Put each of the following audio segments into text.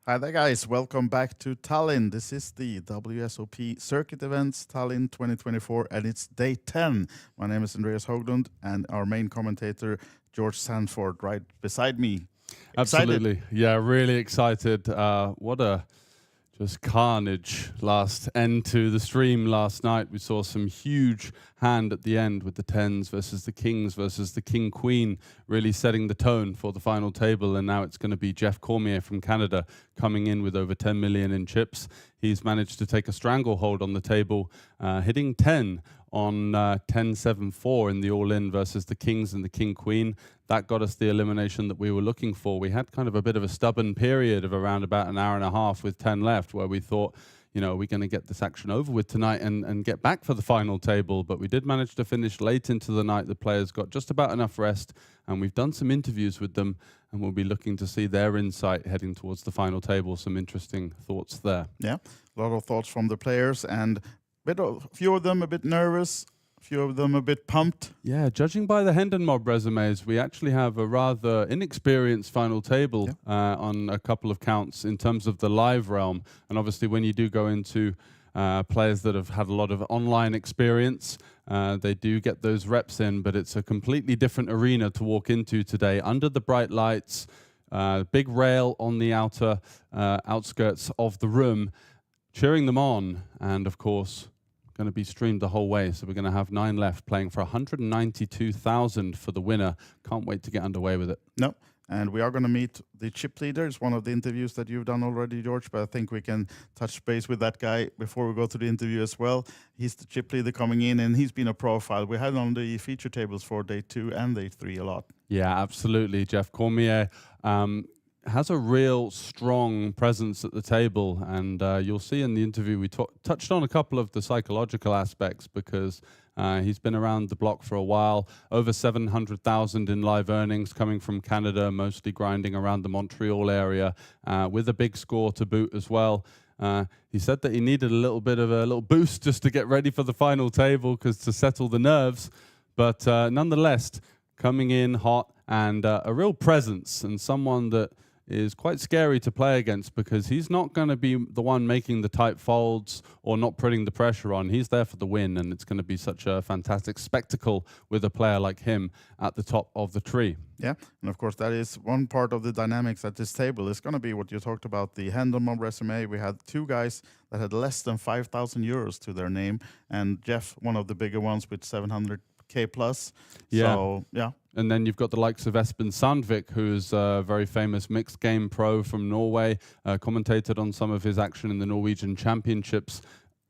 Hi there, guys. Welcome back to Tallinn. This is the WSOP Circuit Events Tallinn 2024, and it's day 10. My name is Andreas Hoglund, and our main commentator, George Sanford, right beside me. Absolutely. Yeah, really excited. What a just carnage last end to the stream last night. We saw some huge hand at the end with the 10s versus the kings versus the king-queen, really setting the tone for the final table. And now it's going to be Jeff Cormier from Canada coming in with over 10 million in chips. He's managed to take a stranglehold on the table, hitting 10 on 10-7-4 in the all-in versus the kings and the king-queen. That got us the elimination that we were looking for. We had kind of a bit of a stubborn period of around about an hour and a half with 10 left where we thought, you know, are we going to get this action over with tonight and get back for the final table? But we did manage to finish late into the night. The players got just about enough rest, and we've done some interviews with them, and we'll be looking to see their insight heading towards the final table. Some interesting thoughts there. Yeah, a lot of thoughts from the players, and a few of them a bit nervous, a few of them a bit pumped. Yeah, judging by the Hendon Mob resumes, we actually have a rather inexperienced final table on a couple of counts in terms of the live realm. And obviously when you do go into players that have had a lot of online experience, they do get those reps in, but it's a completely different arena to walk into today under the bright lights, big rail on the outer outskirts of the room, cheering them on, and of course going to be streamed the whole way. So we're going to have 9 left, playing for 192,000 for the winner. Can't wait to get underway with it. No, and we are going to meet the chip leader. It's one of the interviews that you've done already, George, but I think we can touch base with that guy before we go to the interview as well. He's the chip leader coming in, and he's been a profile. We had on the feature tables for day 2 and day 3 a lot. Yeah, absolutely. Jeff Cormier has a real strong presence at the table, and you'll see in the interview we touched on a couple of the psychological aspects because he's been around the block for a while, over 700,000 in live earnings coming from Canada, mostly grinding around the Montreal area with a big score to boot as well. He said that he needed a little bit of a little boost just to get ready for the final table because to settle the nerves, but nonetheless coming in hot and a real presence and someone that is quite scary to play against because he's not going to be the one making the tight folds or not putting the pressure on. He's there for the win, and it's going to be such a fantastic spectacle with a player like him at the top of the tree. Yeah, and of course that is one part of the dynamics at this table. It's going to be what you talked about, the Hendon Mob resume. We had 2 guys that had less than 5,000 euros to their name, and Jeff, one of the bigger ones with 700K plus. Yeah. So, yeah. And then you've got the likes of Espen Sandvik, who's a very famous mixed game pro from Norway, commentated on some of his action in the Norwegian Championships.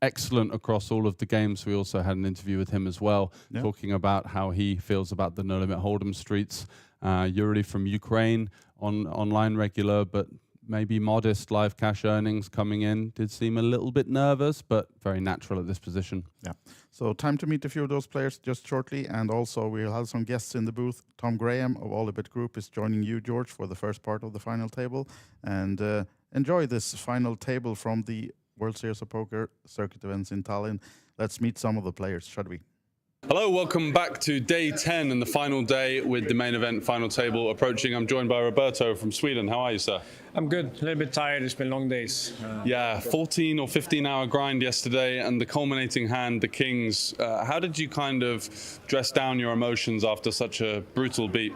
Excellent across all of the games. We also had an interview with him as well, talking about how he feels about the No Limit Hold'em streets. Yuri from Ukraine, online regular, but maybe modest live cash earnings coming in. Did seem a little bit nervous, but very natural at this position. Yeah. So time to meet a few of those players just shortly. And also we'll have some guests in the booth. Tom Graham of OlyBet Group is joining you, George, for the first part of the final table. And enjoy this final table from the World Series of Poker Circuit Events in Tallinn. Let's meet some of the players, shall we? Hello, welcome back to day 10 and the final day with the main event final table approaching. I'm joined by Roberto from Sweden. How are you, sir? I'm good. A little bit tired. It's been long days. Yeah, 14 or 15-hour grind yesterday and the culminating hand, the Kings. How did you kind of dress down your emotions after such a brutal beat?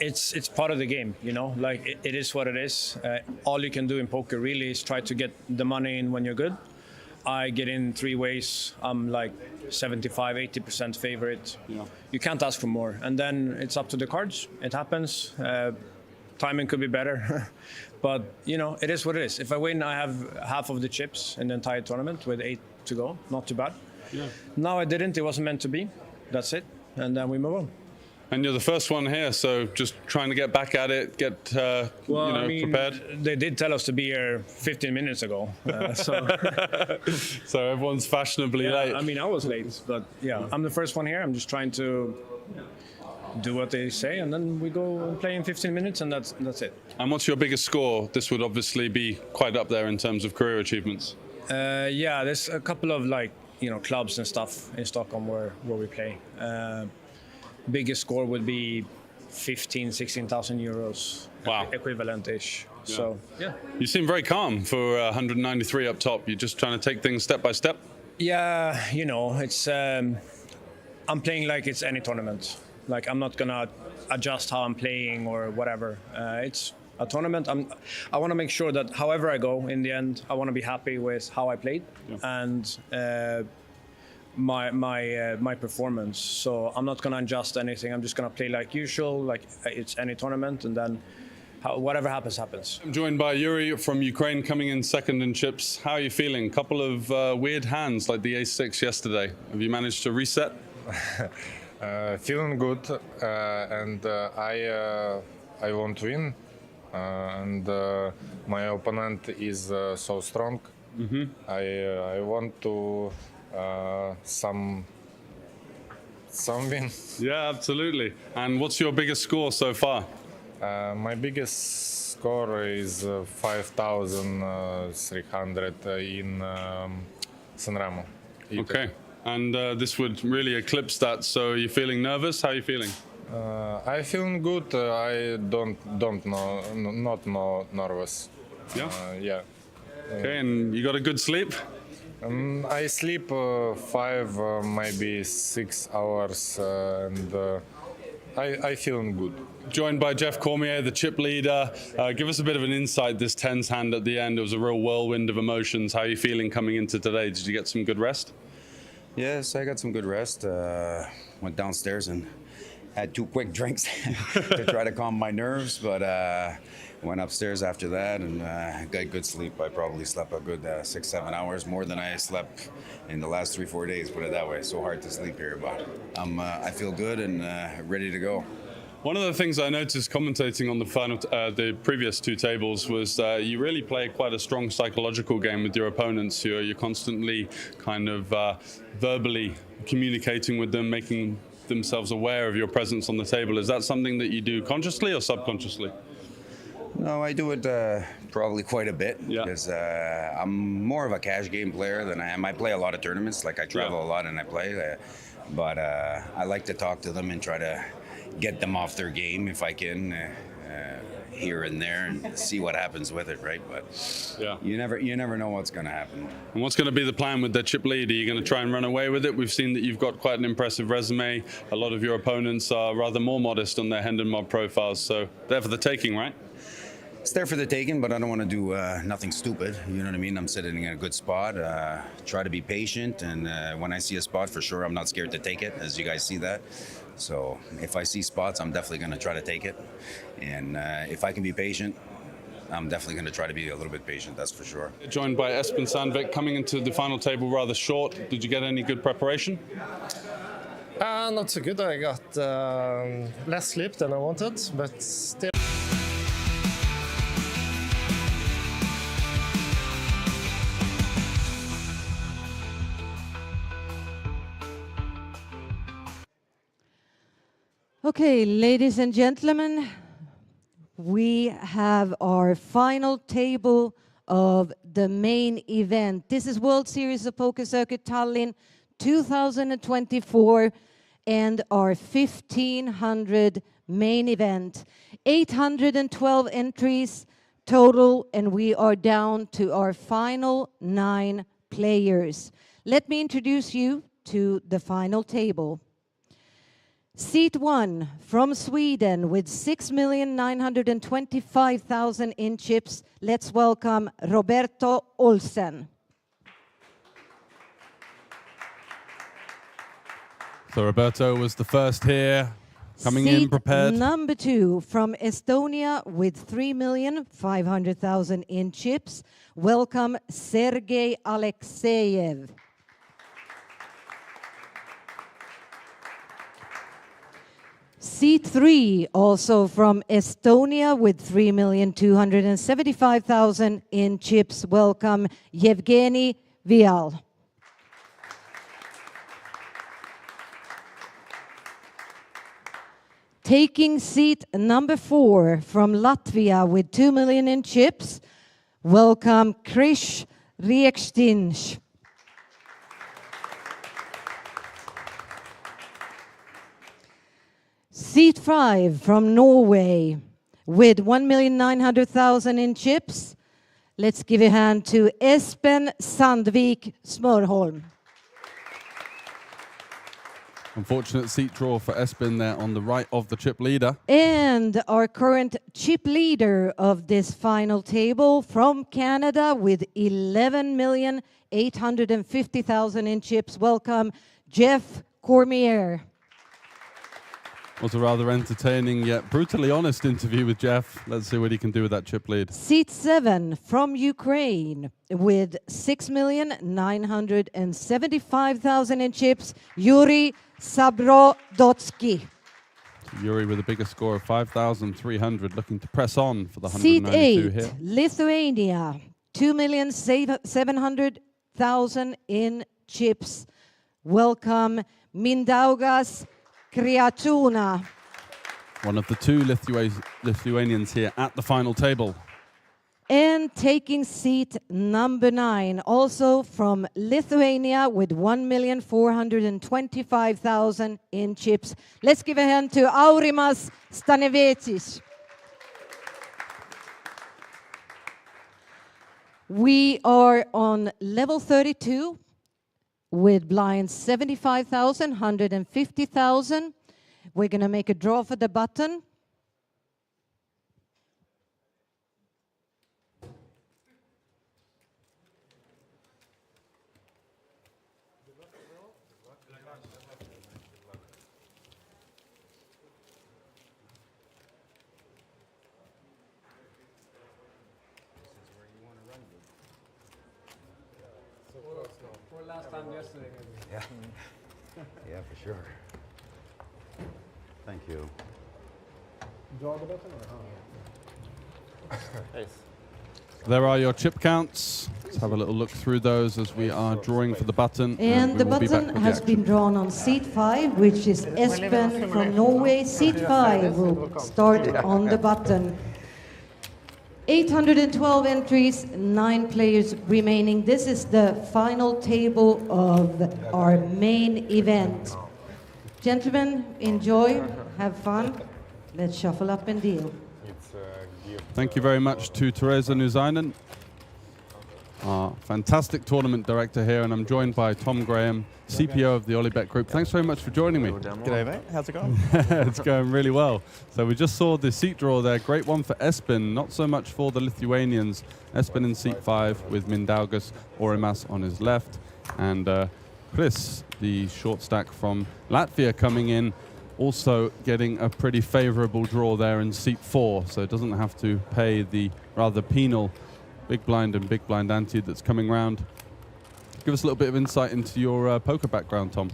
It's part of the game, you know. Like it is what it is. All you can do in poker really is try to get the money in when you're good. I get in 3 ways. I'm like 75-80% favorite. Yeah. You can't ask for more. And then it's up to the cards. It happens. Timing could be better. But, you know, it is what it is. If I win, I have half of the chips in the entire tournament with 8 to go. Not too bad. Yeah. Now I didn't. It wasn't meant to be. That's it. And then we move on. And you're the first one here, so just trying to get back at it, get prepared. They did tell us to be here 15 minutes ago. So everyone's fashionably late. I mean, I was late, but yeah, I'm the first one here. I'm just trying to do what they say, and then we go and play in 15 minutes, and that's it. And what's your biggest score? This would obviously be quite up there in terms of career achievements. Yeah, there's a couple of clubs and stuff in Stockholm where we play. Biggest score would be 16,000 euros. Wow. Equivalent-ish. So, yeah. You seem very calm for 193 up top. You're just trying to take things step by step? Yeah, you know, it's I'm playing like it's any tournament. Like, I'm not gonna adjust how I'm playing or whatever. It's a tournament. I want to make sure that however I go in the end, I want to be happy with how I played and my performance. So I'm not gonna adjust anything. I'm just gonna play like usual, like it's any tournament, and then whatever happens, happens. I'm joined by Yuri from Ukraine, coming in second in chips. How are you feeling? Couple of weird hands like the ace-6 yesterday. Have you managed to reset? Feeling good, and I want to win. And my opponent is so strong. I want to some win. Yeah, absolutely. And what's your biggest score so far? My biggest score is 5,300 in Sanremo. Okay. And this would really eclipse that. So you're feeling nervous? How are you feeling? I feeling good. I don't know, not nervous. Yeah. Yeah. Okay. And you got a good sleep? I sleep 5, maybe 6 hours, and I feeling good. Joined by Jeff Cormier, the chip leader. Give us a bit of an insight, this tens hand at the end. It was a real whirlwind of emotions. How are you feeling coming into today? Did you get some good rest? Yes, I got some good rest. Went downstairs and had 2 quick drinks to try to calm my nerves, but went upstairs after that and got good sleep. I probably slept a good 6-7 hours, more than I slept in the last 3-4 days, put it that way. So hard to sleep here, but I feel good and ready to go. One of the things I noticed commentating on the previous 2 tables was you really play quite a strong psychological game with your opponents. You're constantly kind of verbally communicating with them, making themselves aware of your presence on the table. Is that something that you do consciously or subconsciously? No, I do it probably quite a bit because I'm more of a cash game player than I am. I play a lot of tournaments, like I travel a lot and I play, but I like to talk to them and try to get them off their game if I can, here and there, and see what happens with it, right? But you never know what's going to happen. And what's going to be the plan with the chip lead? Are you going to try and run away with it? We've seen that you've got quite an impressive resume. A lot of your opponents are rather more modest on their Hendon Mob profiles, so they're for the taking, right? It's there for the taking, but I don't want to do nothing stupid. You know what I mean? I'm sitting in a good spot. Try to be patient, and when I see a spot, for sure, I'm not scared to take it, as you guys see that. So if I see spots, I'm definitely going to try to take it. And if I can be patient, I'm definitely going to try to be a little bit patient, that's for sure. Joined by Espen Sandvik, coming into the final table rather short. Did you get any good preparation? Not so good. I got less sleep than I wanted, but still. Okay, ladies and gentlemen, we have our final table of the main event. This is World Series of Poker Circuit Tallinn 2024 and our 1500 main event. 812 entries total, and we are down to our final 9 players. Let me introduce you to the final table. Seat 1 from Sweden with 6,925,000 in chips. Let's welcome Roberto Olsen. So Roberto was the first here, coming Seat in prepared. Number 2 from Estonia with 3,500,000 in chips. Welcome Sergei Alexeyev. Seat 3, also from Estonia with 3,275,000 in chips. Welcome Yevgeny Vial. Taking seat number 4 from Latvia with 2 million in chips. Welcome Krish Riekštinš. Seat 5 from Norway with 1,900,000 in chips. Let's give a hand to Espen Sandvik Smørholm. Unfortunate seat draw for Espen there on the right of the chip leader. And our current chip leader of this final table from Canada with 11,850,000 in chips. Welcome, Jeff Cormier. Was a rather entertaining yet brutally honest interview with Jeff. Let's see what he can do with that chip lead. Seat 7 from Ukraine with 6,975,000 in chips. Yuri Sabrodotsky. Yuri with a bigger score of 5,300, looking to press on for the Seat 192 8, here. Lithuania, 2,700,000 in chips. Welcome, Mindaugas Kriatuna. One of the two Lithuanians here at the final table. And taking seat number 9, also from Lithuania with 1,425,000 in chips. Let's give a hand to Aurimas Stanevetis. We are on level 32 with blinds 75,000, 150,000. We're going to make a draw for the button. Last time yesterday, maybe. Yeah. Yeah, for sure. Thank you. There are your chip counts. Let's have a little look through those as we are drawing for the button. And the we will be back button with the has action. been drawn on seat 5, which is Espen from Norway. Seat 5 will start on the button. 812 entries, 9 players remaining. This is the final table of our main event. Gentlemen, enjoy, have fun. Let's shuffle up and deal. Thank you very much to Teresa Nuzainen, our fantastic tournament director here, and I'm joined by Tom Graham, CPO of the OlyBet group. Thanks very much for joining me. G'day, mate. How's it going? It's going really well. So we just saw the seat draw there. Great one for Espen, not so much for the Lithuanians. Espen in seat 5 with Mindaugas Aurimas on his left. And Chris, the short stack from Latvia, coming in, also getting a pretty favorable draw there in seat 4. So it doesn't have to pay the rather penal big blind and big blind ante that's coming round. Give us a little bit of insight into your poker background, Tom.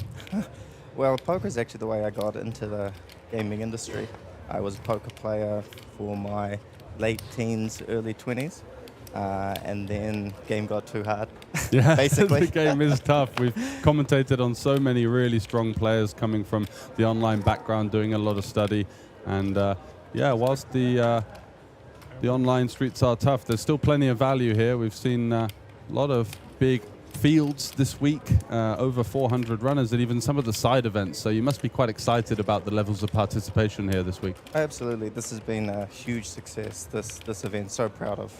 Well, poker is actually the way I got into the gaming industry. I was a poker player for my late teens, early 20s, and then game got too hard, Yeah, basically. the game is tough. We've commentated on so many really strong players coming from the online background, doing a lot of study. And yeah, whilst the online streets are tough, there's still plenty of value here. We've seen a lot of big fields this week, over 400 runners, and even some of the side events. So you must be quite excited about the levels of participation here this week. Absolutely. This has been a huge success, this event. So proud of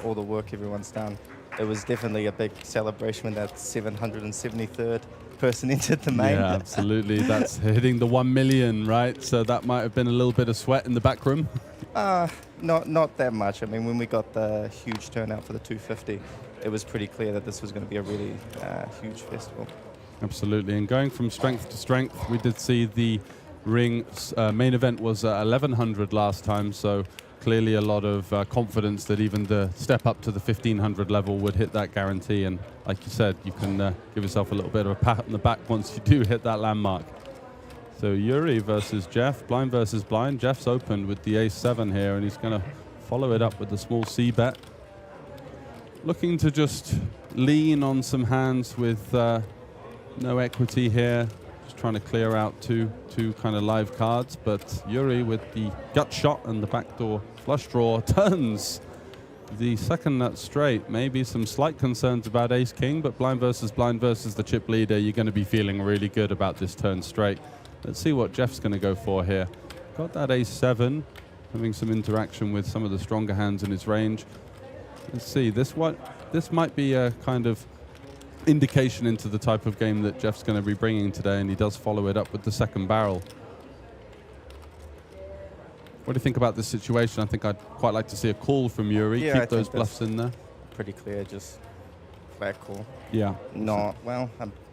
all the work everyone's done. It was definitely a big celebration when that 773rd person entered the main. Yeah, absolutely. That's hitting the 1 million, right? So that might have been a little bit of sweat in the back room. Not that much. I mean, when we got the huge turnout for the 250, it was pretty clear that this was going to be a really huge festival. Absolutely, and going from strength to strength, we did see the ring main event was 1100 last time, so clearly a lot of confidence that even the step up to the 1500 level would hit that guarantee. And like you said, you can give yourself a little bit of a pat on the back once you do hit that landmark. So Yuri versus Jeff, blind versus blind. Jeff's opened with the ace-7 here, and he's going to follow it up with the small C bet. Looking to just lean on some hands with no equity here. Just trying to clear out two kind of live cards. But Yuri with the gut shot and the backdoor flush draw turns the second nut straight. Maybe some slight concerns about ace-king, but blind versus the chip leader, you're going to be feeling really good about this turn straight. Let's see what Jeff's going to go for here. got that ace-7, having some interaction with some of the stronger hands in his range. Let's see, this might be a kind of indication into the type of game that Jeff's going to be bringing today, and he does follow it up with the second barrel. What do you think about this situation? I think I'd quite like to see a call from Yuri. Yeah, Keep those bluffs in there. Pretty clear, just flat call. Yeah. Not, well,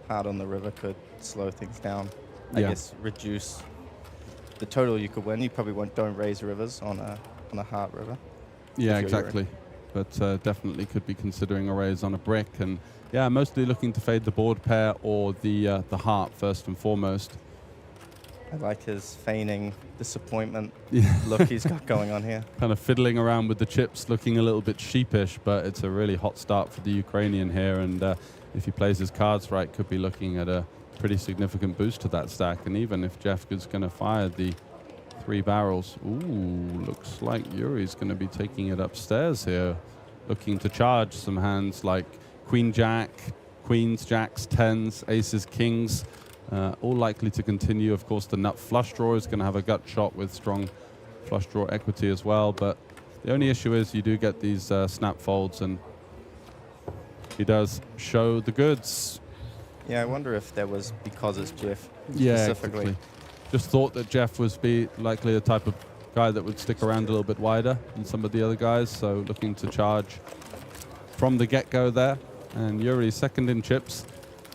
hard on the river could slow things down. I guess reduce the total you could win. You probably don't raise rivers on a hard river. Yeah, exactly. But definitely could be considering a raise on a brick. And yeah, mostly looking to fade the board pair or the heart first and foremost. I like his feigning disappointment look he's got going on here. Kind of fiddling around with the chips, looking a little bit sheepish, but it's a really hot start for the Ukrainian here. And if he plays his cards right, could be looking at a pretty significant boost to that stack. And even if Jeff is going to fire the 3 barrels, ooh, looks like Yuri's going to be taking it upstairs here, looking to charge some hands like Queen Jack, Queens, Jacks, 10s, Aces, Kings. All likely to continue. Of course, the nut flush draw is going to have a gut shot with strong flush draw equity as well. But the only issue is you do get these snap folds, and he does show the goods. Yeah, I wonder if that was because it's Jeff specifically. Exactly. Just thought that Jeff was likely the type of guy that would stick around a little bit wider than some of the other guys. So looking to charge from the get-go there. And Yuri second in chips.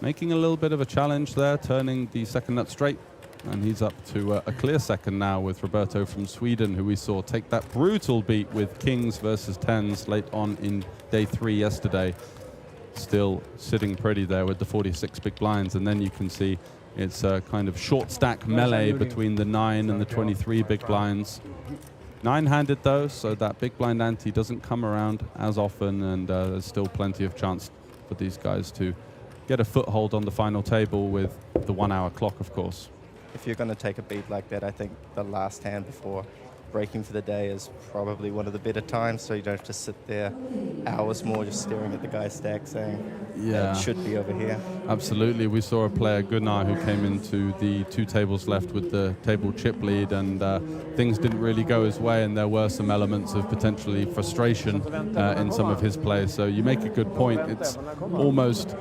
Making a little bit of a challenge there, turning the second nut straight. And he's up to a clear second now with Roberto from Sweden, who we saw take that brutal beat with Kings versus 10s late on in day 3 yesterday. Still sitting pretty there with the 46 big blinds. And then you can see it's a kind of short stack melee between the 9 and the 23 big blinds. 9-handed though, so that big blind ante doesn't come around as often, and there's still plenty of chance for these guys to get a foothold on the final table with the 1 hour clock, of course. If you're going to take a beat like that, I think the last hand before breaking for the day is probably one of the better times, so you don't have to sit there hours more just staring at the guy's stack saying, it should be over here. Absolutely. We saw a player, Gunnar, who came into the 2 tables left with the table chip lead, and things didn't really go his way, and there were some elements of potentially frustration in some of his plays. So you make a good point. It's almost...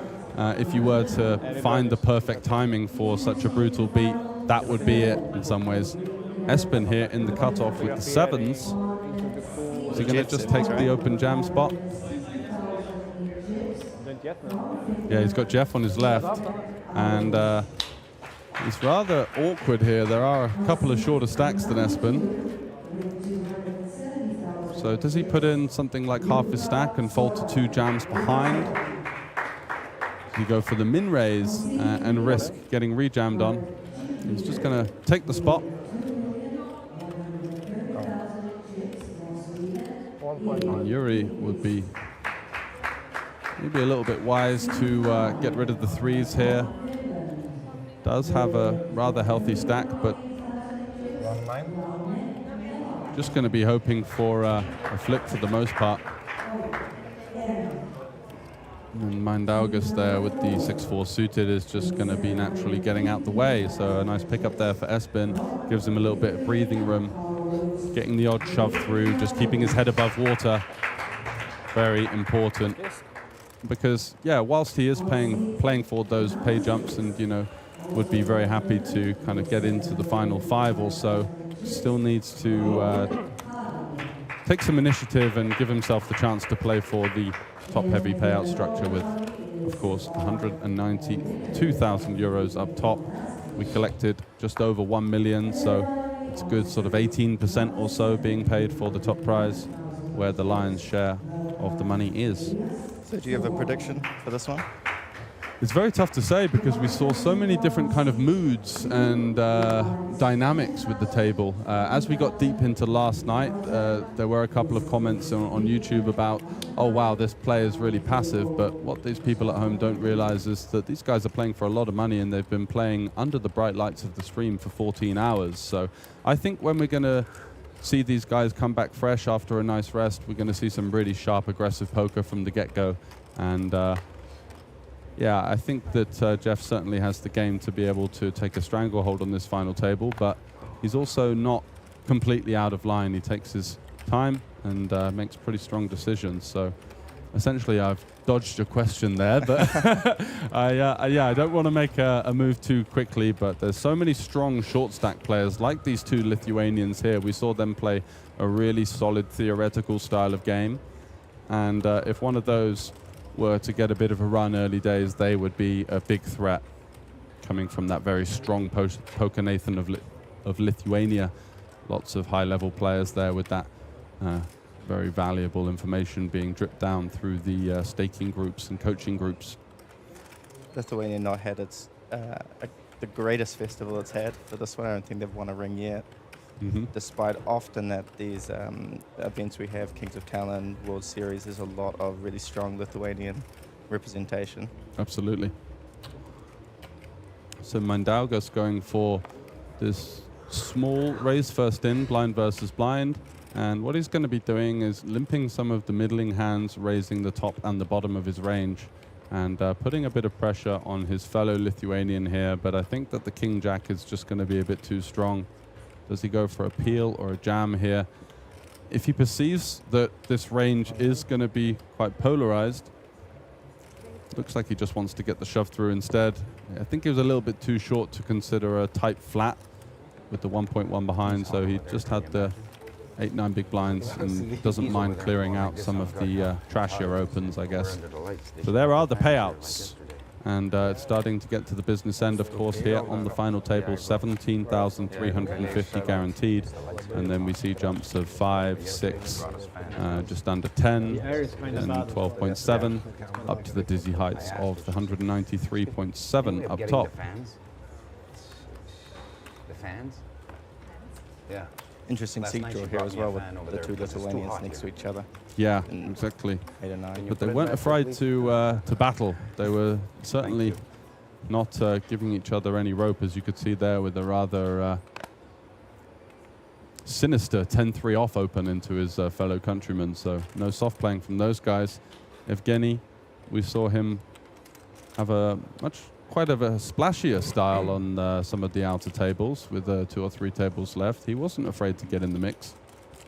if you were to find the perfect timing for such a brutal beat, that would be it in some ways. Espen here in the cutoff with the 7s. Is he going to just take the open jam spot? Yeah, he's got Jeff on his left. And it's rather awkward here. There are a couple of shorter stacks than Espen. So does he put in something like half his stack and fold to 2 jams behind? You go for the min raise and risk getting rejammed on. He's just going to take the spot. And Yuri would be maybe a little bit wise to get rid of the 3s here. Does have a rather healthy stack, but just going to be hoping for a flip for the most part. And Mindaugas there with the 6-4 suited is just going to be naturally getting out the way. So a nice pickup there for Espen. Gives him a little bit of breathing room. Getting the odd shove through, just keeping his head above water. Very important. Because, yeah, whilst he is playing for those pay jumps and, you know, would be very happy to kind of get into the final 5 or so, still needs to take some initiative and give himself the chance to play for the top-heavy payout structure with, of course, 192,000 euros up top. We collected just over 1 million, so it's a good sort of 18% or so being paid for the top prize, where the lion's share of the money is. So do you have a prediction for this one? It's very tough to say because we saw so many different kind of moods and dynamics with the table. As we got deep into last night, there were a couple of comments on YouTube about, oh wow, this play is really passive, but what these people at home don't realize is that these guys are playing for a lot of money and they've been playing under the bright lights of the stream for 14 hours. So I think when we're going to see these guys come back fresh after a nice rest, we're going to see some really sharp, aggressive poker from the get-go. And yeah, I think that Jeff certainly has the game to be able to take a stranglehold on this final table, but he's also not completely out of line. He takes his time and makes pretty strong decisions. So essentially, I've dodged your question there, but I don't want to make a move too quickly, but there's so many strong short stack players like these two Lithuanians here. We saw them play a really solid theoretical style of game, and if one of those were to get a bit of a run early days, they would be a big threat coming from that very strong poker Nathan of Lithuania. Lots of high-level players there with that very valuable information being dripped down through the staking groups and coaching groups. Lithuania not had the greatest festival it's had for this one. I don't think they've won a ring yet. Despite often at these events we have, Kings of Tallinn, World Series, there's a lot of really strong Lithuanian representation. Absolutely. So Mindaugas going for this small raise first in, blind versus blind. And what he's going to be doing is limping some of the middling hands, raising the top and the bottom of his range, and putting a bit of pressure on his fellow Lithuanian here. But I think that the King-Jack is just going to be a bit too strong. Does he go for a peel or a jam here? If he perceives that this range is going to be quite polarized, looks like he just wants to get the shove through instead. I think he was a little bit too short to consider a tight flat with the 1.1 behind, so he just had the 8-9 big blinds and doesn't mind clearing out some of the trashier opens, I guess. So there are the payouts. And it's starting to get to the business end, of course, here on the final table, 17,350 guaranteed. And then we see jumps of 5, 6, just under 10, and 12.7, up to the dizzy heights of the 193.7 up top. The fans? Yeah. Interesting seat draw here as well with the two Lithuanians next to each other. Yeah, exactly. 8 and 9. But they weren't afraid to battle. They were certainly not giving each other any rope, as you could see there, with a rather sinister 10-3 off open into his fellow countrymen. So no soft playing from those guys. Evgeny, we saw him have quite of a splashier style on some of the outer tables with 2 or 3 tables left. He wasn't afraid to get in the mix,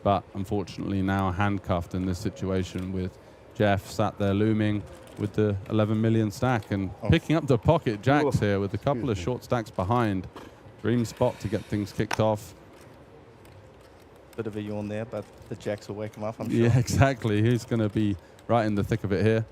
but unfortunately now handcuffed in this situation with Jeff sat there looming with the 11 million stack and picking up the pocket jacks here with a couple of short stacks behind. Dream spot to get things kicked off. Bit of a yawn there, but the jacks will wake him up, I'm sure. Yeah, exactly. He's going to be right in the thick of it here.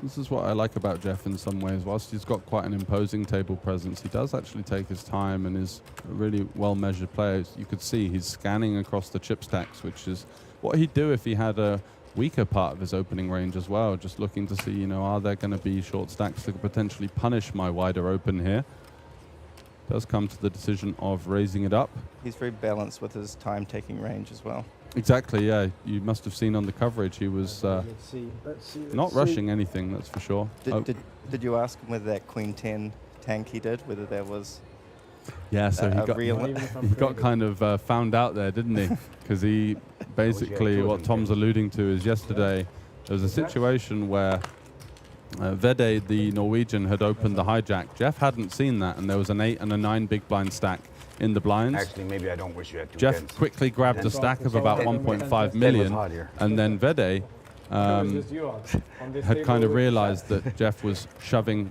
This is what I like about Jeff in some ways. Whilst he's got quite an imposing table presence, he does actually take his time and is a really well-measured player. You could see he's scanning across the chip stacks, which is what he'd do if he had a weaker part of his opening range as well, just looking to see, are there going to be short stacks that could potentially punish my wider open here? Does come to the decision of raising it up. He's very balanced with his time-taking range as well. Exactly, yeah. You must have seen on the coverage he was not rushing anything, that's for sure. Did you ask him whether that Queen 10 tank he did, whether that was yeah, so he got kind of found out there, didn't he? Because he basically, what Tom's alluding to is yesterday, there was a situation where Vede, the Norwegian, had opened the hijack. Jeff hadn't seen that, and there was an 8 and a 9 big blind stack in the blinds. Actually, maybe I don't wish you had 2 Jeff tens. quickly grabbed a stack of about 1.5 million, and then Vede had kind of realized that Jeff was shoving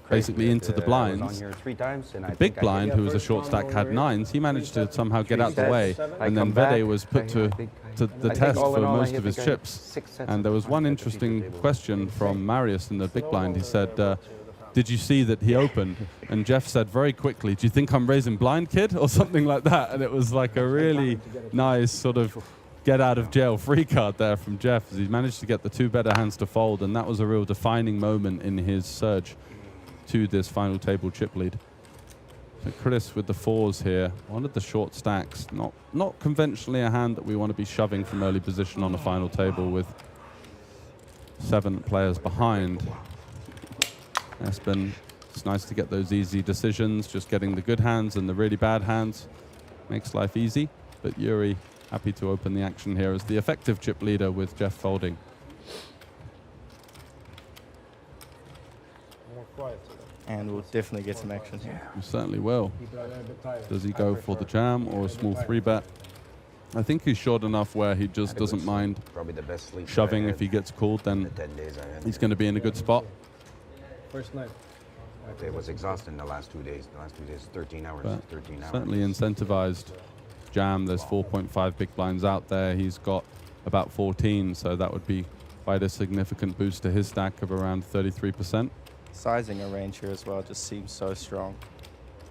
basically into the blinds. The big blind, who was a short stack, had 9s. He managed to somehow get out the way, and then Vede was put to the test for most of his chips. And there was one interesting question from Marius in the big blind. He said, did you see that he opened? And Jeff said very quickly, do you think I'm raising blind, kid? Or something like that. And it was like a really nice sort of get out of jail free card there from Jeff, as he managed to get the 2 better hands to fold. And that was a real defining moment in his surge to this final table chip lead. So Chris with the 4s here, one of the short stacks, not conventionally a hand that we want to be shoving from early position on a final table with 7 players behind. Espen, it's nice to get those easy decisions, just getting the good hands and the really bad hands makes life easy. But Yuri happy to open the action here as the effective chip leader with Jeff folding. And we'll definitely get some action here. We certainly will. Does he go for the jam or a small 3-bet? I think he's short enough where he just doesn't mind Probably the best sleep shoving. that I If he gets called, then had. 10 days I had. he's going to be in a good spot. First night. It was exhausting the last 2 days. The last 2 days, 13 hours. But 13 hours. certainly incentivized jam. There's 4.5 big blinds out there. He's got about 14, so that would be quite a significant boost to his stack of around 33%. Sizing a range here as well just seems so strong.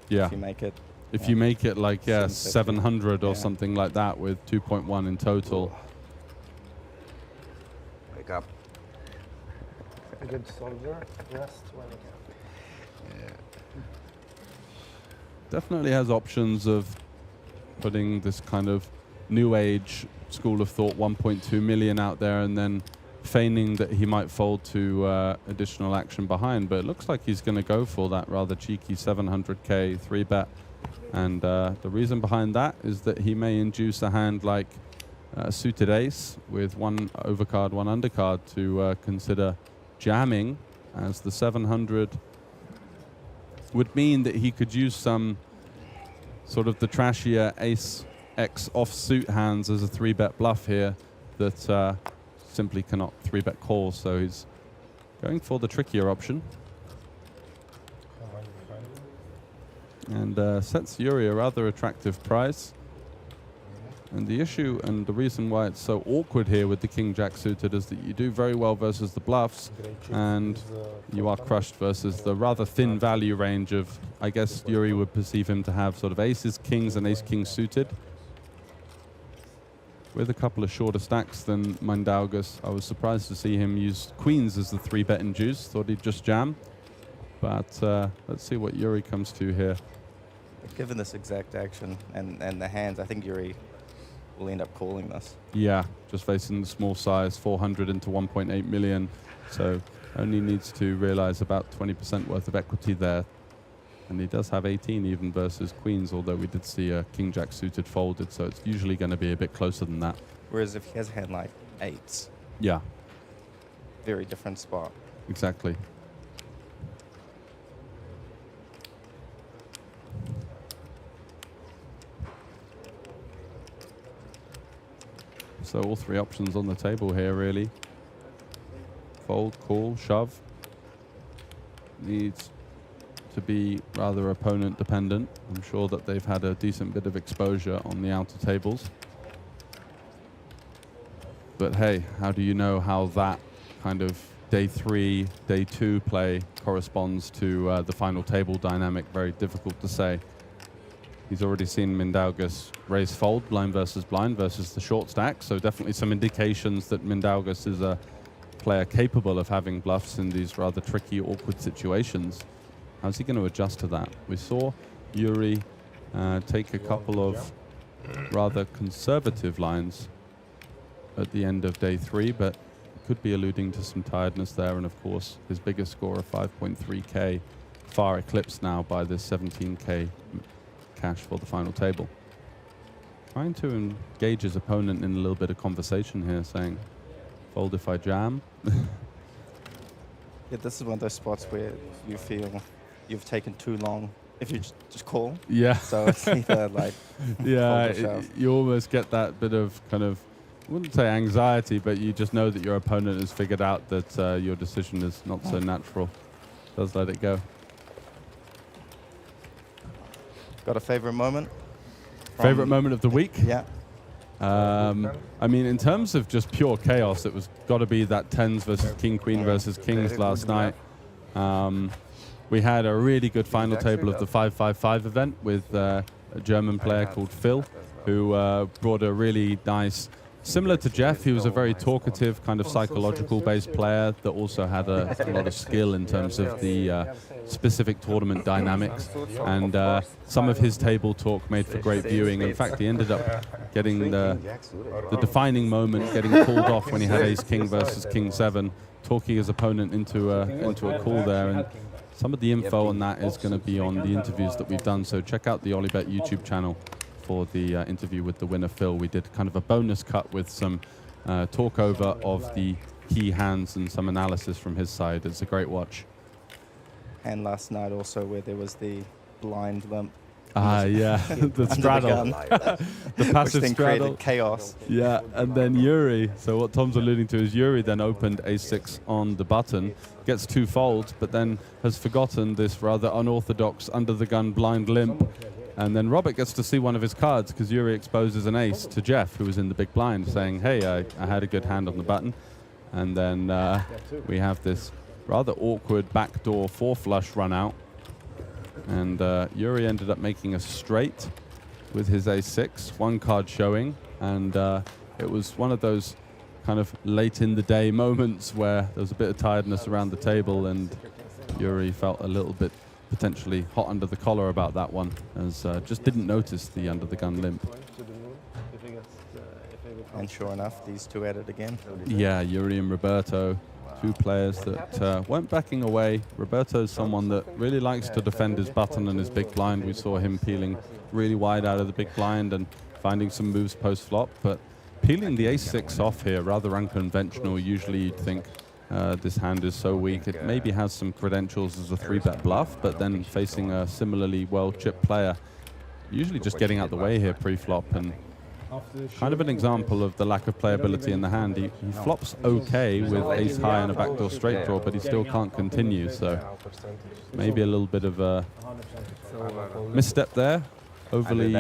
Yeah. If you make it. If you make it like 750. 700 or Yeah. something like that with 2.1 in total. Wake up. A good soldier. Rest when you can. Definitely has options of putting this kind of new age school of thought 1.2 million out there and then feigning that he might fold to additional action behind. But it looks like he's going to go for that rather cheeky 700k 3-bet. And the reason behind that is that he may induce a hand like a suited ace with one overcard, one undercard to consider jamming, as the 700 would mean that he could use some sort of the trashier ace X offsuit hands as a 3-bet bluff here that simply cannot 3-bet call. So he's going for the trickier option. And sets Yuri a rather attractive price. And the issue and the reason why it's so awkward here with the King-Jack suited is that you do very well versus the bluffs and you are crushed versus the rather thin value range of, I guess Yuri would perceive him to have sort of aces, kings and ace-king suited. With a couple of shorter stacks than Mindaugas, I was surprised to see him use queens as the 3-bet induce. Thought he'd just jam. But let's see what Yuri comes to here. Given this exact action and the hands, I think Yuri will end up calling this. Yeah, just facing the small size, 400 into 1.8 million. So only needs to realize about 20% worth of equity there. And he does have 18 even versus queens, although we did see a King-Jack suited folded, so it's usually going to be a bit closer than that. Whereas if he has a hand like eights, Yeah, very different spot. exactly. So all three options on the table here, really. Fold, call, shove. Needs to be rather opponent dependent. I'm sure that they've had a decent bit of exposure on the outer tables. But hey, how do you know how that kind of day 3, day 2 play corresponds to the final table dynamic? Very difficult to say. He's already seen Mindaugas raise fold, blind versus the short stack, so definitely some indications that Mindaugas is a player capable of having bluffs in these rather tricky, awkward situations. How's he going to adjust to that? We saw Yuri take a couple of rather conservative lines at the end of day 3, but could be alluding to some tiredness there, and of course his biggest score of 5.3k far eclipsed now by this 17k cash for the final table. Trying to engage his opponent in a little bit of conversation here, saying, fold if I jam. Yeah, this is one of those spots where you feel you've taken too long if you just call. Yeah. So it's either like yeah, fold or shove. you almost get that bit of kind of, I wouldn't say anxiety, but you just know that your opponent has figured out that your decision is not so natural. Does let it go. Got a favorite moment? Favorite moment of the week? Yeah. I mean, in terms of just pure chaos, it was got to be that tens versus king, queen versus kings last night. We had a really good final table of the 5-5-5 event with a German player called Phil, who brought a really nice, similar to Jeff, he was a very talkative, kind of psychological-based player that also had a lot of skill in terms of the specific tournament dynamics. And some of his table talk made for great viewing. In fact, he ended up getting the defining moment, getting called off when he had ace-king versus king-7, talking his opponent into a call there. And some of the info on that is going to be on the interviews that we've done. So check out the OlyBet YouTube channel for the interview with the winner, Phil. We did kind of a bonus cut with some talk over of the key hands and some analysis from his side. It's a great watch. hand last night also where there was the blind limp. Yeah, the straddle. The passive then straddle. created chaos. Yeah, and then Yuri. So what Tom's alluding to is Yuri then opened ace-6 on the button, gets 2 folds, but then has forgotten this rather unorthodox under-the-gun blind limp. And then Robert gets to see one of his cards because Yuri exposes an ace to Jeff, who was in the big blind, saying, hey, I had a good hand on the button. And then we have this rather awkward backdoor 4-flush run out. And Yuri ended up making a straight with his ace-6, 1 card showing. And it was one of those kind of late in the day moments where there was a bit of tiredness around the table, and Yuri felt a little bit potentially hot under the collar about that one, as just didn't notice the under the gun limp. And sure enough, these two at it again. Yeah, Yuri and Roberto, 2 players that weren't backing away. Roberto's someone that really likes to defend his button and his big blind. We saw him peeling really wide out of the big blind and finding some moves post-flop, but peeling the ace-6 off here, rather unconventional. Usually you'd think this hand is so weak, it maybe has some credentials as a 3-bet bluff, but then facing a similarly well-chipped player, usually just getting out the way here pre-flop, and kind of an example of the lack of playability in the hand. He flops okay with ace high and a backdoor straight draw, but he still can't continue, so maybe a little bit of a misstep there. Overly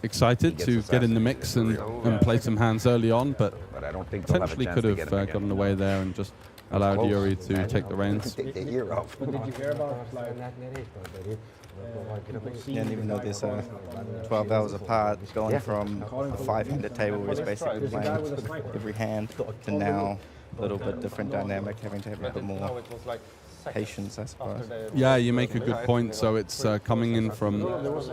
excited to get in the mix and play some hands early on, but potentially could have gotten away there and just allowed Yuri to take the reins. Yeah, and even though there's 12 hours apart, going from a 5-handed table where he's basically playing every hand to now a little bit different dynamic, having to have a bit more patience, I suppose. Yeah, you make a good point. So it's coming in from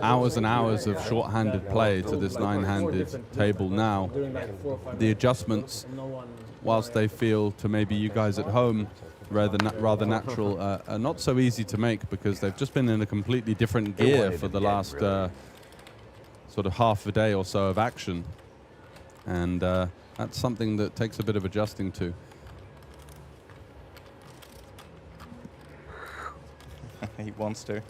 hours and hours of short-handed play to this 9-handed table now. The adjustments, whilst they feel to maybe you guys at home rather natural, are not so easy to make because they've just been in a completely different gear for the last sort of half a day or so of action. And that's something that takes a bit of adjusting to. He wants to.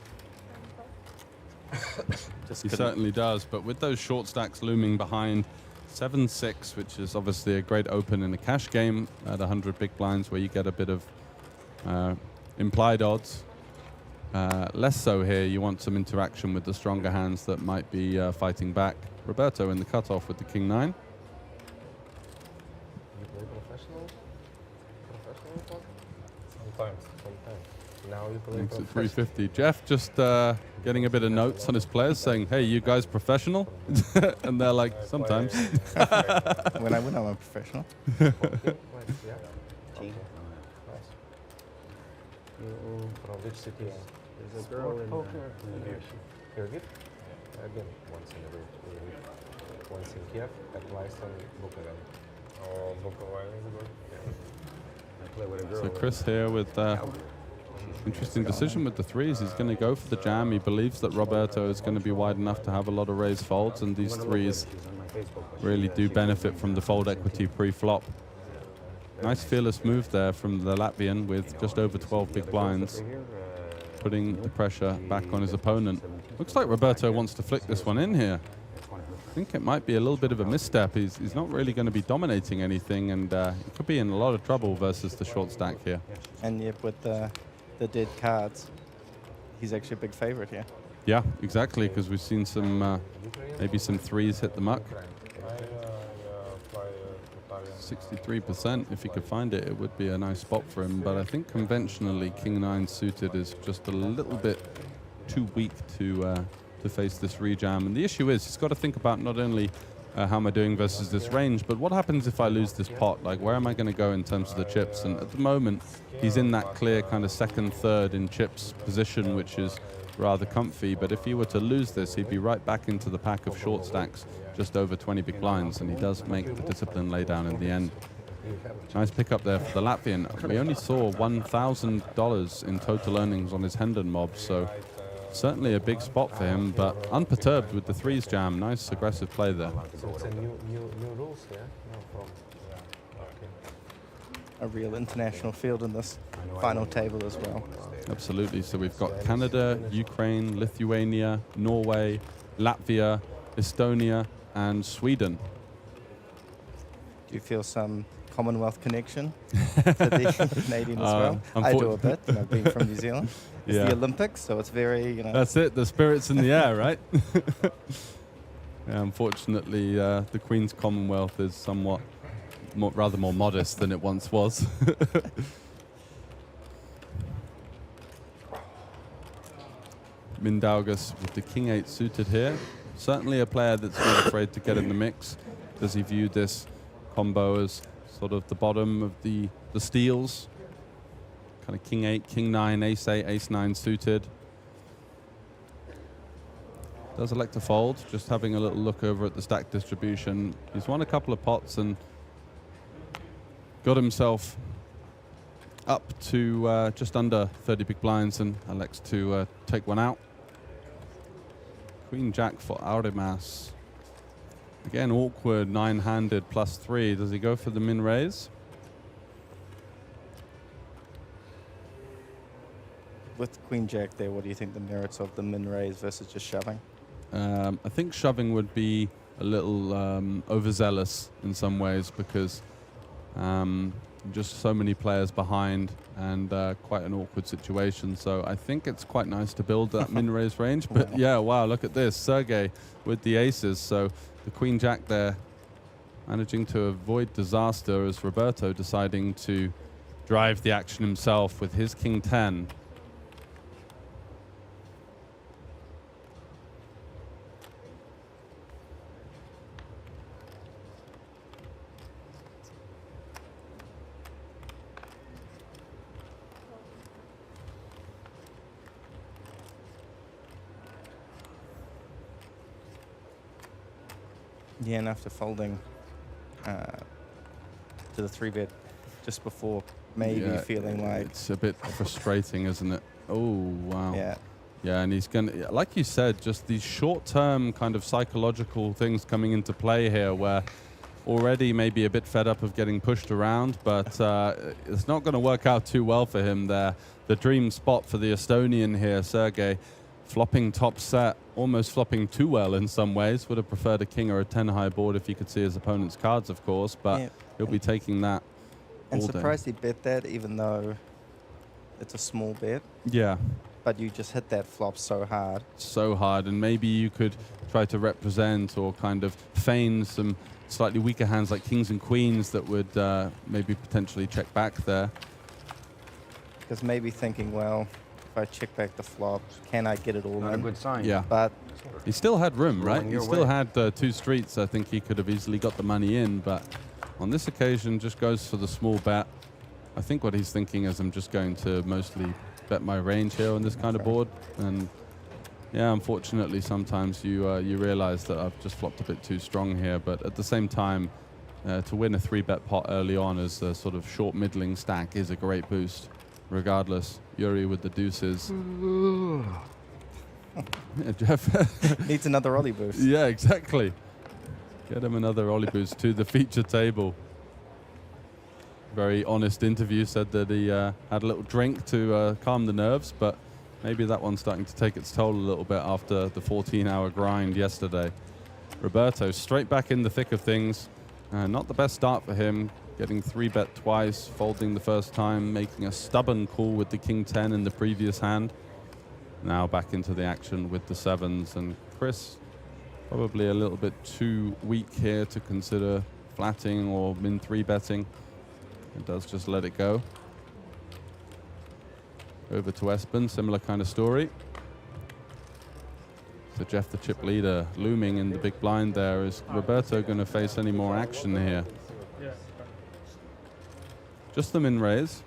He certainly does, but with those short stacks looming behind, 7-6, which is obviously a great open in a cash game at 100 big blinds where you get a bit of implied odds. Less so here, you want some interaction with the stronger hands that might be fighting back. Roberto in the cutoff with the King-9. Now you play Makes it 350. Jeff just getting a bit of notes on his players saying, hey, you guys professional? And they're like, sometimes. When I'm a professional. From which city? There's a girl in Kyrgyz. Again, once in a week. Once in Kiev, at Leiston, Bukovina. Oh, Bukovina is good. I play with a girl. So Chris here with interesting decision with the threes. He's going to go for the jam. He believes that Roberto is going to be wide enough to have a lot of raised folds, and these threes really do benefit from the fold equity pre-flop. Nice fearless move there from the Latvian with just over 12 big blinds, putting the pressure back on his opponent. Looks like Roberto wants to flick this one in here. I think it might be a little bit of a misstep. He's not really going to be dominating anything, and he could be in a lot of trouble versus the short stack here. And yet with the dead cards, he's actually a big favorite here. Yeah, exactly, because we've seen some, maybe some threes hit the muck. 63%, if he could find it, it would be a nice spot for him. But I think conventionally, King-9 suited is just a little bit too weak to face this rejam. And the issue is, he's got to think about not only how am I doing versus this range, but what happens if I lose this pot? Like, where am I going to go in terms of the chips? And at the moment, he's in that clear kind of second, third in chips position, which is rather comfy. But if he were to lose this, he'd be right back into the pack of short stacks, just over 20 big blinds, and he does make the discipline lay down in the end. Nice pickup there for the Latvian. We only saw $1,000 in total earnings on his Hendon mob, so certainly a big spot for him, but unperturbed with the threes jam. Nice aggressive play there. So it's a new rules here? No, from a real international field in this final table as well. Absolutely. So we've got Canada, Ukraine, Lithuania, Norway, Latvia, Estonia, and Sweden. Do you feel some Commonwealth connection to the Canadian as well? I do a bit, being from New Zealand. It's the Olympics, so it's very, That's it, the spirit's in the air, right? Yeah, unfortunately, the Queen's Commonwealth is somewhat rather more modest than it once was. Mindaugas with the King 8 suited here. Certainly a player that's not afraid to get in the mix. Does he view this combo as sort of the bottom of the steals? Kind of King 8, King 9, Ace 8, Ace 9 suited. Does elect to fold, just having a little look over at the stack distribution. He's won a couple of pots and got himself up to just under 30 big blinds and elects to take one out. Queen Jack for Auremas. Again, awkward, 9-handed +3. Does he go for the min raise? With Queen Jack there, what do you think the merits of the min raise versus just shoving? I think shoving would be a little overzealous in some ways because just so many players behind and quite an awkward situation. So I think it's quite nice to build that min-raise range. But yeah, wow, look at this. Sergey with the aces. So the Queen Jack there managing to avoid disaster as Roberto deciding to drive the action himself with his King 10. Yeah, and after folding to the 3-bet just before, maybe feeling like... It's a bit frustrating, isn't it? Oh, wow. Yeah. Yeah, and he's going to, like you said, just these short-term kind of psychological things coming into play here where already maybe a bit fed up of getting pushed around, but it's not going to work out too well for him there. The dream spot for the Estonian here, Sergey, flopping top set, almost flopping too well in some ways. Would have preferred a king or a 10 high board if he could see his opponent's cards, of course, but he'll be taking that. And surprised he bet that, even though it's a small bet. Yeah. But you just hit that flop so hard. So hard, and maybe you could try to represent or kind of feign some slightly weaker hands like kings and queens that would maybe potentially check back there. Because maybe thinking, well, if I check back the flop, can I get it all in? Not a good sign. Yeah. But he still had room, right? He still way. had 2 streets. I think he could have easily got the money in, but on this occasion just goes for the small bet. I think what he's thinking is I'm just going to mostly bet my range here on this kind of board. And yeah, unfortunately, sometimes you realize that I've just flopped a bit too strong here. But at the same time, to win a 3-bet pot early on as a sort of short middling stack is a great boost. Regardless, Yuri with the deuces. Yeah, Jeff needs another Ollie boost. Yeah, exactly. Get him another Ollie boost to the feature table. Very honest interview, said that he had a little drink to calm the nerves, but maybe that one's starting to take its toll a little bit after the 14-hour grind yesterday. Roberto straight back in the thick of things. Not the best start for him. Getting 3-bet twice, folding the first time, making a stubborn call with the King 10 in the previous hand. Now back into the action with the 7s, and Chris probably a little bit too weak here to consider flatting or min 3-betting. It does just let it go. Over to Espen, similar kind of story. So Jeff, the chip leader, looming in the big blind there. Is Roberto going to face any more action here? Just the min raise.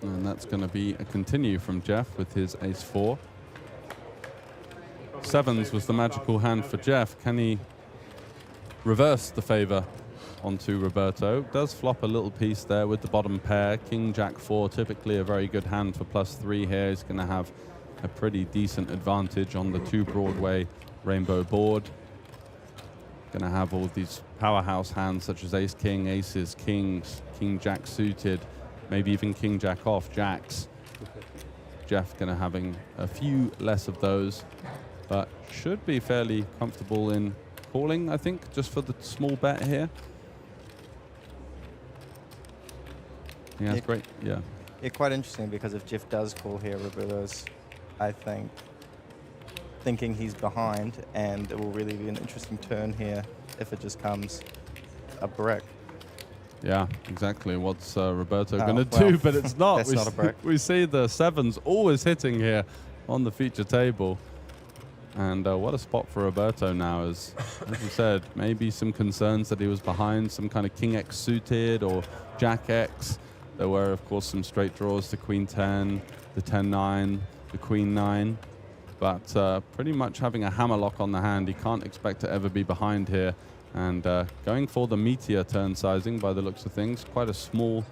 And that's going to be a continue from Jeff with his ace-4. 7s was the magical hand for Jeff. Can he reverse the favor onto Roberto? Does flop a little piece there with the bottom pair. King Jack 4, typically a very good hand for +3 here. He's going to have a pretty decent advantage on the 2 Broadway rainbow board. Going to have all these powerhouse hands such as ace-king, aces, kings, king-jack suited, maybe even king-jack off, jacks. Jeff going to having a few less of those, but should be fairly comfortable in calling, I think, just for the small bet here. Yeah, that's great. Yeah. Yeah, quite interesting, because if Jeff does call here, Roberto's, I think, thinking he's behind, and it will really be an interesting turn here if it just comes a brick. Yeah, exactly. What's Roberto going to do? But it's not. That's not a brick. We see the 7s always hitting here on the feature table. And what a spot for Roberto now, as you said, maybe some concerns that he was behind some kind of king X suited or jack X. There were, of course, some straight draws, the queen 10, the 10-9, the queen 9. But pretty much having a hammerlock on the hand, he can't expect to ever be behind here. And going for the meteor turn sizing by the looks of things, quite a small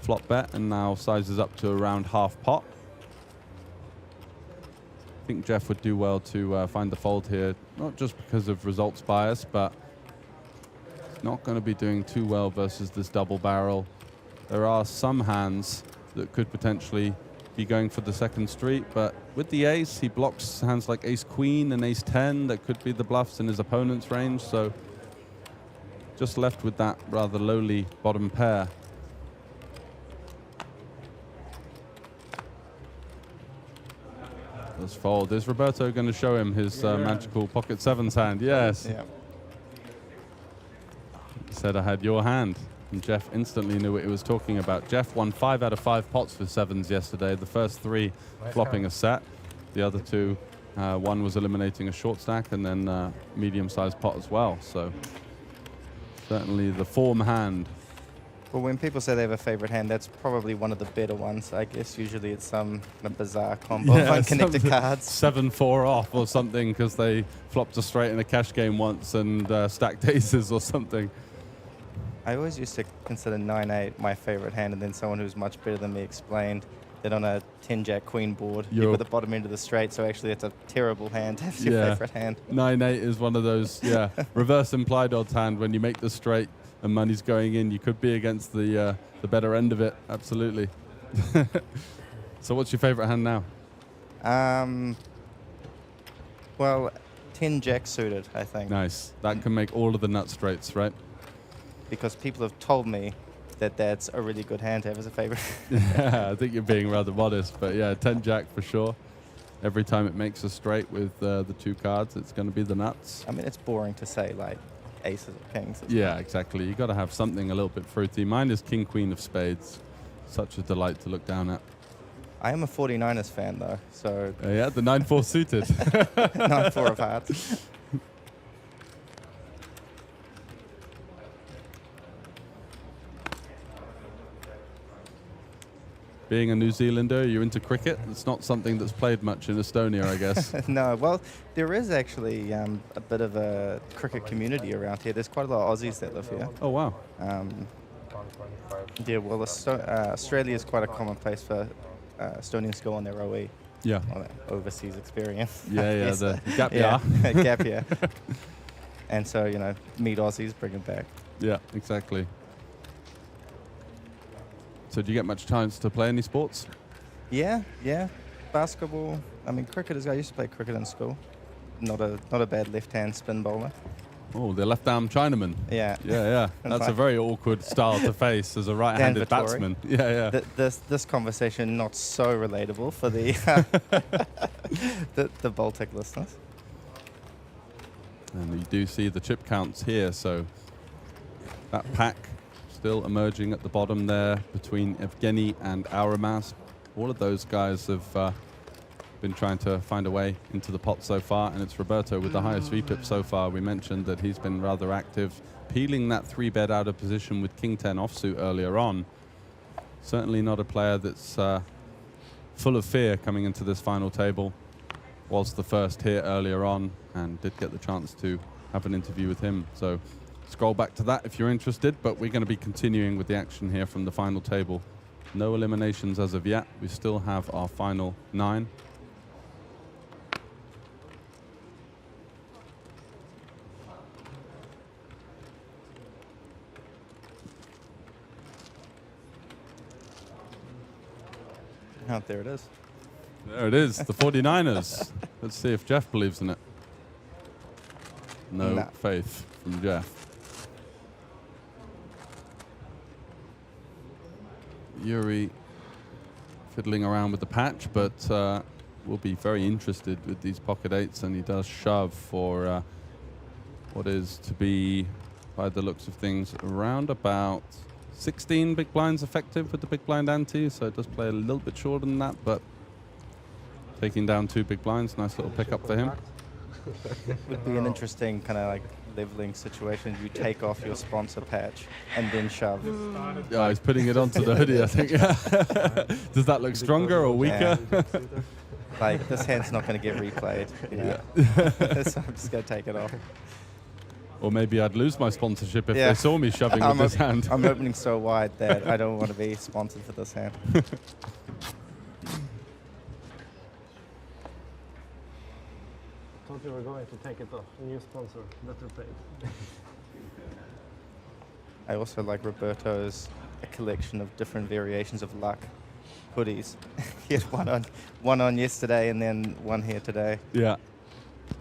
flop bet, and now sizes up to around half pot. I think Jeff would do well to find the fold here, not just because of results bias, but not going to be doing too well versus this double barrel. There are some hands that could potentially be going for the second street, but with the ace, he blocks hands like ace-queen and ace-10 that could be the bluffs in his opponent's range, so just left with that rather lowly bottom pair. Let's fold. Is Roberto going to show him his magical pocket 7s hand? Yes. Yeah. He said, I had your hand. And Jeff instantly knew what he was talking about. Jeff won 5 out of 5 pots with 7s yesterday. The first 3 flopping a set. The other 2, one was eliminating a short stack, and then medium-sized pot as well. So certainly the form hand. Well, when people say they have a favorite hand, that's probably one of the better ones. I guess usually it's some kind of bizarre combo of unconnected cards. 7-4 off or something because they flopped a straight in a cash game once and stacked aces or something. I always used to consider 9-8 my favorite hand, and then someone who's much better than me explained that on a 10-jack queen board, you're at the bottom end of the straight, so actually it's a terrible hand to have your favorite hand. 9-8 is one of those, reverse implied odds hand. When you make the straight and money's going in, you could be against the better end of it, absolutely. So what's your favorite hand now? Well, 10-jack suited, I think. Nice. That can make all of the nut straights, right? Because people have told me that that's a really good hand to have as a favorite. Yeah, I think you're being rather modest, but yeah, 10-jack for sure. Every time it makes a straight with the 2 cards, it's going to be the nuts. I mean, it's boring to say, like, aces or kings. Yeah, exactly. You got to have something a little bit fruity. Mine is king, queen of spades. Such a delight to look down at. I am a 49ers fan, though, so... yeah, the 9-4 suited. 9-4 of hearts. Being a New Zealander, you're into cricket? It's not something that's played much in Estonia, I guess. No, well, there is actually a bit of a cricket community around here. There's quite a lot of Aussies that live here. Oh, wow. Yeah, well, Australia is quite a common place for Estonians to go on their OE. Yeah. On their overseas experience. Yeah, the gap year. Yeah, gap year. And so, you know, meet Aussies, bring them back. Yeah, exactly. So do you get much chance to play any sports? Yeah. Basketball. I mean, cricket I used to play cricket in school. Not a bad left-hand spin bowler. Oh, the left-arm Chinaman. Yeah. Yeah. That's a very awkward style to face as a right-handed batsman. Yeah. This conversation not so relatable for the the Baltic listeners. And you do see the chip counts here, so that pack still emerging at the bottom there between Evgeny and Auramas. All of those guys have been trying to find a way into the pot so far, and it's Roberto with the highest VPIP so far. We mentioned that he's been rather active, peeling that 3-bet out of position with King 10 offsuit earlier on. Certainly not a player that's full of fear coming into this final table. Was the first here earlier on and did get the chance to have an interview with him. So scroll back to that if you're interested, but we're going to be continuing with the action here from the final table. No eliminations as of yet. We still have our final 9. Oh, there it is. There it is, the 49ers. Let's see if Jeff believes in it. No faith from Jeff. Yuri fiddling around with the patch, but will be very interested with these pocket eights, and he does shove for what is to be, by the looks of things, around about 16 big blinds effective with the big blind ante, so it does play a little bit shorter than that, but taking down 2 big blinds, nice little pickup for him. Would be an interesting kind of like leveling situation. You take off your sponsor patch and then shove. Yeah, he's putting it onto the hoodie, I think. Does that look stronger or weaker? Yeah. Like, this hand's not going to get replayed. Yeah. So I'm just going to take it off. Or maybe I'd lose my sponsorship if they saw me shoving with this hand. I'm opening so wide that I don't want to be sponsored for this hand. Thought you were going to take it off. New sponsor, better paid. I also like Roberto's a collection of different variations of luck hoodies. He had one on yesterday and then one here today. Yeah,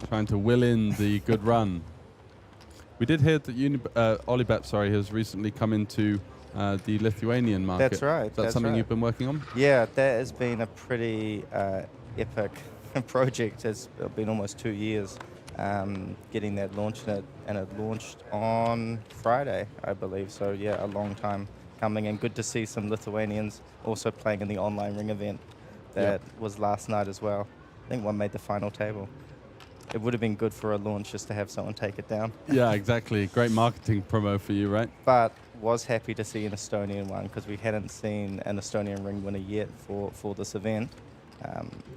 trying to will in the good run. We did hear that OlyBet, has recently come into the Lithuanian market. That's right. Is that something you've been working on? Yeah, that has been a pretty epic project. It's been almost 2 years getting that launched, and it launched on Friday, I believe. So yeah, a long time coming, and good to see some Lithuanians also playing in the online ring event that was last night as well. I think one made the final table. It would have been good for a launch just to have someone take it down. Yeah, exactly. Great marketing promo for you, right? But was happy to see an Estonian one because we hadn't seen an Estonian ring winner yet for this event.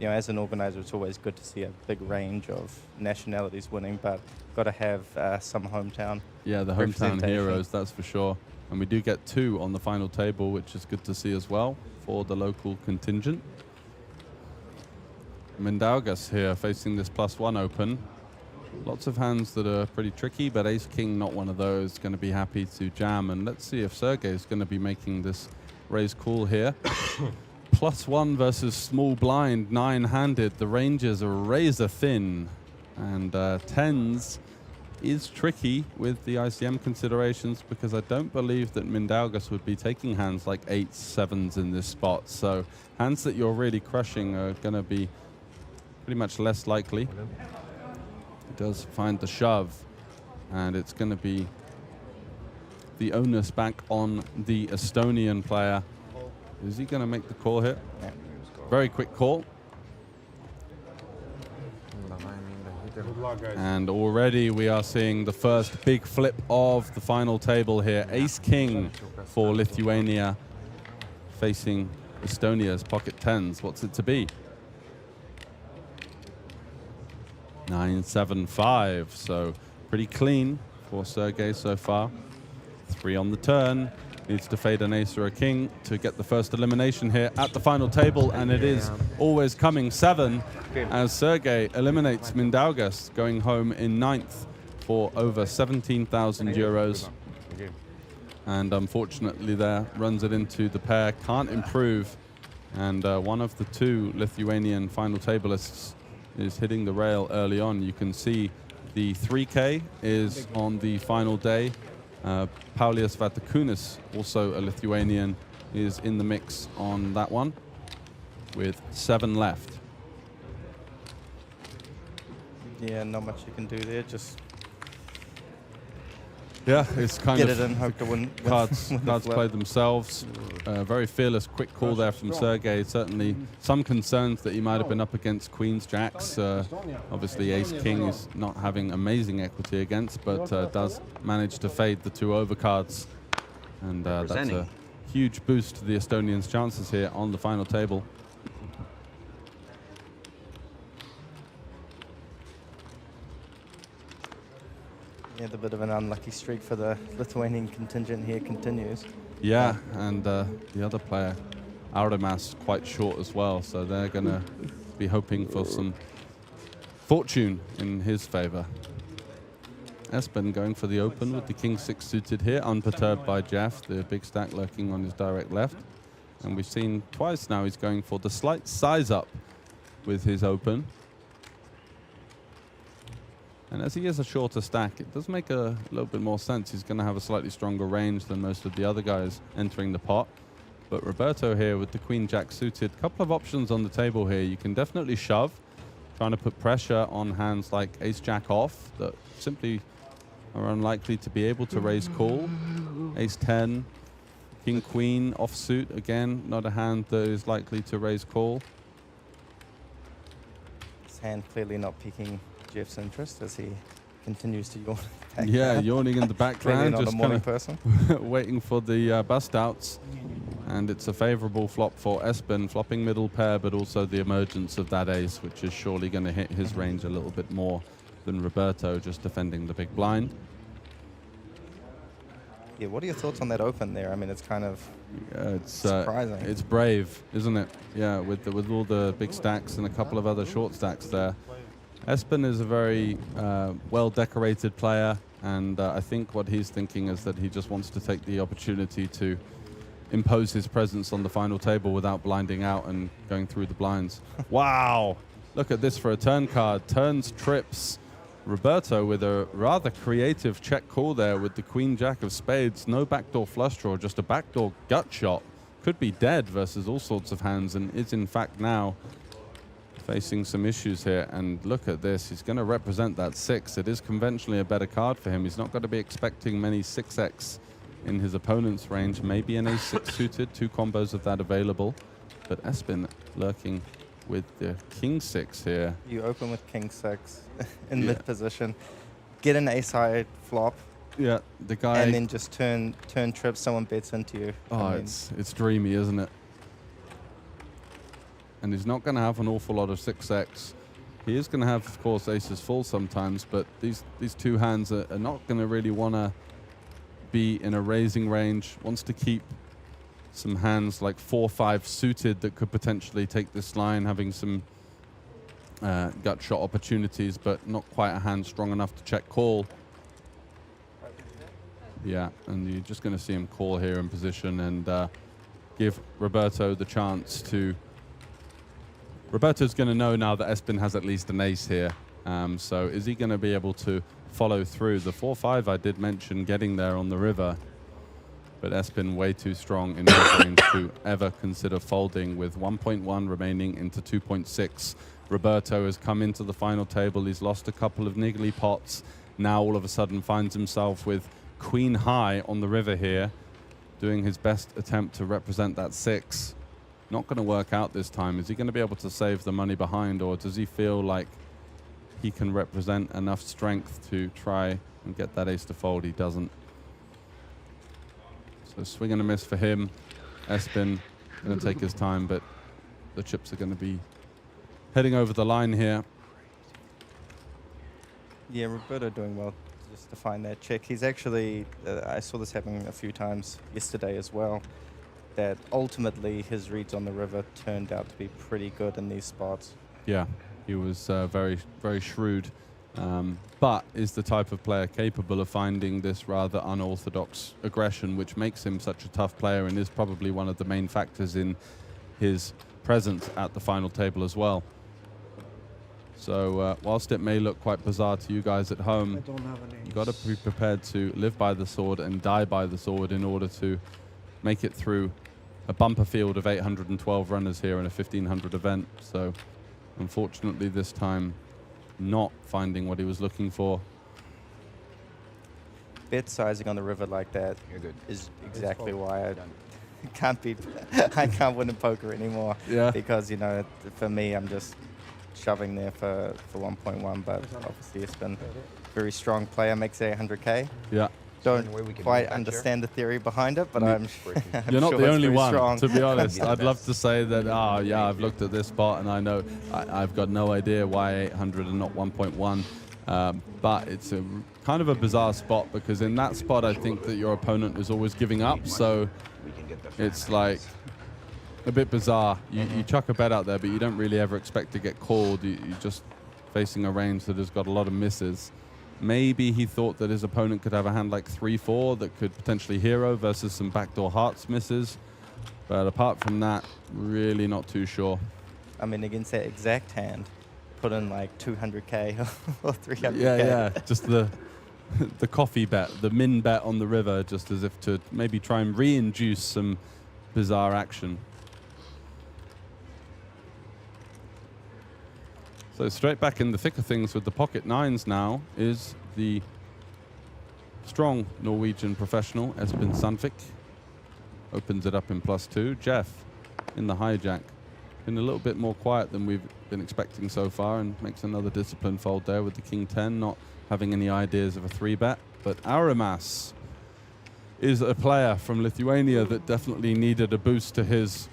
As an organizer, it's always good to see a big range of nationalities winning, but got to have some hometown. Yeah, the hometown heroes, that's for sure. And we do get 2 on the final table, which is good to see as well for the local contingent. Mindaugas here facing this +1 open. Lots of hands that are pretty tricky, but ace-king not one of those. Going to be happy to jam. And let's see if Sergey is going to be making this raise call here. +1 versus small blind, 9-handed. The ranges are razor thin. And 10s is tricky with the ICM considerations, because I don't believe that Mindaugas would be taking hands like 8s, 7s in this spot. So hands that you're really crushing are going to be pretty much less likely. He does find the shove, and it's going to be the onus back on the Estonian player. Is he going to make the call here? Yeah. Very quick call. And already we are seeing the first big flip of the final table here. Ace-king for Lithuania facing Estonia's pocket 10s. What's it to be? 9-7-5, so pretty clean for Sergey so far. 3 on the turn. Needs to fade an ace or a king to get the first elimination here at the final table, and it is always coming 7 as Sergey eliminates Mindaugas, going home in 9th for over 17,000 euros. And unfortunately there, runs it into the pair, can't improve. And one of the 2 Lithuanian final tablists is hitting the rail early on. You can see the 3K is on the final day. Paulius Vatakunis, also a Lithuanian, is in the mix on that one with 7 left. Yeah, not much you can do there. Just it's kind get of it in, hope to win. Cards play themselves. Very fearless, quick call there from Sergey. Certainly some concerns that he might have been up against queens, jacks. Obviously ace-king is not having amazing equity against, but does manage to fade the 2 overcards. And that's a huge boost to the Estonians' chances here on the final table. Yeah, the bit of an unlucky streak for the Lithuanian contingent here continues. Yeah, and the other player, Auramas, quite short as well, so they're going to be hoping for some fortune in his favor. Espen going for the open with the king 6 suited here, unperturbed by Jeff, the big stack lurking on his direct left. And we've seen twice now he's going for the slight size up with his open. And as he is a shorter stack, it does make a little bit more sense. He's going to have a slightly stronger range than most of the other guys entering the pot. But Roberto here with the Queen-Jack suited, couple of options on the table here. You can definitely shove, trying to put pressure on hands like Ace-Jack off that simply are unlikely to be able to raise call. Ace-10, King-Queen offsuit, again, not a hand that is likely to raise call. His hand clearly not piquing Jeff's interest as he continues to yawn. Yeah, yawning in the background, Clearly not just a morning kinda person. waiting for the bust outs. And it's a favorable flop for Espen, flopping middle pair, but also the emergence of that ace, which is surely going to hit his range a little bit more than Roberto, just defending the big blind. Yeah, what are your thoughts on that open there? I mean, it's kind of It's surprising. it's brave, isn't it? Yeah, with all the big stacks and a couple of other short stacks there. Espen is a very well-decorated player, and I think what he's thinking is that he just wants to take the opportunity to impose his presence on the final table without blinding out and going through the blinds. Wow! Look at this for a turn card. Turns, trips. Roberto with a rather creative check call there with the Queen-Jack of spades. No backdoor flush draw, just a backdoor gut shot. Could be dead versus all sorts of hands, and is in fact now facing some issues here. And look at this, he's going to represent that 6. It is conventionally a better card for him. He's not going to be expecting many 6x in his opponent's range. Maybe an ace-6 suited, 2 combos of that available. But Espen lurking with the king-6 here. You open with king-6 in mid position, get an ace-high flop, yeah, the guy, and then just turn trip, someone bets into you. Oh, I mean, it's dreamy, isn't it? And he's not going to have an awful lot of 6x. He is going to have, of course, aces full sometimes, but these two hands are not going to really want to be in a raising range. Wants to keep some hands like 4-5 suited that could potentially take this line, having some gut shot opportunities, but not quite a hand strong enough to check call. Yeah, and you're just going to see him call here in position and give Roberto the chance to... Roberto's going to know now that Espen has at least an ace here. So is he going to be able to follow through? The 4-5 I did mention getting there on the river, but Espen way too strong in his range to ever consider folding with 1.1 remaining into 2.6. Roberto has come into the final table. He's lost a couple of niggly pots. Now all of a sudden finds himself with queen high on the river here, doing his best attempt to represent that 6. Not going to work out this time. Is he going to be able to save the money behind, or does he feel like he can represent enough strength to try and get that ace to fold? He doesn't. So swing and a miss for him. Espen going to take his time, but the chips are going to be heading over the line here. Yeah, Roberto doing well just to find that check. He's actually, I saw this happen a few times yesterday as well, that ultimately his reads on the river turned out to be pretty good in these spots. Yeah, he was very, very shrewd, but is the type of player capable of finding this rather unorthodox aggression, which makes him such a tough player and is probably one of the main factors in his presence at the final table as well. So whilst it may look quite bizarre to you guys at home, you've got to be prepared to live by the sword and die by the sword in order to make it through a bumper field of 812 runners here in a 1500 event. So unfortunately this time not finding what he was looking for. Bet sizing on the river like that is exactly why I can't win in poker anymore. Yeah. Because, you know, for me, I'm just shoving there for 1.1, but obviously it's been a very strong player, makes 800K. Yeah. Don't quite understand the theory behind it, but I'm You're not sure the only one, strong. to be honest. I'd love to say that, yeah, I've looked at this spot and I know I've got no idea why 800 and not 1.1. But it's a kind of a bizarre spot, because in that spot I think that your opponent is always giving up, so it's like a bit bizarre. You chuck a bet out there, but you don't really ever expect to get called. You're just facing a range that has got a lot of misses. Maybe he thought that his opponent could have a hand like 3-4 that could potentially hero versus some backdoor hearts misses. But apart from that, really not too sure. I mean, against that exact hand, put in like 200k or 300k. Yeah. Just the coffee bet, the min bet on the river, just as if to maybe try and re-induce some bizarre action. So straight back in the thick of things with the pocket nines now is the strong Norwegian professional, Espen Sandvik. Opens it up in +2. Jeff in the hijack. Been a little bit more quiet than we've been expecting so far, and makes another discipline fold there with the king 10, not having any ideas of a 3-bet. But Arimas is a player from Lithuania that definitely needed a boost to his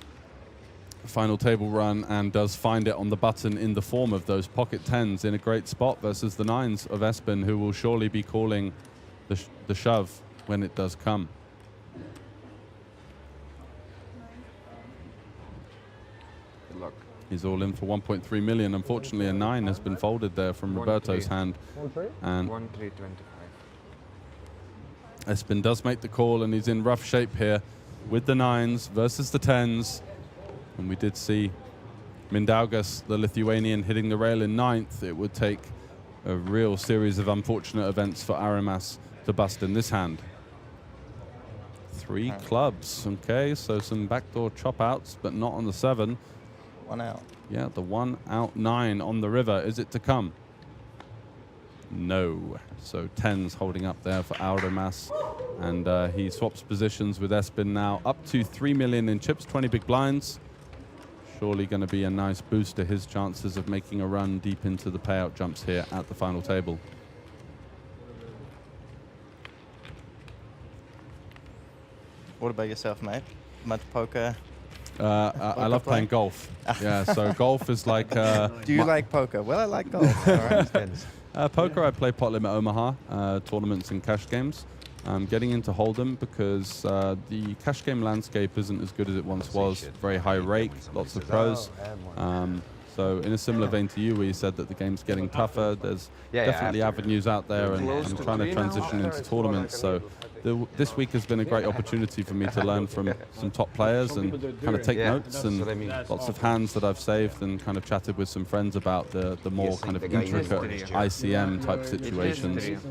final table run, and does find it on the button in the form of those pocket 10s in a great spot versus the 9s of Espen, who will surely be calling the shove when it does come. Good luck. He's all in for 1.3 million. Unfortunately, a 9 has been folded there from Roberto's hand. And 1-3-25. Espen does make the call, and he's in rough shape here with the 9s versus the 10s. And we did see Mindaugas, the Lithuanian, hitting the rail in 9th. It would take a real series of unfortunate events for Arimas to bust in this hand. 3 clubs. Okay, so some backdoor chop outs, but not on the 7. 1 out. Yeah, the 1 out 9 on the river. Is it to come? No. So 10's holding up there for Arimas. And he swaps positions with Espen now. Up to 3 million in chips, 20 big blinds. Surely going to be a nice boost to his chances of making a run deep into the payout jumps here at the final table. What about yourself, mate? Much poker? I love playing golf. Yeah, so golf is like... Do you like poker? Well, I like golf. All right. Poker, I play Pot Limit Omaha, tournaments and cash games. I'm getting into Hold'em because the cash game landscape isn't as good as it once was. Very high rake, lots of pros. So in a similar vein to you, where you said that the game's getting tougher, there's definitely avenues out there, and I'm trying to transition into tournaments. So this week has been a great opportunity for me to learn from some top players and kind of take notes, and lots of hands that I've saved, and kind of chatted with some friends about the more kind of intricate ICM type situations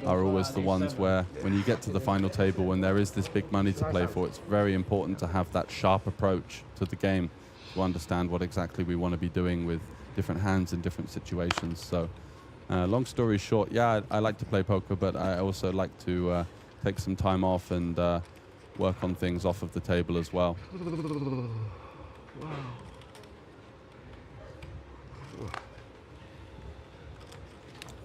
are always the ones where when you get to the final table, when there is this big money to play for, it's very important to have that sharp approach to the game to understand what exactly we want to be doing with different hands in different situations. So long story short, yeah, I like to play poker, but I also like to take some time off and work on things off of the table as well.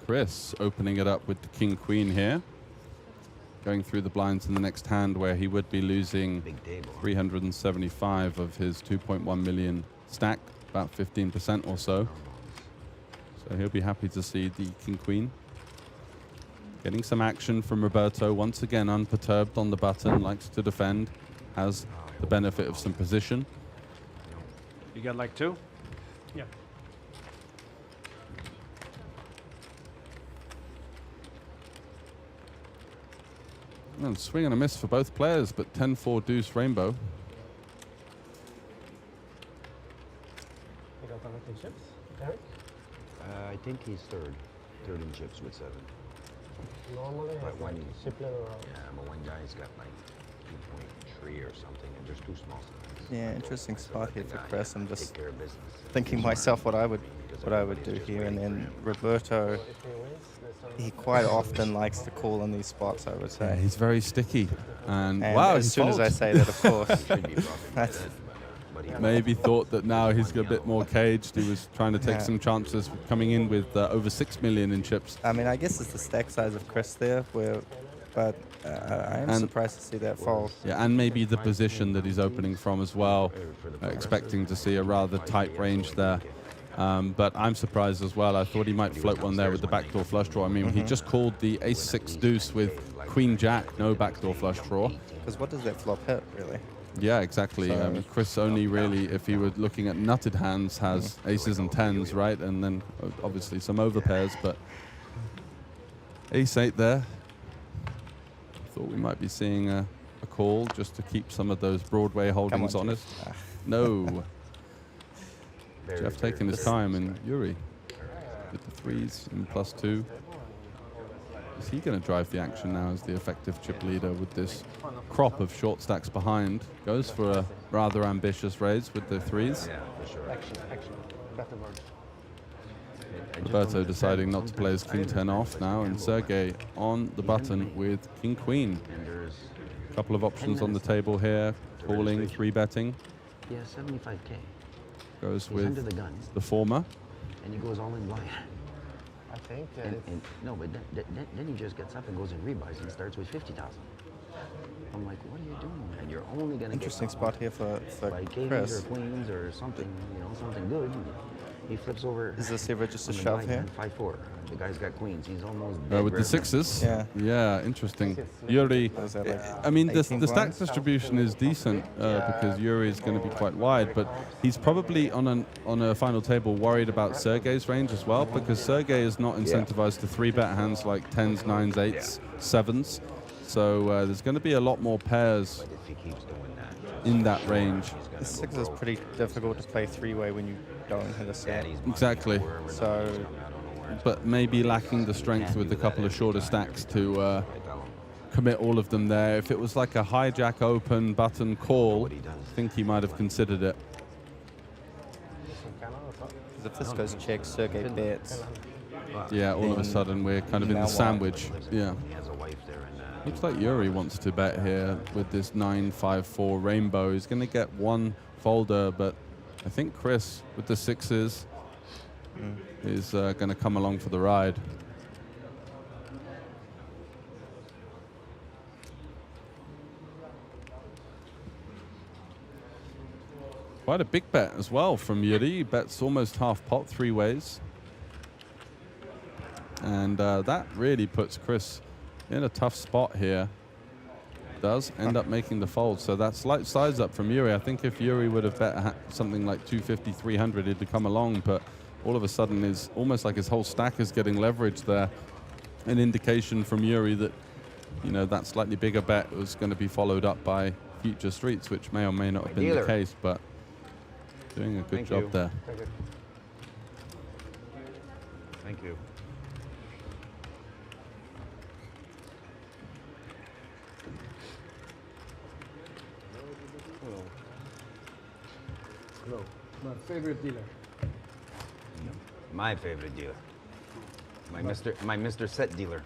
Chris opening it up with the king queen here, going through the blinds in the next hand, where he would be losing 375 of his 2.1 million stack, about 15% or so. So he'll be happy to see the king queen. Getting some action from Roberto, once again unperturbed on the button, likes to defend, has the benefit of some position. You got like 2? Yeah. And swing and a miss for both players, but 10-4 deuce rainbow. You got anything chips, Eric? I think he's third in chips with 7. Normally, But it's one, like Shipley around. yeah, but one guy's got like 2.3 or something, and there's 2 small spots. Yeah, interesting spot here for Chris. I'm just Take care of business. thinking myself what I would do here, and then Roberto, If he wins, there's he quite often likes to call in these spots, I would Yeah, say. he's very sticky. And, And wow, as he soon as I folds. say that, of course, Should be profit that's but he Maybe thought that now he's a bit more caged. He was trying to take Yeah. some chances, coming in with over 6 million in chips. I mean, I guess it's the stack size of Chris there, but I am And- surprised to see that fold. Yeah, and maybe the position that he's opening from as well, expecting to see a rather tight range there. But I'm surprised as well. I thought he might float one there with the backdoor flush draw. I mean, he just called the ace-6 deuce with queen-jack, no backdoor flush draw. Because what does that flop hit, really? Yeah, exactly. So- Chris only really, if he were looking at nutted hands, has aces and 10s, right? And then obviously some overpairs, but ace-8 there. Thought we might be seeing a a call just to keep some of those Broadway holdings on, honest. Jeff. No. Very, Jeff very taking his good. time, and Yuri with the threes in +2. Is he going to drive the action now as the effective chip leader with this crop of short stacks behind? Goes for a rather ambitious raise with the threes. Yeah, for sure. Action. Better word. Roberto deciding not to play his king 10 off now, and Sergey on the button with king queen. And there's A couple of options on the table here. Calling, 3-betting. yeah, 75K. Goes He's under with the gun, the former. and he goes all in blind. I think And no, but then he just gets up and goes and rebuys and starts with 50,000. I'm like, what are you doing, man? You're only gonna Interesting get spot here for by kings Chris. or queens or something, something good. He flips over. Is this ever just a on the shove blind here? man, 5-4. The guy's got queens. He's almost dead With the right now. sixes. Yeah. Yeah, interesting. Yuri, Was that like I mean, the 18 stack blinds? distribution is decent because Yuri is going to be quite wide, but he's probably on a final table worried about Sergey's range as well, because Sergey is not incentivized to 3-bet hands like 10s, 9s, 8s, 7s. So there's going to be a lot more pairs But if he keeps doing that, in that range. he's gonna The six go is broke. pretty difficult to play three-way when you don't hit a set. Daddy's money, Exactly. wherever the So- money's coming, I don't know where it's But maybe lacking the strength with a couple of shorter stacks to commit all of them there. If it was like a hijack open button call, what he does. I think he might have considered it. Because if this goes check, Sergey bets. Yeah, all of a sudden we're kind of in Now the what? sandwich. Yeah. He has a wife there, and Looks like Yuri wants to bet here with this 9-5-4 rainbow. He's going to get one folder, but I think Chris with the sixes is going to come along for the ride. Quite a big bet as well from Yuri. He bets almost half pot 3 ways. And that really puts Chris in a tough spot here. Does end up making the fold, so that slight size up from Yuri. I think if Yuri would have bet something like 250, 300, he'd come along, but all of a sudden is almost like his whole stack is getting leveraged there. An indication from Yuri that, that slightly bigger bet was going to be followed up by future streets, which may or may not have been the case, but doing a good Thank job you. there. Thank you. Hello. My favorite dealer. My favorite dealer. My Mr. Set dealer.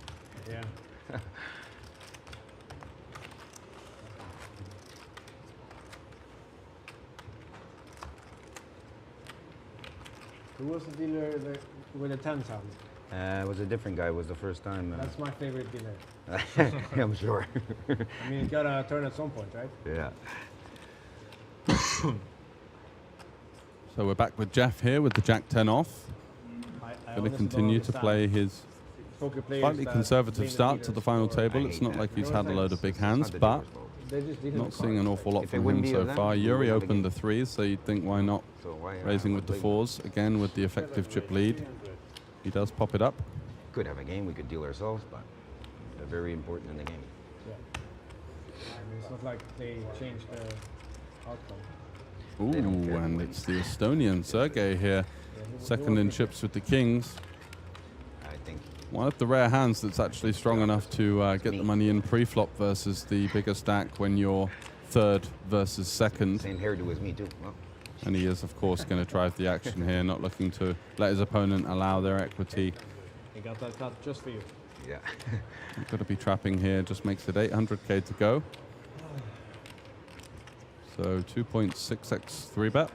Yeah. Who was the dealer with the 10 sound? It was a different guy. It was the first time. That's my favorite dealer. I'm sure. I mean, you gotta turn at some point, right? Yeah. So we're back with Jeff here with the Jack 10 off. I Going to honestly continue don't to play his poker players slightly that conservative play the start to leaders the final or- table. I It's hate not that. like he's No had a load offense. of big It's hands, not the but dealer's fault. They just didn't not seeing an awful lot If it from wouldn't him be so them, far. we Yuri wouldn't have a opened game. the threes, so you'd think why not So why raising with the play- fours again with the effective chip lead. He does pop it up. Could have a game. We could deal ourselves, but they're very important in the game. Yeah. I mean, it's not like they changed the outcome. Ooh, and it's the Estonian Sergey here, second in chips with the kings. I think One of the rare hands that's actually strong enough to get the money in pre-flop versus the bigger stack when you're third versus second. same hairdo as me too. Well, And he is, of course, going to drive the action here, not looking to let his opponent allow their equity. He got that cut just for you. yeah. Got to be trapping here, just makes it 800k to go. So 2.6x 3-bet.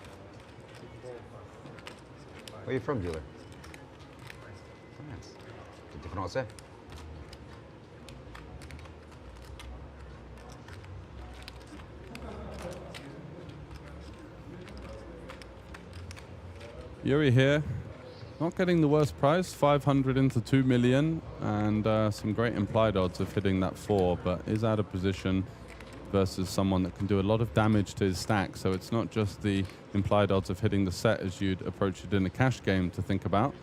Where are you from, dealer? France. T'es français? Yuri here, not getting the worst price, 500 into 2 million, and some great implied odds of hitting that 4, but is out of position versus someone that can do a lot of damage to his stack. So it's not just the implied odds of hitting the set as you'd approach it in a cash game to think about.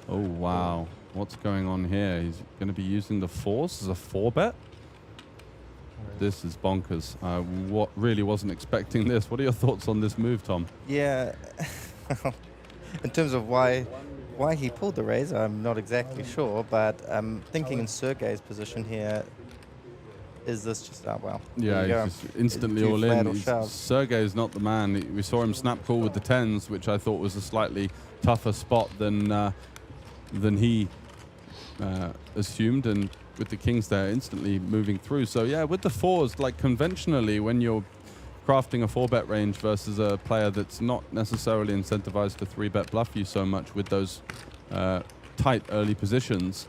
Oh, wow. What's going on here? He's going to be using the 4s as a 4-bet? This is bonkers. What really wasn't expecting this. What are your thoughts on this move, Tom? Yeah, in terms of why he pulled the raise, I'm not exactly sure, but I'm thinking in Sergei's position here, is this just, well, Yeah, there you he's go. just instantly Do all flat or in. shove. Sergei's not the man. We saw him snap call with the 10s, which I thought was a slightly tougher spot than he assumed, and with the kings there instantly moving through. So yeah, with the 4s, like conventionally when you're crafting a 4-bet range versus a player that's not necessarily incentivized to 3-bet bluff you so much with those tight early positions,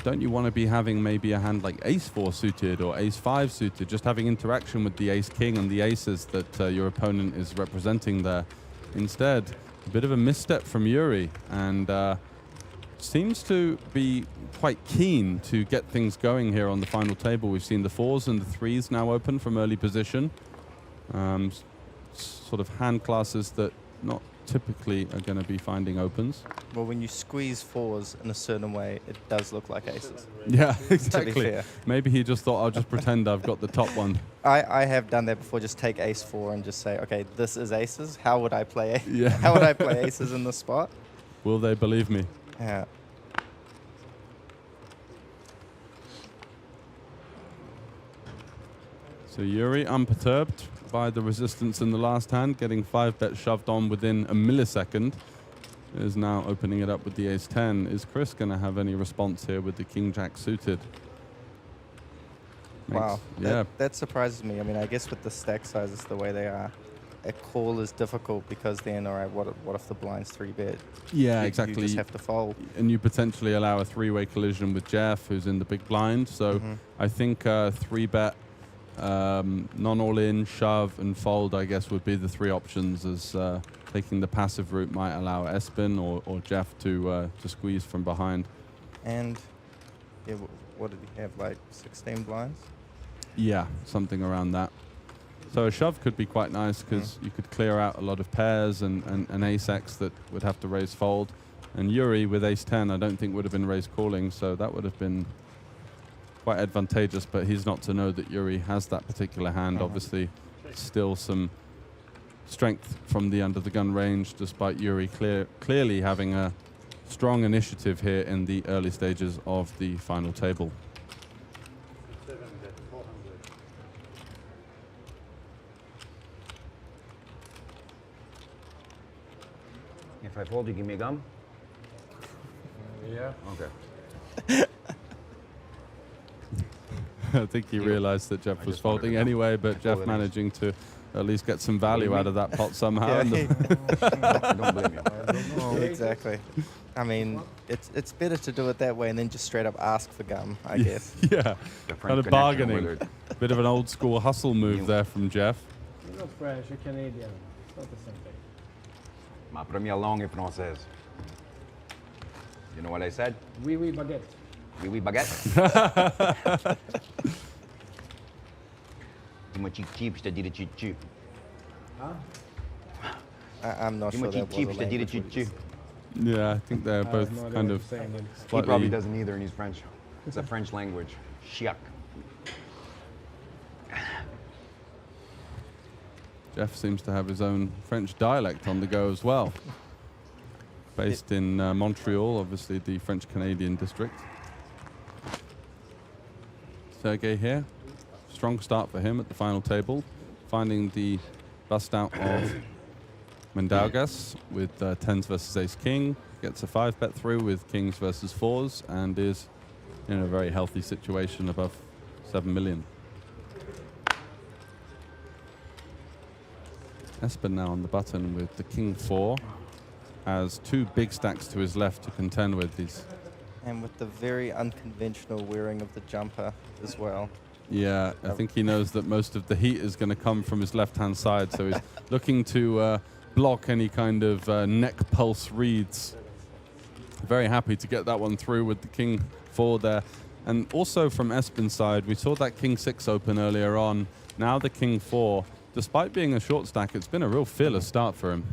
don't you want to be having maybe a hand like ace-4 suited or ace-5 suited, just having interaction with the ace-king and the aces that your opponent is representing there? Instead, a bit of a misstep from Yuri, and seems to be quite keen to get things going here on the final table. We've seen the 4s and the 3s now open from early position. Sort of hand classes that not typically are going to be finding opens. Well, when you squeeze 4s in a certain way, it does look like aces. Yeah, To be exactly. fair. Maybe he just thought, I'll just pretend I've got the top one. I have done that before. Just take ace-4 and just say, okay, this is aces. How would I play? Yeah. How would I play aces in this spot? Will they believe me? Yeah. So Yuri, unperturbed by the resistance in the last hand, getting 5-bet shoved on within a millisecond, is now opening it up with the ace-10. Is Chris going to have any response here with the king-jack suited? Wow. Yeah. That surprises me. I mean, I guess with the stack sizes the way they are, a call is difficult because then, all right, what if the blind's 3-bet? Yeah, You exactly. just have to fold. And you potentially allow a 3-way collision with Jeff, who's in the big blind. So I think 3-bet, non-all-in, shove, and fold, I guess, would be the 3 options, as taking the passive route might allow Espen or Jeff to squeeze from behind. And yeah, what did he have, like 16 blinds? Yeah, something around that. So a shove could be quite nice because you could clear out a lot of pairs and an ace-x that would have to raise fold. And Yuri with ace-10 I don't think would have been raised calling, so that would have been quite advantageous, but he's not to know that Yuri has that particular hand. Obviously, still some strength from the under-the-gun range, despite Yuri clearly having a strong initiative here in the early stages of the final table. If I fold, you give me a gum? Yeah. Okay. I think he realized that Jeff was folding anyway, but Jeff managing to at least get some value out of that pot somehow. Yeah, And Don't blame me. Yeah, exactly. I mean, it's better to do it that way and then just straight up ask for gum, I guess. yeah, kind of bargaining. Bit of an old school hustle move there from Jeff. You're not French, you're Canadian. It's not the same thing. Ma première langue est française. You know what I said? Oui, oui, baguette. Oui, oui, baguette. Dis-moi cheap cheap, je te dis le cheap cheap. Huh? I'm not Dis-moi sure cheap that cheap, was je a te dis le language. cheap cheap. Yeah, I think they're both no idea kind what of you're saying, then. He probably slightly. doesn't either, and he's French. It's a French language. Chiac. Jeff seems to have his own French dialect on the go as well. Based in Montreal, obviously the French-Canadian district. Sergei here. Strong start for him at the final table. Finding the bust out of Mendaugas with 10s versus ace-king. Gets a 5-bet through with kings versus 4s and is in a very healthy situation above 7 million. Espen now on the button with the king 4. Has 2 big stacks to his left to contend with. And with the very unconventional wearing of the jumper as well. Yeah, I think he knows that most of the heat is going to come from his left-hand side, so he's looking to block any kind of neck pulse reads. Very happy to get that one through with the king 4 there. And also from Espen's side, we saw that king 6 open earlier on. Now the king 4. Despite being a short stack, it's been a real fearless start for him.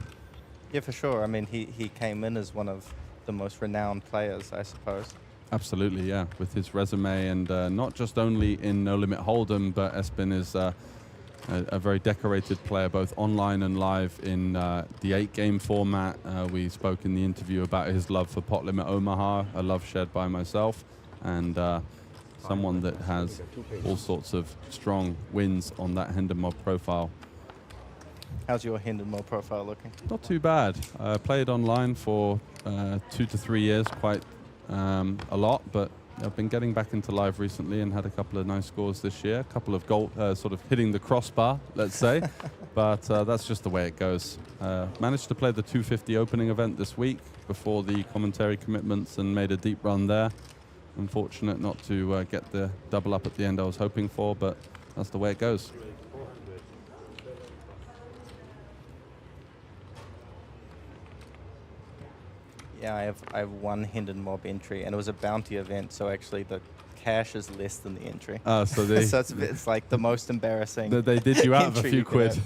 Yeah, for sure. I mean, he came in as one of the most renowned players, I suppose. Absolutely, yeah. With his resume, and not just only in No Limit Hold'em, but Espen is a very decorated player, both online and live in the 8-game format. We spoke in the interview about his love for Pot Limit Omaha, a love shared by myself, and someone that has all sorts of strong wins on that Hindenmob profile. How's your Hindenmob profile looking? Not too bad. I played online for 2 to 3 years, quite a lot, but I've been getting back into live recently and had a couple of nice scores this year, a couple of gold, sort of hitting the crossbar, let's say, but that's just the way it goes. Managed to play the 250 opening event this week before the commentary commitments and made a deep run there. Unfortunate not to get the double up at the end I was hoping for, but that's the way it goes. Yeah, I have one Hindenmob entry, and it was a bounty event, so actually the cash is less than the entry. So they so it's like the most embarrassing. They did you out of a few quid.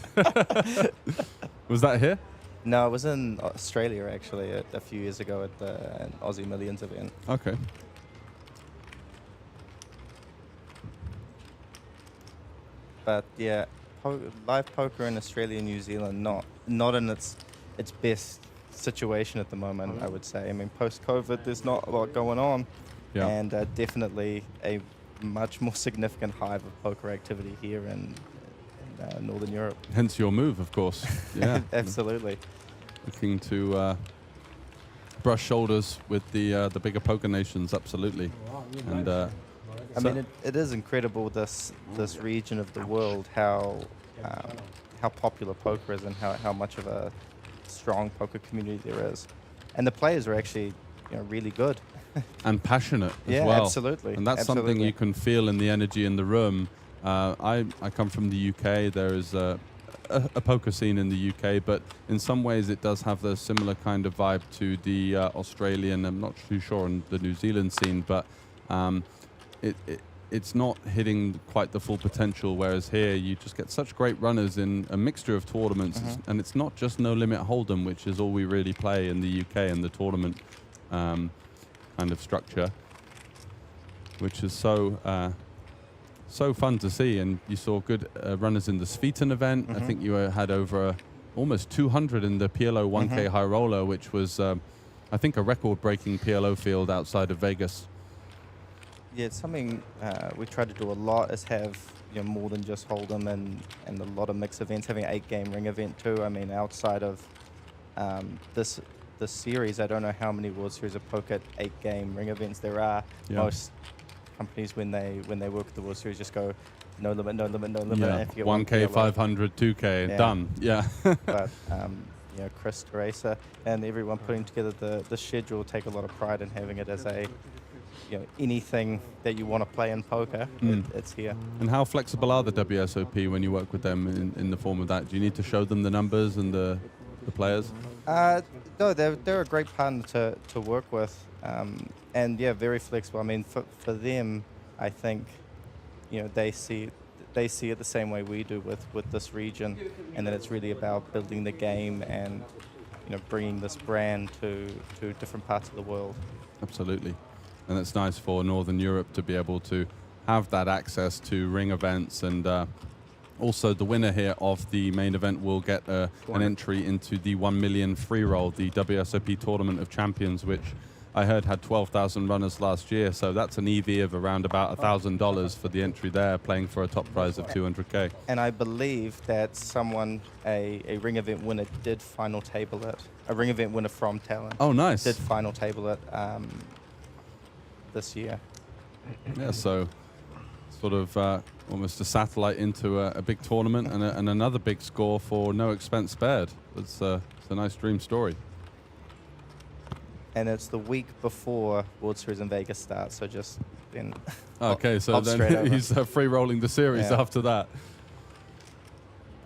Was that here? No, it was in Australia actually a few years ago at an Aussie Millions event. Okay. But yeah, live poker in Australia and New Zealand not in its best situation at the moment, I would say. I mean, post-COVID, there's not a lot going on, and definitely a much more significant hive of poker activity here in Northern Europe. Hence your move, of course. Yeah, absolutely. Looking to brush shoulders with the bigger poker nations, absolutely. And I mean, it is incredible this region of the world, how popular poker is and how much of a strong poker community there is, and the players are actually really good and passionate as yeah, well. Absolutely, and that's something you can feel in the energy in the room. I come from the UK. There is a poker scene in the UK, but in some ways it does have the similar kind of vibe to the Australian. I'm not too sure on the New Zealand scene, but it's not hitting quite the full potential, whereas here you just get such great runners in a mixture of tournaments, and it's not just No Limit Hold'em, which is all we really play in the UK and the tournament kind of structure, which is so fun to see. And you saw good runners in the Sveton event. I think you had over almost 200 in the PLO 1K High Roller, which was I think a record-breaking PLO field outside of Vegas. Yeah, it's something we try to do a lot, is have more than just Hold'em and a lot of mixed events, having an 8-game ring event too. I mean, outside of this series, I don't know how many World Series of Poker 8-game ring events there are. Yeah. Most companies, when they work at the World Series, just go no limit, no limit, no limit. Yeah. If you 1K, 500, 2K, done. Yeah. But Chris, Teresa, and everyone putting together the schedule take a lot of pride in having it as a anything that you want to play in poker, it's here. And how flexible are the WSOP when you work with them in the form of that? Do you need to show them the numbers and the players? No, they're a great partner to work with, and yeah, very flexible. I mean, for them, I think they see it the same way we do with this region, and that it's really about building the game and bringing this brand to different parts of the world. Absolutely. And it's nice for Northern Europe to be able to have that access to ring events. And also the winner here of the main event will get an entry into the 1 million free roll, the WSOP Tournament of Champions, which I heard had 12,000 runners last year. So that's an EV of around about $1,000 for the entry there, playing for a top prize of 200K. And I believe that a ring event winner did final table it. A ring event winner from Tallinn. Oh, nice. Did final table it this year. Yeah, so sort of almost a satellite into a big tournament and another big score for no expense spared. It's a nice dream story. And it's the week before World Series in Vegas starts, so just then. Okay, so then he's free rolling the series after that.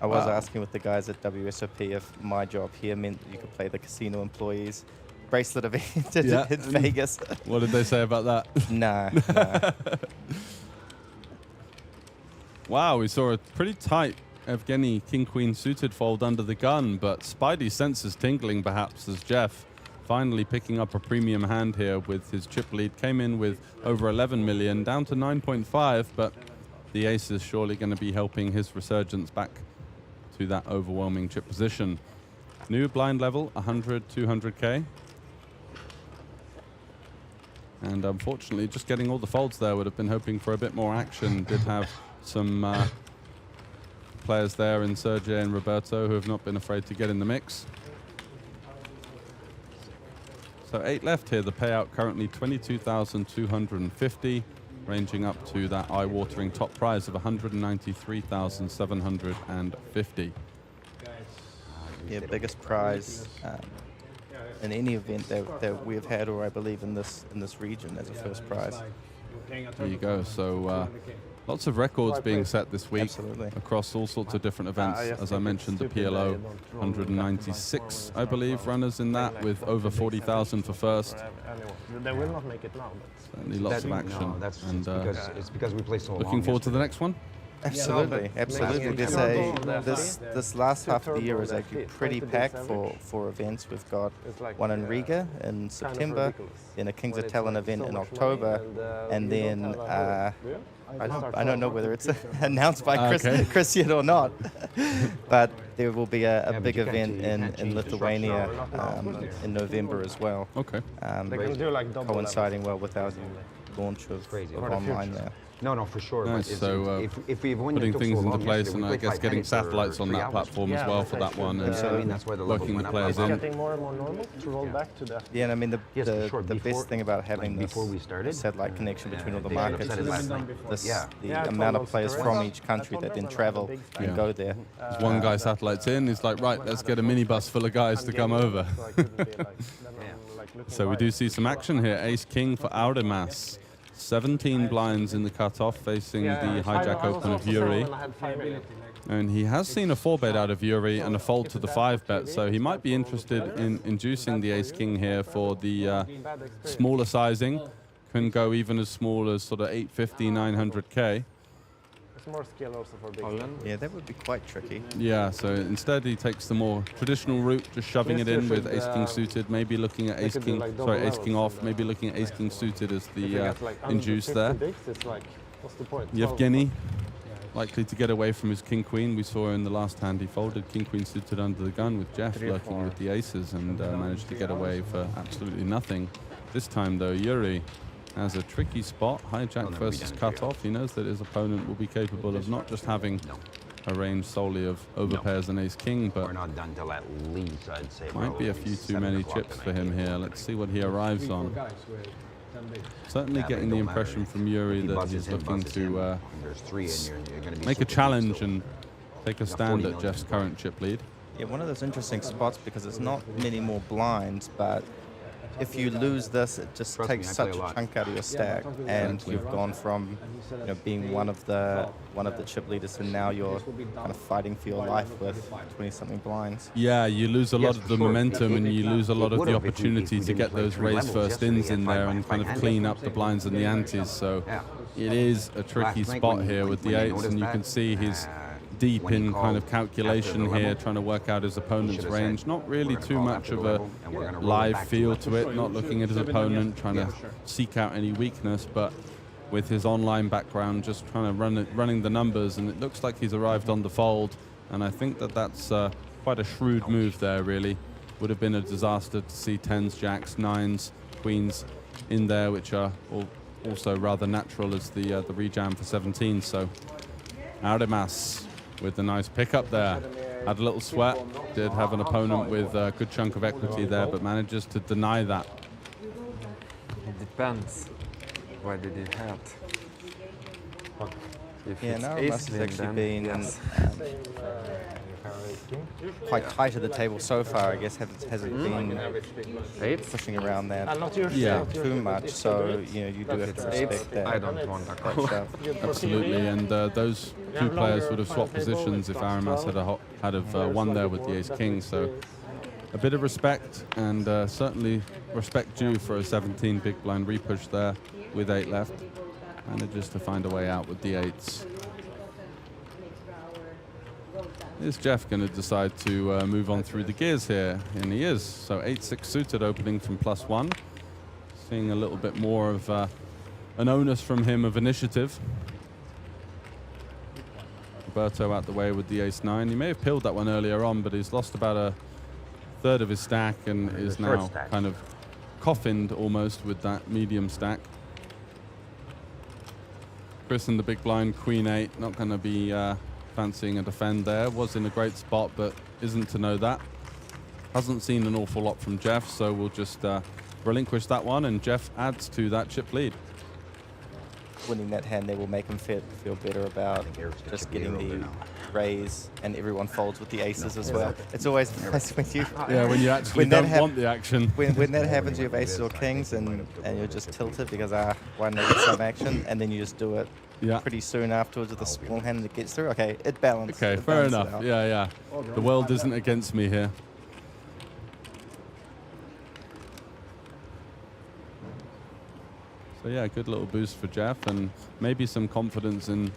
I was asking with the guys at WSOP if my job here meant that you could play the casino employees bracelet event in Vegas. What did they say about that? No. Wow, we saw a pretty tight Evgeny King-Queen suited fold under the gun, but Spidey senses tingling perhaps as Jeff finally picking up a premium hand here with his chip lead. Came in with over 11 million, down to 9.5, but the ace is surely going to be helping his resurgence back to that overwhelming chip position. New blind level, 100, 200K. And unfortunately, just getting all the folds there. Would have been hoping for a bit more action. Did have some players there in Sergey and Roberto who have not been afraid to get in the mix. So 8 left here. The payout currently 22,250, ranging up to that eye-watering top prize of 193,750. Yeah, biggest prize in any event that we've had, or I believe in this region as a first prize. There you go. So lots of records being set this week. Absolutely. Across all sorts of different events. As I mentioned, the PLO, 196, I believe, runners in that, with over 40,000 for first. They will not make it now. Certainly lots of action. No, that's and it's because we play so long. looking forward to the next one. Absolutely, absolutely. This last half of the year is actually pretty packed for events. We've got one in Riga in September, then a Kings of Tallinn event in October, and then I don't know whether it's announced by Chris yet or not, but there will be a big event in Lithuania in November as well. Okay. Coinciding well with our launch of online there. No, for sure. Nice. But so putting things into place, and I guess getting satellites on that platform as well for that one, and that's why the working the players in. Getting more and more normal to roll back to the. Yeah, and I mean the best thing about having this satellite connection between all the markets is the amount of players from each country that then travel and go there. There's one guy satellites in, he's like, right, let's get a minibus full of guys to come over. So we do see some action here. Ace King for Audemas. 17 blinds in the cutoff, facing the hijack open of Yuri. And he has seen a 4-bet out of Yuri and a fold to the 5-bet, so he might be interested in inducing the Ace King here for the smaller sizing. Can go even as small as sort of 850, 900K. More skill also for big. Yeah, that would be quite tricky. Yeah, so instead he takes the more traditional route, just shoving it in with Ace King suited, maybe looking at Ace King, Ace King off, maybe looking at Ace King suited as the induce there. Yevgeny, likely to get away from his King Queen. We saw in the last hand he folded King Queen suited under the gun with Jeff lurking with the aces and managed to get away for absolutely nothing. This time though, Yuri has a tricky spot, hijack versus cutoff. He knows that his opponent will be capable of not just having a range solely of overpairs and Ace King, but we're not done till at least, I'd say, might be a few too many chips for him here. Let's see what he arrives on. Certainly getting the impression from Yuri that he's looking to make a challenge and take a stand at Jeff's current chip lead. Yeah, one of those interesting spots because it's not many more blinds, but if you lose this, it just takes such a chunk out of your stack, and you've gone from being one of the chip leaders, and now you're kind of fighting for your life with 20-something blinds. Yeah, you lose a lot of the momentum, and you lose a lot of the opportunity to get those raise first ins in there and kind of clean up the blinds and the antes. So it is a tricky spot here with the eights, and you can see he's deep in kind of calculation here, trying to work out his opponent's range. Not really too much of a live feel to it, not looking at his opponent, trying to seek out any weakness, but with his online background, just trying to running the numbers, and it looks like he's arrived on the fold, and I think that that's quite a shrewd move there, really. Would have been a disaster to see 10s, jacks, 9s, queens in there, which are also rather natural as the rejam for 17, so Audemas with the nice pickup there. Had a little sweat, did have an opponent with a good chunk of equity there, but manages to deny that. It depends. Why did it hurt? If yeah, no, it must have actually been quite tight at the table so far. I guess hasn't been pushing around that too much. So you do have to respect that. I don't want that call. Absolutely, and those two players would have swapped positions if Audemas had won there with the Ace King. So a bit of respect, and certainly respect due for a 17 big blind repush there with 8 left. Manages to find a way out with the 8s. Is Jeff going to decide to move on through the gears here? And he is. So 8-6 suited opening from +1. Seeing a little bit more of an onus from him of initiative. Roberto out the way with the ace-9. He may have pilled that one earlier on, but he's lost about a third of his stack and is now kind of coffined almost with that medium stack. Chris in the big blind, Queen-8, not going to be fancying a defend there. Was in a great spot, but isn't to know that. Hasn't seen an awful lot from Jeff, so we'll just relinquish that one, and Jeff adds to that chip lead. Winning that hand there will make him feel better about just getting the raise, and everyone folds with the aces as well. It's always nice when you when you actually don't want the action. When that happens, you have aces or kings, and you're just tilted because one gets some action, and then you just do it pretty soon afterwards with a small hand that gets through. Okay, it balanced. Okay, fair enough. Yeah. The world isn't against me here. So yeah, good little boost for Jeff, and maybe some confidence in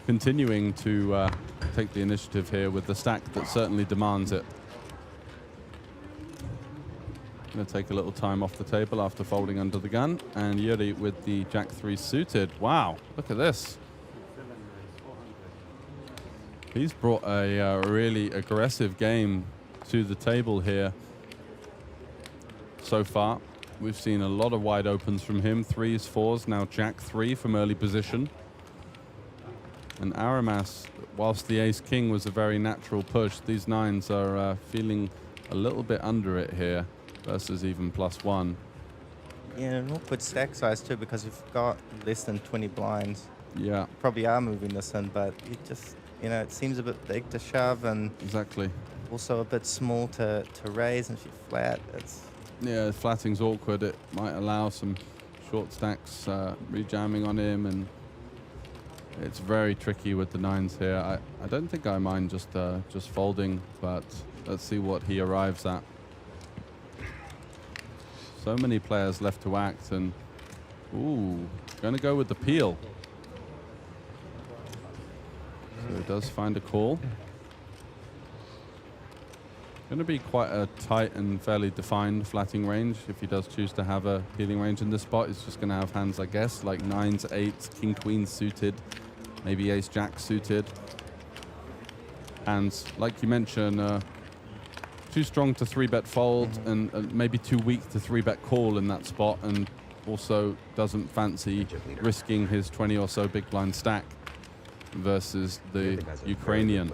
continuing to take the initiative here with the stack that certainly demands it. Going to take a little time off the table after folding under the gun, and Yuri with the Jack-3 suited. Wow, look at this. He's brought a really aggressive game to the table here so far. We've seen a lot of wide opens from him. 3s, 4s, now Jack-3 from early position. And Aramas, whilst the ace-king was a very natural push, these 9s are feeling a little bit under it here versus even +1. Yeah, an awkward stack size too, because you've got less than 20 blinds. Yeah. You probably are moving this in, but you just, it seems a bit big to shove, and exactly. Also a bit small to raise, and if you're flat, yeah, flatting's awkward. It might allow some short stacks rejamming on him, and it's very tricky with the 9s here. I don't think I mind just folding, but let's see what he arrives at. So many players left to act, and going to go with the peel. So he does find a call. Going to be quite a tight and fairly defined flatting range. If he does choose to have a peeling range in this spot, he's just going to have hands, I guess, like 9s, 8s, king, queen suited, maybe ace, jack suited. Hands, like you mentioned, too strong to 3-bet fold, and maybe too weak to 3-bet call in that spot, and also doesn't fancy risking his 20 or so big blind stack versus the Ukrainian.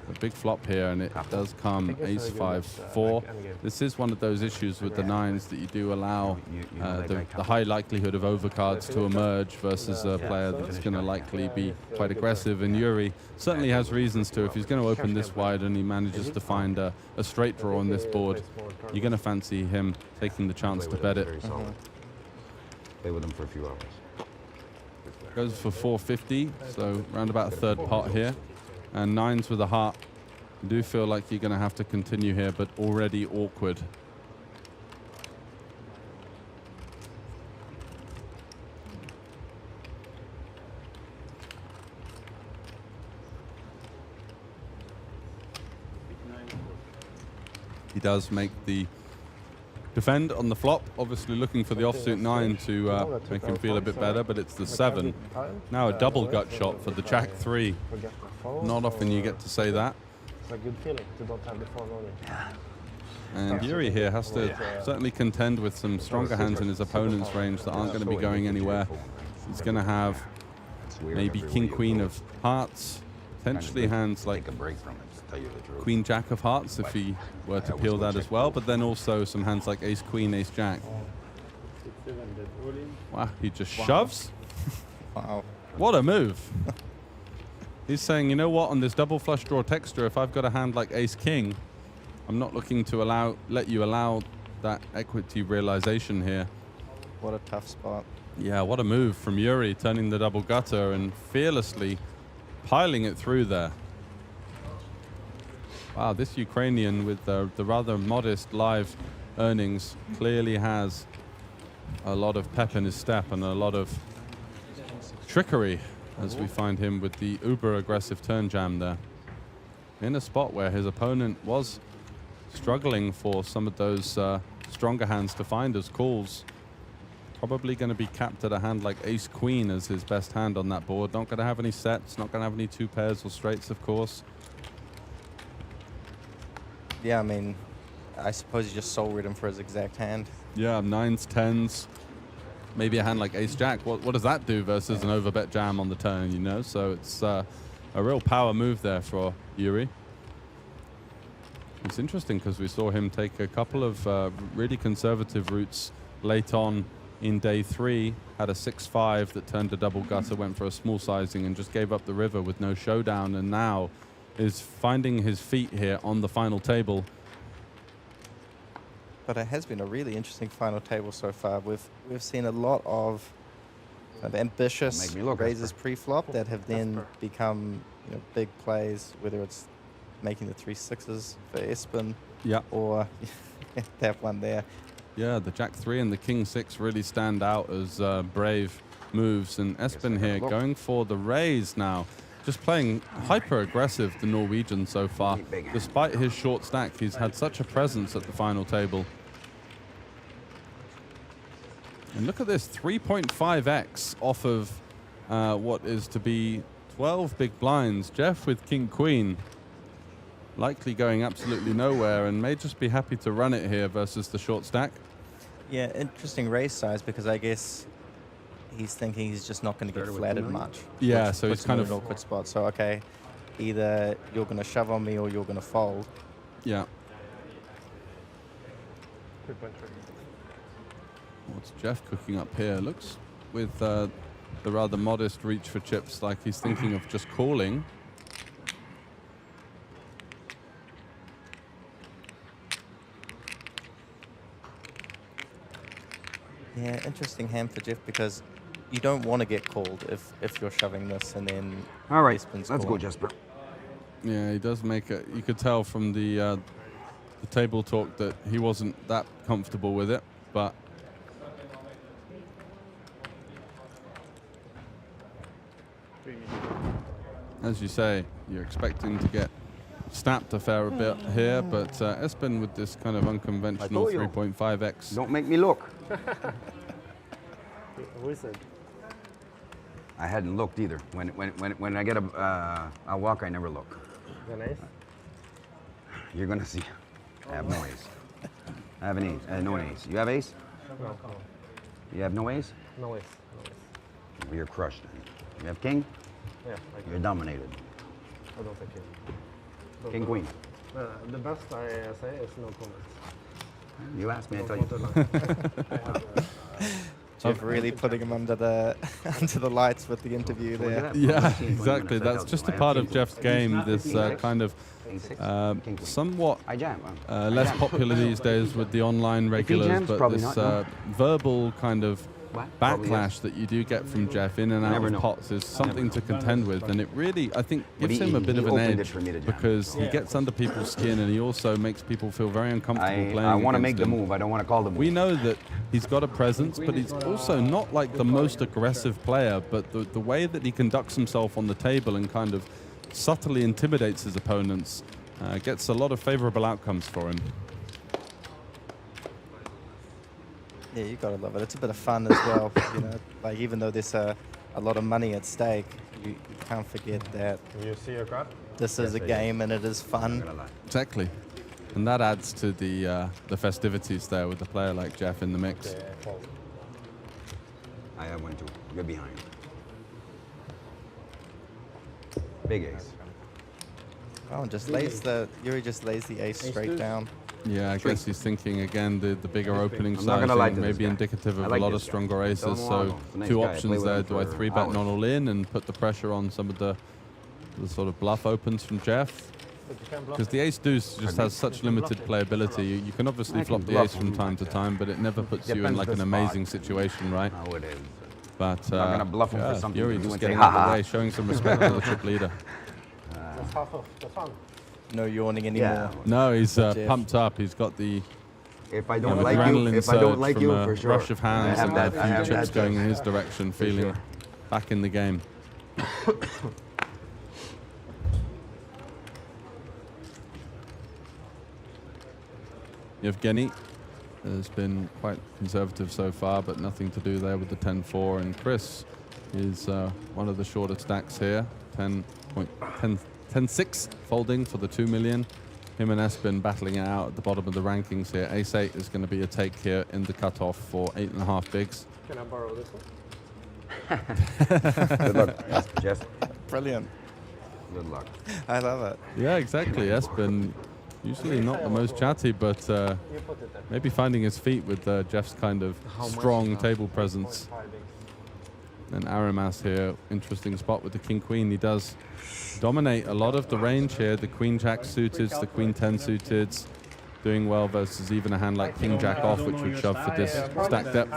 A big flop here, and it does come ace 5-4. This is one of those issues with the 9s that you do allow the high likelihood of overcards to emerge versus a player that's going to likely be quite aggressive. And Yuri certainly has reasons to. If he's going to open this wide and he manages to find a straight draw on this board, you're going to fancy him taking the chance to bet it. Play with him for a few hours. Goes for 450, so round about a third pot here. And 9s with a heart. I do feel like you're going to have to continue here, but already awkward. He does make the defend on the flop, obviously looking for the offsuit 9 to make him feel a bit better, but it's the 7. Now a double gut shot for the Jack-3. Not often you get to say that. It's a good feeling to don't have the phone on it. And Yuri here has to certainly contend with some stronger hands in his opponent's range that aren't going to be going anywhere. He's going to have maybe king, queen of hearts, potentially hands like queen, jack of hearts if he were to peel that as well, but then also some hands like ace, queen, ace, jack. Wow, he just shoves. Wow. What a move. He's saying, you know what, on this double flush draw texture, if I've got a hand like ace-king, I'm not looking to let you allow that equity realization here. What a tough spot. Yeah, what a move from Yuri, turning the double gutter and fearlessly piling it through there. Wow, this Ukrainian with the rather modest live earnings clearly has a lot of pep in his step and a lot of trickery, as we find him with the uber aggressive turn jam there. in a spot where his opponent was struggling for some of those stronger hands to find as calls. Probably going to be capped at a hand like ace-queen as his best hand on that board. Not going to have any sets, not going to have any two pairs or straights, of course. Yeah, I mean, I suppose you just soul read him for his exact hand. Yeah, 9s, 10s, maybe a hand like ace-jack. What does that do versus an overbet jam on the turn, you know? So it's a real power move there for Yuri. It's interesting because we saw him take a couple of really conservative routes late on in day 3, had a 6-5 that turned to double gutter, went for a small sizing and just gave up the river with no showdown, and now is finding his feet here on the final table. But it has been a really interesting final table so far. We've seen a lot of ambitious raises pre-flop that have then become big plays, whether it's making the 3 6s for Espen, or that one there. Yeah, the jack 3 and the king 6 really stand out as brave moves, and Espen here going for the raise now. Just playing hyper aggressive, the Norwegian so far. Despite his short stack, he's had such a presence at the final table. And look at this, 3.5x off of what is to be 12 big blinds. Jeff with king queen, likely going absolutely nowhere, and may just be happy to run it here versus the short stack. Yeah, interesting raise size, because I guess he's thinking he's just not going to get flattered much. Yeah, so he's kind of in an awkward spot. So okay, either you're going to shove on me or you're going to fold. Yeah. What's Jeff cooking up here? Looks with the rather modest reach for chips like he's thinking of just calling. Yeah, interesting hand for Jeff, because you don't want to get called if you're shoving this and then. All right, let's go, Jesper. Yeah, he does make it. You could tell from the table talk that he wasn't that comfortable with it, but as you say, you're expecting to get snapped a fair bit here, but Espen with this kind of unconventional 3.5x. Don't make me look. Who is it? I hadn't looked either. When I get a walk, I never look. An ace? You're gonna see. I have no ace. I have an ace. No ace. You have ace? No. You have no ace? No ace. Well, you're crushed. You have king? Yeah. You're dominated. I don't think king. King queen. The best I say is no comments. You asked me, I tell you. Jeff really putting him under the under the lights with the interview there. Yeah, exactly. That's just a part of Jeff's game. This kind of somewhat less popular these days with the online regulars, but this verbal kind of backlash that you do get from Jeff in and out of pots is something to contend with, and it really, I think, gives him a bit of an edge because he gets under people's skin and he also makes people feel very uncomfortable playing. I want to make the him. move. I don't want to call the move. We know that he's got a presence, but he's also not like the most aggressive player, but the way that he conducts himself on the table and kind of subtly intimidates his opponents gets a lot of favorable outcomes for him. Yeah, you gotta love it. It's a bit of fun as well. Like even though there's a lot of money at stake, you can't forget that. You see your card? This is a game and it is fun. Exactly, and that adds to the festivities there with a player like Jeff in the mix. I have one too. You're behind. Big ace. Oh, and just lays Yuri just lays the ace straight down. Yeah, I guess he's thinking again the bigger opening sizing, maybe indicative of a lot of stronger aces. So two options there. Do I 3-bet not all in and put the pressure on some of the sort of bluff opens from Jeff? Because the ace deuce just has such limited playability. You can obviously flop the ace from time to time, but it never puts you in like an amazing situation, right? Oh, it is. But I'm gonna bluff him for something. Yuri just getting out of the way, showing some respect to the chip leader. That's half of the fun. No yawning anymore. Yeah. No, he's pumped up. He's got the if I don't like you, for sure. Rush of hands and a few chips going in his direction, feeling back in the game. Yevgeny has been quite conservative so far, but nothing to do there with the 10-4. And Chris is one of the shorter stacks here, 10-6 folding for the 2 million. Him and Espen battling it out at the bottom of the rankings here. Ace-8 is going to be a take here in the cutoff for 8.5 bigs. Can I borrow this one? Good luck, Jeff. Brilliant. Good luck. I love it. Yeah, exactly. Espen, usually not the most chatty, but maybe finding his feet with Jeff's kind of strong table presence. And Aramas here, interesting spot with the king-queen. He does dominate a lot of the range here. The queen-jack suited, the queen-10 suited, doing well versus even a hand like king-jack off, which would shove for this stack depth.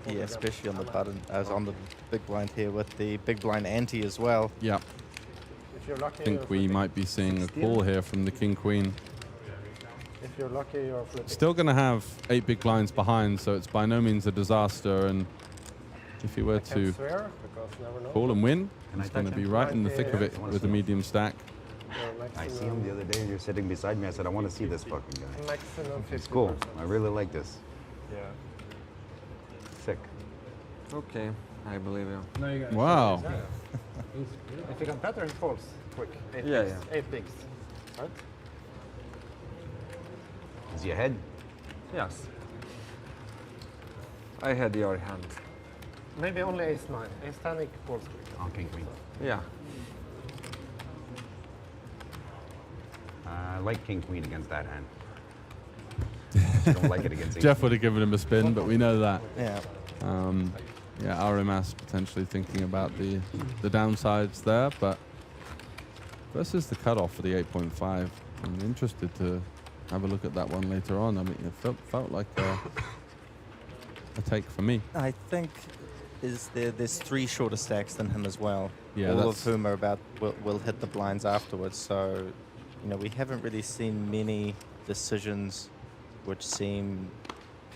Yeah, especially on the button, as on the big blind here with the big blind ante as well. Yeah. I think we might be seeing a call here from the king-queen. If you're lucky, you're flipping. Still going to have 8 big blinds behind, so it's by no means a disaster. And if he were to call and win, he's going to be right in the thick of it with a medium stack. I see him the other day, and you're sitting beside me. I said, I want to see this fucking guy. Maximum 50%. It's cool. I really like this. Yeah. Sick. Okay, I believe you. No, you guys. Wow. If you can pattern, he falls quick. 8 Yeah, bigs. 8 bigs. Right? Is he ahead? Yes. I had your hand. Maybe only ace-9. Ace-10 he falls quick. Oh, king queen. Yeah. I like king queen against that hand. Don't like it against Jeff would have given him a spin, but we know that. Yeah. Yeah, Aramas potentially thinking about the downsides there, but versus the cutoff for the 8.5, I'm interested to have a look at that one later on. I mean, it felt like a take for me. I think there's 3 shorter stacks than him as well. Yeah, all of whom are will hit the blinds afterwards. So, you know, we haven't really seen many decisions which seem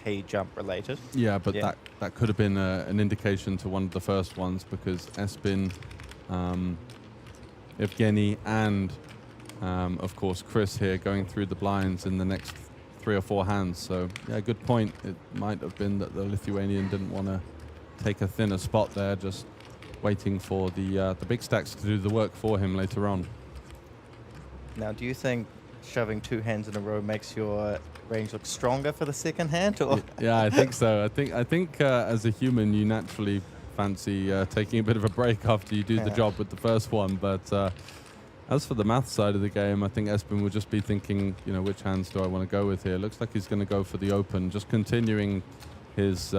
pay jump related. Yeah, but that could have been an indication to one of the first ones, because Espen, Evgeny, and of course Chris here going through the blinds in the next 3 or 4 hands. So yeah, good point. It might have been that the Lithuanian didn't want to take a thinner spot there, just waiting for the big stacks to do the work for him later on. Now, do you think shoving 2 hands in a row makes your range look stronger for the second hand? Or? Yeah, I think so. I think as a human, you naturally fancy taking a bit of a break after you do the job with the first one. But as for the math side of the game, I think Espen will just be thinking, you know, which hands do I want to go with here? Looks like he's going to go for the open, just continuing his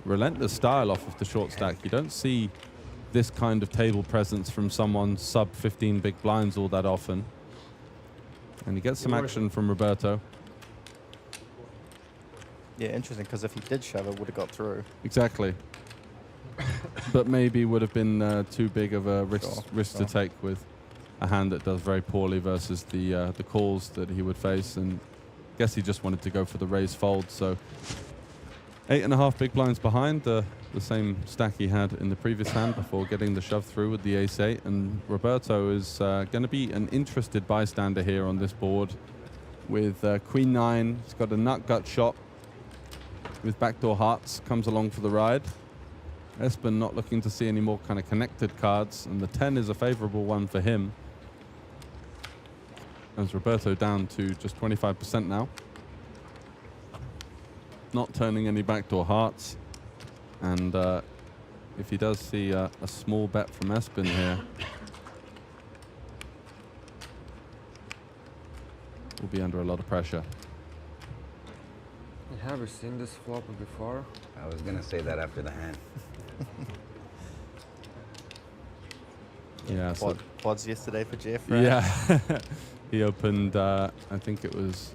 relentless style off of the short stack. You don't see this kind of table presence from someone sub 15 big blinds all that often. And he gets some action from Roberto. Yeah, interesting, because if he did shove, it would have got through. Exactly. But maybe would have been too big of a risk to take with a hand that does very poorly versus the calls that he would face. And I guess he just wanted to go for the raise fold. So 8.5 big blinds behind, the same stack he had in the previous hand before getting the shove through with the ace-8. And Roberto is going to be an interested bystander here on this board with queen-9. He's got a nut gut shot with backdoor hearts, comes along for the ride. Espen not looking to see any more kind of connected cards, and the 10 is a favorable one for him. As Roberto down to just 25% now. Not turning any backdoor hearts. And if he does see a small bet from Espen here, we'll be under a lot of pressure. Have you seen this flop before? I was going to say that after the hand. Yeah, so Quads yesterday for Jeff, right? yeah. He opened, I think it was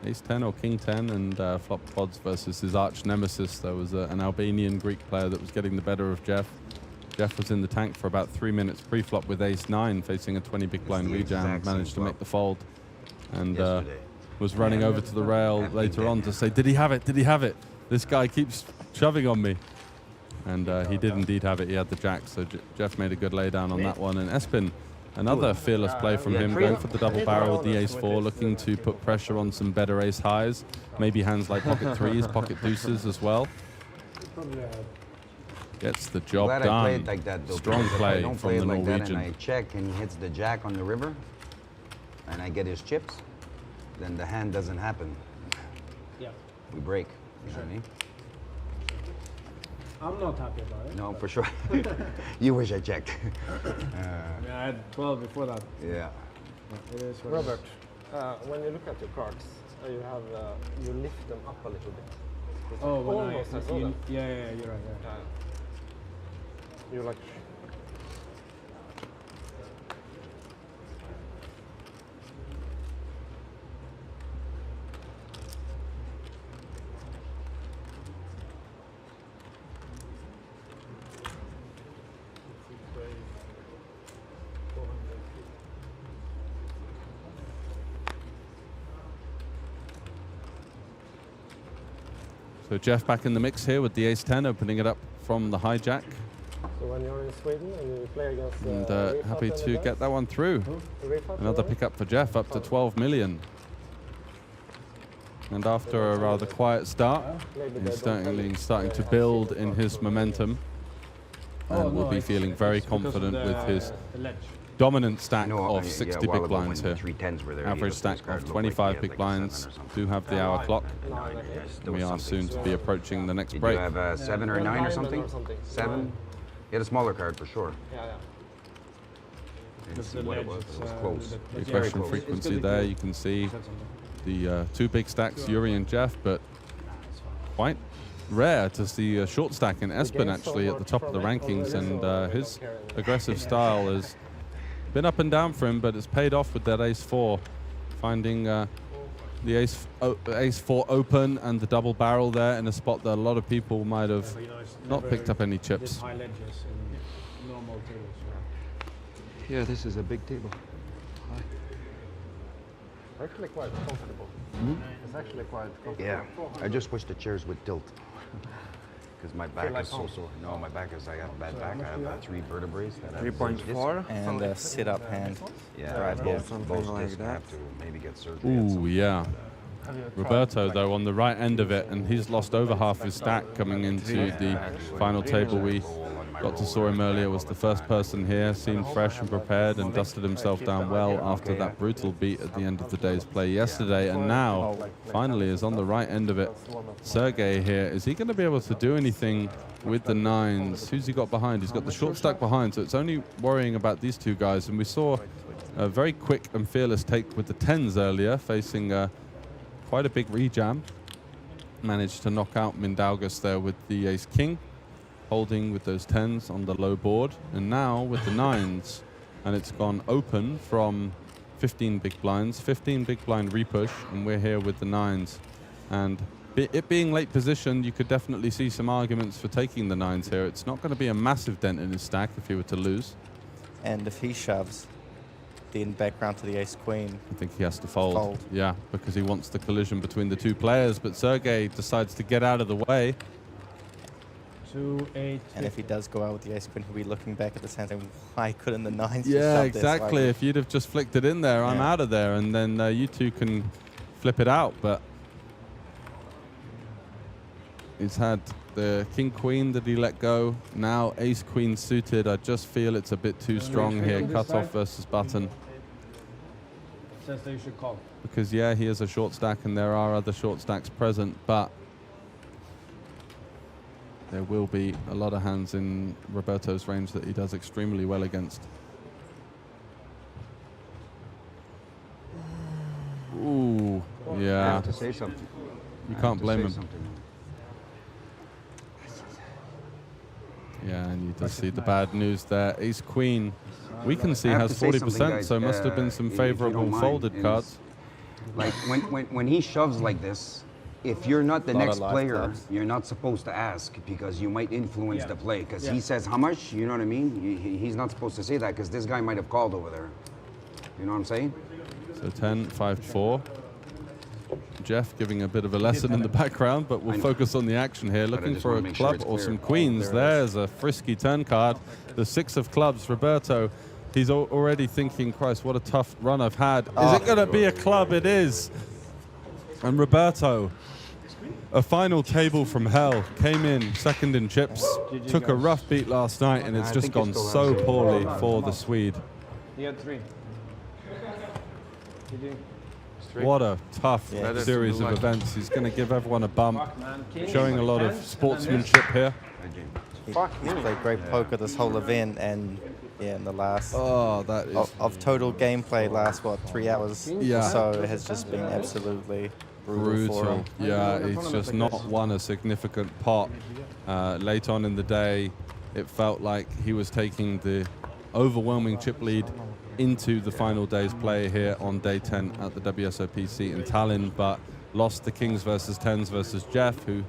ace-10 or king-10, and flopped quads versus his arch nemesis. There was an Albanian Greek player that was getting the better of Jeff. Jeff was in the tank for about 3 minutes pre-flop with ace-9, facing a 20 big blind rejam, managed to make the fold, and was running over to the rail later on to say, did he have it? Did he have it? This guy keeps shoving on me. And he did indeed have it. He had the jack, so Jeff made a good laydown on that one. And Espen Another fearless play from him, going for the double barrel with the ace-4, looking to put pressure on some better ace-highs. Maybe hands like pocket threes, pocket deuces as well. Gets the job Glad I done. played like that, though, Strong because if I play don't from play the it like that Norwegian. and I check and he hits the jack on the river, and I get his chips, then the hand doesn't happen. Yeah. We break. You know what I mean? I'm not happy about it. No, for sure. You wish I checked. Yeah, I had 12 before that. Yeah. It is what Robert, when you look at your cards, you have you lift them up a little bit. Oh, when Almost as well. yeah, you're right. Yeah. You're like. So Jeff back in the mix here with the ace-10, opening it up from the hijack. So when you're in Sweden and you play against And happy to get that one through. Another pickup for Jeff, up to 12 million. And after a rather quiet start, he's starting to build in his momentum. And will be feeling very confident with his dominant stack of 60 big blinds here. Average stack of 25 big blinds. Do have the hour clock. We are soon to be approaching the next Did break. you have a 7 or a 9 or something? 7? You had a smaller card for sure. Yeah. Didn't see what it was, but it was close. The question frequency there, you can see the two big stacks, Yuri and Jeff, but quite rare to see a short stack in Espen actually at the top of the rankings, and his aggressive style has been up and down for him, but it's paid off with that ace-4, finding the ace-4 open and the double barrel there in a spot that a lot of people might have not picked up any chips. High ledges in normal tables. Yeah, this is a big table. Actually quite comfortable. It's actually quite comfortable. Yeah, I just wish the chairs would tilt. Because my back like is so home. sore. No, my back is, I have a bad back. I have 3 vertebrae. 3.4. And a sit-up hand. Yeah, Right here. both like discs. I that. have to maybe get surgery. at some Ooh, point. yeah. Roberto, though, on the right end of it, and he's lost over half his stack coming into the final table. We got to saw him earlier, was the first person here, seemed fresh and prepared and dusted himself down well after that brutal beat at the end of the day's play yesterday, and now finally is on the right end of it. Sergey here, is he going to be able to do anything with the 9s? Who's he got behind? He's got the short stack behind, so it's only worrying about these two guys, and we saw a very quick and fearless take with the 10s earlier, facing quite a big rejam. Managed to knock out Mindaugas there with the ace-king, holding with those 10s on the low board, and now with the 9s, and it's gone open from 15 big blinds, 15 big blind repush, and we're here with the 9s. And it being late position, you could definitely see some arguments for taking the 9s here. It's not going to be a massive dent in his stack if he were to lose. And if he shoves, then background to the ace-queen. I think he has to fold. Yeah, because he wants the collision between the two players, but Sergey decides to get out of the way. 2, 8. And if he does go out with the ace-queen, he'll be looking back at this hand saying, why couldn't the 9s just Yeah, shove this? exactly. Like, If you'd have just flicked it in there, I'm out of there, and then you two can flip it out. But he's had the king-queen that he let go. Now ace-queen suited. I just feel it's a bit too strong here. Cutoff versus button. Says that you should call. Because, yeah, he has a short stack, and there are other short stacks present, but there will be a lot of hands in Roberto's range that he does extremely well against. Ooh, I yeah. have to say something. You I can't have to blame say him. something. Yeah, and you just see the bad news there. Ace Queen, we can see I have has to say something, 40%, guys, so must have been some if you favorable don't mind, folded is cards. Like when he shoves like this, if you're not the Lot of next live player, clubs. you're not supposed to ask because you might influence Yeah. the play. Because Yeah. he says how much, you know what I mean? He's not supposed to say that because this guy might have called over there. You know what I'm saying? So 10, 5, 4. Jeff giving a bit of a lesson in the background, but we'll focus on the action here. I Looking just for wanna a make sure club it's or clear. some queens. There's a frisky turn card. The 6 of clubs, Roberto He's already thinking, Christ, what a tough run I've had. Is it going to be a club? It is. And Roberto, a final table from hell, came in second in chips, took a rough beat last night, and it's just gone so poorly for the Swede. He had 3. What a tough series of events. He's going to give everyone a bump, showing a lot of sportsmanship here. He's played great poker this whole event, and yeah, in the last that is of total gameplay, last 3 hours or so, it has just been absolutely brutal for him. Yeah, he's just not won a significant pot. Late on in the day, it felt like he was taking the overwhelming chip lead into the final day's play here on day 10 at the WSOPC in Tallinn, but lost the Kings versus 10s versus Jeff, who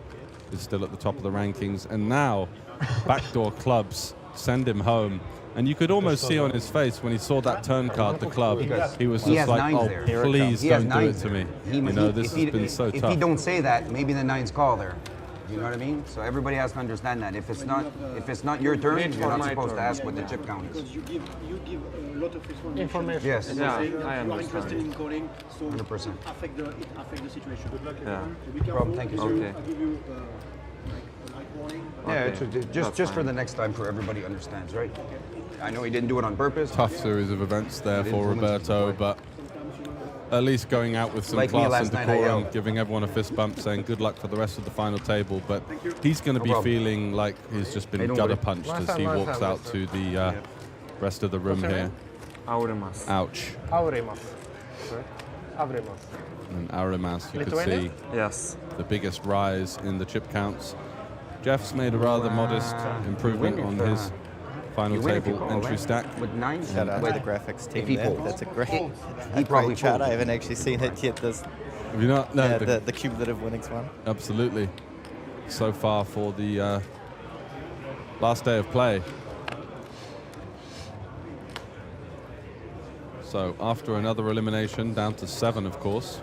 is still at the top of the rankings, and now backdoor clubs send him home. And you could almost see on his face when he saw that turn card, the club, he was just like, oh, please don't do it to me. You know, this has been so tough. If he don't say that, maybe the 9's call there. You know what I mean? So everybody has to understand that. If it's not your turn, you're not supposed to ask what the chip count is. Because you give a lot of information. Yes. And Yeah, I I are understand. interested in calling, so 100%. it affect the situation. Good luck, everyone. So be careful. Thank you, sir. Okay. I'll give you a light warning. Yeah, just for the next time, for everybody understands, right? I know he didn't do it on purpose. Tough series of events there for Roberto, but at least going out with some Like me class last and night, decorum, giving everyone a fist bump, saying good luck for the rest of the final table. But he's going to be feeling like he's just been gutter punched as he walks out to the rest of the room here. Aurimas. Ouch. Aurimas. Aurimas. And Aurimas, you could Lithuania? see Yes. the biggest rise in the chip counts. Jeff's made a rather modest improvement on his final table entry stack. With 9? Shout out to the graphics team he there. folds. That's a great, He probably great chart. folds. I haven't actually seen it yet. This, Have you not? No, the cumulative winnings one. absolutely. So far for the last day of play. So after another elimination, down to 7, of course.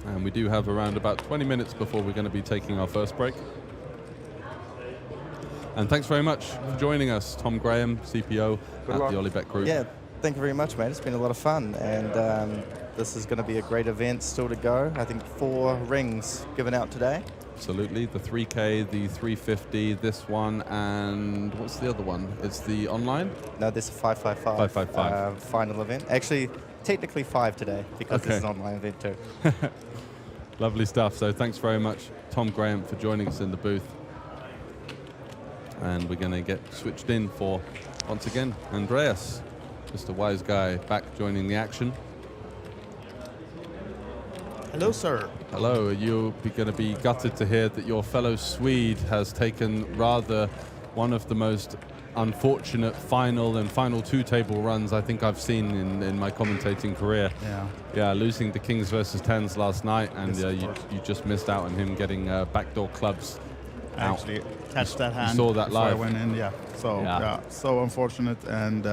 And we do have around about 20 minutes before we're going to be taking our first break. And thanks very much for joining us, Tom Graham, CPO at the OlyBet Group. Yeah, thank you very much, mate. It's been a lot of fun, and this is going to be a great event still to go. I think 4 rings given out today. Absolutely, the 3K, the 350, this one, and what's the other one? It's the online? No, this is 555. 555. Final event. Actually, technically 5 today, because this is an online event too. Lovely stuff. So thanks very much, Tom Graham, for joining us in the booth. And we're going to get switched in for, once again, Andreas, Mr. Wise Guy, back joining the action. Hello, sir. Hello. You're going to be gutted to hear that your fellow Swede has taken rather one of the most unfortunate final and final 2 table runs I think I've seen in my commentating career. Yeah, losing the Kings versus 10s last night, and you just missed out on him getting backdoor clubs out. Actually catch that hand. You saw that before I live. went in, yeah. So so unfortunate, and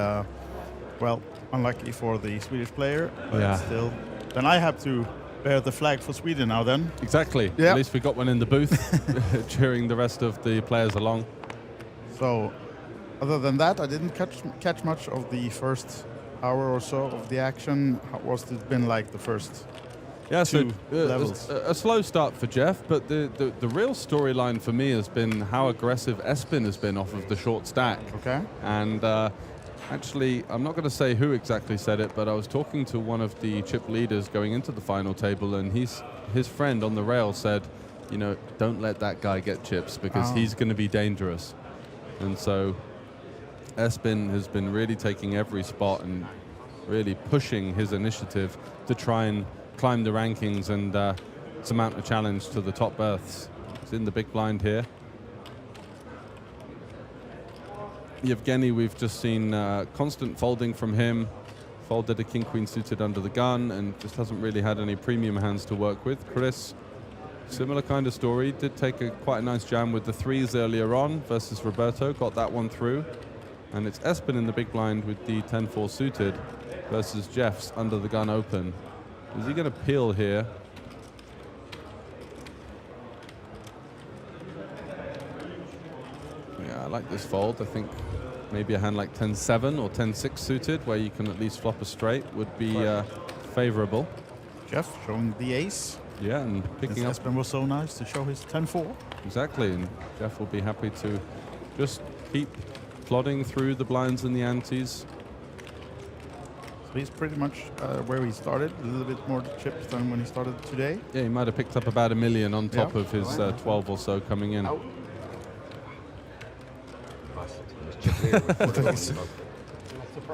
well, unlucky for the Swedish player, but still. Then I have to bear the flag for Sweden now. Then exactly. Yeah. At least we got one in the booth, cheering the rest of the players along. So, other than that, I didn't catch much of the first hour or so of the action. How was it been like the first? Yeah, so levels. a slow start for Jeff, but the real storyline for me has been how aggressive Espen has been off of the short stack. Okay. And actually, I'm not going to say who exactly said it, but I was talking to one of the chip leaders going into the final table, and his friend on the rail said, you know, don't let that guy get chips because he's going to be dangerous. And so Espen has been really taking every spot and really pushing his initiative to try and climb the rankings and surmount a challenge to the top berths. It's in the big blind here. Yevgeny, we've just seen constant folding from him. Folded a king-queen suited under the gun and just hasn't really had any premium hands to work with. Chris, similar kind of story. Did take quite a nice jam with the 3s earlier on versus Roberto. Got that one through. And it's Espen in the big blind with the 10-4 suited versus Jeff's under the gun open. Is he going to peel here? Yeah, I like this fold. I think maybe a hand like 10-7 or 10-6 suited, where you can at least flop a straight, would be favorable. Jeff showing the ace. Yeah, and picking up. Espen was so nice to show his 10-4. Exactly, and Jeff will be happy to just keep plodding through the blinds and the antes. So he's pretty much where he started, a little bit more chips than when he started today. Yeah, he might have picked up about $1 million on top of his 12 or so coming in.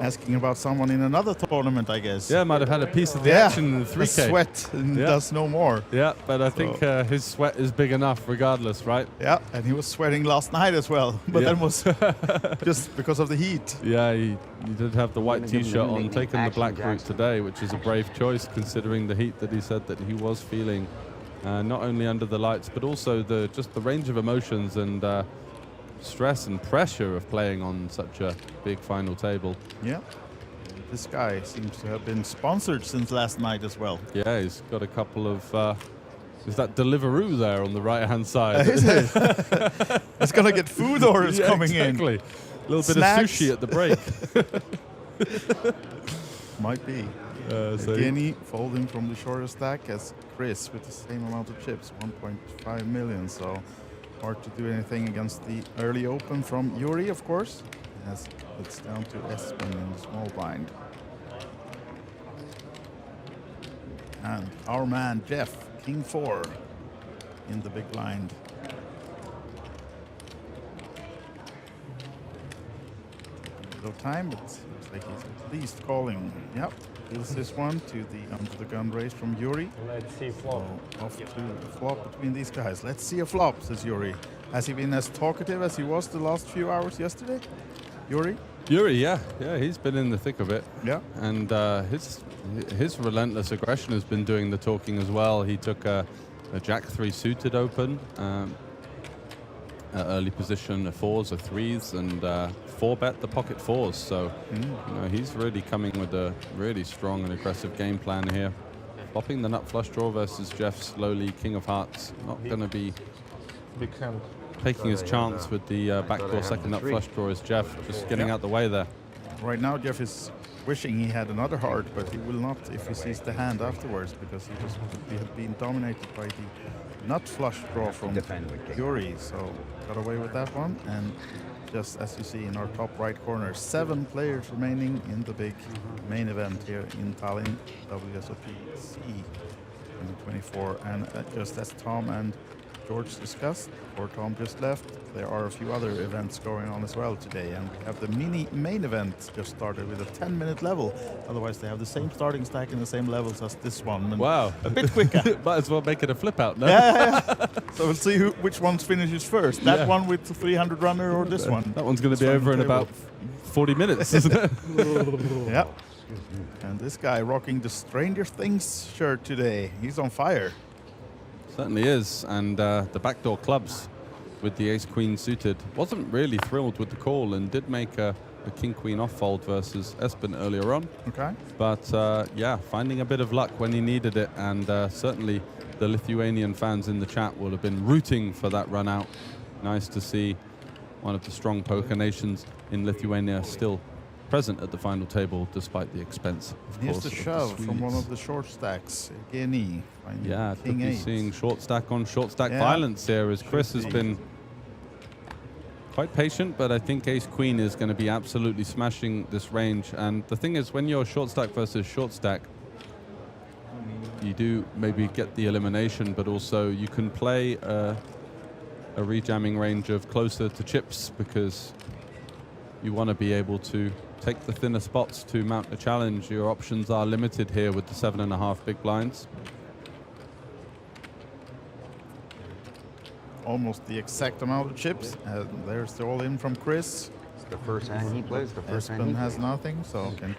Asking about someone in another tournament, I guess. Yeah, might have had a piece of the action in the 3K. The sweat and does no more. Yeah, but I think his sweat is big enough regardless, right? Yeah, and he was sweating last night as well, but that was just because of the heat. Yeah, he did have the white t-shirt on, taking the black route today, which is a brave choice considering the heat that he said that he was feeling, not only under the lights, but also just the range of emotions and stress and pressure of playing on such a big final table. Yeah, this guy seems to have been sponsored since last night as well. Yeah, he's got a couple of is that Deliveroo there on the right hand side? Is it? It's gonna get food orders coming exactly. in. A little Snacks. bit of sushi at the break. Might be. So Guinea folding from the shorter stack as Chris with the same amount of chips, 1.5 million. So hard to do anything against the early open from Yuri, of course, as it's down to Espen in the small blind. And our man Jeff, King 4 in the big blind. No time, but seems like he's at least calling. Yep, deals this one to the under the gun raise from Yuri. Let's see flop. So off to a flop between these guys. Let's see a flop, says Yuri. Has he been as talkative as he was the last few hours yesterday? Yuri? Yuri, yeah, he's been in the thick of it. Yeah. And his relentless aggression has been doing the talking as well. He took a Jack 3 suited open, early position, a 4s, a 3s, and 4-bet the pocket 4s. So you know, he's really coming with a really strong and aggressive game plan here. Flopping the nut flush draw versus Jeff slowly, King of Hearts. Not going to be big hand. Taking his chance with the backdoor second nut flush draw is Jeff, just getting out the way there. Right now, Jeff is wishing he had another heart, but he will not if he sees the hand afterwards, because he had been dominated by the nut flush draw from Yuri. So got away with that one, and just as you see in our top right corner, 7 players remaining in the big main event here in Tallinn, WSOPC 2024. And just as Tom and George discussed, or Tom just left, there are a few other events going on as well today, and we have the mini main event just started with a 10-minute level. Otherwise they have the same starting stack and the same levels as this one. Wow. A bit quicker. Might as well make it a flip out, no? Yeah. So we'll see which one finishes first. That one with the 300 runner or this one. That one's going to be over in about 40 minutes, isn't it? Yeah. And this guy rocking the Stranger Things shirt today. He's on fire. Certainly is, and the backdoor clubs with the ace-queen suited. Wasn't really thrilled with the call and did make a king-queen off-fold versus Espen earlier on. Okay. But yeah, finding a bit of luck when he needed it, and certainly the Lithuanian fans in the chat will have been rooting for that run out. Nice to see one of the strong poker nations in Lithuania still present at the final table despite the expense, of Here's course, the of shove the from one Swedes. of the short stacks. Guinea. Yeah, King could be 8. seeing short stack on short stack violence here, as Chris has been quite patient, but I think ace-queen is going to be absolutely smashing this range. And the thing is, when you're short stack versus short stack, you do maybe get the elimination, but also you can play a rejamming range of closer to chips, because you want to be able to take the thinner spots to mount a challenge. Your options are limited here with the 7.5 big blinds. Almost the exact amount of chips. There's the all-in from Chris. It's the first hand he plays, the first hand Espen he has plays. nothing, so can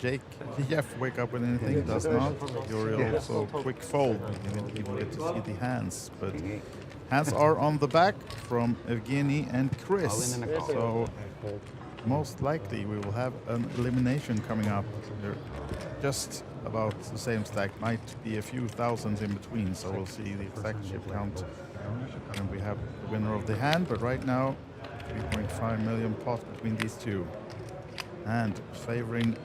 Jeff wake up with anything? Does not. Yuri also quick fold. You didn't even get to see the hands, but hands are on the back from Evgeny and Chris. So most likely we will have an elimination coming up. They're just about the same stack, might be a few thousands in between, so we'll see the exact chip count. And we have the winner of the hand, but right now 3.5 million pot between these two. And favoring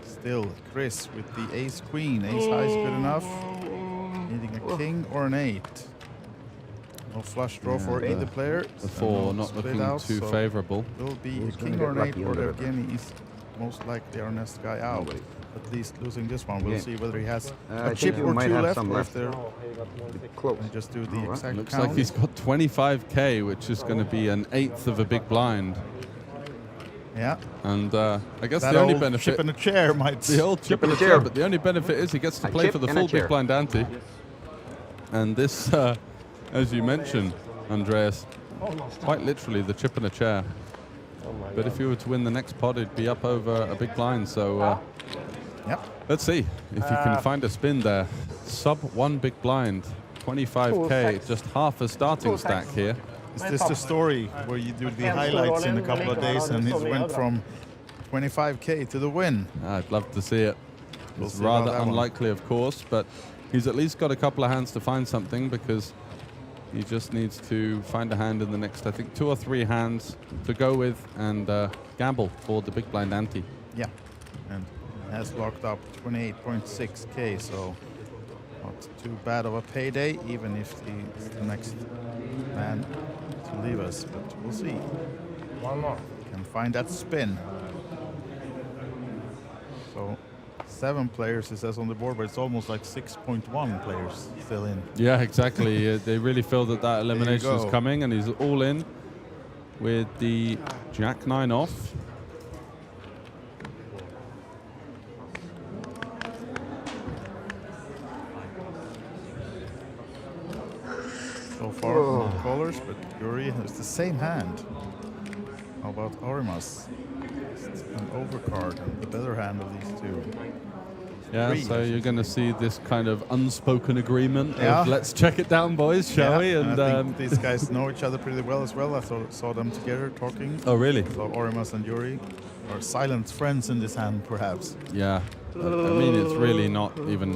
still Chris with the ace queen. Ace high is good enough. Needing a king or an 8. No flush draw for either player. The 4 not looking too favorable. Will be a king or an 8, or Evgeny is most likely our next guy out. At least losing this one. We'll see whether he has a chip or 2 left, or if they're just do the exact Looks count. like he's got 25k, which is going to be an 1/8 of a big blind. Yeah. And I guess That the only old benefit... chip in a chair might... The old chip in a chair, but the only benefit is he gets to play for the full big blind ante. And this, as you mentioned, Andreas, quite literally the chip in a chair. But if you were to win the next pot, it'd be up over a big blind. So let's see if you can find a spin there. Sub 1 big blind, 25k, just half a starting stack here. Is this the story where you do the highlights in a couple of days and it went from 25k to the win? I'd love to see it. We'll It's see about rather that one. unlikely, of course, but he's at least got a couple of hands to find something, because he just needs to find a hand in the next, I think, 2 or 3 hands to go with and gamble for the big blind ante. Yeah, and has locked up 28.6k, so not too bad of a payday, even if he's the next man to leave us. But we'll see. One more. Can find that spin. So 7 players, it says on the board, but it's almost like 6.1 players still in. Yeah, exactly. They really feel that that elimination is go. coming, and he's all in with the Jack 9 off. So far, no callers, but Yuri has the same hand. How about Orimas? It's an overcard and the better hand of these two. Yeah, 3, so you're going to see this kind of unspoken agreement Yeah. of let's check it down, boys, shall we? And I think these guys know each other pretty well as well. I saw them together talking. Oh, really? So Orimas and Yuri are silent friends in this hand, perhaps. Yeah. I mean, it's really not even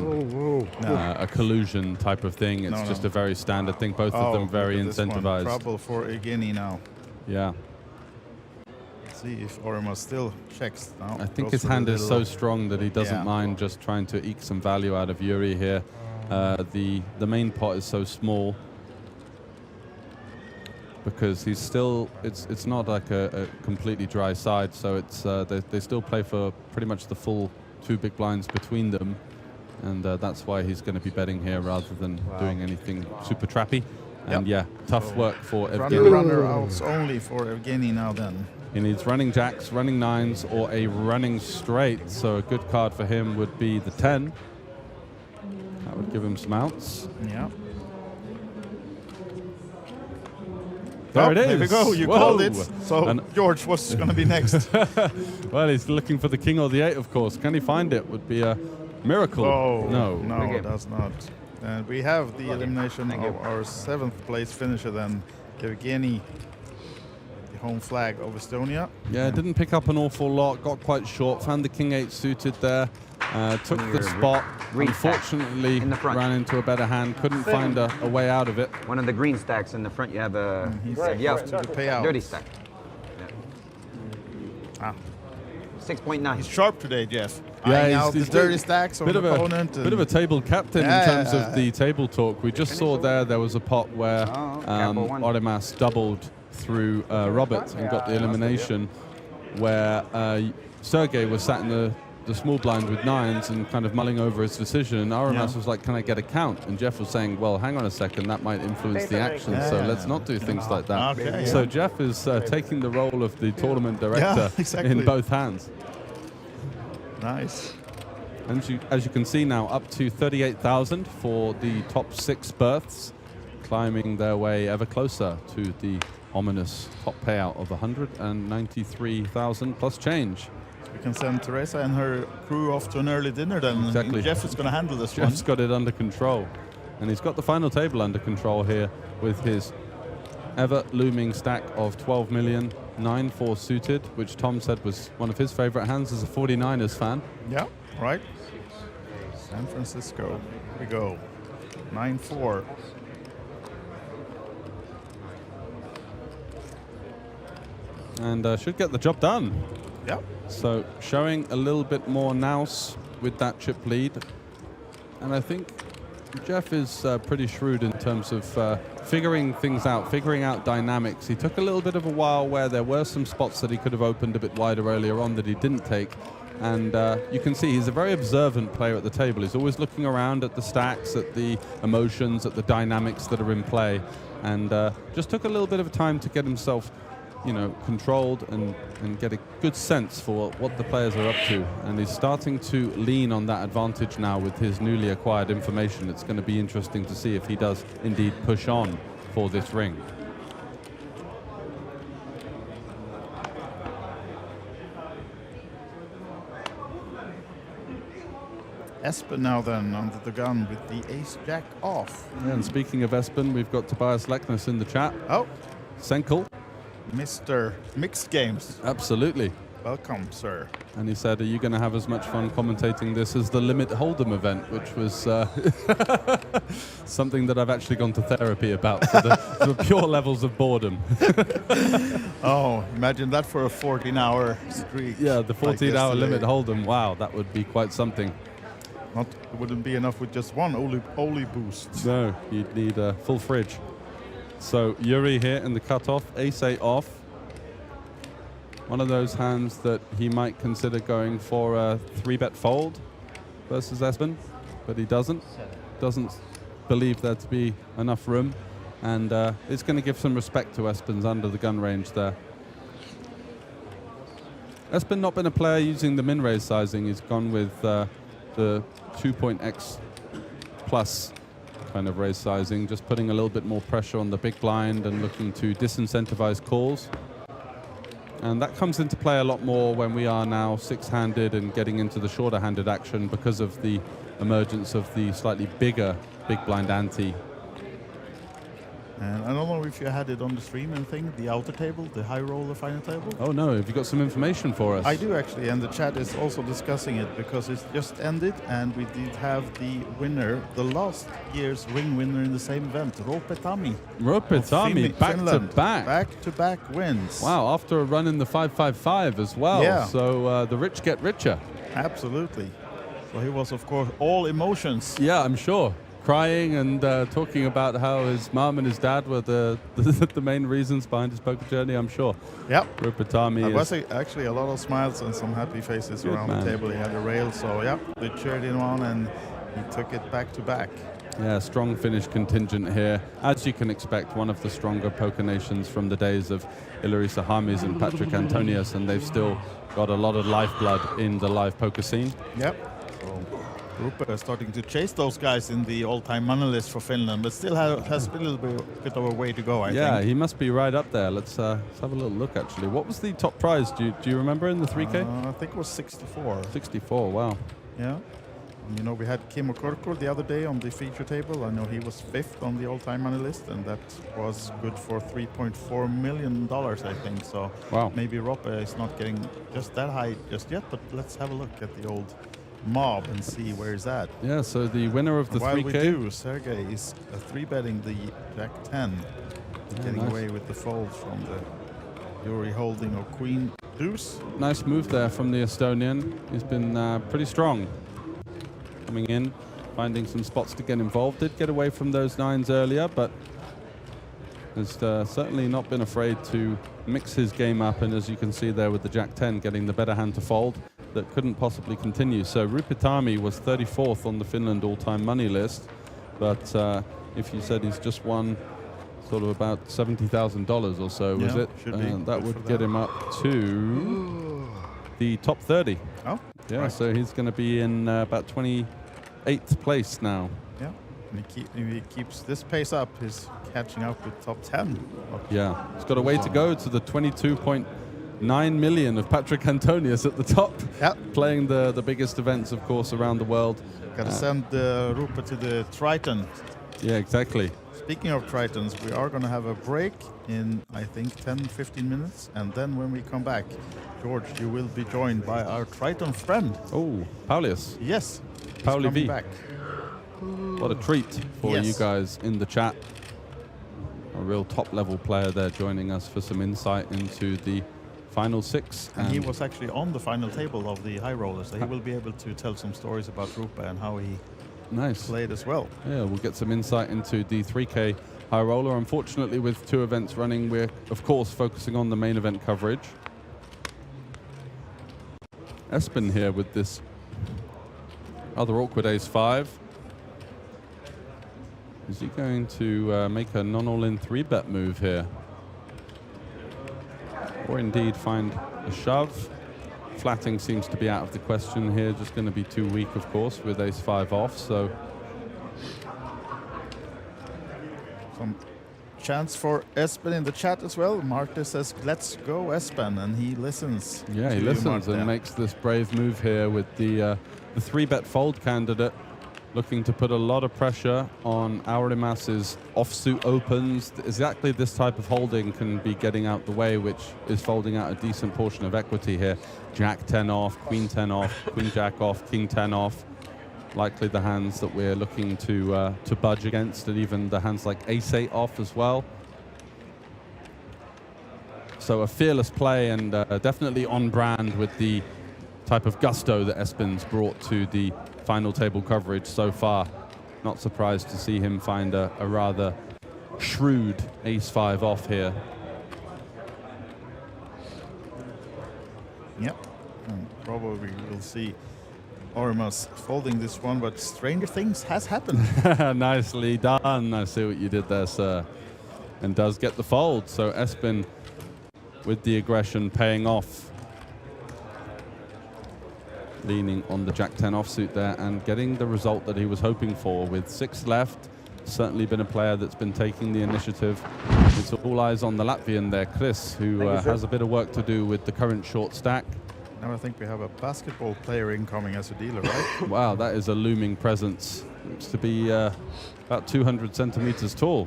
a collusion type of thing. It's No, just no. a very standard thing. Both of them very look at this one. incentivized. Trouble for Evgeny now. Yeah. Let's see if Orimas still checks now. I think Goes his for the hand is so little- strong that he doesn't Yeah. mind just trying to eke some value out of Yuri here. The main pot is so small because he's still, it's not like a completely dry side, so it's they still play for pretty much the full 2 big blinds between them, and that's why he's going to be betting here rather than doing anything super trappy. And yeah, tough work for Evgeny. Runner outs only for Evgeny now then. He needs running jacks, running 9s, or a running straight. So a good card for him would be the 10. That would give him some outs. Yeah. There it is. There we go. You Whoa. called it. So And George was going to be next. Well, he's looking for the king or the 8, of course. Can he find it? Would be a miracle. Oh, No. it does not. And we have the elimination of our 7th place finisher then, Evgeny, the home flag of Estonia. Yeah, didn't pick up an awful lot. Got quite short. Found the king 8 suited there. Took the spot. Unfortunately, ran into a better hand. Couldn't find a way out of it. One of the green stacks in the front, you have a dirty stack. Ah. 6.9. He's sharp today, Jeff. Yeah, Eyeing out the dirty stacks of bit an of opponent. bit of a table captain in terms of the table talk. We just saw there was a pot where Orimas doubled through Robert and got the elimination, where Sergey was sat in the small blind with 9s and kind of mulling over his decision, and Orimas was like, can I get a count? And Jeff was saying, well, hang on a second, that might influence the action, so let's not do things like that. Okay, so Jeff is taking the role of the tournament director in both hands. Nice. And as you can see now, up to 38,000 for the top 6 berths, climbing their way ever closer to the ominous top payout of 193,000 plus change. We can send Teresa and her crew off to an early dinner then. Exactly. Jeff is going to handle this one. Jeff's got it under control. And he's got the final table under control here with his ever looming stack of 12 million, 9-4 suited, which Tom said was one of his favorite hands as a 49ers fan. Yeah, right. San Francisco. Here we go. 9-4. And should get the job done. Yeah. So showing a little bit more nous with that chip lead. And I think Jeff is pretty shrewd in terms of figuring things out, figuring out dynamics. He took a little bit of a while where there were some spots that he could have opened a bit wider earlier on that he didn't take. And you can see he's a very observant player at the table. He's always looking around at the stacks, at the emotions, at the dynamics that are in play. And just took a little bit of time to get himself, controlled and get a good sense for what the players are up to. And he's starting to lean on that advantage now with his newly acquired information. It's going to be interesting to see if he does indeed push on for this ring. Espen now then under the gun with the ace-jack off. Yeah, and speaking of Espen, we've got Tobias Leknes in the chat. Oh. Senkel. Mr. Mixed Games. Absolutely. Welcome, sir. And he said, are you going to have as much fun commentating this as the Limit Hold'em event, which was something that I've actually gone to therapy about, for the pure levels of boredom. Oh, imagine that for a 14-hour streak. Yeah, the 14-hour like Limit Hold'em. Wow, that would be quite something. It wouldn't be enough with just one Oli boost. No, you'd need a full fridge. So Yuri here in the cutoff, ace-8 off. One of those hands that he might consider going for a 3-bet fold versus Espen, but he doesn't believe there to be enough room, and it's going to give some respect to Espen's under the gun range there. Espen not been a player using the min-raise sizing. He's gone with the 2.x plus kind of raise sizing, just putting a little bit more pressure on the big blind and looking to disincentivize calls. And that comes into play a lot more when we are now six-handed and getting into the shorter-handed action because of the emergence of the slightly bigger big blind ante. And I don't know if you had it on the stream and thing, the outer table, the high roller final table. Oh no, have you got some information for us? I do actually, and the chat is also discussing it because it's just ended and we did have the winner, the last year's ring winner in the same event, Roope Tammi. Roope Tammi, back-to-back. Back-to-back wins. Wow, after a run in the 555 as well. Yeah. So the rich get richer. Absolutely. So he was, of course, all emotions. Yeah, I'm sure. Crying and talking about how his mom and his dad were the main reasons behind his poker journey, I'm sure. Yep. Roope Tammi There was actually a lot of smiles and some happy faces Good around man. the table. He had a rail, so yeah, they cheered him on and he took it back to back. Yeah, strong Finnish contingent here. As you can expect, one of the stronger poker nations from the days of Ilari Sahamis and Patrick Antonius, and they've still got a lot of lifeblood in the live poker scene. Yep. So Roope is starting to chase those guys in the all-time money list for Finland, but still has a little bit of a way to go, I think. Yeah, he must be right up there. Let's have a little look, actually. What was the top prize? Do you remember in the 3K? I think it was 64. 64, wow. Yeah. And, you know, we had Kimmo Korko the other day on the feature table. I know he was 5th on the all-time money list, and that was good for $3.4 million, I think. So wow. Maybe Roope is not getting just that high just yet, but let's have a look at the old mob and see where he's at. Yeah, so the winner of the While 3K. we do, Sergey is 3-betting the Jack 10, getting nice. away with the folds from the Yuri holding or Queen Deuce. Nice move there from the Estonian. He's been pretty strong. Coming in, finding some spots to get involved. Did get away from those 9s earlier, but has certainly not been afraid to mix his game up. And as you can see there with the Jack 10, getting the better hand to fold, that couldn't possibly continue. So Roope Tammi was 34th on the Finland all-time money list, but if you said he's just won sort of about $70,000 or so, was it? Should be. That would get him up to the top 30. Oh, yeah. right. So he's going to be in about 28th place now. Yeah, and if he keeps this pace up, he's catching up with top 10. Yeah, he's got a way to go to the 22.9 million of Patrick Antonius at the top. Yep. Playing the biggest events, of course, around the world. Got to send Roope to the Triton. Yeah, exactly. Speaking of Tritons, we are going to have a break in, I think, 10-15 minutes. And then when we come back, George, you will be joined by our Triton friend. Oh, Paulius. Yes. Pauli V. Back. What a treat for Yes. you guys in the chat. A real top-level player there joining us for some insight into the final 6. And he was actually on the final table of the high rollers, so he will be able to tell some stories about Rupa and how he played as well. Yeah, we'll get some insight into the 3K high roller. Unfortunately, with 2 events running, we're of course focusing on the main event coverage. Espen here with this rather awkward ace-5. Is he going to make a non-all-in 3-bet move here? Or indeed find a shove? Flatting seems to be out of the question here. Just going to be too weak, of course, with ace-5 off. So some chance for Espen in the chat as well. Marta says, let's go Espen, and he listens. yeah, he listens and makes this brave move here with the 3-bet fold candidate, looking to put a lot of pressure on Aurimas's offsuit opens. Exactly this type of holding can be getting out the way, which is folding out a decent portion of equity here. Jack 10 off, Queen 10 off, Queen Jack off, King 10 off. Likely the hands that we're looking to budge against, and even the hands like Ace 8 off as well. So a fearless play, and definitely on brand with the type of gusto that Espen's brought to the final table coverage so far. Not surprised to see him find a rather shrewd ace-5 off here. Yep, and probably we'll see Aurimas folding this one, but stranger things has happened. Nicely done. I see what you did there, sir. And does get the fold. So Espen with the aggression paying off. Leaning on the Jack 10 offsuit there and getting the result that he was hoping for with 6 left. Certainly been a player that's been taking the initiative. It's all eyes on the Latvian there, Chris, who has a bit of work to do with the current short stack. Now I think we have a basketball player incoming as a dealer, right? Wow, that is a looming presence. Looks to be about 200 centimeters tall.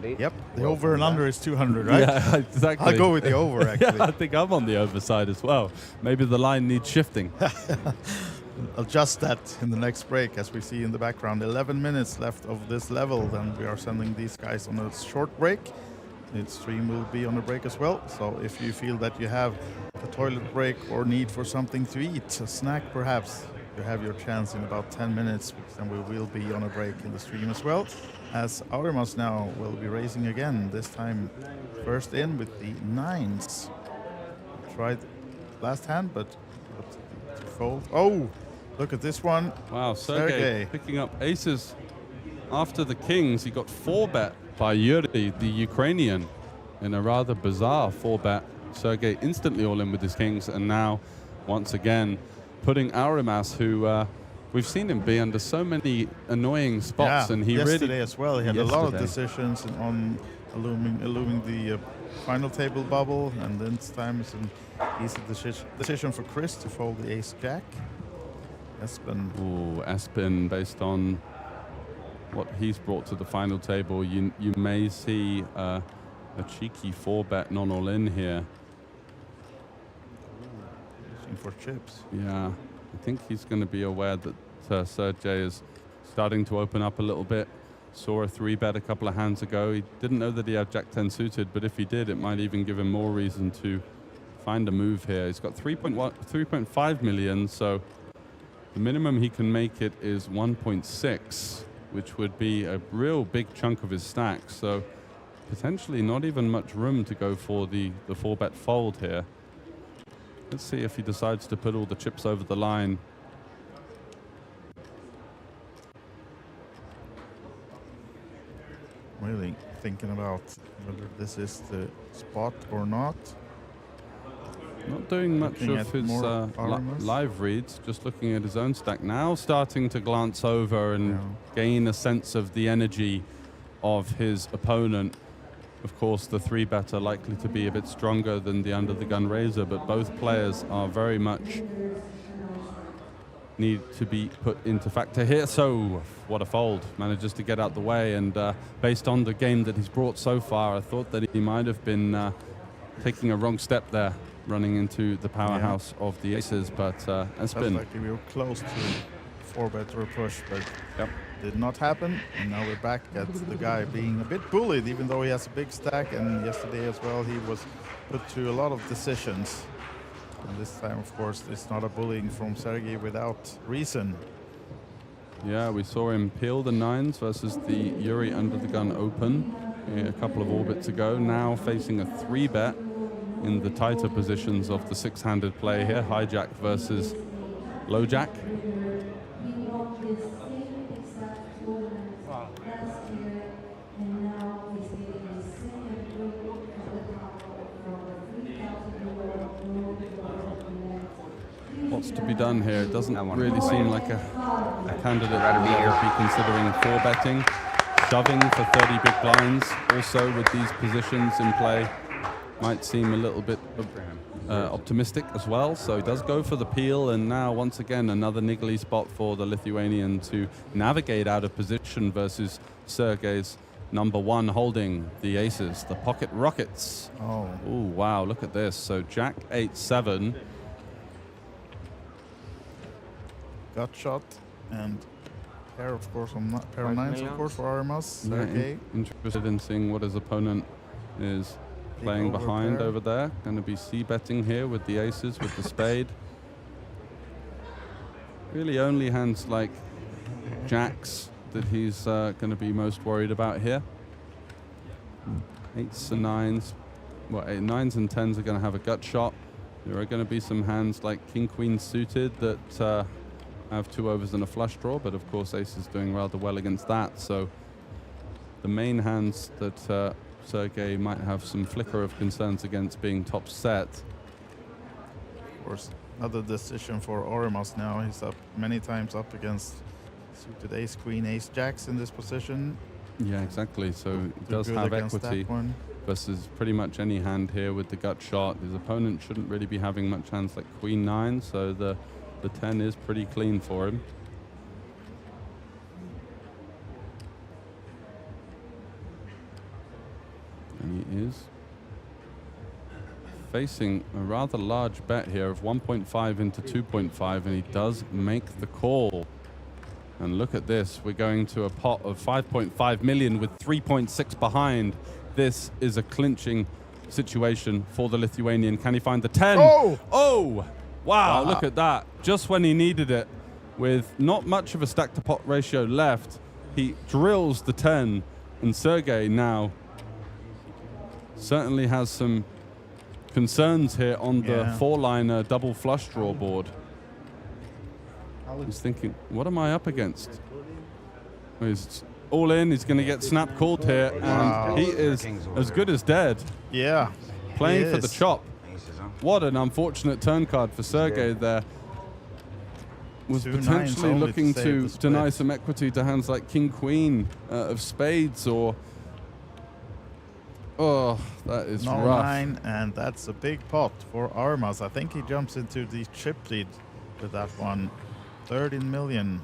Yep, the over and under is 200, right? Yeah, exactly. I'll go with the over, actually. Yeah, I think I'm on the over side as well. Maybe the line needs shifting. Adjust that in the next break, as we see in the background. 11 minutes left of this level, then we are sending these guys on a short break. The stream will be on a break as well, so if you feel that you have a toilet break or need for something to eat, a snack perhaps, you have your chance in about 10 minutes, and we will be on a break in the stream as well, as Aurimas now will be raising again, this time first in with the 9s. Tried last hand, but to fold. Oh, look at this one. Wow, Sergey picking up aces after the kings. He got 4-bet by Yuri, the Ukrainian, in a rather bizarre 4-bet. Sergey instantly all in with his kings, and now once again putting Aurimas, who we've seen him be under so many annoying spots, and he yesterday as well. He had a lot of decisions on illuming the final table bubble, and then this time it's an easy decision for Chris to fold the ace jack. Espen. Ooh, Espen, based on what he's brought to the final table, you may see a cheeky 4-bet non-all-in here. For chips. Yeah, I think he's going to be aware that Sergey is starting to open up a little bit. Saw a 3-bet a couple of hands ago. He didn't know that he had Jack 10 suited, but if he did, it might even give him more reason to find a move here. He's got 3.5 million, so the minimum he can make it is 1.6, which would be a real big chunk of his stack. So potentially not even much room to go for the 4-bet fold here. Let's see if he decides to put all the chips over the line. Really thinking about whether this is the spot or not. Not doing much of his live reads, just looking at his own stack. Now starting to glance over and gain a sense of the energy of his opponent. Of course, the 3-better likely to be a bit stronger than the under-the-gun raiser, but both players are very much need to be put into factor here. So, what a fold. Manages to get out the way, and based on the game that he's brought so far, I thought that he might have been taking a wrong step there, running into the powerhouse of the aces, but Espen. Like we were close to 4-bet or push, but did not happen, and now we're back at the guy being a bit bullied, even though he has a big stack, and yesterday as well he was put to a lot of decisions. And this time, of course, it's not a bullying from Sergey without reason. Yeah, we saw him peel the nines versus the Yuri Under the Gun Open a couple of orbits ago. Now facing a 3-bet in the tighter positions of the 6-handed play here. Hijack versus low jack. What's to be done here? It doesn't really seem like a candidate that would be considering 4-betting. Shoving for 30 big blinds, also with these positions in play, might seem a little bit optimistic as well. So he does go for the peel, and now once again another niggly spot for the Lithuanian to navigate out of position versus Sergey's number 1 holding the aces, the pocket rockets. Oh, ooh, wow, look at this. So Jack 8-7. gut shot and pair, of course, on pair of nines, of course, for Arimas. Sergey. Interested in seeing what his opponent is playing behind over there. Going to be c-betting here with the aces, with the spade. Really only hands like jacks that he's going to be most worried about here. 8s and 9s. Well, 9s and 10s are going to have a gut shot. There are going to be some hands like king queen suited that have 2 overs and a flush draw, but of course ace is doing rather well against that. So the main hands that Sergey might have some flicker of concerns against being top set. Of course, another decision for Arimas now. He's up many times up against suited ace queen, ace jacks in this position. Yeah, exactly. So he does have equity versus pretty much any hand here with the gut shot. His opponent shouldn't really be having much hands like queen 9, so the 10 is pretty clean for him. And he is facing a rather large bet here of 1.5 into 2.5, and he does make the call. And look at this, we're going to a pot of 5.5 million with 3.6 behind. This is a clinching situation for the Lithuanian. Can he find the 10? Oh! Oh! Wow, look at that. Just when he needed it, with not much of a stack to pot ratio left, he drills the 10, and Sergey now certainly has some concerns here on the 4-liner double flush draw board. He's thinking, what am I up against? He's all in, he's going to get snap called here, and he is as good as dead. Yeah. Playing for the chop. What an unfortunate turn card for Sergey there. Was potentially looking to deny some equity to hands like king queen of spades, or oh, that is rough. 9, and that's a big pot for Arimas. I think he jumps into the chip lead with that one. 13 million.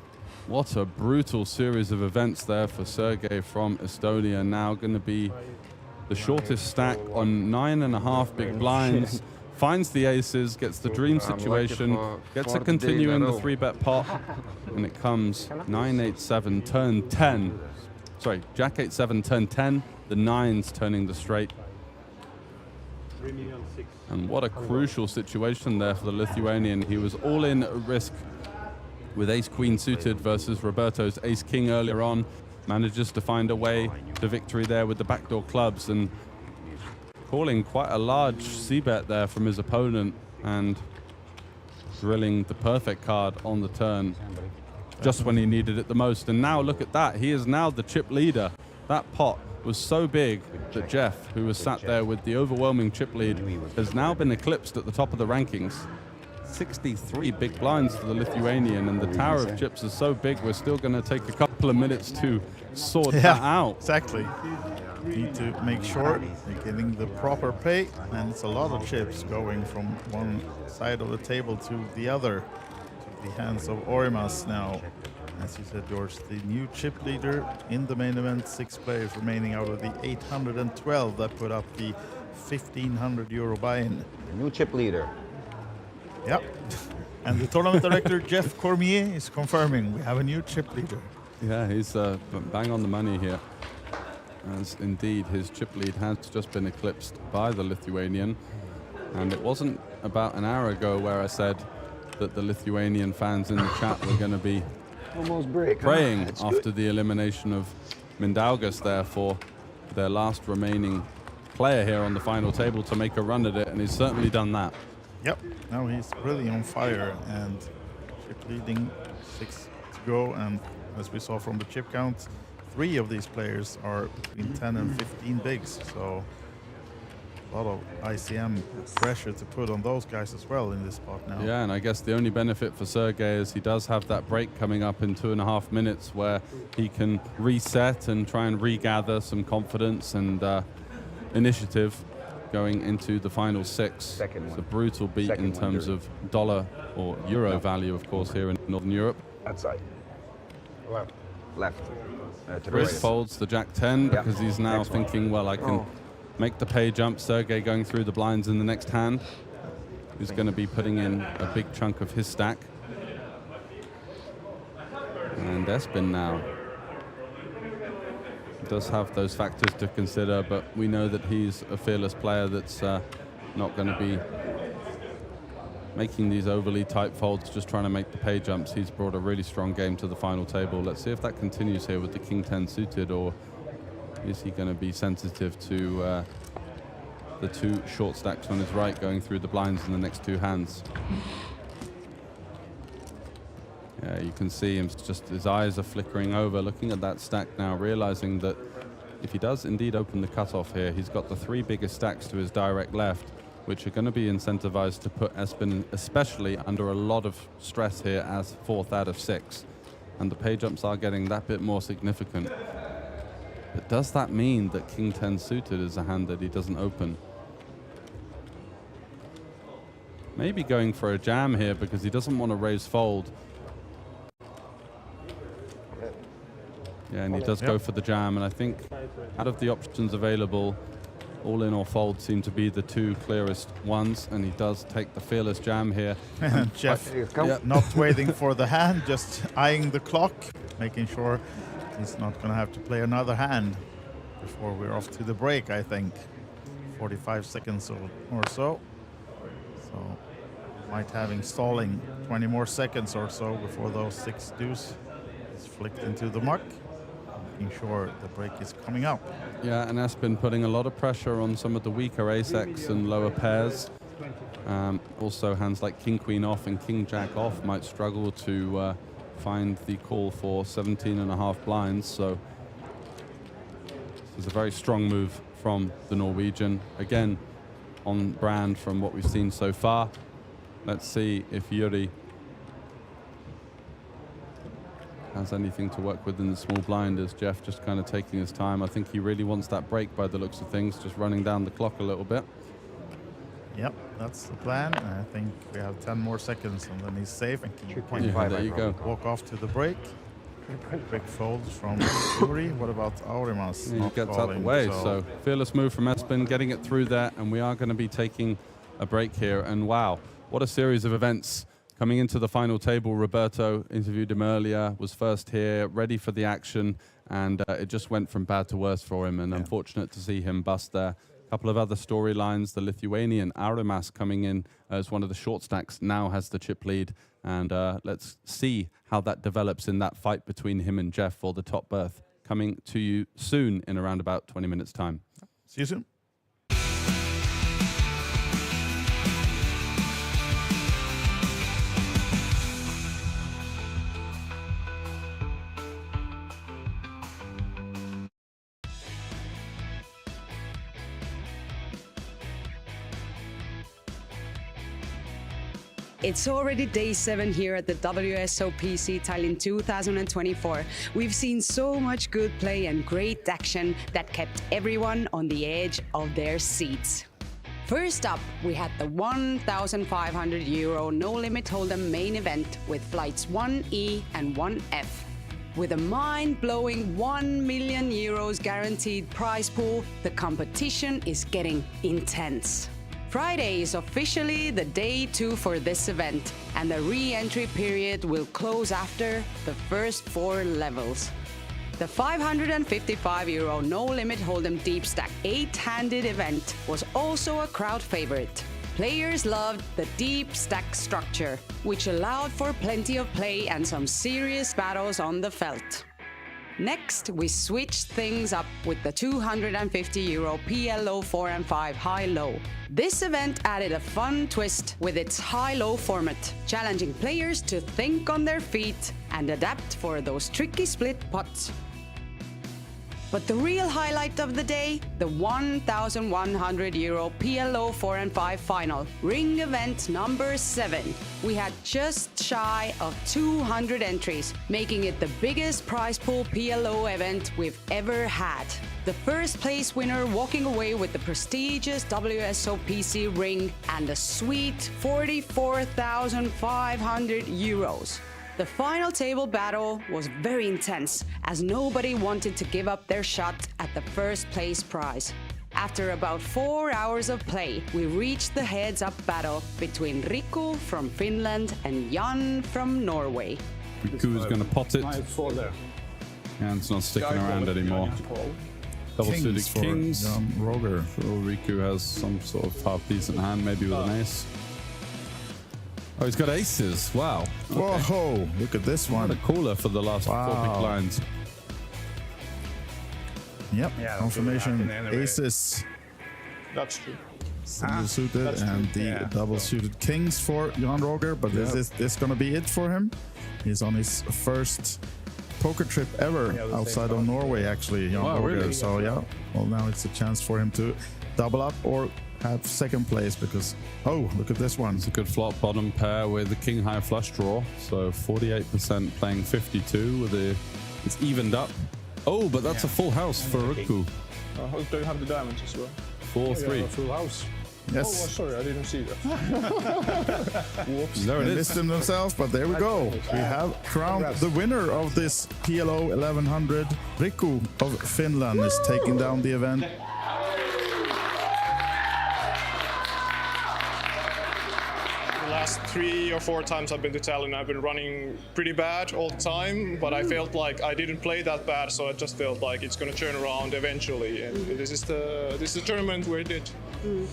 What a brutal series of events there for Sergey from Estonia. Now going to be the shortest stack on 9.5 big blinds. Finds the aces, gets the dream situation, gets to continue in the 3-bet pot, and it comes 9-8-7, turn 10. Sorry, Jack 8-7, turn 10, the 9s turning the straight. And what a crucial situation there for the Lithuanian. He was all in at risk with ace-queen suited versus Roberto's ace-king earlier on. Manages to find a way to victory there with the backdoor clubs, and calling quite a large c-bet there from his opponent and drilling the perfect card on the turn just when he needed it the most. And now look at that. He is now the chip leader. That pot was so big that Jeff, who was sat there with the overwhelming chip lead, has now been eclipsed at the top of the rankings. 63 big blinds for the Lithuanian, and the tower of chips is so big we're still going to take a couple of minutes to sort that out. Exactly. Need to make sure you're getting the proper pay, and it's a lot of chips going from one side of the table to the other, to the hands of Arimas now. As you said, George, the new chip leader in the main event, 6 players remaining out of the 812 that put up the 1,500 euro buy-in. New chip leader. Yep. And the tournament director, Jeff Cormier, is confirming we have a new chip leader. Yeah, he's bang on the money here. as indeed his chip lead has just been eclipsed by the Lithuanian. And it wasn't about an hour ago where I said that the Lithuanian fans in the chat were going to be praying after the elimination of Mindaugas there for their last remaining player here on the final table to make a run at it, and he's certainly done that. Yep, now he's really on fire and chip leading 6 to go, and as we saw from the chip count, 3 of these players are between 10 and 15 bigs, so a lot of ICM pressure to put on those guys as well in this spot now. Yeah, and I guess the only benefit for Sergey is he does have that break coming up in 2.5 minutes where he can reset and try and regather some confidence and initiative going into the final 6. It's a brutal beat in terms of dollar or euro value, of course, here in Northern Europe. Outside. Left. Chris folds the Jack 10 because he's now thinking, well, I can make the pay jump. Sergey going through the blinds in the next hand, who's going to be putting in a big chunk of his stack. And Espen now does have those factors to consider, but we know that he's a fearless player that's not going to be making these overly tight folds, just trying to make the pay jumps. He's brought a really strong game to the final table. Let's see if that continues here with the King 10 suited, or is he going to be sensitive to the 2 short stacks on his right going through the blinds in the next 2 hands. Yeah, you can see him, just his eyes are flickering over, looking at that stack now, realizing that if he does indeed open the cutoff here, he's got the 3 biggest stacks to his direct left, which are going to be incentivized to put Espen especially under a lot of stress here as 4th out of 6. And the pay jumps are getting that bit more significant. But does that mean that King 10 suited is a hand that he doesn't open? Maybe going for a jam here because he doesn't want to raise fold. Yeah, and he does go for the jam, and I think out of the options available, all in or fold seem to be the 2 clearest ones, and he does take the fearless jam here. And Jeff not waiting for the hand, just eyeing the clock, making sure he's not going to have to play another hand before we're off to the break, I think. 45 seconds or so. So might have installing 20 more seconds or so before those 6 deuce is flicked into the muck. Making sure the break is coming up. Yeah, and Espen putting a lot of pressure on some of the weaker ace-X and lower pairs. Also hands like King Queen off and King Jack off might struggle to find the call for 17.5 blinds. So this is a very strong move from the Norwegian. Again, on brand from what we've seen so far. Let's see if Yuri has anything to work with in the small blind, as Jeff just kind of taking his time. I think he really wants that break by the looks of things, just running down the clock a little bit. Yep, that's the plan. I think we have 10 more seconds and then he's safe and can there you go. Walk off to the break. Big folds from Yuri. What about Aurimas? Yeah, he gets out of the way, so fearless move from Espen, getting it through there, and we are going to be taking a break here. And wow, what a series of events coming into the final table. Roberto, interviewed him earlier, was first here, ready for the action, and it just went from bad to worse for him, and unfortunate to see him bust there. A couple of other storylines. The Lithuanian Aurimas coming in as one of the short stacks now has the chip lead, and let's see how that develops in that fight between him and Jeff for the top berth. Coming to you soon in around about 20 minutes time. See you soon. It's already day 7 here at the WSOPC Tallinn 2024. We've seen so much good play and great action that kept everyone on the edge of their seats. First up, we had the 1,500 euro no limit hold'em main event with flights 1E and 1F. With a mind-blowing 1 million euros guaranteed prize pool, the competition is getting intense. Friday is officially the day 2 for this event, and the re-entry period will close after the first 4 levels. The €555 no-limit hold'em deep stack 8-handed event was also a crowd favorite. Players loved the deep stack structure, which allowed for plenty of play and some serious battles on the felt. Next, we switched things up with the €250 PLO 4 and 5 high-low. This event added a fun twist with its high-low format, challenging players to think on their feet and adapt for those tricky split pots. But the real highlight of the day, the €1,100 PLO 4 and 5 final, ring event number 7. We had just shy of 200 entries, making it the biggest prize pool PLO event we've ever had. The first place winner walking away with the prestigious WSOPC ring and a sweet €44,500. The final table battle was very intense, as nobody wanted to give up their shot at the first place prize. After about 4 hours of play, we reached the heads-up battle between Riku from Finland and Jan from Norway. Riku is going to pot it. And it's not sticking around anymore. Double-suited kings. Jan Roger. So Riku has some sort of half-decent hand, maybe with an ace. Oh, he's got aces. Wow. Okay. Whoa, look at this one. What a cooler for the last 4 big blinds. Yep, confirmation aces. That's true. Single suited and the double suited kings for Jan Roger, but is this going to be it for him? He's on his first poker trip ever outside of Norway, actually, Jan Roger. Really? So yeah, well, now it's a chance for him to double up or have second place, because look at this one. It's a good flop bottom pair with the king high flush draw. So 48% playing 52 with it's evened up. Oh, but that's a full house for Riku. Do you have the diamonds as well? 4-3. Full house. Yes. Oh, sorry, I didn't see that. Whoops. There it is. Missed them themselves, but there we go. We have crowned the winner of this PLO 1100. Riku of Finland is taking down the event. Last 3 or 4 times I've been to Tallinn, I've been running pretty bad all the time, but I felt like I didn't play that bad, so I just felt like it's going to turn around eventually, and this is the tournament where it did.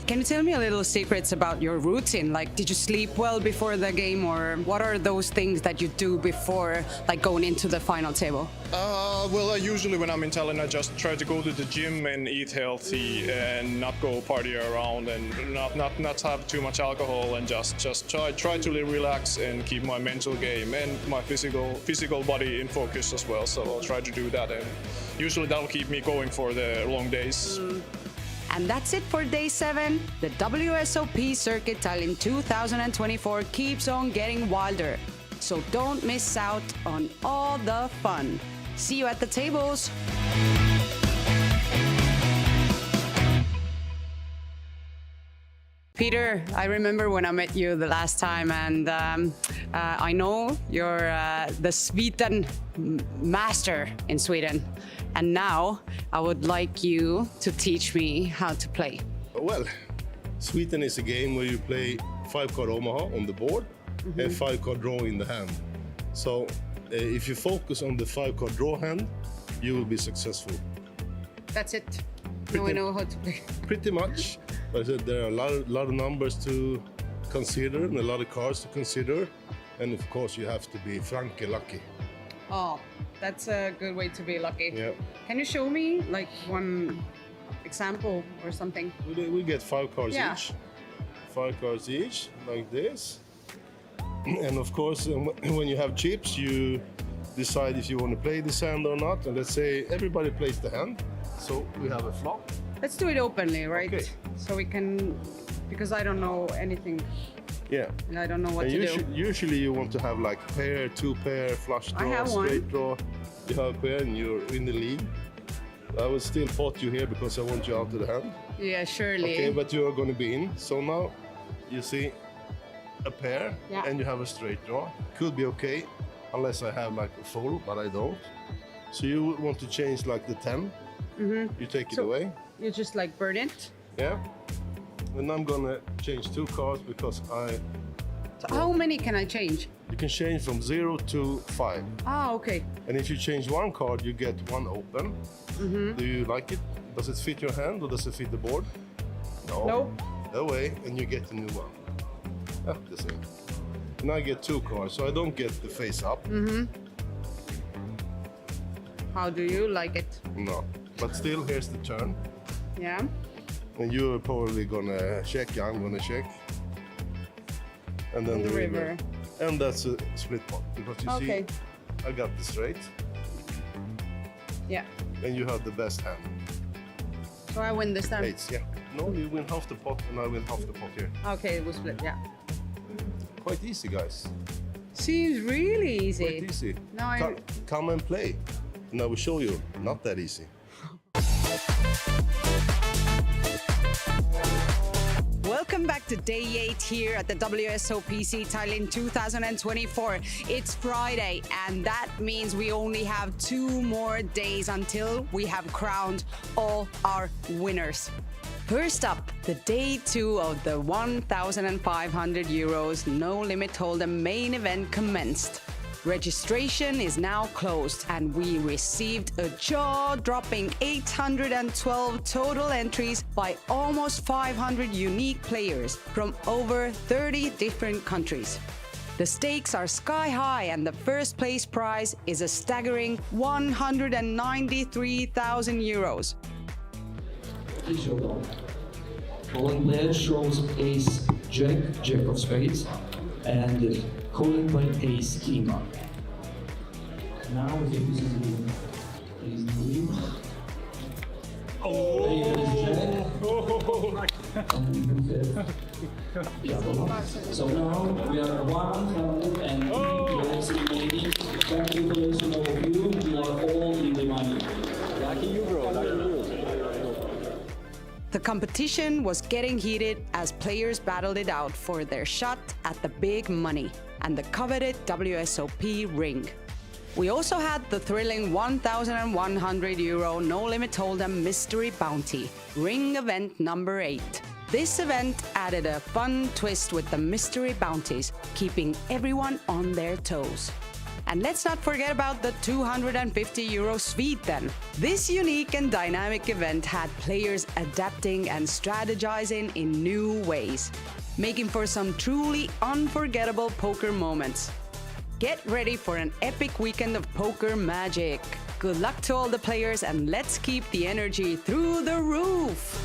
Can you tell me a little secrets about your routine? Like, did you sleep well before the game, or what are those things that you do before, like, going into the final table? Well, usually when I'm in Tallinn, I just try to go to the gym and eat healthy and not go party around and not have too much alcohol, and just try to relax and keep my mental game and my physical body in focus as well. So I'll try to do that, and usually that'll keep me going for the long days. And that's it for day 7. The WSOP Circuit Tallinn 2024 keeps on getting wilder. So don't miss out on all the fun. See you at the tables. Peter, I remember when I met you the last time, and I know you're the Sweden master in Sweden. And now I would like you to teach me how to play. Well, Sweden is a game where you play 5-card Omaha on the board and 5-card draw in the hand. So if you focus on the 5-card draw hand, you will be successful. That's it. Now I know how to play. Pretty much. But there are a lot of numbers to consider and a lot of cards to consider. And of course, you have to be frankie lucky. Oh, that's a good way to be lucky. Yeah. Can you show me like one example or something? We get 5 cards each. 5 cards each, like this. And of course, when you have chips, you decide if you want to play this hand or not. And let's say everybody plays the hand. So we have a flop. Let's do it openly, right? Okay. So we can, because I don't know anything. Yeah. And I don't know what to do. Usually you want to have like pair, 2-pair, flush draw, straight draw. You have a pair and you're in the lead. I will still pot you here because I want you out of the hand. Yeah, surely. Okay, but you are going to be in. So now you see a pair and you have a straight draw. Could be okay, unless I have like a full, but I don't. So you want to change like the 10. You take it away. You just like burn it? Yeah. And I'm gonna change 2 cards because So how many can I change? You can change from 0 to 5. Ah, okay. And if you change one card, you get one open. Do you like it? Does it fit your hand or does it fit the board? No. Nope. Away, and you get a new one. Ah, the same. And I get 2 cards, so I don't get the face up. How do you like it? No. But still, here's the turn. Yeah. And you're probably gonna check, I'm gonna check. And then the river. And that's a split pot, because you Okay. see, I got the straight, Yeah. and you have the best hand. So I win this time. Eights, yeah. No, you win half the pot, and I win half the pot here. Okay, we'll split. Yeah. Quite easy, guys. Seems really easy. Quite easy. No, I. Come and play. And I will show you, not that easy. Welcome back to day 8 here at the WSOPC Tallinn 2024. It's Friday, and that means we only have 2 more days until we have crowned all our winners. First up, the day 2 of the 1,500 euros no limit hold'em main event commenced. Registration is now closed, and we received a jaw-dropping 812 total entries by almost 500 unique players from over 30 different countries. The stakes are sky high, and the first place prize is a staggering 193,000 euros. Showdown. Calling player shows ace, jack, jack of spades, and calling by ace, king. Now the decision is green. So now we are 103 players remaining. Congratulations all of you. You are all in the money. Lucky you, bro. Lucky you. The competition was getting heated as players battled it out for their shot at the big money and the coveted WSOP ring. We also had the thrilling 1,100 euro no limit hold'em mystery bounty, ring event number 8. This event added a fun twist with the mystery bounties, keeping everyone on their toes. And let's not forget about the 250 euro Sviten. This unique and dynamic event had players adapting and strategizing in new ways, making for some truly unforgettable poker moments. Get ready for an epic weekend of poker magic. Good luck to all the players, and let's keep the energy through the roof.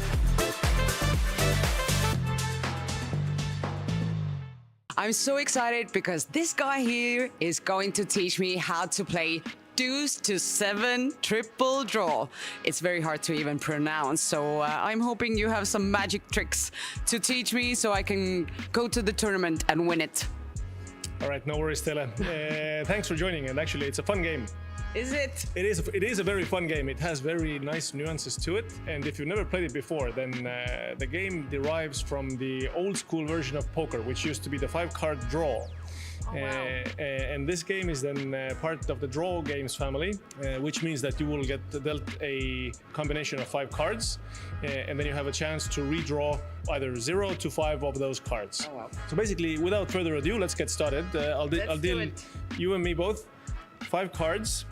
I'm so excited because this guy here is going to teach me how to play deuce to 7 triple draw. It's very hard to even pronounce, so I'm hoping you have some magic tricks to teach me so I can go to the tournament and win it. All right, no worries, Stella. Thanks for joining, and actually it's a fun game. Is it? It is a very fun game. It has very nice nuances to it, and if you've never played it before, then the game derives from the old school version of poker, which used to be the 5-card draw. Oh, wow. And this game is then part of the draw games family, which means that you will get dealt a combination of 5 cards, and then you have a chance to redraw either 0 to 5 of those cards. Oh, wow. So basically, without further ado, let's get started. I'll deal you and me both 5 cards.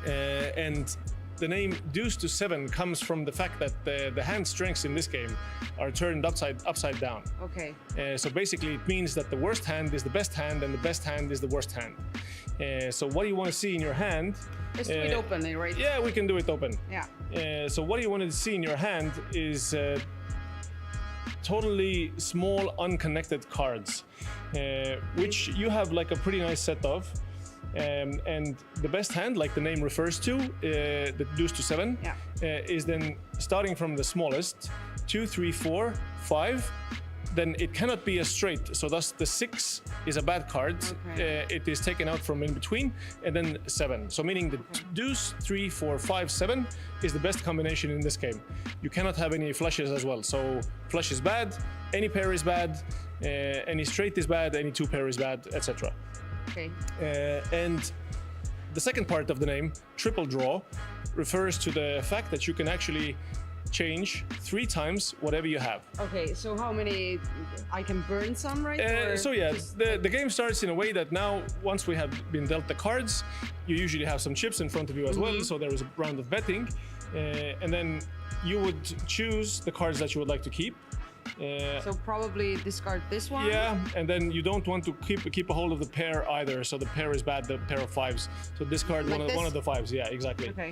And the name deuce to 7 comes from the fact that the hand strengths in this game are turned upside down. Okay. So basically it means that the worst hand is the best hand and the best hand is the worst hand. So what do you want to see in your hand? Let's do it open, right? Yeah, we can do it open. Yeah. So what you want to see in your hand is totally small unconnected cards, which you have like a pretty nice set of. And the best hand, like the name refers to, the deuce to 7, is then starting from the smallest, 2, 3, 4, 5. Then it cannot be a straight, so thus the 6 is a bad card. Okay. It is taken out from in between, and then 7. So meaning the deuce, 3, 4, 5, 7 is the best combination in this game. You cannot have any flushes as well. So flush is bad, any pair is bad, any straight is bad, any 2 pair is bad, etc. Okay. And the second part of the name, triple draw, refers to the fact that you can actually change 3 times whatever you have. Okay, so how many? I can burn some, right? Or So yeah, just- the game starts in a way that now, once we have been dealt the cards, you usually have some chips in front of you as well, so there is a round of betting. And then you would choose the cards that you would like to keep. So probably discard this one. Yeah, and then you don't want to keep a hold of the pair either. So the pair is bad, the pair of 5s. So discard Like one this? of the 5s. Yeah, exactly. Okay.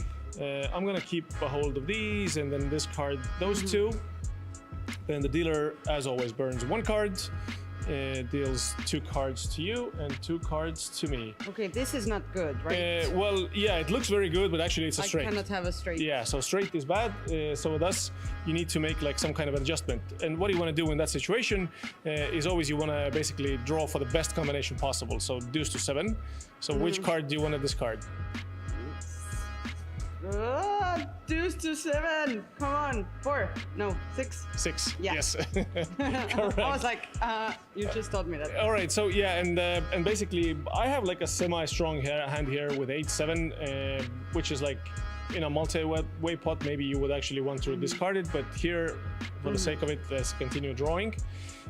I'm gonna keep a hold of these and then discard those 2. Then the dealer, as always, burns 1 card, deals 2 cards to you and 2 cards to me. Okay, this is not good, right? Well, yeah, it looks very good, but actually it's a I straight. cannot have a straight. Yeah, so straight is bad. So thus, you need to make like some kind of adjustment. And what you want to do in that situation is always you want to basically draw for the best combination possible. So deuce to 7. So which card do you want to discard? Deuce to 7. Come on. 4. No, 6. 6. Yeah. Yes. I was like, you just told me that. All right. So yeah, and basically, I have like a semi-strong hand here with 8-7, which is like in a multi-way pot. Maybe you would actually want to discard it, but here, for the sake of it, let's continue drawing.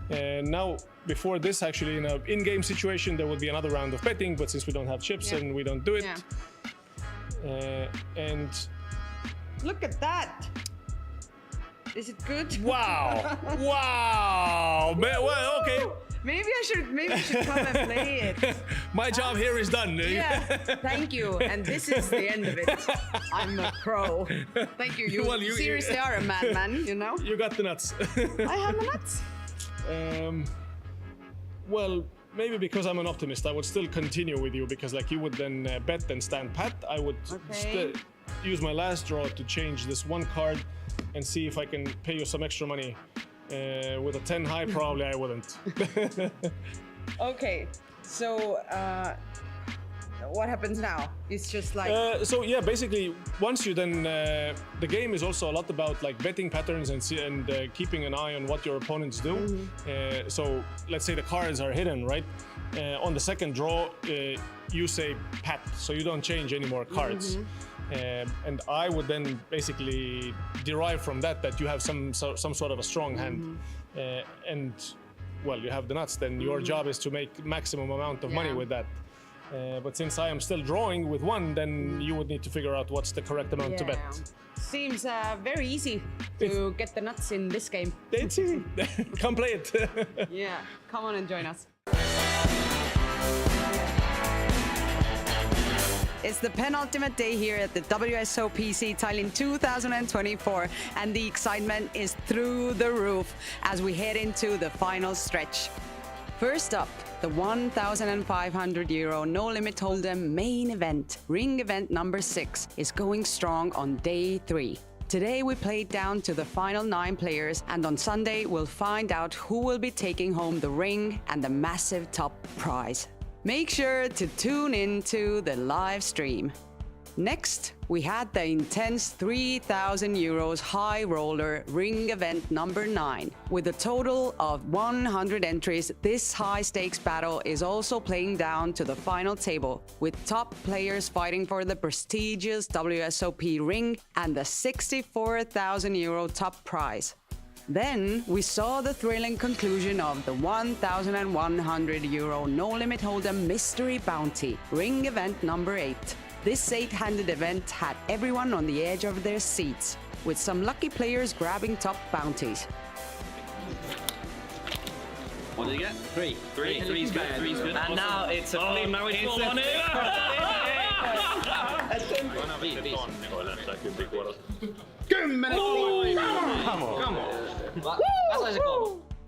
And now, before this, actually, in an in-game situation, there would be another round of betting, but since we don't have chips and we don't do it, and look at that. Is it good? Wow! Wow! Well, okay. Maybe I should come and play it. My job here is done. Yeah, thank you. And this is the end of it. I'm a pro. Thank you. You, Well, you seriously are a madman, you know? You got the nuts. I have the nuts. Well, maybe because I'm an optimist, I would still continue with you because like you would then bet and stand pat. I would use my last draw to change this 1 card and see if I can pay you some extra money. With a 10 high, probably I wouldn't. Okay, so what happens now? It's just like... So yeah, basically, once you then... the game is also a lot about like betting patterns and keeping an eye on what your opponents do. So let's say the cards are hidden, right? On the second draw, you say pat, so you don't change any more cards. And I would then basically derive from that you have some sort of a strong hand. And well, you have the nuts, then your job is to make maximum amount of money with that. But since I am still drawing with 1, then you would need to figure out what's the correct amount to bet. Seems very easy to get the nuts in this game. It's easy. Come play it. Yeah, come on and join us. It's the penultimate day here at the WSOPC Tallinn 2024, and the excitement is through the roof as we head into the final stretch. First up, the €1,500 No Limit Hold'em main event, ring event number 6, is going strong on day 3. Today we played down to the final 9 players, and on Sunday we'll find out who will be taking home the ring and the massive top prize. Make sure to tune in to the live stream. Next, we had the intense €3,000 high roller ring event number 9. With a total of 100 entries, this high stakes battle is also playing down to the final table, with top players fighting for the prestigious WSOP ring and the €64,000 top prize. Then we saw the thrilling conclusion of the €1,100 No Limit Hold'em Mystery Bounty, ring event number 8. This 8-handed event had everyone on the edge of their seats, with some lucky players grabbing top bounties. What did you get? 3. 3's good. 3's good. And now it's a clean. Now it's full on it.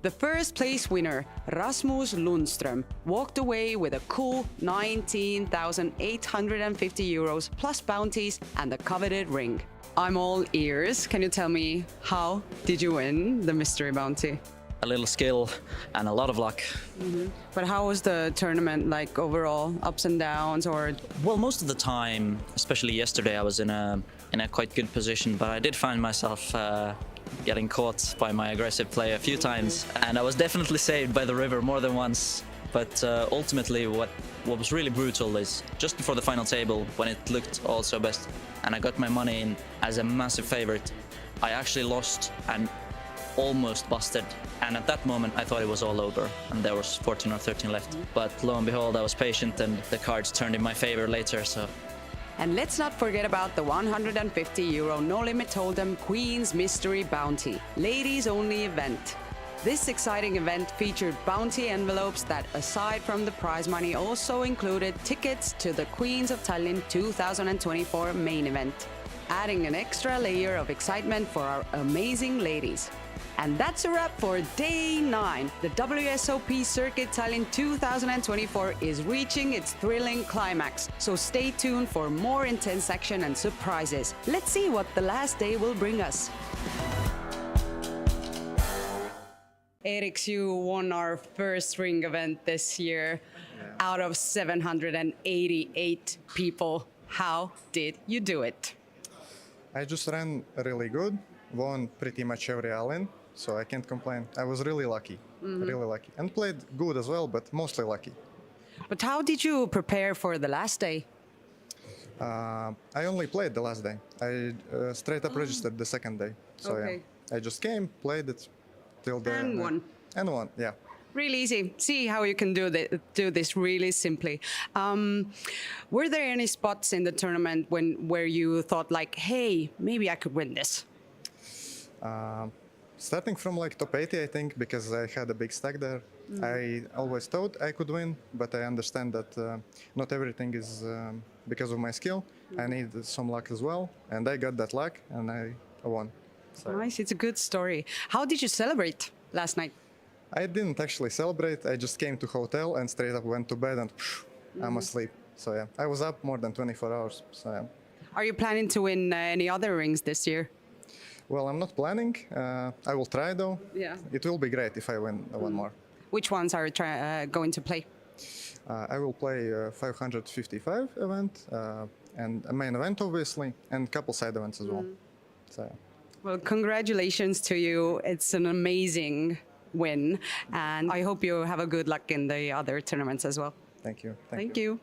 The first place winner, Rasmus Lundström, walked away with a cool €19,850 plus bounties and the coveted ring. I'm all ears. Can you tell me, how did you win the mystery bounty? A little skill and a lot of luck. But how was the tournament like overall? Ups and downs, or? Well, most of the time, especially yesterday, I was in a quite good position, but I did find myself getting caught by my aggressive play a few times, and I was definitely saved by the river more than once. But ultimately, what was really brutal is just before the final table, when it looked also best, and I got my money in as a massive favorite, I actually lost and almost busted. And at that moment, I thought it was all over, and there was 14 or 13 left. But lo and behold, I was patient, and the cards turned in my favor later. So. And let's not forget about the €150 No Limit Hold'em Queen's Mystery Bounty, ladies only event. This exciting event featured bounty envelopes that, aside from the prize money, also included tickets to the Queens of Tallinn 2024 main event, adding an extra layer of excitement for our amazing ladies. And that's a wrap for Day 9. The WSOP Circuit Tallinn 2024 is reaching its thrilling climax, so stay tuned for more intense action and surprises. Let's see what the last day will bring us. Eriks, you won our first ring event this year out of 788 people. How did you do it? I just ran really good, won pretty much every all-in, so I can't complain. I was really lucky, really lucky. And played good as well, but mostly lucky. But how did you prepare for the last day? I only played the last day. I straight up registered the second day. So Okay. yeah, I just came, played it till the... And won. And won, yeah. Really easy. See how you can do this really simply. Were there any spots in the tournament where you thought like, hey, maybe I could win this? Starting from like top 80, I think, because I had a big stack there. I always thought I could win, but I understand that not everything is because of my skill. I need some luck as well, and I got that luck, and I won. So. Nice, it's a good story. How did you celebrate last night? I didn't actually celebrate. I just came to hotel and straight up went to bed and I'm asleep. So yeah, I was up more than 24 hours. So yeah. Are you planning to win any other rings this year? Well, I'm not planning. I will try though. Yeah. It will be great if I win one more. Which ones are you going to play? I will play 555 event and a main event obviously, and a couple side events as well. So. Well, congratulations to you. It's an amazing win, and I hope you have a good luck in the other tournaments as well. Thank you. Thank you.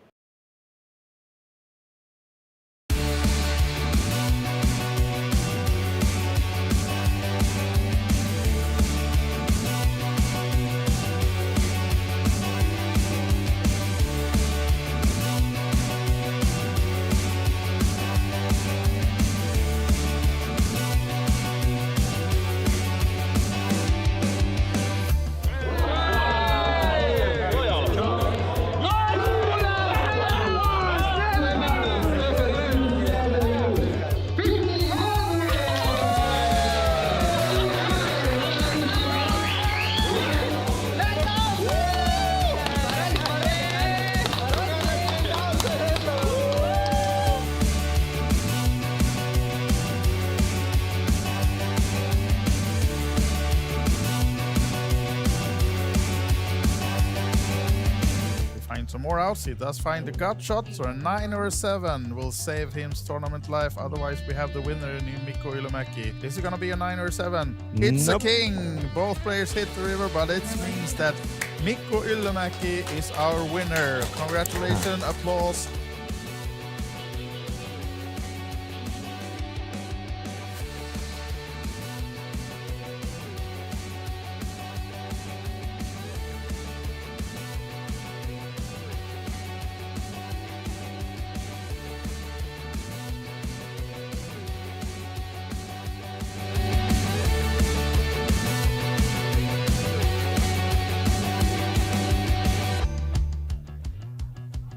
Some more outs. He does find the gut shot, so a 9 or a 7 will save him tournament life. Otherwise, we have the winner in Mikko Ylimäki. Is it going to be a 9 or a 7? It's a king. Both players hit the river, but it means that Mikko Ylimäki is our winner. Congratulations, applause.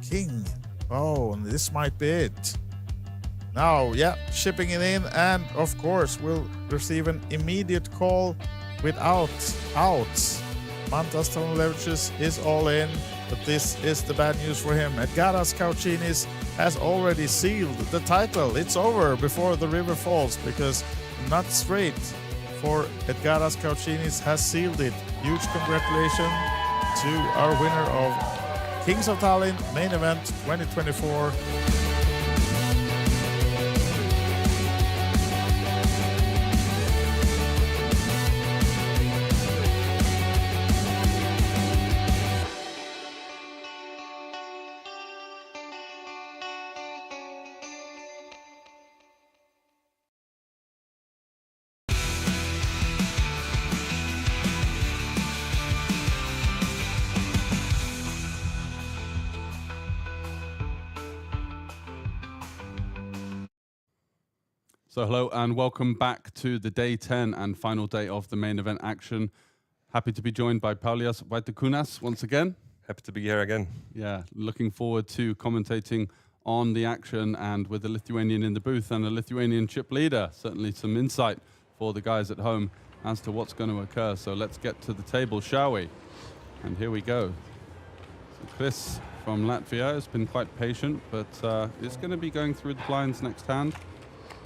King. Oh, this might be it. Now, yeah, shipping it in, and of course, we'll receive an immediate call without outs. Mantas Tonlevicius is all in, but this is the bad news for him. Edgaras Kaučinis has already sealed the title. It's over before the river falls, because Not Straight for Edgaras Kaučinis has sealed it. Huge congratulations to our winner of Kings of Tallinn main event 2024. So hello and welcome back to the day 10 and final day of the main event action. Happy to be joined by Paulius Vaitekunas once again. Happy to be here again. Yeah, looking forward to commentating on the action and with a Lithuanian in the booth and a Lithuanian chip leader. Certainly some insight for the guys at home as to what's going to occur. So let's get to the table, shall we? And here we go. So Chris from Latvia has been quite patient, but is going to be going through the blinds next hand.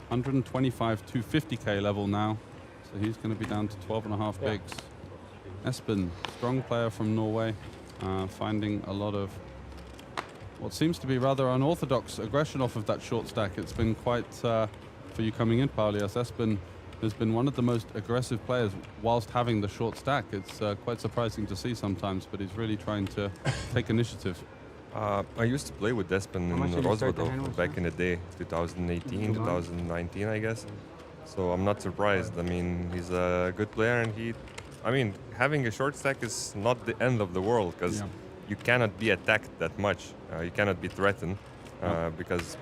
125 250k level now, so he's going to be down to 12.5 bigs. Espen, strong player from Norway, finding a lot of what seems to be rather unorthodox aggression off of that short stack. It's been quite, for you coming in, Paulius, Espen has been one of the most aggressive players whilst having the short stack. It's quite surprising to see sometimes, but he's really trying to take initiative. I used to play with Espen in Rosvodov back in the day, 2018, 2019, I guess. So I'm not surprised. I mean, he's a good player, and having a short stack is not the end of the world, because you cannot be attacked that much. You cannot be threatened because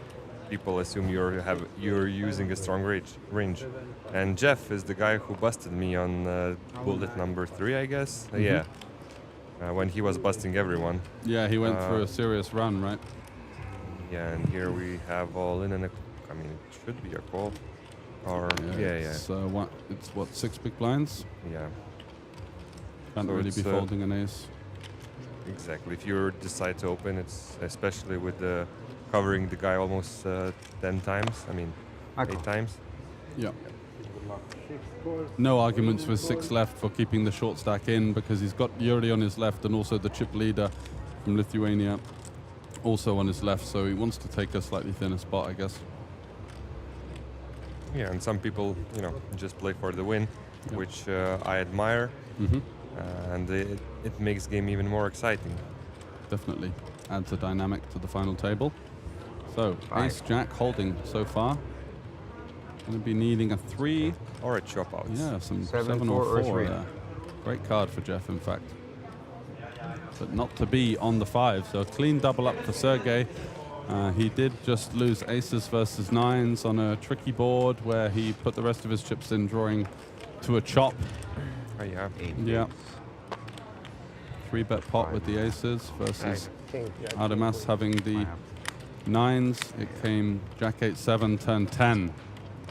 people assume you're using a strong range. And Jeff is the guy who busted me on bullet number 3, I guess. When he was busting everyone. Yeah, he went through a serious run, right? Yeah, and here we have all in, and it should be a call. Or It's what, 6 big blinds? Yeah. Can't really be folding an ace. Exactly. If you decide to open, it's especially with the covering the guy almost 10 times. 8 times. Yeah. No arguments with 6 left for keeping the short stack in, because he's got Yuri on his left and also the chip leader from Lithuania also on his left, so he wants to take a slightly thinner spot, I guess. Yeah, and some people, just play for the win, which I admire, and it makes game even more exciting. Definitely adds a dynamic to the final table. So, ace jack holding so far. Going to be needing a 3 or a chop out. Yeah, some 7 or 4 there. Great card for Jeff, in fact. But not to be on the 5, so a clean double up for Sergey. He did just lose aces versus 9s on a tricky board where he put the rest of his chips in, drawing to a chop. Oh, yeah. 3-bet pot with the aces versus Adamas having the 9s. It came Jack 8-7, turn 10.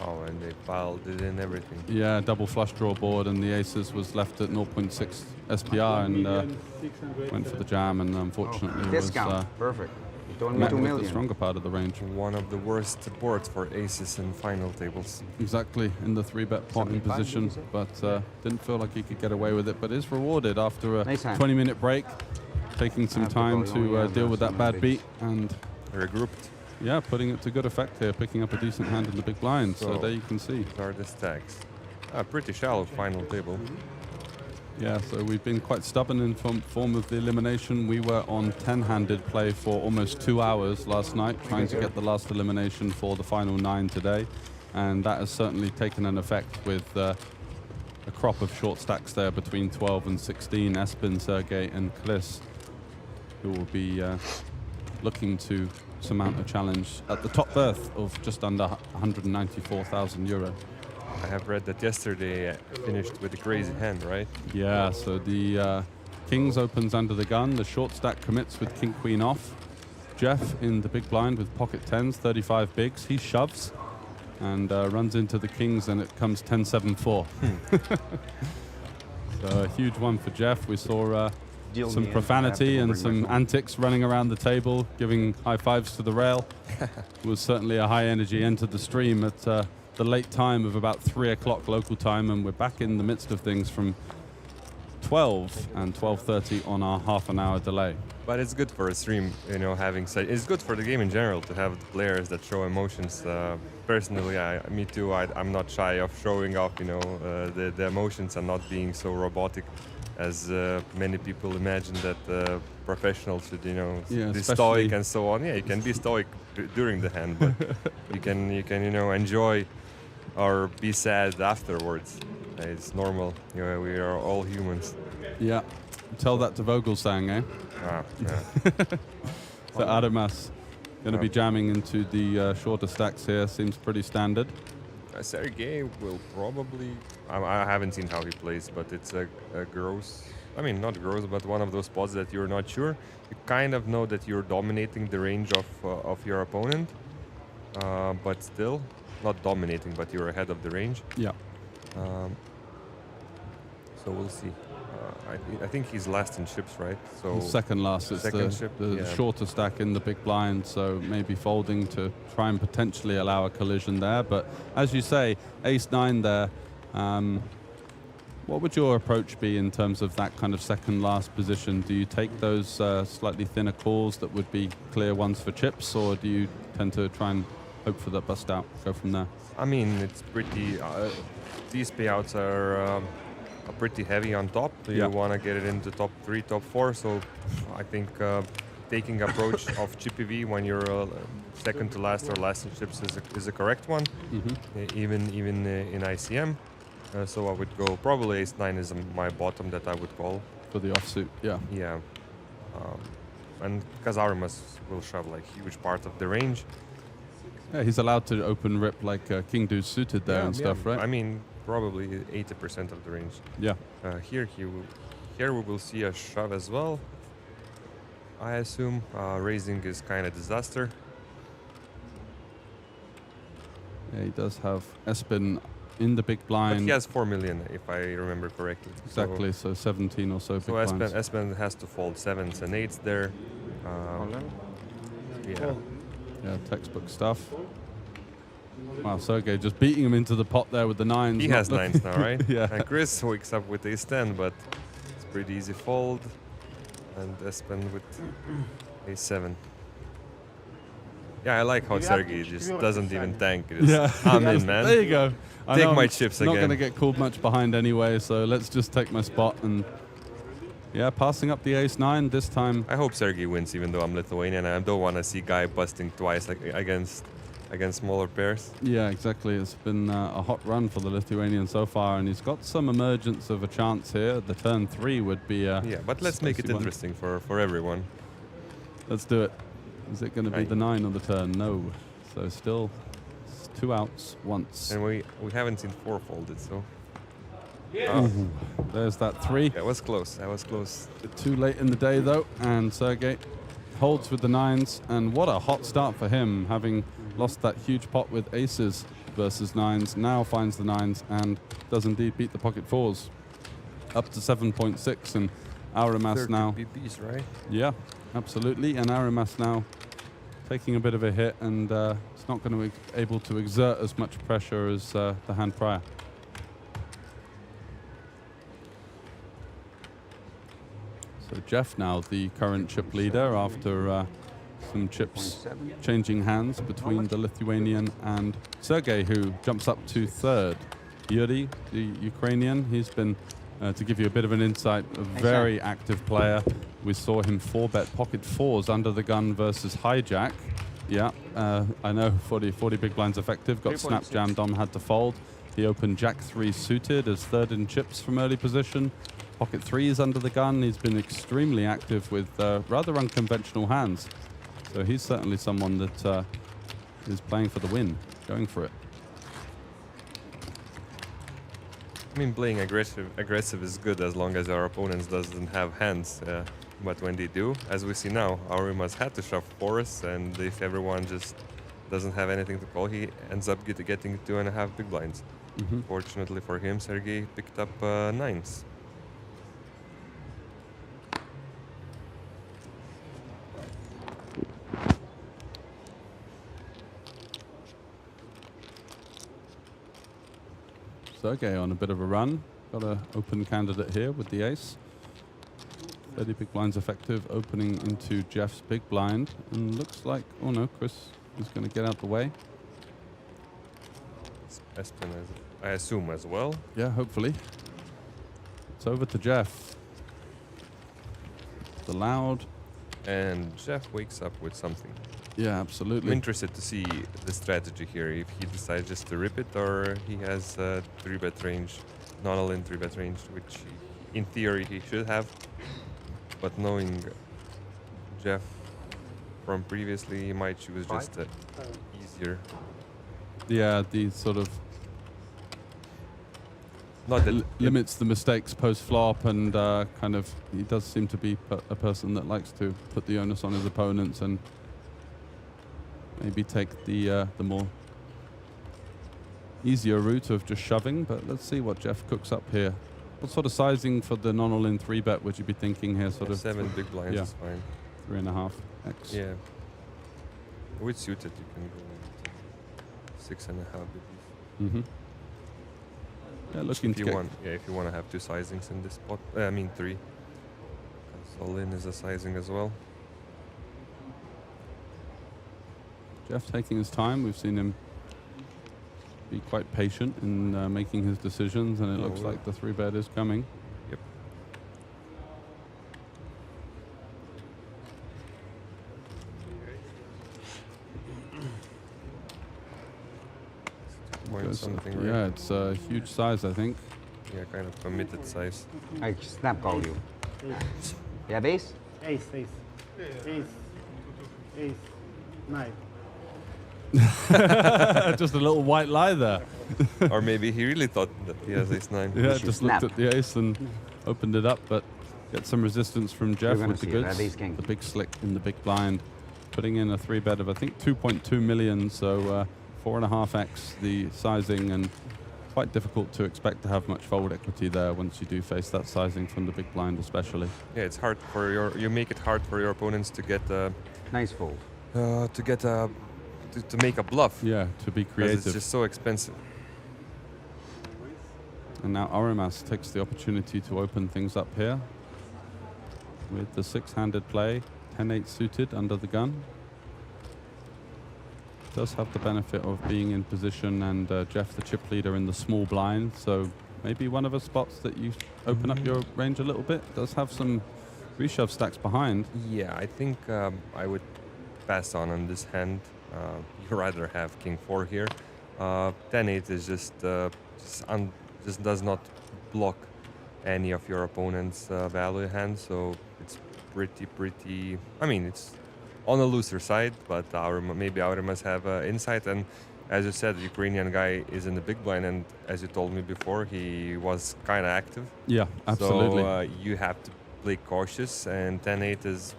Oh, and they piled it in everything. Yeah, double flush draw board, and the aces was left at 0.6 SPR and went for the jam, and unfortunately was perfect. Met with the stronger part of the range. One of the worst boards for aces in final tables. Exactly, in the 3-bet pot in position, but didn't feel like he could get away with it, but is rewarded after a 20-minute break, taking some time to deal with that bad beat and regrouped. Yeah, putting it to good effect here, picking up a decent hand in the big blind. So there you can see. Are the stacks. Pretty shallow final table. Yeah, so we've been quite stubborn in form of the elimination. We were on 10-handed play for almost 2 hours last night, trying to get the last elimination for the final 9 today. And that has certainly taken an effect with a crop of short stacks there between 12 and 16. Espen, Sergey, and Klis, who will be looking to surmount a challenge at the top berth of just under 194,000 euro. I have read that yesterday finished with a crazy hand, right? Yeah, so the Kings opens under the gun, the short stack commits with King Queen off. Jeff in the big blind with pocket 10s, 35 bigs. He shoves and runs into the Kings, and it comes 10-7-4. So a huge one for Jeff. We saw some profanity and some antics running around the table, giving high fives to the rail. It was certainly a high energy. Entered the stream at the late time of about 3 o'clock local time, and we're back in the midst of things from 12 and 12:30 on our half-an-hour delay. But it's good for a stream, having said it's good for the game in general to have the players that show emotions. Personally, me too. I'm not shy of showing off, the emotions and not being so robotic as many people imagine that professionals should, be stoic and so on. Yeah, you can be stoic during the hand, but you can enjoy or be sad afterwards. It's normal. We are all humans. Yeah. Tell that to Vogelsang, eh? Yeah. So Adamas going to be jamming into the shorter stacks here. Seems pretty standard. Sergey will probably. I haven't seen how he plays, but it's a gross. I mean, not gross, but one of those spots that you're not sure. You kind of know that you're dominating the range of your opponent, but still not dominating, but you're ahead of the range. Yeah. So we'll see. I think he's last in chips, right? So second last. It's the shorter stack in the big blind, so maybe folding to try and potentially allow a collision there. But as you say, ace-9 there. What would your approach be in terms of that kind of second last position? Do you take those slightly thinner calls that would be clear ones for chips, or do you tend to try and hope for the bust out, go from there? I mean, it's pretty. These payouts are pretty heavy on top. You want to get it into top 3, top 4. So I think taking approach of chippy V when you're second to last or last in chips is a correct one, even in ICM. So I would go probably ace-9 is my bottom that I would call for the offsuit. Yeah. Yeah. And because Arimas will shove like huge part of the range. Yeah, he's allowed to open rip like king deuce suited there and stuff, right? I mean, probably 80% of the range. Yeah. Here we will see a shove as well. I assume raising is kind of disaster. Yeah, he does have Espen in the big blind. But he has 4 million, if I remember correctly. Exactly, so 17 or so big blinds. So Espen has to fold 7s and 8s there. Yeah, textbook stuff. Wow, Sergey just beating him into the pot there with the 9s. He has 9s now, right? Yeah. And Chris wakes up with ace-10, but it's pretty easy fold. And Espen with ace-7. Yeah, I like how Sergey just doesn't even tank it. I'm in, man. There you go. Take my chips again. Not going to get called much behind anyway, so let's just take my spot and passing up the ace-9 this time. I hope Sergey wins, even though I'm Lithuanian. I don't want to see Guy busting twice against smaller pairs. Yeah, exactly. It's been a hot run for the Lithuanian so far, and he's got some emergence of a chance here. The turn 3 would be but let's make it interesting for everyone. Let's do it. Is it going to be the 9 on the turn? No. So still 2 outs once. And we haven't seen 4 folded, so. There's that 3. That was close. That was close. Too late in the day though, and Sergey holds with the 9s, and what a hot start for him, having lost that huge pot with aces versus 9s. Now finds the 9s and does indeed beat the pocket 4s up to 7.6, and Arimas now. BPs, right? Yeah, absolutely, and Arimas now taking a bit of a hit, and it's not going to be able to exert as much pressure as the hand prior. So Jeff now the current chip leader after some chips changing hands between the Lithuanian and Sergey, who jumps up to 3rd. Yuri, the Ukrainian, he's been, to give you a bit of an insight, a very active player. We saw him 4-bet pocket 4s under the gun versus hijack. Yeah, I know 40 big blinds effective, got snap jammed on, had to fold. He opened jack 3 suited as 3rd in chips from early position. Pocket 3s under the gun. He's been extremely active with rather unconventional hands. So he's certainly someone that is playing for the win, going for it. I mean, playing aggressive is good as long as our opponents doesn't have hands. But when they do, as we see now, Arimas had to shove 4s, and if everyone just doesn't have anything to call, he ends up getting 2.5 big blinds. Fortunately for him, Sergey picked up 9s. Sergey on a bit of a run. Got an open candidate here with the ace. 30 big blinds effective, opening into Jeff's big blind. And looks like, oh no, Chris is going to get out the way. Espen, I assume, as well. Yeah, hopefully. It's over to Jeff. The loud. And Jeff wakes up with something. Yeah, absolutely. I'm interested to see the strategy here, if he decides just to rip it or he has a 3-bet range, not all in 3-bet range, which in theory he should have. But knowing Jeff from previously, he might choose just easier. Yeah, the sort of limits the mistakes post-flop, and kind of he does seem to be a person that likes to put the onus on his opponents and maybe take the more easier route of just shoving. But let's see what Jeff cooks up here. What sort of sizing for the non-all-in 3-bet would you be thinking here? Sort of 7 big blinds is fine. 3.5x. Yeah. With suited, you can go 6.5 biggies. Mm-hmm. Yeah, looking if you want, if you want to have 2 sizings in this spot. I mean 3. Because all-in is a sizing as well. Jeff taking his time. We've seen him be quite patient in making his decisions, and it looks like the 3-bet is coming. Yep. Something, yeah, it's a huge size, I think. Yeah, kind of permitted size. I snap call you. You have ace? Ace, ace. Ace. Ace. 9. Just a little white lie there. Or maybe he really thought that he has ace 9. Yeah, just looked at the ace and opened it up, but get some resistance from Jeff with the goods. The big slick in the big blind, putting in a 3-bet of I think 2.2 million, so 4.5x the sizing, and quite difficult to expect to have much fold equity there once you do face that sizing from the big blind, especially. Yeah, it's hard for you make it hard for your opponents to get a nice fold. To get a to make a bluff. Yeah, to be creative. It's just so expensive. And now Arimas takes the opportunity to open things up here with the 6-handed play, 10-8 suited under the gun. Does have the benefit of being in position, and Jeff the chip leader in the small blind, so maybe one of the spots that you open up your range a little bit. Does have some reshove stacks behind. Yeah, I think I would pass on this hand. You rather have king 4 here. 10-8 is just does not block any of your opponent's value hand, so it's pretty. I mean, it's on the looser side, but maybe Aurimas have insight. And as you said, the Ukrainian guy is in the big blind, and as you told me before, he was kind of active. Yeah, absolutely. So you have to play cautious, and 10-8 is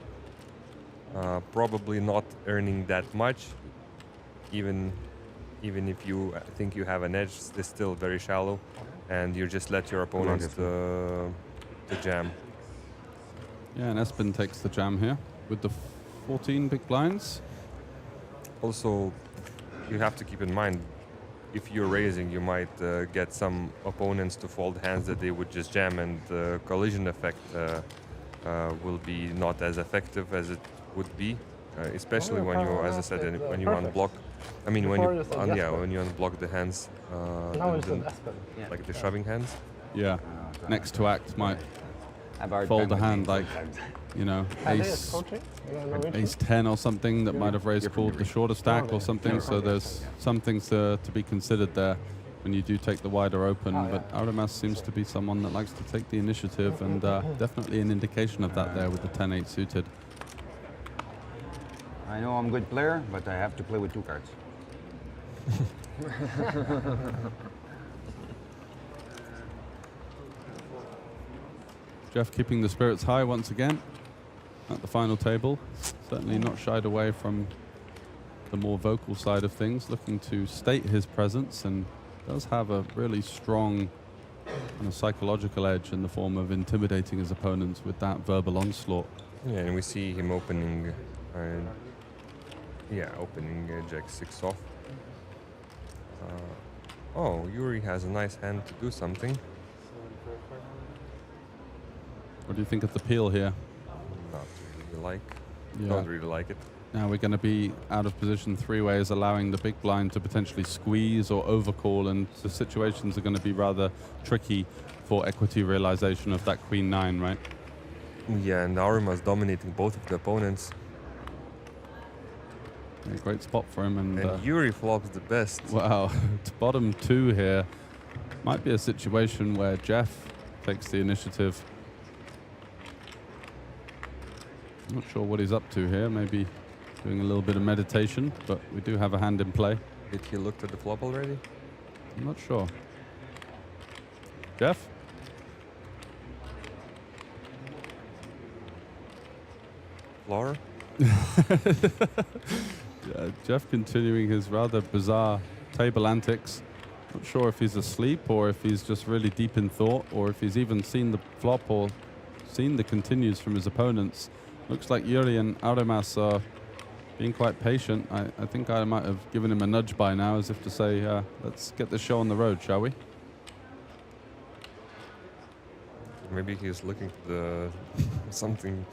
probably not earning that much. Even if you think you have an edge, it's still very shallow, and you just let your opponents to jam. Yeah, and Espen takes the jam here with the 14 big blinds. Also, you have to keep in mind, if you're raising, you might get some opponents to fold hands that they would just jam, and the collision effect will be not as effective as it would be, especially when you, as I said, when you unblock. I mean, when you unblock the hands, like the shoving hands. Yeah, next to act might fold a hand like, you know, ace 10 or something that might have raised called the shorter stack or something. So there's some things to be considered there when you do take the wider open. But Aurimas seems to be someone that likes to take the initiative, and definitely an indication of that there with the 10-8 suited. I know I'm a good player, but I have to play with 2 cards. Jeff keeping the spirits high once again at the final table. Certainly not shied away from the more vocal side of things, looking to state his presence, and does have a really strong and a psychological edge in the form of intimidating his opponents with that verbal onslaught. Yeah, and we see him opening Jack 6 off. Oh, Yuri has a nice hand to do something. What do you think of the peel here? Not really like. Don't really like it. Now we're going to be out of position 3 ways, allowing the big blind to potentially squeeze or overcall, and the situations are going to be rather tricky for equity realization of that queen 9, right? Yeah, and Aurimas dominating both of the opponents. Yeah, great spot for him, and Yuri flops the best. Wow, it's bottom 2 here. Might be a situation where Jeff takes the initiative. Not sure what he's up to here. Maybe doing a little bit of meditation, but we do have a hand in play. Did he look at the flop already? I'm not sure. Jeff? Floor? Jeff continuing his rather bizarre table antics. Not sure if he's asleep or if he's just really deep in thought or if he's even seen the flop or seen the continues from his opponents. Looks like Yuri and Aremas are being quite patient. I think I might have given him a nudge by now as if to say, let's get the show on the road, shall we? Maybe he's looking at the something.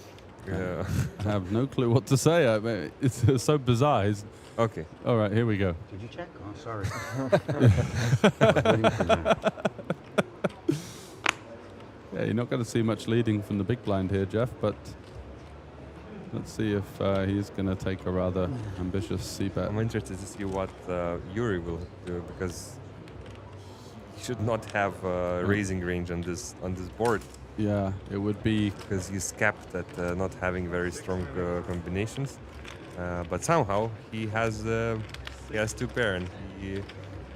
Yeah. I have no clue what to say. I mean, it's so bizarre. Okay. All right, here we go. Did you check? Oh, sorry. Yeah, you're not going to see much leading from the big blind here, Jeff, but let's see if he's going to take a rather ambitious c-bet. I'm interested to see what Yuri will do, because he should not have raising range on this board. Yeah, it would be because he's capped at not having very strong combinations. But somehow he has 2 pair and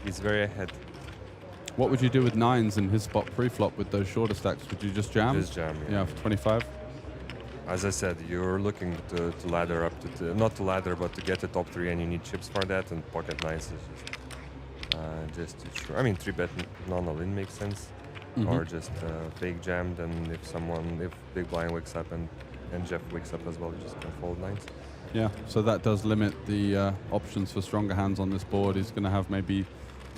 he's very ahead. What would you do with 9s in his spot pre-flop with those shorter stacks? Would you just jam? Just jam, yeah. Yeah, for 25? As I said, you're looking to ladder up to, not to ladder, but to get the top 3, and you need chips for that, and pocket 9s is just too sure. I mean, 3-bet non-all-in makes sense. Or just fake jammed, and if big blind wakes up and Jeff wakes up as well, you just can fold 9s. Yeah, so that does limit the options for stronger hands on this board. He's going to have maybe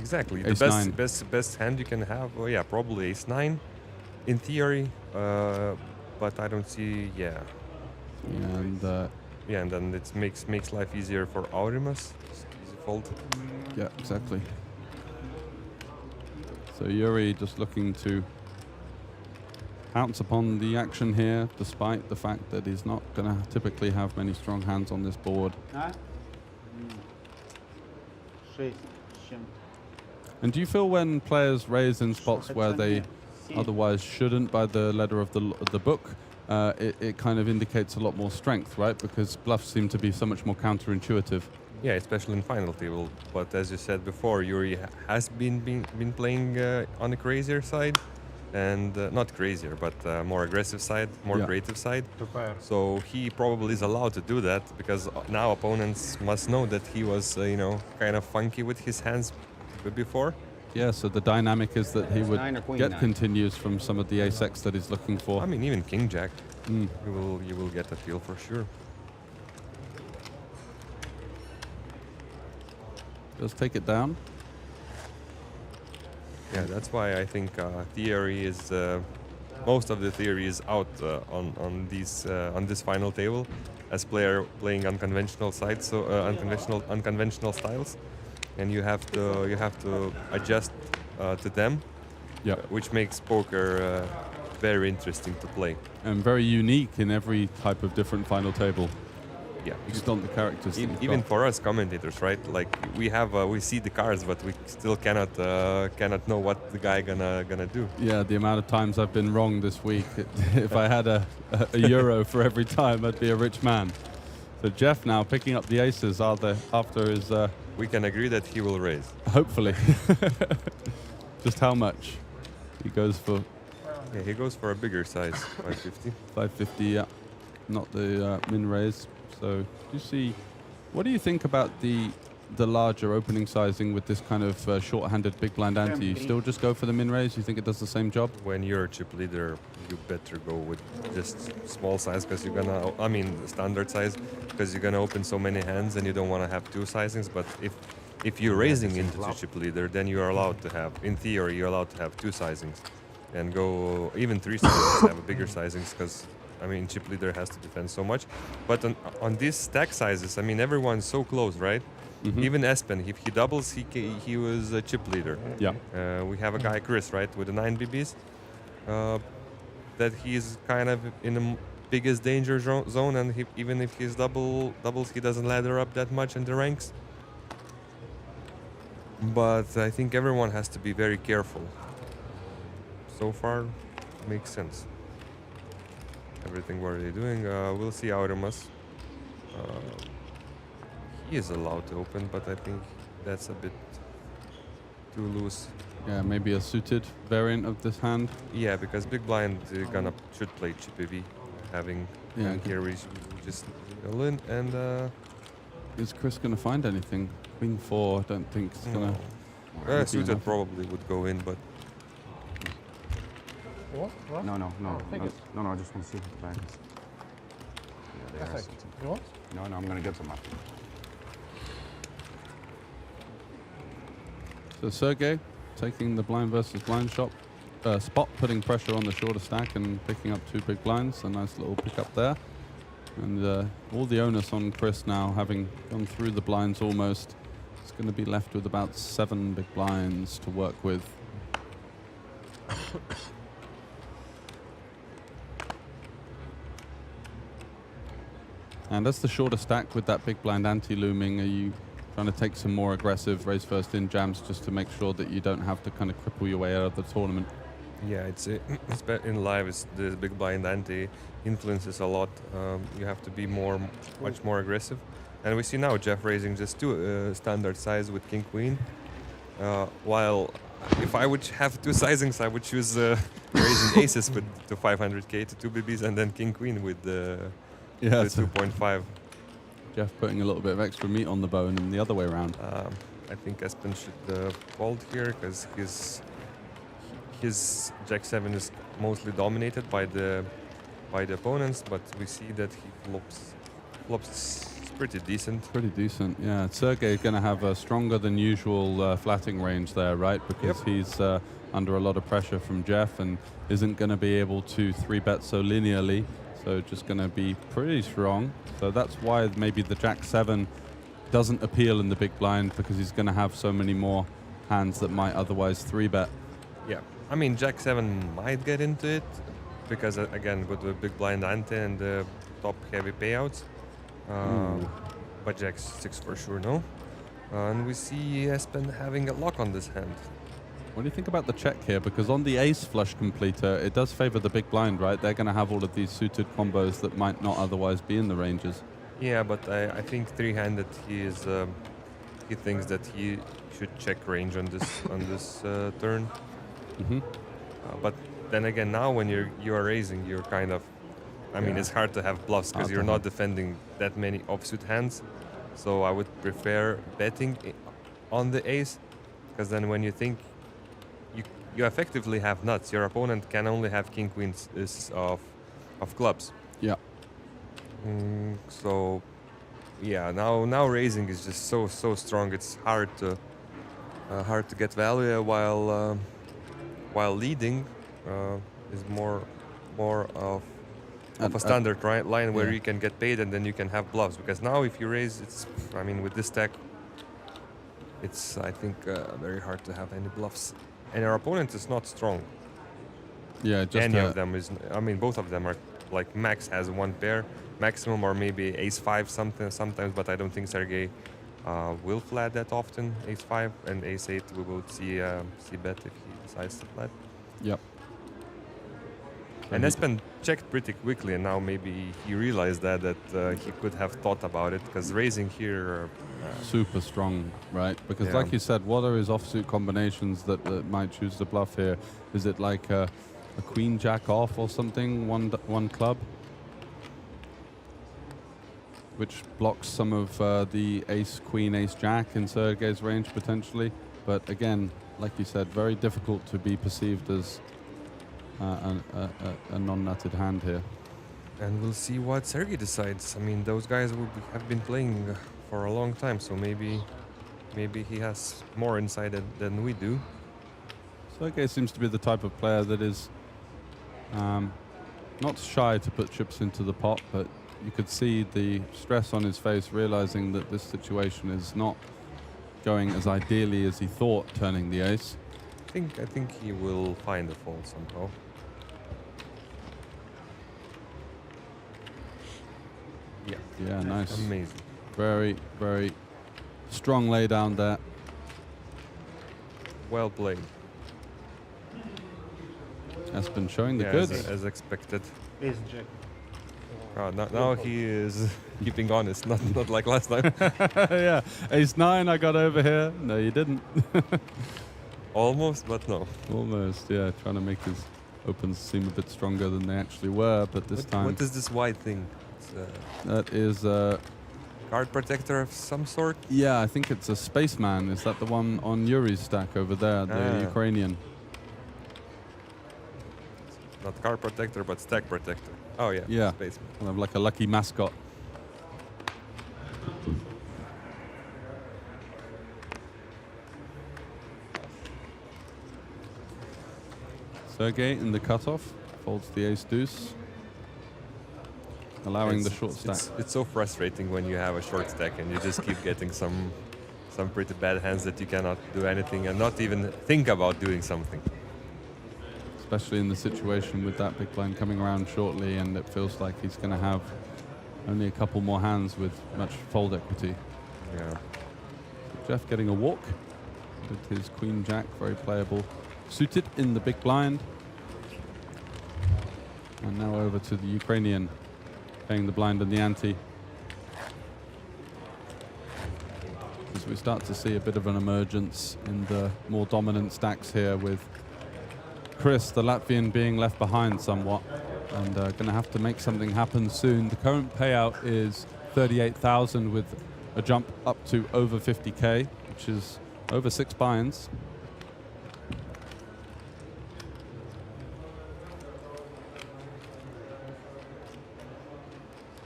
exactly ace the 9. best hand you can have. Well, yeah, probably ace 9 in theory, but I don't see. Yeah, and and then it makes life easier for Aurimas. Easy fold. Yeah, exactly. So Yuri just looking to pounce upon the action here, despite the fact that he's not going to typically have many strong hands on this board. And do you feel when players raise in spots where they otherwise shouldn't by the letter of the book, it kind of indicates a lot more strength, right? Because bluffs seem to be so much more counterintuitive. Yeah, especially in final table. But as you said before, Yuri has been playing on the crazier side, and not crazier, but more aggressive side, more creative side. So he probably is allowed to do that, because now opponents must know that he was, kind of funky with his hands before. Yeah, so the dynamic is that he would get continues from some of the ace-x that he's looking for. I mean, even king jack, you will get a feel for sure. Just take it down. Yeah, that's why I think theory is most of the theory is out on this final table, as player playing unconventional sides, so unconventional styles, and you have to adjust to them. Yeah, which makes poker very interesting to play and very unique in every type of different final table. Yeah, just on the characters. Even for us commentators, right? Like we see the cards, but we still cannot know what the guy gonna do. Yeah, the amount of times I've been wrong this week. If I had a euro for every time, I'd be a rich man. So Jeff now picking up the aces after his. We can agree that he will raise. Hopefully. Just how much? He goes for. Yeah, he goes for a bigger size, 550. 550, yeah, not the min raise. So, what do you think about the larger opening sizing with this kind of short-handed big blind ante? You still just go for the min raise? You think it does the same job? When you're a chip leader, you better go with just small size, because you're gonna, standard size, because you're gonna open so many hands and you don't want to have 2 sizings. But if you're raising into chip leader, then you are allowed to have, in theory, you're allowed to have 2 sizings, and go even 3 sizings, have a bigger sizings, because. Chip leader has to defend so much, but on these stack sizes, everyone's so close, right? Even Espen, if he doubles, he was a chip leader. Yeah. We have a guy, Chris, right, with the 9 BBs, that he's kind of in the biggest danger zone, and even if he's doubles, he doesn't ladder up that much in the ranks. But I think everyone has to be very careful. So far, makes sense. Everything what they're doing. We'll see Aurimas. He is allowed to open, but I think that's a bit too loose. Yeah, maybe a suited variant of this hand. Yeah, because big blind should play chippy V, having and here we just go in and. Is Chris gonna find anything? Queen 4, I don't think it's gonna. Suited enough. probably would go in, but. No, no, no, no, I just want to see what the back is. Yeah, they are something. You want? No, I'm gonna get some after. So Sergey taking the blind versus blind spot, putting pressure on the shorter stack and picking up 2 big blinds. A nice little pickup there. And all the onus on Chris now, having gone through the blinds almost. It's going to be left with about 7 big blinds to work with. And as the shorter stack with that big blind anti-looming, are you trying to take some more aggressive raise first in jams just to make sure that you don't have to kind of cripple your way out of the tournament? Yeah, it's in live. It's the big blind ante influences a lot. You have to be much more aggressive. And we see now Jeff raising just 2 standard size with king queen. While if I would have 2 sizings, I would choose raising aces with to 500k to 2 BBs and then king queen with the 2.5. Jeff putting a little bit of extra meat on the bone and the other way around. I think Espen should fold here because his Jack 7 is mostly dominated by the opponents, but we see that he flops pretty decent. Pretty decent, yeah. Sergey going to have a stronger than usual flatting range there, right? Because he's under a lot of pressure from Jeff and isn't going to be able to 3-bet so linearly. So just going to be pretty strong. So that's why maybe the Jack 7 doesn't appeal in the big blind, because he's going to have so many more hands that might otherwise 3-bet. Yeah, I mean Jack 7 might get into it because again with the big blind ante and the top heavy payouts. But Jack 6 for sure no. And we see Espen having a lock on this hand. What do you think about the check here? Because on the ace flush completer, it does favor the big blind, right? They're going to have all of these suited combos that might not otherwise be in the ranges. Yeah, but I think 3-handed he thinks that he should check range on this turn. But then again, now when you are raising, you're kind of, I mean, it's hard to have bluffs because you're not defending that many offsuit hands. So I would prefer betting on the ace, because then when you think you effectively have nuts, your opponent can only have king queens of clubs. Yeah. So yeah, now raising is just so strong. It's hard to get value while leading is more of a standard line where you can get paid and then you can have bluffs. Because now if you raise, I mean with this stack, it's I think very hard to have any bluffs. And our opponent is not strong. Yeah, just any of them is. I mean, both of them are like max has 1 pair, maximum, or maybe ace 5 sometimes. But I don't think Sergey will flat that often. Ace 5 and ace 8 we will see bet if he decides to flat. Yep. And Espen checked pretty quickly, and now maybe he realized that he could have thought about it, because raising here super strong, right? Because like you said, what are his offsuit combinations that might choose the bluff here? Is it like a queen jack off or something, one club, which blocks some of the ace queen ace jack in Sergey's range potentially? But again, like you said, very difficult to be perceived as a non-nutted hand here. And we'll see what Sergey decides. I mean, those guys have been playing for a long time, so maybe he has more insight than we do. Sergey seems to be the type of player that is not shy to put chips into the pot, but you could see the stress on his face, realizing that this situation is not going as ideally as he thought, turning the ace. I think he will find a fold somehow. Yeah, nice. Amazing. Very, very strong lay down there. Well played. Espen showing the goods. As expected. Ace jack. Now he is keeping honest, not like last time. Yeah, ace 9 I got over here. No, you didn't. Almost, but no. Almost, yeah. Trying to make his opens seem a bit stronger than they actually were, but this time... What is this white thing? That is... Card protector of some sort? Yeah, I think it's a spaceman. Is that the one on Yuri's stack over there, the Ukrainian? Not card protector, but stack protector. Oh yeah, yeah. Spaceman. Kind of like a lucky mascot. Sergey in the cutoff folds the ace deuce, allowing the short stack. It's so frustrating when you have a short stack and you just keep getting some pretty bad hands that you cannot do anything and not even think about doing something. Especially in the situation with that big blind coming around shortly, and it feels like he's going to have only a couple more hands with much fold equity. Yeah. Jeff getting a walk with his queen jack, very playable, suited in the big blind. And now over to the Ukrainian, paying the blind and the ante. As we start to see a bit of an emergence in the more dominant stacks here, with Chris, the Latvian, being left behind somewhat, and going to have to make something happen soon. The current payout is 38,000 with a jump up to over 50k, which is over 6 buy-ins.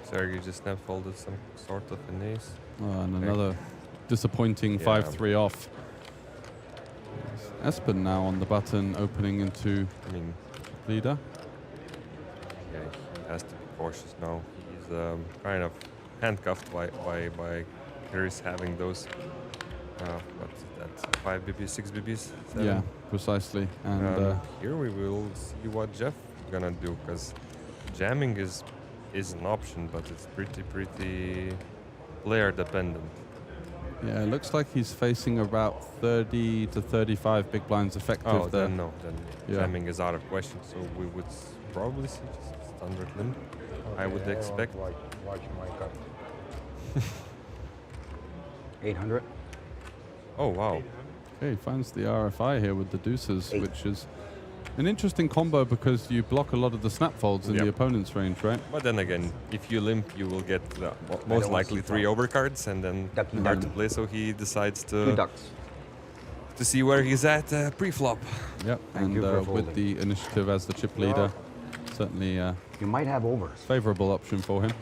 Sergey just now folded some sort of an ace. And another disappointing 5-3 off. Espen now on the button, opening into leader. Yeah, he has to be cautious now. He's kind of handcuffed by Chris having those. What's that? 5 BBs, 6 BBs? 7? Yeah, precisely. And here we will see what Jeff gonna do, because jamming is an option, but it's pretty player dependent. yeah, it looks like he's facing about 30 to 35 big blinds effective. Oh, there. then no, then jamming is out of question. So we would probably see just standard limp. I would expect. Watch my card. 800. Oh wow. Okay, he finds the RFI here with the deuces, which is an interesting combo because you block a lot of the snap folds in the opponent's range, right? But then again, if you limp, you will get most likely 3 overcards and then hard to play. So he decides to see where he's at pre-flop. Yep, and with the initiative as the chip leader, certainly you might have overs. Favorable option for him.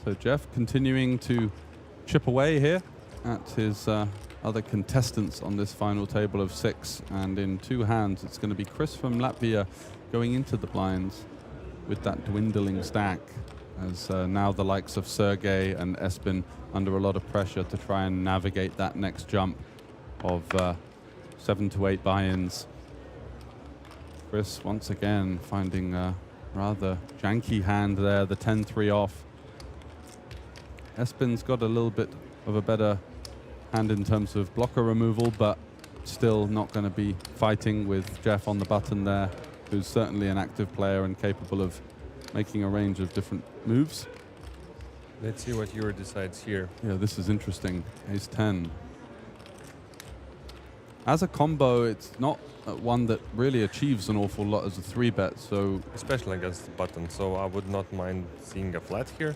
So Jeff continuing to chip away here at his other contestants on this final table of 6. And in 2 hands, it's going to be Chris from Latvia going into the blinds with that dwindling stack, as now the likes of Sergey and Espen under a lot of pressure to try and navigate that next jump of 7 to 8 buy-ins. Chris once again finding a rather janky hand there, the 10-3 off. Espen's got a little bit of a better hand in terms of blocker removal, but still not going to be fighting with Jeff on the button there, who's certainly an active player and capable of making a range of different moves. Let's see what Yuri decides here. Yeah, this is interesting. Ace 10. As a combo, it's not one that really achieves an awful lot as a 3-bet, so... Especially against the button, so I would not mind seeing a flat here.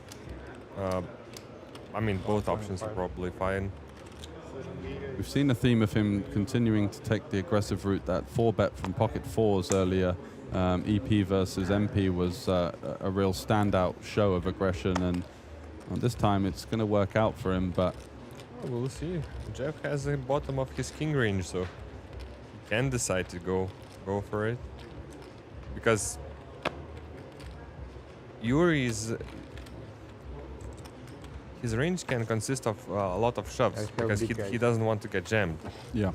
I mean, both options are probably fine. We've seen a theme of him continuing to take the aggressive route. That 4-bet from pocket 4s earlier, EP versus MP, was a real standout show of aggression, and this time it's going to work out for him, but... We'll see. Jeff has the bottom of his king range, so he can decide to go for it. Because Yuri's... His range can consist of a lot of shoves because he doesn't want to get jammed. Yeah.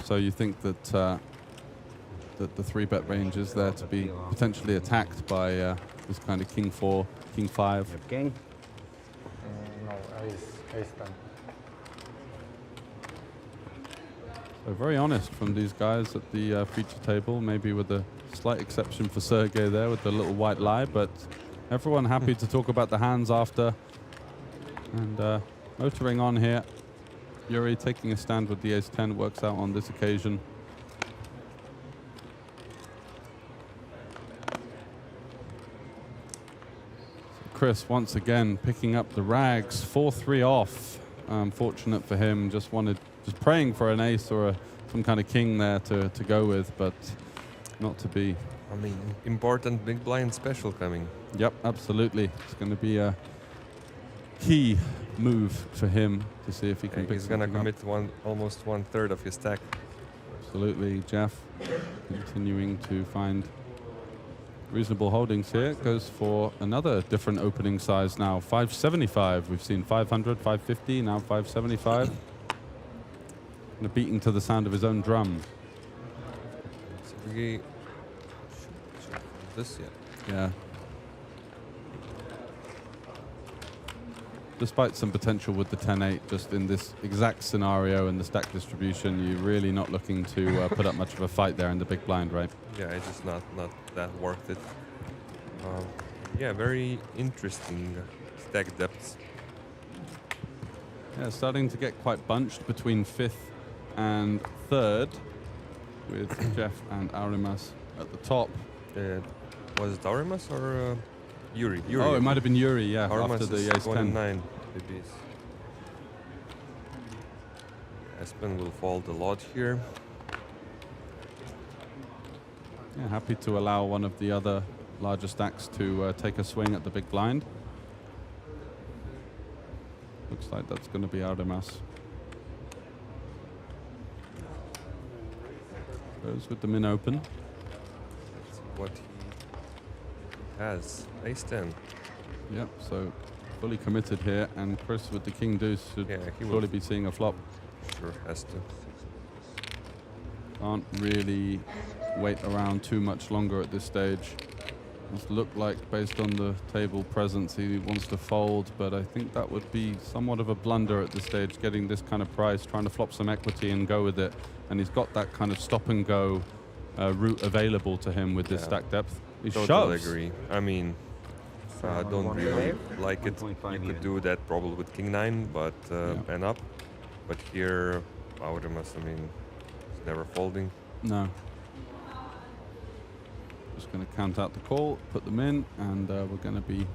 So you think that that the 3-bet range is there to be potentially attacked by this kind of king 4, king 5? King? No, ace 10. So very honest from these guys at the feature table, maybe with a slight exception for Sergey there with the little white lie, but everyone happy to talk about the hands after. And motoring on here. Yuri taking a stand with the ace-10, works out on this occasion. Chris once again picking up the rags, 4-3 off. Unfortunate for him, just praying for an ace or some kind of king there to go with, but not to be. I mean, important big blind special coming. Yep, absolutely. It's going to be a key move for him to see if he can pick He's going to something up. commit almost 1/3 of his stack. Absolutely, Jeff continuing to find reasonable holdings here. Goes for another different opening size now, 575. We've seen 500, 550, now 575. And a beating to the sound of his own drum. Sergey, this yet? Yeah. Despite some potential with the 10-8, just in this exact scenario and the stack distribution, you're really not looking to put up much of a fight there in the big blind, right? Yeah, it's just not that worth it. Yeah, very interesting stack depths. Yeah, starting to get quite bunched between 5th and 3rd, with Jeff and Aurimas at the top. Was it Aurimas or Yuri? Oh, it might have been Yuri, yeah, Aurimas after the is ace-10. 29 BBs. Espen will fold a lot here. Yeah, happy to allow one of the other larger stacks to take a swing at the big blind. Looks like that's going to be Aurimas. Goes with the min open. That's what he has. Ace-10. Yep, so fully committed here, and Chris with the king deuce should surely be seeing a flop. Sure, has to. Can't really wait around too much longer at this stage. Must look like, based on the table presence, he wants to fold, but I think that would be somewhat of a blunder at this stage, getting this kind of price, trying to flop some equity and go with it. And he's got that kind of stop and go route available to him with this stack depth. He totally shoves. agree. I mean, I don't really like it. You could do that probably with King 9, but and up. But here, Aurimas, I mean, he's never folding. No. Just going to count out the call, put them in, and we're going to be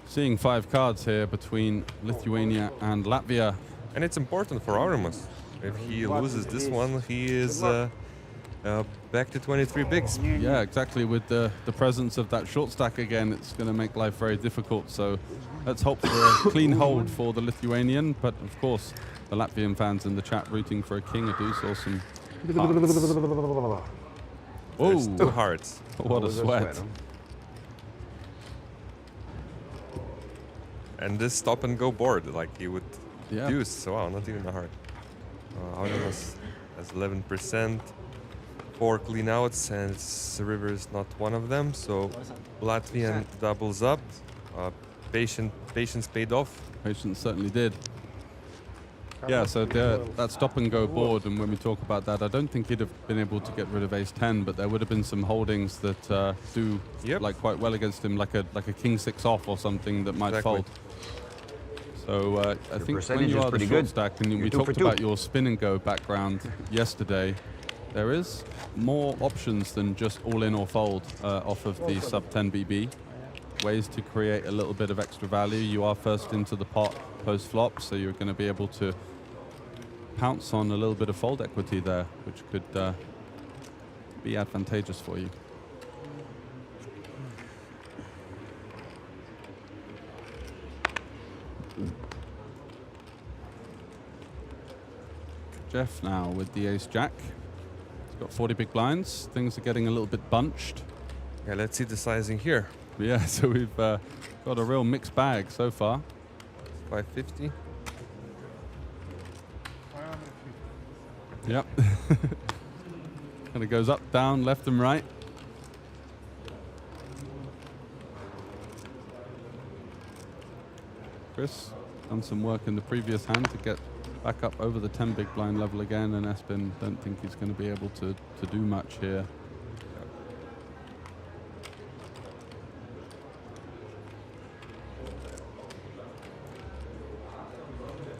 seeing 5 cards here between Lithuania and Latvia. And it's important for Aurimas. If he loses this one, he is back to 23 bigs. Yeah, exactly. With the presence of that short stack again, it's going to make life very difficult. So let's hope for a clean hold for the Lithuanian. But of course, the Latvian fans in the chat rooting for a king, a deuce, or some hearts. There's 2 hearts. What a sweat. And this stop and go board, like he would Yeah. deuce. So wow, not even a heart. Aurimas has 11%, 4 clean outs, and river is not one of them. So Latvian doubles up. Patience paid off. Patience certainly did. Yeah, so that stop and go board, and when we talk about that, I don't think he'd have been able to get rid of ace-10, but there would have been some holdings that do like quite well against him, like a king 6 off or something that might fold. So I think when you are the short stack, and we talked about your spin and go background yesterday, there is more options than just all in or fold off of the sub 10 BB. Ways to create a little bit of extra value. You are first into the pot post flop, so you're going to be able to pounce on a little bit of fold equity there, which could be advantageous for you. Jeff now with the ace-jack. He's got 40 big blinds. Things are getting a little bit bunched. Yeah, let's see the sizing here. Yeah, so we've got a real mixed bag so far. 550. Yep. And it goes up, down, left and right. Chris, done some work in the previous hand to get back up over the 10 big blind level again, and Espen don't think he's going to be able to do much here.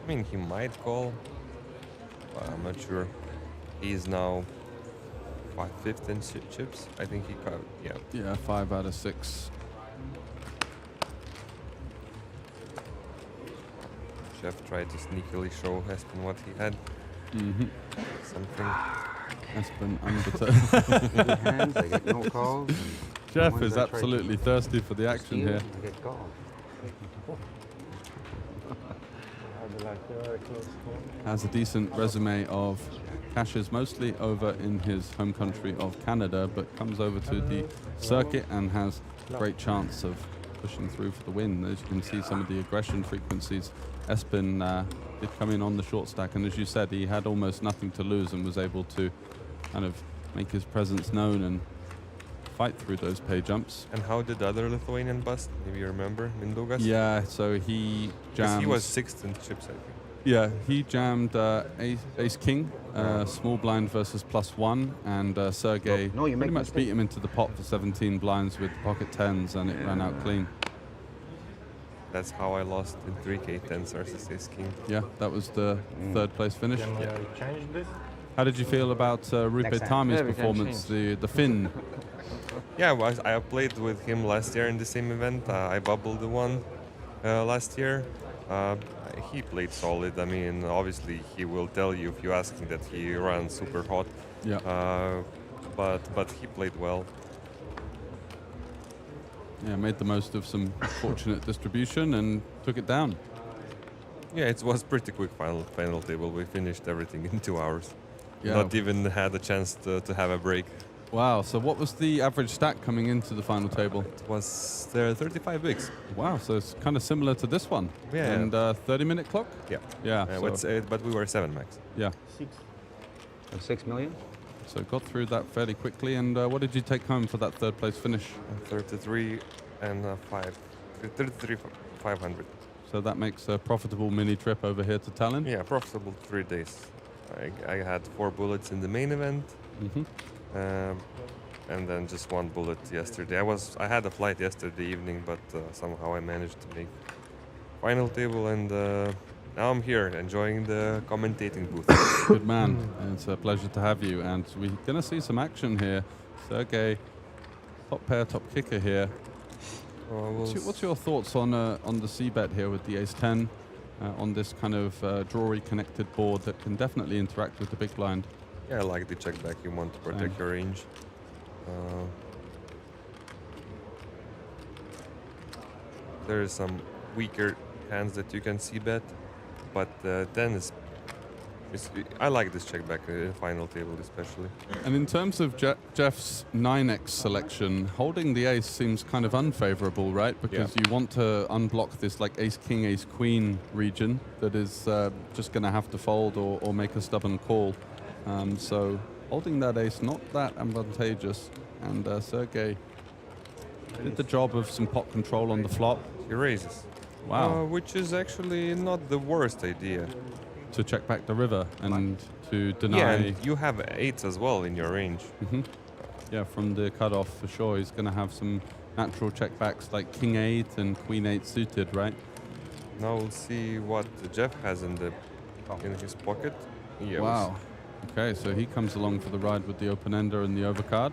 I mean, he might call, but I'm not sure. He's now 5/5 in chips. I think he got, yeah. Yeah, 5 out of 6. Jeff tried to sneakily show Espen what he had. Something. Espen undeterred. Hands, I get no calls. Jeff is absolutely thirsty for the action here. I get calls. Has a decent resume of cashes mostly over in his home country of Canada, but comes over to the circuit and has a great chance of pushing through for the win. As you can see, some of the aggression frequencies. Espen did come in on the short stack, and as you said, he had almost nothing to lose and was able to kind of make his presence known and fight through those pay jumps. And how did the other Lithuanian bust? Maybe you remember, Mindaugas? Yeah, so he jammed. He was 6th in chips, I think. Yeah, he jammed ace king, small blind versus +1, and Sergey pretty much beat him into the pot for 17 blinds with pocket 10s, and it ran out clean. That's how I lost in 3K 10s versus ace king. Yeah, that was the third place finish. Can I change this? How did you feel about Rupe Tami's performance, the Finn? Yeah, well, I played with him last year in the same event. I bubbled the one last year. He played solid. I mean, obviously he will tell you if you ask him that he runs super hot. Yeah. But he played well. Yeah, made the most of some fortunate distribution and took it down. Yeah, it was pretty quick final table. We finished everything in 2 hours. Yeah. Not even had a chance to have a break. Wow, so what was the average stack coming into the final table? It was 35 bigs. Wow, so it's kind of similar to this one. Yeah. And 30-minute clock? Yeah. Yeah. But we were 7 max. Yeah. 6 million? So got through that fairly quickly. And what did you take home for that third place finish? 33 and 500. So that makes a profitable mini trip over here to Tallinn? Yeah, profitable 3 days. I had 4 bullets in the main event. And then just 1 bullet yesterday. I had a flight yesterday evening, but somehow I managed to make final table, and now I'm here enjoying the commentating booth. Good man. It's a pleasure to have you, and we're going to see some action here. Sergey, top pair, top kicker here. What's your thoughts on the c-bet here with the ace-10 on this kind of drawy connected board that can definitely interact with the big blind? Yeah, I like the check back. You want to protect your range. There is some weaker hands that you can see bet, but 10 is. I like this check back in final table especially. And in terms of Jeff's 9x selection, holding the ace seems kind of unfavorable, right? Because you want to unblock this like ace-king, ace-queen region that is just going to have to fold or make a stubborn call. So holding that ace, not that advantageous. And Sergey did the job of some pot control on the flop. He raises. Wow. Which is actually not the worst idea. To check back the river and to deny... Yeah, and you have 8s as well in your range. Yeah, from the cutoff for sure. He's going to have some natural checkbacks like king 8 and queen 8 suited, right? Now we'll see what Jeff has in his pocket. Yeah, wow. Okay, so he comes along for the ride with the open-ender and the overcard.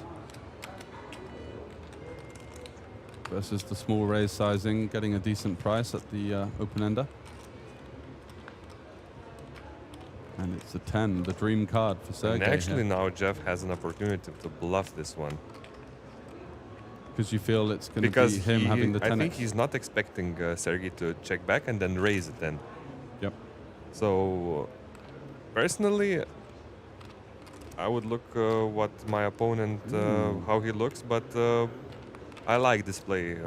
Versus the small raise sizing, getting a decent price at the open-ender. And it's a 10, the dream card for Sergey. And actually now Jeff has an opportunity to bluff this one. Because you feel it's going to be him having the 10x? I think he's not expecting Sergey to check back and then raise it then. Yep. So, personally, I would look what my opponent, how he looks, but I like this play.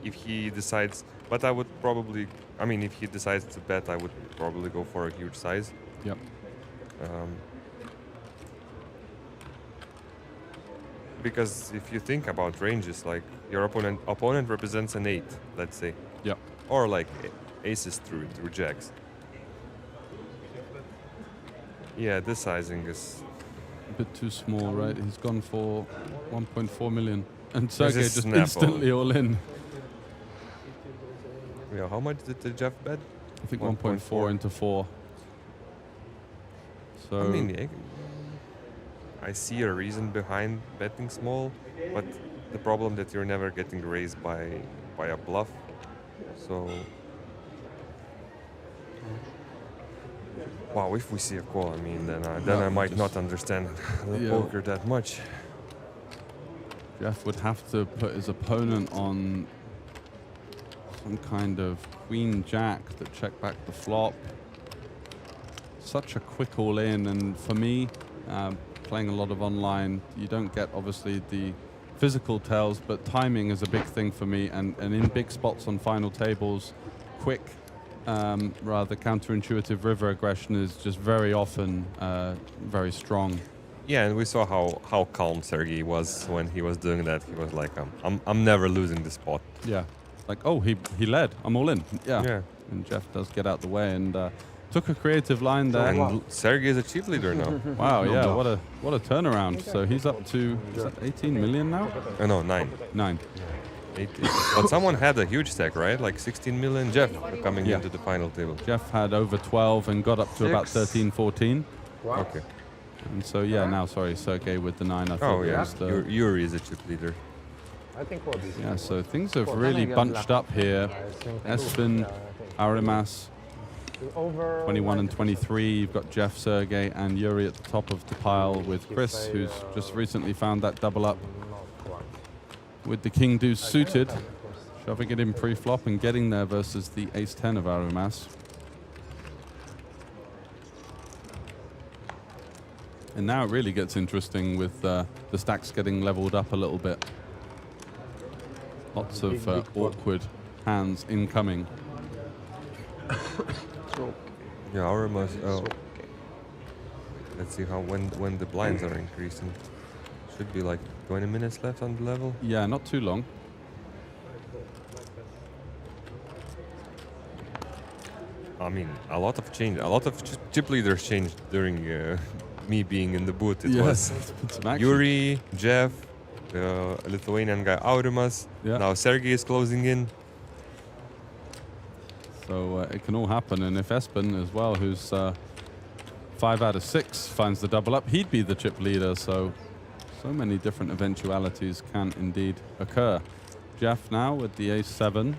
If he decides, but I would probably, I mean, if he decides to bet, I would probably go for a huge size. Yep. Because if you think about ranges, like your opponent represents an 8, let's say. Yep. Or like aces through jacks. Yeah, this sizing is a bit too small, right? He's gone for 1.4 million. And There's Sergey a just snap instantly all in. Yeah, how much did the Jeff bet? I think 1.4 into 4. So I mean, I see a reason behind betting small, but the problem that you're never getting raised by a bluff. So, wow, if we see a call, I mean, then I might not understand the poker that much. Jeff would have to put his opponent on some kind of queen jack that check back the flop. Such a quick all in, and for me, playing a lot of online, you don't get obviously the physical tells, but timing is a big thing for me, and in big spots on final tables, quick, rather counterintuitive river aggression is just very often very strong. Yeah, and we saw how calm Sergey was when he was doing that. He was like, I'm never losing the spot. Yeah, like, oh, he led, I'm all in. Yeah. And Jeff does get out the way and took a creative line there. And Sergey is a cheap leader now. Wow, yeah, what a turnaround. So he's up to, is that 18 million now? No, 9. 9. 18. But someone had a huge stack, right? Like 16 million. Jeff coming into the final table. Jeff had over 12 and got up to about 13, 14. Wow. Okay. And so, yeah, now, sorry, Sergey with the 9. I thought Oh, yeah. was the Yuri is a chip leader. I think we'll be. Yeah, so things have really bunched up here. Espen, Arimas, 21 and 23. You've got Jeff, Sergey, and Yuri at the top of the pile with Chris, who's just recently found that double up with the king deuce suited, shoving it in pre-flop and getting there versus the ace-10 of Arimas. And now it really gets interesting with the stacks getting leveled up a little bit. Lots of awkward hands incoming. Yeah, Arimas. Oh. Let's see how when the blinds are increasing. Should be like 20 minutes left on the level. Yeah, not too long. I mean, a lot of change. A lot of chip leaders changed during me being in the booth. It was Yuri, Jeff, Lithuanian guy Aurimas. Yeah. Now Sergey is closing in. So it can all happen. And if Espen as well, who's 5 out of 6, finds the double up, he'd be the chip leader. So many different eventualities can indeed occur. Jeff now with the ace-7.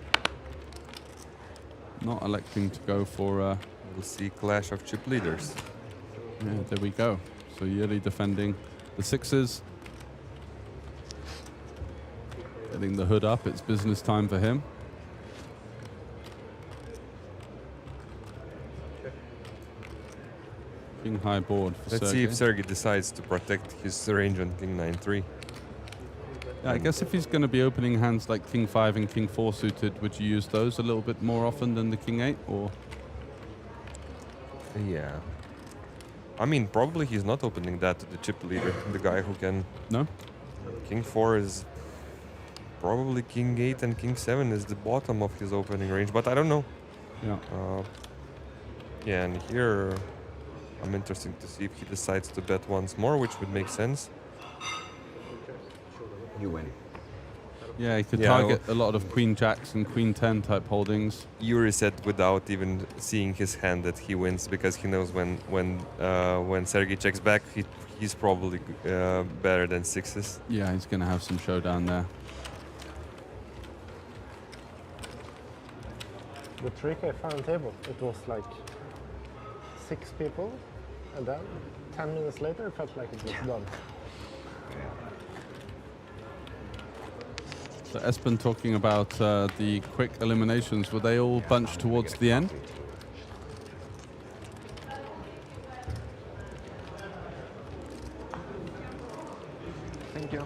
Not electing to go for... we'll see clash of chip leaders. Yeah, there we go. So Yuri defending the 6s. Getting the hood up. It's business time for him. King high board for Let's Sergey. see if Sergey decides to protect his range on king 9-3. Yeah, I guess if he's going to be opening hands like king 5 and king 4 suited, would you use those a little bit more often than the king 8, or? Yeah. I mean, probably he's not opening that to the chip leader, the guy who can... No? King 4 is probably king 8 and king 7 is the bottom of his opening range, but I don't know. Yeah. Yeah, and here I'm interested to see if he decides to bet once more, which would make sense. You win. Yeah, he could target a lot of queen jacks and queen 10 type holdings. Yuri said without even seeing his hand that he wins because he knows when Sergey checks back, he's probably better than 6s. Yeah, he's going to have some showdown there. The trick I found on table, it was like 6 people, and then 10 minutes later it felt like it was done. So Espen talking about the quick eliminations. Were they all bunched towards the end? Thank you.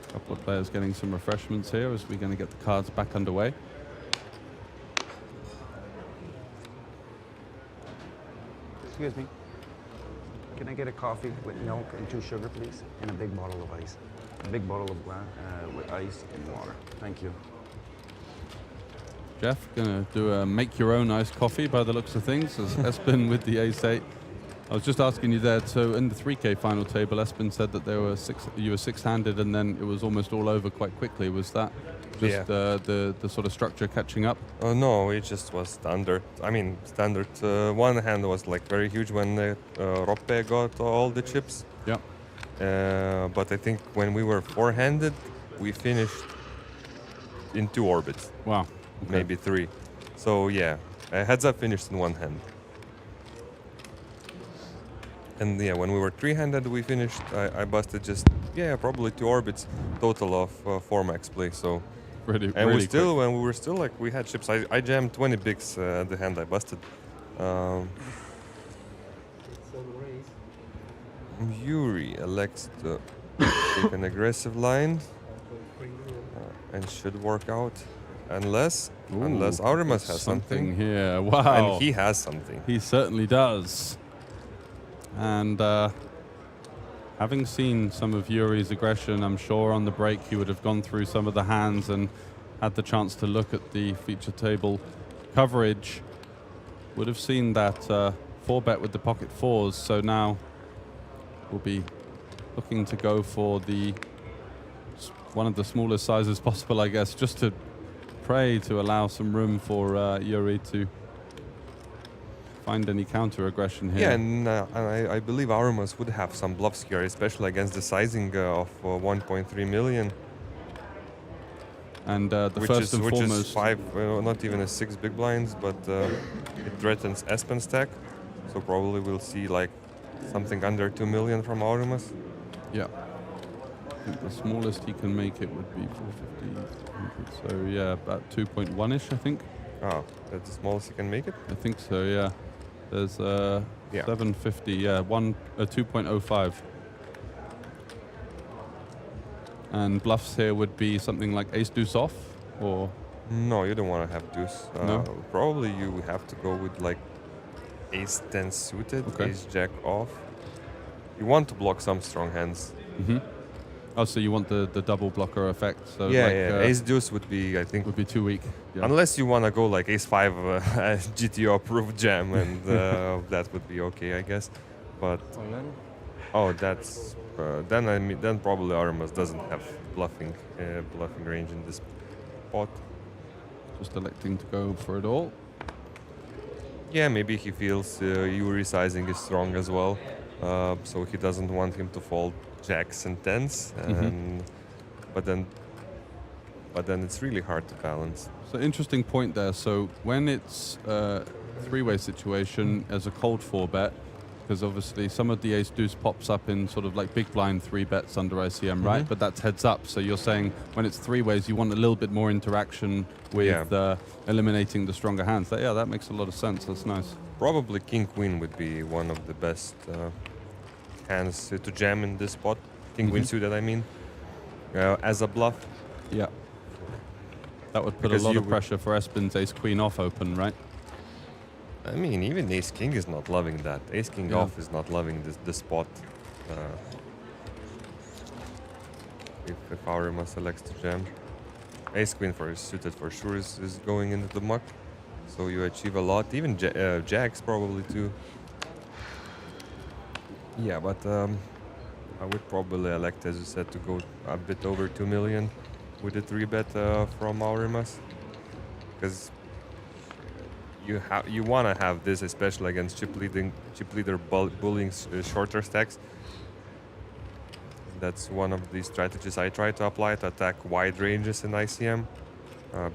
A couple of players getting some refreshments here as we're going to get the cards back underway. Excuse me. Can I get a coffee with milk and 2 sugar, please? And a big bottle of ice. A big bottle of with ice and water. Thank you. Jeff, gonna do a make your own iced coffee by the looks of things, as Espen with the ace-8. I was just asking you there, so in the 3K final table, Espen said that you were six-handed and then it was almost all over quite quickly. Was that just the sort of structure catching up? No, it just was standard. I mean, standard. One hand was like very huge when Roppe got all the chips. Yeah. But I think when we were four-handed, we finished in 2 orbits. Wow. Okay. Maybe 3. So yeah, heads up finished in 1 hand. And yeah, when we were 3-handed, we finished. I busted just probably 2 orbits total of 4 max play. So really, and really we still quick. when we were still like we had chips. I jammed 20 bigs at the hand I busted. Yuri elects to take an aggressive line and should work out. Unless Aurimas has something here. Wow. And he has something. He certainly does. And having seen some of Yuri's aggression, I'm sure on the break he would have gone through some of the hands and had the chance to look at the feature table coverage. Would have seen that 4-bet with the pocket 4s. So now we'll be looking to go for one of the smallest sizes possible, I guess, just to pray to allow some room for Yuri to find any counter aggression here. Yeah, and I believe Aurimas would have some bluffs here, especially against the sizing of 1.3 million. And the first and foremost, which is 5, not even a 6 big blinds, but it threatens Espen stack. So probably we'll see like something under 2 million from Aurimas. Yeah. I think the smallest he can make it would be 450. So yeah, about 2.1-ish, I think. Oh, that's the smallest he can make it? I think so, yeah. There's 750, 2.05. And bluffs here would be something like ace deuce off, or? No, you don't want to have deuce. No? Probably you have to go with like ace 10 suited, ace jack off. You want to block some strong hands. Mm-hmm. Oh, so you want the double blocker effect? So yeah, like, ace deuce would be, I think, would be too weak. Yeah. Unless you want to go like ace 5 GTO approved jam, and that would be okay, I guess. But that's then probably Aurimas doesn't have bluffing range in this pot. Just electing to go for it all. Yeah, maybe he feels Yuri sizing is strong as well, so he doesn't want him to fold jacks and 10s, and but then it's really hard to balance. So interesting point there. So when it's a 3-way situation as a cold 4-bet, because obviously some of the ace deuce pops up in sort of like big blind 3-bets under ICM, right? But that's heads up. So you're saying when it's 3 ways, you want a little bit more interaction with eliminating the stronger hands. That makes a lot of sense. That's nice. Probably king queen would be one of the best hands to jam in this spot. King queen suited, I mean, as a bluff. Yeah. That would put a lot of pressure for Espen's ace queen off open, right? I mean, even ace king is not loving that. Ace king off is not loving this spot. If Aurimas selects to jam, ace queen for suited for sure is going into the muck. So you achieve a lot. Even jacks probably too. Yeah, but I would probably elect, as you said, to go a bit over 2 million with a 3-bet from Aurimas, because you want to have this, especially against chip leader bullying shorter stacks. That's one of the strategies I try to apply to attack wide ranges in ICM,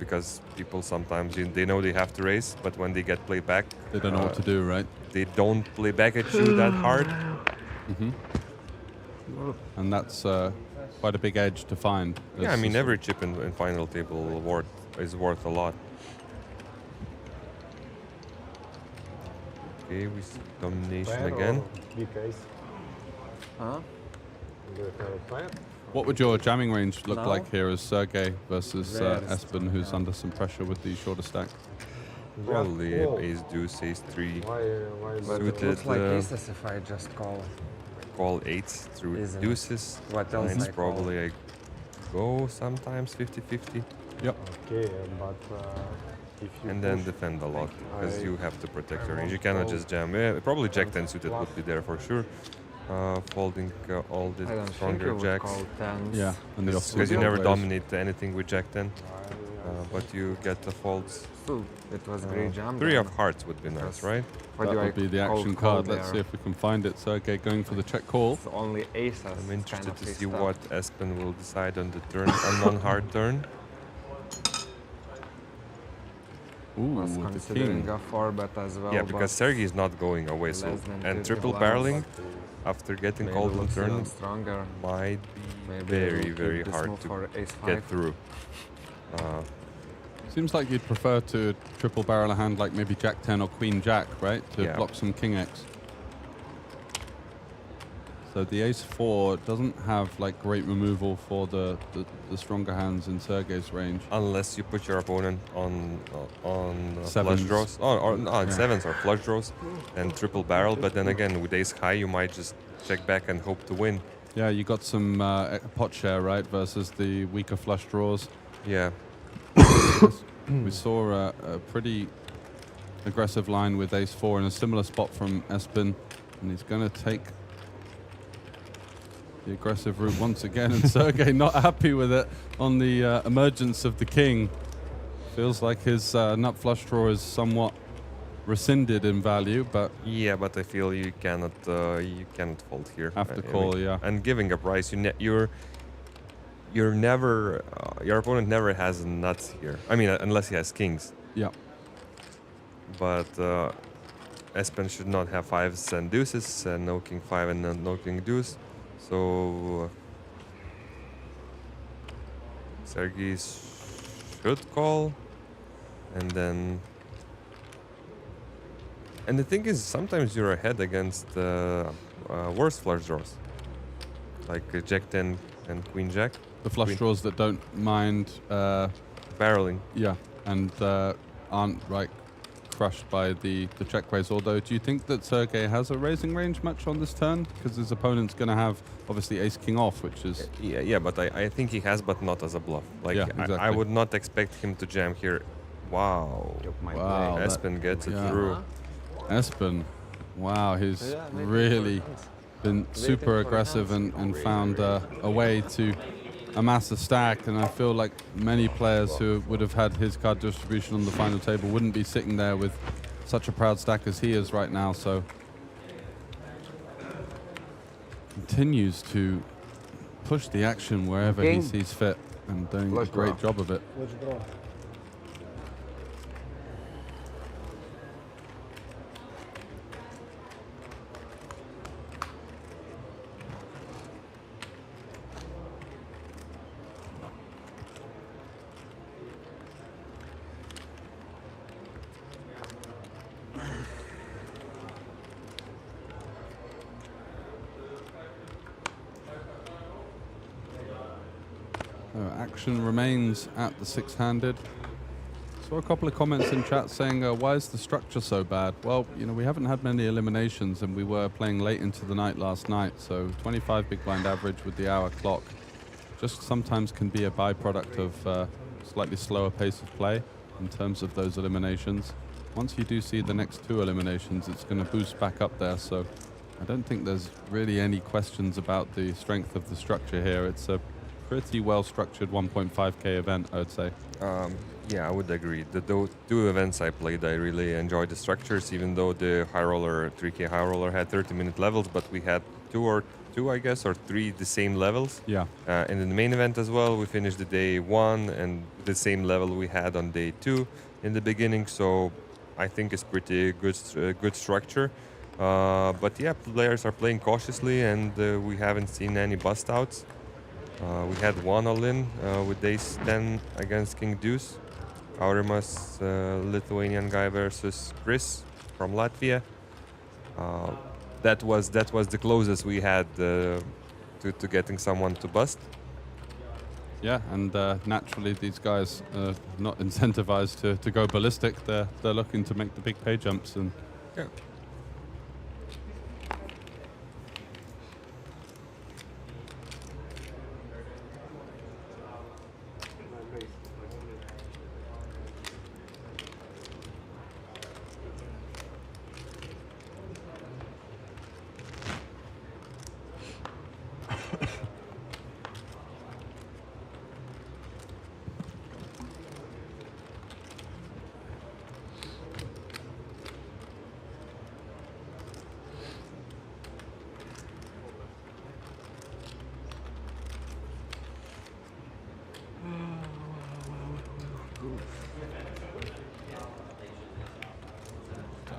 because people sometimes they know they have to raise, but when they get played back, they don't know what to do, right? They don't play back at you that hard. And that's quite a big edge to find. Yeah, I mean, every chip in final table is worth a lot. Okay, we see domination again. What would your jamming range look like here as Sergey versus Espen, who's under some pressure with the shorter stack? Probably ace deuce, ace 3 suited. It looks like aces if I just call. Call 8s through deuces. What else? Nines probably I go sometimes 50-50. Yep. Okay, but and then defend a lot because you have to protect your range. You cannot just jam. Yeah, probably Jack 10 suited would be there for sure. Folding all the stronger jacks. Yeah, and the because you never dominate anything with Jack 10, but you get the folds. It was great jam. 3 of hearts would be nice, right? That would be the action card. Let's see if we can find it. Sergey going for the check call. It's only aces. I'm interested to see what Espen will decide on the turn, a non-hard turn. Ooh, was considering a 4-bet as well. Yeah, because Sergey is not going away, so and triple barreling after getting called on turn might be very hard to get through. Seems like you'd prefer to triple barrel a hand like maybe Jack 10 or Queen Jack, right? To block some King X. So the Ace 4 doesn't have like great removal for the stronger hands in Sergey's range. Unless you put your opponent on Sevens. flush draws, or sevens or flush draws, and triple barrel. But then again, with Ace High, you might just check back and hope to win. Yeah, you got some pot share, right, versus the weaker flush draws. Yeah. We saw a pretty aggressive line with Ace 4 in a similar spot from Espen, and he's going to take the aggressive route once again, and Sergey not happy with it on the emergence of the king. Feels like his nut flush draw is somewhat rescinded in value, but yeah, but I feel you cannot fold here. Have to call, yeah. And giving a price, you're never your opponent never has nuts here. I mean, unless he has kings. Yeah. But Espen should not have 5s and deuces, and no king 5 and no king deuce. So Sergey should call, and then. And the thing is, sometimes you're ahead against worse flush draws, like Jack 10 and Queen Jack. The flush draws that don't mind barreling. Yeah, and aren't like crushed by the check raise. Although, do you think that Sergey has a raising range much on this turn? Because his opponent's going to have obviously Ace King off, which is yeah. But I think he has, but not as a bluff. Like yeah, exactly. I would not expect him to jam here. Wow. Espen gets it through. Espen, wow, he's really been super aggressive and found a way to amass a stack, and I feel like many players who would have had his card distribution on the final table wouldn't be sitting there with such a proud stack as he is right now. So continues to push the action wherever he sees fit and doing a great job of it. Action remains at the six-handed. Saw a couple of comments in chat saying, why is the structure so bad? Well, you know, we haven't had many eliminations, and we were playing late into the night last night, so 25 big blind average with the hour clock just sometimes can be a byproduct of slightly slower pace of play in terms of those eliminations. Once you do see the next two eliminations, it's going to boost back up there, so I don't think there's really any questions about the strength of the structure here. It's a pretty well-structured 1.5k event, I would say. Yeah, I would agree. The two events I played, I really enjoyed the structures, even though the high roller, 3k high roller had 30-minute levels, but we had two, I guess, or three the same levels. Yeah. And in the main event as well, we finished the day 1 and the same level we had on day 2 in the beginning, so I think it's pretty good structure. But yeah, players are playing cautiously, and we haven't seen any bust outs. We had one all-in with Ace 10 against King Deuce. Aurimas, Lithuanian guy versus Chris from Latvia. That was the closest we had to getting someone to bust. Yeah, and naturally these guys are not incentivized to go ballistic. They're looking to make the big pay jumps, and yeah.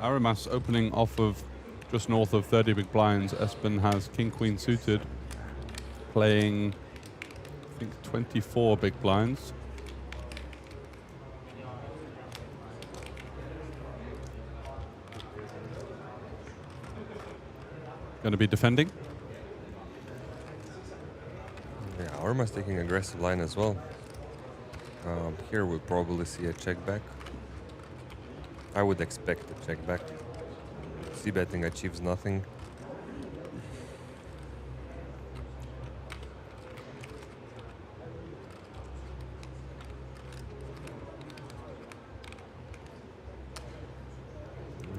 Aramas opening off of just north of 30 big blinds. Espen has king-queen suited, playing, I think, 24 big blinds. Going to be defending. Yeah, Aramas taking aggressive line as well. Here we'll probably see a check back. I would expect a check back. C-betting achieves nothing.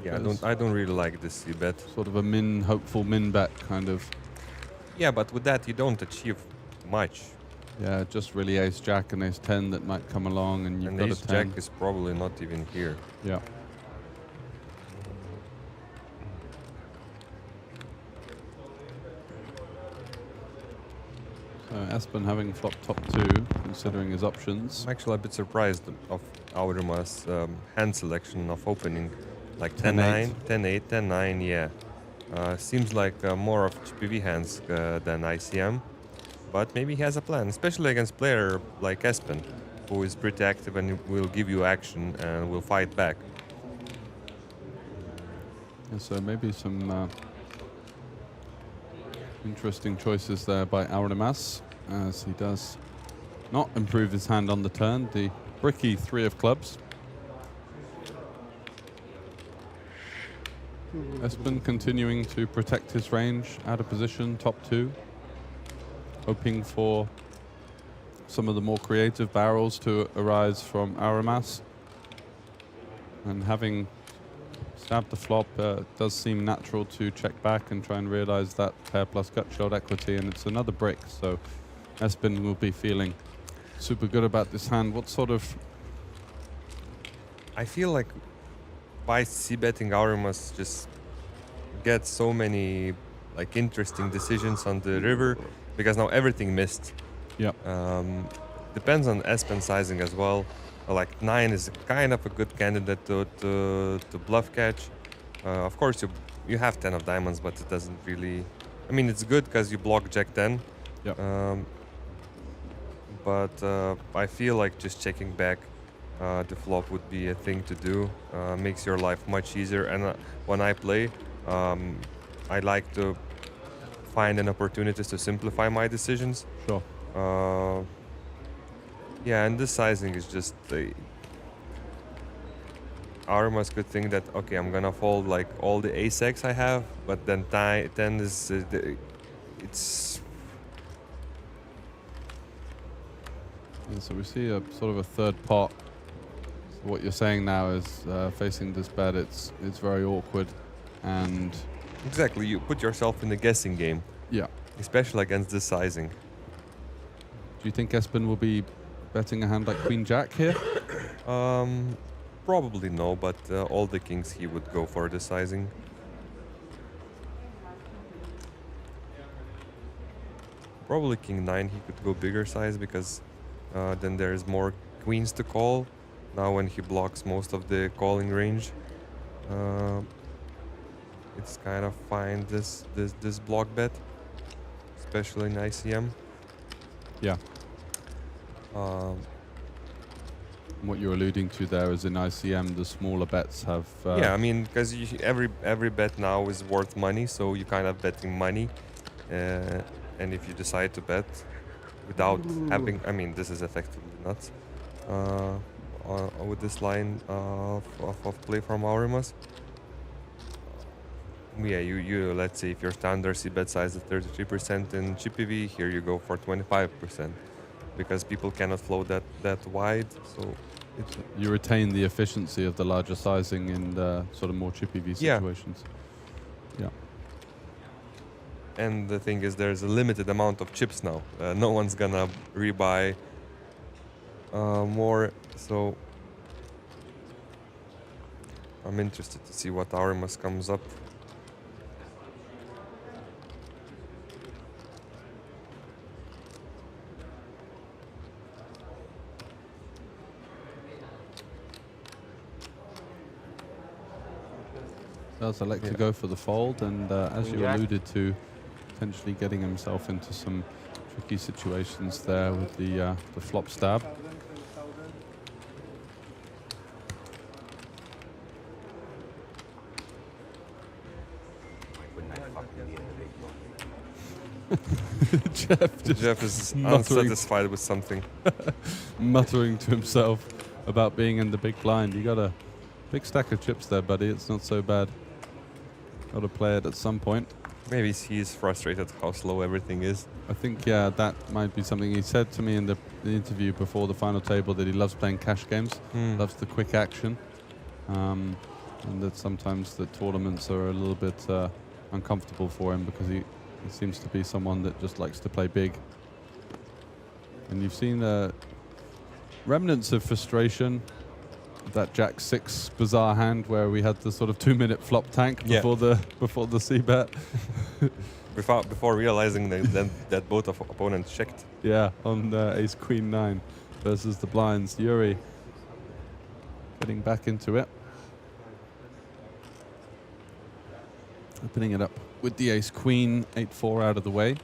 Yeah, I don't really like this C-bet. Sort of a hopeful min bet kind of. Yeah, but with that you don't achieve much. Yeah, just really ace jack and ace 10 that might come along, and you've got ace a 10. jack is probably not even here. Yeah. So Espen having flop top 2, considering his options. I'm actually a bit surprised of Aurimas hand selection of opening, like 10-8. 10-8, 10-9, yeah. Seems like more of GPV hands than ICM, but maybe he has a plan, especially against player like Espen, who is pretty active and will give you action and will fight back. Yeah, so maybe some interesting choices there by Aurimas, as he does not improve his hand on the turn. The bricky 3 of clubs. Espen continuing to protect his range, out of position, top 2. Hoping for some of the more creative barrels to arise from Aurimas. And having stabbed the flop, does seem natural to check back and try and realize that pair plus gut shot equity, and it's another brick, so Espen will be feeling super good about this hand. What sort of... I feel like by c-betting Aurimas just gets so many like interesting decisions on the river, because now everything missed. Yeah. Depends on Espen sizing as well. Like 9 is kind of a good candidate to bluff catch. Of course, you have 10 of diamonds, but it doesn't really... I mean, it's good because you block Jack 10. Yeah. But I feel like just checking back the flop would be a thing to do. Makes your life much easier. And when I play, I like to find an opportunity to simplify my decisions. Sure. Yeah, and this sizing is just Aurimas could think that, okay, I'm gonna fold like all the ace-x I have, but then 10 is it's... Yeah, so we see a sort of a third pot. So what you're saying now is facing this bet, it's very awkward, and... Exactly, you put yourself in the guessing game. Yeah. Especially against this sizing. Do you think Espen will be betting a hand like Queen Jack here? Probably no, but all the kings he would go for the sizing. Probably King 9 he could go bigger size, because then there's more queens to call. Now when he blocks most of the calling range, it's kind of fine this block bet, especially in ICM. Yeah. What you're alluding to there is in ICM, the smaller bets have... yeah, I mean, because every bet now is worth money, so you're kind of betting money. And if you decide to bet without having... I mean, this is effectively nuts. With this line of play from Aurimas. Yeah, you let's say if your standard c-bet size is 33% in GPV, here you go for 25%. Because people cannot flow that wide, so you retain the efficiency of the larger sizing in the sort of more chippy V situations. Yeah. And the thing is, there's a limited amount of chips now. No one's gonna rebuy more, so I'm interested to see what Aurimas comes up. does elect to go for the fold, and as you alluded to, potentially getting himself into some tricky situations there with the flop stab. Jeff is unsatisfied with something. Muttering to himself about being in the big blind. You got a big stack of chips there, buddy. It's not so bad. Got to play it at some point. Maybe he's frustrated how slow everything is. I think, yeah, that might be something. He said to me in the interview before the final table that he loves playing cash games, loves the quick action, and that sometimes the tournaments are a little bit uncomfortable for him because he seems to be someone that just likes to play big. And you've seen remnants of frustration. That Jack 6 bizarre hand where we had the sort of 2-minute flop tank before the c-bet. before realizing that both of opponents checked. Yeah, on ace queen 9 versus the blinds. Yuri getting back into it. Opening it up with the ace queen, 8-4 out of the way.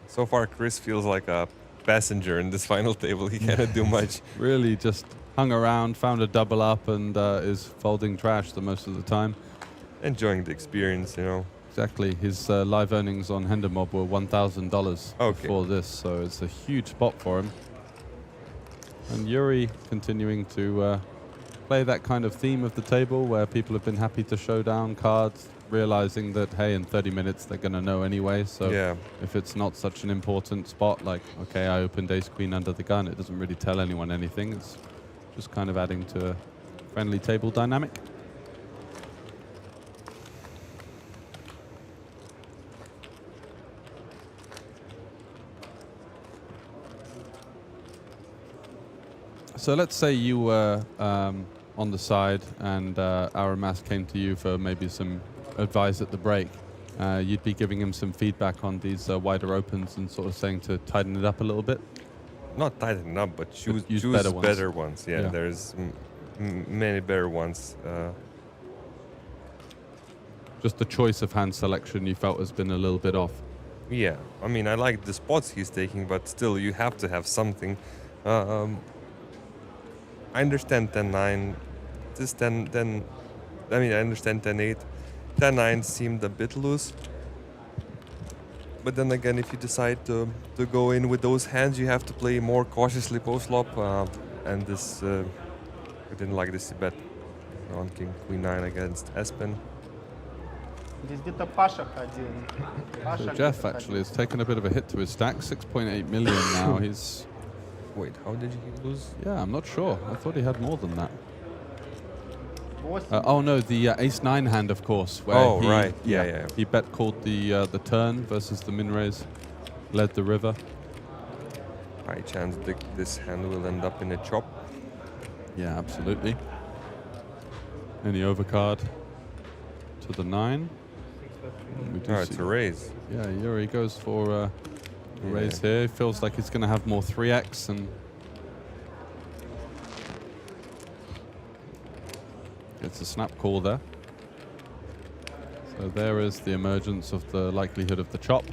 So far, Chris feels like a passenger in this final table. He cannot do much. Really just hung around, found a double up, and is folding trash the most of the time. Enjoying the experience, you know. Exactly. His live earnings on Hendermob were $1,000 before this, so it's a huge spot for him. And Yuri continuing to play that kind of theme of the table where people have been happy to show down cards, realizing that, hey, in 30 minutes they're going to know anyway. So if it's not such an important spot, like, okay, I opened ace queen under the gun, it doesn't really tell anyone anything. It's just kind of adding to a friendly table dynamic. So let's say you were on the side and Aramas came to you for maybe some advice at the break. You'd be giving him some feedback on these wider opens and sort of saying to tighten it up a little bit? Not tighten up, but choose better ones. Yeah, there's many better ones. Just the choice of hand selection you felt has been a little bit off. Yeah, I mean, I like the spots he's taking, but still, you have to have something. I understand 10-9. This 10, I mean, I understand 10-8. 10-9 seemed a bit loose. But then again, if you decide to go in with those hands, you have to play more cautiously post-flop. And this, I didn't like this bet on King Queen 9 against Espen. So Jeff actually has taken a bit of a hit to his stack, 6.8 million now. He's... Wait, how did he lose? Yeah, I'm not sure. I thought he had more than that. Oh no, the ace-9 hand, of course. Where right. Yeah. He bet called the turn versus the min raise, led the river. High chance this hand will end up in a chop. Yeah, absolutely. Any overcard to the 9. It's a raise. Yeah, Yuri goes for a raise here. He feels like he's going to have more 3x and gets a snap call there. So there is the emergence of the likelihood of the chop.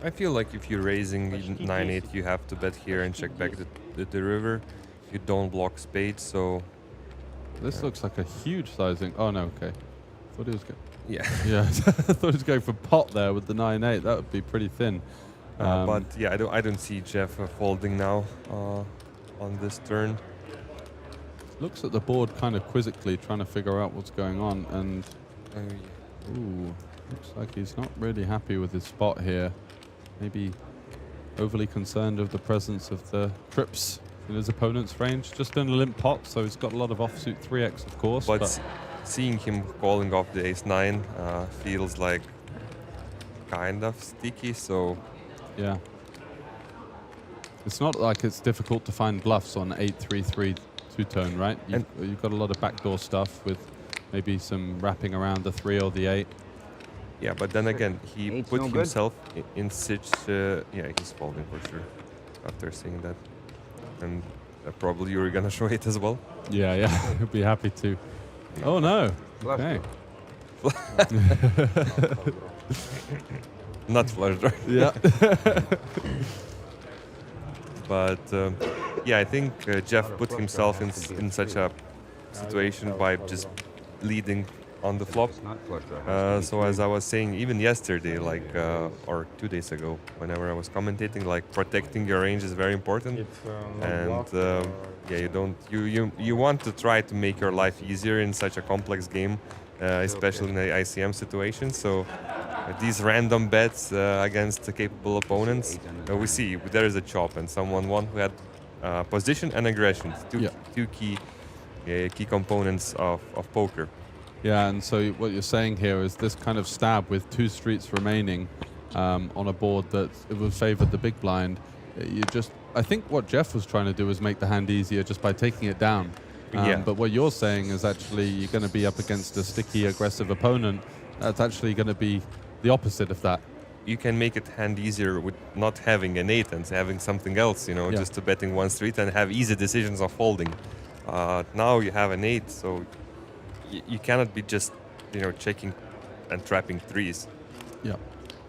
I feel like if you're raising 9-8, you have to bet here and check back the river. You don't block spades, so... This looks like a huge sizing. Oh no, okay. Thought he was going... Yeah. Yeah, I thought he was going for pot there with the 9-8. That would be pretty thin. But yeah, I don't see Jeff folding now on this turn. Looks at the board kind of quizzically, trying to figure out what's going on, and ooh, looks like he's not really happy with his spot here. Maybe overly concerned of the presence of the trips in his opponent's range. Just in a limp pot, so he's got a lot of offsuit 3x, of course. But seeing him calling off the ace-9 feels like kind of sticky, so... Yeah. It's not like it's difficult to find bluffs on 8-3-3 two-tone, right? You've got a lot of backdoor stuff with maybe some wrapping around the 3 or the 8. Yeah, but then again, he Eight's put no good. himself in such. Yeah, he's folding for sure. After seeing that, and probably you're gonna show it as well. Yeah, he'll be happy to. Oh no. Flush Okay. Not flush draw. Yeah. But yeah, I think Jeff put himself in such a situation by just leading on the flop. So as I was saying, even yesterday, like or 2 days ago, whenever I was commentating, like protecting your range is very important. And yeah, you want to try to make your life easier in such a complex game, especially in the ICM situation. So these random bets against the capable opponents, we see there is a chop and one who had position and aggression, two key components of poker. Yeah, and so what you're saying here is this kind of stab with 2 streets remaining on a board that it would favor the big blind. I think what Jeff was trying to do was make the hand easier just by taking it down. But what you're saying is actually you're going to be up against a sticky, aggressive opponent. That's actually going to be the opposite of that. You can make it hand easier with not having an 8 and having something else, just to betting 1 street and have easy decisions of folding. Now you have an 8, so you cannot be just, checking and trapping 3s. Yeah.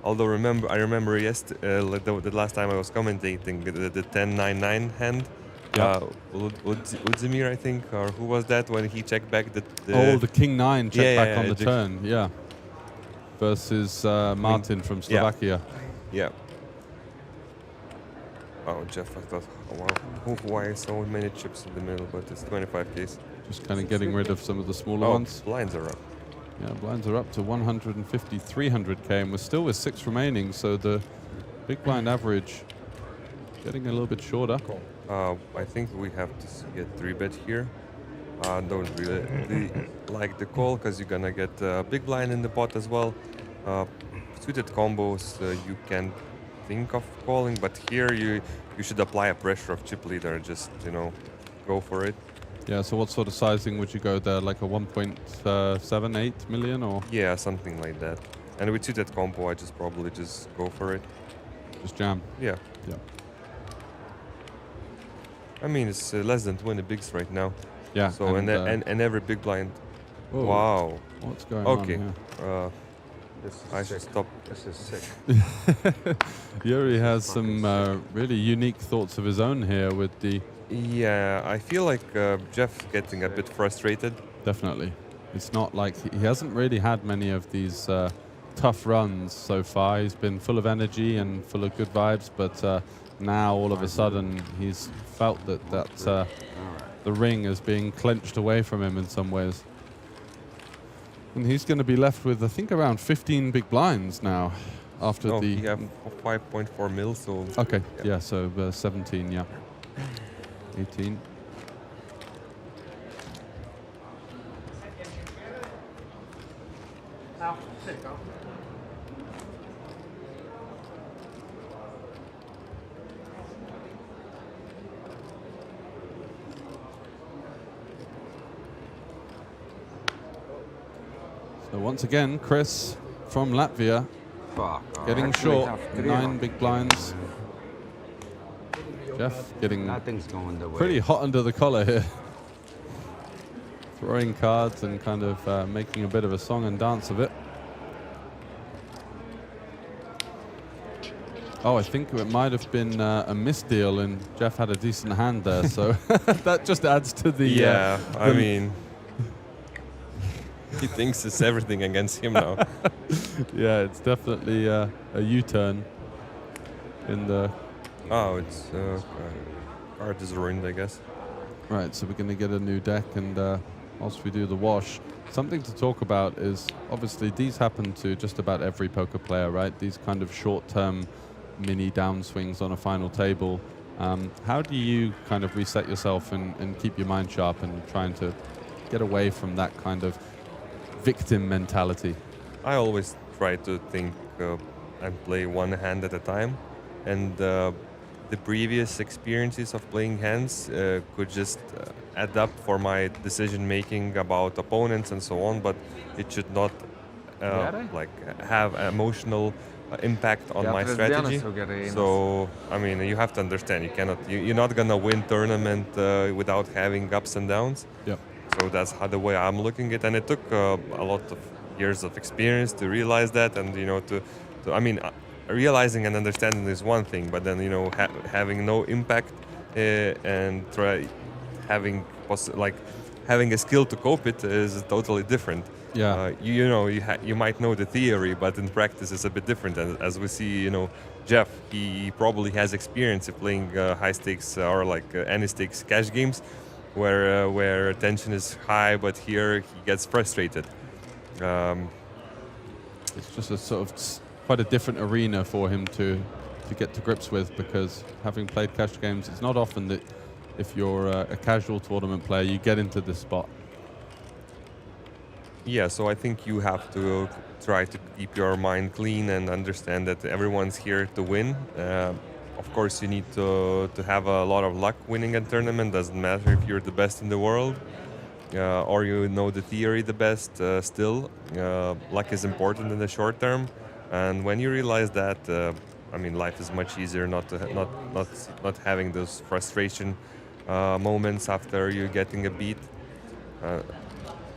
Although I remember the last time I was commentating the 10-9-9 hand. Yeah. Udzimir, I think, or who was that when he checked back the King 9 check back on the turn. Yeah. Versus Martin from Slovakia. Yeah. Oh, Jeff, I thought, oh, wow, why so many chips in the middle? But it's 25Ks. Just kind of getting rid of some of the smaller ones. Blinds are up. Yeah, blinds are up to 150, 300K, and we're still with 6 remaining, so the big blind average getting a little bit shorter. I think we have to see a 3-bet here. Don't really like the call because you're gonna get a big blind in the pot as well. Suited combos you can think of calling, but here you should apply a pressure of chip leader. Just go for it. Yeah. So what sort of sizing would you go there? Like a 1.78 million or? Yeah, something like that. And with suited combo, I probably just go for it. Just jam. Yeah. Yeah. I mean, it's less than 20 bigs right now. Yeah. So and every big blind. Whoa. Wow. What's going on here? I should stop. This is sick. Yuri has some really unique thoughts of his own here with the... Yeah, I feel like Jeff's getting a bit frustrated. Definitely. It's not like he hasn't really had many of these tough runs so far. He's been full of energy and full of good vibes, but now all of a sudden he's felt that the ring is being clenched away from him in some ways. And he's going to be left with, I think, around 15 big blinds now after the... you have 5.4 mil, so... Okay, yeah, so 17, yeah. 18. So once again, Chris from Latvia getting short, 9 big blinds. Jeff getting pretty hot under the collar here. Throwing cards and kind of making a bit of a song and dance of it. Oh, I think it might have been a misdeal and Jeff had a decent hand there, so that just adds to the... Yeah, I mean... He thinks it's everything against him now. Yeah, it's definitely a U-turn in the... Oh, it's... card is ruined, I guess. Right, so we're going to get a new deck, and whilst we do the wash, something to talk about is, obviously, these happen to just about every poker player, right? These kind of short-term mini downswings on a final table. How do you kind of reset yourself and keep your mind sharp and trying to get away from that kind of victim mentality? I always try to think and play one hand at a time, and the previous experiences of playing hands could just add up for my decision making about opponents and so on, but it should not like have emotional impact on my strategy. So I mean, you have to understand, you cannot, you're not gonna win tournament without having ups and downs. Yep. So that's how the way I'm looking at it, and it took a lot of years of experience to realize that, and I mean, realizing and understanding is one thing, but then having no impact and having a skill to cope it is totally different. Yeah. You might know the theory, but in practice it's a bit different. And as we see, Jeff, he probably has experience of playing high stakes or like any stakes cash games, where tension is high, but here he gets frustrated. It's just a sort of quite a different arena for him to get to grips with, because having played cash games, it's not often that if you're a casual tournament player, you get into this spot. Yeah, so I think you have to try to keep your mind clean and understand that everyone's here to win. Of course, you need to have a lot of luck winning a tournament. Doesn't matter if you're the best in the world or you know the theory the best. Still, luck is important in the short term. And when you realize that, I mean, life is much easier not having those frustration moments after you're getting a beat.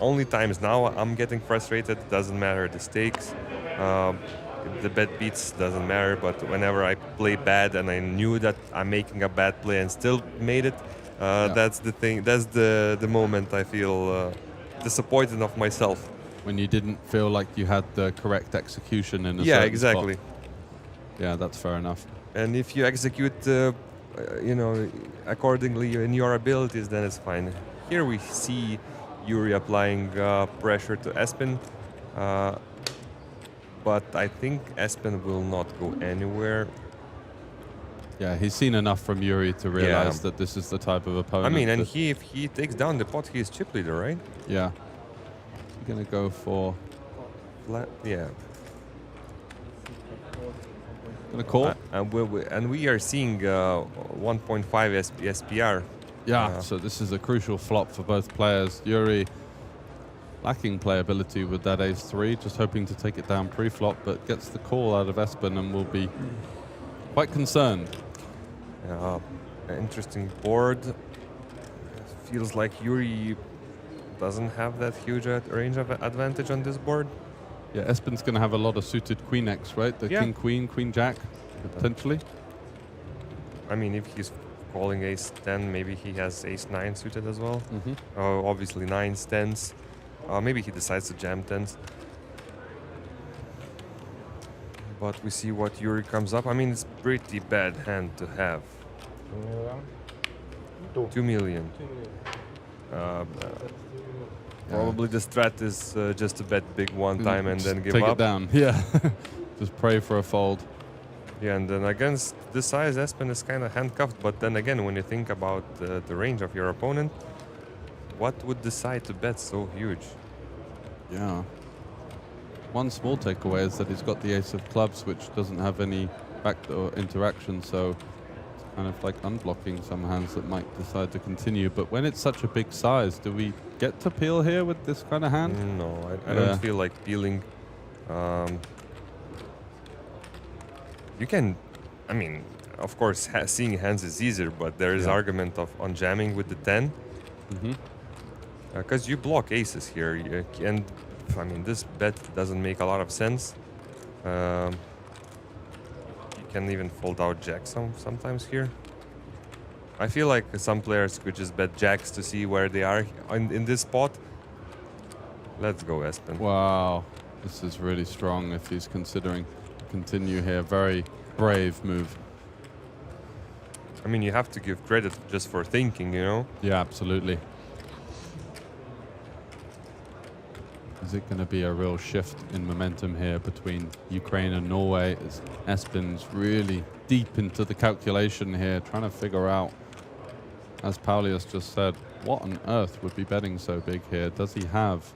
Only times now I'm getting frustrated, doesn't matter the stakes, the bet beats, doesn't matter, but whenever I play bad and I knew that I'm making a bad play and still made it, that's the thing, that's the moment I feel disappointed of myself. When you didn't feel like you had the correct execution in a Yeah, certain exactly. spot. Yeah, that's fair enough. And if you execute, accordingly in your abilities, then it's fine. Here we see Yuri applying pressure to Espen, but I think Espen will not go anywhere. Yeah, he's seen enough from Yuri to realize that this is the type of opponent. I mean, and if he takes down the pot, he's chip leader, right? Yeah. He's going to go for flat. Yeah. Going to call. And we are seeing 1.5 SPR. Yeah, so this is a crucial flop for both players. Yuri lacking playability with that ace-3, just hoping to take it down pre-flop, but gets the call out of Espen and will be quite concerned. Interesting board. Feels like Yuri doesn't have that huge range of advantage on this board. Yeah, Espen's going to have a lot of suited queen X, right? The king-queen, queen-jack, potentially. I mean, if he's calling ace-10, maybe he has ace-9 suited as well. Obviously 9s, 10s. Maybe he decides to jam 10s. But we see what Yuri comes up. I mean, it's pretty bad hand to have. 2 million. Probably the strat is just to bet big one time and then give up. Take it down. Yeah. Just pray for a fold. Yeah, and then against this size, Espen is kind of handcuffed. But then again, when you think about the range of your opponent, what would decide to bet so huge? Yeah. One small takeaway is that he's got the ace of clubs, which doesn't have any backdoor interaction, so it's kind of like unblocking some hands that might decide to continue. But when it's such a big size, do we get to peel here with this kind of hand? No, I don't feel like peeling. You can, I mean, of course, seeing hands is easier, but there is argument on jamming with the 10. Because you block aces here, and I mean, this bet doesn't make a lot of sense. You can even fold out jacks sometimes here. I feel like some players could just bet jacks to see where they are in this spot. Let's go, Espen. Wow, this is really strong if he's considering continue here. Very brave move. I mean, you have to give credit just for thinking, you know? Yeah, absolutely. Is it going to be a real shift in momentum here between Ukraine and Norway? As Espen's really deep into the calculation here, trying to figure out, as Paulius just said, what on earth would be betting so big here? Does he have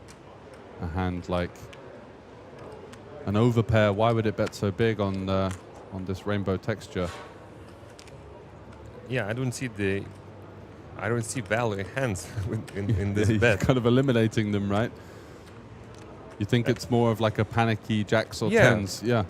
a hand like an overpair? Why would it bet so big on this rainbow texture? Yeah, I don't see value in hands in this bet. Kind of eliminating them, right? You think it's more of like a panicky jacks or Yeah. tens? Yeah.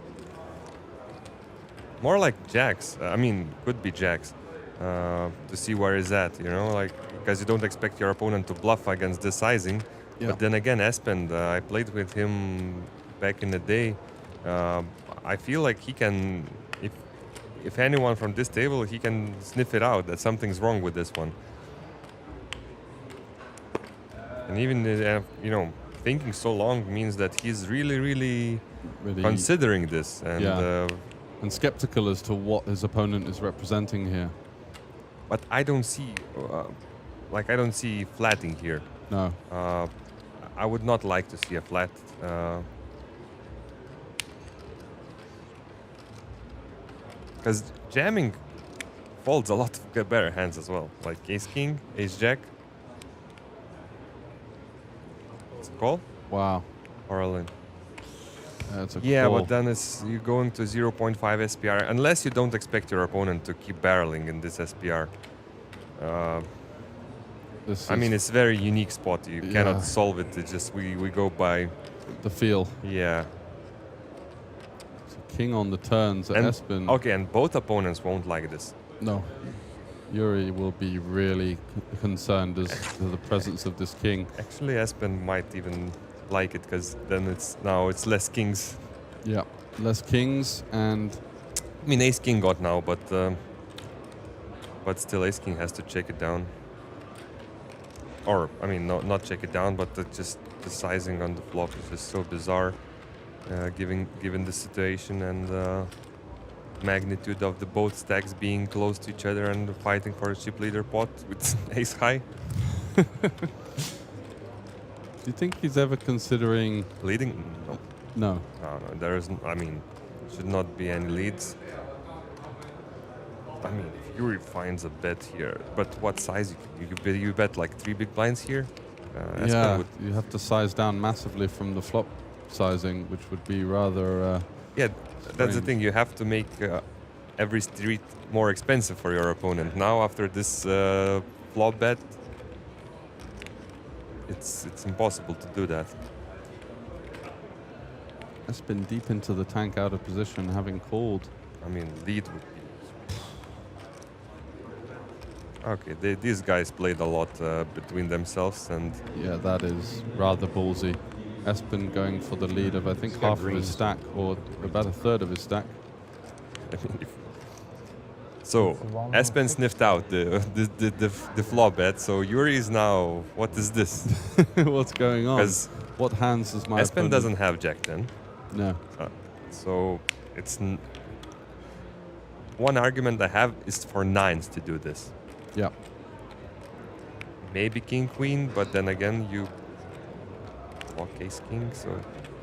More like jacks. I mean, could be jacks. To see where he's at, you know, like because you don't expect your opponent to bluff against this sizing. Yeah. But then again, Espen, I played with him back in the day. I feel like he can, if anyone from this table, he can sniff it out that something's wrong with this one. And even you know, thinking so long means that he's really considering this and and skeptical as to what his opponent is representing here. But I don't see, I don't see flatting here. No. I would not like to see a flat. Because jamming folds a lot of better hands as well, like ace king, ace jack. It's a call. Wow. Or a line. That's a yeah, call. but then you're going to 0.5 SPR, unless you don't expect your opponent to keep barreling in this SPR. I mean, it's a very unique spot. You cannot solve it. It's just we go by the feel. Yeah. So king on the turns at Espen. Okay, and both opponents won't like this. No. Yuri will be really concerned as to the presence of this king. Actually, Espen might even like it because then it's less kings. Yeah, less kings and. I mean, ace king got now, but still, ace king has to check it down. Or I mean, not check it down, but just the sizing on the flop is just so bizarre, given the situation and magnitude of the both stacks being close to each other and fighting for a chip leader pot with ace high. Do you think he's ever considering leading? No. No, there isn't. I mean, should not be any leads. I mean, if Yuri finds a bet here, but what size you bet like 3 big blinds here? Yeah, you have to size down massively from the flop sizing, which would be rather. Yeah, that's the thing. You have to make every street more expensive for your opponent. Now, after this flop bet, it's impossible to do that. That's been deep into the tank, out of position, having called. I mean, lead would be. Okay, these guys played a lot between themselves, and yeah, that is rather ballsy. Espen going for the lead of I think half of his stack, or about a third of his stack. So Espen sniffed out the flop bet. So Yuri is now. What is this? What's going on? Because what hands does my Espen opponent? doesn't have Jack 10. No. So it's one argument I have is for nines to do this. Yeah. Maybe king queen, but then again you block ace king. So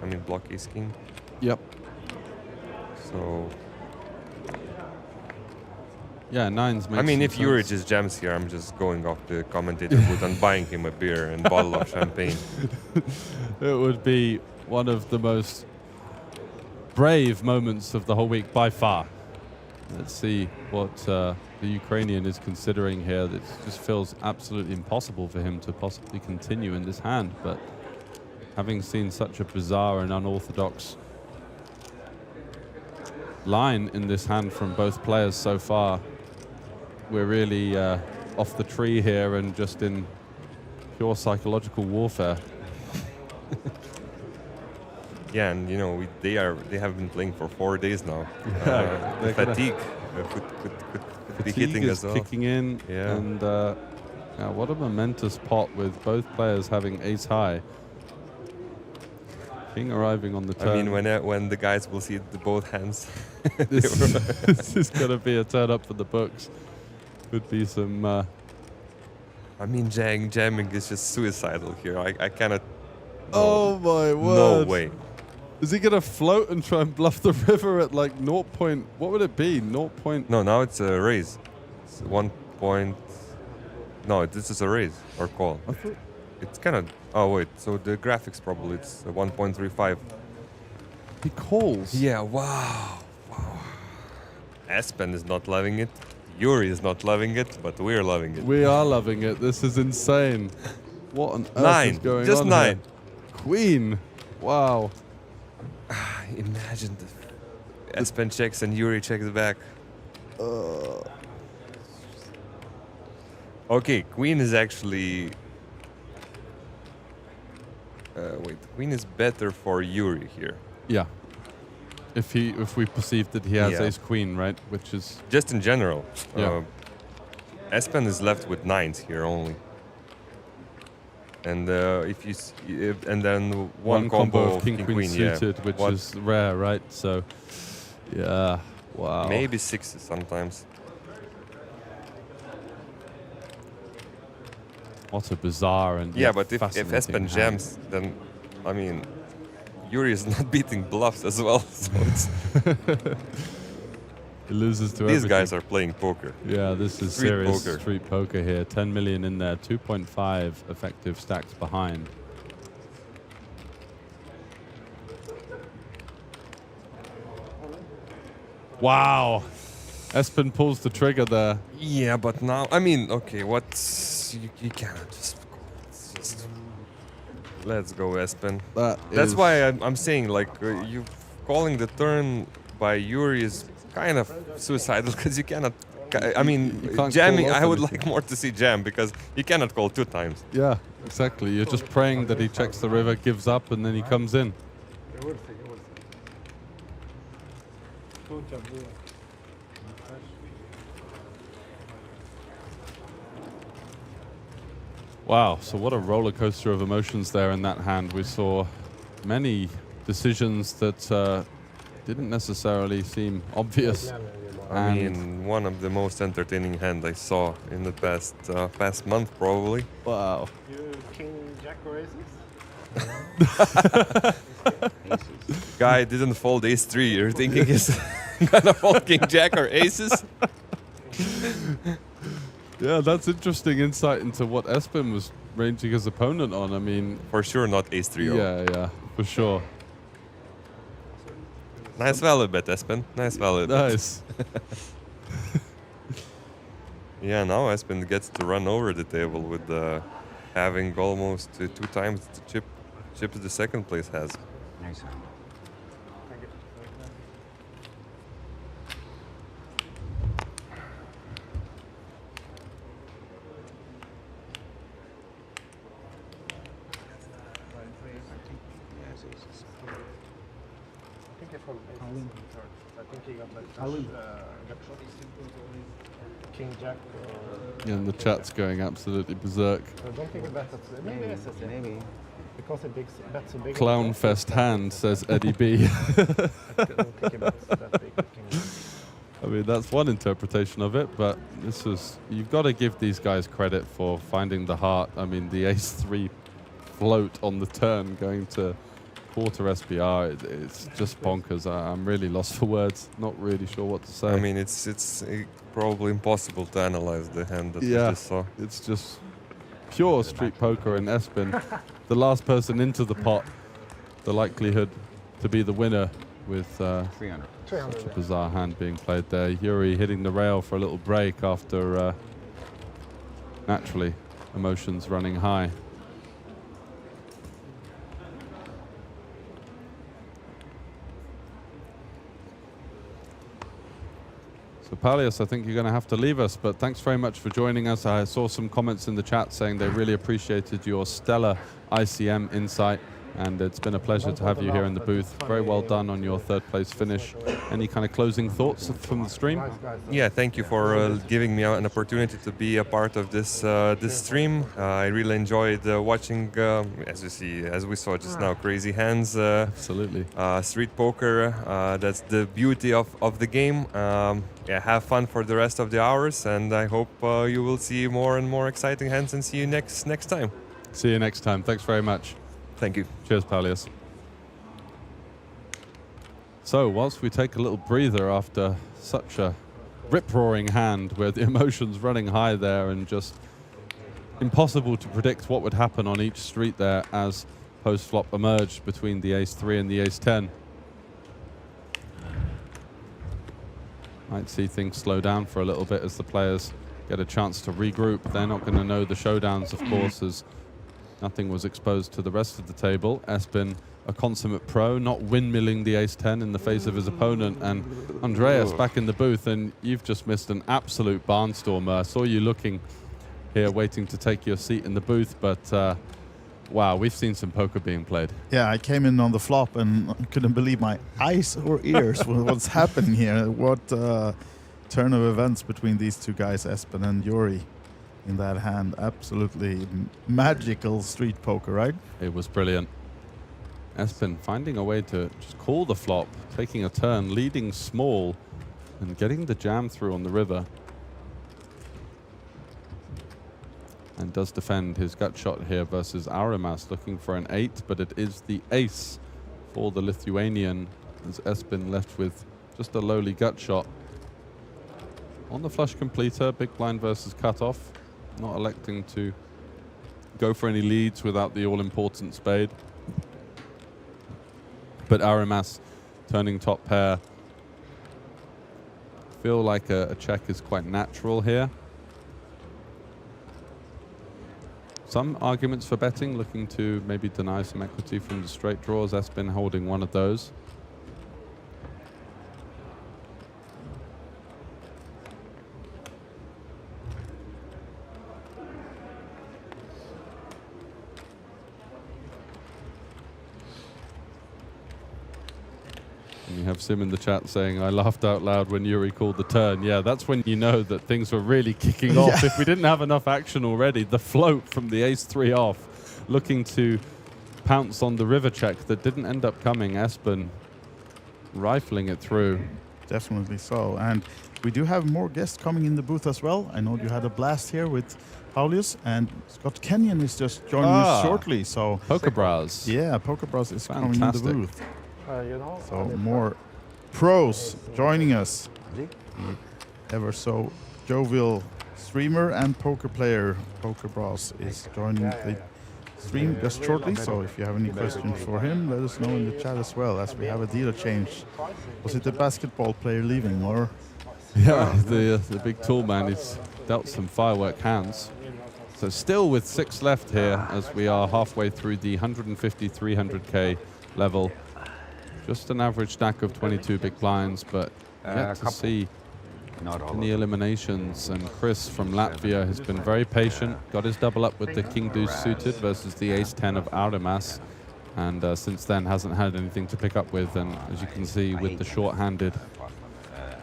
I mean block ace king. Yep. So. Yeah, nines makes I mean, if some Yuri sense. just jams here, I'm just going off the commentator booth and buying him a beer and bottle of champagne. It would be one of the most brave moments of the whole week by far. Let's see what the Ukrainian is considering here. That just feels absolutely impossible for him to possibly continue in this hand. But having seen such a bizarre and unorthodox line in this hand from both players so far, we're really off the tree here and just in pure psychological warfare. Yeah, and you know they have been playing for 4 days now. Yeah, fatigue could be hitting is as well. Kicking in, Yeah. and yeah, what a momentous pot with both players having ace high. King arriving on the turn. I mean, when the guys will see both hands, this is going to be a turn up for the books. Could be some. I mean, jamming is just suicidal here. I cannot. Oh my word! No way. Is he going to float and try and bluff the river at like 0. What would it be? 0. No, now it's a raise. It's 1 point. No, this is a raise or call. It's kind of. Oh wait, so the graphics probably it's 1.35. He calls. Yeah. Wow. Espen is not loving it. Yuri is not loving it, but we're loving it. We are loving it. This is insane. What on earth is Nine. going Just on? 9. Here? Queen. Wow. Imagine the Espen checks and Yuri checks back. Okay, queen is actually... wait, queen is better for Yuri here. Yeah. If we perceive that he has Yeah. ace queen, right? Which is Just in general. Yeah. Espen is left with 9s here only. And if you and then one combo of king queen suited, yeah. which is rare, right? So yeah, wow. Maybe 6s sometimes. What a bizarre and Yeah, but if fascinating Espen hand. jams, then I mean, Yuri is not beating bluffs as well. So it's He loses to these everything. guys are playing poker. Yeah, this is Street serious poker. street poker here. 10 million in there, 2.5 effective stacks behind. Wow. Espen pulls the trigger there. Yeah, but now, I mean, okay, what's... You cannot just go. Let's go, Espen. That's why I'm saying, like, you calling the turn by Yuri is kind of suicidal, because you cannot... I mean, You can't jamming, call off I would anything. like more to see jam, because you cannot call 2 times. Yeah, exactly. You're just praying that he checks the river, gives up, and then he comes in. Wow, so what a roller coaster of emotions there in that hand. We saw many decisions that didn't necessarily seem obvious. I mean, one of the most entertaining hand I saw in the past month, probably. Wow. You king jack or aces? Guy didn't fold ace 3. You're thinking he's gonna fold king jack or aces? Yeah, that's interesting insight into what Espen was ranging his opponent on. I mean, for sure not ace 3. Yeah, for sure. Nice value bet, Espen. Nice value bet. Nice. Yeah, now Espen gets to run over the table with having almost 2 times the chips the second place has. Nice hand. I think he got like king jack. Yeah, and the chat's going absolutely berserk. I don't think that's maybe aces. Yeah. Maybe because it bets a big. Clown fest hand, says Eddie B. I mean, that's one interpretation of it, but this was, you've got to give these guys credit for finding the heart. I mean, the ace 3 float on the turn going to quarter SPR, it's just bonkers. I'm really lost for words, not really sure what to say. I mean, it's probably impossible to analyze the hand that we just saw. It's just pure street poker in Espen. The last person into the pot, the likelihood to be the winner with 300. such a bizarre hand being played there. Yuri hitting the rail for a little break after naturally emotions running high. So Palias, I think you're going to have to leave us, but thanks very much for joining us. I saw some comments in the chat saying they really appreciated your stellar ICM insight, and it's been a pleasure to have you here in the booth. Very well done on your third place finish. Any kind of closing thoughts from the stream? Yeah, thank you for giving me an opportunity to be a part of this this stream. I really enjoyed watching, as we saw just now, crazy hands. Absolutely. Street poker. That's the beauty of the game. Yeah, have fun for the rest of the hours, and I hope you will see more and more exciting hands, and see you next time. See you next time. Thanks very much. Thank you. Cheers, Palias. So, whilst we take a little breather after such a rip-roaring hand where the emotions running high there and just impossible to predict what would happen on each street there as post-flop emerged between the ace-3 and the ace-10. Might see things slow down for a little bit as the players get a chance to regroup. They're not going to know the showdowns, of course, as nothing was exposed to the rest of the table. Espen a consummate pro, not windmilling the ace-10 in the face of his opponent. And Andreas back in the booth, and you've just missed an absolute barnstormer. I saw you looking here, waiting to take your seat in the booth, but wow, we've seen some poker being played. Yeah, I came in on the flop and couldn't believe my eyes or ears. What's happening here? What turn of events between these two guys, Espen and Yuri, in that hand. Absolutely magical street poker, right? It was brilliant. Espen finding a way to just call the flop, taking a turn, leading small, and getting the jam through on the river. And does defend his gut shot here versus Arimas, looking for an 8, but it is the ace for the Lithuanian, as Espen left with just a lowly gut shot. On the flush completer, big blind versus cutoff, not electing to go for any leads without the all-important spade. But Arimas turning top pair. Feel like a check is quite natural here. Some arguments for betting, looking to maybe deny some equity from the straight draws. Espen holding one of those. And you have Sim in the chat saying, I laughed out loud when Yuri called the turn. Yeah, that's when you know that things were really kicking off. If we didn't have enough action already, the float from the ace-3 off, looking to pounce on the river check that didn't end up coming. Espen rifling it through. Definitely so. And we do have more guests coming in the booth as well. I know you had a blast here with Paulius, and Scott Kenyon is just joining us shortly. So Poker Bras. Yeah, Poker Bras is coming in Fantastic. the booth. So more pros joining us. The ever so jovial streamer and poker player Poker Bros is joining the stream just shortly. So if you have any questions for him, let us know in the chat as well, as we have a dealer change. Was it the basketball player leaving, or? Yeah, the big tall man, he's dealt some firework hands. So still with 6 left here, as we are halfway through the 150, 300k level. Just an average stack of 22 big blinds, but yet to see in the eliminations. And Chris from Latvia has been very patient, got his double up with the king deuce suited versus the ace-10 of Arimas, and since then hasn't had anything to pick up with. And as you can see, with the short-handed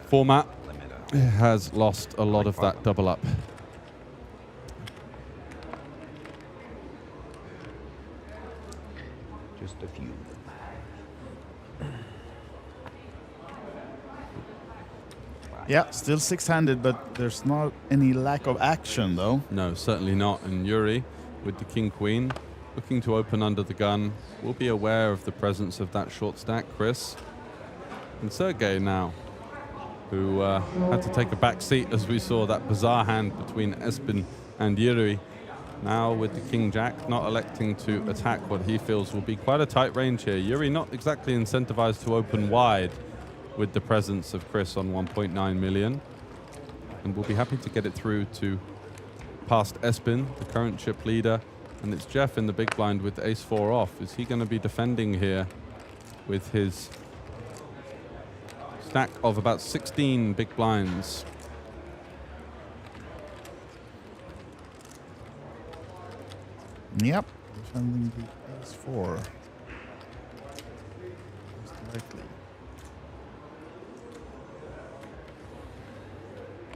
format, has lost a lot of that double up. Just a few. Yeah, still 6-handed, but there's not any lack of action, though. No, certainly not. And Yuri, with the king-queen, looking to open under the gun, will be aware of the presence of that short stack, Chris. And Sergey now, who had to take a back seat as we saw that bizarre hand between Espen and Yuri. Now with the king-jack, not electing to attack what he feels will be quite a tight range here. Yuri not exactly incentivized to open wide with the presence of Chris on 1.9 million. And we'll be happy to get it through to past Espen, the current chip leader. And it's Jeff in the big blind with ace-4 off. Is he going to be defending here with his stack of about 16 big blinds? Yep, defending the ace-4. Most likely.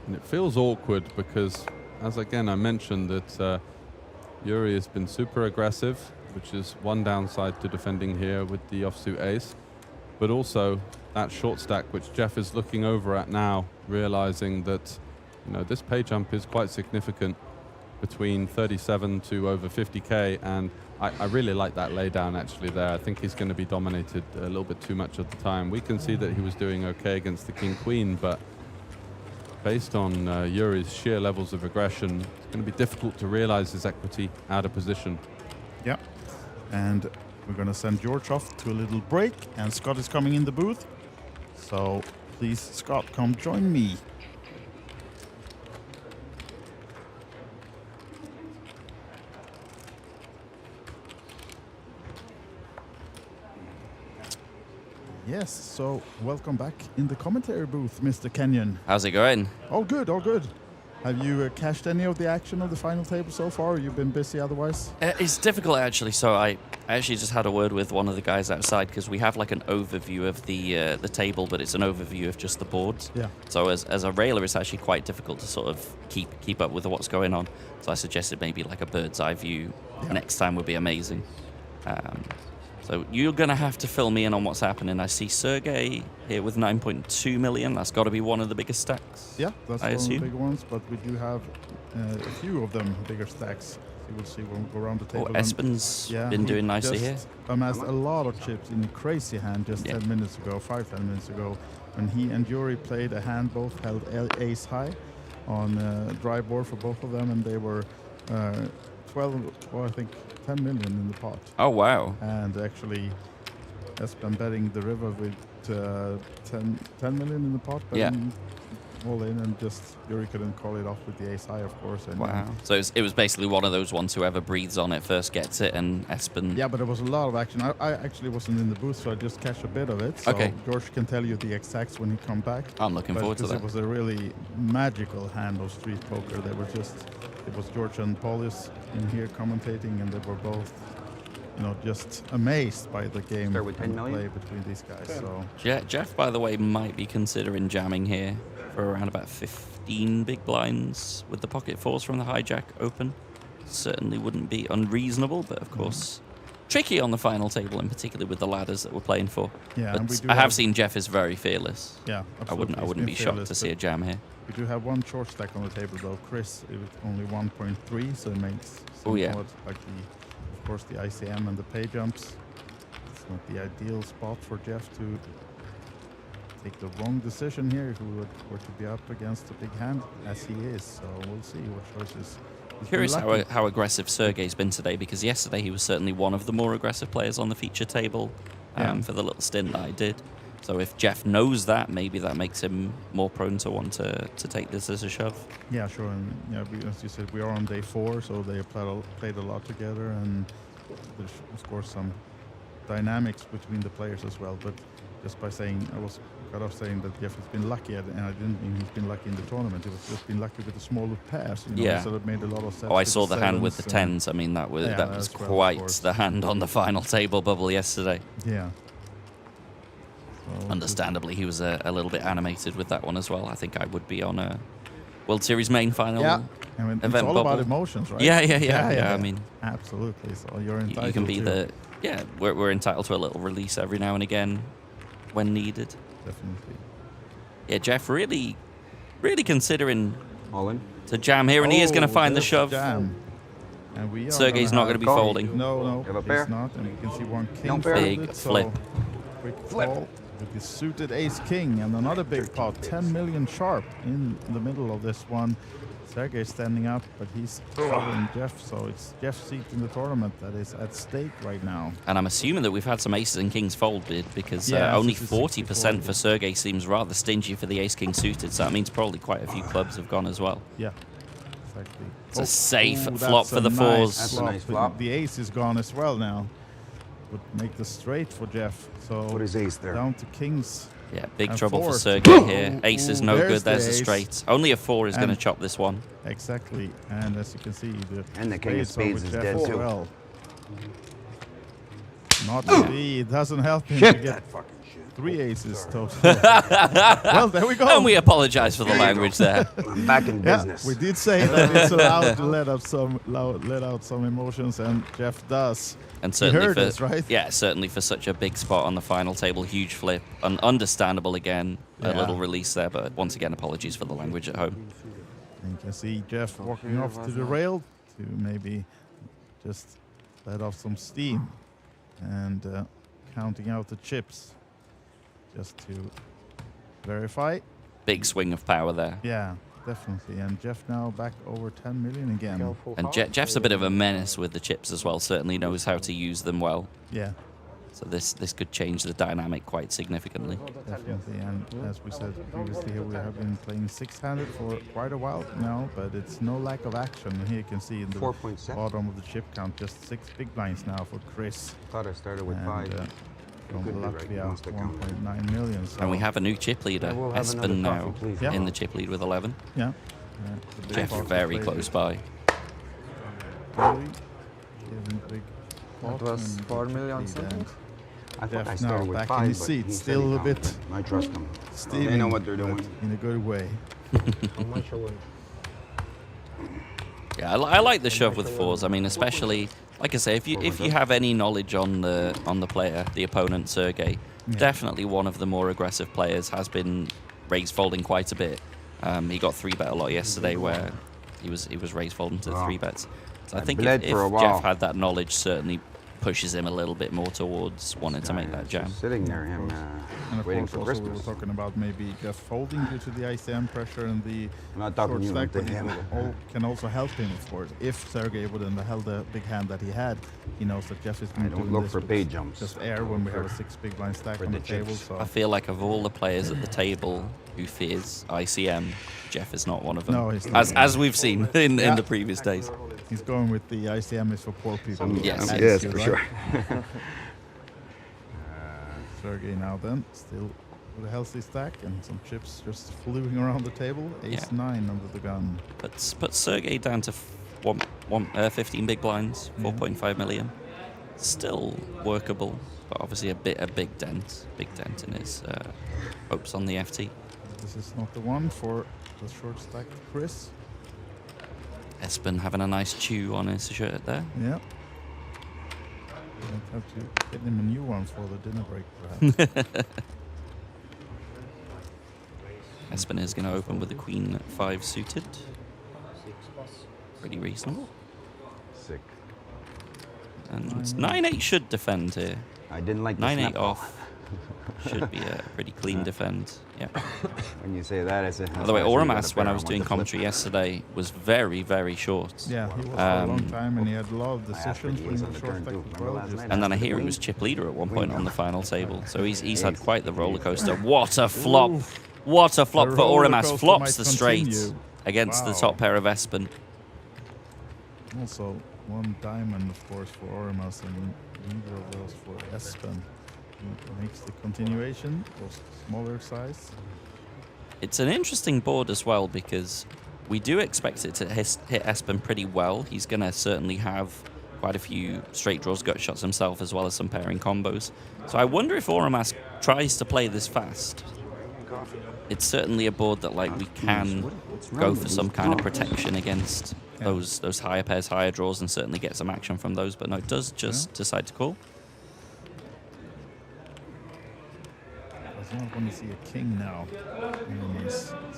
And it feels awkward because, as again I mentioned, that Yuri has been super aggressive, which is one downside to defending here with the offsuit ace, but also that short stack which Jeff is looking over at now, realizing that, you know, this pay jump is quite significant, between 37 to over 50k, and I really like that laydown actually there. I think he's going to be dominated a little bit too much at the time. We can see that he was doing okay against the king-queen, but based on Yuri's sheer levels of aggression, it's going to be difficult to realize his equity out of position. Yeah, and we're going to send George off to a little break, and Scott is coming in the booth. So please, Scott, come join me. Yes, so welcome back in the commentary booth, Mr. Kenyon. How's it going? All good, all good. Have you cashed any of the action of the final table so far, or you've been busy otherwise? It's difficult, actually. So I actually just had a word with one of the guys outside, because we have like an overview of the table, but it's an overview of just the boards. Yeah. So as a railer, it's actually quite difficult to sort of keep up with what's going on. So I suggested maybe like a bird's eye view next time would be amazing. So you're going to have to fill me in on what's happening. I see Sergey here with 9.2 million. That's got to be one of the biggest stacks. Yeah, that's I one assume. of the big ones, but we do have a few of them bigger stacks. You will see when we go around the table. Oh, Espen's been doing nicely here. Amassed a lot of chips in a crazy hand just 10 minutes ago, 5-10 minutes ago, when he and Yuri played a hand, both held ace high on dry board for both of them, and they were 10 million in the pot. Oh, wow. And actually, Espen betting the river with 10 million in the pot, betting all in, and just Yuri couldn't call it off with the ace high, of course. And wow. So it was basically one of those ones, whoever breathes on it first gets it, and Espen... Yeah, but there was a lot of action. I actually wasn't in the booth, so I just catch a bit of it. So okay. George can tell you the exacts when he come back. I'm looking forward to that. It was a really magical hand of street poker. They were just... It was George and Paulius in here commentating, and they were both, just amazed by the game and the play between these guys. So Jeff, by the way, might be considering jamming here for around about 15 big blinds with the pocket fours from the hijack open. Certainly wouldn't be unreasonable, but of course tricky on the final table, and particularly with the ladders that we're playing for. Yeah, but I have seen Jeff is very fearless. Yeah, absolutely. I wouldn't be shocked to see a jam here. We do have one short stack on the table, though. Chris, it was only 1.3, so it makes somewhat like of course, the ICM and the pay jumps. It's not the ideal spot for Jeff to take the wrong decision here if we were to be up against a big hand, as he is. So we'll see what choices. Curious how aggressive Sergey's been today, because yesterday he was certainly one of the more aggressive players on the feature table for the little stint that I did. So if Jeff knows that, maybe that makes him more prone to want to take this as a shove. Yeah, sure. And as you said, we are on day 4, so they played a lot together, and there's of course some dynamics between the players as well. But just by saying, I was cut off saying that Jeff has been lucky, and I didn't mean he's been lucky in the tournament. He was just been lucky with the smaller pairs. So it made a lot of sense. Oh, I saw the hand with the 10s. I mean, that was quite the hand on the final table bubble yesterday. Yeah. Understandably, he was a little bit animated with that one as well. I think I would be on a World Series main final event it's all bubble. About emotions, right? Yeah. I mean, absolutely. So you're entitled. You can be we're entitled to a little release every now and again when needed. Definitely. Yeah, Jeff really considering to jam here, and he is going to find the shove. Jam. And we are Sergey's not going to be folding. No, he's not. And you can see one king big flip. Quick fall with the suited ace king, and another big pot, 10 million sharp in the middle of this one. Sergey standing up, but he's following Jeff, so it's Jeff's seat in the tournament that is at stake right now. And I'm assuming that we've had some aces and kings folded, because only 40% for Sergey seems rather stingy for the ace-king suited, so that means probably quite a few clubs have gone as well. Yeah, exactly. It's a safe flop for the fours. That's a nice flop. The ace is gone as well now. Would make the straight for Jeff. So what is ace there? Down to kings. Yeah, big trouble four. for Sergey here. Ace is no good. There's the ace. straight. Only a 4 is going to chop this one. Exactly. And as you can see, the king of spades is dead too. Well. Not really. It doesn't help him to get 3 aces total. Well, there we go. And we apologize for the language there. I'm back in business. We did say that it's allowed to let out some emotions, and Jeff does. And certainly heard us, right? Yeah, certainly for such a big spot on the final table, huge flip. Understandable again, a little release there, but once again, apologies for the language at home. And you can see Jeff walking off to the rail to maybe just let off some steam and counting out the chips just to verify. Big swing of power there. Yeah, definitely. And Jeff now back over 10 million again. And Jeff's a bit of a menace with the chips as well, certainly knows how to use them well. Yeah. So this could change the dynamic quite significantly. Definitely, and as we said previously here, we have been playing 6-handed for quite a while now, but it's no lack of action. Here you can see in the bottom of the chip count, just 6 big blinds now for Chris. Thought I started with 5. from Latvia, 1.9 million. So And we have a new chip leader, we'll have Espen, another now coffee, please. Yeah. in the chip lead with 11. yeah. Jeff very close by. That was 4 million something. I thought I Jeff started now with back 5, in his but seat, he said still he a bit counted. I trust them. steaming, They know what they're but doing. in a good way. How much I win? Yeah, I like the shove with 4s. I mean, especially like I say, if you have any knowledge on the player, the opponent Sergey, definitely one of the more aggressive players, has been raise folding quite a bit. He got 3-bet a lot yesterday, where he was raise folding to 3-bets. So I think if Jeff had that knowledge, certainly pushes him a little bit more towards wanting to make that jam. Sitting there, him And of waiting course, for also we were Christmas. talking about maybe just folding due to the ICM pressure and the I'm not talking short you, stack, I'm to but him. can also help him, of course. If Sergey wouldn't have held the big hand that he had, he knows that Jeff is going to don't do look this for with pay jumps. just air when we have a 6 big blind stack on the table. So I feel like of all the players at the table who fears ICM, Jeff is not one of them. No, he's not. as we've seen in the previous days. He's going with the ICM is for poor people. Yes. Yes, attitude, for right? sure. Sergey now then, still with a healthy stack and some chips just fluting around the table. Ace-9 under the gun. But Sergey down to 15 big blinds, 4.5 million. Still workable, but obviously a big dent in his hopes on the FT. This is not the one for the short stack Chris. Espen having a nice chew on his shirt there. Yeah. Might have to get him a new one for the dinner break, perhaps. Espen is going to open with the Queen 5 suited. Pretty reasonable. Sick. And 9-8 should defend here. I didn't like the 9-8 snap off. Should be a pretty clean defend. Yeah. When you say that, I said. By the way, Oramas, when I was doing commentary yesterday, was very, very short. Yeah, he was for a long time and he had a lot of decisions when he was short stack as well. And then I hear he was chip leader at one point on the final table. So he's had quite the roller coaster. What a flop! What a flop for Oramas. Flops the straight against the top pair of Espen. Also, 1 diamond, of course, for Oramas and neither of those for Espen. Makes the continuation of smaller size. It's an interesting board as well because we do expect it to hit Espen pretty well. He's going to certainly have quite a few straight draws, gut shots himself, as well as some pairing combos. So I wonder if Oramas tries to play this fast. It's certainly a board that we can go for some kind of protection against those higher pairs, higher draws, and certainly get some action from those. But no, it does just decide to call. I don't want to see a king now.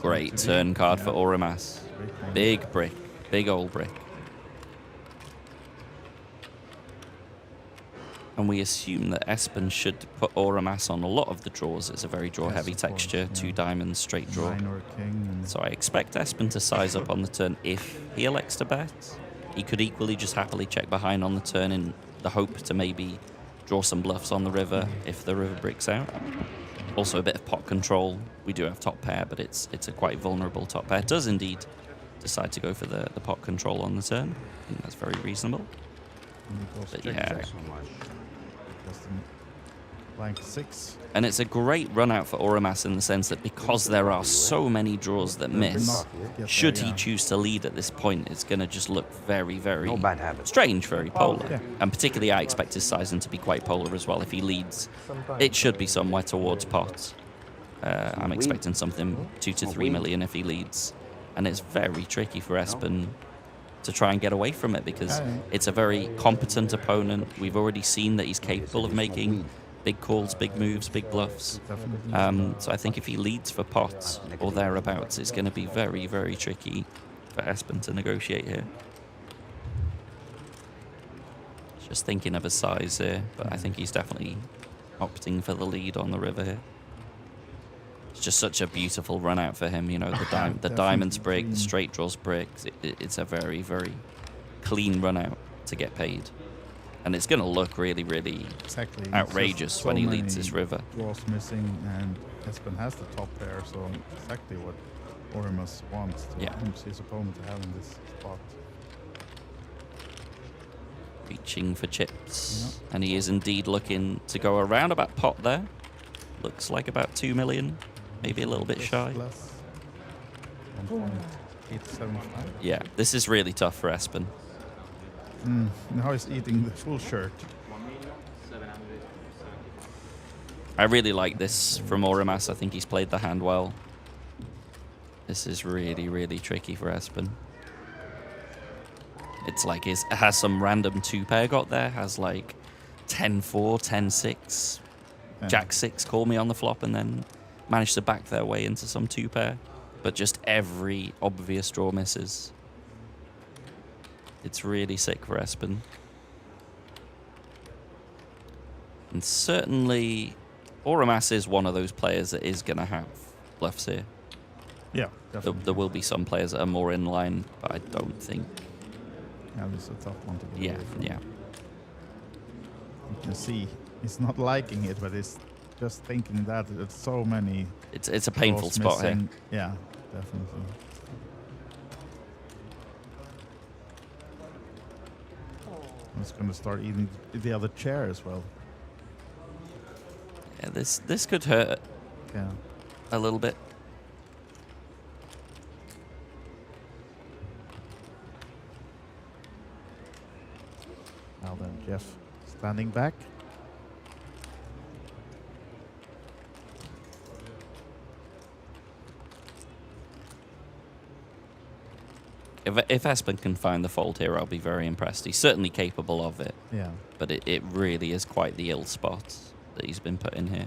Great turn card for Oramas. Big brick. Big old brick. And we assume that Espen should put Oramas on a lot of the draws. It's a very draw-heavy texture. 2 diamonds, straight draw. 9 or a king. So I expect Espen to size up on the turn if he elects to bet. He could equally just happily check behind on the turn in the hope to maybe draw some bluffs on the river if the river bricks out. Also a bit of pot control. We do have top pair, but it's a quite vulnerable top pair. It does indeed decide to go for the pot control on the turn. I think that's very reasonable. But yeah. Blank 6. And it's a great run out for Oramas in the sense that because there are so many draws that miss, should he choose to lead at this point, it's going to just look very, very strange, very polar. And particularly I expect his sizing to be quite polar as well. If he leads, it should be somewhere towards pot. I'm expecting something 2 to 3 million if he leads. And it's very tricky for Espen to try and get away from it because it's a very competent opponent. We've already seen that he's capable of making big calls, big moves, big bluffs. So I think if he leads for pots or thereabouts, it's going to be very, very tricky for Espen to negotiate here. Just thinking of his size here, but I think he's definitely opting for the lead on the river here. It's just such a beautiful run out for him, you know, the diamonds break, the straight draws breaks. It's a very, very clean run out to get paid. And it's going to look really, really outrageous when he leads this river. Draws missing, and Espen has the top pair, so exactly what Oramas wants to his opponent to have in this spot. reaching for chips. And he is indeed looking to go around about pot there. Looks like about 2 million, maybe a little bit shy. Less. 1.875. Yeah, this is really tough for Espen. Now he's eating the full shirt. I really like this from Orimas. I think he's played the hand well. This is really, really tricky for Espen. It's like it has some random 2-pair got there. Has like 10-4, 10-6, Jack-6 call me on the flop, and then managed to back their way into some 2-pair. But just every obvious draw misses. It's really sick for Espen. And certainly, Orimas is one of those players that is going to have bluffs here. Yeah, definitely. There will be some players that are more in line, but I don't think. Yeah, this is a tough one to get Yeah, away from. yeah. You can see he's not liking it, but he's just thinking that it's so many. It's a painful draws spot here. missing. Yeah, definitely. He's going to start eating the other chair as well. Yeah, this could hurt a little bit. Now then, Jeff standing back. If Espen can find the fold here, I'll be very impressed. He's certainly capable of it. Yeah. But it really is quite the ill spot that he's been put in here.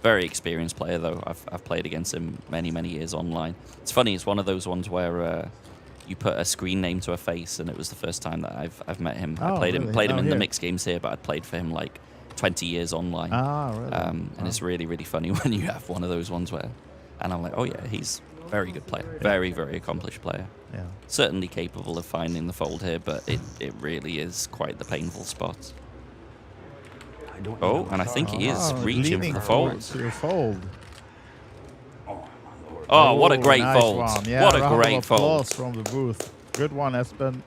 Very experienced player, though. I've played against him many, many years online. It's funny, it's one of those ones where you put a screen name to a face, and it was the first time that I've met him. I played him in the mixed games here, but I'd played for him like 20 years online. Really? And it's really, really funny when you have one of those ones where... And I'm like, oh yeah, he's a very good player. Very, very accomplished player. Yeah. Certainly capable of finding the fold here, but it really is quite the painful spot. Oh, and I think he is reaching for the fold. Oh, what a great nice fold. one. Yeah, what a round great of fold. applause from the booth. Good one, Espen.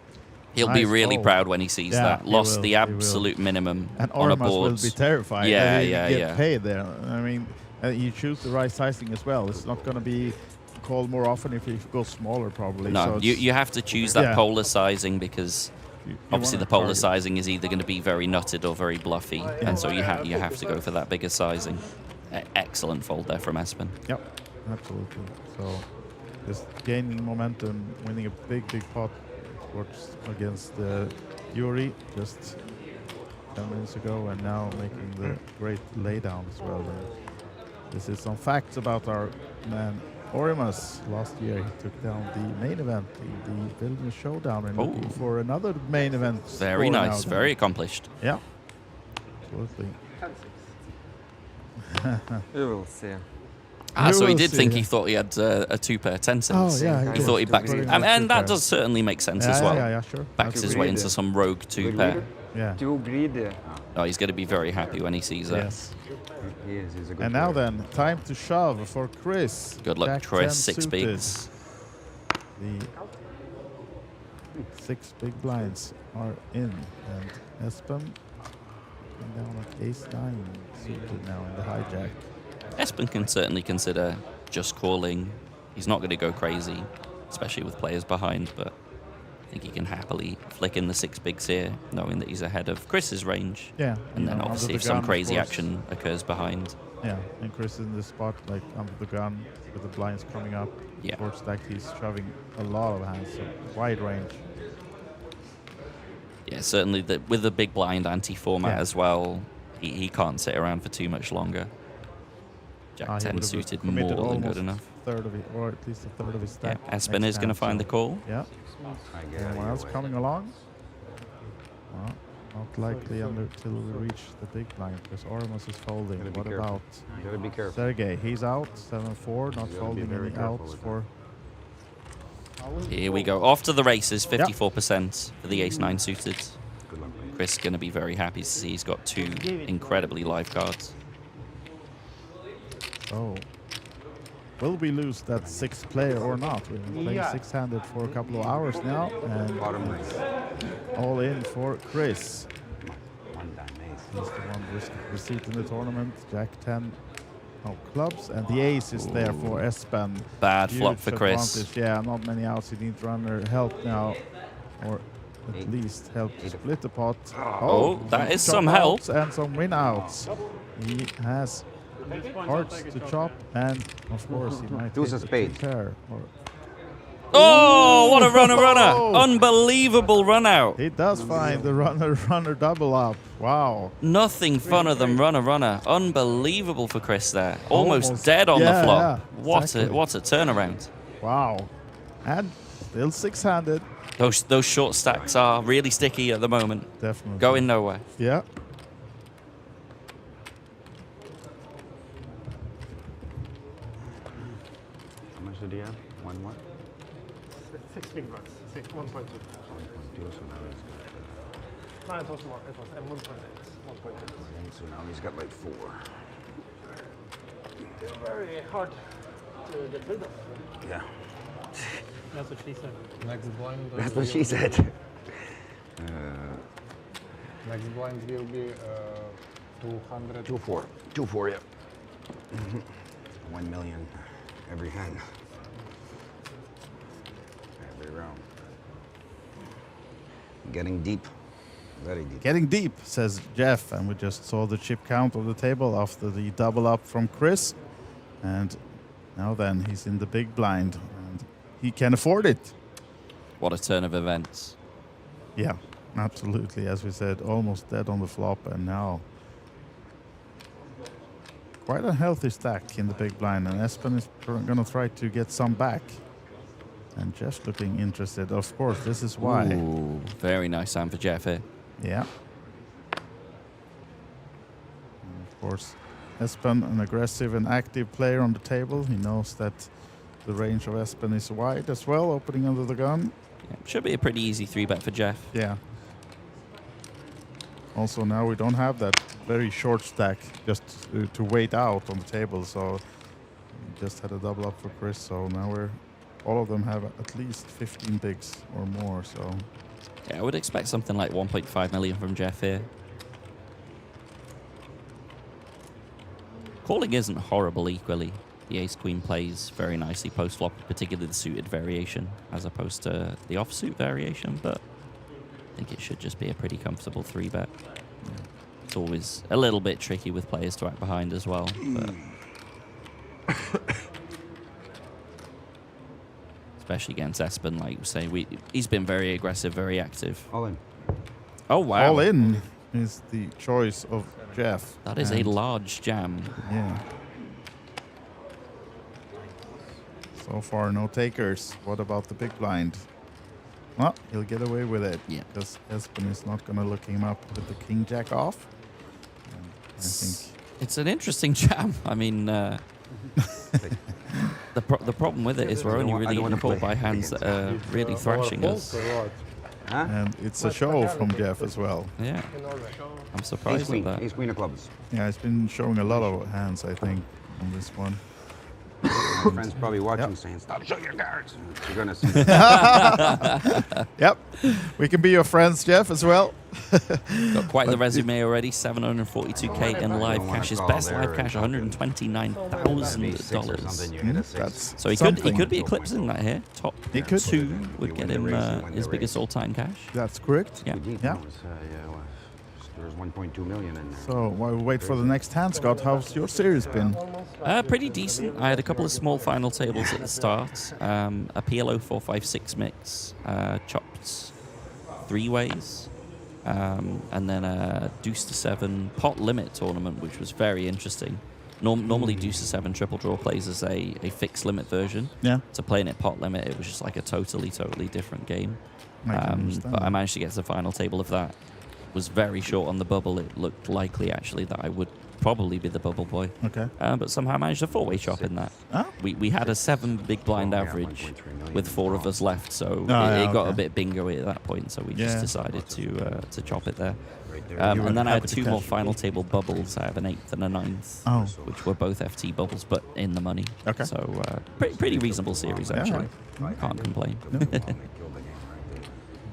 He'll Nice be really fold. proud when he sees that. he Lost will, the he will. absolute minimum And on a Orimas board. will be terrified. Yeah, that he yeah, get yeah. paid there. I mean, you choose the right sizing as well. It's not going to be called more often if you go smaller, probably. No, so you have to choose that polar sizing because obviously wanna the polar target. sizing is either going to be very nutted or very bluffy, and so you have to go for that bigger sizing. Excellent fold there from Espen. Yep, absolutely. So just gaining momentum, winning a big pot against Yuri just 10 minutes ago, and now making the great laydown as well. This is some facts about our man Orimas. Last year he took down the main event in the Vilnius Showdown and looking for another main event. Very score nice, now. very accomplished. Yeah, absolutely. We will see. So he did think he thought he had a 2-pair 10-6. Oh, yeah, he thought he backed Very it. nice And that 2-pair. does certainly make sense Yeah, as well. yeah, sure. Backs his way into some rogue 2-pair. Yeah. Too greedy. Oh, he's going to be very happy when he sees that. Yes. He is. He's a good And now player. then, time to shove for Chris. Good luck, Jack Chris. 10 6 suited. bigs. The 6 big blinds are in, and Espen coming down at ace-9 suited now in the hijack. Espen can certainly consider just calling. He's not going to go crazy, especially with players behind, but I think he can happily flick in the 6 bigs here, knowing that he's ahead of Chris's range. Yeah. And then under obviously the if some gun, of crazy course. action occurs behind. Yeah, and Chris is in the spot, like under the gun, with the blinds coming up. Yeah. Board stack, he's shoving a lot of hands, so wide range. Yeah, certainly with the big blind anti-format Yeah. as well, he can't sit around for too much longer. Jack He 10 would have suited committed more than almost good enough. Third of it, or at least a third of his Yeah, stack. Espen next is going to hand, find the so- call. Yeah. Anyone else coming along? Well, not likely until we reach the big blind because Orimas is folding. Gotta be What careful. about Gotta be careful. Sergey? He's out, 7-4, not gotta be folding very any careful outs with for. Here we go. Off to the races, 54% for the ace-9 suited. Chris going to be very happy to see he's got 2 incredibly live cards. Oh. will we lose that sixth player or not? We've been playing six-handed for a couple of hours now, and it's all in for Chris. He's the one with receipt in the tournament. Jack 10 of clubs, and the ace is there for Espen. Bad Huge flop for Chris. advantage. Yeah, not many outs. He needs runner help now, or at least help to split the pot. Oh, that is chop some help. outs and some win outs. He has hearts to chop, and of course he might Deuce of hit a spades. pair. Oh, what a runner! Unbelievable run out. He does find the runner double up. Wow. Nothing funner than runner. Unbelievable for Chris there. Almost dead on the flop. Yeah, exactly. What a turnaround. Wow. And still six-handed. Those short stacks are really sticky at the moment. Definitely. Going nowhere. Yeah. How much did he have? One what? 6 big bucks. 1.2. 1.2, so now he's got... No, it was more. It was 1.8. 1.8. So now he's got like 4. It's very hard to get rid of. Yeah. That's what she said. Next blind. That's what she said. Next blind will be 200. 2-4. 2-4, yeah. 1 million every hand. Every round. Getting deep. Very deep. Getting deep, says Jeff, and we just saw the chip count of the table after the double up from Chris. And now then, he's in the big blind, and he can afford it. What a turn of events. Yeah, absolutely. As we said, almost dead on the flop, and now quite a healthy stack in the big blind, and Espen is going to try to get some back. And Jeff's looking interested. Of course, this is why. Ooh, very nice hand for Jeff here. Yeah. And of course, Espen, an aggressive and active player on the table. He knows that the range of Espen is wide as well, opening under the gun. Yeah, should be a pretty easy 3-bet for Jeff. Yeah. Also, now we don't have that very short stack just to wait out on the table. So we just had a double up for Chris. So now all of them have at least 15 bigs or more. So yeah, I would expect something like 1.5 million from Jeff here. Calling isn't horrible equally. The ace-queen plays very nicely post-flop, particularly the suited variation, as opposed to the offsuit variation, but I think it should just be a pretty comfortable 3-bet. It's always a little bit tricky with players to act behind as well. But especially against Espen, like we say, he's been very aggressive, very active. All in. Oh, wow. all in is the choice of Jeff. That is a large jam. Yeah. So far, no takers. What about the big blind? Well, he'll get away with it. Yeah. Because Espen is not going to look him up with the king jack off. And I think It's an interesting jam. I mean, the problem with it is we're only really getting caught by hands that are really thrashing us. and it's a show from Jeff as well. Yeah. I'm surprised at that. Ace queen of clubs. Yeah, he's been showing a lot of hands, I think, on this one. Friends probably watching saying, "Stop showing your cards." You're gonna see. Yep, we can be your friends, Jeff, as well. Got quite the resume already. 742k in live cash. His best live cash, $129,000. So he could be eclipsing that here. Top He could. 2 would get him his biggest all-time cash. That's correct. Yeah. Yeah. There's 1.2 million in there. So while we wait for the next hand, Scott, how's your series been? Pretty decent. I had a couple of small final tables at the start. A PLO 4-5-6 mix, chopped 3 ways, and then a deuce to 7 pot limit tournament, which was very interesting. Normally deuce to 7 triple draw plays as a fixed limit version. Yeah. So playing it pot limit, it was just like a totally different game. I can understand But I that. managed to get to the final table of that. Was very short on the bubble. It looked likely actually that I would probably be the bubble boy. Okay. But somehow managed a 4-way chop in that. Oh. We had a 7 big blind average with 4 of us left, so it got a bit bingo-y at that point, so we just decided to chop it there. And then I had 2 more final table bubbles. I have an 8th and a 9th, which were both FT bubbles, but in the money. Okay. So pretty reasonable series, actually. Can't complain.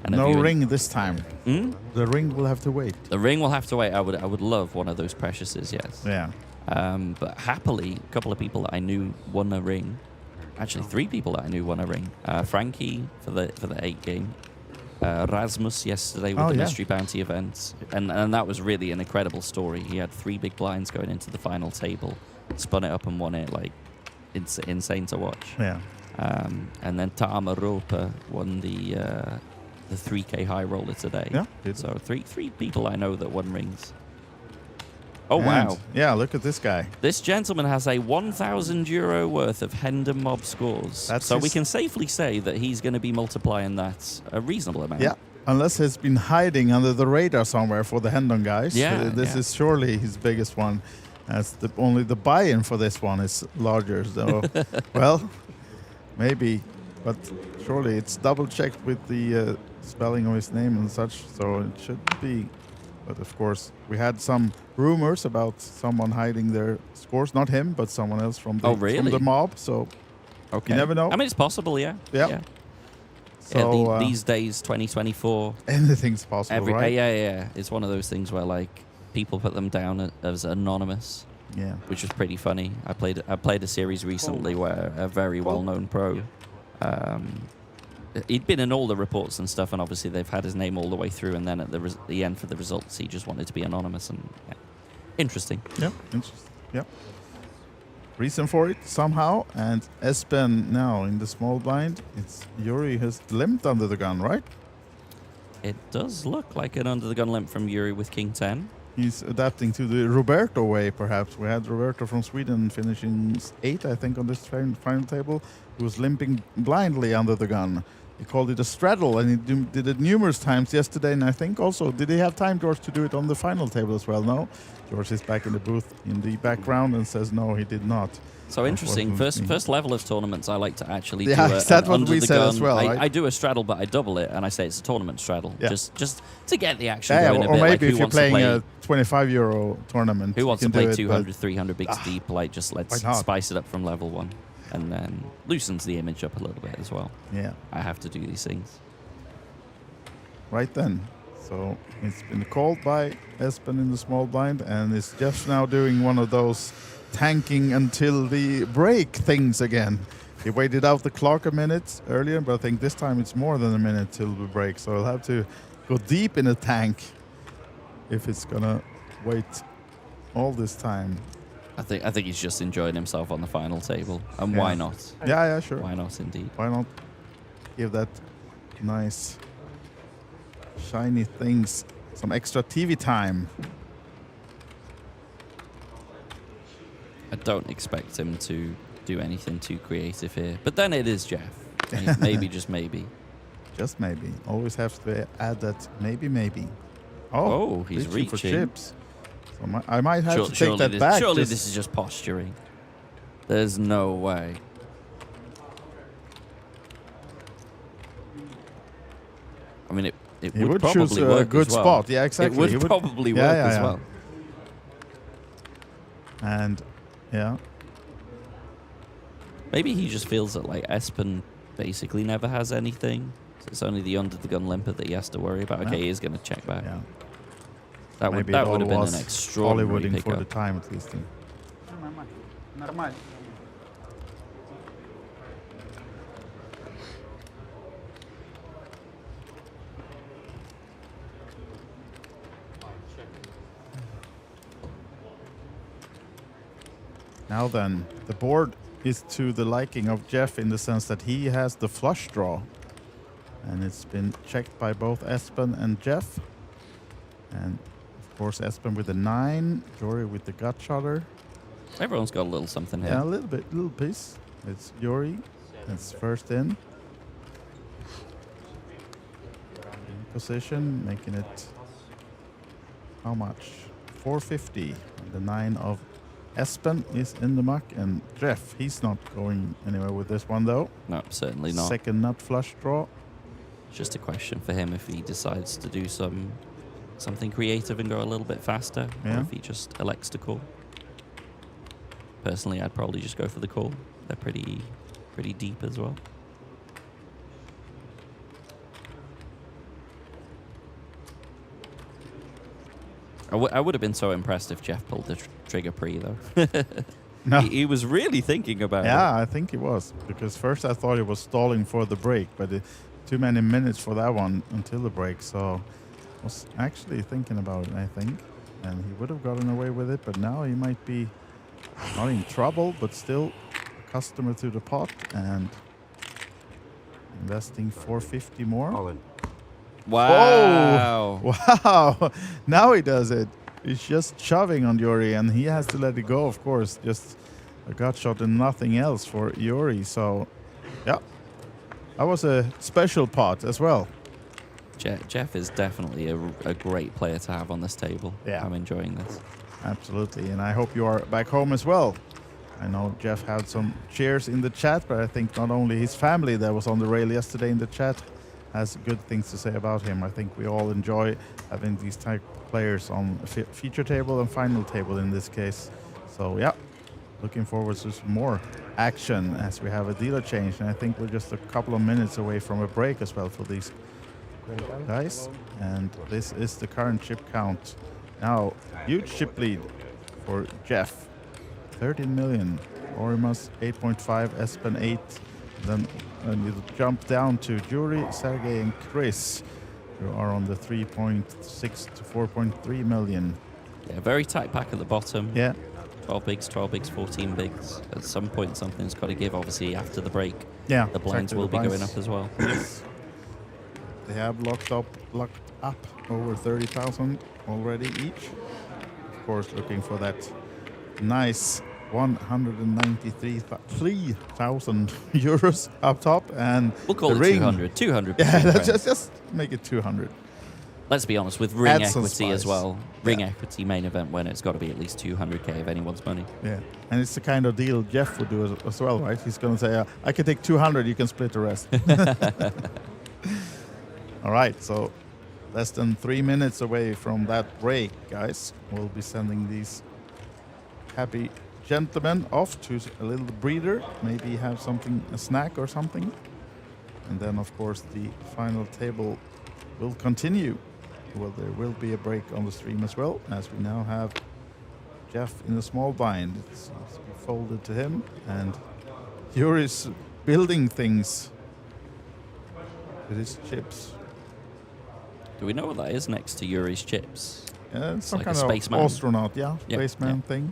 And no ring this time. The ring will have to wait. The ring will have to wait. I would love one of those Preciouses, yes. Yeah. But happily, a couple of people that I knew won a ring. Actually, 3 people that I knew won a ring. Frankie for the 8 game. Rasmus yesterday with the Mystery Bounty event. And that was really an incredible story. He had 3 big blinds going into the final table. Spun it up and won it. Like, it's insane to watch. Yeah. And then Tama Ropa won the 3K high roller today. Yeah. So three people I know that won rings. Oh, wow. Yeah, look at this guy. This gentleman has a €1,000 worth of Hendon Mob scores. So we can safely say that he's going to be multiplying that a reasonable amount. Yeah, unless he's been hiding under the radar somewhere for the Hendon guys. Yeah, this is surely his biggest one, as only the buy-in for this one is larger. So, well, maybe, but surely it's double-checked with the spelling of his name and such, so it should be. But of course, we had some rumors about someone hiding their scores. Not him, but someone else from the, from the mob. So you never know. I mean, it's possible, yeah. Yeah. So these days, 2024, anything's possible, right? Yeah. It's one of those things where like people put them down as anonymous. Yeah. Which was pretty funny. I played a series recently where a very well-known pro. He'd been in all the reports and stuff, and obviously they've had his name all the way through, and then at the end for the results, he just wanted to be anonymous, and interesting. Yeah, interesting. Yeah. Reason for it, somehow, and Espen now in the small blind, it's Yuri has limped under the gun, right? It does look like an under-the-gun limp from Yuri with King 10. He's adapting to the Roberto way, perhaps. We had Roberto from Sweden finishing 8, I think, on this final table, who was limping blindly under the gun. He called it a straddle, and he did it numerous times yesterday, and I think also, did he have time, George, to do it on the final table as well? No? George is back in the booth in the background and says no, he did not. So interesting. First level of tournaments, I like to actually do that's what we said as well. I do a straddle, but I double it, and I say it's a tournament straddle, just to get the action going a or bit. Maybe like, if you're playing a €25 tournament, who wants to play 200, 300 bigs deep? Like, just let's not? spice it up from level 1, and then loosens the image up a little bit as well. Yeah, I have to do these things. Right then. So it's been called by Espen in the small blind, and is just now doing one of those tanking until the break things again. He waited out the clock a minute earlier, but I think this time it's more than a minute till the break. So he'll have to go deep in a tank if it's gonna wait all this time. I think he's just enjoying himself on the final table, and why not? Yeah, sure. Why not, indeed? Why not give that nice shiny things some extra TV time? I don't expect him to do anything too creative here, but then it is Jeff. Maybe, just maybe. Just maybe. Always have to add that maybe. Oh, he's reaching for chips. So I might have to take that back. Surely this is just posturing. There's no way. I mean, it would probably choose work a good as well. spot. Yeah, exactly. It would probably work as well. And yeah. Maybe he just feels that like Espen basically never has anything. So it's only the under the gun limper that he has to worry about. Okay, he is going to check back. Yeah. That would have been an extraordinary Hollywooding pickup. for the time at least. Нормально. Now then, the board is to the liking of Jeff in the sense that he has the flush draw. And it's been checked by both Espen and Jeff. And of course Espen with the 9, Jory with the gut shutter. Everyone's got a little something here. Yeah, a little piece. It's Jory. That's first in position, making it how much? 450. The 9 of Espen is in the muck, and Jeff, he's not going anywhere with this one though. No, certainly not. Second nut flush draw. Just a question for him if he decides to do something creative and go a little bit faster, or if he just elects to call. Personally, I'd probably just go for the call. They're pretty deep as well. I would have been so impressed if Jeff pulled the trigger pre, though. No. He was really thinking about it. Yeah, I think he was. Because first I thought he was stalling for the break, but too many minutes for that one until the break. So I was actually thinking about it, I think. And he would have gotten away with it, but now he might be not in trouble, but still a customer to the pot and investing 450 more. All in. Wow. Oh, wow. Now he does it. He's just shoving on Yuri, and he has to let it go, of course. Just a gut shot and nothing else for Yuri. So, yeah, that was a special pot as well. Jeff is definitely a great player to have on this table. Yeah. I'm enjoying this. Absolutely, and I hope you are back home as well. I know Jeff had some cheers in the chat, but I think not only his family that was on the rail yesterday in the chat has good things to say about him. I think we all enjoy having these type of players on feature table and final table in this case. So yeah, looking forward to some more action as we have a dealer change, and I think we're just a couple of minutes away from a break as well for these guys. And this is the current chip count. Now, huge chip lead for Jeff, 13 million. Orimas 8.5, Espen 8. Then it'll jump down to Yuri, Sergey, and Chris, who are on the 3.6 to 4.3 million. Yeah, very tight pack at the bottom. Yeah. 12 bigs, 14 bigs. At some point, something's got to give, obviously, after the break. Yeah, the blinds exactly, will the be blinds. going up as well. Yes. They have locked up over 30,000 already each. Of course, looking for that nice 193,000 euros up top, and we'll call the it ring. 200. 200. Yeah, let's just make it 200. Let's be honest, with ring Add some equity as spice. well, ring equity main event winner, it's got to be at least 200k of anyone's money. Yeah, and it's the kind of deal Jeff would do as well, right? He's going to say, I can take 200, you can split the rest. All right, so less than 3 minutes away from that break, guys. We'll be sending these happy gentlemen off to a little breather, maybe have something, a snack or something. And then, of course, the final table will continue. Well, there will be a break on the stream as well, as we now have Jeff in a small bind. It seems to be folded to him, and Yuri's building things with his chips. Do we know what that is next to Yuri's chips? It's some like kind a of spaceman. astronaut, spaceman thing.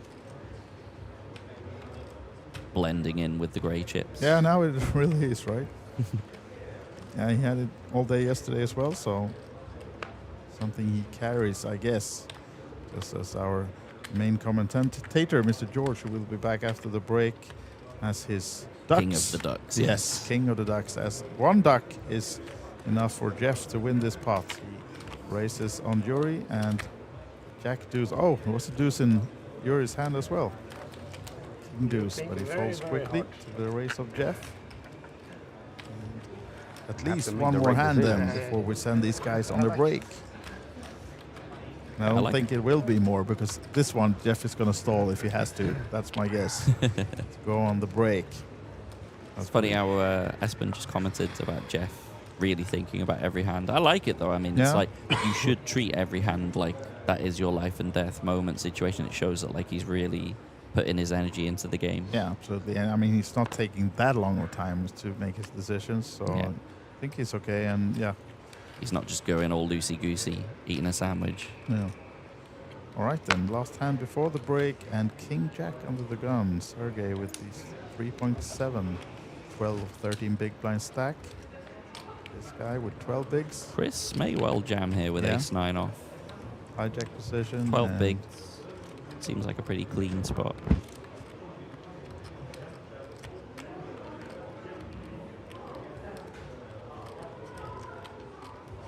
Blending in with the grey chips. Yeah, now it really is, right? Yeah, he had it all day yesterday as well, so something he carries, I guess, just as our main commentator, Mr. George, who will be back after the break, as his ducks. King of the ducks. Yes, king of the ducks. As one duck is enough for Jeff to win this pot. He races on Yuri, and Jack deuce. Oh, there was a deuce in Yuri's hand as well. King deuce, but he falls quickly to the race of Jeff. At least one more hand then before we send these guys on the break. And I don't think it will be more, because this one Jeff is going to stall if he has to. That's my guess. To go on the break. It's funny how Espen just commented about Jeff really thinking about every hand. I like it though. I mean, it's like you should treat every hand like that is your life and death moment situation. It shows that like he's really putting his energy into the game. Yeah, absolutely. And I mean, he's not taking that long of time to make his decisions, so I think he's okay. And yeah, he's not just going all loosey-goosey, eating a sandwich. Yeah. All right then, last hand before the break, and King Jack under the gun. Sergey with these 3.7, 12, 13 big blind stack. This guy with 12 bigs. Chris may well jam here with ace-9 off. Hijack position. 12 bigs. Seems like a pretty clean spot.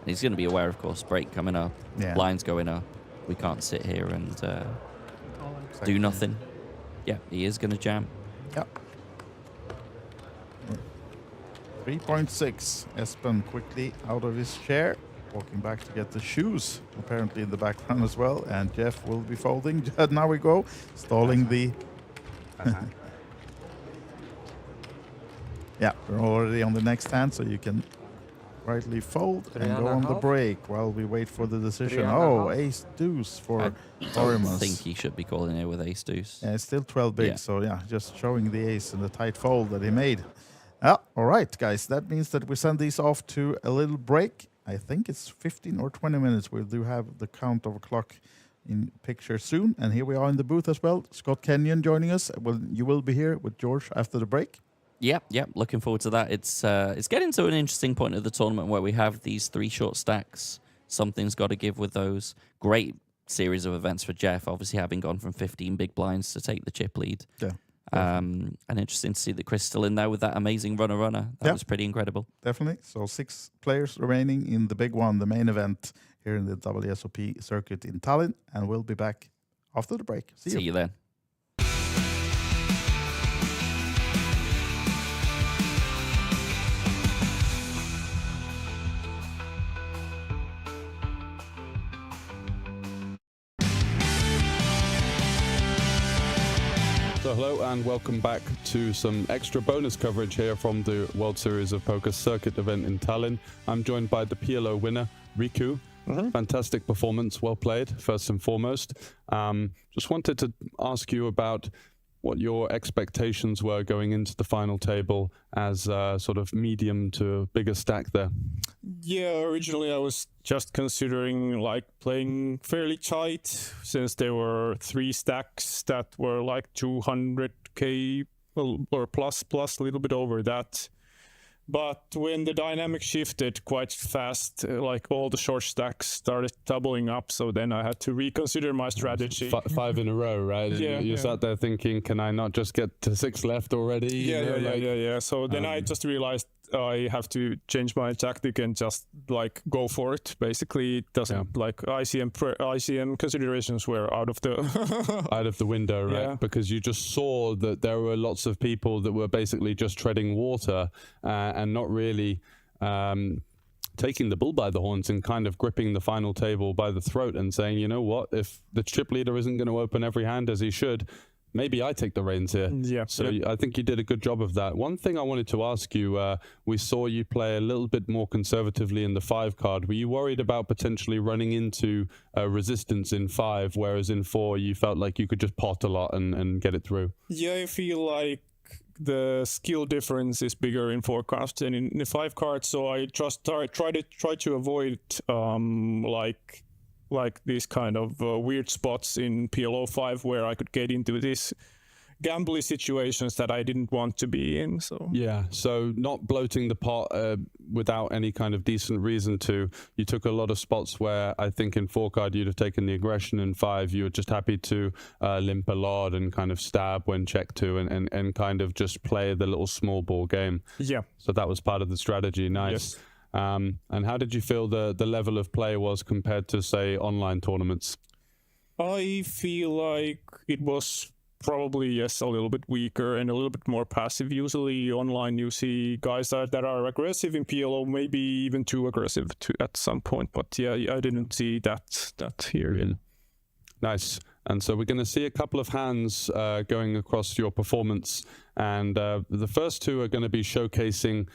He's going to be aware, of course, break coming up, blinds going up. We can't sit here and do nothing. Yeah, he is going to jam. Yep. 3.6. Espen quickly out of his chair, walking back to get the shoes, apparently in the background as well. And Jeff will be folding. Now we go, stalling the... Yeah, we're already on the next hand, so you can rightly fold and go on the break while we wait for the decision. Oh, ace deuce for Orimus. I think he should be calling here with ace deuce. Yeah, it's still 12 big, so yeah, just showing the ace and the tight fold that he made. Ah, all right, guys, that means that we send these off to a little break. I think it's 15 or 20 minutes. We do have the count of a clock in picture soon. And here we are in the booth as well. Scott Kenyon joining us. Well, you will be here with George after the break. Yep. Looking forward to that. It's getting to an interesting point of the tournament where we have these 3 short stacks. Something's got to give with those. Great series of events for Jeff, obviously having gone from 15 big blinds to take the chip lead. Yeah. And interesting to see that Chris still in there with that amazing runner. That was pretty incredible. Definitely. So 6 players remaining in the big one, the main event here in the WSOP Circuit in Tallinn. And we'll be back after the break. See you then. So hello and welcome back to some extra bonus coverage here from the World Series of Poker Circuit event in Tallinn. I'm joined by the PLO winner, Riku. Fantastic performance, well played, first and foremost. Just wanted to ask you about what your expectations were going into the final table as sort of medium to bigger stack there. Yeah, originally I was just considering like playing fairly tight, since there were 3 stacks that were like 200k or plus a little bit over that. But when the dynamic shifted quite fast, like all the short stacks started doubling up, so then I had to reconsider my strategy. 5 in a row, right? Yeah, you sat there thinking, can I not just get to 6 left already? Yeah. So then I just realized I have to change my tactic and just like go for it. Basically, it doesn't like ICM considerations were out of the out of the window, right? Yeah. Because you just saw that there were lots of people that were basically just treading water and not really taking the bull by the horns and kind of gripping the final table by the throat and saying, you know what, if the chip leader isn't going to open every hand as he should, maybe I take the reins here. Yeah. So I think you did a good job of that. One thing I wanted to ask you, we saw you play a little bit more conservatively in the 5 card. Were you worried about potentially running into resistance in 5, whereas in 4 you felt like you could just pot a lot and get it through? Yeah, I feel like the skill difference is bigger in 4 cards than in the 5 cards, so I just try to avoid like these kind of weird spots in PLO 5 where I could get into these gambly situations that I didn't want to be in. So yeah, so not bloating the pot without any kind of decent reason to. You took a lot of spots where I think in 4 card you'd have taken the aggression. In 5 you were just happy to limp a lot and kind of stab when check 2 and kind of just play the little small ball game. Yeah. So that was part of the strategy. Nice. Yes. And how did you feel the level of play was compared to, say, online tournaments? I feel like it was probably, yes, a little bit weaker and a little bit more passive. Usually online you see guys that are aggressive in PLO, maybe even too aggressive at some point. But yeah, I didn't see that here. Really? Nice. And so we're going to see a couple of hands going across your performance. And the first 2 are going to be showcasing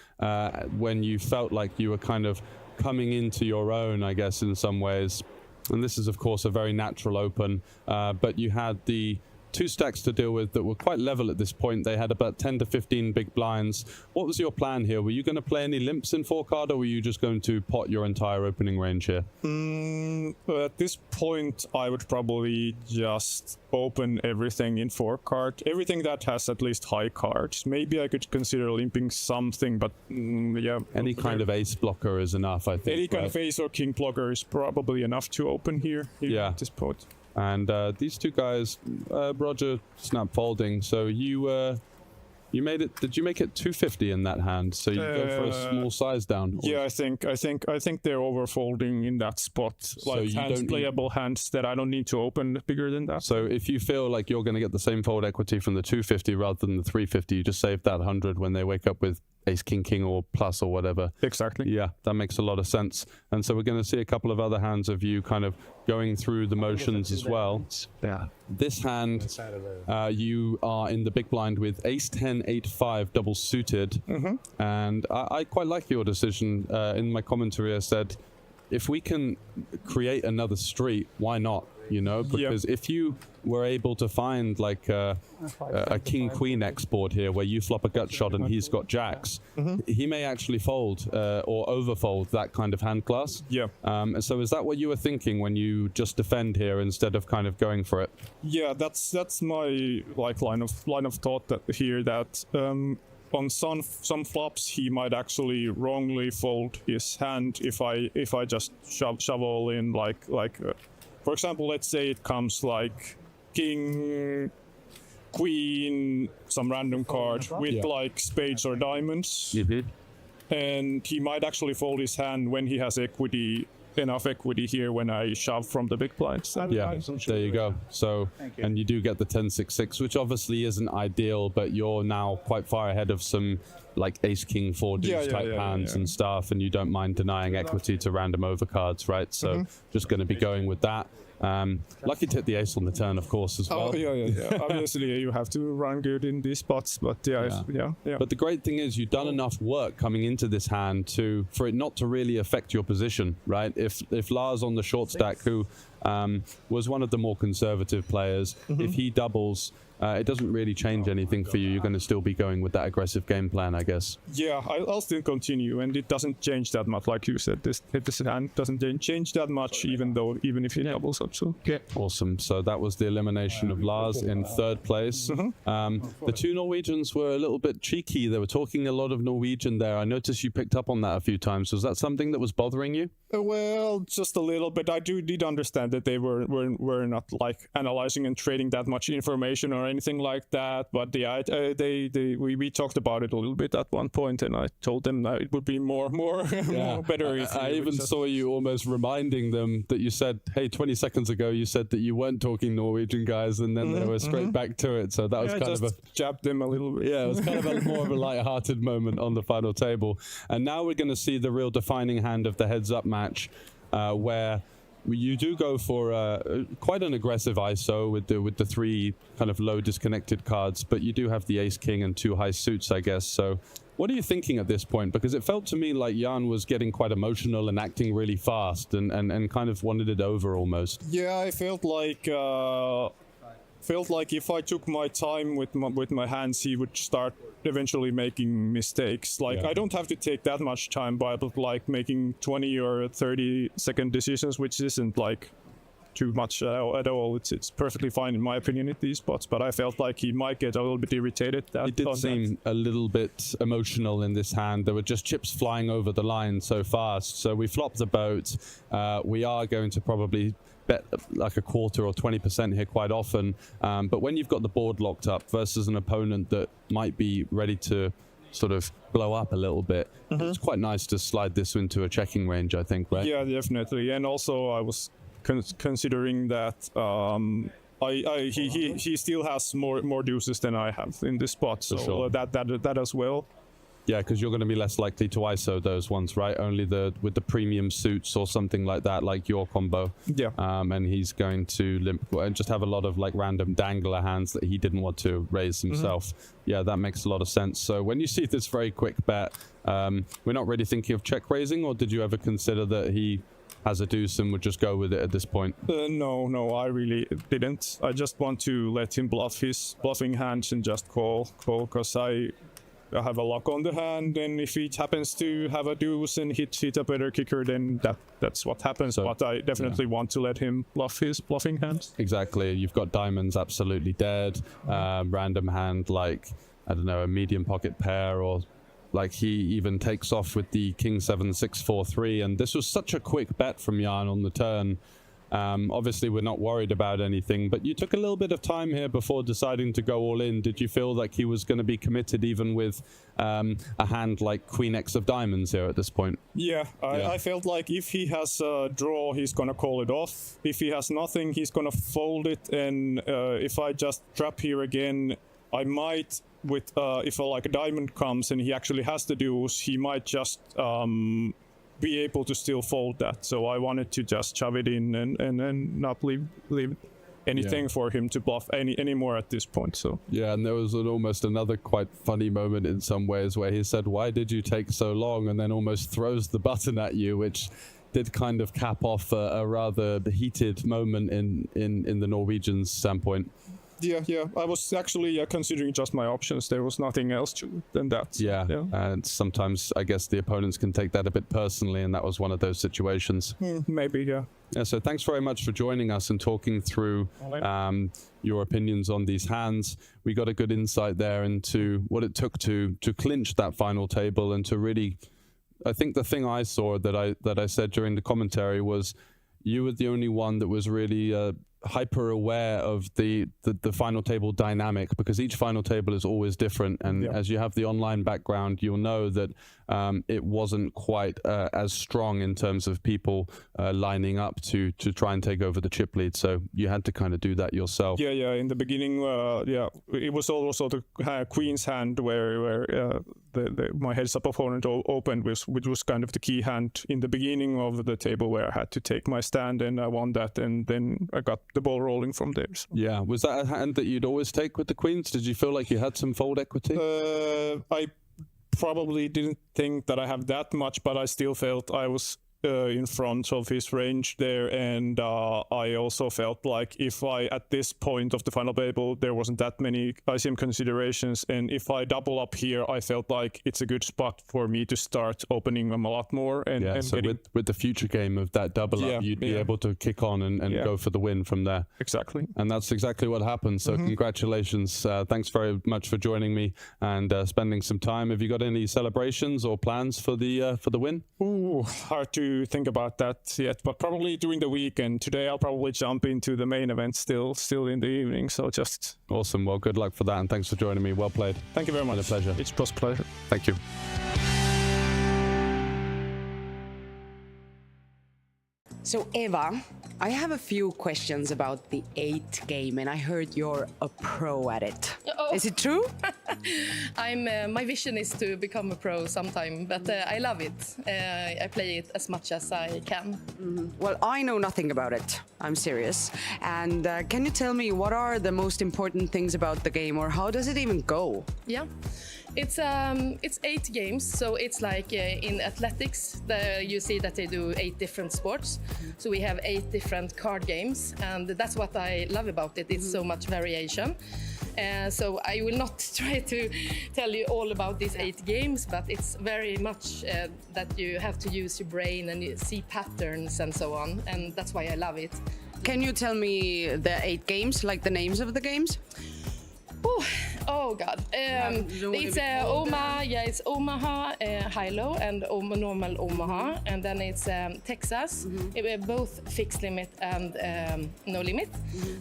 when you felt like you were kind of coming into your own, I guess, in some ways. And this is, of course, a very natural open. But you had the 2 stacks to deal with that were quite level at this point. They had about 10 to 15 big blinds. What was your plan here? Were you going to play any limps in 4 card, or were you just going to pot your entire opening range here? At this point, I would probably just open everything in 4 card. Everything that has at least high cards. Maybe I could consider limping something, but yeah. Any kind of ace blocker is enough, I think. Any kind of ace or king blocker is probably enough to open here at this point. And these 2 guys, Roger snap folding. So you You made it. Did you make it 250 in that hand? So you go for a small size down. Yeah, I think they're overfolding in that spot. Like you hands, playable hands that I don't need to open bigger than that. So if you feel like you're going to get the same fold equity from the 250 rather than the 350, you just save that 100 when they wake up with ace, king, king, or plus or whatever. Exactly. Yeah, that makes a lot of sense. And so we're going to see a couple of other hands of you kind of going through the motions as well. Yeah. This hand, you are in the big blind with ace 10, 8, 5 double suited. And I quite like your decision. In my commentary, I said, if we can create another street, why not? You know, because if you were able to find like a king-queen export here where you flop a gut shot and he's got jacks, he may actually fold or overfold that kind of hand class. Yeah. So is that what you were thinking when you just defend here instead of kind of going for it? Yeah, that's my like line of thought that on some flops he might actually wrongly fold his hand if I just shove all in like for example, let's say it comes like king, queen, some random card with like spades or diamonds, and he might actually fold his hand when he has enough equity here when I shove from the big blinds. Yeah, there you go. So, and you do get the 10-6-6, which obviously isn't ideal, but you're now quite far ahead of some like ace, king, 4 deuce type hands and stuff, and you don't mind denying equity to random overcards, right? So just going to be going with that. Lucky to hit the ace on the turn, of course, as well. Oh, yeah. Obviously, you have to run good in these spots, but yeah. But the great thing is you've done enough work coming into this hand for it not to really affect your position, right? If Lars on the short stack, who was one of the more conservative players, if he doubles, it doesn't really change anything for you. You're going to still be going with that aggressive game plan, I guess. Yeah, I'll still continue, and it doesn't change that much. Like you said, this hand doesn't change that much, even if he doubles up. So awesome. So that was the elimination of Lars in third place. The two Norwegians were a little bit cheeky. They were talking a lot of Norwegian there. I noticed you picked up on that a few times. Was that something that was bothering you? Well, just a little bit. I did understand that they were not like analyzing and trading that much information or anything like that. But yeah, we talked about it a little bit at one point, and I told them that it would be more better. I even saw you almost reminding them that you said, "Hey, 20 seconds ago you said that you weren't talking Norwegian, guys," and then they were straight back to it. So that was kind of jabbed them a little bit. Yeah, it was kind of more of a light-hearted moment on the final table. And now we're going to see the real defining hand of the heads-up match, where you do go for quite an aggressive ISO with the three kind of low disconnected cards, but you do have the ace king and two high suits, I guess. So what are you thinking at this point? Because it felt to me like Jan was getting quite emotional and acting really fast and kind of wanted it over almost. Yeah, I felt like if I took my time with my hands, he would start eventually making mistakes. I don't have to take that much time, but like making 20 or 30 second decisions, which isn't like too much at all. It's perfectly fine in my opinion at these spots, but I felt like he might get a little bit irritated. It did seem a little bit emotional in this hand. There were just chips flying over the line so fast. So we flopped the boat. We are going to probably bet like a quarter or 20% here quite often, but when you've got the board locked up versus an opponent that might be ready to sort of blow up a little bit, it's quite nice to slide this into a checking range, I think, right? Yeah, definitely. And also I was considering that he still has more deuces than I have in this spot, so that as well. Yeah, because you're going to be less likely to ISO those ones, right? Only with the premium suits or something like that, like your combo. Yeah. And he's going to limp and just have a lot of like random dangler hands that he didn't want to raise himself. Yeah, that makes a lot of sense. So when you see this very quick bet, we're not really thinking of check raising, or did you ever consider that he has a deuce and would just go with it at this point? No, I really didn't. I just want to let him bluff his bluffing hands and just call, because I have a lock on the hand, and if he happens to have a deuce and hit a better kicker, then that's what happens. So, but I definitely want to let him bluff his bluffing hands. Exactly. You've got diamonds absolutely dead. Random hand like, I don't know, a medium pocket pair, or like he even takes off with the king 7 6 4 3. And this was such a quick bet from Jan on the turn. Obviously, we're not worried about anything, but you took a little bit of time here before deciding to go all in. Did you feel like he was going to be committed even with a hand like Queen X of Diamonds here at this point? Yeah, I felt like if he has a draw, he's going to call it off. If he has nothing, he's going to fold it. And if I just trap here again, I might, with if a diamond comes and he actually has the deuce, he might just be able to still fold that. So I wanted to just shove it in and not leave anything for him to bluff anymore at this point. So yeah, and there was almost another quite funny moment in some ways where he said, "Why did you take so long?" and then almost throws the button at you, which did kind of cap off a rather heated moment in the Norwegians' standpoint. Yeah. I was actually considering just my options. There was nothing else than that. So, yeah, and sometimes I guess the opponents can take that a bit personally, and that was one of those situations. Maybe, yeah. Yeah, so thanks very much for joining us and talking through your opinions on these hands. We got a good insight there into what it took to clinch that final table and to really, I think the thing I saw that I said during the commentary was you were the only one that was really hyper aware of the final table dynamic, because each final table is always different, and as you have the online background, you'll know that it wasn't quite as strong in terms of people lining up to try and take over the chip lead, so you had to kind of do that yourself. Yeah, in the beginning, it was also the queen's hand where my heads-up opponent opened, which was kind of the key hand in the beginning of the table, where I had to take my stand, and I won that, and then I got the ball rolling from there. So. Yeah, was that a hand that you'd always take with the queens? Did you feel like you had some fold equity? I probably didn't think that I have that much, but I still felt I was in front of his range there, and I also felt like if I, at this point of the final table, there wasn't that many ICM considerations, and if I double up here, I felt like it's a good spot for me to start opening them a lot more. And so with the future game of that double up, you'd be able to kick on and go for the win from there. Exactly. And that's exactly what happened. So congratulations. Thanks very much for joining me and spending some time. Have you got any celebrations or plans for the win? Ooh, hard to think about that yet, but probably during the weekend. Today I'll probably jump into the main event still in the evening, so just... Awesome. Well, good luck for that, and thanks for joining me. Well played. Thank you very much. It's a pleasure. It was a pleasure. Thank you. So Eva, I have a few questions about the 8 game, and I heard you're a pro at it. Oh. Is it true? My vision is to become a pro sometime, but I love it. I play it as much as I can. Well, I know nothing about it. I'm serious. And can you tell me what are the most important things about the game, or how does it even go? Yeah. It's 8 games, so it's like in athletics, you see that they do 8 different sports. So we have 8 different card games, and that's what I love about it. It's so much variation. So I will not try to tell you all about these 8 games, but it's very much that you have to use your brain and you see patterns and so on, and that's why I love it. Can you tell me the 8 games, like the names of the games? Oh God! It's it's Omaha, high-low, and normal Omaha, and then it's Texas. Both fixed limit and no limit,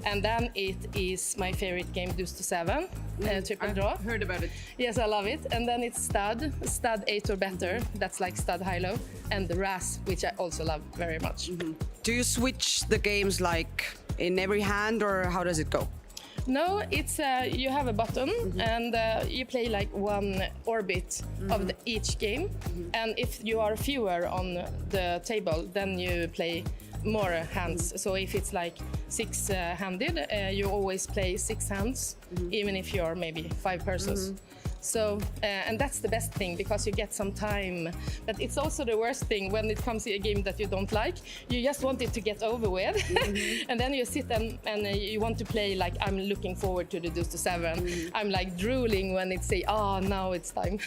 and then it is my favorite game, deuce to 7, triple draw. I've heard about it. Yes, I love it. And then it's stud 8 or better. That's like stud high-low, and the RAS, which I also love very much. Do you switch the games like in every hand, or how does it go? No, it's you have a button and you play like one orbit of each game, and if you are fewer on the table, then you play more hands. So if it's like 6-handed, you always play 6 hands, even if you're maybe 5 persons. So, and that's the best thing, because you get some time. But it's also the worst thing when it comes to a game that you don't like. You just want it to get over with. And then you sit and you want to play like, I'm looking forward to the deuce to 7. I'm like drooling when it say, now it's time.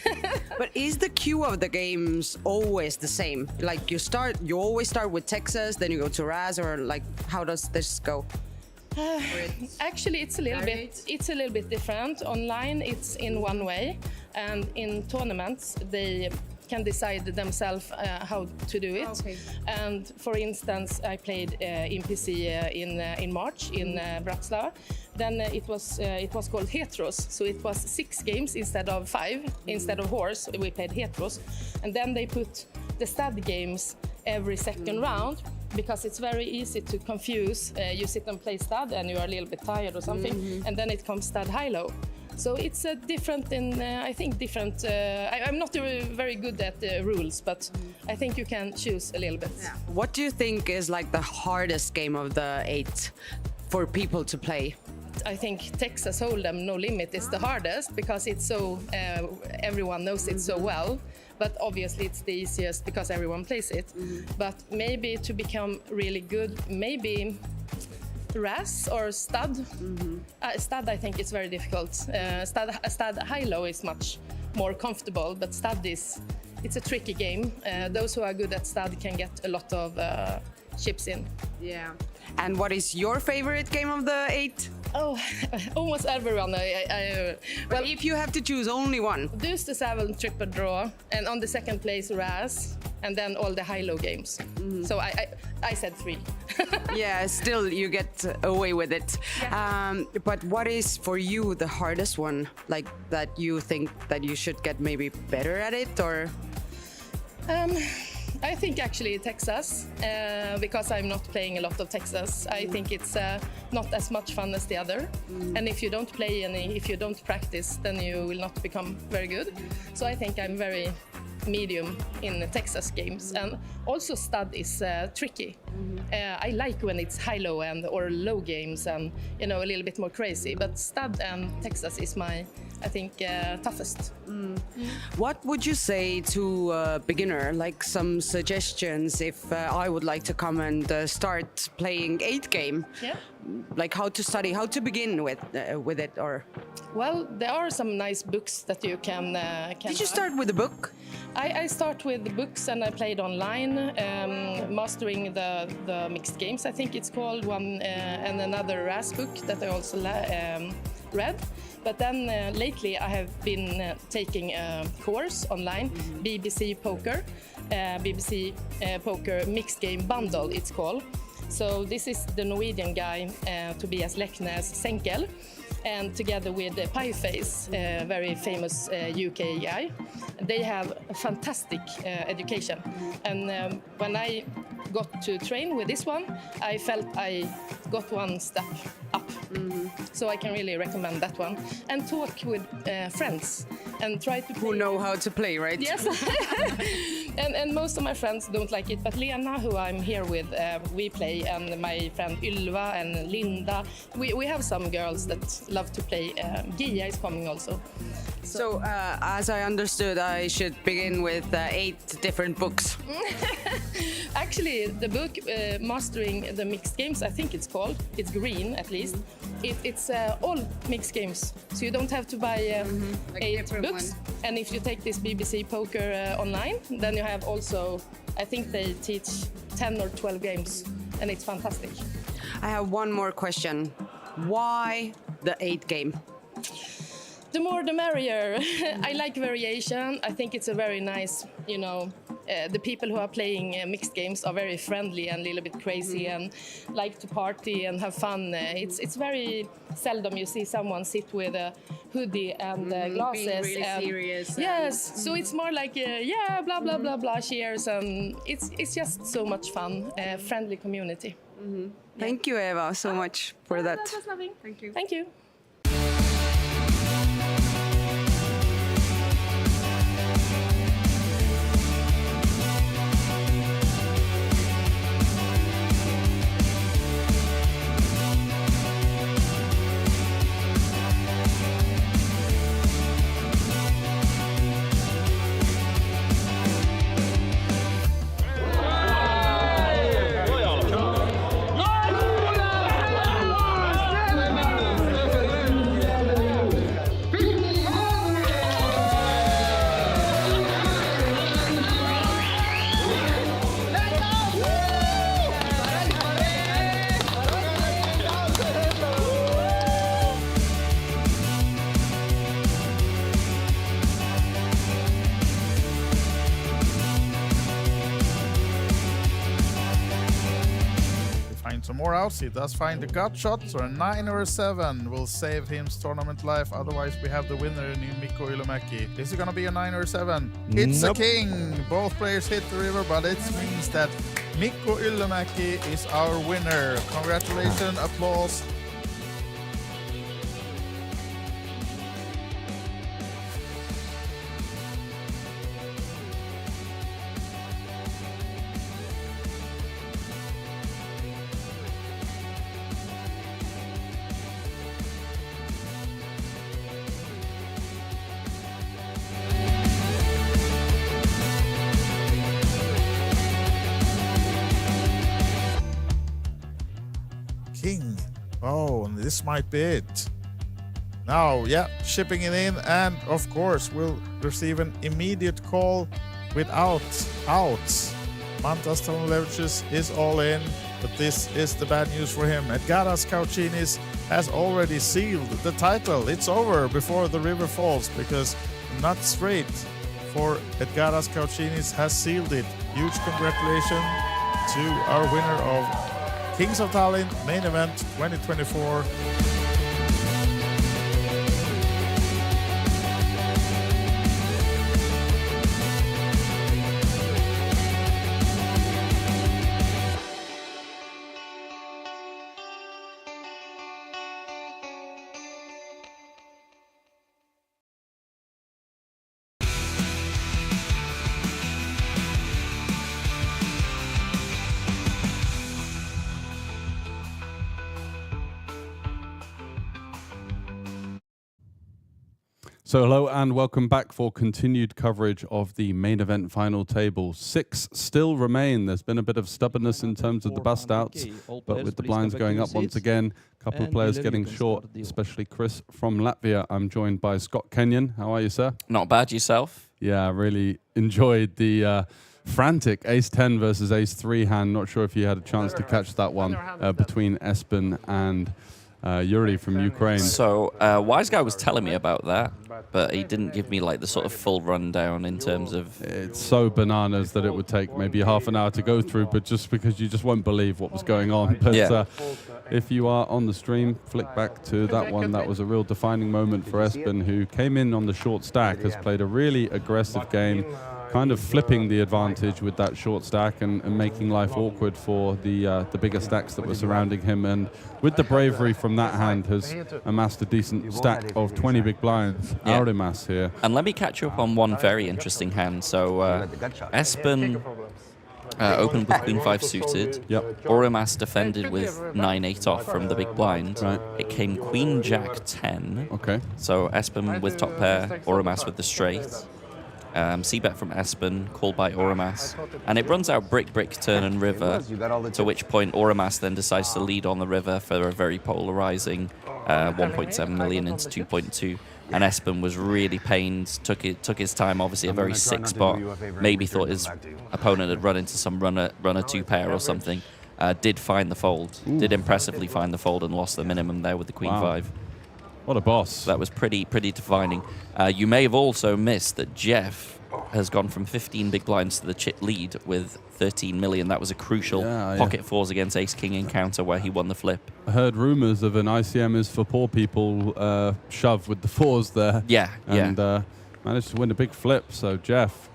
But is the queue of the games always the same? Like you always start with Texas, then you go to Raz, or like how does this go? Actually, it's a little bit different. Online, it's in one way, and in tournaments, they can decide themselves how to do it. Okay. And for instance, I played in PC in March in Bratislava. Then it was called Heteros, so it was 6 games instead of 5. Instead of horse, we played Heteros, and then they put the stud games every second round, because it's very easy to confuse. You sit and play stud and you are a little bit tired or something, and then it comes stud high-low. So it's different in, I think, different. I'm not very good at the rules, but I think you can choose a little bit. Yeah. What do you think is like the hardest game of the 8 for people to play? I think Texas Hold'em No Limit is the hardest, because it's so everyone knows it so well. But obviously it's the easiest because everyone plays it. But maybe to become really good, maybe Ras or Stud. Stud, I think, is very difficult. Stud high-low is much more comfortable, but Stud it's a tricky game. Those who are good at Stud can get a lot of chips in. Yeah. And what is your favorite game of the 8? Oh, almost everyone. Well, if you have to choose only one. Deuce to 7 triple draw, and on the second place Ras, and then all the high-low games. So I said 3. Yeah, still you get away with it. Yeah. But what is for you the hardest one? Like that you think that you should get maybe better at it, or? I think actually Texas, because I'm not playing a lot of Texas. I think it's not as much fun as the other. And if you don't play if you don't practice, then you will not become very good. So I think I'm very medium in the Texas games. And also Stud is tricky. I like when it's high-low or low games and a little bit more crazy. But Stud and Texas is my, I think, toughest. What would you say to a beginner, like some suggestions if I would like to come and start playing 8 game? Yeah. Like how to study, how to begin with it, or? Well, there are some nice books that you can Did you start with a book? I start with the books, and I played online, mastering the mixed games, I think it's called, one and another RAS book that I also read. But then lately I have been taking a course online, BBC Poker, BBC Poker Mixed Game Bundle it's called. So this is the Norwegian guy, Tobias Leknes Senkel, and together with Pieface, a very famous UK guy. They have a fantastic education. And when I got to train with this one, I felt I got one step up. So I can really recommend that one. And talk with friends and try to play. Who know how to play, right? Yes. and most of my friends don't like it, but Lena, who I'm here with, we play, and my friend Ylva and Linda. We have some girls that love to play. Gia is coming also. So as I understood, I should begin with 8 different books. Actually, the book Mastering the Mixed Games, I think it's called. It's green, at least. It's all mixed games, so you don't have to buy 8 books. And if you take this BBC Poker online, then you have also, I think they teach 10 or 12 games, and it's fantastic. I have one more question. Why the 8 game? The more the merrier. I like variation. I think it's a very nice, the people who are playing mixed games are very friendly and a little bit crazy and like to party and have fun. It's very seldom you see someone sit with a hoodie and glasses. Being really serious. Yes, so it's more like, blah, blah, blah, blah, cheers. And it's just so much fun, friendly community. Thank you, Eva, so much for that. That was lovely. Thank you. Thank you. some more outs. He does find the gut shot, so a 9 or a 7 will save him tournament life. Otherwise, we have the winner in Mikko Ylimäki. Is it gonna be a 9 or a 7? It's a king. Both players hit the river, but it means that Mikko Ylimäki is our winner. Congratulations, applause. King. Oh, this might be it. Now, yeah, shipping it in, and of course, we'll receive an immediate call without outs. Mantas Tonlevicius is all in, but this is the bad news for him. Edgaras Kaučinis has already sealed the title. It's over before the river falls, because not straight for Edgaras Kaučinis has sealed it. Huge congratulations to our winner of Kings of Tallinn main event 2024. So hello and welcome back for continued coverage of the main event final table. 6 still remain. There's been a bit of stubbornness in terms of the bust outs, but with the blinds going up once again, a couple of players getting short, especially Chris from Latvia. I'm joined by Scott Kenyon. How are you, sir? Not bad, yourself? Yeah, I really enjoyed the frantic ace-10 versus ace-3 hand. Not sure if you had a chance to catch that one between Espen and Yuri from Ukraine. So, Wise Guy was telling me about that, but he didn't give me like the sort of full rundown in terms of... It's so bananas that it would take maybe half an hour to go through, but just because you just won't believe what was going on. But if you are on the stream, flick back to that one. That was a real defining moment for Espen, who came in on the short stack, has played a really aggressive game, kind of flipping the advantage with that short stack and making life awkward for the bigger stacks that were surrounding him. And with the bravery from that hand, has amassed a decent stack of 20 big blinds. Aurimas here. And let me catch you up on one very interesting hand. So Espen opened with Queen 5 suited. Aurimas defended with 9-8 off from the big blind. It came Queen Jack 10. Okay. So Espen with top pair, Aurimas with the straight. C-bet from Espen, called by Aurimas. And it runs out brick, brick, turn and river, to which point Aurimas then decides to lead on the river for a very polarizing 1.7 million into 2.2. And Espen was really pained, took his time, obviously a very sick spot. Maybe thought his opponent had run into some runner 2 pair or something. Did find the fold, did impressively find the fold and lost the minimum there with the Queen 5. What a boss. That was pretty defining. You may have also missed that Jeff has gone from 15 big blinds to the chip lead with 13 million. That was a crucial pocket fours against ace-king encounter where he won the flip. I heard rumors of an ICM is for poor people shove with the fours there. And managed to win a big flip. So Jeff,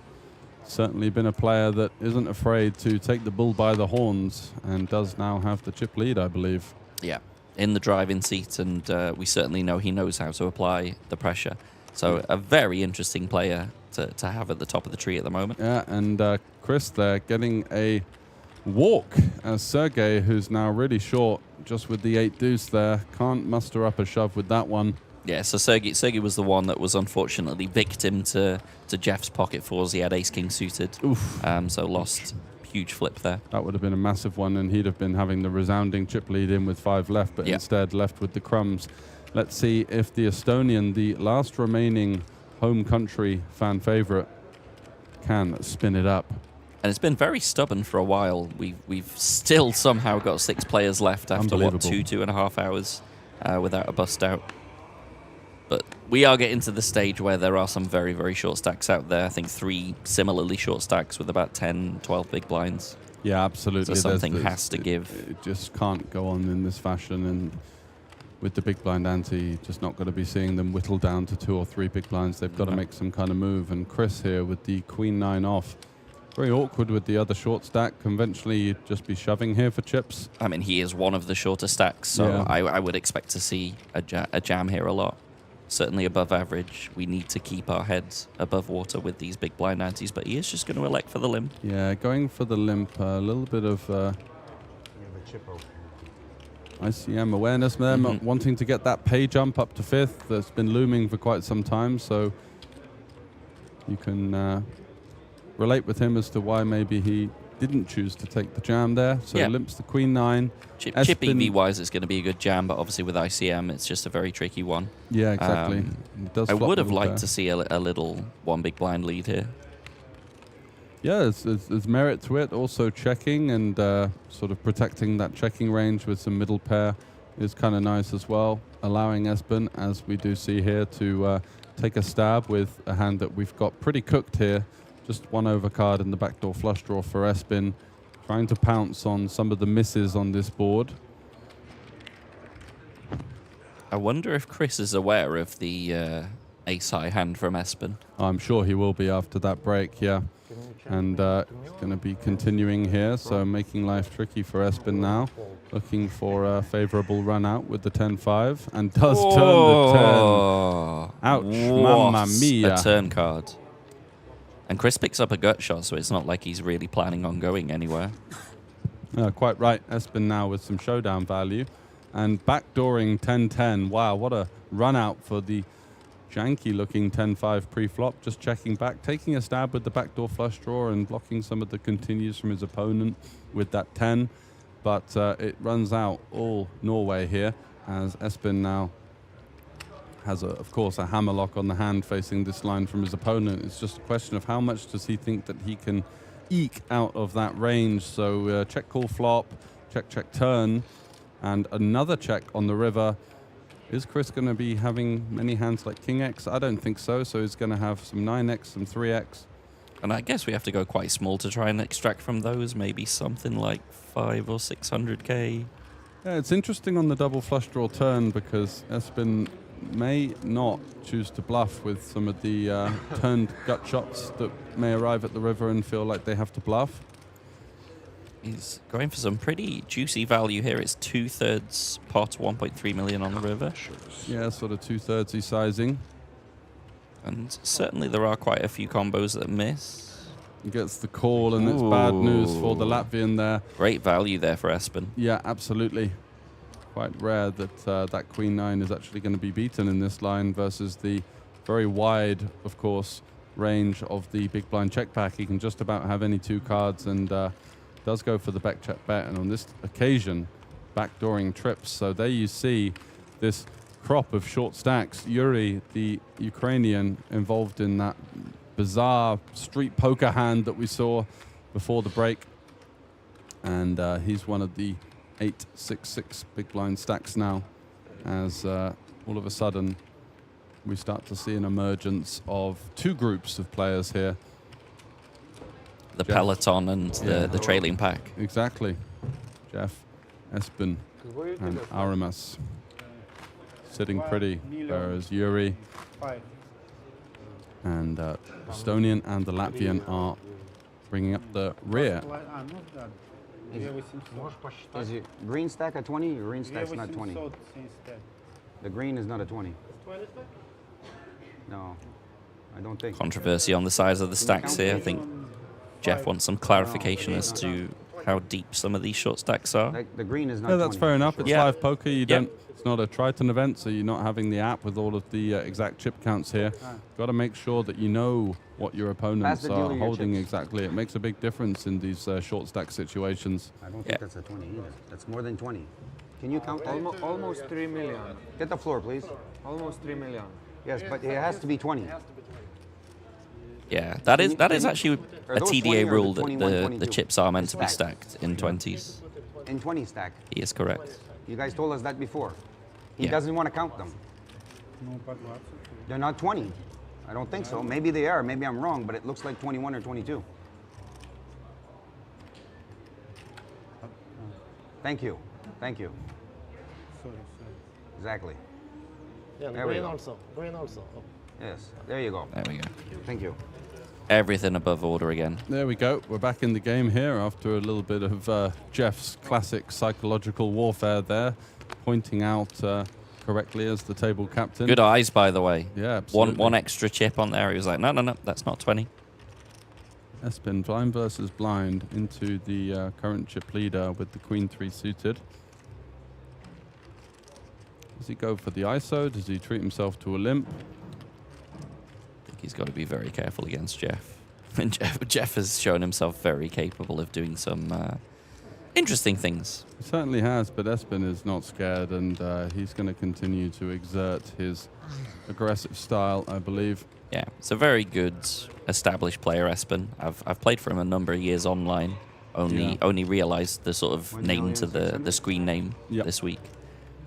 certainly been a player that isn't afraid to take the bull by the horns and does now have the chip lead, I believe. Yeah. In the driving seat, and we certainly know he knows how to apply the pressure. So a very interesting player to have at the top of the tree at the moment. Yeah, and Chris there getting a walk as Sergey, who's now really short, just with the 8 deuce there. Can't muster up a shove with that one. Yeah, so Sergey was the one that was unfortunately victim to Jeff's pocket fours. He had ace-king suited. Oof. So lost. Huge flip there. That would have been a massive one, and he'd have been having the resounding chip lead in with 5 left, but instead left with the crumbs. Let's see if the Estonian, the last remaining home country fan favorite, can spin it up. And it's been very stubborn for a while. We've still somehow got 6 players left after what, 2.5 hours without a bust out. But we are getting to the stage where there are some very, very short stacks out there. I think 3 similarly short stacks with about 10, 12 big blinds. Yeah, absolutely. So something has to give. It just can't go on in this fashion, and with the big blind ante, just not going to be seeing them whittle down to 2 or 3 big blinds. They've got to make some kind of move. And Chris here with the queen 9 off. Very awkward with the other short stack. Conventionally, you'd just be shoving here for chips. I mean, he is one of the shorter stacks, so Yeah. I would expect to see a jam here a lot. Certainly above average. We need to keep our heads above water with these big blind antes, but he is just going to elect for the limp. Yeah, going for the limp. A little bit of ICM awareness there, wanting to get that pay jump up to 5th. That's been looming for quite some time, so you can relate with him as to why maybe he didn't choose to take the jam there. So Yeah. limps the queen 9. Chip EV-wise, it's going to be a good jam, but obviously with ICM, it's just a very tricky one. Yeah, exactly. It does I flop would have with liked there. to see a little 1 big blind lead here. Yeah, there's merit to it. Also checking and sort of protecting that checking range with some middle pair is kind of nice as well. Allowing Espen, as we do see here, to take a stab with a hand that we've got pretty cooked here. Just 1 overcard in the backdoor flush draw for Espen. Trying to pounce on some of the misses on this board. I wonder if Chris is aware of the ace-high hand from Espen. I'm sure he will be after that break, yeah. And he's going to be continuing here, so making life tricky for Espen now. Looking for a favorable run out with the 10-5, and does turn the 10. Ouch, mamma mia. A turn card. And Chris picks up a gut shot, so it's not like he's really planning on going anywhere. Quite right. Espen now with some showdown value. And backdooring 10-10. Wow, what a run out for the janky-looking 10-5 pre-flop. Just checking back, taking a stab with the backdoor flush draw and blocking some of the continues from his opponent with that 10. But it runs out all Norway here, as Espen now has, of course, a hammerlock on the hand facing this line from his opponent. It's just a question of how much does he think that he can eke out of that range. So check, call, flop, check, check, turn, and another check on the river. Is Chris going to be having many hands like King X? I don't think so. So he's going to have some 9X, some 3X. And I guess we have to go quite small to try and extract from those. Maybe something like 500 or 600k. Yeah, it's interesting on the double flush draw turn because Espen may not choose to bluff with some of the turned gut shots that may arrive at the river and feel like they have to bluff. He's going for some pretty juicy value here. It's 2/3 pot, 1.3 million on the river. Yeah, sort of 2/3 sizing. And certainly there are quite a few combos that miss. He gets the call, and it's bad news for the Latvian there. Great value there for Espen. Yeah, absolutely. Quite rare that that Queen 9 is actually going to be beaten in this line versus the very wide, of course, range of the big blind check pack. He can just about have any 2 cards and does go for the back check bet. And on this occasion, backdooring trips. So there you see this crop of short stacks. Yuri, the Ukrainian, involved in that bizarre street poker hand that we saw before the break. And he's one of the 8-6-6 big blind stacks now, as all of a sudden we start to see an emergence of 2 groups of players here. The Jeff. peloton and the trailing pack. Exactly. Jeff, Espen, and Aramas sitting pretty, whereas Yuri and Estonian and the Latvian are bringing up the rear. Is it green stack a 20? Green stack's not 20. The green is not a 20. No, I don't think. Controversy on the size of the stacks here. I think Jeff wants some clarification as to how deep some of these short stacks are. Like the green is not. Yeah, that's 20. fair enough. It's Yeah. live poker. You don't. It's not a Triton event, so you're not having the app with all of the exact chip counts here. Got to make sure that you know what your opponents the deal are of your holding chips. exactly. It makes a big difference in these short stack situations. I don't think that's a 20 either. That's more than 20. Can you count? Almost 3 million. Get the floor, please. Almost 3 million. Yes, but it has to be 20. Yeah, that is actually Are a those 20 TDA or rule the that 21, the 22? chips are meant to be Stacked. stacked in 20s. In 20 stack. He is correct. You guys told us that before. He Yeah. doesn't want to count them. They're not 20. I don't think so. Maybe they are. Maybe I'm wrong, but it looks like 21 or 22. Thank you. Thank you. Sorry. Exactly. Yeah, There we green go. also. Green also. Oh. Yes, there you go. There we go. Thank you. Everything above order again. There we go. We're back in the game here after a little bit of Jeff's classic psychological warfare there, pointing out correctly as the table captain. Good eyes, by the way. Yeah, absolutely. One extra chip on there. He was like, no, that's not 20. Espen, blind versus blind into the current chip leader with the Queen 3 suited. Does he go for the ISO? Does he treat himself to a limp? I think he's got to be very careful against Jeff. And Jeff has shown himself very capable of doing some interesting things. He certainly has, but Espen is not scared, and he's going to continue to exert his aggressive style, I believe. Yeah, it's a very good established player, Espen. I've played for him a number of years online. Only realised the sort of name to the screen name this week.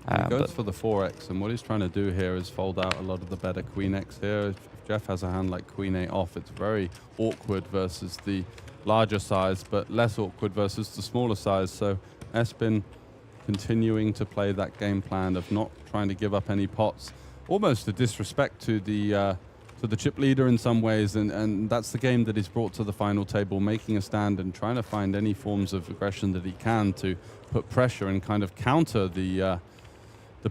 He goes for the 4x, and what he's trying to do here is fold out a lot of the better Queen X here. If Jeff has a hand like Queen 8 off, it's very awkward versus the larger size, but less awkward versus the smaller size. So Espen continuing to play that game plan of not trying to give up any pots, almost a disrespect to the chip leader in some ways, and that's the game that he's brought to the final table, making a stand and trying to find any forms of aggression that he can to put pressure and kind of counter the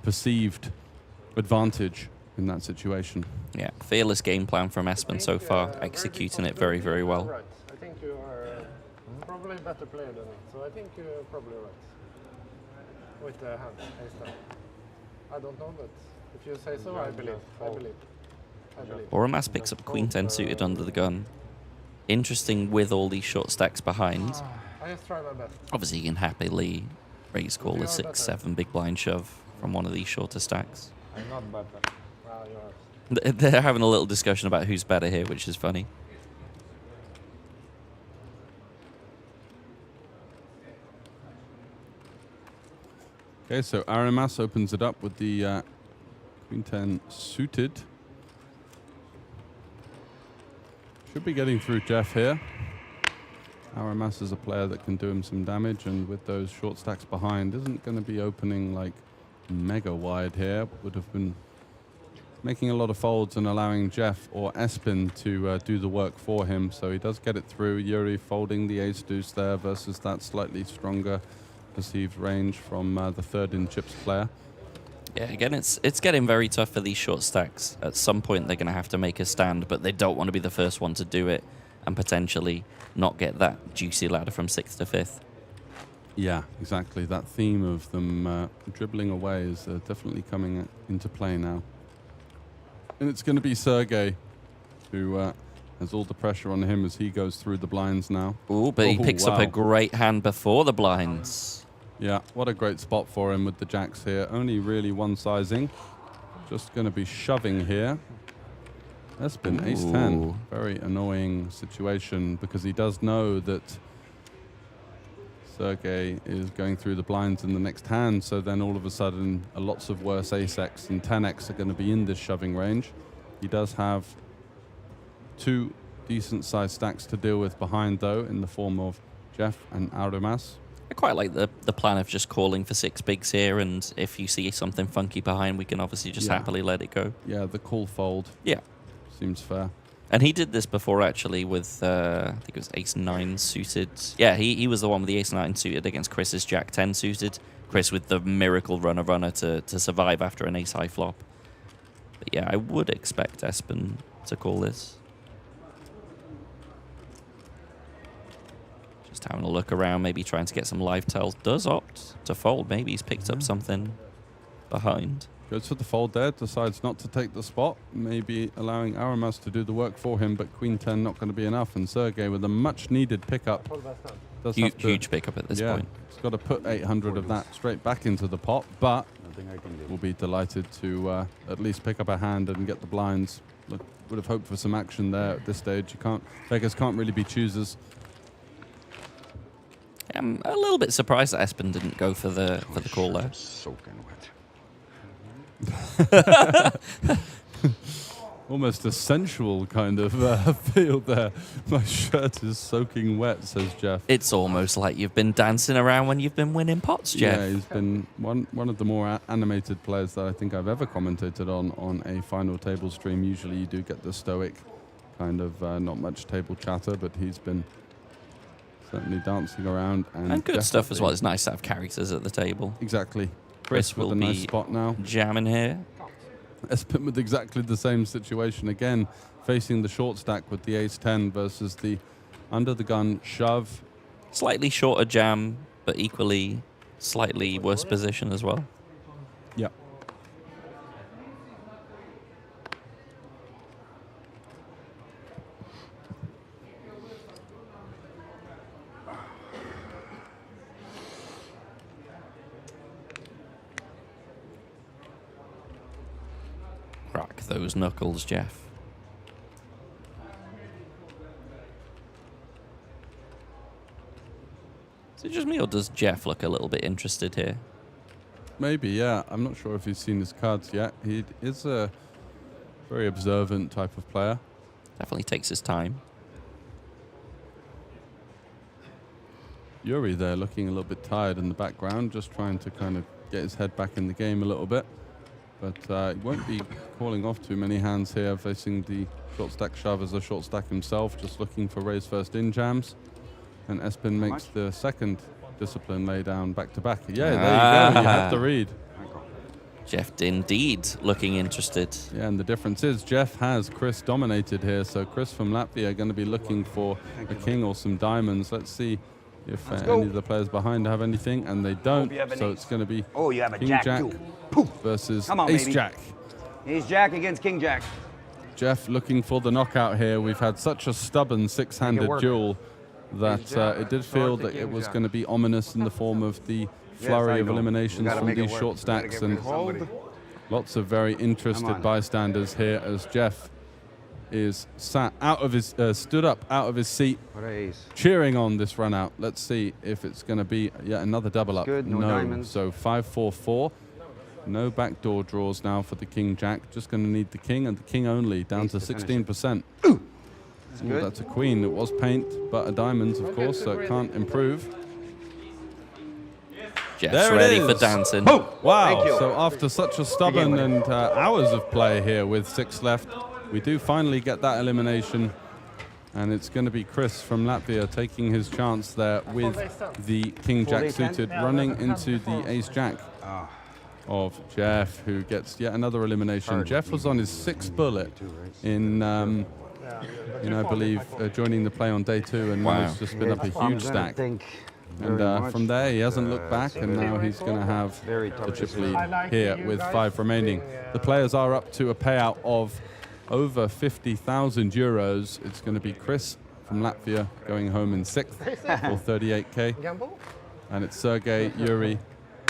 perceived advantage in that situation. Yeah, fearless game plan from Espen so far, executing it very, very well. Right. I think you are probably a better player than me, so I think you're probably right. With the hand, ace-10. I don't know, but if you say so, I believe. Oramas picks up Queen 10 suited under the gun. Interesting with all these short stacks behind. I just try my best. Obviously, you can happily raise call a 6-7 big blind shove from one of these shorter stacks. I'm not better. Wow, you are. They're having a little discussion about who's better here, which is funny. Okay, so Aramas opens it up with the Queen 10 suited. Should be getting through Jeff here. Aramas is a player that can do him some damage, and with those short stacks behind, isn't going to be opening like mega wide here. Would have been making a lot of folds and allowing Jeff or Espen to do the work for him. So he does get it through. Yuri folding the ace deuce there versus that slightly stronger perceived range from the third in chips player. Yeah, again, it's getting very tough for these short stacks. At some point, they're going to have to make a stand, but they don't want to be the first one to do it and potentially not get that juicy ladder from 6th to 5th. Yeah, exactly. That theme of them dribbling away is definitely coming into play now. And it's going to be Sergey who has all the pressure on him as he goes through the blinds now. Ooh, but he picks up a great hand before the blinds. Yeah, what a great spot for him with the jacks here. Only really one sizing. Just going to be shoving here. Espen, ace-10. Very annoying situation because he does know that Sergey is going through the blinds in the next hand, so then all of a sudden lots of worse ace-x and 10x are going to be in this shoving range. He does have two decent-sized stacks to deal with behind, though, in the form of Jeff and Aramas. I quite like the plan of just calling for 6 bigs here, and if you see something funky behind, we can obviously just happily let it go. Yeah, the call fold. Yeah. Seems fair. And he did this before, actually, with, I think it was ace-9 suited. Yeah, he was the one with the ace-9 suited against Chris's jack-10 suited. Chris with the miracle runner to survive after an ace-high flop. But yeah, I would expect Espen to call this. Just having a look around, maybe trying to get some live tells. Does opt to fold. Maybe he's picked up something behind. Goes for the fold there, decides not to take the spot, maybe allowing Aramas to do the work for him, but Queen 10 not going to be enough, and Sergey with a much-needed pickup. Huge pickup at this point. He's got to put 800 of that straight back into the pot, but we'll be delighted to at least pick up a hand and get the blinds. Look, would have hoped for some action there at this stage. Beggars can't really be choosers. I'm a little bit surprised that Espen didn't go for the call there. Soaking wet. Almost a sensual kind of feel there. My shirt is soaking wet, says Jeff. It's almost like you've been dancing around when you've been winning pots, Jeff. Yeah, he's been one of the more animated players that I think I've ever commentated on a final table stream. Usually you do get the stoic kind of not much table chatter, but he's been certainly dancing around. And good stuff as well. It's nice to have characters at the table. Exactly. Chris with will a nice be spot now. Jamming here. Espen with exactly the same situation again, facing the short stack with the ace-10 versus the under the gun shove. Slightly shorter jam, but equally slightly worse position as well. Yeah. Crack those knuckles, Jeff. Is it just me, or does Jeff look a little bit interested here? Maybe, yeah. I'm not sure if he's seen his cards yet. He is a very observant type of player. Definitely takes his time. Yuri there looking a little bit tired in the background, just trying to kind of get his head back in the game a little bit. But he won't be calling off too many hands here, facing the short stack shove as a short stack himself, just looking for raise first in jams. And Espen makes the second discipline lay down back to back. Yeah, there you go. You have to read. Jeff indeed looking interested. Yeah, and the difference is Jeff has Chris dominated here. So Chris from Latvia are going to be looking for a king or some diamonds. Let's see if any of the players behind have anything, and they don't. So it's going to be you have a King jack, Jack too. versus Come on, Ace baby. Jack. Ace Jack against King Jack. Jeff looking for the knockout here. We've had such a stubborn six-handed duel that it did feel that it was going to be ominous in the form of the flurry of eliminations from these short stacks, and lots of very interested bystanders here as Jeff is stood up out of his seat, cheering on this run out. Let's see if it's going to be yet another double up. Good, no diamonds. So 5-4-4. No backdoor draws now for the King Jack. Just going to need the king and the king only, down to 16%. Ooh, that's a queen. It was paint, but a diamonds, of course, so it can't improve. Jeff's There it ready is. for dancing. Wow. So after such a stubborn and hours of play here with 6 left, we do finally get that elimination. And it's going to be Chris from Latvia taking his chance there with the King Jack suited, running into the Ace Jack of Jeff, who gets yet another elimination. Jeff was on his 6th bullet in I believe, joining the play on day 2, and now he's just been up a huge stack. And from there, he hasn't looked back, and now he's going to have the chip lead here with 5 remaining. The players are up to a payout of over 50,000 euros. It's going to be Chris from Latvia going home in 6th for 38k. And it's Sergey, Yuri,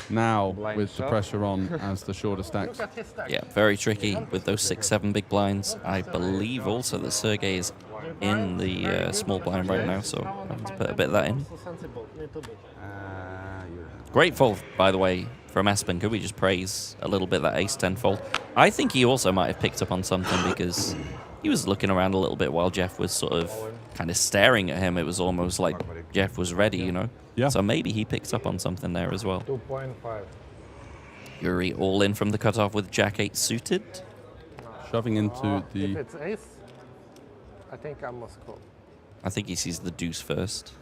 now with the pressure on as the shorter stacks. Yeah, very tricky with those 6-7 big blinds. I believe also that Sergey is in the small blind right now, so I have to put a bit of that in. Great fold, by the way, from Espen. Could we just praise a little bit that ace-10 fold? I think he also might have picked up on something, because he was looking around a little bit while Jeff was sort of kind of staring at him. It was almost like Jeff was ready, you know? Yeah. So maybe he picked up on something there as well. 2.5. Yuri all in from the cutoff with Jack 8 suited. Shoving into If it's ace, I think I must call. I think he sees the deuce first.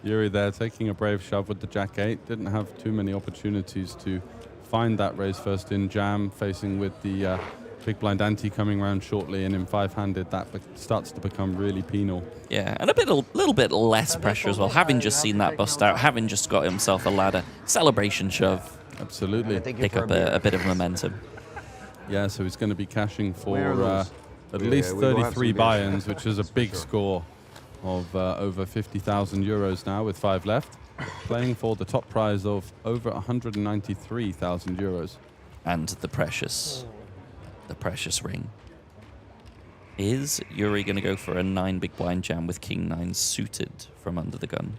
Yuri there taking a brave shove with the Jack 8. Didn't have too many opportunities to find that raise first in jam, facing with the big blind ante coming around shortly, and in 5-handed that starts to become really penal. Yeah, and a little bit less pressure as well, having just seen that bust out, having just got himself a ladder. Celebration shove. Absolutely. Pick up a bit of momentum. Yeah, so he's going to be cashing for at least 33 buy-ins, which is a big score of over 50,000 euros now with 5 left, playing for the top prize of over 193,000 euros. And the precious ring. Is Yuri going to go for a 9 big blind jam with King 9 suited from under the gun?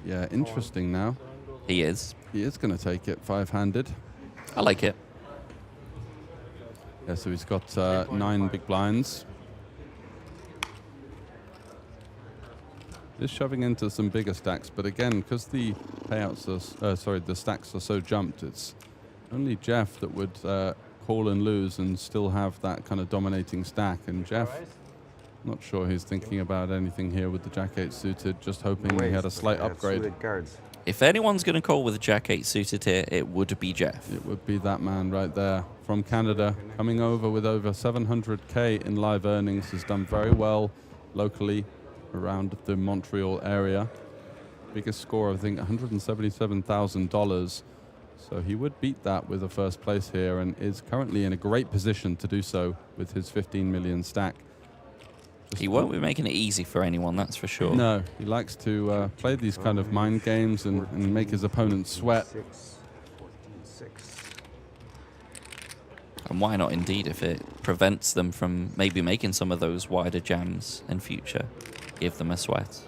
Yeah, interesting now. He is. He is going to take it 5-handed. I like it. Yeah, so he's got 9 big blinds. Is shoving into some bigger stacks, but again, because the payouts are, the stacks are so jumped, it's only Jeff that would call and lose and still have that kind of dominating stack. And Jeff, not sure he's thinking about anything here with the Jack-8 suited, just hoping he had a slight upgrade. If anyone's going to call with a Jack-8 suited here, it would be Jeff. It would be that man right there from Canada, coming over with over 700K in live earnings, has done very well locally around the Montreal area. Biggest score, I think, $177,000. So he would beat that with a first place here and is currently in a great position to do so with his 15 million stack. He won't be making it easy for anyone, that's for sure. No, he likes to play these kind of mind games and make his opponents sweat. And why not indeed, if it prevents them from maybe making some of those wider jams in future? Give them a sweat.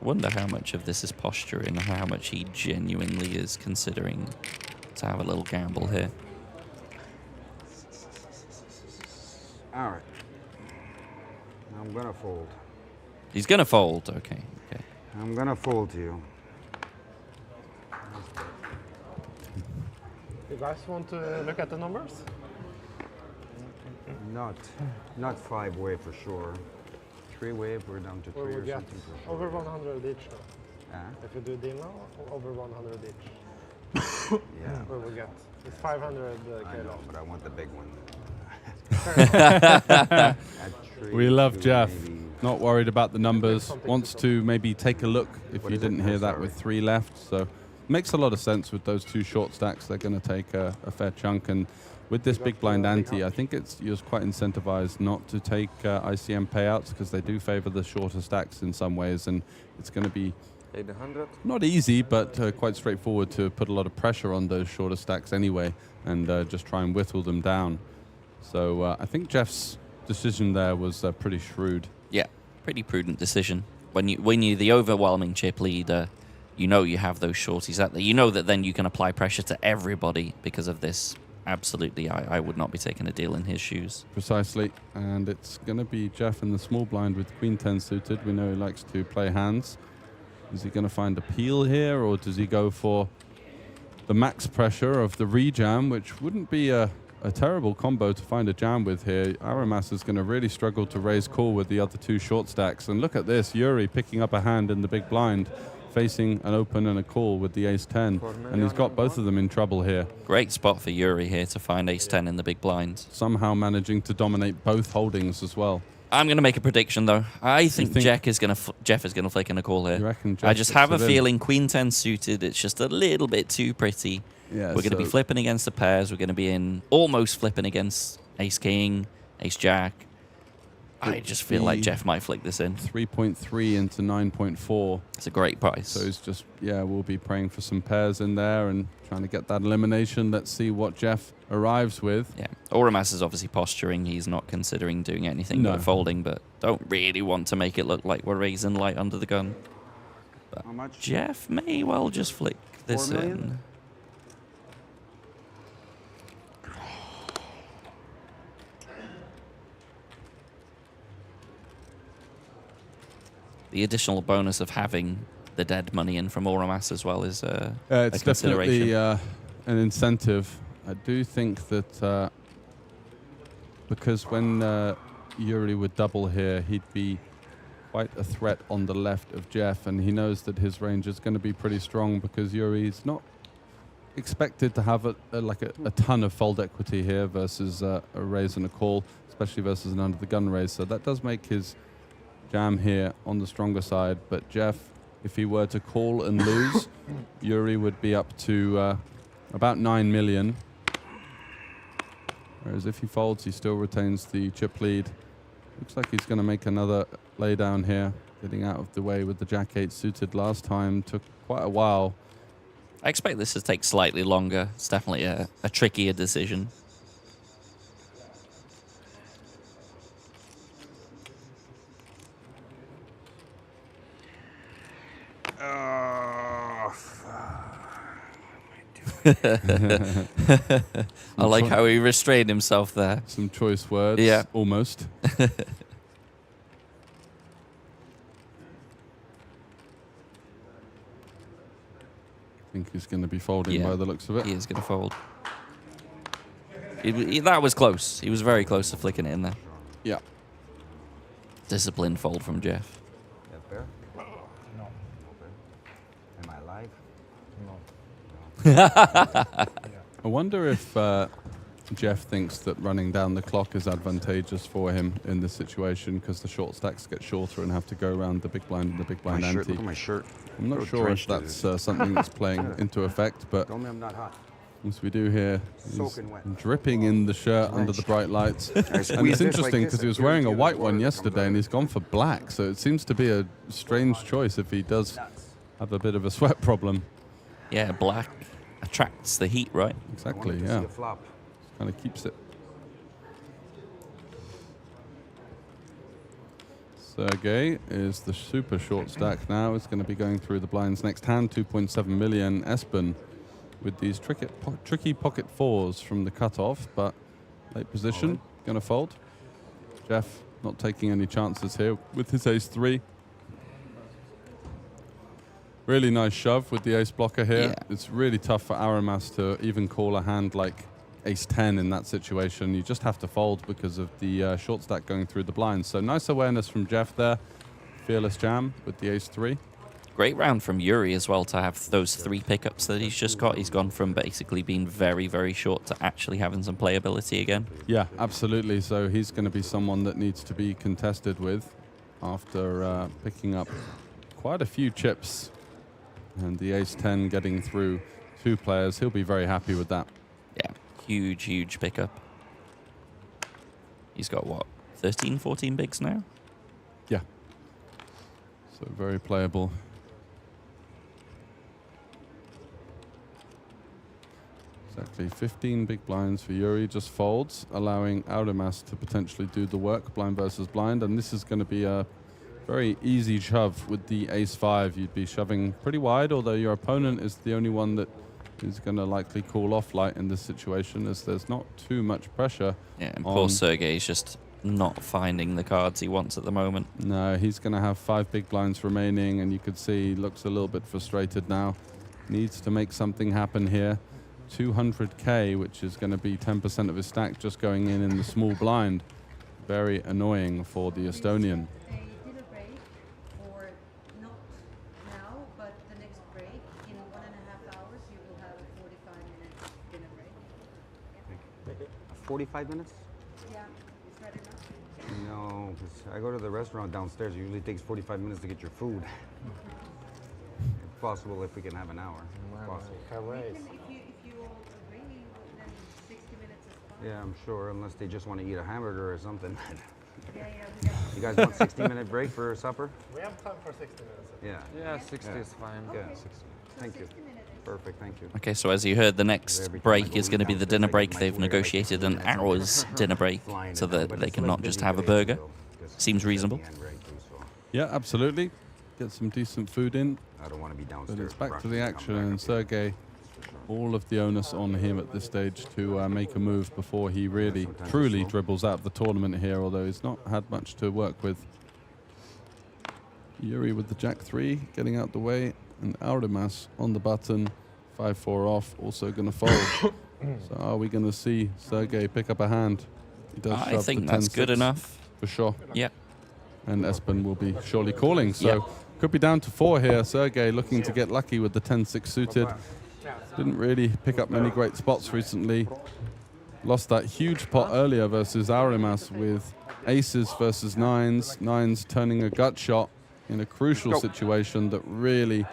Wonder how much of this is posturing, or how much he genuinely is considering to have a little gamble here. All right. I'm gonna fold. He's gonna fold. Okay. Okay. I'm gonna fold to you. You guys want to look at the numbers? Not 5-way for sure. 3-way, we're down to 3 Or or we get something for sure. over 100 each now. Yeah. If you do deal now, over 100 each. Yeah. Where we get? It's 500 I know, but I want the big one. We love Jeff. Not worried about the numbers. Wants to maybe take a look if you didn't hear that with 3 left. So makes a lot of sense with those 2 short stacks. They're going to take a fair chunk. And with this big blind ante, I think you're quite incentivized not to take ICM payouts because they do favor the shorter stacks in some ways. And it's going to be 800. not easy, but quite straightforward to put a lot of pressure on those shorter stacks anyway and just try and whittle them down. So I think Jeff's decision there was pretty shrewd. Yeah, pretty prudent decision. When you're the overwhelming chip leader, you know you have those shorties out there. You know that then you can apply pressure to everybody because of this. Absolutely, I would not be taking a deal in his shoes. Precisely, and it's going to be Jeff in the small blind with Queen 10 suited. We know he likes to play hands. Is he going to find a peel here, or does he go for the max pressure of the rejam, which wouldn't be a terrible combo to find a jam with here? Aramas is going to really struggle to raise call with the other 2 short stacks. And look at this, Yuri picking up a hand in the big blind, facing an open and a call with the ace-10. And he's got both of them in trouble here. Great spot for Yuri here to find ace-10 in the big blind. Somehow managing to dominate both holdings as well. I'm going to make a prediction, though. I think Jeff is going to flick in a call here. You reckon Jeff I just have a flips it in? feeling Queen 10 suited, it's just a little bit too pretty. Yeah, we're going to be flipping against the pairs. We're going to be in almost flipping against ace-king, ace-jack. I just feel like Jeff might flick this in. 3.3 into 9.4. It's a great price. So it's just, yeah, we'll be praying for some pairs in there and trying to get that elimination. Let's see what Jeff arrives with. Yeah, Oramas is obviously posturing. He's not considering doing anything but folding, but don't really want to make it look like we're raising light under the gun. But how much? Jeff may well just flick this 4 million? in. The additional bonus of having the dead money in from Oramas as well is a it's consideration. definitely an incentive. I do think that because when Yuri would double here, he'd be quite a threat on the left of Jeff, and he knows that his range is going to be pretty strong because Yuri's not expected to have a ton of fold equity here versus a raise and a call, especially versus an under the gun raise. So that does make his jam here on the stronger side. But Jeff, if he were to call and lose, Yuri would be up to about 9 million. Whereas if he folds, he still retains the chip lead. Looks like he's going to make another laydown here, getting out of the way with the Jack-8 suited last time. Took quite a while. I expect this to take slightly longer. It's definitely a trickier decision. I like how he restrained himself there. Some choice words. Yeah. Almost. I think he's going to be folding by the looks of it. He is going to fold. That was close. He was very close to flicking it in there. Yeah. Disciplined fold from Jeff. That fair? No. Am I live? No. I wonder if Jeff thinks that running down the clock is advantageous for him in this situation because the short stacks get shorter and have to go around the big blind and the big blind My ante. shirt, look at my shirt. I'm not So sure if drenched in that's it. something that's playing into effect, but Tell me I'm not hot. as we do here, he's Soaking wet. dripping in the shirt under the bright lights. And squeeze it's this interesting like because this, he was and wearing a guarantee white the one water yesterday comes and he's gone for black, so it seems to be a strange choice if he does have a bit of a sweat problem. Yeah, black attracts the heat, right? Exactly, See yeah. a flop. Kind of keeps it. Sergey is the super short stack now. It's going to be going through the blinds next hand, 2.7 million. Espen with these tricky pocket fours from the cutoff, but late position, going to fold. Jeff not taking any chances here with his ace-3. Really nice shove with the ace blocker here. Yeah. It's really tough for Aramas to even call a hand like ace-10 in that situation. You just have to fold because of the short stack going through the blinds. So nice awareness from Jeff there. Fearless jam with the ace-3. Great round from Yuri as well to have those 3 pickups that he's just got. He's gone from basically being very, very short to actually having some playability again. Yeah, absolutely. So he's going to be someone that needs to be contested with after picking up quite a few chips. And the ace-10 getting through 2 players. He'll be very happy with that. Yeah, huge pickup. He's got, what, 13, 14 bigs now? Yeah. So very playable. Exactly, 15 big blinds for Yuri, just folds, allowing Audemas to potentially do the work, blind versus blind, and this is going to be a very easy shove with the ace-5. You'd be shoving pretty wide, although your opponent is the only one that is going to likely call off light in this situation, as there's not too much pressure. Yeah, and poor Sergey's just not finding the cards he wants at the moment. No, he's going to have 5 big blinds remaining, and you could see he looks a little bit frustrated now. Needs to make something happen here. 200k, which is going to be 10% of his stack just going in the small blind. Very annoying for the Estonian. Dinner break, or not now, but the next break, in 1.5 hours, you will have a 45-minute dinner break. 45 minutes? Yeah, is that enough? No, 'cause I go to the restaurant downstairs. It usually takes 45 minutes to get your food. If possible, if we can have an hour. If possible. If you all agree, then 60 minutes is fine. Yeah, I'm sure, unless they just want to eat a hamburger or something. Yeah, we have You guys want 60-minute break for supper? We have time for 60 minutes. Yeah. Yeah, 60 is fine. Yeah, 60. Thank you. Perfect, thank you. Okay, so as you heard, the next break is going to be the dinner break. They've negotiated an hour's dinner break so that they can not just have a burger. Seems reasonable. Yeah, absolutely. Get some decent food in. I don't want to be downstairs. But it's back to the action, and Sergey, all of the onus on him at this stage to make a move before he really, truly dribbles out the tournament here, although he's not had much to work with. Yuri with the jack-3 getting out the way, and Audemas on the button, 5-4 off, also going to fold. So are we going to see Sergey pick up a hand? He does I shove think the that's 10-6 good enough. for sure. Yeah. And Espen will be surely calling. So Yeah. could be down to 4 here. Sergey looking to get lucky with the 10-6 suited. Didn't really pick up many great spots recently. Lost that huge pot earlier versus Audemas with aces versus nines. Nines turning a gut shot in a crucial situation that really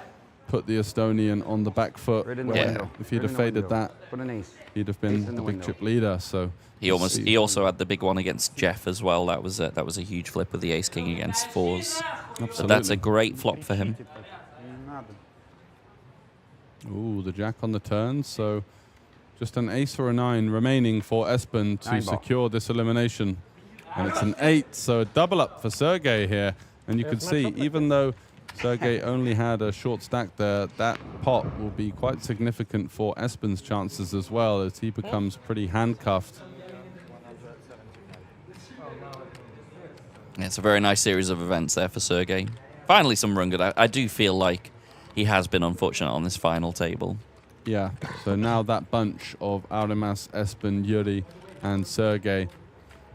put the Estonian on the back foot. Right in the where window. If he'd Right have in the faded window. that, Put an ace. he'd have Ace been in the the big window. chip leader. So He also had the big one against Jeff as well. That was a huge flip with the ace king against 4s. Absolutely. So that's a great flop for him. Ooh, the jack on the turn. So just an ace or a 9 remaining for Espen to 9 ball. secure this elimination. And it's an 8, so a double up for Sergey here. And you can see, even though Sergey only had a short stack there. That pot will be quite significant for Espen's chances as well, as he becomes pretty handcuffed. It's a very nice series of events there for Sergey. Finally some run good. I do feel like he has been unfortunate on this final table. Yeah, so now that bunch of Aurimas, Espen, Yuri, and Sergey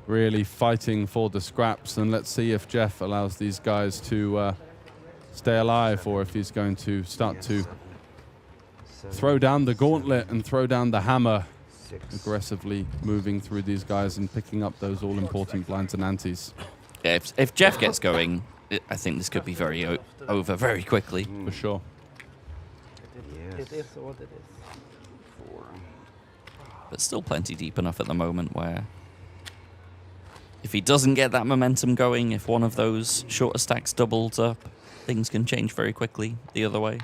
really fighting for the scraps. And let's see if Jeff allows these guys to stay alive, or if he's going to start to throw down the gauntlet and throw down the hammer, aggressively moving through these guys and picking up those all-important blinds and antes. Yeah, if Jeff gets going, I think this could be very over very quickly. For sure. It is what it is. 4. But still plenty deep enough at the moment where if he doesn't get that momentum going, if one of those shorter stacks doubles up, things can change very quickly the other way.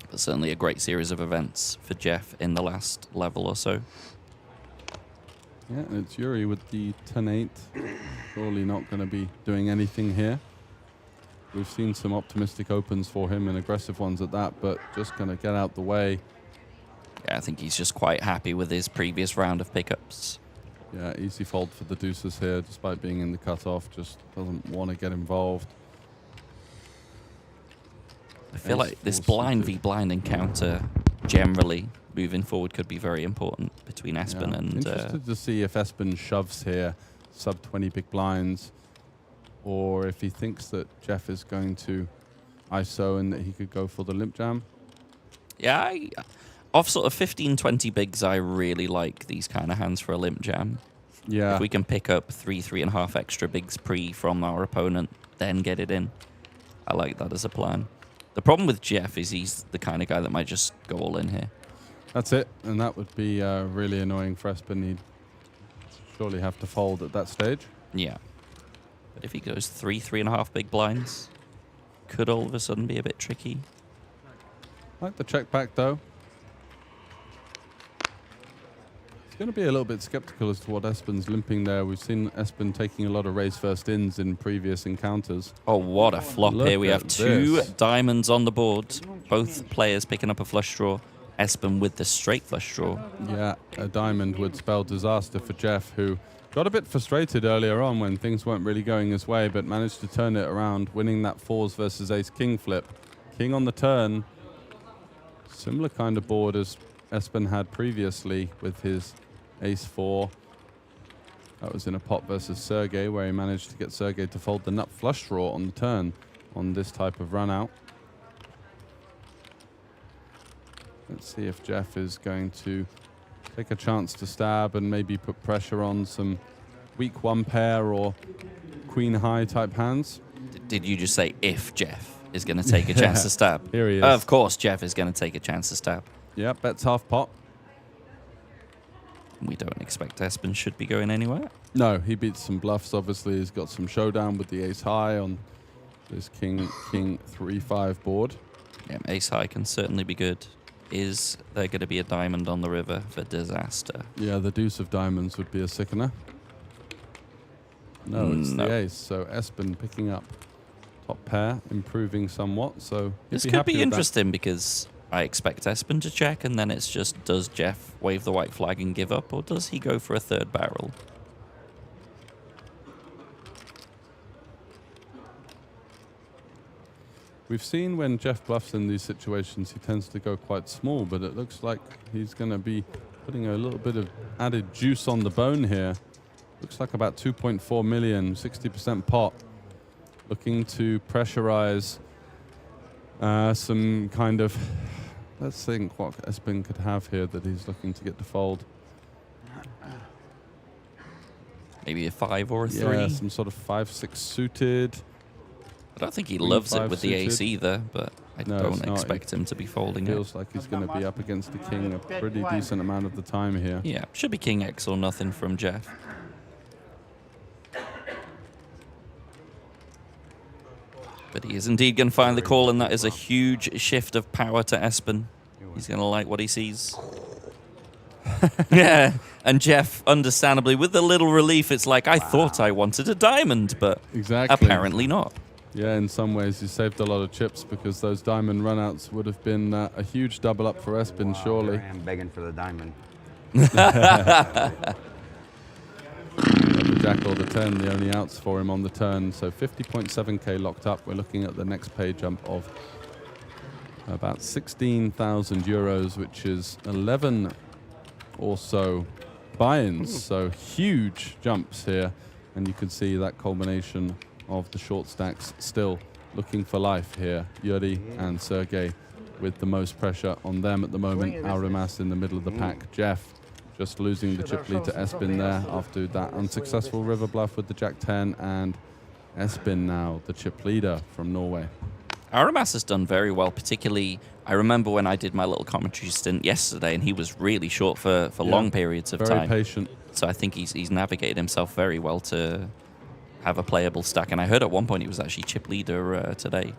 But certainly a great series of events for Jeff in the last level or so. Yeah, and it's Yuri with the 10-8. Surely not going to be doing anything here. We've seen some optimistic opens for him and aggressive ones at that, but just going to get out the way. Yeah, I think he's just quite happy with his previous round of pickups. Yeah, easy fold for the deuces here, despite being in the cutoff. Just doesn't want to get involved. I feel like this blind v blind encounter generally moving forward could be very important between Espen and... Interested to see if Espen shoves here, sub 20 big blinds, or if he thinks that Jeff is going to ISO and that he could go for the limp jam. Yeah, off sort of 15, 20 bigs, I really like these kind of hands for a limp jam. Yeah. If we can pick up 3.5 extra bigs pre from our opponent, then get it in. I like that as a plan. The problem with Jeff is he's the kind of guy that might just go all in here. That's it, and that would be really annoying for Espen. He'd surely have to fold at that stage. Yeah. But if he goes 3.5 big blinds, could all of a sudden be a bit tricky. Like the check back, though. It's going to be a little bit skeptical as to what Espen's limping there. We've seen Espen taking a lot of raise first ins in previous encounters. Oh, what a flop here. We have 2 diamonds on the board. Both players picking up a flush draw. Espen with the straight flush draw. Yeah, a diamond would spell disaster for Jeff, who got a bit frustrated earlier on when things weren't really going his way, but managed to turn it around, winning that 4s versus ace-king flip. King on the turn. Similar kind of board as Espen had previously with his ace-4. That was in a pot versus Sergey, where he managed to get Sergey to fold the nut flush draw on the turn on this type of run out. Let's see if Jeff is going to take a chance to stab and maybe put pressure on some weak 1 pair or queen high type hands. Did you just say if Jeff is going to take a chance to stab? Here he is. Of course Jeff is going to take a chance to stab. Yeah, bets half pot. We don't expect Espen should be going anywhere. No, he beats some bluffs, obviously. He's got some showdown with the ace high on this king 3-5 board. Yeah, ace high can certainly be good. Is there going to be a diamond on the river for disaster? Yeah, the deuce of diamonds would be a sickener. No, it's the ace. So Espen picking up top pair, improving somewhat. So this could be interesting because I expect Espen to check, and then it's just, does Jeff wave the white flag and give up, or does he go for a 3rd barrel? We've seen when Jeff bluffs in these situations, he tends to go quite small, but it looks like he's going to be putting a little bit of added juice on the bone here. Looks like about 2.4 million, 60% pot. Looking to pressurize some kind of... Let's think what Espen could have here that he's looking to get to fold. Maybe a 5 or a 3? Yeah, some sort of 5-6 suited. I don't think he loves it with the ace either, but I don't expect him to be folding it. Feels like he's going to be up against the king a pretty decent amount of the time here. Yeah, should be king X or nothing from Jeff. But he is indeed going to find the call, and that is a huge shift of power to Espen. He's going to like what he sees. Yeah, and Jeff, understandably, with a little relief, it's like, I thought I wanted a diamond, but apparently not. Yeah, in some ways you saved a lot of chips because those diamond runouts would have been a huge double up for Espen, surely. I am begging for the diamond. The Jack or the 10, the only outs for him on the turn. So 50.7k locked up. We're looking at the next pay jump of about 16,000 euros, which is 11 or so buy-ins. So huge jumps here. And you can see that culmination of the short stacks still looking for life here. Yuri and Sergey with the most pressure on them at the moment. Aurimas in the middle of the pack. Jeff just losing the chip lead to Espen there after that unsuccessful river bluff with the Jack 10, and Espen now the chip leader from Norway. Aurimas has done very well, particularly I remember when I did my little commentary stint yesterday and he was really short for long periods of time. Very patient. So I think he's navigated himself very well to have a playable stack. And I heard at one point he was actually chip leader today.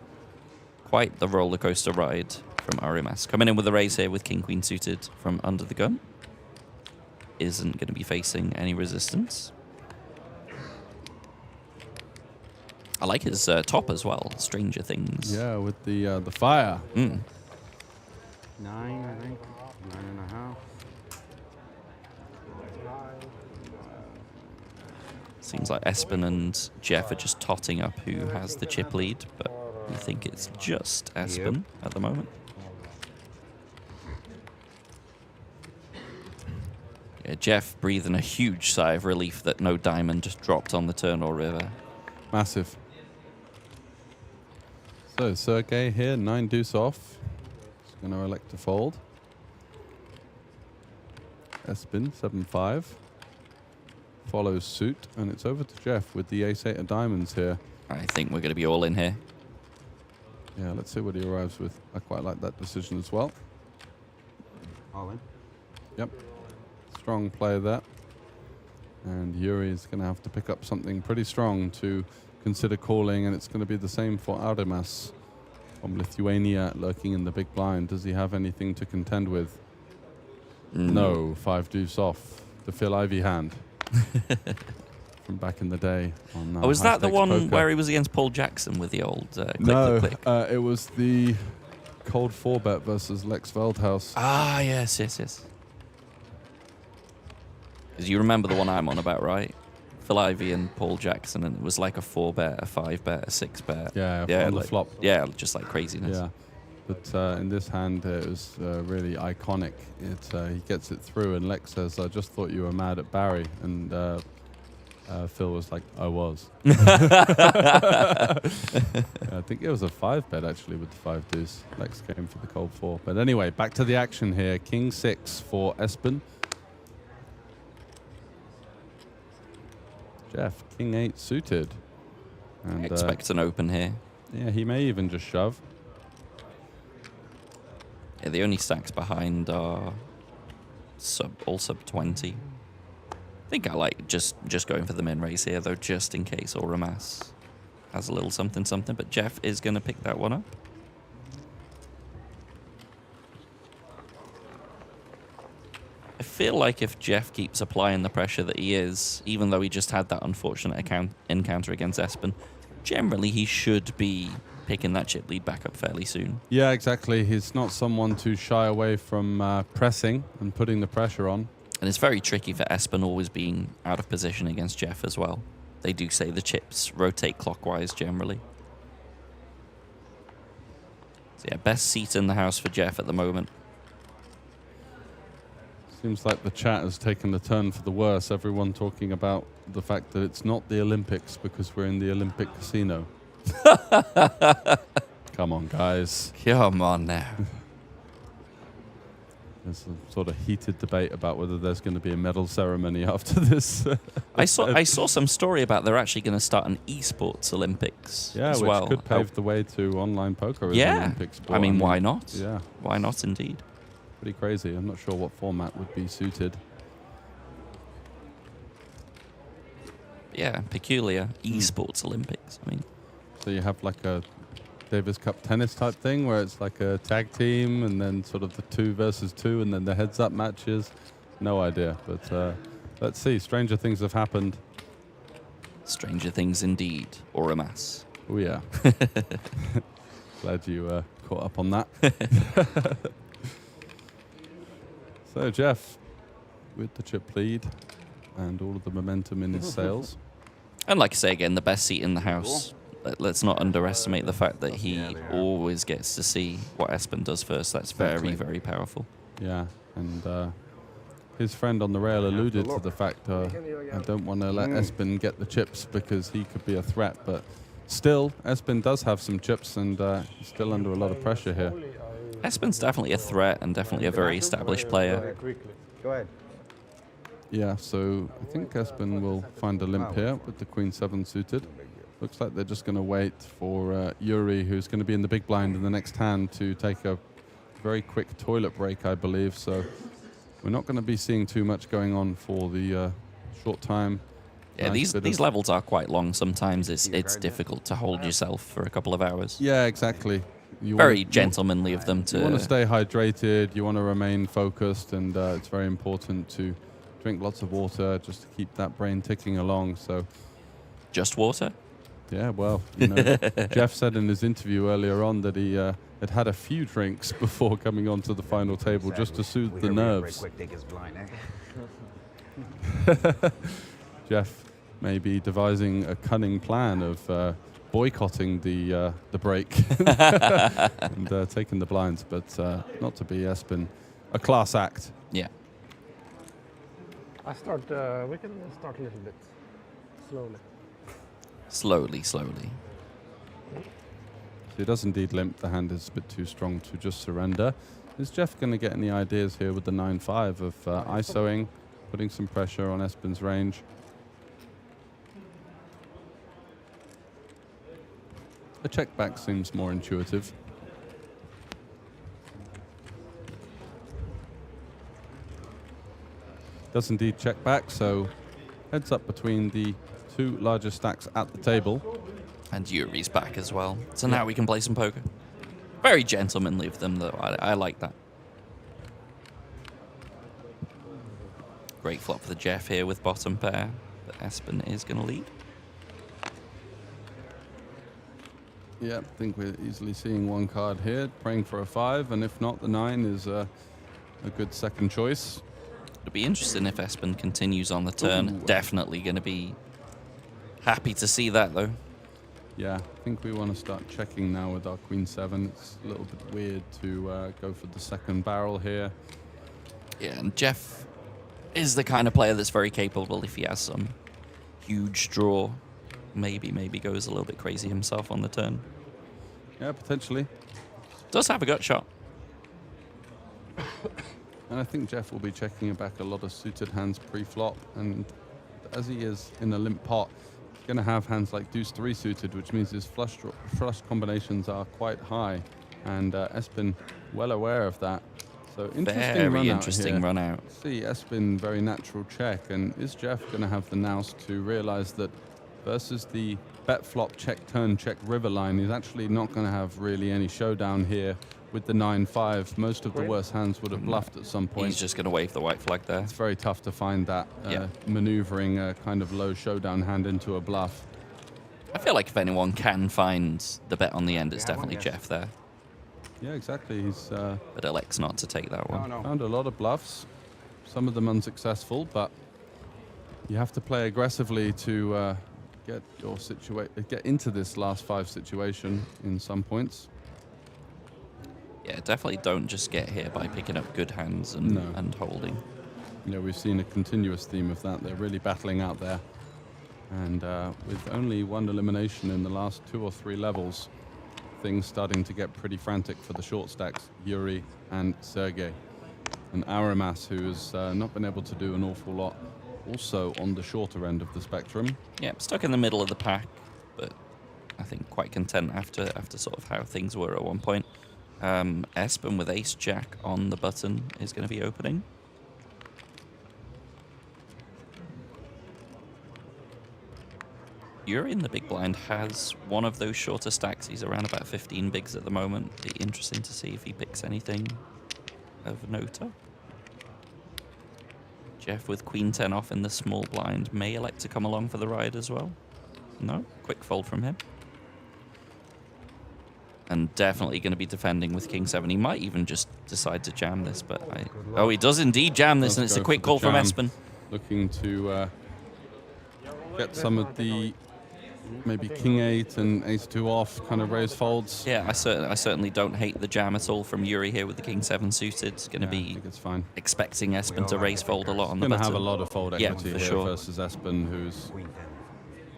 Quite the roller coaster ride from Aurimas. Coming in with a raise here with King Queen suited from under the gun. Isn't going to be facing any resistance. I like his top as well, Stranger Things. Yeah, with the fire. 9, I think. 9.5. Seems like Espen and Jeff are just totting up who has the chip lead, but we think it's just Espen at the moment. Yeah, Jeff breathing a huge sigh of relief that no diamond just dropped on the turn or river. Massive. So Sergey here, 9 deuce off. He's going to elect to fold. Espen, 7-5. Follows suit, and it's over to Jeff with the ace-8 of diamonds here. I think we're going to be all in here. Yeah, let's see what he arrives with. I quite like that decision as well. All in? Yep. Strong play there. And Yuri is going to have to pick up something pretty strong to consider calling, and it's going to be the same for Aurimas from Lithuania lurking in the big blind. Does he have anything to contend with? No, 5 deuce off. The Phil Ivey hand. From back in the day. On, was that the one poker. where he was against Paul Jackson with the old click? It was the cold 4-bet versus Lex Veldhaus. Ah, yes. Because you remember the one I'm on about, right? Phil Ivey and Paul Jackson, and it was like a 4-bet, a 5-bet, a 6-bet. Yeah, on the flop. Yeah, just like craziness. Yeah. But in this hand, it was really iconic. He gets it through, and Lex says, I just thought you were mad at Barry. And Phil was like, I was. I think it was a 5-bet, actually, with the 5 deuce. Lex came for the cold 4. But anyway, back to the action here. King 6 for Espen. Jeff, King 8 suited. And expect an open here. Yeah, he may even just shove. Yeah, the only stacks behind are all sub 20. I think I like just going for the min raise here, though, just in case Aurimas has a little something, but Jeff is going to pick that one up. I feel like if Jeff keeps applying the pressure that he is, even though he just had that unfortunate encounter against Espen, generally he should be picking that chip lead back up fairly soon. Yeah, exactly. He's not someone to shy away from pressing and putting the pressure on. And it's very tricky for Espen always being out of position against Jeff as well. They do say the chips rotate clockwise generally. So yeah, best seat in the house for Jeff at the moment. Seems like the chat has taken a turn for the worse. Everyone talking about the fact that it's not the Olympics because we're in the Olympic casino. Come on, guys. Come on now. There's a sort of heated debate about whether there's going to be a medal ceremony after this. I saw some story about they're actually going to start an esports Olympics as which well. Could pave the way to online poker as an Olympic sport. I mean, why not? Yeah. Why not, indeed? Pretty crazy. I'm not sure what format would be suited. Yeah, peculiar esports Olympics. I mean, so you have like a Davis Cup tennis type thing where it's like a tag team and then sort of the 2 versus 2 and then the heads-up matches. No idea, but let's see. Stranger things have happened. Stranger things indeed, Aurimas. Oh, yeah. Glad you caught up on that. So, Jeff, with the chip lead and all of the momentum in his sails. And like I say again, the best seat in the house. Let's not underestimate the fact that he always gets to see what Espen does first. That's very, very powerful. Yeah, and his friend on the rail alluded to the fact I don't want to let Espen get the chips because he could be a threat, but still, Espen does have some chips and he's still under a lot of pressure here. Espen's definitely a threat and definitely a very established player. Go ahead. Yeah, so I think Espen will find a limp here with the Queen 7 suited. Looks like they're just going to wait for Yuri, who's going to be in the big blind in the next hand, to take a very quick toilet break, I believe. So we're not going to be seeing too much going on for the short time. Yeah, these levels are quite long. Sometimes it's difficult to hold yourself for a couple of hours. Yeah, exactly. Very gentlemanly of them to... You want to stay hydrated, you want to remain focused, and it's very important to drink lots of water just to keep that brain ticking along. So, just water? Yeah, well, you know, Jeff said in his interview earlier on that he had had a few drinks before coming onto the final table just to soothe the nerves. Jeff may be devising a cunning plan of boycotting the break and taking the blinds, but not to be Espen. A class act. Yeah. We can start a little bit slowly. Slowly. So he does indeed limp. The hand is a bit too strong to just surrender. Is Jeff going to get any ideas here with the 9-5 of ISOing, putting some pressure on Espen's range? The check back seems more intuitive. Does indeed check back, so heads up between the two largest stacks at the table. And Yuri's back as well. So now we can play some poker. Very gentlemanly of them, though. I like that. Great flop for the Jeff here with bottom pair. But Espen is going to lead. Yeah, I think we're easily seeing one card here, praying for a 5, and if not, the 9 is a good second choice. It'll be interesting if Espen continues on the turn. Ooh. Definitely going to be happy to see that, though. Yeah, I think we want to start checking now with our Queen 7. It's a little bit weird to go for the second barrel here. Yeah, and Jeff is the kind of player that's very capable if he has some huge draw. Maybe goes a little bit crazy himself on the turn. Yeah, potentially. Does have a gut shot. And I think Jeff will be checking back a lot of suited hands pre-flop, and as he is in a limp pot, he's going to have hands like Deuce 3 suited, which means his flush combinations are quite high, and Espen well aware of that. So interesting run out. See Espen very natural check, and is Jeff going to have the nous to realize that versus the bet flop check turn check river line, he's actually not going to have really any showdown here with the 9-5. Most of the worst hands would have bluffed at some point. He's just going to wave the white flag there. It's very tough to find that maneuvering a kind of low showdown hand into a bluff. I feel like if anyone can find the bet on the end, it's definitely Jeff there. Yeah, exactly. He's but elects not to take that one. Found a lot of bluffs, some of them unsuccessful, but you have to play aggressively to get into this last 5 situation in some points. Yeah, definitely don't just get here by picking up good hands and holding. Yeah, we've seen a continuous theme of that. They're really battling out there. And with only one elimination in the last 2 or 3 levels, things starting to get pretty frantic for the short stacks, Yuri and Sergey. And Aramas, who has not been able to do an awful lot, also on the shorter end of the spectrum. Yeah, stuck in the middle of the pack, but I think quite content after sort of how things were at one point. Espen with ace-jack on the button is going to be opening. Yuri in the big blind has one of those shorter stacks. He's around about 15 bigs at the moment. Be interesting to see if he picks anything of note up. Jeff with Queen 10 off in the small blind may elect to come along for the ride as well. No, quick fold from him. and definitely going to be defending with King 7. He might even just decide to jam this, but oh, he does indeed jam this, and it's a quick call from Espen. Looking to get some of the maybe King 8 and Ace 2 off, kind of raise folds. Yeah, I certainly don't hate the jam at all from Yuri here with the King 7 suited. It's going to be expecting Espen to raise fold a lot on the button. Going to have a lot of fold equity for here sure. versus Espen, who's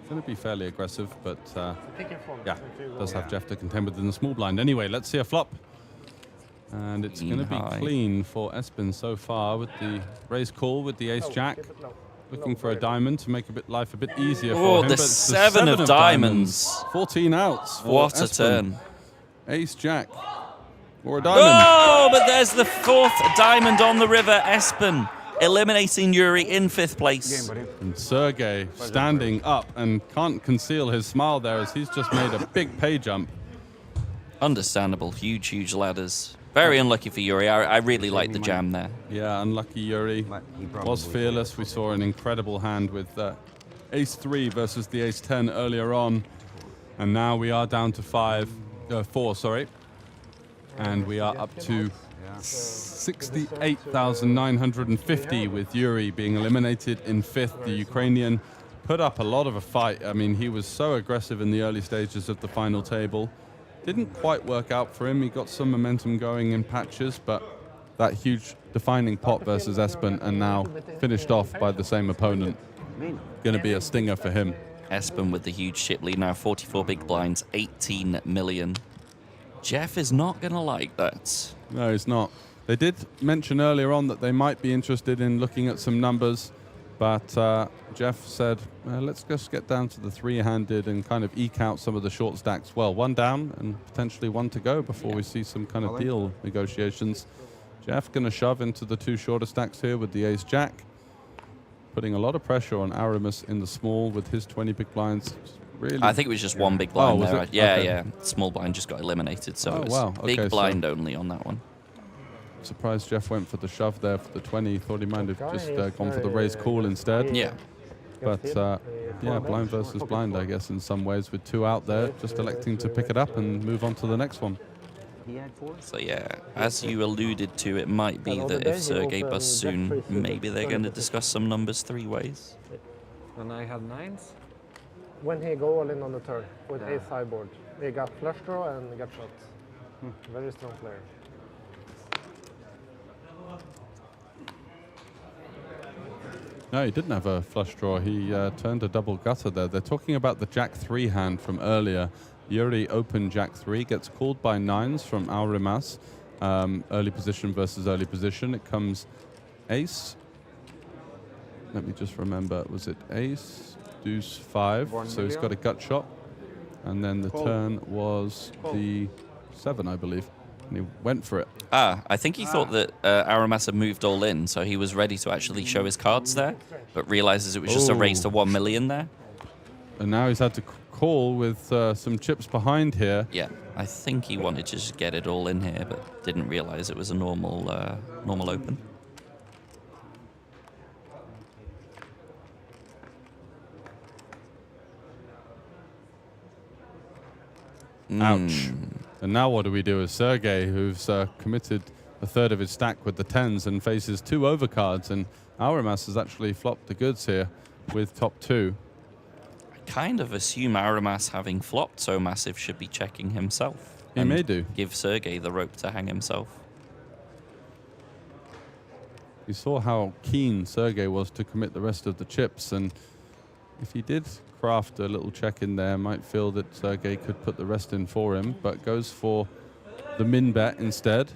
going to be fairly aggressive, but yeah, does have Jeff to contend with in the small blind. Anyway, let's see a flop. And it's going to be clean for Espen so far with the raise call with the Ace-Jack. Looking for a diamond to make life a bit easier for him. The 7 of diamonds. 14 outs. What a turn. Ace-Jack. Or a diamond. Oh, but there's the 4th diamond on the river. Espen eliminating Yuri in 5th place. And Sergey standing up and can't conceal his smile there as he's just made a big pay jump. Understandable. Huge, huge ladders. Very unlucky for Yuri. I really like the jam there. Yeah, unlucky Yuri. Was fearless. We saw an incredible hand with Ace 3 versus the Ace 10 earlier on. And now we are down to 4, sorry. And we are up to 68,950 with Yuri being eliminated in 5th. The Ukrainian put up a lot of a fight. I mean, he was so aggressive in the early stages of the final table. Didn't quite work out for him. He got some momentum going in patches, but that huge defining pot versus Espen, and now finished off by the same opponent. Going to be a stinger for him. Espen with the huge chip lead now, 44 big blinds, 18 million. Jeff is not going to like that. No, he's not. They did mention earlier on that they might be interested in looking at some numbers, but Jeff said, let's just get down to the 3-handed and kind of eke out some of the short stacks. Well, 1 down and potentially 1 to go before we see some kind of deal negotiations. Jeff going to shove into the 2 shorter stacks here with the Ace-Jack, putting a lot of pressure on Aramis in the small with his 20 big blinds. Really? I think it was just 1 big blind there. It? Yeah, okay. yeah. Small blind just got eliminated, so it was Okay, big blind only on that one. Surprised Jeff went for the shove there for the 20. Thought he might have just gone for the raise call instead. Yeah. But yeah, blind versus blind, I guess, in some ways, with 2 out there, just electing to pick it up and move on to the next one. So yeah, as you alluded to, it might be that if Sergey busts soon, maybe they're going to discuss some numbers 3 ways. And I had 9s? When he go all in on the turn with Ace sideboard, he got flush draw and got shot. Very strong player. No, he didn't have a flush draw. He turned a double gutter there. They're talking about the Jack 3 hand from earlier. Yuri open Jack 3, gets called by 9s from Aurimas. Early position versus early position. It comes Ace. Let me just remember. Was it Ace? Deuce 5. So he's got a gut shot. And then the turn was the 7, I believe. And he went for it. I think he thought that Aramas had moved all in, so he was ready to actually show his cards there, but realizes it was just a raise to 1 million there. And now he's had to call with some chips behind here. Yeah, I think he wanted to just get it all in here, but didn't realize it was a normal normal open. Ouch. And now what do we do with Sergey, who's committed a 1/3 of his stack with the 10s and faces 2 overcards, and Aurimas has actually flopped the goods here with top 2. I kind of assume Aramas, having flopped so massive, should be checking himself. He may do. Give Sergey the rope to hang himself. You saw how keen Sergey was to commit the rest of the chips, and if he did craft a little check in there, might feel that Sergey could put the rest in for him, but goes for the min bet instead.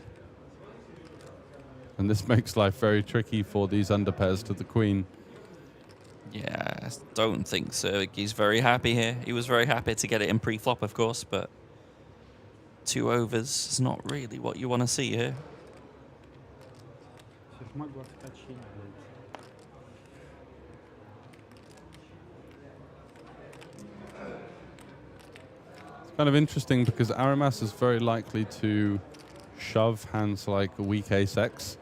And this makes life very tricky for these underpairs to the queen. Yeah, I don't think Sergey's very happy here. He was very happy to get it in pre-flop, of course, but 2 overs is not really what you want to see here. It's kind of interesting because Aramas is very likely to shove hands like a weak Ace-X.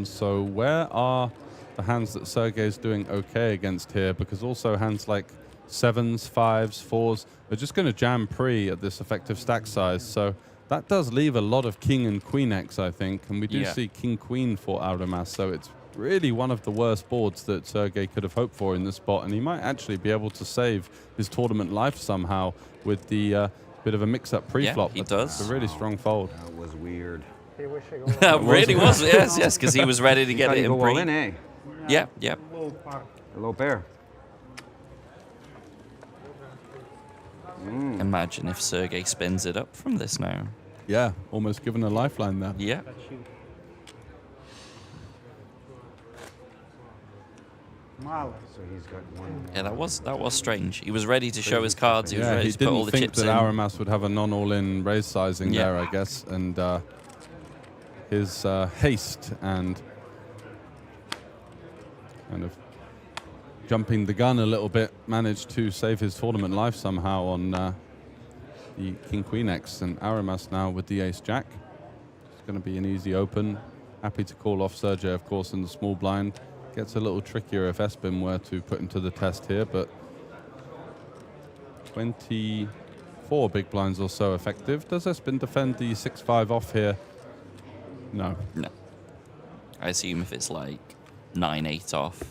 So where are the hands that Sergey's doing okay against here, because also hands like 7s, 5s, 4s are just going to jam pre at this effective stack size. So that does leave a lot of king and queen X, I think, and we do see king queen for Auramas. So it's really one of the worst boards that Sergey could have hoped for in this spot, and he might actually be able to save his tournament life somehow with the bit of a mix-up pre-flop. Yeah, he does. It's a really strong fold. That was weird. That really was, yes, because he was ready to get it in pre. In, eh? Yeah, yeah. A low pair. Imagine if Sergey spins it up from this now. Yeah, almost given a lifeline there. Yeah. So he's got one. Yeah, that was strange. He was ready to show his cards. He was ready to put all the chips in. He didn't think that Auramas would have a non-all-in raise sizing there, I guess, and his haste and kind of jumping the gun a little bit managed to save his tournament life somehow on the King Queen X, and Auramas now with the Ace Jack. It's going to be an easy open. Happy to call off Sergey, of course, in the small blind. Gets a little trickier if Espen were to put him to the test here, but 24 big blinds or so effective. Does Espen defend the 6-5 off here? No. No. I assume if it's like 9-8 off,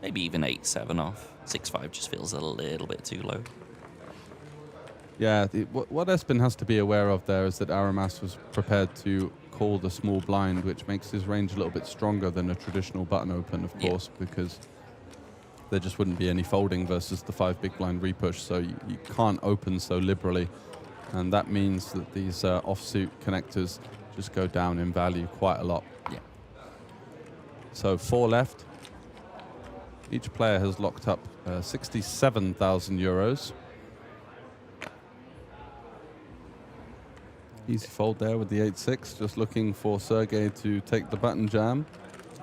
maybe even 8-7 off, 6-5 just feels a little bit too low. Yeah, what Espen has to be aware of there is that Auramas was prepared to call the small blind, which makes his range a little bit stronger than a traditional button open, of course, because there just wouldn't be any folding versus the 5 big blind repush, so you can't open so liberally, and that means that these offsuit connectors just go down in value quite a lot. Yeah. So 4 left. Each player has locked up 67,000 euros. Easy fold there with the 8-6, just looking for Sergey to take the button jam.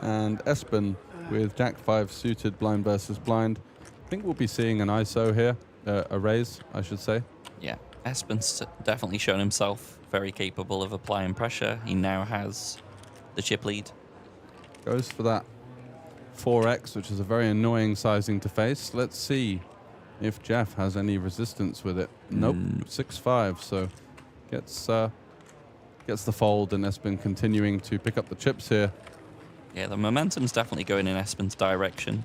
And Espen with Jack-5 suited blind versus blind. I think we'll be seeing an ISO here, a raise, I should say. Yeah, Espen's definitely shown himself very capable of applying pressure. He now has the chip lead. Goes for that 4x, which is a very annoying sizing to face. Let's see if Jeff has any resistance with it. Nope, 6-5, so gets the fold, and Espen continuing to pick up the chips here. Yeah, the momentum's definitely going in Espen's direction.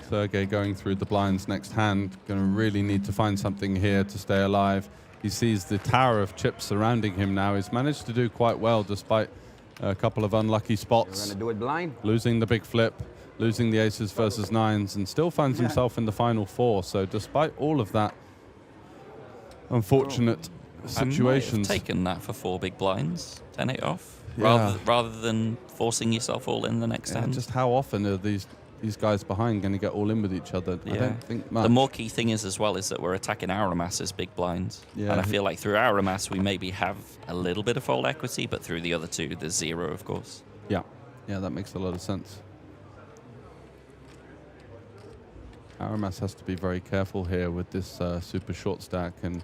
Sergey going through the blinds next hand. Going to really need to find something here to stay alive. He sees the tower of chips surrounding him now. He's managed to do quite well despite a couple of unlucky spots. You're going to do it blind? Losing the big flip, losing the aces versus 9s, and still finds himself in the final 4. So despite all of that unfortunate situations. I might have taken that for 4 big blinds, 10-8 off, Yeah. rather than forcing yourself all in the next hand. Just how often are these guys behind going to get all in with each other? I don't think much. The more key thing is as well is that we're attacking Auramas's big blinds. Yeah. And I feel like through Auramas we maybe have a little bit of fold equity, but through the other two there's 0, of course. Yeah, that makes a lot of sense. Auramas has to be very careful here with this super short stack, and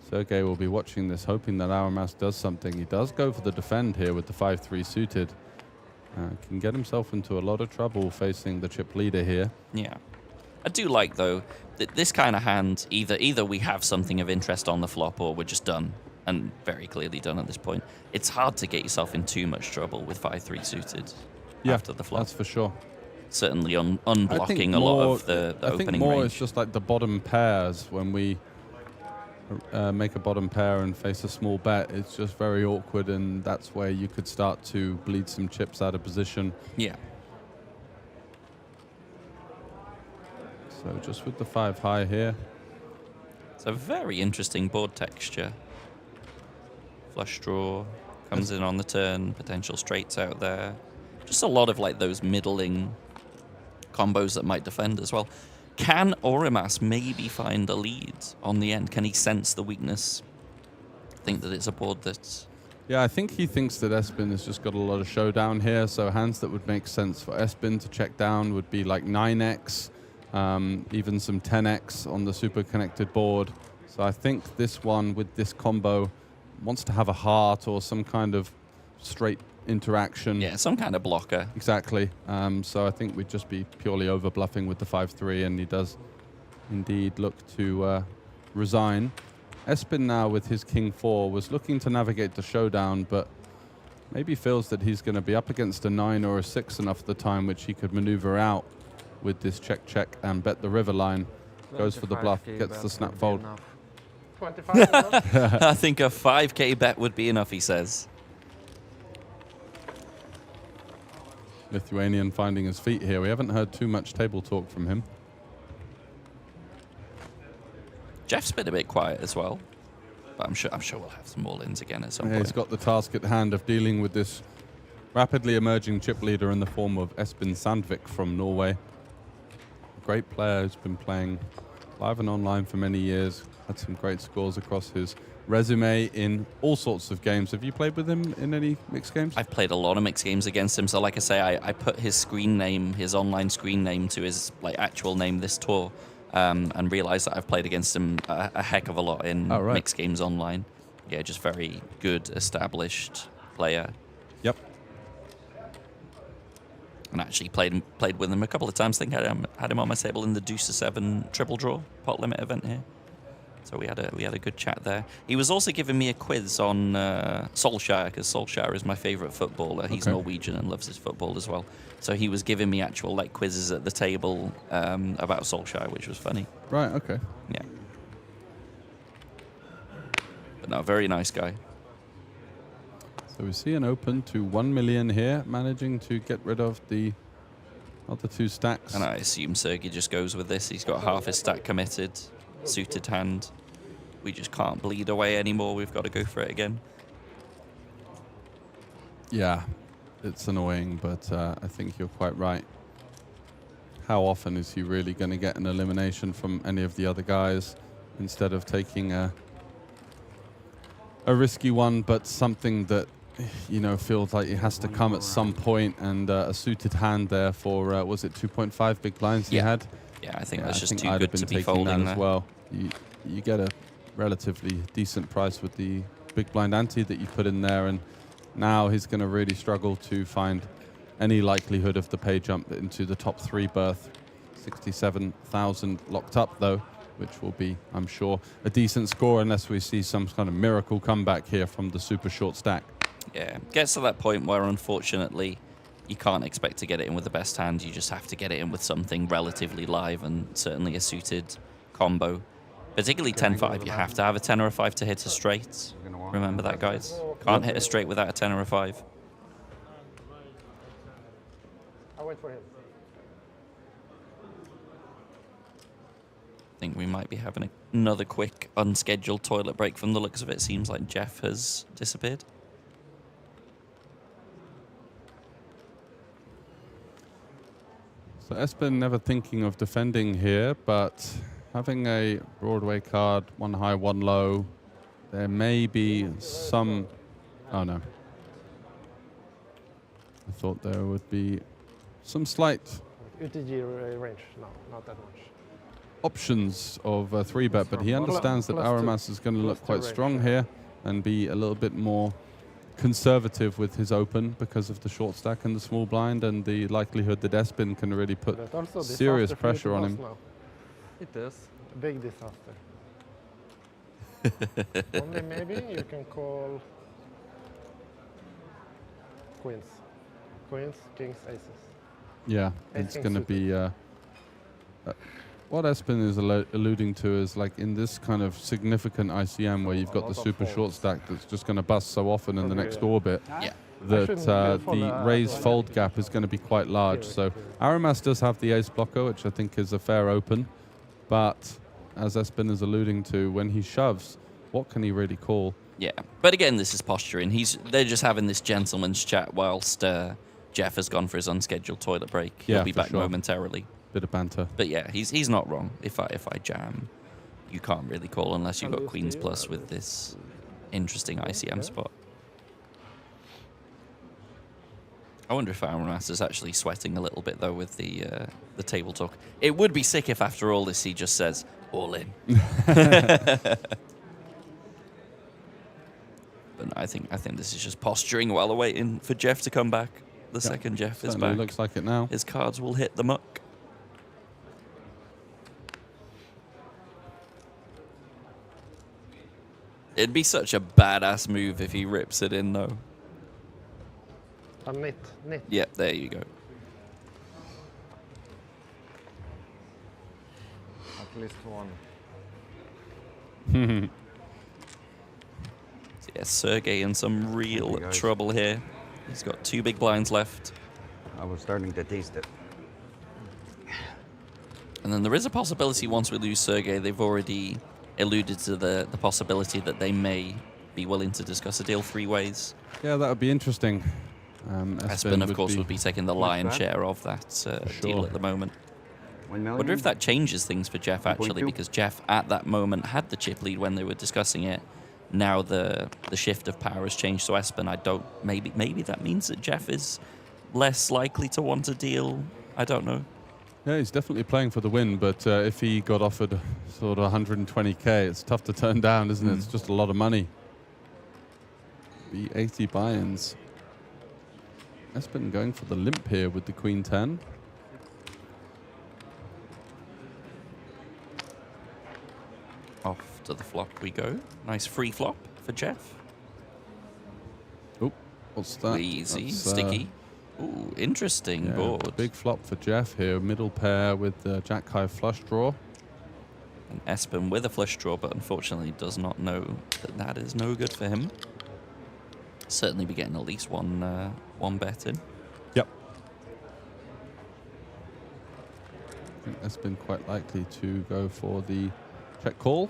Sergey will be watching this, hoping that Auramas does something. He does go for the defend here with the 5-3 suited. Can get himself into a lot of trouble facing the chip leader here. Yeah. I do like, though, that this kind of hand, either we have something of interest on the flop or we're just done, and very clearly done at this point. It's hard to get yourself in too much trouble with 5-3 suited after the flop. That's for sure. Certainly unblocking a lot of the opening range. I think more it's just like the bottom pairs when we make a bottom pair and face a small bet. It's just very awkward, and that's where you could start to bleed some chips out of position. Yeah. So just with the 5 high here. It's a very interesting board texture. Flush draw comes in on the turn, potential straights out there. Just a lot of like those middling combos that might defend as well. Can Auramas maybe find a lead on the end? Can he sense the weakness? Think that it's a board that's... Yeah, I think he thinks that Espen has just got a lot of showdown here, so hands that would make sense for Espen to check down would be like 9x, even some 10x on the super connected board. So I think this one with this combo wants to have a heart or some kind of straight interaction. Yeah, some kind of blocker. Exactly. So I think we'd just be purely over bluffing with the 5-3, and he does indeed look to resign. Espen now with his King 4 was looking to navigate the showdown, but maybe feels that he's going to be up against a 9 or a 6 enough of the time, which he could maneuver out with this check and bet the river line. Goes for the bluff, gets the snap fold. 25. I think a 5k bet would be enough, he says. Lithuanian finding his feet here. We haven't heard too much table talk from him. Jeff's been a bit quiet as well, but I'm sure we'll have some all-ins again at some point. He's got the task at hand of dealing with this rapidly emerging chip leader in the form of Espen Sandvik from Norway. A great player who's been playing live and online for many years. Had some great scores across his resume in all sorts of games. Have you played with him in any mixed games? I've played a lot of mixed games against him. So like I say, I put his screen name, his online screen name to his actual name this tour, and realized that I've played against him a heck of a lot in mixed games online. Yeah, just very good, established player. Yep. And actually played with him a couple of times. I think I had him on my table in the Deuce 7 triple draw pot limit event here. So we had a good chat there. He was also giving me a quiz on Solskjaer, because Solskjaer is my favorite footballer. He's Norwegian and loves his football as well. So he was giving me actual quizzes at the table about Solskjaer, which was funny. Right. Okay. Yeah. But no, very nice guy. So we see an open to 1 million here, managing to get rid of the other 2 stacks. And I assume Sergey just goes with this. He's got half his stack committed, suited hand. We just can't bleed away anymore. We've got to go for it again. Yeah, it's annoying, but I think you're quite right. How often is he really going to get an elimination from any of the other guys instead of taking a risky one, but something that, you know, feels like it has to come at some point, and a suited hand there for, was it 2.5 big blinds he had? Yeah, I think that's just too I'd good have been to be taking folding that as there. well. You get a relatively decent price with the big blind ante that you put in there, and now he's going to really struggle to find any likelihood of the pay jump into the top 3 berth. 67,000 locked up though, which will be, I'm sure, a decent score unless we see some kind of miracle comeback here from the super short stack. Yeah, gets to that point where unfortunately you can't expect to get it in with the best hand. You just have to get it in with something relatively live, and certainly a suited combo. Particularly 10-5, you have to have a 10 or a 5 to hit a straight. Remember that, guys. Can't hit a straight without a 10 or a 5. I'll wait for him. I think we might be having another quick unscheduled toilet break from the looks of it. Seems like Jeff has disappeared. So Espen never thinking of defending here, but having a Broadway card, 1 high, 1 low, there may be some... Oh, no. I thought there would be some slight UTG range, no, not that much. options of 3-bet, but he understands that Aramas is going to look quite strong here and be a little bit more conservative with his open because of the short stack and the small blind, and the likelihood that Espen can really put serious pressure on him. It is a big disaster. Only maybe you can call queens, kings, aces. Yeah, it's going to be... what Espen is alluding to is, like, in this kind of significant ICM where you've got the super short stack that's just going to bust so often in the next orbit, that the raise fold gap is going to be quite large. So Aramas does have the ace blocker, which I think is a fair open, but as Espen is alluding to, when he shoves, what can he really call? Yeah, but again, this is posturing. They're just having this gentleman's chat whilst Jeff has gone for his unscheduled toilet break. He'll be back momentarily. Bit of banter. But yeah, he's not wrong. If I jam, you can't really call unless you've got queens plus with this interesting ICM spot. I wonder if Aramas is actually sweating a little bit though with the table talk. It would be sick if after all this he just says all in. But I think this is just posturing while they're waiting for Jeff to come back. The second Jeff is back, looks like it now. His cards will hit the muck. It'd be such a badass move if he rips it in, though. A knit. Yep, there you go. At least one. So yeah, Sergey in some real trouble here. He's got 2 big blinds left. I was starting to taste it. And then there is a possibility once we lose Sergey, they've already alluded to the possibility that they may be willing to discuss a deal 3 ways. Yeah, that would be interesting. Espen, of course, would be taking the lion's share of that deal at the moment. Wonder if that changes things for Jeff, actually, because Jeff, at that moment, had the chip lead when they were discussing it. Now the shift of power has changed to Espen. Maybe that means that Jeff is less likely to want a deal. I don't know. Yeah, he's definitely playing for the win, but if he got offered sort of 120k, it's tough to turn down, isn't it? It's just a lot of money. Be 80 buy-ins. Espen going for the limp here with the Queen 10. Off to the flop we go. Nice free flop for Jeff. Oh, what's that? Easy, That's, sticky. Ooh, interesting board. Big flop for Jeff here. Middle pair with the Jack-high flush draw. And Espen with a flush draw, but unfortunately does not know that that is no good for him. Certainly be getting at least one bet in. Yep. I think Espen quite likely to go for the check call.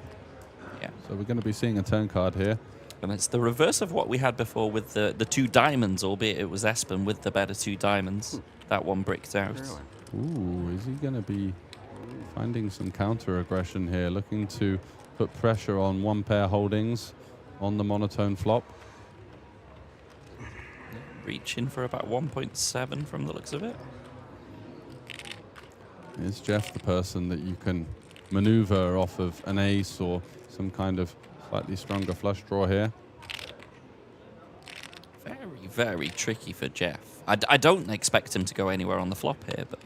Yeah. So we're going to be seeing a turn card here. And it's the reverse of what we had before with the 2 diamonds, albeit it was Espen with the better 2 diamonds. That one bricked out. Ooh, is he going to be finding some counter aggression here, looking to put pressure on 1 pair holdings on the monotone flop? Reaching for about 1.7 from the looks of it. Is Jeff the person that you can maneuver off of an ace or some kind of slightly stronger flush draw here? Very, very tricky for Jeff. I don't expect him to go anywhere on the flop here, but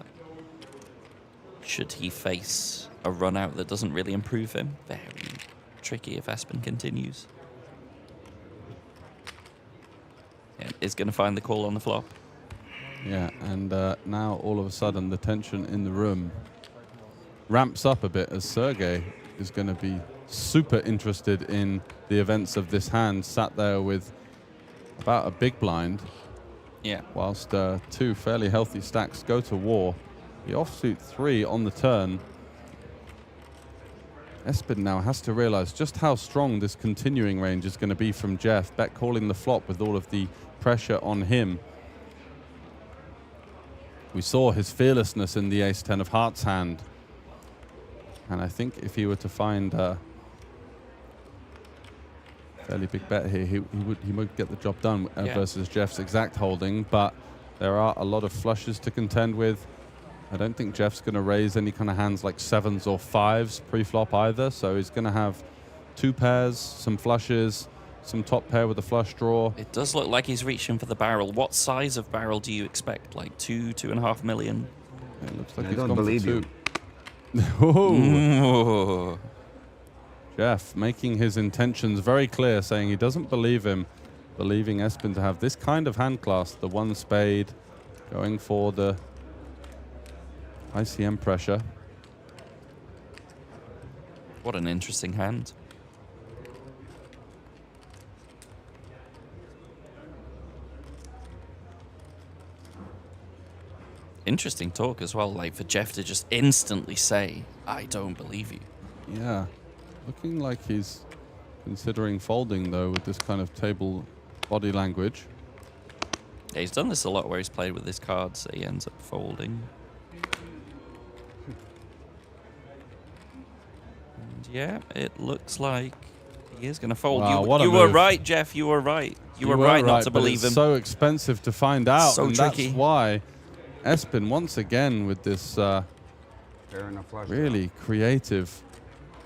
should he face a run out that doesn't really improve him, very tricky if Espen continues. Yeah, is going to find the call on the flop. Yeah, and now all of a sudden the tension in the room ramps up a bit as Sergey is going to be super interested in the events of this hand, sat there with about a big blind. Yeah. Whilst 2 fairly healthy stacks go to war. The offsuit 3 on the turn. Espen now has to realize just how strong this continuing range is going to be from Jeff. Bet calling the flop with all of the pressure on him. We saw his fearlessness in the ace-10 of hearts hand. And I think if he were to find a fairly big bet here, he would get the job done versus Jeff's exact holding. But there are a lot of flushes to contend with. I don't think Jeff's going to raise any kind of hands like 7s or 5s pre-flop either. So he's going to have 2 pairs, some flushes, some top pair with a flush draw. It does look like he's reaching for the barrel. What size of barrel do you expect? Like 2.5 million? It looks like I he's don't gone for believe 2. you. Oh. Jeff making his intentions very clear, saying he doesn't believe him, believing Espen to have this kind of hand class, the 1 spade, going for the ICM pressure. What an interesting hand. Interesting talk as well, like for Jeff to just instantly say, I don't believe you. Yeah. Looking like he's considering folding, though, with this kind of table body language. Yeah, he's done this a lot where he's played with his cards, so he ends up folding. And yeah, it looks like he is going to fold. Wow, you were right, Jeff. You were right. You were right not to believe him. It's so expensive to find out. So and tricky. That's why Espen, once again, with this really creative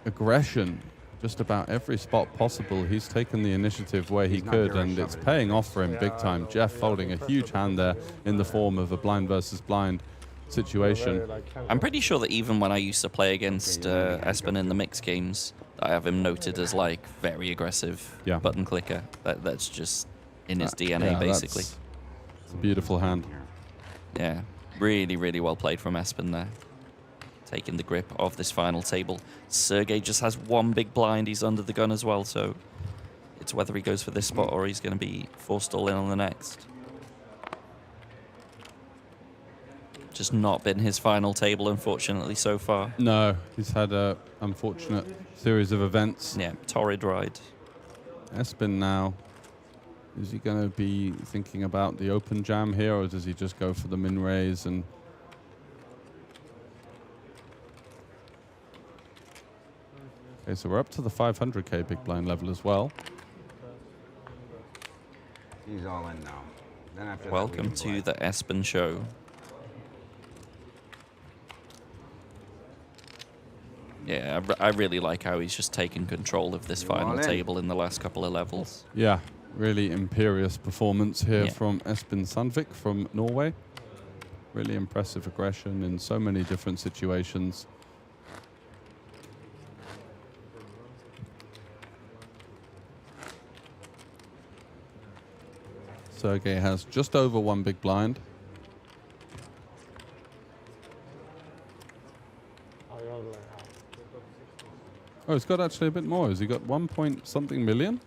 aggression, just about every spot possible. He's taken the initiative where he could, and it's paying off for him big time. Jeff folding a huge hand there in the form of a blind versus blind situation. I'm pretty sure that even when I used to play against Espen in the mixed games, I have him noted as like very aggressive button clicker. That's just in his DNA, basically. It's a beautiful hand. Yeah, really, really well played from Espen there. Taking the grip of this final table. Sergey just has one big blind. He's under the gun as well, so it's whether he goes for this spot or he's going to be forced all in on the next. Just not been his final table, unfortunately, so far. No, he's had a unfortunate series of events. Yeah, torrid ride. Espen now, is he going to be thinking about the open jam here, or does he just go for the min raise and... Okay, so we're up to the 500k big blind level as well. He's all in now. Then after Welcome to the Espen show. Yeah, I really like how he's just taken control of this final table in the last couple of levels. Yeah, really imperious performance here from Espen Sandvik from Norway. Really impressive aggression in so many different situations. Sergey has just over one big blind. Oh, he's got actually a bit more. Has he got 1 point something million?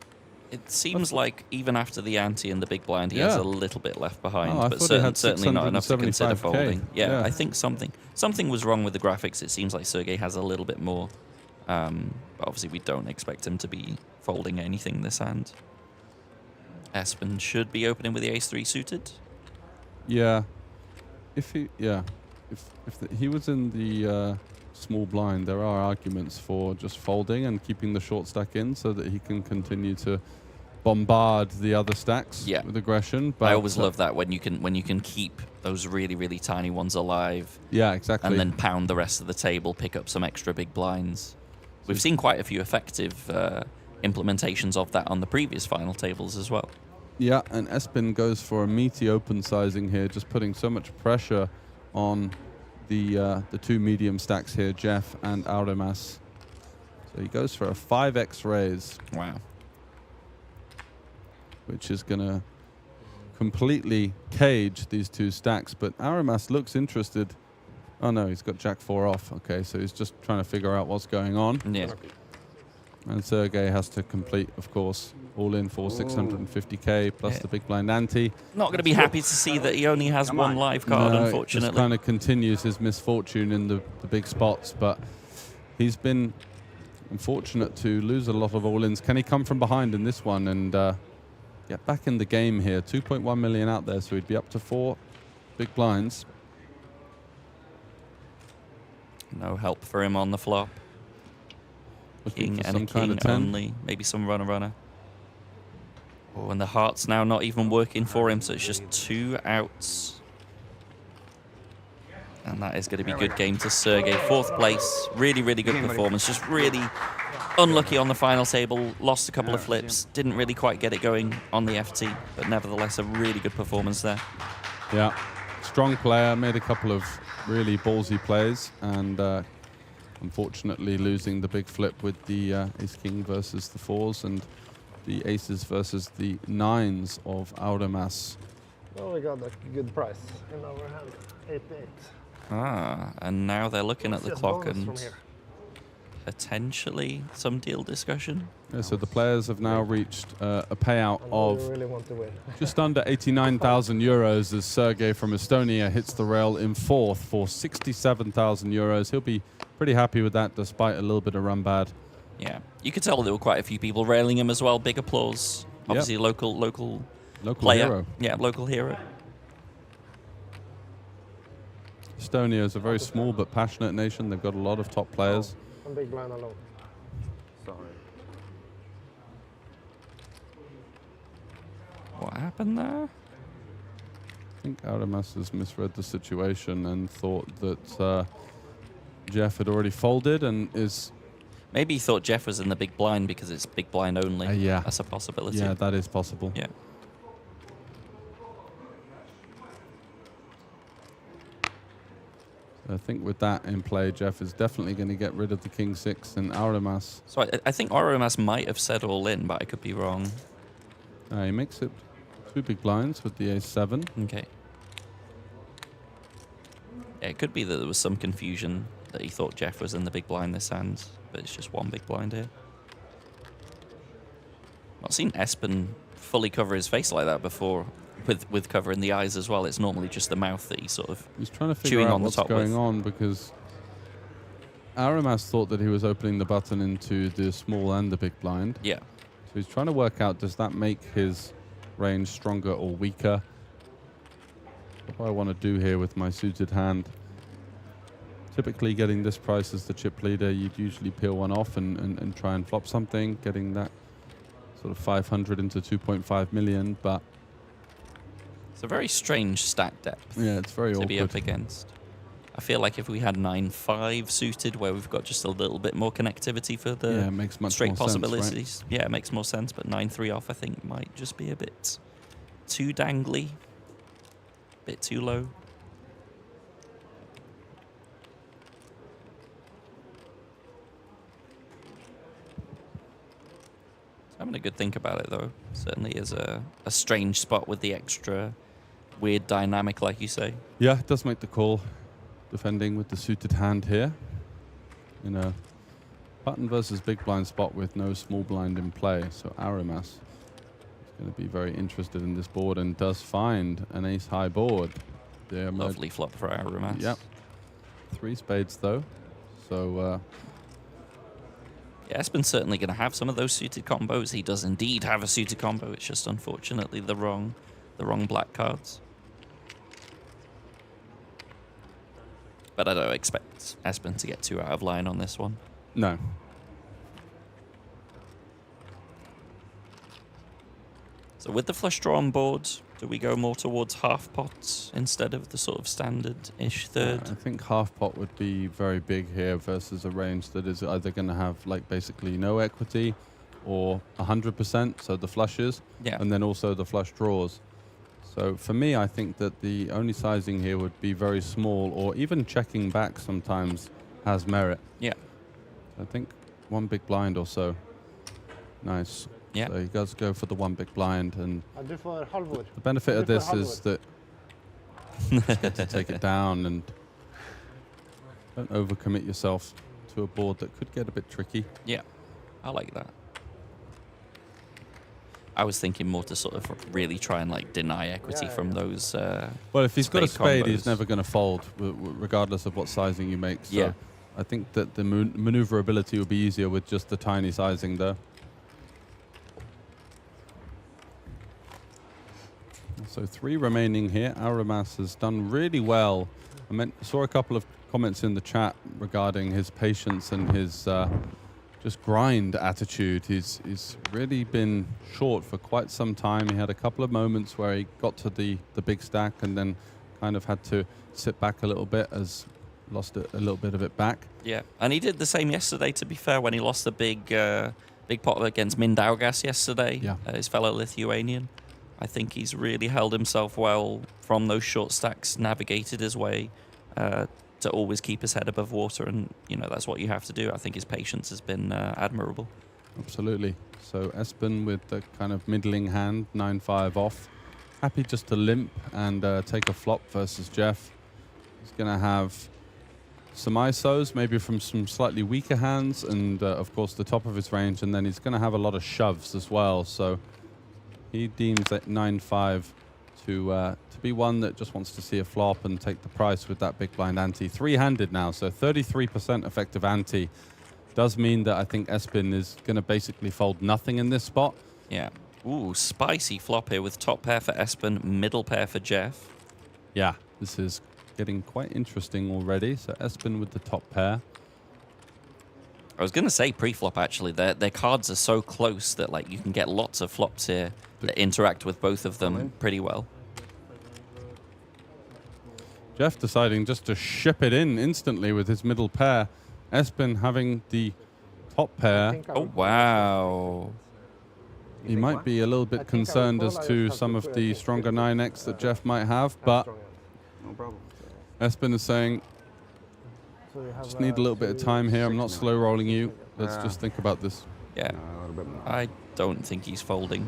It seems like even after the ante and the big blind, he has a little bit left behind, I but thought he had certainly not enough to consider 675K. folding. Yeah. I think something was wrong with the graphics. It seems like Sergey has a little bit more. But obviously, we don't expect him to be folding anything this hand. Espen should be opening with the ace-3 suited. Yeah. If he he was in the small blind, there are arguments for just folding and keeping the short stack in so that he can continue to bombard the other stacks with aggression. But I always love that when you can keep those really, really tiny ones alive. Yeah, exactly. And then pound the rest of the table, pick up some extra big blinds. We've seen quite a few effective implementations of that on the previous final tables as well. Yeah, and Espen goes for a meaty open sizing here, just putting so much pressure on the two medium stacks here, Jeff and Auremas. So he goes for a 5x raise. Wow. Which is going to completely cage these two stacks. But Auremas looks interested. Oh no, he's got Jack 4 off. Okay, so he's just trying to figure out what's going on. Yeah. And Sergey has to complete, of course, all in for 650k plus the big blind ante. Not going to be happy to see that he only has one live card, unfortunately. Just kind of continues his misfortune in the big spots, but he's been unfortunate to lose a lot of all-ins. Can he come from behind in this one and get back in the game here? 2.1 million out there, so he'd be up to 4 big blinds. No help for him on the flop. King and a king only. Maybe some runner. Oh, and the heart's now not even working for him, so it's just 2 outs. And that is going to be a good game to Sergey. 4th place. Really, really good performance. Just really unlucky on the final table. Lost a couple of flips. Didn't really quite get it going on the FT, but nevertheless a really good performance there. Yeah. Strong player. Made a couple of really ballsy plays, and unfortunately losing the big flip with the ace-king versus the 4s and the aces versus the 9s of Auremas. Well, we got a good price in our hand, 8-8. Ah, and now they're looking at the clock bonus and from here. potentially some deal discussion. Yeah, so the players have now reached a payout of really want to win. just under 89,000 euros as Sergey from Estonia hits the rail in 4th for 67,000 euros. He'll be pretty happy with that despite a little bit of run bad. Yeah, you could tell there were quite a few people railing him as well. Big applause. Obviously, local player. Hero. Yeah, local hero. Estonia is a very small but passionate nation. They've got a lot of top players. I'm big blind alone. Sorry. What happened there? I think Auremas has misread the situation and thought that Jeff had already folded and is Maybe he thought Jeff was in the big blind because it's big blind only. Yeah. That's a possibility. Yeah, that is possible. Yeah. I think with that in play, Jeff is definitely going to get rid of the king 6 and Auramas. So I think Auramas might have said all in, but I could be wrong. He makes it 2 big blinds with the ace 7. Okay. Yeah, it could be that there was some confusion that he thought Jeff was in the big blind this hand, but it's just 1 big blind here. I've seen Espen fully cover his face like that before, with covering the eyes as well. It's normally just the mouth that he's sort of He's trying to figure chewing out on the what's top going with. on because Auramas thought that he was opening the button into the small and the big blind. Yeah. So he's trying to work out, does that make his range stronger or weaker? What do I want to do here with my suited hand? Typically getting this price as the chip leader, you'd usually peel one off and try and flop something, getting that sort of 500 into 2.5 million, but It's a very strange stack depth. yeah, it's very to awkward. be up against. I feel like if we had 9-5 suited, where we've got just a little bit more connectivity for the Yeah, it makes much straight more sense, right? possibilities, yeah, it makes more sense. But 9-3 off, I think, might just be a bit too dangly, a bit too low. Having a good think about it, though. Certainly is a strange spot with the extra weird dynamic, like you say. Yeah, it does make the call. Defending with the suited hand here. In a button versus big blind spot with no small blind in play. So Auramas is going to be very interested in this board and does find an ace high board. Yeah, Lovely flop for Auramas. Yep. 3 spades though. So yeah, Espen's certainly going to have some of those suited combos. He does indeed have a suited combo. It's just unfortunately the wrong black cards. But I don't expect Espen to get too out of line on this one. no. So with the flush draw on board, do we go more towards half pots instead of the sort of standard-ish third? I think half pot would be very big here versus a range that is either going to have like basically no equity or 100%, so the flushes, Yeah. and then also the flush draws. So for me, I think that the only sizing here would be very small, or even checking back sometimes has merit. Yeah. I think 1 big blind or so. Nice. Yeah. So he does go for the 1 big blind, and Ja, du får halvor. the benefit of Du får this halvor. is that you get to take it down and don't overcommit yourself to a board that could get a bit tricky. Yeah, I like that. I was thinking more to sort of really try and like deny equity from those. Well, if he's got a spade, he's combos. never going to fold, regardless of what sizing you make. So Yeah. I think that the maneuverability will be easier with just the tiny sizing there. So 3 remaining here. Auramas has done really well. Saw a couple of comments in the chat regarding his patience and his just grind attitude. He's really been short for quite some time. He had a couple of moments where he got to the big stack and then kind of had to sit back a little bit, as lost a little bit of it back. Yeah, and he did the same yesterday. To be fair, when he lost the big pot against Mindaugas yesterday, his fellow Lithuanian. I think he's really held himself well from those short stacks, navigated his way to always keep his head above water, and you know that's what you have to do. I think his patience has been admirable. Absolutely. So Espen with the kind of middling hand, 9-5 off. Happy just to limp and take a flop versus Jeff. He's going to have some ISOs, maybe from some slightly weaker hands, and of course the top of his range, and then he's going to have a lot of shoves as well. So he deems that 9-5 to be one that just wants to see a flop and take the price with that big blind ante. 3-handed now, so 33% effective ante. Does mean that I think Espen is going to basically fold nothing in this spot. Yeah. Ooh, spicy flop here with top pair for Espen, middle pair for Jeff. Yeah, this is getting quite interesting already. So Espen with the top pair. I was going to say pre-flop, actually. Their cards are so close that like you can get lots of flops here that interact with both of them pretty well. Jeff deciding just to ship it in instantly with his middle pair. Espen having the top pair. I Oh, wow. He might be a little bit concerned as to some of the stronger 9x that Jeff might have, but No problem. Espen is saying, So you have, just need a little bit of time here. I'm not slow rolling you. Let's Yeah. just think about this. Yeah. A little bit more. I don't think he's folding.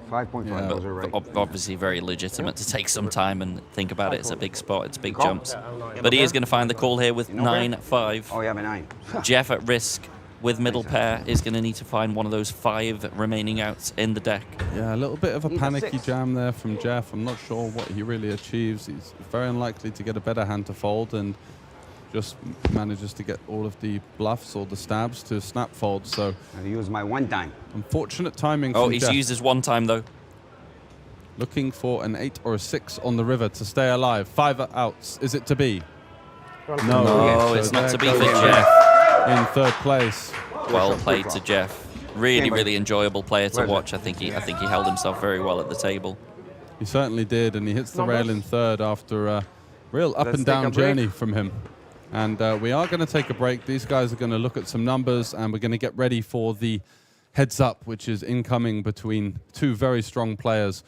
5.5, Yeah. those are right. Obviously very legitimate to take some time and think about it. It's a big spot, it's big Call. jumps. But he is going to find the call here with You know where? 9-5. Oh, you have a 9. Jeff at risk with middle pair is going to need to find one of those 5 remaining outs in the deck. Yeah, a little bit of a Need a panicky 6. jam there from Jeff. I'm not sure what he really achieves. He's very unlikely to get a better hand to fold and just manages to get all of the bluffs or the stabs to snap fold. So I use my 1 time. unfortunate timing Oh, from he's Jeff. used his 1 time though. Looking for an 8 or a 6 on the river to stay alive. 5 outs. Is it to be? No, No, it's not there to be goes for Jeff Jeff. in third place. Well played to Jeff. Really, Game, really enjoyable player to Pleasure. watch. I think he held himself very well at the table. He certainly did, and he hits the rail in third after a real up Let's and take down a break. journey from him. And we are going to take a break. These guys are going to look at some numbers, and we're going to get ready for the heads up, which is incoming between 2 very strong players,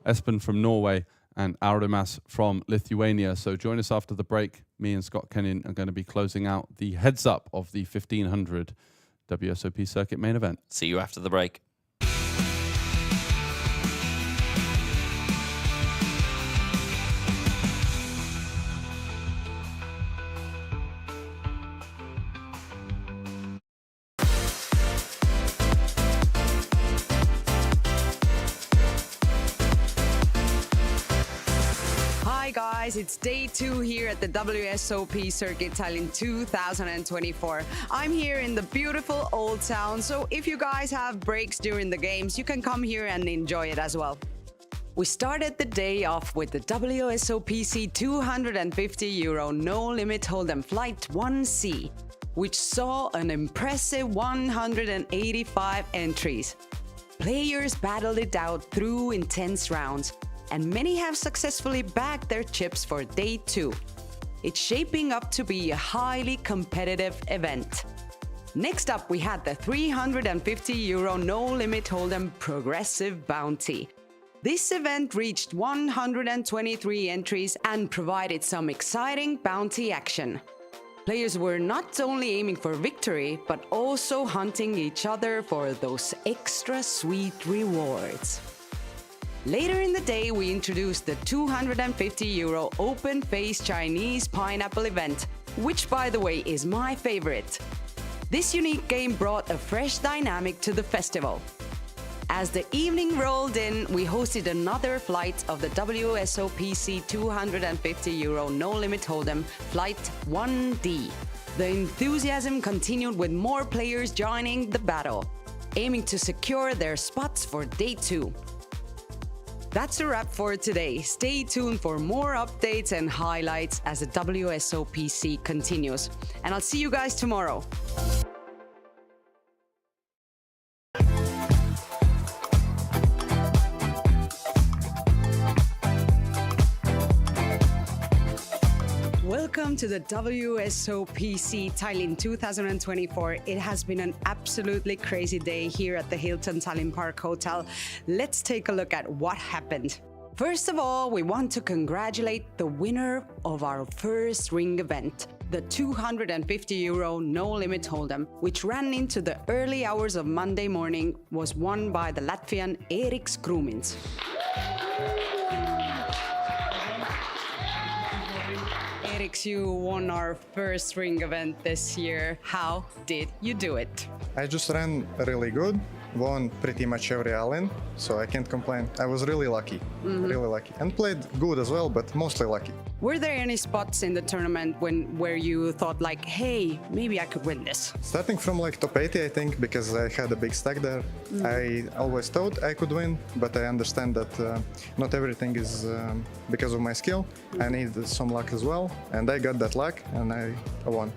Espen from Norway and Aurimas from Lithuania. So join us after the break. Me and Scott Kenyon are going to be closing out the heads up of the 1500 WSOP Circuit main event. See you after the break. Hi guys, it's day 2 here at the WSOP Circuit Tallinn 2024. I'm here in the beautiful Old Town, so if you guys have breaks during the games, you can come here and enjoy it as well. We started the day off with the WSOPC 250 euro no limit hold'em flight 1C, which saw an impressive 185 entries. Players battled it out through intense rounds, and many have successfully bagged their chips for day 2. It's shaping up to be a highly competitive event. Next up, we had the 350 euro no limit hold'em progressive bounty. This event reached 123 entries and provided some exciting bounty action. Players were not only aiming for victory, but also hunting each other for those extra sweet rewards. Later in the day, we introduced the 250 euro open face Chinese pineapple event, which by the way is my favorite. This unique game brought a fresh dynamic to the festival. As the evening rolled in, we hosted another flight of the WSOPC 250 euro no limit hold'em flight 1D. The enthusiasm continued with more players joining the battle, aiming to secure their spots for day 2. That's a wrap for today. Stay tuned for more updates and highlights as the WSOPC continues. And I'll see you guys tomorrow. Welcome to the WSOPC Tallinn 2024. It has been an absolutely crazy day here at the Hilton Tallinn Park Hotel. Let's take a look at what happened. First of all, we want to congratulate the winner of our first ring event, the 250 euro no limit hold'em, which ran into the early hours of Monday morning, was won by the Latvian Eriks Krūmins. Eriks, you won our first ring event this year. How did you do it? I just ran really good, won pretty much every all-in, so I can't complain. I was really lucky, really lucky. And played good as well, but mostly lucky. Were there any spots in the tournament where you thought like, hey, maybe I could win this? Starting from like top 80, I think, because I had a big stack there, I always thought I could win, but I understand that not everything is because of my skill. I need some luck as well, and I got that luck, and I won.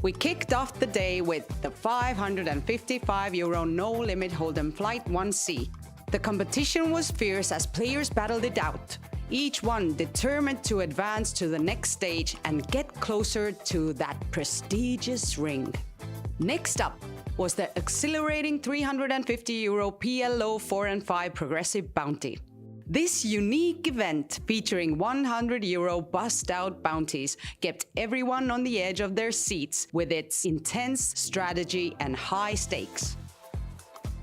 We kicked off the day with the 555 euro no limit hold'em flight 1C. The competition was fierce as players battled it out, each one determined to advance to the next stage and get closer to that prestigious ring. Next up, was the exhilarating €350 PLO 4 and 5 progressive bounty. This unique event, featuring €100 bust-out bounties, kept everyone on the edge of their seats with its intense strategy and high stakes.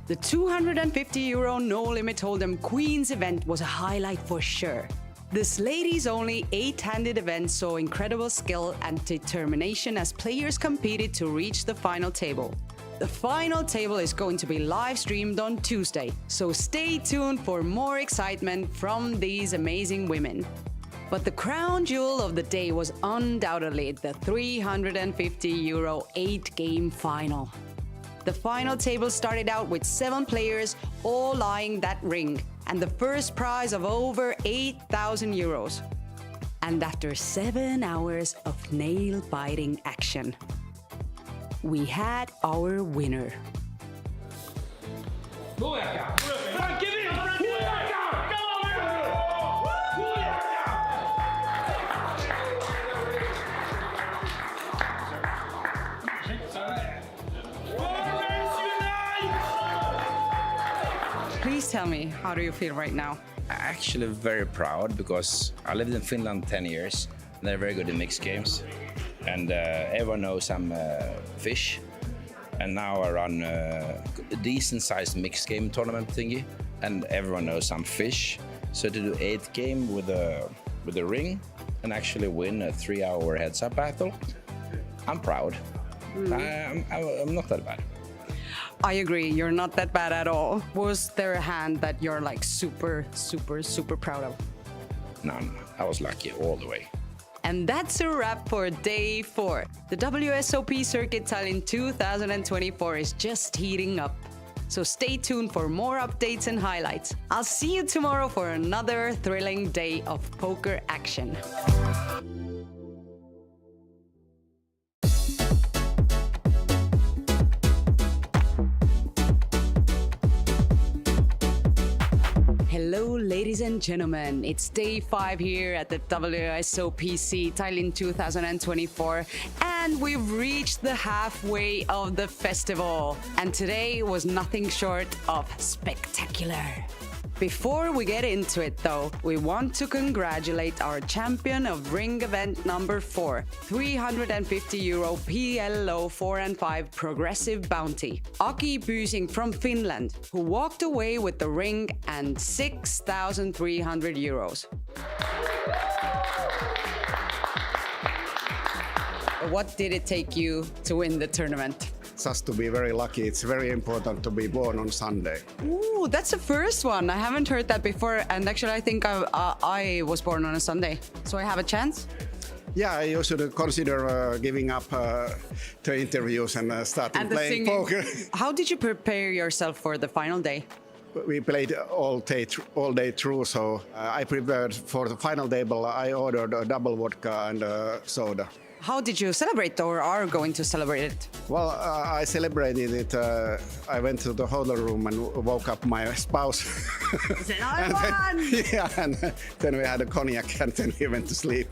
The €250 no-limit hold'em Queens event was a highlight for sure. This ladies-only 8-handed event saw incredible skill and determination as players competed to reach the final table. The final table is going to be live streamed on Tuesday, so stay tuned for more excitement from these amazing women. But the crown jewel of the day was undoubtedly the €350 8-game final. The final table started out with 7 players all eyeing that ring, and the first prize of over €8,000. And after 7 hours of nail-biting action, we had our winner. Please tell me, how do you feel right now? Actually very proud because I lived in Finland 10 years. They're very good in mixed games. And everyone knows I'm fish. And now I run a decent-sized mixed game tournament thingy. And everyone knows I'm fish. So to do 8 game with a ring and actually win a 3-hour heads-up battle, I'm proud. I'm not that bad. I agree, you're not that bad at all. Was there a hand that you're like super proud of? No, I was lucky all the way. And that's a wrap for day 4. The WSOP Circuit Tallinn 2024 is just heating up. So stay tuned for more updates and highlights. I'll see you tomorrow for another thrilling day of poker action. Hello, ladies and gentlemen. It's day 5 here at the WSOPC Tallinn 2024, and we've reached the halfway of the festival. And today was nothing short of spectacular. Before we get into it though, we want to congratulate our champion of ring event number 4, €350 PLO 4 and 5 progressive bounty, Aki Pysing from Finland, who walked away with the ring and €6,300. What did it take you to win the tournament? Just to be very lucky. It's very important to be born on Sunday. Ooh, that's the first one. I haven't heard that before, and actually I think I was born on a Sunday, so I have a chance? Yeah, you should consider giving up the interviews and starting playing poker. How did you prepare yourself for the final day? We played all day through, so I prepared for the final table. I ordered a double vodka and a soda. How did you celebrate, or are going to celebrate it? Well, I celebrated it. I went to the hotel room and woke up my spouse. And then we had a cognac and then we went to sleep.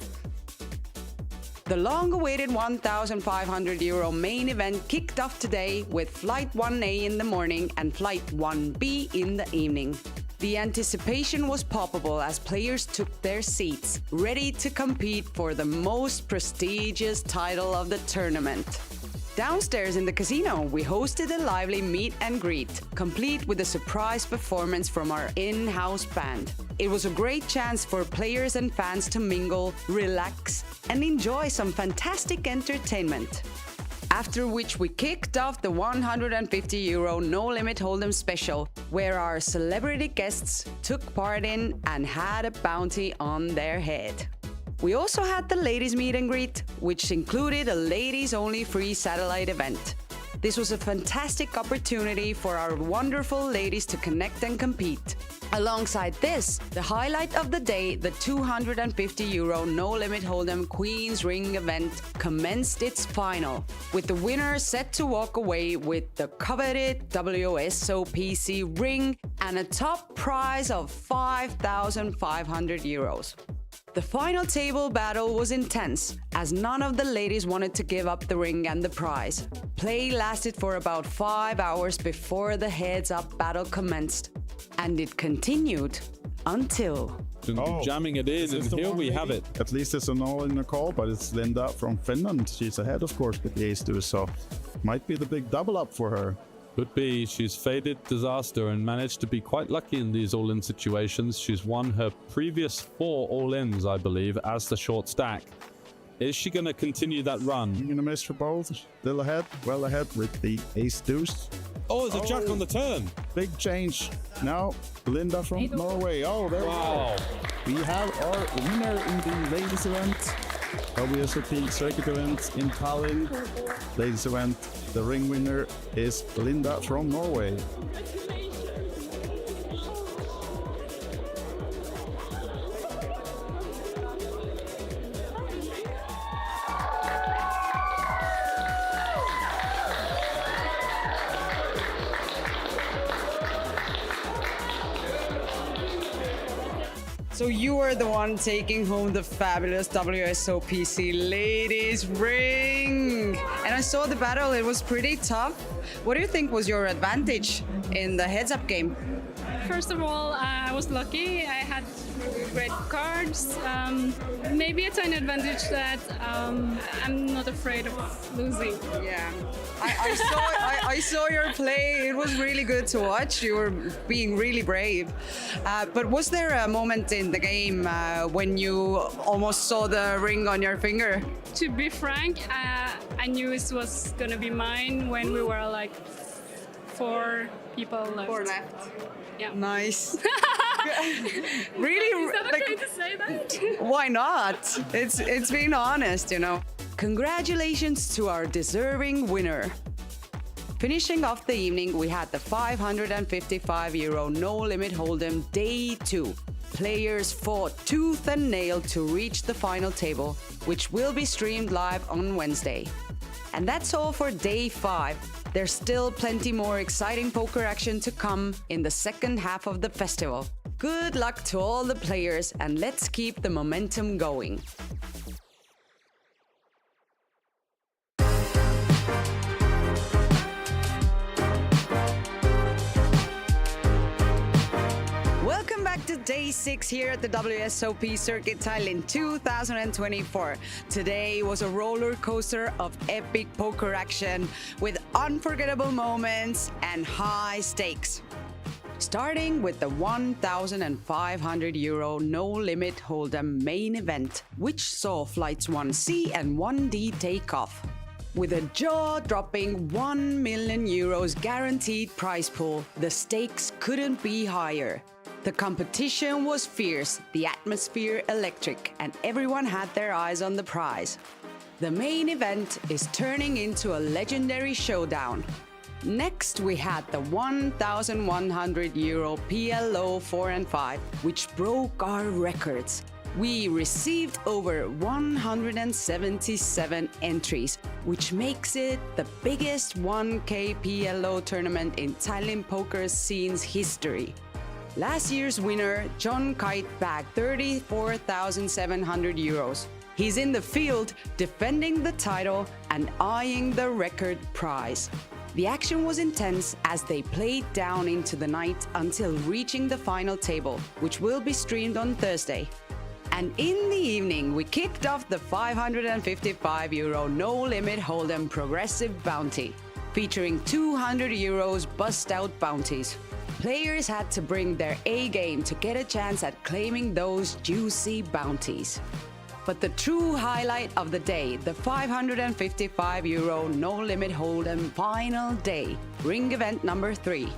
The long-awaited €1,500 main event kicked off today with Flight 1A in the morning and Flight 1B in the evening. The anticipation was palpable as players took their seats, ready to compete for the most prestigious title of the tournament. Downstairs in the casino, we hosted a lively meet and greet, complete with a surprise performance from our in-house band. It was a great chance for players and fans to mingle, relax, and enjoy some fantastic entertainment. After which we kicked off the €150 no-limit hold'em special, where our celebrity guests took part in and had a bounty on their head. We also had the ladies meet and greet, which included a ladies-only free satellite event. This was a fantastic opportunity for our wonderful ladies to connect and compete. Alongside this, the highlight of the day, the €250 no-limit hold'em Queen's Ring event, commenced its final, with the winner set to walk away with the coveted WSOPC ring and a top prize of €5,500. The final table battle was intense, as none of the ladies wanted to give up the ring and the prize. Play lasted for about 5 hours before the heads-up battle commenced, and it continued until... Jamming it in, and here we have it. At least it's an all in the call, but it's Linda from Finland. She's ahead, of course, with the ace-deuce, so might be the big double up for her. Could be. She's faded disaster and managed to be quite lucky in these all-in situations. She's won her previous 4 all-ins, I believe, as the short stack. Is she going to continue that run? You're going to miss for both. Still ahead, well ahead with the ace-deuce. Oh, there's a jack on the turn. Big change. Now, Linda from Norway. Oh, there we go. We have our winner in the ladies event. WSOP Circuit event in Tallinn. Ladies event, the ring winner is Linda from Norway. So you were the one taking home the fabulous WSOPC ladies ring. And I saw the battle, it was pretty tough. What do you think was your advantage in the heads-up game? First of all, I was lucky. I had great cards. Maybe a tiny advantage that I'm not afraid of losing. Yeah, I saw your play. It was really good to watch. You were being really brave. But was there a moment in the game when you almost saw the ring on your finger? To be frank, I knew it was gonna be mine when we were like 4 people left. 4 left. Yeah. Nice. Really? Is that okay to say that? Why not? It's being honest, you know. Congratulations to our deserving winner. Finishing off the evening, we had the €555 No Limit Hold'em Day 2. Players fought tooth and nail to reach the final table, which will be streamed live on Wednesday. And that's all for Day 5. There's still plenty more exciting poker action to come in the second half of the festival. Good luck to all the players, and let's keep the momentum going. Welcome back to Day 6 here at the WSOP Circuit Tallinn 2024. Today was a roller coaster of epic poker action with unforgettable moments and high stakes. Starting with the €1,500 No Limit Hold'em main event, which saw flights 1C and 1D take off. With a jaw-dropping €1 million guaranteed prize pool, the stakes couldn't be higher. The competition was fierce, the atmosphere electric, and everyone had their eyes on the prize. The main event is turning into a legendary showdown. Next, we had the €1,100 PLO 4 and 5, which broke our records. We received over 177 entries, which makes it the biggest 1K PLO tournament in Tallinn poker scene's history. Last year's winner, John Kite, bagged €34,700. He's in the field defending the title and eyeing the record prize. The action was intense as they played down into the night until reaching the final table, which will be streamed on Thursday. And in the evening, we kicked off the €555 No Limit Hold'em Progressive Bounty, featuring €200 bust-out bounties. Players had to bring their A-game to get a chance at claiming those juicy bounties. But the true highlight of the day, the €555 No Limit Hold'em Final Day, ring event number 3.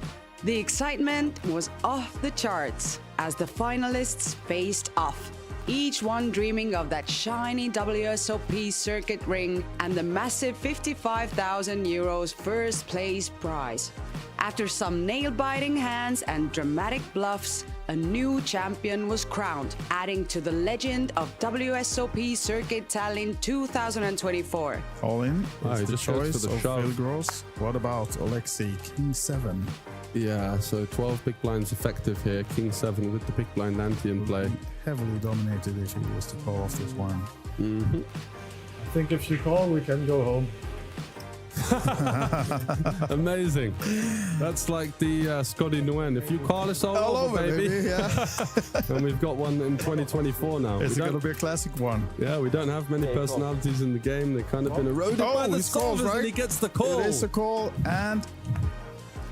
The excitement was off the charts as the finalists faced off, each one dreaming of that shiny WSOP circuit ring and the massive €55,000 first place prize. After some nail-biting hands and dramatic bluffs, a new champion was crowned, adding to the legend of WSOP Circuit Tallinn 2024. All in. It's the just goes choice for the of shove. Phil Gross. What about Alexei, King 7? Yeah, so 12 big blinds effective here. King 7 with the big blind ante in play. heavily dominated if he was to call off this one. I think if you call, we can go home. Amazing. That's like the Scotty Nguyen. If you call, it's all over, baby. Yeah. And we've got one in 2024 now. It's going to be a classic one. Yeah, we don't have many personalities in the game. They've kind of been eroded by the soldiers, and he gets the call. It is a call, and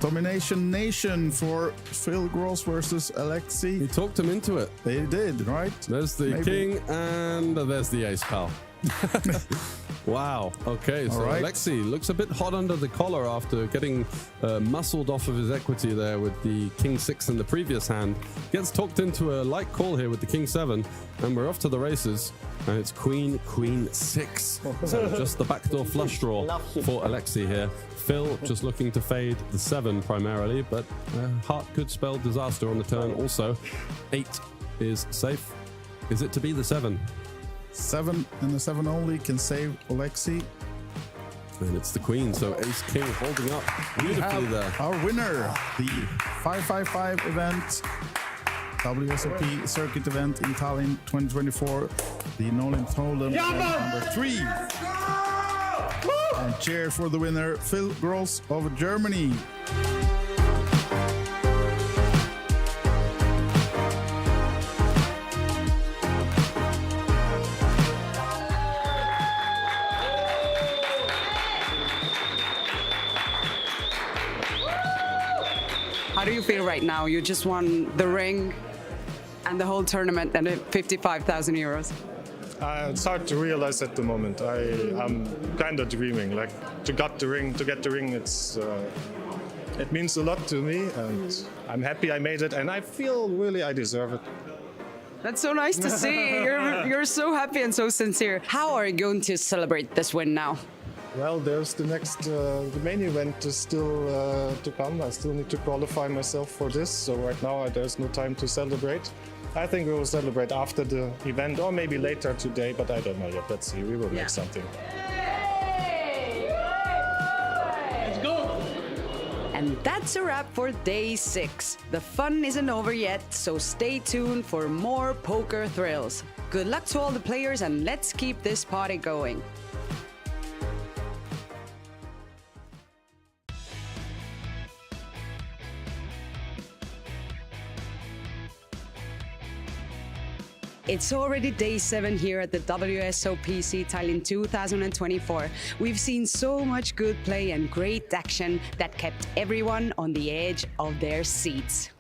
Domination Nation for Phil Gross versus Alexi. He talked him into it. They did, right? There's the king, and there's the ace, pal. Wow. Okay, so Alexi looks a bit hot under the collar after getting muscled off of his equity there with the king 6 in the previous hand. Gets talked into a light call here with the king 7, and we're off to the races. And it's queen 6. So just the backdoor flush draw for Alexi here. Phil just looking to fade the 7 primarily, but heart could spell disaster on the turn also. 8 is safe. Is it to be the 7? 7 and the 7 only can save Alexi. And it's the queen, so ace king holding up beautifully there. Our winner, the 555 event, WSOP Circuit event in Tallinn 2024, the No Limit Hold'em number 3. And cheer for the winner, Phil Gross of Germany. How do you feel right now? You just won the ring and the whole tournament and 55,000 euros. It's hard to realize at the moment. I'm kind of dreaming. Like to get the ring, it means a lot to me, and I'm happy I made it, and I feel really I deserve it. That's so nice to see. You're so happy and so sincere. How are you going to celebrate this win now? Well, there's the main event is still to come. I still need to qualify myself for this, so right now there's no time to celebrate. I think we will celebrate after the event, or maybe later today, but I don't know yet. Let's see, we will make something. Let's go! And that's a wrap for day 6. The fun isn't over yet, so stay tuned for more poker thrills. Good luck to all the players, and let's keep this party going. It's already day 7 here at the WSOPC Tallinn 2024. We've seen so much good play and great action that kept everyone on the edge of their seats.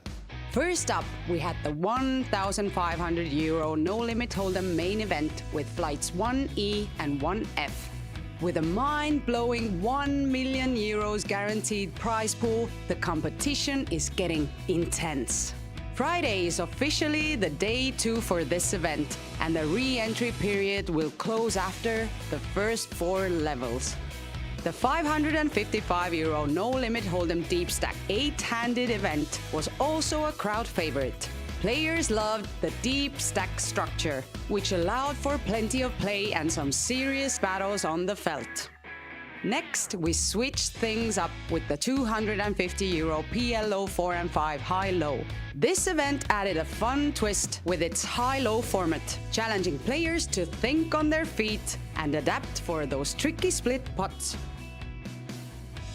First up, we had the 1,500 euro No Limit Hold'em main event with flights 1E and 1F. With a mind-blowing 1 million euros guaranteed prize pool, the competition is getting intense. Friday is officially the day 2 for this event, and the re-entry period will close after the first 4 levels. The 555 euro No Limit Hold'em Deep Stack 8-handed event was also a crowd favorite. Players loved the deep stack structure, which allowed for plenty of play and some serious battles on the felt. Next, we switched things up with the 250 euro PLO 4 and 5 high-low. This event added a fun twist with its high-low format, challenging players to think on their feet and adapt for those tricky split pots.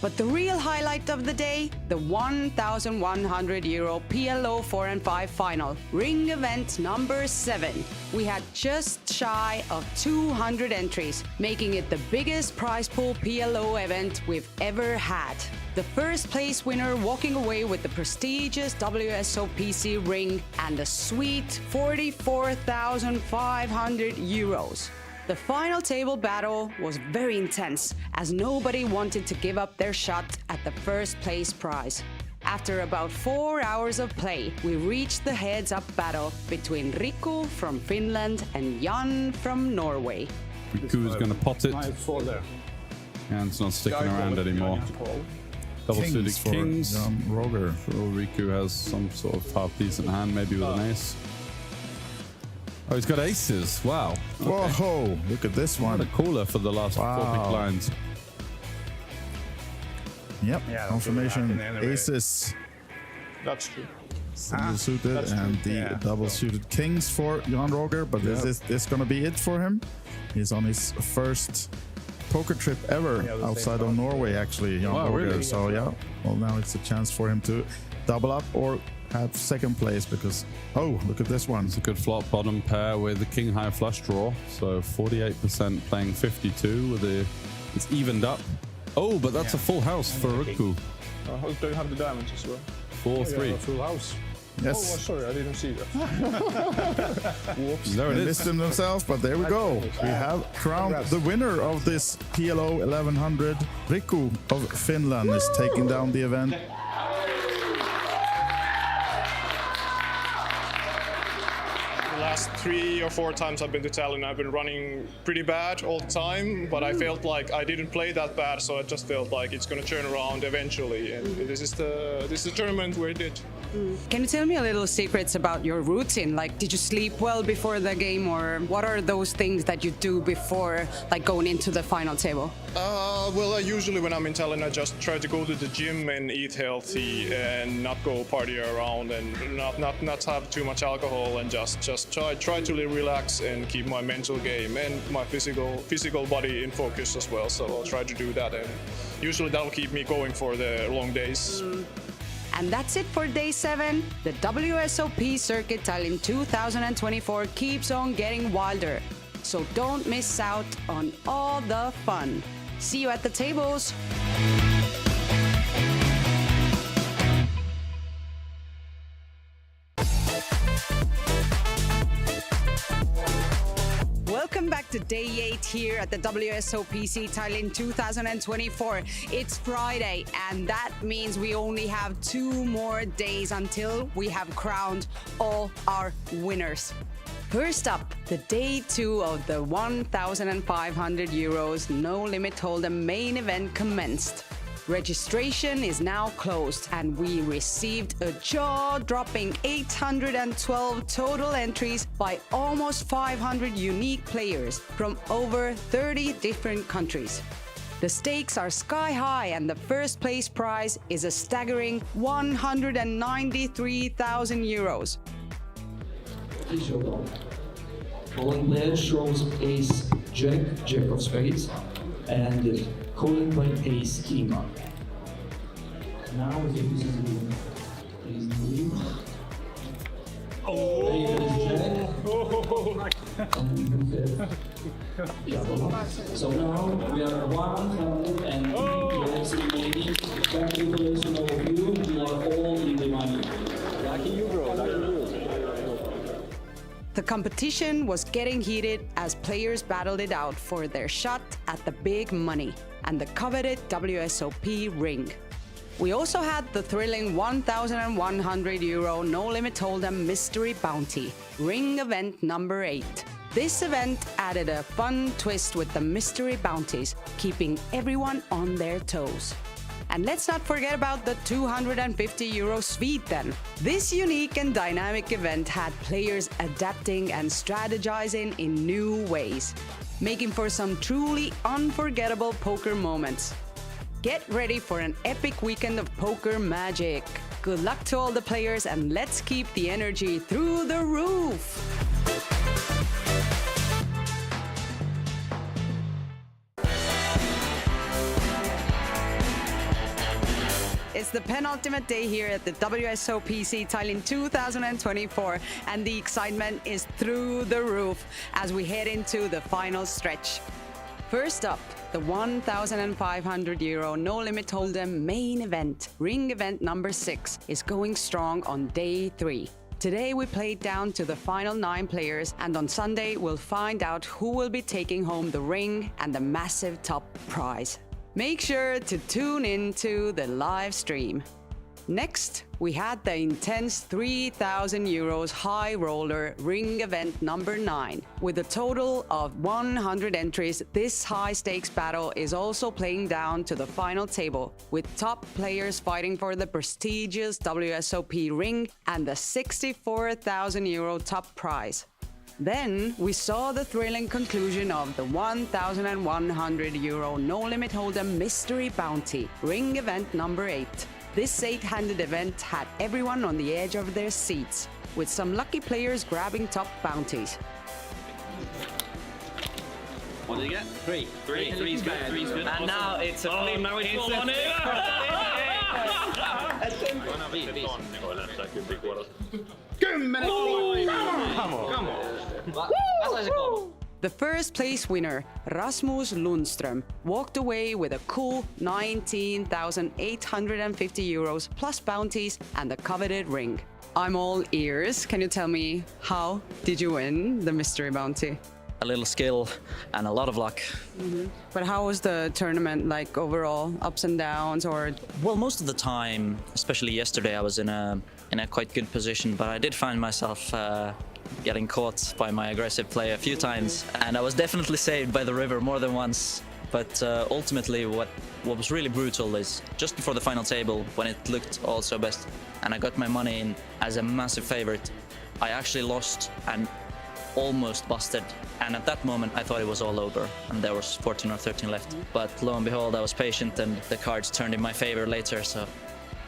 But the real highlight of the day, the 1,100 euro PLO 4 and 5 final, ring event number 7. We had just shy of 200 entries, making it the biggest prize pool PLO event we've ever had. The first place winner walking away with the prestigious WSOPC ring and a sweet 44,500 euros. The final table battle was very intense, as nobody wanted to give up their shot at the first place prize. After about 4 hours of play, we reached the heads-up battle between Riku from Finland and Jan from Norway. Riku's going to pot it. And it's not sticking around anymore. Double-suited kings. Roger. Sure, Riku has some sort of half-decent hand, maybe with an ace. Oh, he's got aces. Wow. Okay. Whoa, look at this one. What a cooler for the last 4 big blinds. Yep, confirmation. Aces. That's true. single suited and the double suited kings for Jan Roger, but is this going to be it for him? He's on his first poker trip ever outside of Norway, actually, Jan Roger. Really? So yeah, well, now it's a chance for him to double up or have second place, because look at this one. It's a good flop bottom pair with the king high flush draw. So 48% playing 52 with it's evened up. Oh, but that's a full house for Riku. Do you have the diamonds as well? 4-3. Full house. Yes. Oh, sorry, I didn't see that. Whoops. There it is. Missed them themselves, but there we go. We have crowned the winner of this PLO 1100. Riku of Finland is taking down the event. The last 3 or 4 times I've been to Tallinn, I've been running pretty bad all the time, but I felt like I didn't play that bad, so I just felt like it's going to turn around eventually, and this is the tournament where it did. Can you tell me a little secrets about your routine? Like, did you sleep well before the game, or what are those things that you do before, like, going into the final table? Well, usually when I'm in Tallinn, I just try to go to the gym and eat healthy and not go party around and not have too much alcohol, and just try to relax and keep my mental game and my physical body in focus as well. So I'll try to do that, and usually that'll keep me going for the long days. And that's it for day 7. The WSOP Circuit Tallinn 2024 keeps on getting wilder. So don't miss out on all the fun. See you at the tables. Welcome back to day 8 here at the WSOPC Tallinn 2024. It's Friday, and that means we only have 2 more days until we have crowned all our winners. First up, the day 2 of the 1,500 euros no limit hold'em main event commenced. Registration is now closed, and we received a jaw-dropping 812 total entries by almost 500 unique players from over 30 different countries. The stakes are sky high, and the first place prize is a staggering 193,000 euros. Showdown. Calling player shows ace jack, jack of spades, and calling by ace king. Now if this is the please leave. So now we are 103 players remaining. Congratulations all of you. You are all in the money. Lucky you, bro. Lucky you. The competition was getting heated as players battled it out for their shot at the big money and the coveted WSOP ring. We also had the thrilling 1,100 euro no limit hold'em mystery bounty, ring event number 8. This event added a fun twist with the mystery bounties, keeping everyone on their toes. And let's not forget about the 250 euro Sviten. This unique and dynamic event had players adapting and strategizing in new ways, making for some truly unforgettable poker moments. Get ready for an epic weekend of poker magic. Good luck to all the players, and let's keep the energy through the roof. It's the penultimate day here at the WSOPC Tallinn 2024, and the excitement is through the roof as we head into the final stretch. First up, the 1,500 euro no limit hold'em main event, ring event number 6, is going strong on day 3. Today we played down to the final 9 players, and on Sunday we'll find out who will be taking home the ring and the massive top prize. Make sure to tune in to the live stream. Next, we had the intense 3,000 euros high roller ring event number 9. With a total of 100 entries, this high stakes battle is also playing down to the final table, with top players fighting for the prestigious WSOP ring and the 64,000 euro top prize. Then we saw the thrilling conclusion of the 1,100 euro no limit hold'em mystery bounty, ring event number 8. This 8-handed event had everyone on the edge of their seats, with some lucky players grabbing top bounties. What did you get? Three. Three's good. Three's good. And now it's a flip. Now it's full on here. The first place winner, Rasmus Lundström, walked away with a cool 19,850 euros plus bounties and the coveted ring. I'm all ears. Can you tell me, how did you win the mystery bounty? A little skill and a lot of luck. But how was the tournament, like overall, ups and downs, or? Well, most of the time, especially yesterday, I was in a quite good position, but I did find myself getting caught by my aggressive play a few times, and I was definitely saved by the river more than once. But ultimately, what was really brutal is just before the final table, when it looked also best, and I got my money in as a massive favorite, I actually lost and almost busted, and at that moment I thought it was all over and there was 14 or 13 left, but lo and behold I was patient and the cards turned in my favor later. So.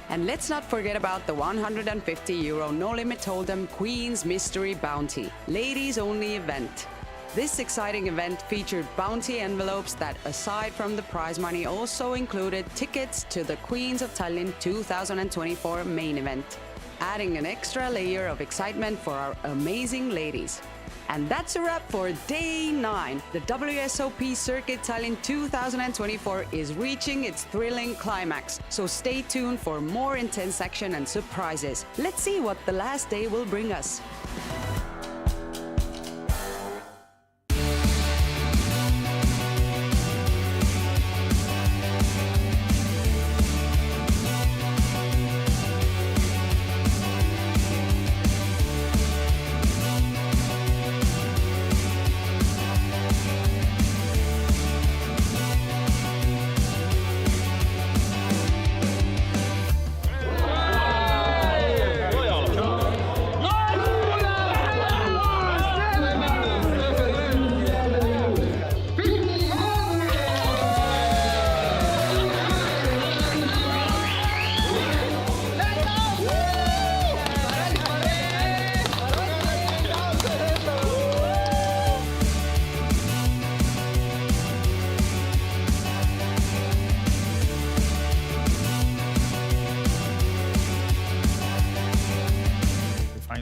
And let's not forget about the 150 euro no limit hold'em Queen's Mystery Bounty, ladies only event. This exciting event featured bounty envelopes that, aside from the prize money, also included tickets to the Queens of Tallinn 2024 main event, adding an extra layer of excitement for our amazing ladies. And that's a wrap for Day 9. The WSOP Circuit Tallinn 2024 is reaching its thrilling climax, so stay tuned for more intense action and surprises. Let's see what the last day will bring us.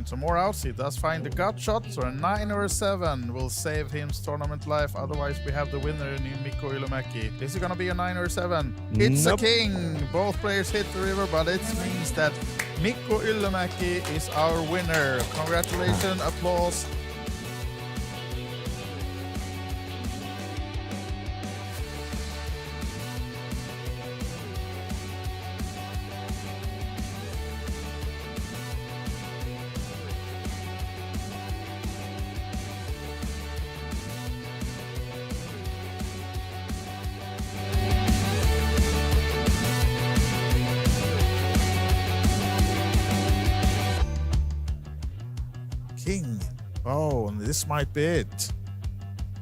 Some more outs. He does find the gut shot, so a 9 or a 7 will save him's tournament life. Otherwise, we have the winner in Mikko Ylimäki. Is it gonna be a 9 or a 7? It's a king. Both players hit the river, but it means that Mikko Ylimäki is our winner. Congratulations, applause. King. Oh, and this might be it.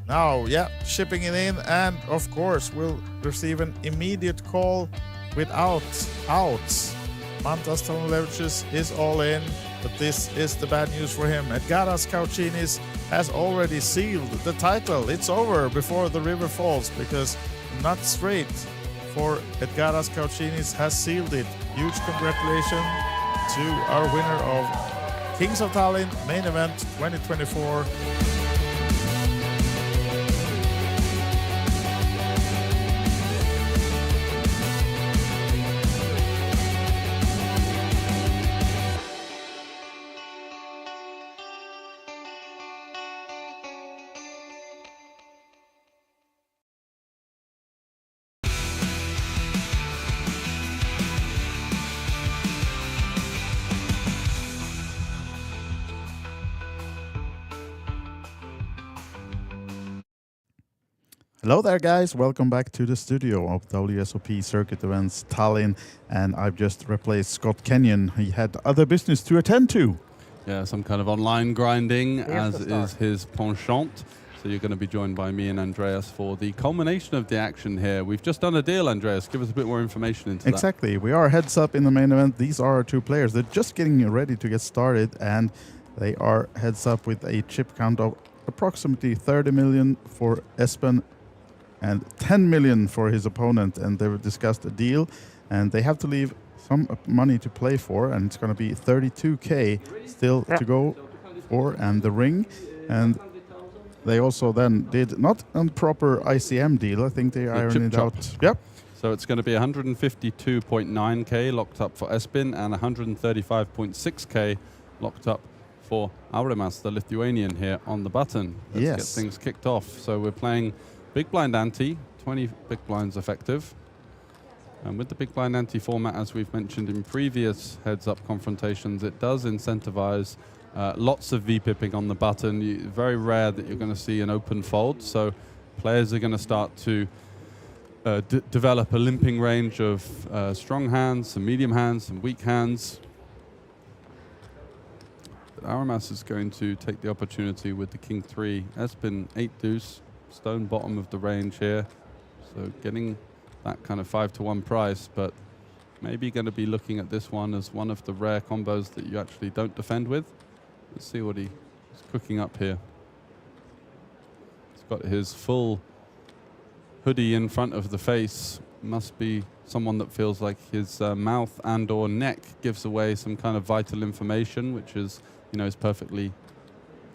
Now, yeah, shipping it in, and of course we'll receive an immediate call without outs. Mantas Stanulevicius is all in, but this is the bad news for him. Edgaras Kaučinis has already sealed the title. It's over before the river falls, because Not Straight for Edgaras Kaučinis has sealed it. Huge congratulations to our winner of Kings of Tallinn main event 2024. Hello there, guys. Welcome back to the studio of WSOP Circuit Events Tallinn. And I've just replaced Scott Kenyon. He had other business to attend to. Yeah, some kind of online grinding, as is his penchant. So you're going to be joined by me and Andreas for the culmination of the action here. We've just done a deal, Andreas. Give us a bit more information into that. Exactly. We are heads up in the main event. These are our two players. They're just getting ready to get started, and they are heads up with a chip count of approximately 30 million for Espen and 10 million for his opponent. And they've discussed a deal, and they have to leave some money to play for, and it's going to be 32k still to go for, and the ring. And they also then did not a proper ICM deal. I think they ironed it out. Yep. So it's going to be 152.9k locked up for Espen and 135.6k locked up for Aurimas, the Lithuanian, here on the button. Let's get things kicked off. So we're playing big blind ante, 20 big blinds effective. And with the big blind ante format, as we've mentioned in previous heads-up confrontations, it does incentivize lots of V-pipping on the button. Very rare that you're going to see an open fold, so players are going to start to develop a limping range of strong hands, some medium hands, some weak hands. But Aurimas is going to take the opportunity with the King 3. Espen 8 deuce, stone bottom of the range here, so getting that kind of 5-to-1 price, but maybe going to be looking at this one as one of the rare combos that you actually don't defend with. Let's see what he's cooking up here. He's got his full hoodie in front of the face. Must be someone that feels like his mouth and or neck gives away some kind of vital information, which is, you know, is perfectly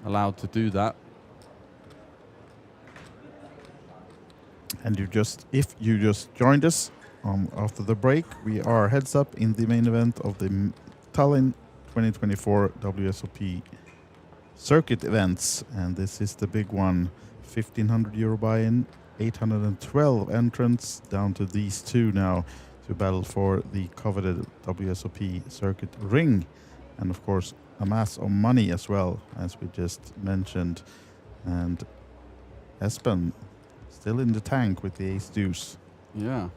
allowed to do that. And if you just joined us after the break, we are heads up in the main event of the Tallinn 2024 WSOP Circuit events, and this is the big one. 1,500 euro buy-in, 812 entrants, down to these two now to battle for the coveted WSOP Circuit ring, and of course a mass of money as well, as we just mentioned. And Espen still in the tank with the ace deuce. Yeah,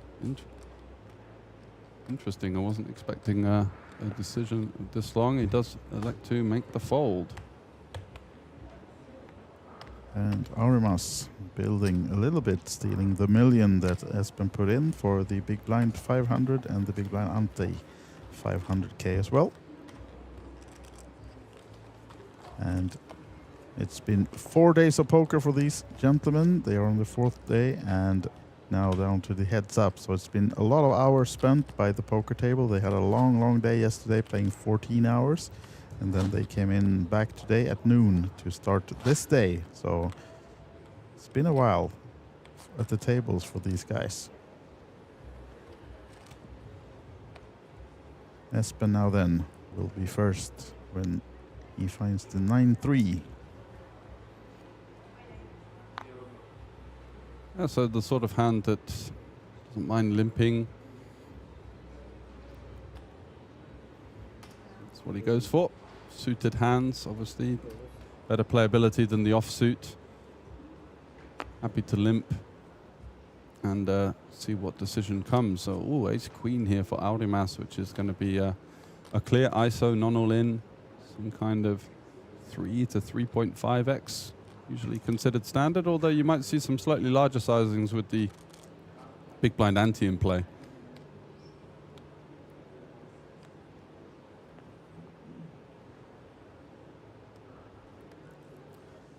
interesting. I wasn't expecting a decision this long. He does elect to make the fold. And Aurimas building a little bit, stealing the million that Espen put in for the big blind 500 and the big blind ante 500k as well. And it's been 4 days of poker for these gentlemen. They are on the 4th day and now down to the heads up. So it's been a lot of hours spent by the poker table. They had a long day yesterday, playing 14 hours. And then they came in back today at noon to start this day. So it's been a while at the tables for these guys. Espen now then will be first when he finds the 9-3. Yeah, so the sort of hand that doesn't mind limping. That's what he goes for. Suited hands, obviously. Better playability than the offsuit. Happy to limp and see what decision comes. So, ooh, ace-queen here for Aurimas, which is going to be a clear ISO, non-all-in. Some kind of 3 to 3.5x. Usually considered standard, although you might see some slightly larger sizings with the big blind ante in play.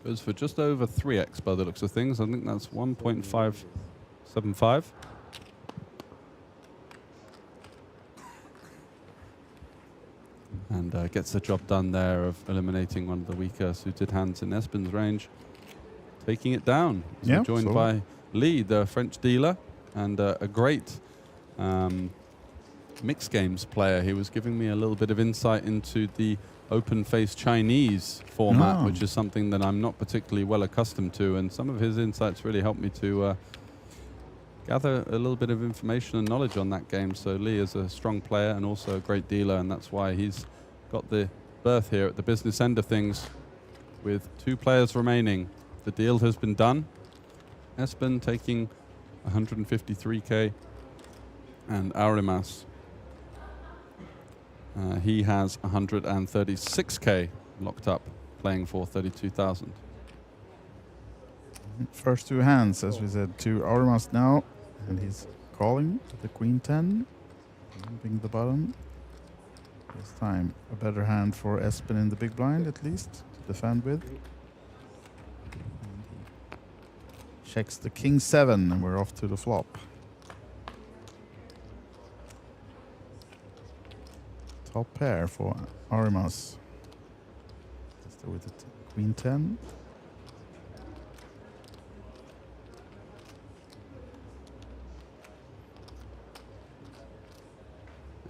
Goes for just over 3x by the looks of things. I think that's 1.575. And gets the job done there of eliminating one of the weaker suited hands in Espen's range. Taking it down. Yeah, joined by Lee, the French dealer, and a great mixed games player. He was giving me a little bit of insight into the open face Chinese format, which is something that I'm not particularly well accustomed to. And some of his insights really helped me to gather a little bit of information and knowledge on that game. So Lee is a strong player and also a great dealer, and that's why he's got the berth here at the business end of things. With 2 players remaining, the deal has been done. Espen taking 153k and Aurimas, he has 136k locked up, playing for 32,000. First two hands, as we said, to Aurimas now, and he's calling to the queen 10, moving the button. This time a better hand for Espen in the big blind, at least, to defend with. Checks the king 7, and we're off to the flop. Top pair for Aurimas. Still with the queen 10.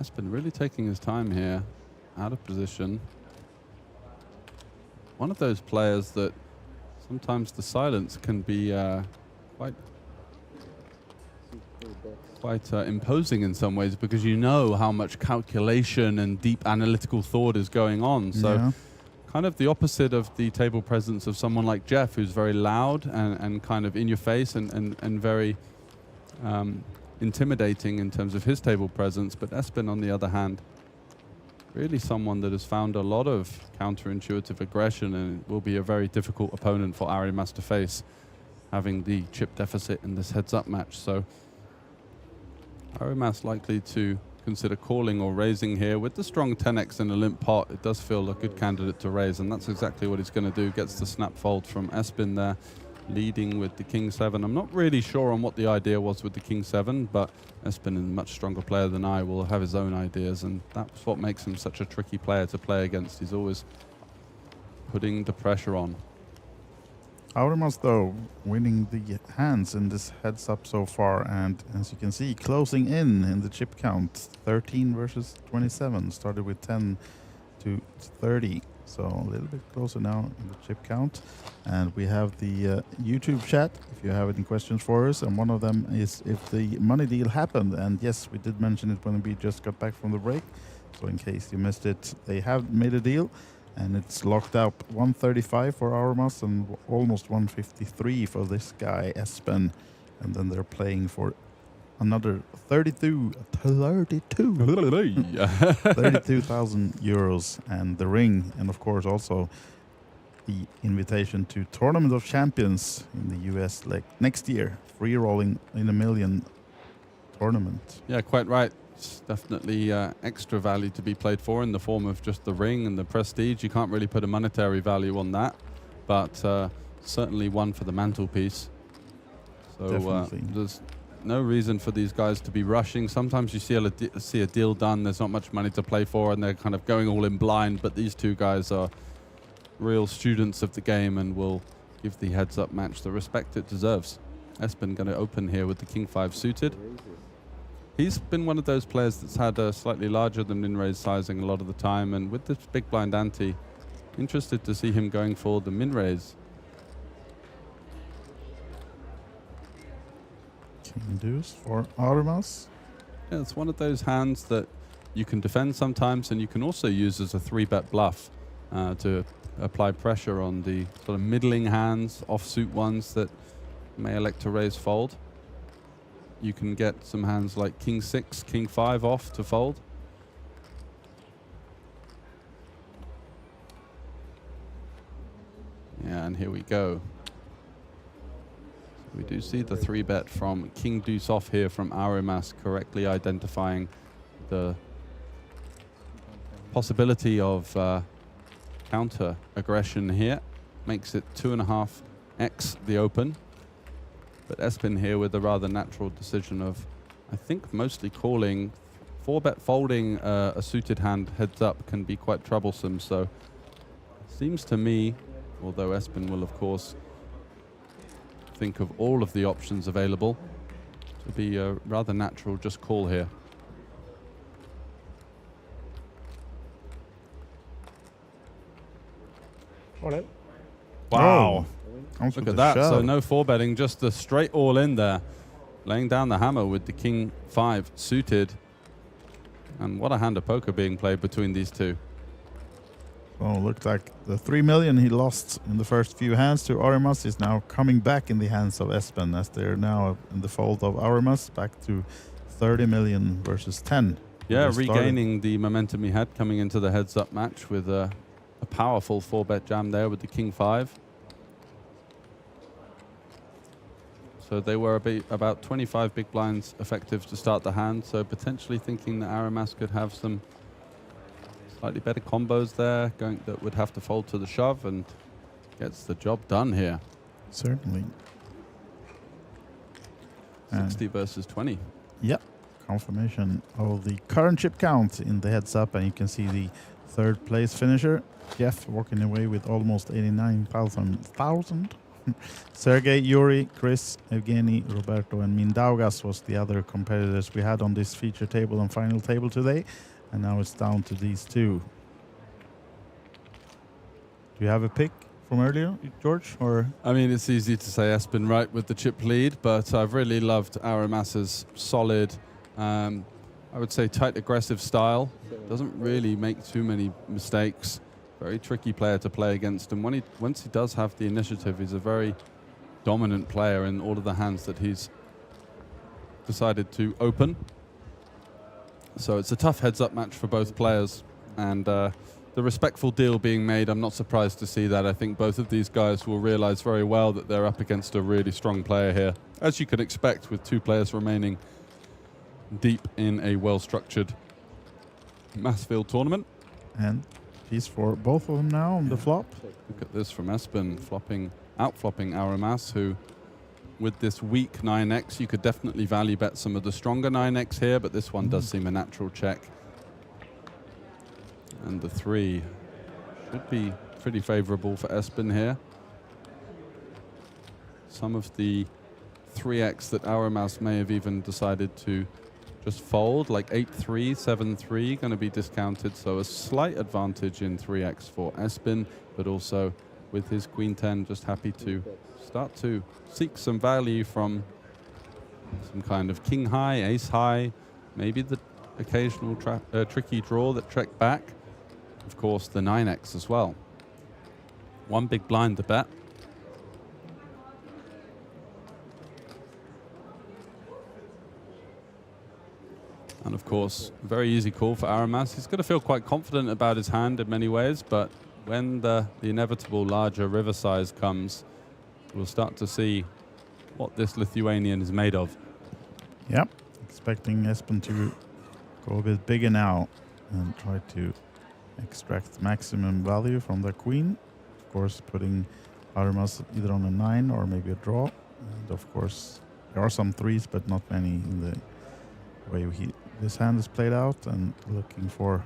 Espen really taking his time here, out of position. One of those players that sometimes the silence can be quite imposing in some ways, because you know how much calculation and deep analytical thought is going on. So kind of the opposite of the table presence of someone like Jeff, who's very loud and kind of in your face and very intimidating in terms of his table presence. But Espen, on the other hand, really someone that has found a lot of counterintuitive aggression, and will be a very difficult opponent for Aurimas to face, having the chip deficit in this heads-up match. So Aurimas likely to consider calling or raising here. With the strong 10x in a limp pot, it does feel a good candidate to raise, and that's exactly what he's going to do. Gets the snap fold from Espen there, leading with the king 7. I'm not really sure on what the idea was with the king 7, but Espen, a much stronger player than I, will have his own ideas, and that's what makes him such a tricky player to play against. He's always putting the pressure on. Aurimas, though, winning the hands in this heads up so far, and as you can see, closing in the chip count. 13 versus 27. Started with 10 to 30. So a little bit closer now in the chip count. And we have the YouTube chat if you have any questions for us. And one of them is if the money deal happened. And yes, we did mention it when we just got back from the break. So in case you missed it, they have made a deal. And it's locked up 135 for Aurimas and almost 153 for this guy, Espen. And then they're playing for another 32,000 euros and the ring, and of course also the invitation to Tournament of Champions in the US like next year, free rolling in $1 million tournament. Yeah, quite right. It's definitely extra value to be played for in the form of just the ring and the prestige. You can't really put a monetary value on that, but certainly one for the mantelpiece. So there's no reason for these guys to be rushing. Sometimes you see a deal done, there's not much money to play for, and they're kind of going all in blind, but these two guys are real students of the game and will give the heads-up match the respect it deserves. Espen going to open here with the king 5 suited. He's been one of those players that's had a slightly larger than min-raise sizing a lot of the time, and with this big blind ante, interested to see him going for the min-raise. King deuce for Aurimas. Yeah, it's one of those hands that you can defend sometimes, and you can also use as a 3-bet bluff to apply pressure on the sort of middling hands, offsuit ones that may elect to raise fold. You can get some hands like king 6, king 5 off to fold. Yeah, and here we go. We do see the 3-bet from king deuce off here from Aurimas, correctly identifying the possibility of counter aggression here. Makes it 2.5x the open. But Espen here with a rather natural decision of, I think, mostly calling. 4-bet folding a suited hand heads up can be quite troublesome. So seems to me, although Espen will of course think of all of the options available, to be a rather natural just call here. All in. Wow. Oh. Look at that. So no 4-betting, just the straight all in there. Laying down the hammer with the king 5 suited. And what a hand of poker being played between these two. Oh, looked like the 3 million he lost in the first few hands to Aurimas is now coming back in the hands of Espen, as they're now in the fold of Aurimas, back to 30 million versus 10. Yeah, regaining the momentum he had coming into the heads-up match with a powerful 4-bet jam there with the king 5. So they were about 25 big blinds effective to start the hand. So potentially thinking that Aramas could have some slightly better combos there, that would have to fold to the shove, and gets the job done here. Certainly. 60 versus 20. Yep. Confirmation of the current chip count in the heads up, and you can see the third place finisher, Jeff, walking away with almost 89,000. Sergey, Yuri, Chris, Evgeny, Roberto, and Mindaugas was the other competitors we had on this feature table and final table today, and now it's down to these two. Do you have a pick from earlier, George? Or I mean, it's easy to say Espen right with the chip lead, but I've really loved Aramas's solid, I would say tight, aggressive style. Doesn't really make too many mistakes. Very tricky player to play against, and once he does have the initiative, he's a very dominant player in all of the hands that he's decided to open. So it's a tough heads-up match for both players, and the respectful deal being made, I'm not surprised to see that. I think both of these guys will realize very well that they're up against a really strong player here, as you can expect with two players remaining deep in a well-structured Massfield tournament. And piece for both of them now on the flop. Look at this from Espen, outflopping Aramas, who with this weak 9x, you could definitely value bet some of the stronger 9x here, but this one does seem a natural check. And the 3 should be pretty favorable for Espen here. Some of the 3x that Aramas may have even decided to just fold, like 8-3, 7-3, going to be discounted. So a slight advantage in 3x for Espen, but also with his Queen 10, just happy to start to seek some value from some kind of King High, Ace High, maybe the occasional tricky draw that trekked back. Of course, the 9x as well. One big blind to bet. And of course, very easy call for Aramas. He's going to feel quite confident about his hand in many ways, but when the inevitable larger river size comes, we'll start to see what this Lithuanian is made of. Yep, expecting Espen to go a bit bigger now and try to extract maximum value from the queen. Of course, putting Aramas either on a 9 or maybe a draw. And of course, there are some 3s, but not many in the way this hand is played out, and looking for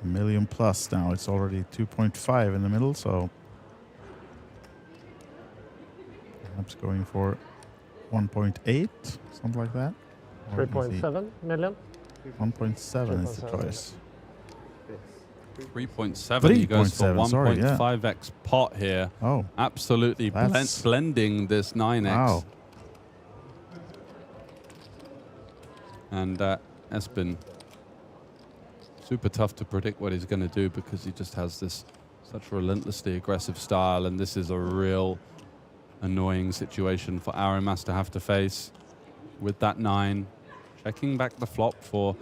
a million plus now. It's already 2.5 in the middle, so perhaps going for 1.8, something like that. 3.7 million? 1.7 is the choice. 3.7, he goes for 1.5x pot here. Oh. Absolutely blending this 9x. Wow. And Espen, super tough to predict what he's going to do, because he just has this such relentlessly aggressive style, and this is a real annoying situation for Aramas to have to face with that 9. Checking back the flop for,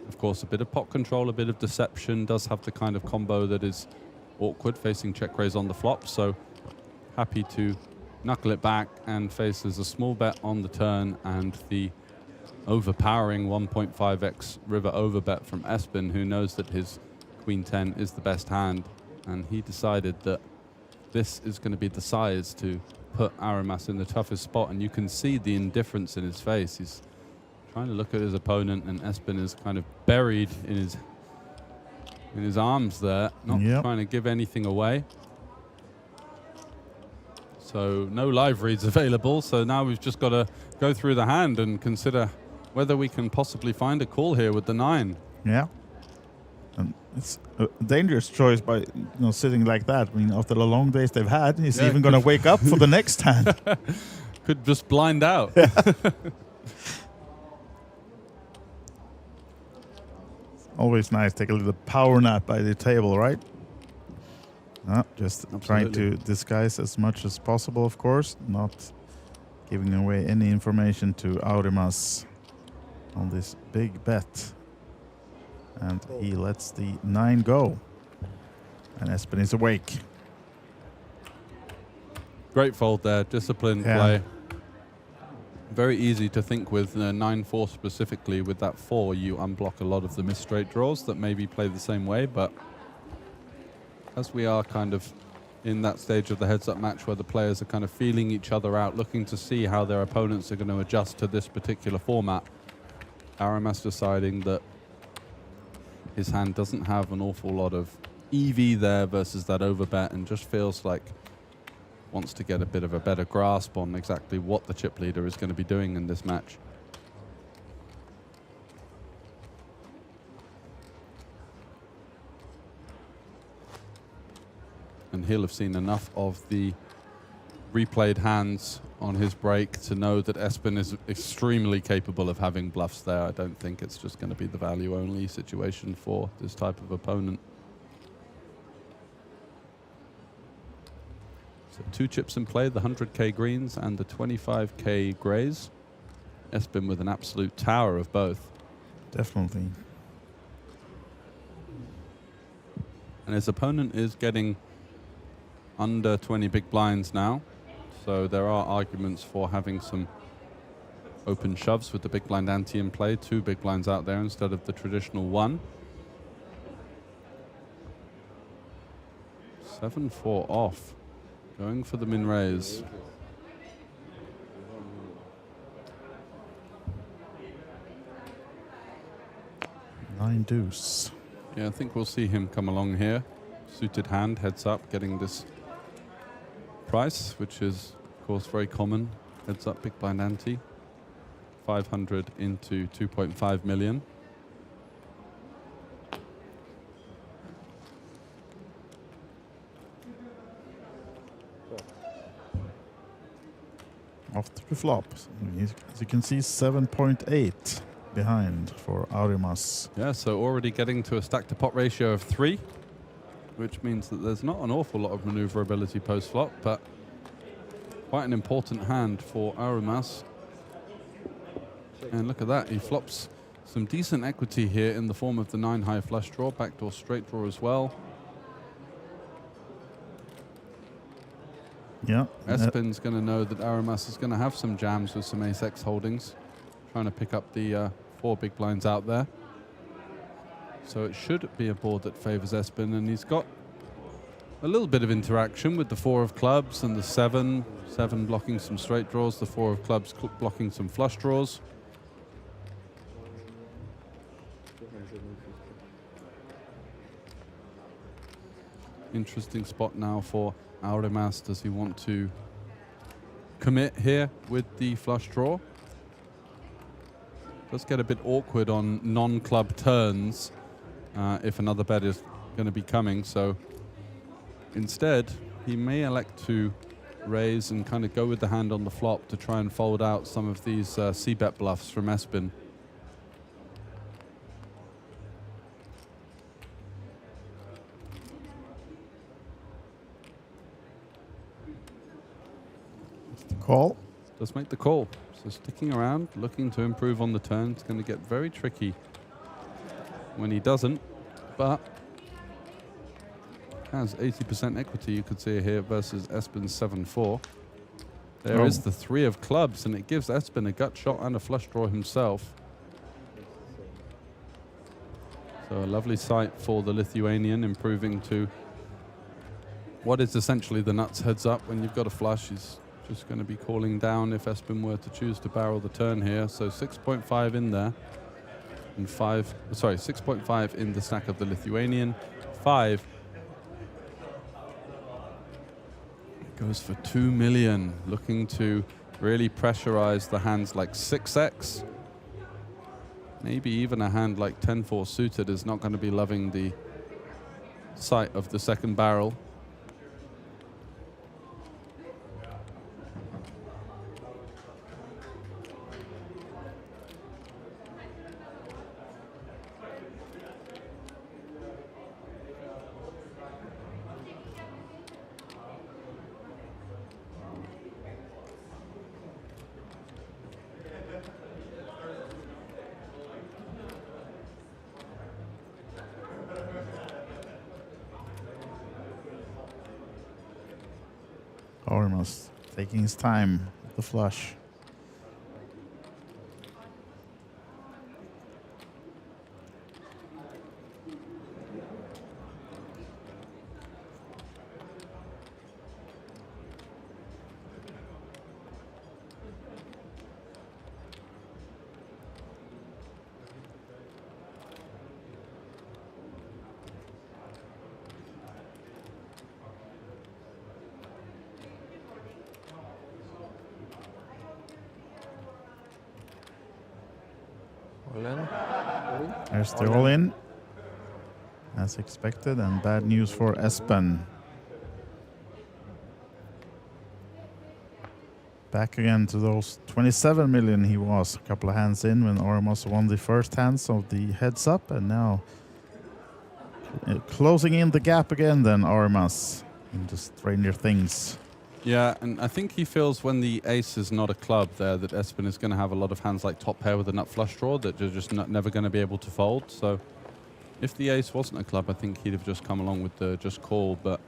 of course, a bit of pot control, a bit of deception. Does have the kind of combo that is awkward facing check raise on the flop, so happy to knuckle it back and faces a small bet on the turn, and the overpowering 1.5x river overbet from Espen, who knows that his Queen 10 is the best hand, and he decided that this is going to be the size to put Aramas in the toughest spot, and you can see the indifference in his face. He's trying to look at his opponent, and Espen is kind of buried in his arms there, not trying to give anything away. So no live reads available, so now we've just got to go through the hand and consider whether we can possibly find a call here with the 9. Yeah. And it's a dangerous choice by sitting like that. I mean, after the long days they've had, he's even going to wake up for the next hand. Could just blind out. Yeah. Always nice. Take a little power nap by the table, right? Just trying to disguise as much as possible, of course. Not giving away any information to Aramas on this big bet. And he lets the 9 go. And Espen is awake. Great fold there. Disciplined play. very easy to think with 9-4 specifically. With that 4, you unblock a lot of the missed straight draws that maybe play the same way, but as we are kind of in that stage of the heads-up match where the players are kind of feeling each other out, looking to see how their opponents are going to adjust to this particular format, Aramas deciding that his hand doesn't have an awful lot of EV there versus that overbet, and just feels like wants to get a bit of a better grasp on exactly what the chip leader is going to be doing in this match. And he'll have seen enough of the replayed hands on his break to know that Espen is extremely capable of having bluffs there. I don't think it's just going to be the value-only situation for this type of opponent. So 2 chips in play, the 100k greens and the 25k greys. Espen with an absolute tower of both. Definitely. And his opponent is getting under 20 big blinds now. So there are arguments for having some open shoves with the big blind ante in play. 2 big blinds out there instead of the traditional 1. 7-4 off. Going for the min raise. Nine deuce. Yeah, I think we'll see him come along here. Suited hand, heads up, getting this price, which is, of course, very common. Heads up, big blind ante. 500 into 2.5 million. After the flop, as you can see, 7.8 behind for Arimas. Yeah, so already getting to a stack to pot ratio of 3, which means that there's not an awful lot of maneuverability post-flop, but quite an important hand for Arimas. And look at that, he flops some decent equity here in the form of the 9 high flush draw, backdoor straight draw as well. Yeah. Espen's going to know that Aramas is going to have some jams with some ace-x holdings, trying to pick up the 4 big blinds out there. So it should be a board that favors Espen, and he's got a little bit of interaction with the 4 of clubs and the 7 blocking some straight draws, the 4 of clubs blocking some flush draws. Interesting spot now for Aramas. Does he want to commit here with the flush draw? Does get a bit awkward on non-club turns if another bet is going to be coming. So instead, he may elect to raise and kind of go with the hand on the flop to try and fold out some of these c-bet bluffs from Espen. Call. Does make the call. So sticking around, looking to improve on the turn. It's going to get very tricky when he doesn't, but has 80% equity, you could see here, versus Espen's 7-4. There is the 3 of clubs, and it gives Espen a gut shot and a flush draw himself. So a lovely sight for the Lithuanian, improving to what is essentially the nuts heads up. When you've got a flush, he's just going to be calling down if Espen were to choose to barrel the turn here. So 6.5 in there, and 6.5 in the stack of the Lithuanian. 5 goes for 2 million, looking to really pressurize the hands like 6x. Maybe even a hand like 10-4 suited is not going to be loving the sight of the second barrel. Arimas taking his time with the flush. All in. There's the all-in, as expected, and bad news for Espen. Back again to those 27 million he was a couple of hands in when Oramos won the first hands of the heads up, and now closing in the gap again then, Oramos, into Stranger Things. Yeah, and I think he feels when the ace is not a club there that Espen is going to have a lot of hands like top pair with a nut flush draw that you're just never going to be able to fold. So if the ace wasn't a club, I think he'd have just come along with the just call, but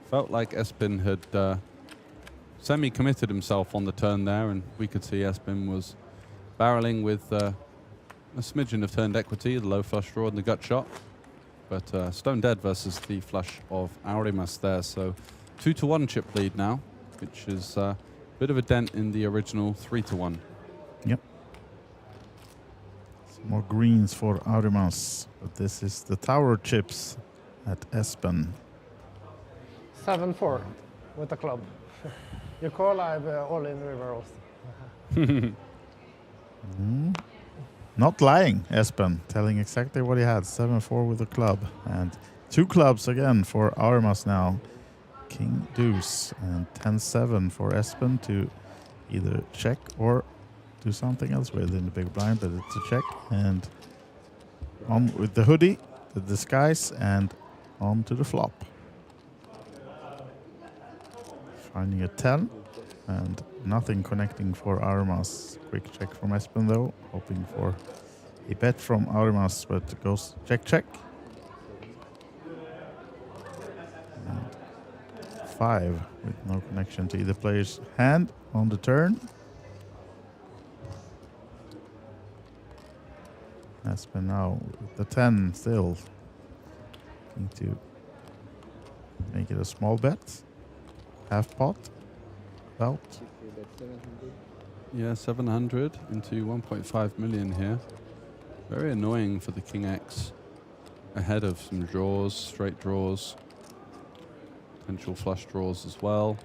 felt like Espen had semi-committed himself on the turn there, and we could see Espen was barreling with a smidgen of turned equity, the low flush draw and the gut shot, but stone dead versus the flush of Aurimas there. So 2-1 chip lead now, which is a bit of a dent in the original 3-1. Yep. Some more greens for Aurimas, but this is the tower chips at Espen. 7-4 with the club. You call, I have all in river also. Not lying, Espen, telling exactly what he had. 7-4 with the club, and 2 clubs again for Aurimas now. King deuce and 10-7 for Espen to either check or do something else with in the big blind, but it's a check, and on with the hoodie, the disguise, and on to the flop. Finding a 10 and nothing connecting for Aurimas. Quick check from Espen though, hoping for a bet from Aurimas, but it goes check check. And 5 with no connection to either player's hand on the turn. Espen now with the 10 still. Looking to make it a small bet. Half pot. About. Yeah, 700 into 1.5 million here. Very annoying for the King X. Ahead of some draws, straight draws, potential flush draws as well.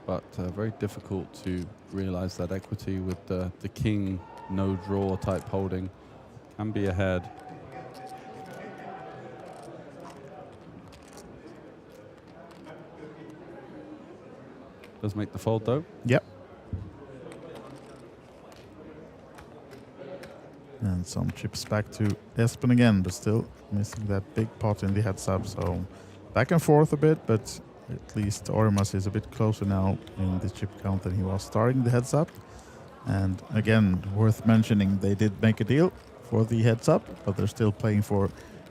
But very difficult to realize that equity with the King no draw type holding. Can be ahead. Does make the fold though. Yep. And some chips back to Espen again, but still missing that big pot in the heads up. So back and forth a bit, but at least Aurimas is a bit closer now in the chip count than he was starting the heads up. And again, worth mentioning, they did make a deal for the heads up, but they're still playing for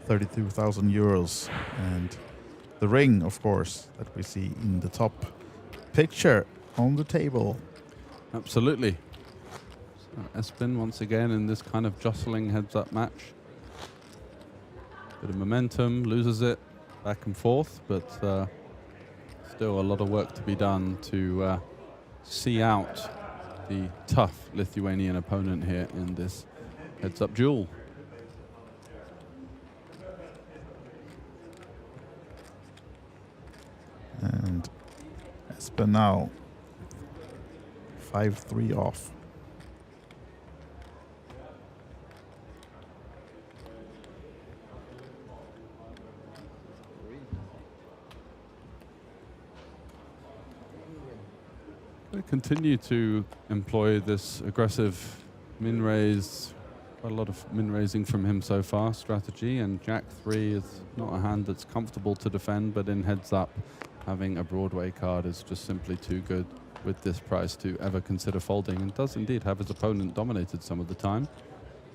32,000 euros. And the ring, of course, that we see in the top picture on the table. Absolutely. So Espen once again in this kind of jostling heads-up match. Bit of momentum, loses it, back and forth, but still a lot of work to be done to see out the tough Lithuanian opponent here in this heads-up duel. And Espen now 5-3 off. They continue to employ this aggressive min raise, quite a lot of min raising from him so far strategy, and Jack 3 is not a hand that's comfortable to defend, but in heads up having a Broadway card is just simply too good with this price to ever consider folding, and does indeed have his opponent dominated some of the time.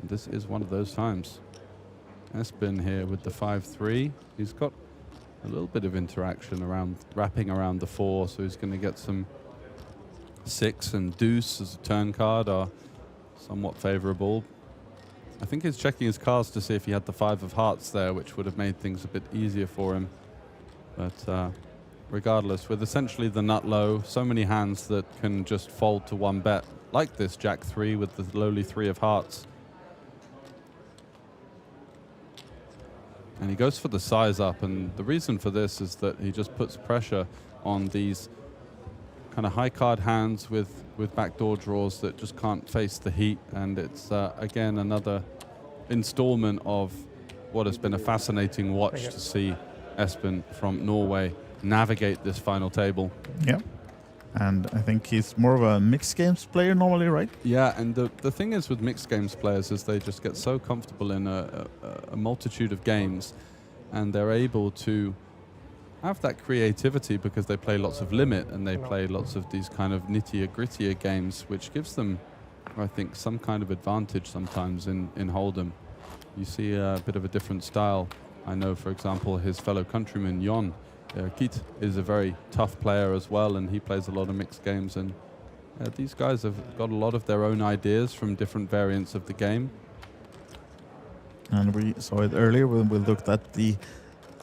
And this is one of those times. Espen here with the 5-3. He's got a little bit of interaction around, wrapping around the 4, so he's going to get some 6 and deuce as a turn card are somewhat favorable. I think he's checking his cards to see if he had the 5 of hearts there, which would have made things a bit easier for him. But regardless, with essentially the nut low, so many hands that can just fold to one bet, like this Jack 3 with the lowly 3 of hearts. And he goes for the size up, and the reason for this is that he just puts pressure on these kind of high card hands with backdoor draws that just can't face the heat. And it's, again, another installment of what has been a fascinating watch to see Espen from Norway navigate this final table. Yeah. And I think he's more of a mixed games player normally, right? Yeah, and the thing is with mixed games players is they just get so comfortable in a multitude of games, and they're able to have that creativity because they play lots of limit and they play lots of these kind of nittier grittier games, which gives them, I think, some kind of advantage sometimes in Hold'em. You see a bit of a different style. I know, for example, his fellow countryman Jon Kit is a very tough player as well, and he plays a lot of mixed games. And these guys have got a lot of their own ideas from different variants of the game. And we saw it earlier when we looked at the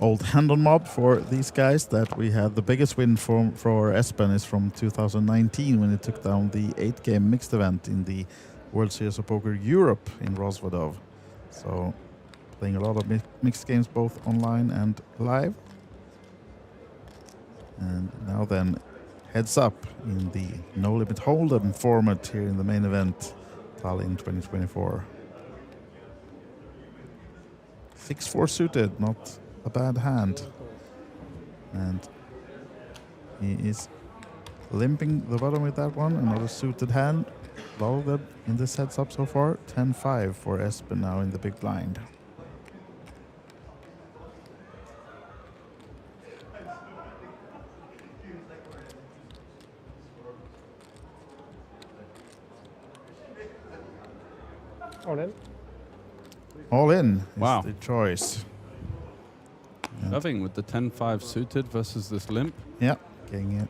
old hand-on mob for these guys, that we had the biggest win for Espen is from 2019 when he took down the 8-game mixed event in the World Series of Poker Europe in Rosvadov. So playing a lot of mixed games both online and live. And now then, heads up in the No Limit Hold'em format here in the main event, Tallinn 2024. 6-4 suited, not a bad hand. And he is limping the bottom with that one. Another suited hand. Low in this heads up so far. 10-5 for Espen now in the big blind. All in? All in Wow. is the choice. Loving with the 10-5 suited versus this limp. Yeah, getting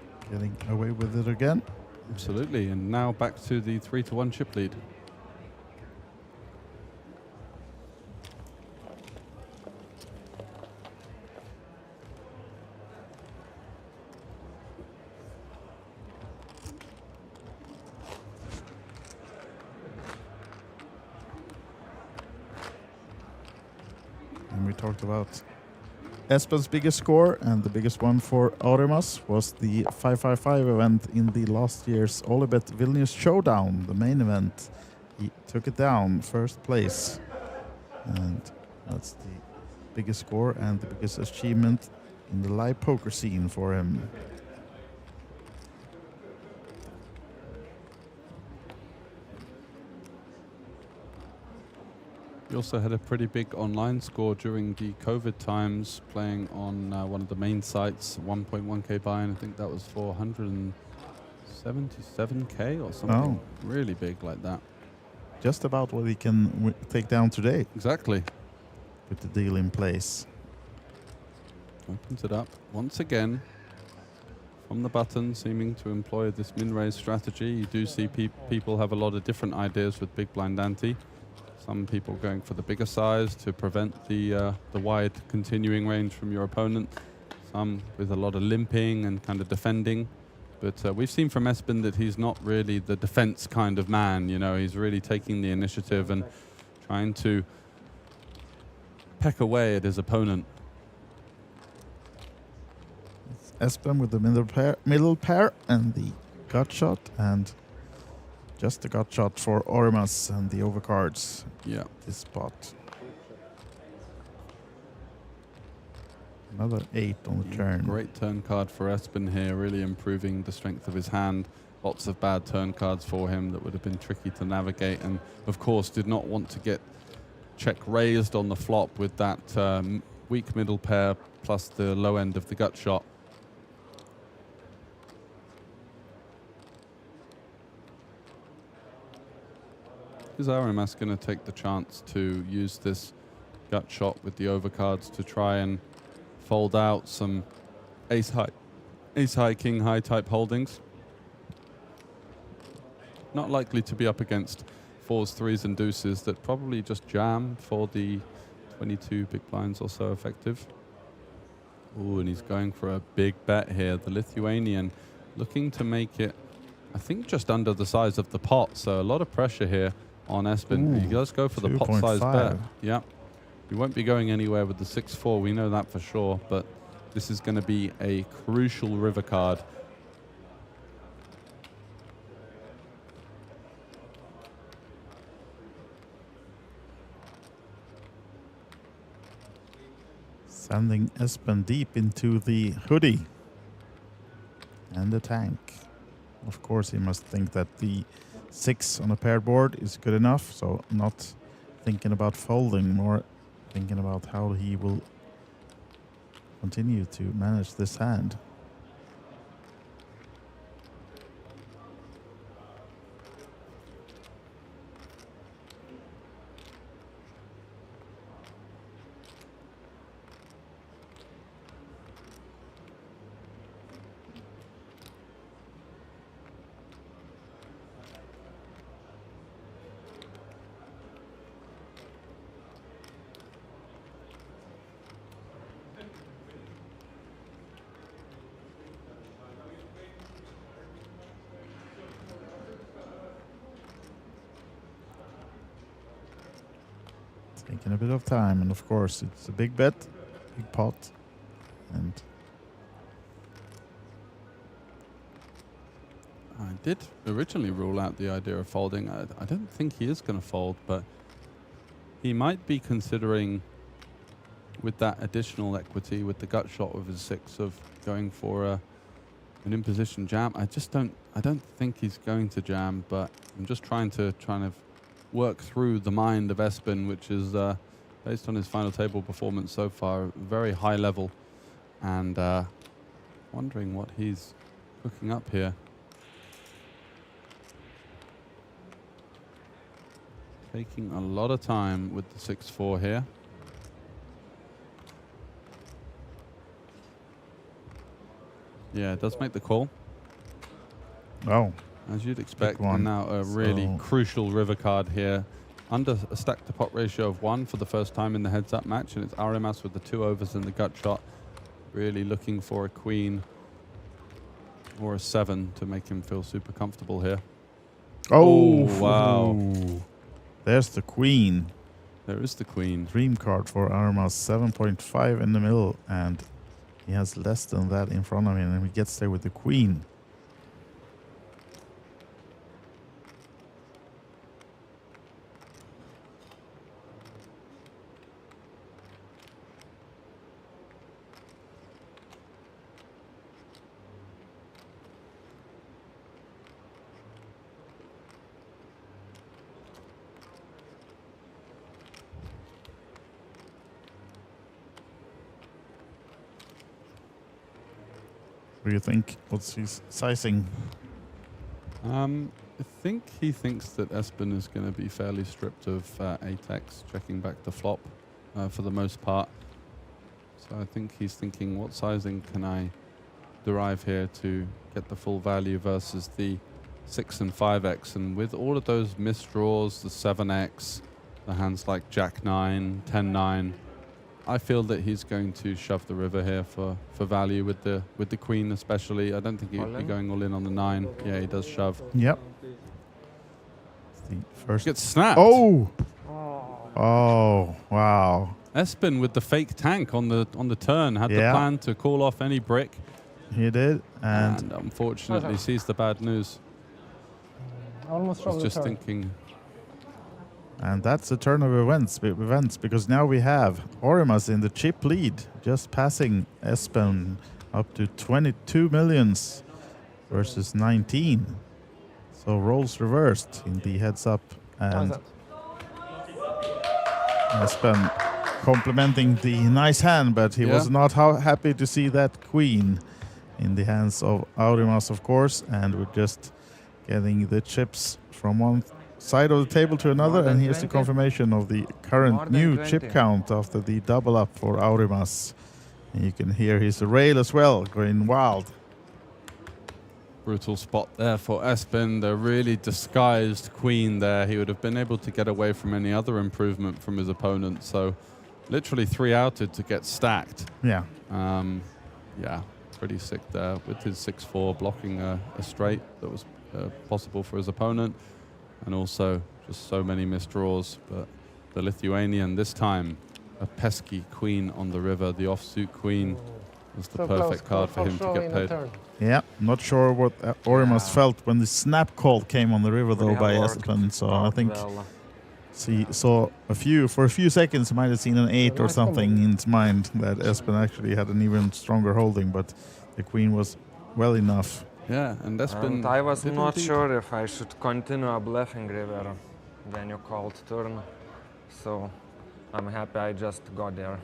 away with it again. Absolutely, and now back to the 3-1 chip lead. And we talked about Espen's biggest score, and the biggest one for Aurimas was the 555 event in the last year's OlyBet Vilnius Showdown, the main event. He took it down, first place. And that's the biggest score and the biggest achievement in the live poker scene for him. He also had a pretty big online score during the COVID times, playing on one of the main sites, 1.1k buy-in. I think that was for 177k or something. Really big like that. Just about what he can take down today. Exactly. With the deal in place. Opens it up once again from the button, seeming to employ this min-raise strategy. You do see people have a lot of different ideas with big blind ante. Some people going for the bigger size to prevent the wide continuing range from your opponent. Some with a lot of limping and kind of defending. But we've seen from Espen that he's not really the defense kind of man. You know, he's really taking the initiative and trying to peck away at his opponent. It's Espen with the middle pair and the gut shot, and just the gut shot for Aurimas and the overcards. Yeah. This spot. Another 8 on the turn. Great turn card for Espen here, really improving the strength of his hand. Lots of bad turn cards for him that would have been tricky to navigate, and of course did not want to get check raised on the flop with that weak middle pair plus the low end of the gut shot. Is Aurimas going to take the chance to use this gut shot with the overcards to try and fold out some ace high, king high type holdings? Not likely to be up against 4s, 3s and deuces that probably just jam for the 22 big blinds or so effective. Ooh, and he's going for a big bet here. The Lithuanian looking to make it, I think, just under the size of the pot. So a lot of pressure here on Espen. Ooh, he does go for the pot size bet. Yeah. He won't be going anywhere with the 6-4. We know that for sure. But this is going to be a crucial river card Sending Espen deep into the hoodie and the tank. Of course, he must think that the 6 on a paired board is good enough, so not thinking about folding, more thinking about how he will continue to manage this hand. Taking a bit of time, and of course it's a big bet, big pot, and I did originally rule out the idea of folding. I don't think he is going to fold, but he might be considering, with that additional equity, with the gut shot with his 6, of going for an in-position jam. I don't think he's going to jam, but I'm just trying to work through the mind of Espen, which is based on his final table performance so far, very high level, and wondering what he's cooking up here. Taking a lot of time with the 6-4 here. Yeah, it does make the call. Oh. As you'd expect, and now a really crucial river card here. Under a stack to pot ratio of 1 for the first time in the heads-up match, and it's Arimas with the 2 overs and the gut shot. Really looking for a queen or a 7 to make him feel super comfortable here. Oh, wow. There's the queen. There is the queen. Dream card for Arimas, 7.5 in the middle, and he has less than that in front of him, and he gets there with the queen. What do you think? What's his sizing? I think he thinks that Espen is going to be fairly stripped of Atex, checking back the flop for the most part. So I think he's thinking, what sizing can I derive here to get the full value versus the 6 and 5x? And with all of those missed draws, the 7x, the hands like Jack 9, 10 9, I feel that he's going to shove the river here for value with the queen especially. I don't think he'd be going all in on the 9. Yeah, he does shove. Yep. The first gets snapped. Oh! Oh, wow. Espen with the fake tank on the turn had the plan to call off any brick. He did, and unfortunately sees the bad news. Almost from was the just turn. thinking. And that's the turn of events, because now we have Arimas in the chip lead, just passing Espen up to 22 millions versus 19. So roles reversed in the heads up, and Espen complimenting the nice hand, but he was not happy to see that queen in the hands of Arimas, of course, and we're just getting the chips from one side of the table to another, and here's the confirmation of the current new chip count after the double up for Arimas. And you can hear his rail as well going wild. Brutal spot there for Espen, the really disguised queen there. He would have been able to get away from any other improvement from his opponent, so literally 3 outed to get stacked. Yeah. Yeah, pretty sick there with his 6-4 blocking a straight that was possible for his opponent. And also just so many missed draws, but the Lithuanian this time, a pesky queen on the river. The offsuit queen was the perfect card for him to get paid. Yeah, not sure what Arimas felt when the snap call came on the river though by Espen, so I think saw for a few seconds, he might have seen an 8 or something in his mind that Espen actually had an even stronger holding, but the queen was well enough. Yeah, and Espen. And I was did not indeed. sure if I should continue a bluffing river when you called turn, so I'm happy I just got there.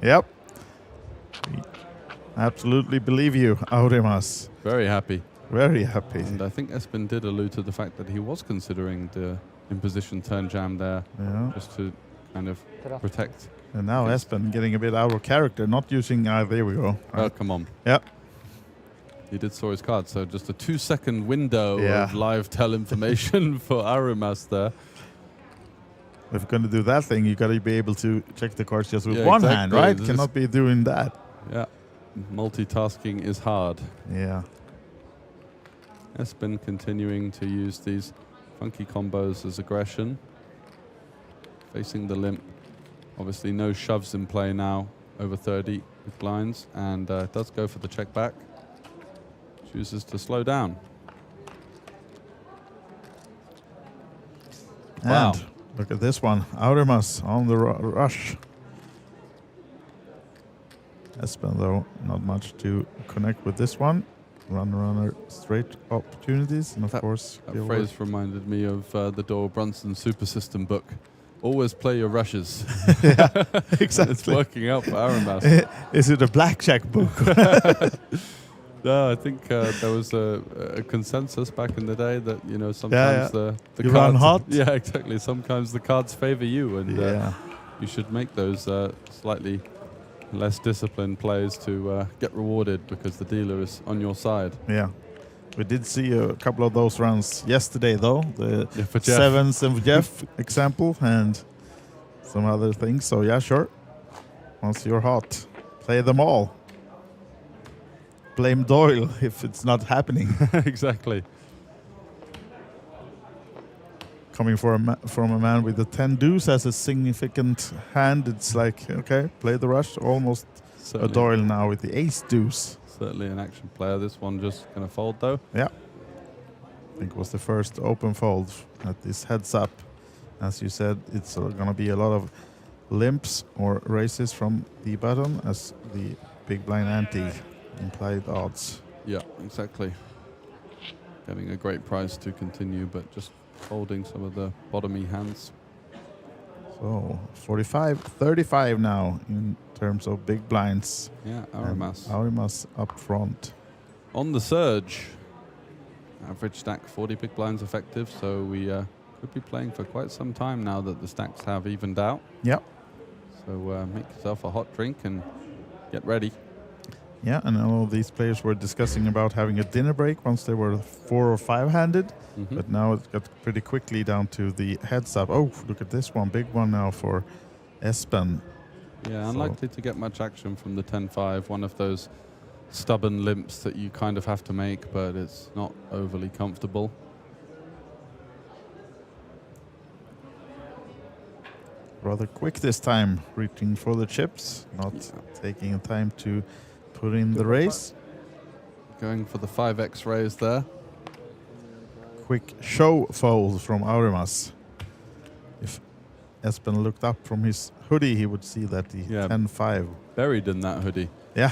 Yep. We absolutely believe you, Aurimas. Very happy. Very happy. And I think Espen did allude to the fact that he was considering the imposition turn jam there, just to kind of protect. And now Espen getting a bit out of character, not using. There we go. Oh, come on. Yep. He did saw his card, so just a 2-second window Yeah. of live tell information for Aurimas there. If you're going to do that thing, you got to be able to check the cards just with Yeah, one hand, exactly. right? This Cannot be doing that. Yeah, multitasking is hard. Yeah. Espen continuing to use these funky combos as aggression. Facing the limp. Obviously no shoves in play now, over 30 with blinds, and does go for the check back. Chooses to slow down. Wow. And look at this one. Aurimas on the rush. Espen, though, not much to connect with this one. Runner straight opportunities, and of course... That phrase reminded me of the Doyle Brunson Super System book. Always play your rushes. Yeah, exactly. It's working out for Aurimas. Is it a blackjack book? No, I think there was a consensus back in the day that, you know, sometimes the you cards run hot. Yeah, exactly. Sometimes the cards favor you, and you should make those slightly less disciplined plays to get rewarded because the dealer is on your side. Yeah. We did see a couple of those runs yesterday, though. The for Jeff. sevens of Jeff example and some other things. So, yeah, sure. Once you're hot, play them all. Blame Doyle if it's not happening. Exactly. Coming from a man with the 10 deuce as a significant hand, it's like, okay, play the rush. Almost Certainly. a Doyle now with the ace deuce. Certainly an action player. This one just going to fold, though. Yeah. I think it was the first open fold at this heads up. As you said, it's going to be a lot of limps or races from the button as the big blind ante implied odds. Yeah, exactly. Getting a great price to continue, but just folding some of the bottomy hands. So 45-35 now in terms of big blinds. Yeah, Aurimas. Aurimas up front. On the surge. Average stack 40 big blinds effective, so we could be playing for quite some time now that the stacks have evened out. Yep. So make yourself a hot drink and get ready. Yeah, and all these players were discussing about having a dinner break once they were 4 or 5-handed, but now it got pretty quickly down to the heads up. Oh, look at this one, big one now for Espen. Yeah, So unlikely to get much action from the 10-5, one of those stubborn limps that you kind of have to make, but it's not overly comfortable. rather quick this time, reaching for the chips, not taking time to put in the raise. Going for the 5x raise there. Quick show fold from Aurimas. If Espen looked up from his hoodie, he would see that the 10-5. Buried in that hoodie. Yeah.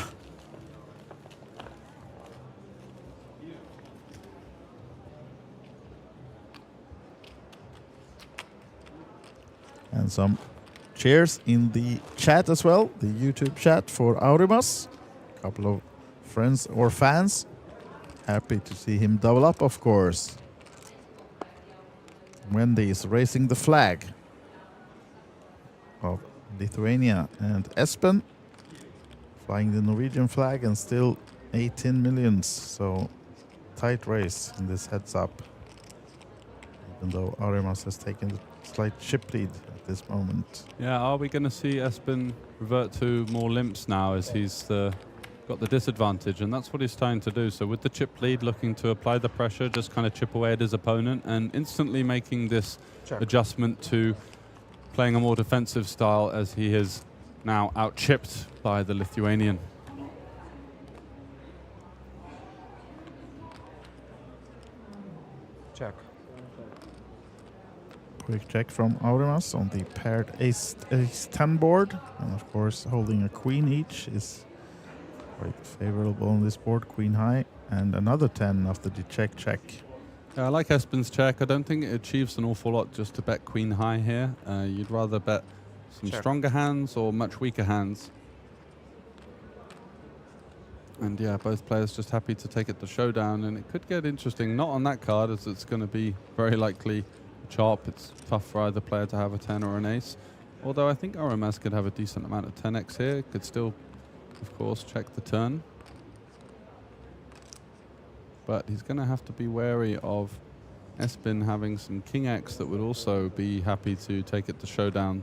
And some cheers in the chat as well, the YouTube chat for Aurimas. A couple of friends or fans. Happy to see him double up, of course. Wendy is raising the flag of Lithuania, and Espen flying the Norwegian flag and still 18 millions. So tight race in this heads up, even though Aurimas has taken a slight chip lead at this moment. Yeah, are we going to see Espen revert to more limps now as he's got the disadvantage? And that's what he's trying to do. So with the chip lead, looking to apply the pressure, just kind of chip away at his opponent and instantly making this adjustment to playing a more defensive style as he is now out-chipped by the Lithuanian. Check. Quick check from Aurimas on the paired ace 10 board. And of course, holding a queen each is quite favorable on this board. Queen high and another 10 after the check. I like Espen's check. I don't think it achieves an awful lot just to bet queen high here. You'd rather bet some stronger hands or much weaker hands. And yeah, both players just happy to take it to showdown, and it could get interesting. Not on that card, as it's going to be very likely a chop. It's tough for either player to have a 10 or an ace. Although I think Aurimas could have a decent amount of 10x here. Could still, of course, check the turn. But he's going to have to be wary of Espen having some king x that would also be happy to take it to showdown.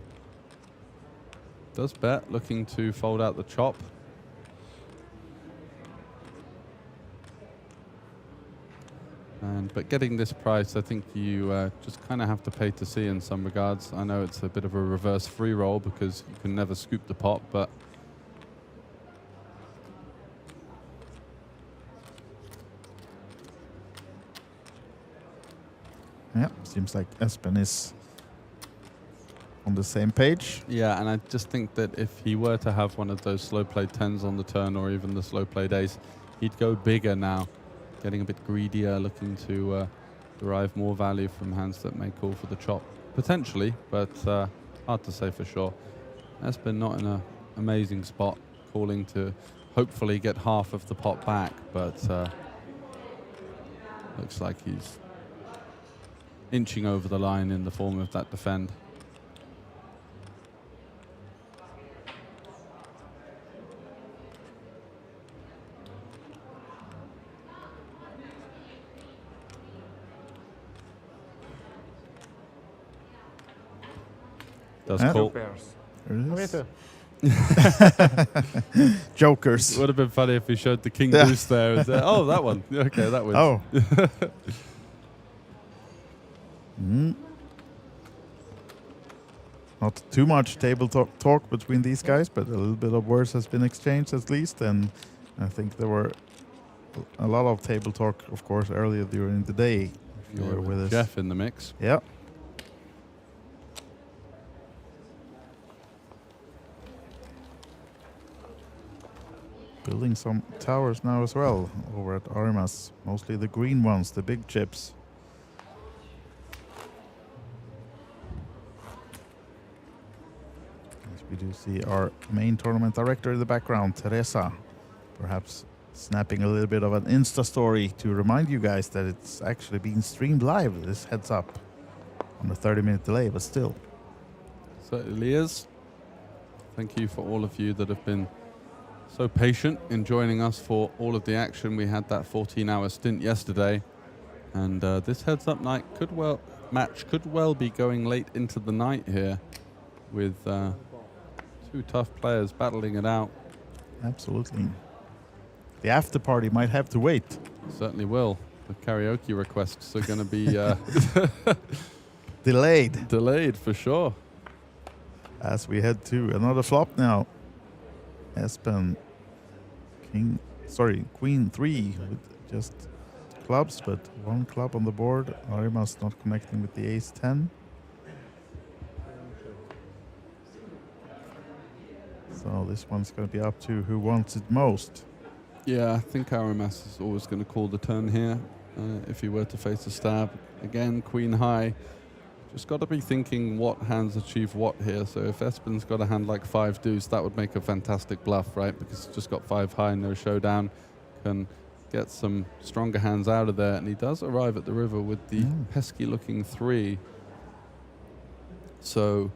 Does bet, looking to fold out the chop. But getting this price, I think you just kind of have to pay to see in some regards. I know it's a bit of a reverse free roll because you can never scoop the pot, but yeah, seems like Espen is on the same page. Yeah, and I just think that if he were to have one of those slow played 10s on the turn or even the slow played ace, he'd go bigger now. Getting a bit greedier, looking to derive more value from hands that may call for the chop. Potentially, but hard to say for sure. Espen not in an amazing spot, calling to hopefully get half of the pot back, but looks like he's inching over the line in the form of that defend. Does call. Me too. Jokers. Would have been funny if he showed the king deuce there. Oh, that one. Okay, that wins. Oh. Not too much table talk between these guys, but a little bit of words has been exchanged at least. And I think there were a lot of table talk, of course, earlier during the day. If you were with us. Jeff in the mix. Yeah. Building some towers now as well over at Aurimas. Mostly the green ones, the big chips. As we do see our main tournament director in the background, Teresa, perhaps snapping a little bit of an Insta story to remind you guys that it's actually being streamed live. This heads up on a 30-minute delay, but still. Certainly is. Thank you for all of you that have been so patient in joining us for all of the action. We had that 14-hour stint yesterday, and this heads-up match could well be going late into the night here, with two tough players battling it out. Absolutely. The after party might have to wait. Certainly will. The karaoke requests are going to be delayed. Delayed for sure. As we head to another flop now. Espen, Queen 3 with just clubs, but one club on the board. Aurimas not connecting with the ace 10. So this one's going to be up to who wants it most. Yeah, I think Aurimas is always going to call the turn here if he were to face a stab. Again, queen high. Just got to be thinking what hands achieve what here. So if Espen's got a hand like 5 deuce, that would make a fantastic bluff, right? Because he's just got 5 high, no showdown. Can get some stronger hands out of there. And he does arrive at the river with the pesky looking 3. So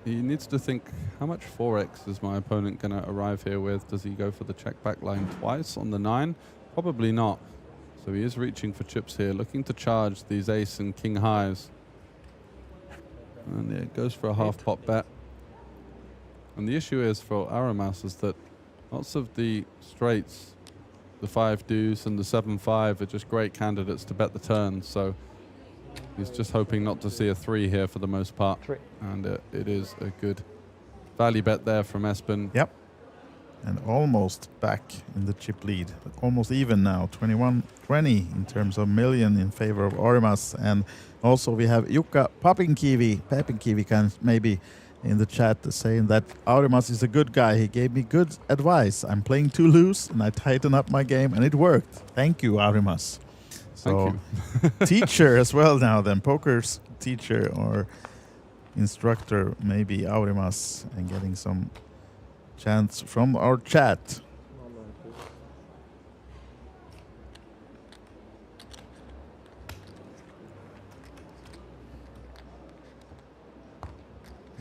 he needs to think, how much 4x is my opponent going to arrive here with? Does he go for the check back line twice on the 9? Probably not. So he is reaching for chips here, looking to charge these ace and king highs. And yeah, it goes for a half pot bet. And the issue is for Aurimas is that lots of the straights, the 5 deuce and the 7-5, are just great candidates to bet the turn. So he's just hoping not to see a 3 here for the most part. And it is a good value bet there from Espen. Yep. and almost back in the chip lead. Almost even now, 21-20 in terms of million in favor of Arimas. And also we have Jukka Papinkivi can maybe in the chat saying that Arimas is a good guy. He gave me good advice. I'm playing too loose and I tighten up my game and it worked. Thank you, Arimas. So teacher as well now then, poker's teacher or instructor, maybe Arimas, and getting some chants from our chat.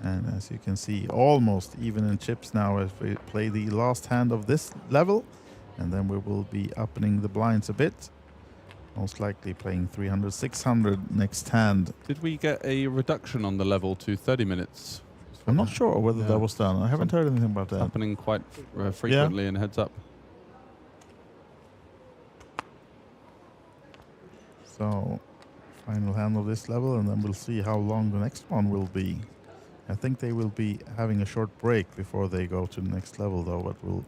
And as you can see, almost even in chips now as we play the last hand of this level. And then we will be opening the blinds a bit. Most likely playing 300, 600 next hand. Did we get a reduction on the level to 30 minutes? I'm not sure whether that was done. I haven't heard anything about that. Happening quite frequently in Heads Up. So, final hand of this level, and then we'll see how long the next one will be. I think they will be having a short break before they go to the next level, though, but we'll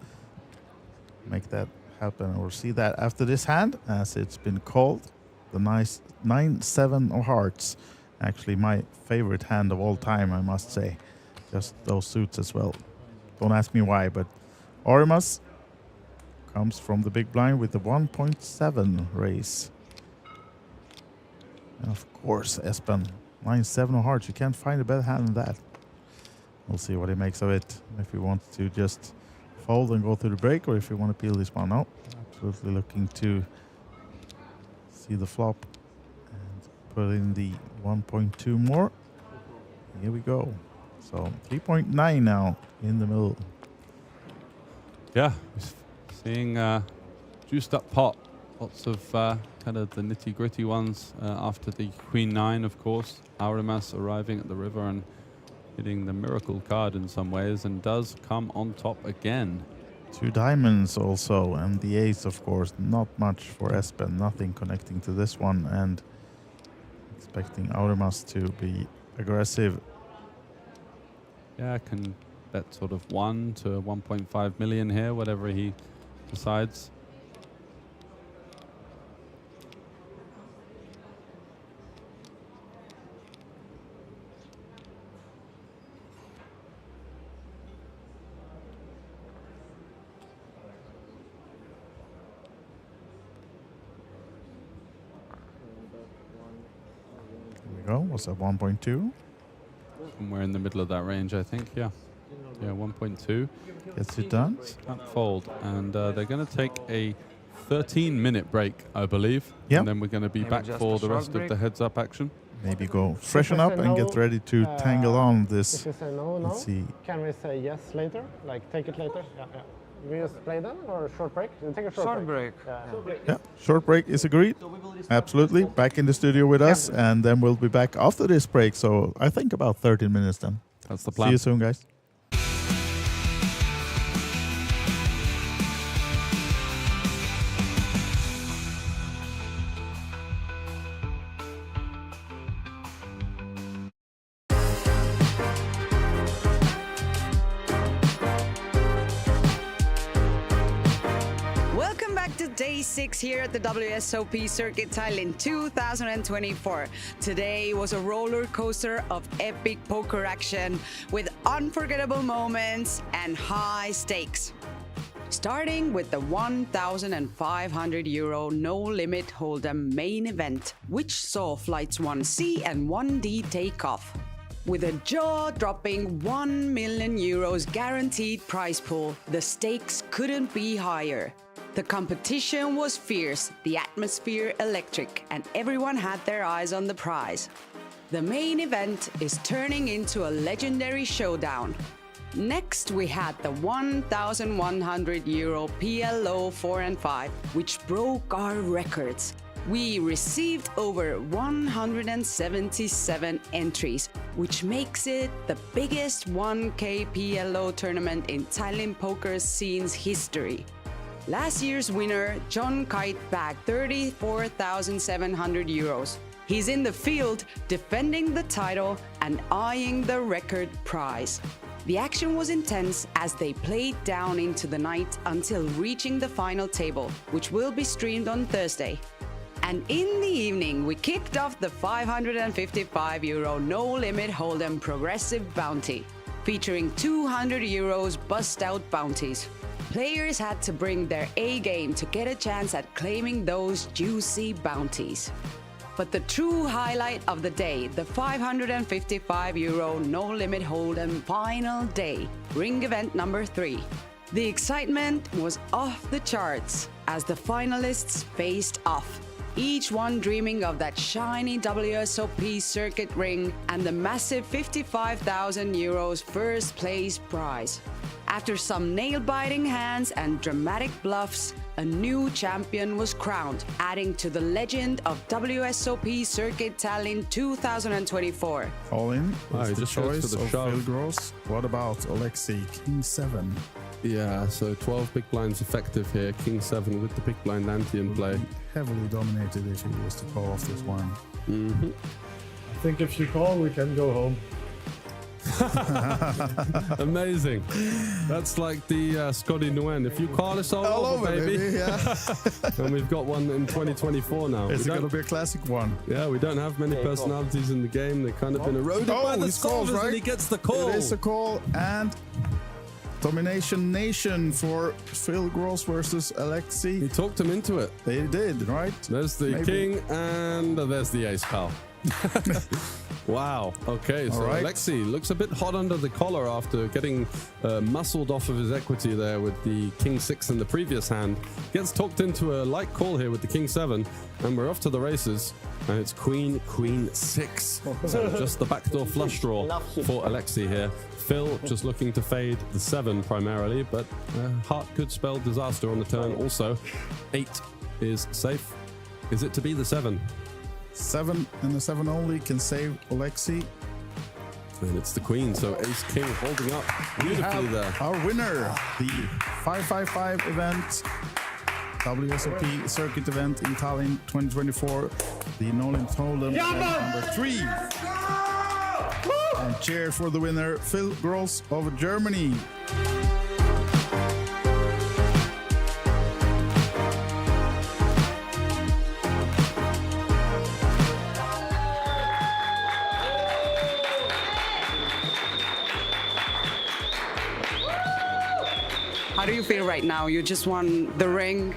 make that happen. We'll see that after this hand, as it's been called. The nice 9-7 of hearts. Actually, my favorite hand of all time, I must say. Just those suits as well. Don't ask me why, but Arimas comes from the big blind with the 1.7 raise. And of course, Espen, 9-7 of hearts. You can't find a better hand than that. We'll see what he makes of it. If he wants to just fold and go through the break, or if you want to peel this one out. Absolutely looking to see the flop and put in the 1.2 more. Here we go. So 3.9 now in the middle. Yeah, seeing juiced up pot. Lots of kind of the nitty gritty ones after the Queen 9, of course. Arimas arriving at the river and hitting the miracle card in some ways, and does come on top again. 2 diamonds also, and the ace, of course. Not much for Espen, nothing connecting to this one, and expecting Arimas to be aggressive. Yeah, I can bet sort of 1 to 1.5 million here, whatever he decides. What's that, 1.2? Somewhere in the middle of that range, I think. Yeah, 1.2. Gets it done. Snap fold, and they're going to take a 13-minute break, I believe. Yeah. And then we're going to be back for the rest of the heads-up action. Maybe go freshen up and get ready to tangle on this. If you say no, Let's see. Can we say yes later? Like take it later? Yeah. We just play then, or a short break? You take a short break. Yeah, short break is agreed. Absolutely. Back in the studio with us, and then we'll be back after this break. So I think about 13 minutes then. That's the plan. See you soon, guys. Day 6 here at the WSOP Circuit Tallinn 2024. Today was a roller coaster of epic poker action with unforgettable moments and high stakes. Starting with the €1,500 no-limit hold'em main event, which saw flights 1C and 1D take off. With a jaw-dropping €1 million guaranteed prize pool, the stakes couldn't be higher. The competition was fierce, the atmosphere electric, and everyone had their eyes on the prize. The main event is turning into a legendary showdown. Next, we had the €1,100 PLO 4 and 5, which broke our records. We received over 177 entries, which makes it the biggest 1K PLO tournament in Tallinn poker scene's history. Last year's winner, John Kite, bagged €34,700. He's in the field defending the title and eyeing the record prize. The action was intense as they played down into the night until reaching the final table, which will be streamed on Thursday. And in the evening, we kicked off the €555 no-limit hold'em progressive bounty, featuring €200 bust-out bounties. Players had to bring their A-game to get a chance at claiming those juicy bounties. But the true highlight of the day, the €555 no-limit hold'em final day, ring event number 3. The excitement was off the charts as the finalists faced off, each one dreaming of that shiny WSOP Circuit ring and the massive €55,000 first place prize. After some nail-biting hands and dramatic bluffs, a new champion was crowned, adding to the legend of WSOP Circuit Tallinn 2024. All in. Wow, It's he the just goes choice for the of shove. Phil Gross. What about Alexei, King 7? Yeah, so 12 big blinds effective here. King 7 with the big blind ante in play. Heavily dominated if he was to call off this one. Mm-hmm. I think if you call, we can go home. Amazing. That's like the Scotty Nguyen. If you call, it's all over, baby. Yeah. And we've got one in 2024 now. It's We going to don't- be a classic one. Yeah, we don't have many personalities in the game. They've kind of been eroded by the he scores, soldiers, right? and he gets the call. It is a call, and Domination Nation for Phil Gross versus Alexei. He talked him into it. They did, right? There's the Maybe. king, and there's the ace, pal. Wow. Okay, so All right. Alexei looks a bit hot under the collar after getting muscled off of his equity there with the king 6 in the previous hand. Gets talked into a light call here with the king 7, and we're off to the races. And it's queen 6. So just the backdoor flush draw for Alexei here. Phil just looking to fade the 7 primarily, but heart could spell disaster on the turn. Also, 8 is safe. Is it to be the 7? 7 and the 7 only can save Alexei. And it's the queen, so ace king holding up We beautifully have there. our winner, the 555 event, WSOP Circuit event in Tallinn 2024, the Nolan Tolan number 3. And cheer for the winner, Phil Gross of Germany. How do you feel right now? You just won the ring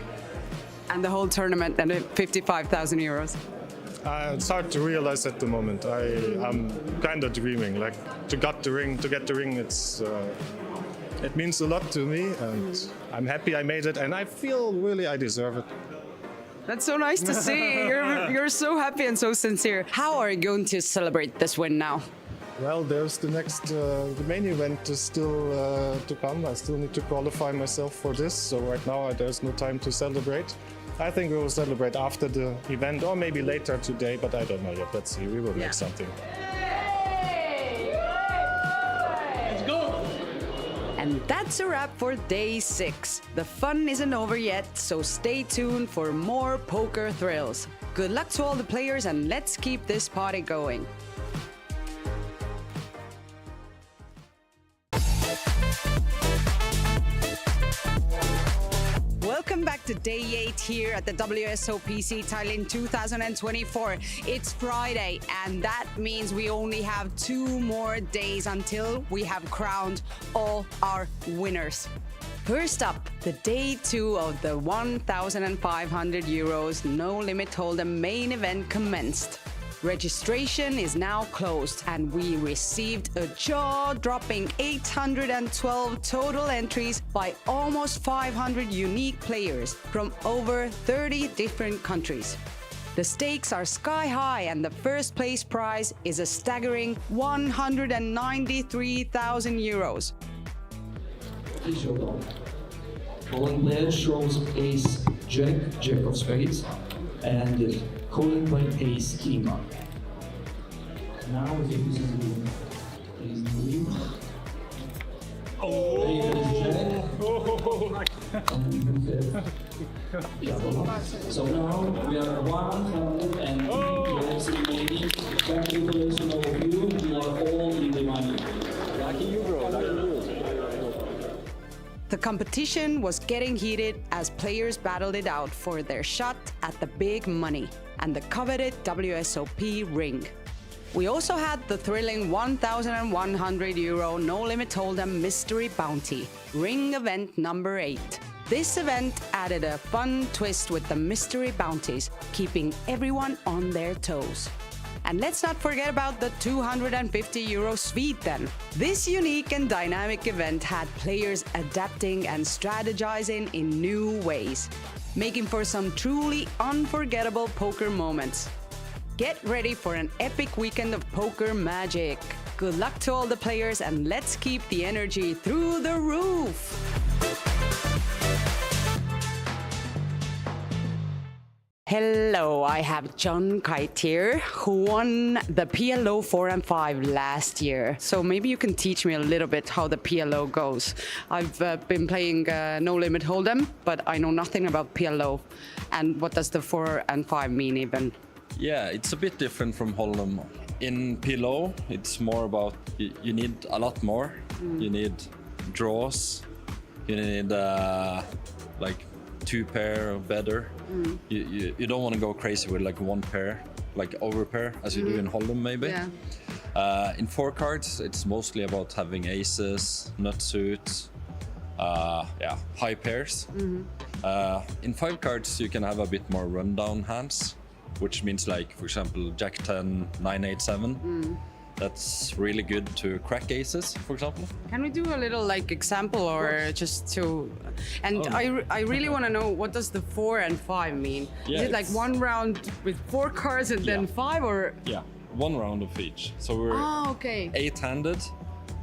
and the whole tournament and €55,000. It's hard to realize at the moment. I'm kind of dreaming. Like to get the ring, it means a lot to me, and I'm happy I made it, and I feel really I deserve it. That's so nice to see. You're so happy and so sincere. How are you going to celebrate this win now? Well, there's the main event is still to come. I still need to qualify myself for this, so right now there's no time to celebrate. I think we will celebrate after the event, or maybe later today, but I don't know yet. Let's see. We will make something. Let's go! And that's a wrap for day 6. The fun isn't over yet, so stay tuned for more poker thrills. Good luck to all the players, and let's keep this party going. Welcome back to day 8 here at the WSOPC Tallinn 2024. It's Friday, and that means we only have 2 more days until we have crowned all our winners. First up, the day 2 of the €1,500 no limit hold'em main event commenced. Registration is now closed, and we received a jaw-dropping 812 total entries by almost 500 unique players from over 30 different countries. The stakes are sky high, and the first place prize is a staggering €193,000. Showdown. Calling player shows ace jack, jack of spades, and calling by ace king. Now if you this is the please leave. So now we are 103 players remaining. Congratulations all of you. You are all in the money. Lucky you, bro. The competition was getting heated as players battled it out for their shot at the big money and the coveted WSOP ring. We also had the thrilling €1,100 No Limit Hold'em Mystery Bounty, ring event number 8. This event added a fun twist with the mystery bounties, keeping everyone on their toes. And let's not forget about the €250 suite then. This unique and dynamic event had players adapting and strategizing in new ways, making for some truly unforgettable poker moments. Get ready for an epic weekend of poker magic. Good luck to all the players and let's keep the energy through the roof. Hello, I have John Kite here, who won the PLO 4 and 5 last year. So maybe you can teach me a little bit how the PLO goes. I've been playing No Limit Hold'em, but I know nothing about PLO. And what does the 4 and 5 mean even? Yeah, it's a bit different from Hold'em. In PLO, it's more about you need a lot more. You need draws. You need like 2 pair or better. You don't want to go crazy with like 1 pair, like over pair, as you do in Hold'em maybe. Yeah. In 4 cards, it's mostly about having aces, nut suits, high pairs. In 5 cards, you can have a bit more rundown hands, which means like, for example, Jack 10, 9, 8, 7. That's really good to crack aces, for example. Can we do a little like example or just to... And I really want to know, what does the 4 and 5 mean? Yeah, Is it like 1 round with 4 cards and then 5 or? Yeah, 1 round of each. So we're okay. 8-handed.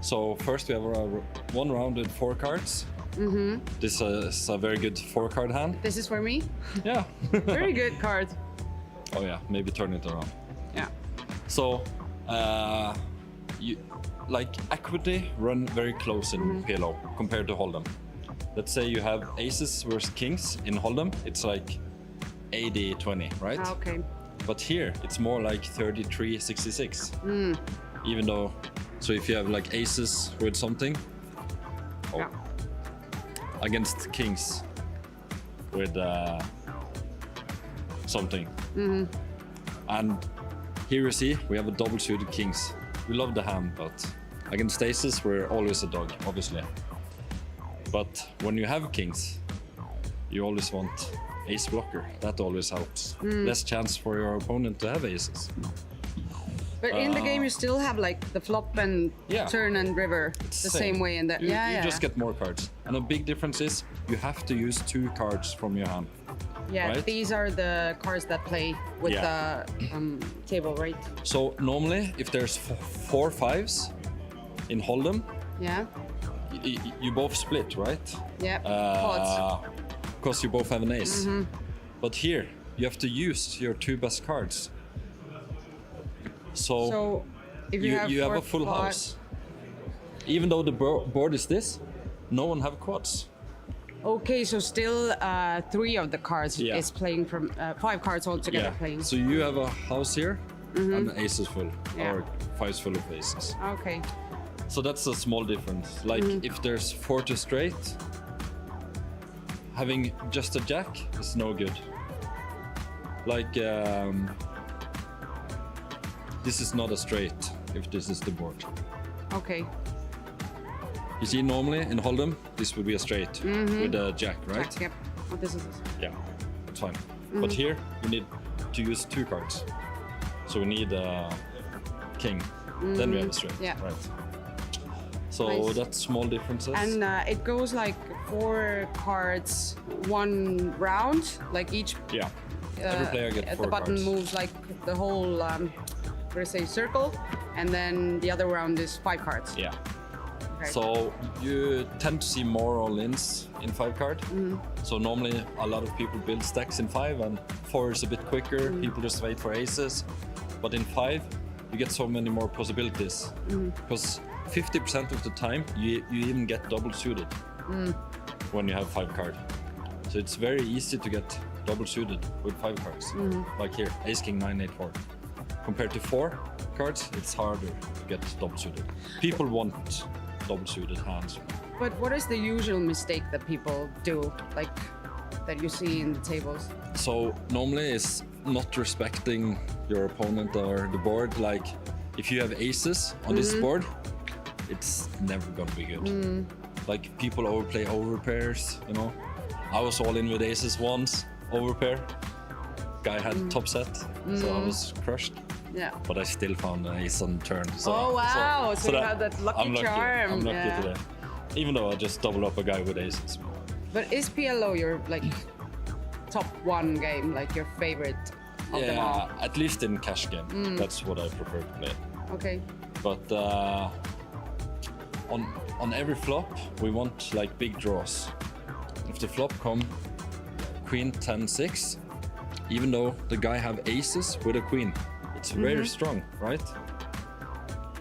So first we have 1 round with 4 cards. This is a very good 4-card hand. This is for me? Yeah. Very good card. Oh yeah, maybe turn it around. Yeah. So, you like equity run very close in PLO compared to Hold'em. Let's say you have aces versus kings in Hold'em, it's like 80-20, right? Okay. But here it's more like 33-66. Even though, so if you have like aces with something, against kings with something. And here you see we have a double suited kings. We love the hand, but against aces we're always a dog, obviously. But when you have kings, you always want ace blocker. That always helps. Less chance for your opponent to have aces. But in the game you still have like the flop and turn and river the same way in that. You just get more cards. And a big difference is you have to use 2 cards from your hand. Yeah, right? These are the cards that play with the table, right? So normally, if there's 4 5s in Hold'em, you both split, right? Yeah. Because you both have an ace. But here, you have to use your 2 best cards. So if you have a full house. Even though the board is this, no one have quads. Okay, so still 3 of the cards is playing from 5 cards altogether playing. So you have a house here and aces full, or 5s full of aces. Okay. So that's a small difference. Like if there's 4 to straight, having just a jack is no good. Like this is not a straight if this is the board. Okay. You see, normally in Hold'em, this would be a straight with a jack, right? Jack, yep. Oh, this is this. Yeah, that's fine. But here, you need to use 2 cards. So we need a king. Then we have a straight, right? So that's small differences. And it goes like 4 cards, 1 round, like each. Yeah. Every player gets 4 cards. The button moves like the whole, circle, and then the other round is 5 cards. Yeah. Okay. So you tend to see more all-ins in 5 card. So normally a lot of people build stacks in 5 and 4 is a bit quicker. People just wait for aces. But in 5, you get so many more possibilities. Because 50% of the time you even get double suited when you have 5 card. So it's very easy to get double suited with 5 cards. Like here, ace, king, 9, 8, 4. Compared to 4 cards, it's harder to get double suited. People want double suited hands But what is the usual mistake that people do, like that you see in the tables? So normally it's not respecting your opponent or the board. Like if you have aces on this board, it's never gonna be good. Like people overplay overpairs, you know. I was all in with aces once, overpair. Guy had top set, so I was crushed. Yeah. But I still found an ace on turn. So, Oh, wow. So you have that lucky I'm lucky. charm. I'm lucky Yeah. today. Even though I just double up a guy with aces. But is PLO your like top one game, like your favorite of them all? Yeah, at least in cash game. That's what I prefer to play. Okay. But on every flop, we want like big draws. If the flop come queen 10-6, even though the guy have aces with a queen, it's very strong, right?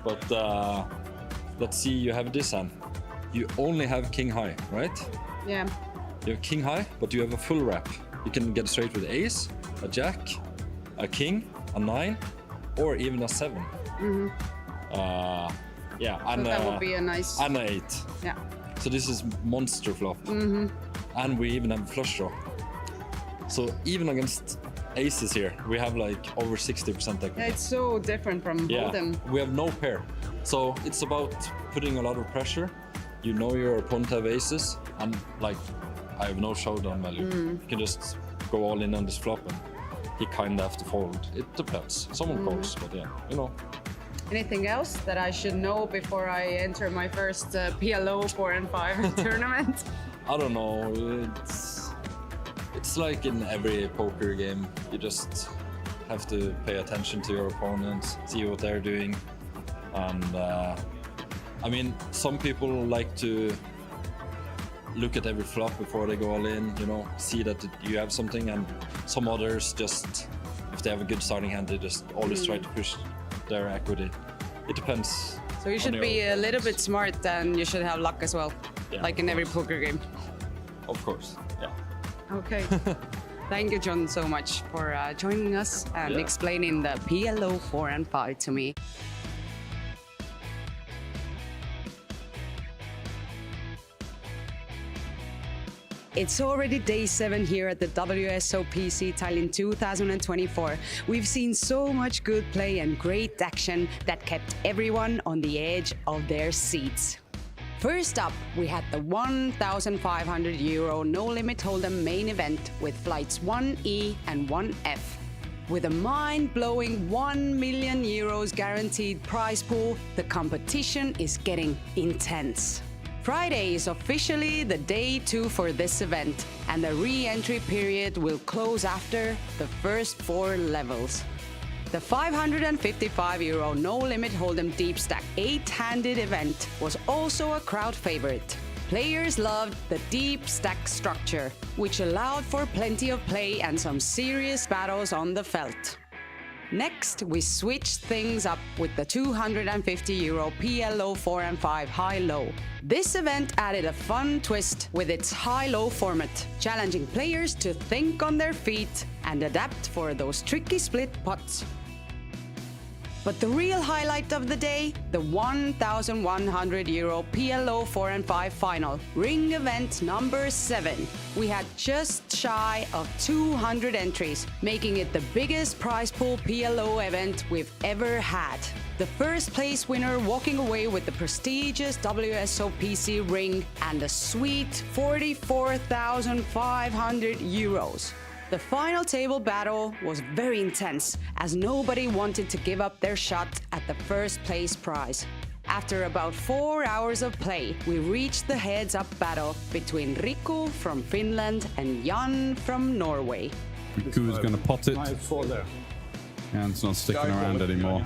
But let's see, you have this hand. You only have king high, right? Yeah. You have king high, but you have a full wrap. You can get straight with ace, a jack, a king, a 9, or even a 7. Yeah, So and that would be a nice. and a 8. Yeah. So this is monster flop. And we even have flush draw. So even against aces here, we have like over 60% equity. Yeah, it's so different from Hold'em. We have no pair. So it's about putting a lot of pressure. You know your opponent have aces, and like I have no showdown value. You can just go all in on this flop, and he kind of have to fold. It depends. Someone calls, but yeah, you know. Anything else that I should know before I enter my first PLO 4 and 5 tournament? I don't know. It's like in every poker game. You just have to pay attention to your opponents, see what they're doing, and I mean, some people like to look at every flop before they go all in. You know, see that you have something, and some others just, if they have a good starting hand, they just always try to push their equity. It depends. So you should be a little bit smart, and you should have luck as well, Yeah, like in every poker game. Of course, yeah. Okay. Thank you, John, so much for joining us and explaining the PLO 4 and 5 to me. It's already day 7 here at the WSOPC Tallinn 2024. We've seen so much good play and great action that kept everyone on the edge of their seats. First up, we had the €1,500 no-limit hold'em main event with flights 1E and 1F. With a mind-blowing €1 million guaranteed prize pool, the competition is getting intense. Friday is officially the day 2 for this event, and the re-entry period will close after the first 4 levels. The €555 no-limit hold'em deep stack 8-handed event was also a crowd favorite. Players loved the deep stack structure, which allowed for plenty of play and some serious battles on the felt. Next, we switched things up with the €250 PLO 4 and 5 high-low. This event added a fun twist with its high-low format, challenging players to think on their feet and adapt for those tricky split pots. But the real highlight of the day, the €1,100 PLO 4 and 5 final, ring event number 7. We had just shy of 200 entries, making it the biggest prize pool PLO event we've ever had. The first place winner walking away with the prestigious WSOPC ring and a sweet €44,500. The final table battle was very intense, as nobody wanted to give up their shot at the first place prize. After about 4 hours of play, we reached the heads-up battle between Riku from Finland and Jan from Norway. Riku is going to pot it. And it's not sticking around anymore.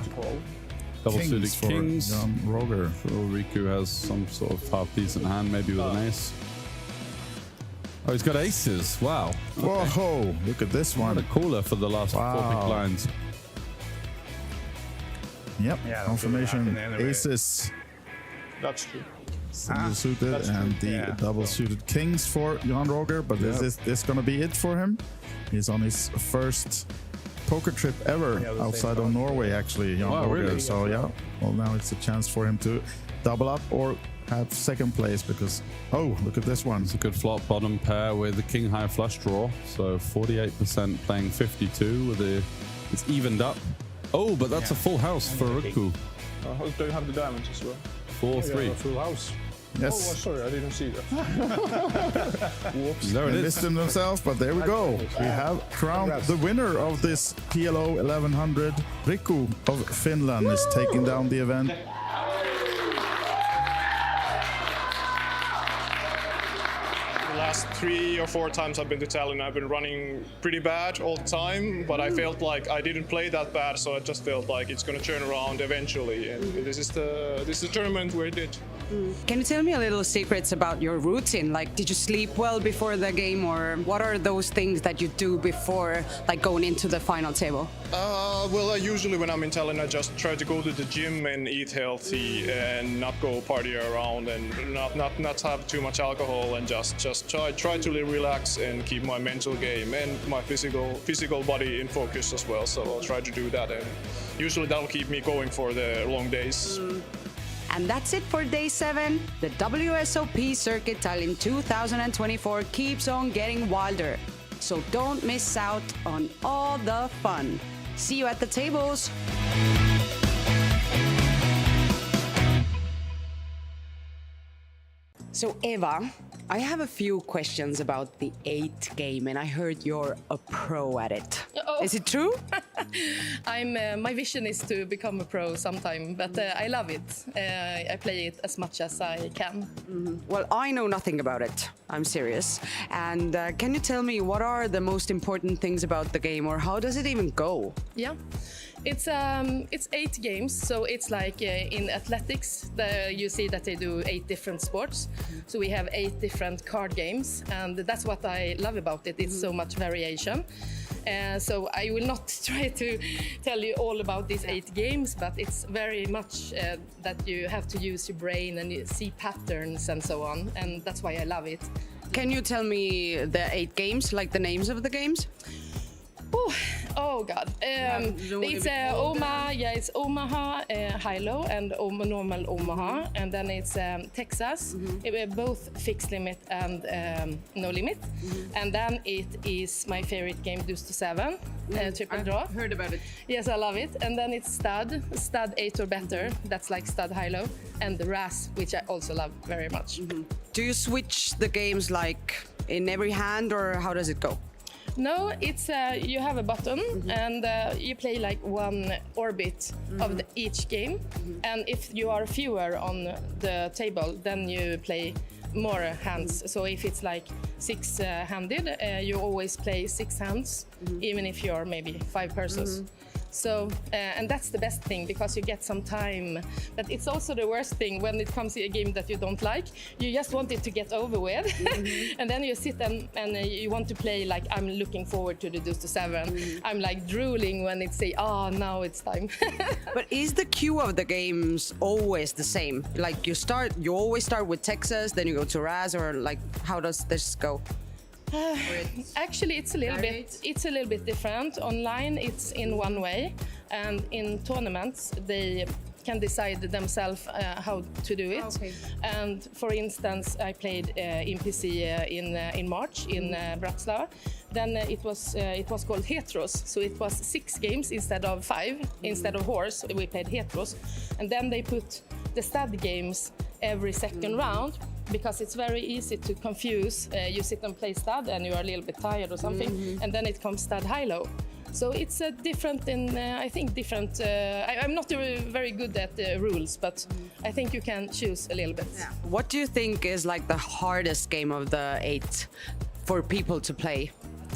Double-suited kings. Jan Roger. So Riku has some sort of half-decent hand, maybe with an ace. Oh, he's got aces. Wow. Okay. Whoa, look at this one. What a caller for the last 4 big blinds. Yep, confirmation. Aces. That's true. Single suited and the double suited kings for Jan Roger, but is this gonna be it for him? He's on his first poker trip ever outside of Norway, actually, Jan Roger. Really? So yeah, well, now it's a chance for him to double up or have second place because, oh, look at this one. It's a good flop bottom pair with the king high flush draw. So 48% playing 52 with it's evened up. Oh, but that's a full house for Rukku. I hope they have the diamonds as well. 4-3. A full house. Yes. Oh, sorry, I didn't see that. Whoops. There it is. Missed them themselves, but there we go. We have crowned the winner of this PLO 1100. Rikku of Finland is taking down the event. The last 3 or 4 times I've been to Tallinn, I've been running pretty bad all the time, but I felt like I didn't play that bad, so I just felt like it's going to turn around eventually. And this is the tournament where it did. Can you tell me a little secrets about your routine? Like, did you sleep well before the game, or what are those things that you do before, like, going into the final table? Well, usually when I'm in Tallinn, I just try to go to the gym and eat healthy and not go party around and not have too much alcohol and just try to relax and keep my mental game and my physical body in focus as well. So I'll try to do that, and usually that'll keep me going for the long days. And that's it for day 7. The WSOP Circuit Tallinn 2024 keeps on getting wilder. So don't miss out on all the fun. See you at the tables. So Eva, I have a few questions about the 8th game, and I heard you're a pro at it. Oh. Is it true? My vision is to become a pro sometime, but I love it. I play it as much as I can. Well, I know nothing about it. I'm serious. And can you tell me what are the most important things about the game, or how does it even go? Yeah. It's 8 games, so it's like in athletics, you see that they do 8 different sports. So we have 8 different card games, and that's what I love about it. It's so much variation. So I will not try to tell you all about these 8 games, but it's very much that you have to use your brain and you see patterns and so on, and that's why I love it. Can you tell me the 8 games, like the names of the games? Oh God! It's it's Omaha high-low and normal Omaha, and then it's Texas. Both fixed limit and no limit, and then it is my favorite game, Deuce to 7, triple draw. I've heard about it. Yes, I love it. And then it's Stud 8 or better. That's like Stud high-low, and the RAS, which I also love very much. Do you switch the games like in every hand, or how does it go? No, it's you have a button and you play like one orbit of each game. And if you are fewer on the table, then you play more hands. So if it's like 6-handed, you always play 6 hands, even if you're maybe 5 persons. So, and that's the best thing because you get some time. But it's also the worst thing when it comes to a game that you don't like. You just want it to get over with. And then you sit and you want to play like I'm looking forward to the Deuce to 7. I'm like drooling when it say, now it's time. But is the queue of the games always the same? Like you always start with Texas, then you go to Raz, or like how does this go? Actually, it's a little bit different. Online, it's in one way, and in tournaments, they can decide themselves how to do it. Okay. And for instance, I played in PC in March in Bratislava. Then it was called Heteros, so it was 6 games instead of 5. Instead of horse, we played Heteros, and then they put the stud games every second round. Because it's very easy to confuse. You sit and play stud and you are a little bit tired or something, and then it comes stud high-low. So it's different in, I think, different. I'm not very good at the rules, but I think you can choose a little bit. Yeah. What do you think is like the hardest game of the 8 for people to play?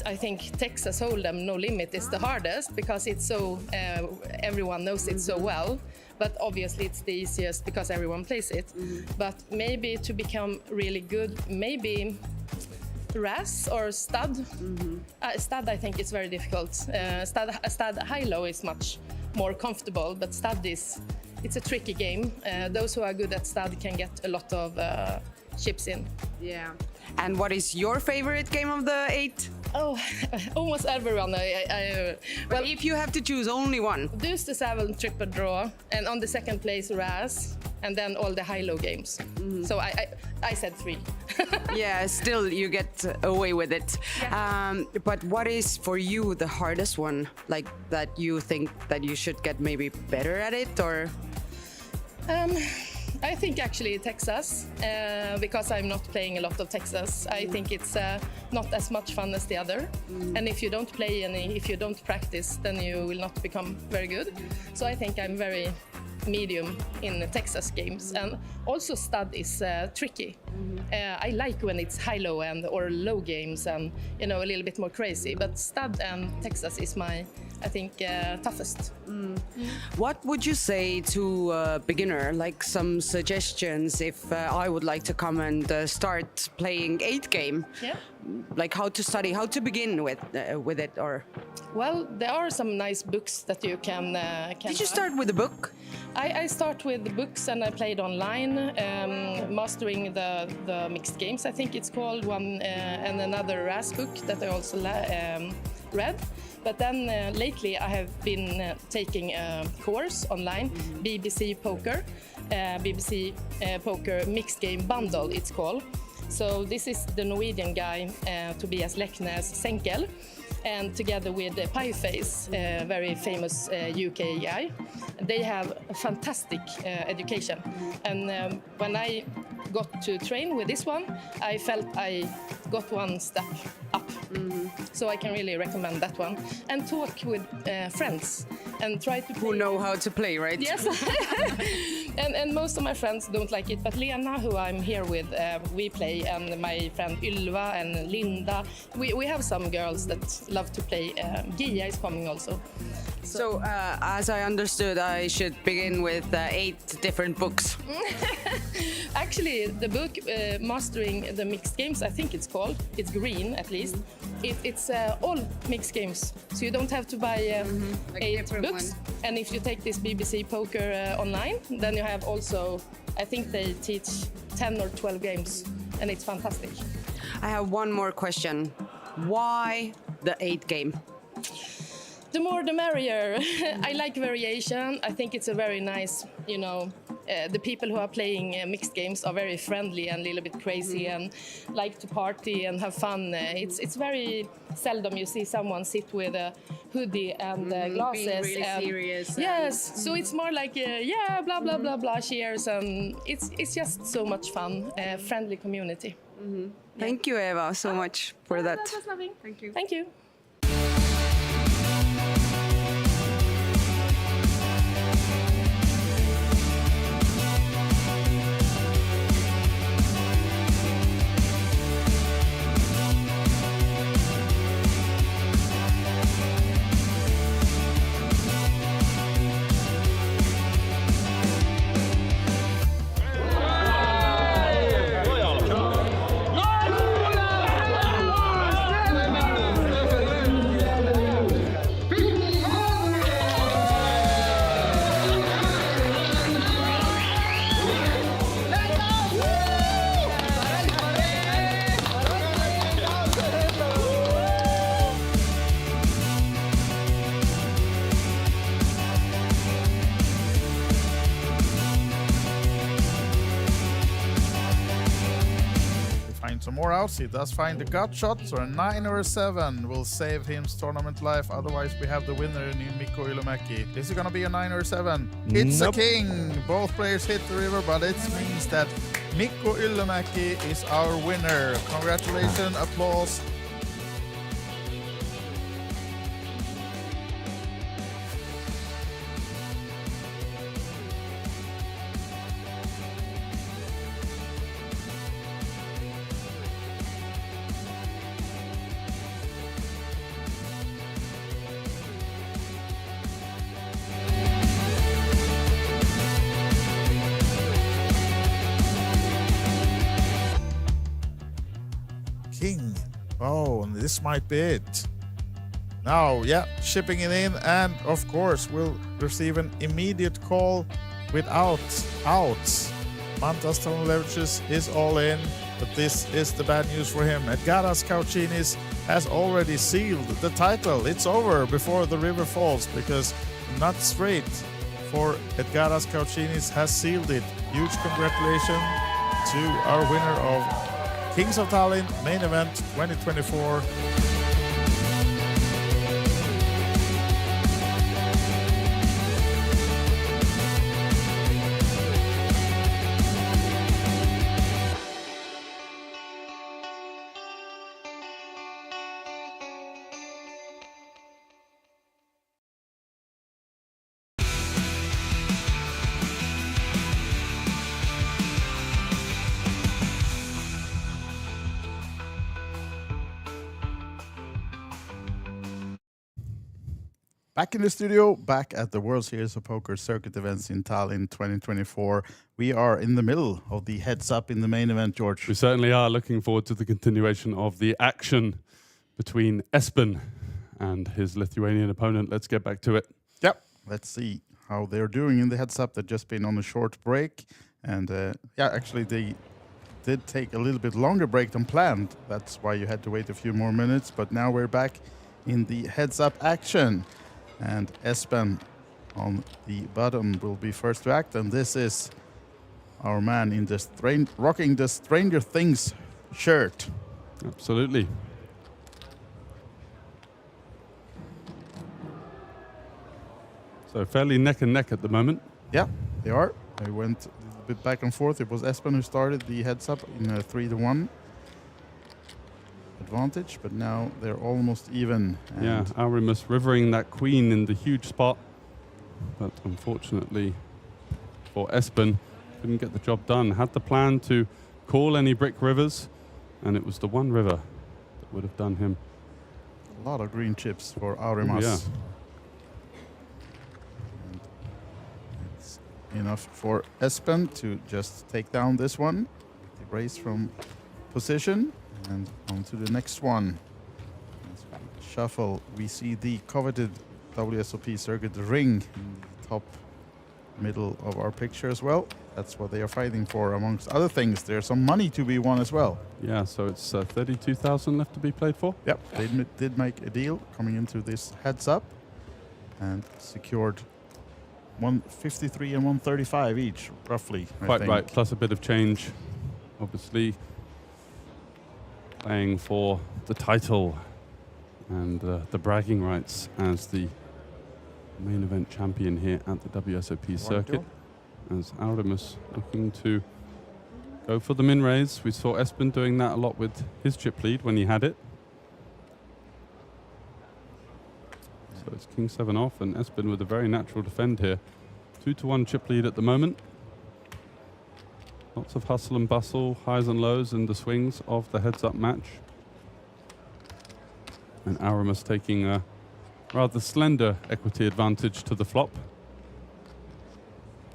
I think Texas Hold'em No Limit is the hardest because it's so, everyone knows it so well. But obviously it's the easiest because everyone plays it. But maybe to become really good, maybe Ras or Stud. Stud, I think, is very difficult. Stud high-low is much more comfortable, but Stud it's a tricky game. Those who are good at Stud can get a lot of chips in. Yeah. And what is your favorite game of the 8? Oh, almost everyone. Well, if you have to choose only one. Deuce to 7 triple draw, and on the second place Raz. and then all the high-low games. So I said 3. Yeah, still you get away with it. But what is for you the hardest one? Like that you think that you should get maybe better at it, or? I think actually Texas, because I'm not playing a lot of Texas. I think it's not as much fun as the other. And if you don't play any, if you don't practice, then you will not become very good. So I think I'm very medium in the Texas games. And also stud is tricky. I like when it's high-low or low games and, you know, a little bit more crazy. But stud and Texas is my, I think, toughest. What would you say to a beginner, like some suggestions if I would like to come and start playing 8 game? Yeah. Like how to study, how to begin with it, or? Well, there are some nice books that you can Did you start with a book? I start with the books and I played online, mastering the mixed games, I think it's called, one and another RAS book that I also read. But then lately I have been taking a course online, BBC Poker, BBC Poker Mixed Game Bundle it's called. So this is the Norwegian guy, Tobias Leknes Senkel, and together with Pieface, a very famous UK guy. They have a fantastic education. And when I got to train with this one, I felt I got one step up. So I can really recommend that one. And talk with friends and try to play. Who know how to play, right? Yes. and most of my friends don't like it, but Lena, who I'm here with, we play, and my friend Ylva and Linda. We have some girls that love to play. Gia is coming also. So as I understood, I should begin with 8 different books. Actually, the book Mastering the Mixed Games, I think it's called. It's green, at least. It's all mixed games, so you don't have to buy like 8 books. And if you take this BBC Poker online, then you have also, I think they teach 10 or 12 games, and it's fantastic. I have one more question. Why the 8 game? The more the merrier. I like variation. I think it's a very nice, you know, the people who are playing mixed games are very friendly and a little bit crazy and like to party and have fun. It's very seldom you see someone sit with a hoodie and glasses. Being really and serious. Yes, so it's more like, yeah, blah, blah, blah, blah, cheers. And it's just so much fun, friendly community. Thank you, Eva, so much for that. That was lovely. Thank you. Thank you. Some more outs. He does find the gut shot, so a 9 or a 7 will save him's tournament life. Otherwise, we have the winner in Mikko Ylimäki. Is it gonna be a 9 or a 7? It's a king. Both players hit the river, but it means that Mikko Ylimäki is our winner. Congratulations, applause. King. Oh, this might be it. Now, yeah, shipping it in, and of course, we'll receive an immediate call without outs. Mantas Levicius is all in, but this is the bad news for him. Edgaras Kauchinis has already sealed the title. It's over before the river falls, because not straight for Edgaras Kauchinis has sealed it. Huge congratulations to our winner of Kings of Tallinn main event 2024. Back in the studio, back at the World Series of Poker Circuit events in Tallinn 2024. We are in the middle of the heads up in the main event, George. We certainly are looking forward to the continuation of the action between Espen and his Lithuanian opponent. Let's get back to it. Yep. Let's see how they're doing in the heads up. They've just been on a short break. And yeah, actually they did take a little bit longer break than planned. That's why you had to wait a few more minutes. But now we're back in the heads up action. And Espen on the bottom will be first to act. And this is our man in the rocking the Stranger Things shirt. Absolutely. So fairly neck and neck at the moment. Yeah, they are. They went a little bit back and forth. It was Espen who started the heads up in a 3-1 advantage, but now they're almost even. Yeah, Aurimus rivering that queen in the huge spot, but unfortunately for Espen, couldn't get the job done. Had the plan to call any brick rivers, and it was the one river that would have done him. A lot of green chips for Aurimas. Yeah. And it's enough for Espen to just take down this one. The race from position. And on to the next one. As we shuffle, we see the coveted WSOP Circuit ring in the top middle of our picture as well. That's what they are fighting for, amongst other things. There's some money to be won as well. Yeah, so it's 32,000 left to be played for. Yep, they did make a deal coming into this heads up and secured 153 and 135 each, roughly. Quite right, plus a bit of change, obviously. Playing for the title and the bragging rights as the main event champion here at the WSOP Circuit. As Aurimus looking to go for the min raise. We saw Espen doing that a lot with his chip lead when he had it. So it's King 7 off, and Espen with a very natural defend here. 2-1 chip lead at the moment. Lots of hustle and bustle, highs and lows in the swings of the heads-up match. And Aurimus taking a rather slender equity advantage to the flop.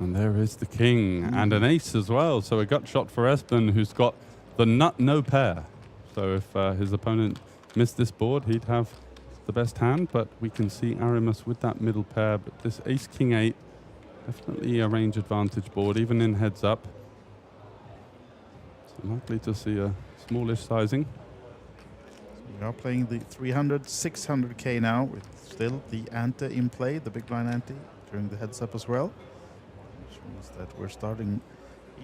And there is the king and an ace as well. So a gut shot for Espen, who's got the nut no pair. So if his opponent missed this board, he'd have the best hand. But we can see Aurimus with that middle pair. But this ace king 8, definitely a range advantage board, even in heads up. Likely to see a smallish sizing. We are playing the 300, 600k now, with still the ante in play, the big blind ante, during the heads up as well. Which means that we're starting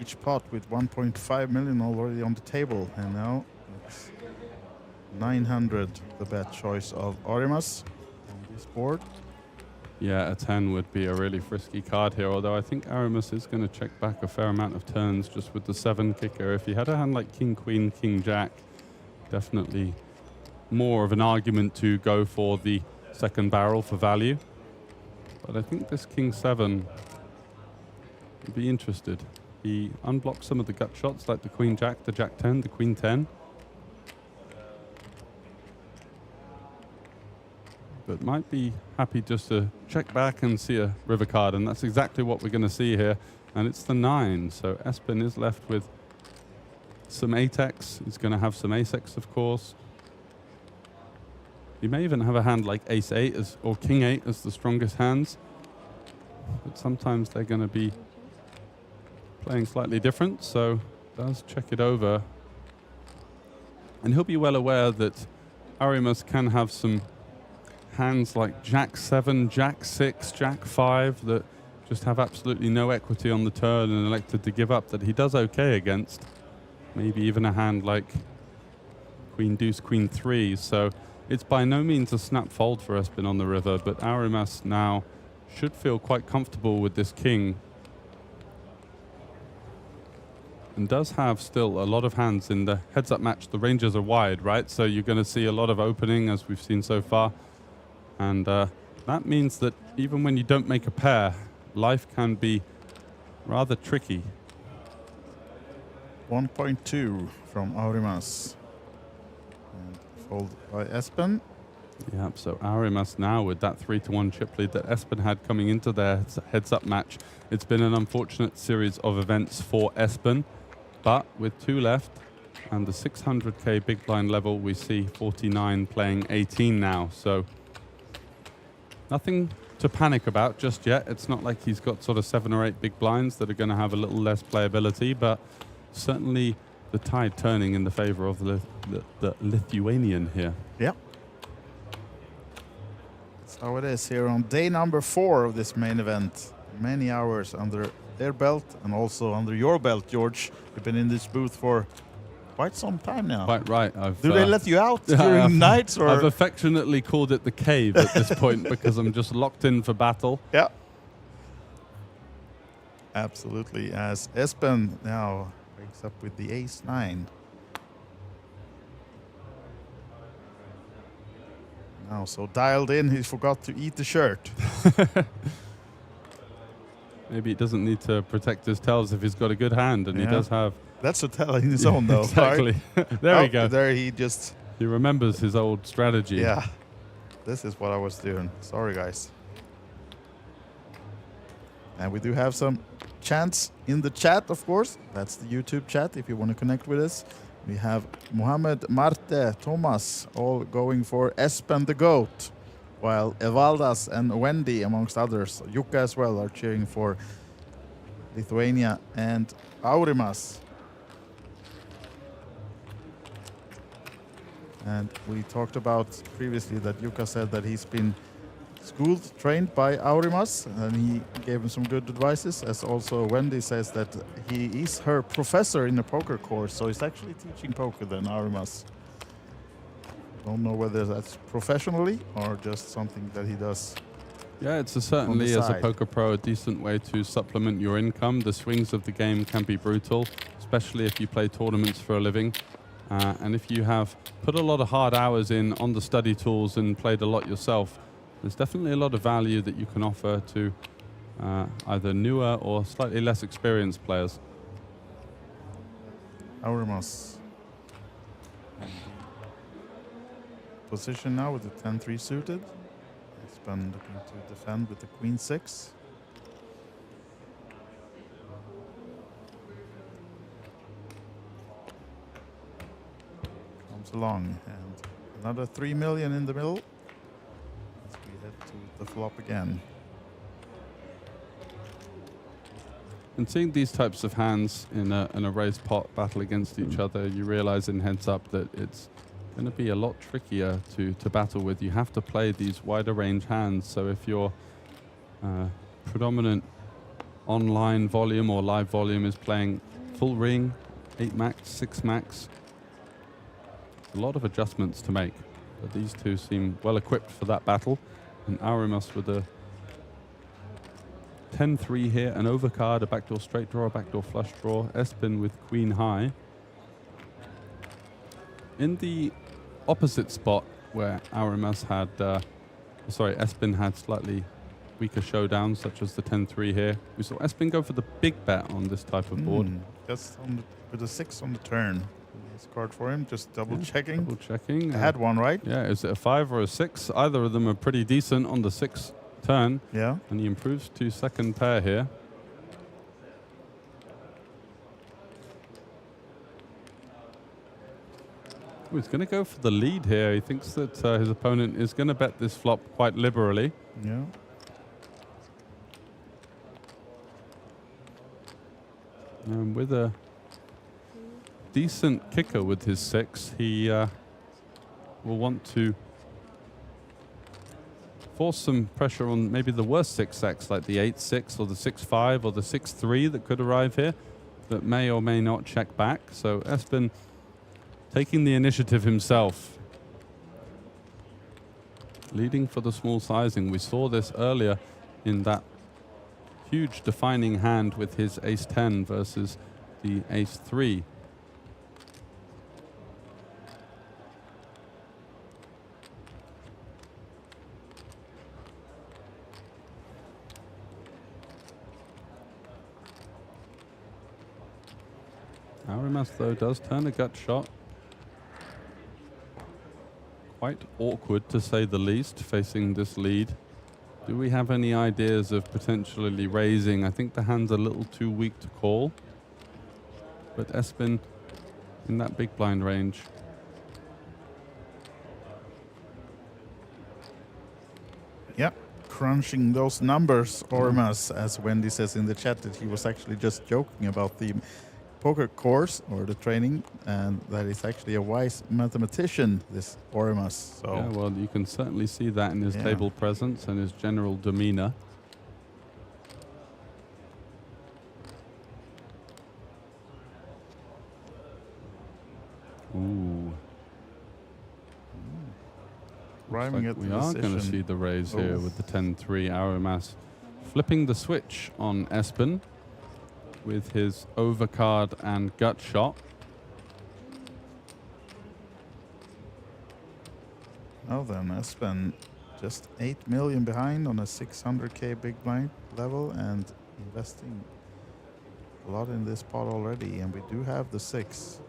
each pot with 1.5 million already on the table. And now it's 900, the bet choice of Aurimas on this board. Yeah, a 10 would be a really frisky card here, although I think Aurimus is going to check back a fair amount of turns just with the 7 kicker. If he had a hand like King, Queen, King, Jack, definitely more of an argument to go for the second barrel for value. But I think this King 7 would be interested. He unblocks some of the gut shots like the Queen, Jack, the Jack 10, the Queen 10. But might be happy just to check back and see a river card, and that's exactly what we're going to see here. And it's the 9, so Espen is left with some 8x. He's going to have some ace-x, of course. He may even have a hand like ace 8 or king 8 as the strongest hands. But sometimes they're going to be playing slightly different, so does check it over. And he'll be well aware that Aurimus can have some hands like Jack 7, Jack 6, Jack 5 that just have absolutely no equity on the turn and elected to give up, that he does okay against. Maybe even a hand like Queen Deuce, Queen 3. So it's by no means a snap fold for Espen on the river, but Aurimas now should feel quite comfortable with this king. And does have still a lot of hands in the heads-up match. The ranges are wide, right? So you're going to see a lot of opening, as we've seen so far. And that means that even when you don't make a pair, life can be rather tricky. 1.2 from Aurimas. And fold by Espen. Yeah, so Aurimas now with that 3-1 chip lead that Espen had coming into their heads-up match. It's been an unfortunate series of events for Espen. But with 2 left and the 600k big blind level, we see 49 playing 18 now. So nothing to panic about just yet. It's not like he's got sort of 7 or 8 big blinds that are going to have a little less playability, but certainly the tide turning in the favor of the Lithuanian here. Yeah. That's how it is here on day number 4 of this main event. Many hours under their belt and also under your belt, George. You've been in this booth for quite some time now. Quite right. Do they let you out during nights? Or? I've affectionately called it the cave at this point because I'm just locked in for battle. Yeah. Absolutely. As Espen now wakes up with the ace-9. Now so dialed in, he forgot to eat the shirt. Maybe he doesn't need to protect his tells if he's got a good hand, and he does have... That's a tell in his own, though. Exactly. Right? There we go. There he just... He remembers his old strategy. Yeah. This is what I was doing. Sorry, guys. And we do have some chants in the chat, of course. That's the YouTube chat if you want to connect with us. We have Mohammed, Marte, Thomas, all going for Espen the GOAT, while Evaldas and Wendy, amongst others, Jukka as well, are cheering for Lithuania and Aurimas. And we talked about previously that Jukka said that he's been schooled, trained by Aurimas, and he gave him some good advices, as also Wendy says that he is her professor in a poker course, so he's actually teaching poker then, Aurimas. Don't know whether that's professionally or just something that he does. Yeah, it's certainly, as a poker pro, a decent way to supplement your income. The swings of the game can be brutal, especially if you play tournaments for a living. And if you have put a lot of hard hours in on the study tools and played a lot yourself, there's definitely a lot of value that you can offer to either newer or slightly less experienced players. Aurimas. Position now with the 10-3 suited. Espen looking to defend with the Queen 6. Comes along, and another 3 million in the middle as we head to the flop again. And seeing these types of hands in a raised pot battle against each other, you realize in heads up that it's going to be a lot trickier to battle with. You have to play these wider range hands. So if your predominant online volume or live volume is playing full ring, 8 max, 6 max, a lot of adjustments to make. But these two seem well equipped for that battle. And Aurimas with a 10-3 here, an overcard, a backdoor straight draw, a backdoor flush draw. Espen with Queen high. In the opposite spot where Aurimas had, Espen had slightly weaker showdowns, such as the 10-3 here. We saw Espen go for the big bet on this type of board. Just on with a 6 on the turn. Nice card for him, just double checking. Double checking. I had one, right? Yeah, is it a 5 or a 6? Either of them are pretty decent on the 6 turn. Yeah. And he improves to second pair here. Oh, he's going to go for the lead here. He thinks that his opponent is going to bet this flop quite liberally. Yeah. And with a decent kicker with his 6, he will want to force some pressure on maybe the worst 6x, like the 8-6 or the 6-5 or the 6-3 that could arrive here, that may or may not check back. So Espen taking the initiative himself, leading for the small sizing. We saw this earlier in that huge defining hand with his ace-10 versus the ace-3. Aurimas, though, does turn a gut shot. Quite awkward, to say the least, facing this lead. Do we have any ideas of potentially raising? I think the hand's a little too weak to call. But Espen in that big blind range. Yep, crunching those numbers, Aurimas, as Wendy says in the chat that he was actually just joking about the poker course or the training, and that is actually a wise mathematician, this Aurimas. So yeah, well, you can certainly see that in his table presence and his general demeanor. Ooh. Rhyming Like at we the are going to decision. see the raise here with the 10-3. Aurimas flipping the switch on Espen with his overcard and gut shot. Now then, Espen just 8 million behind on a 600k big blind level and investing a lot in this pot already, and we do have the 6.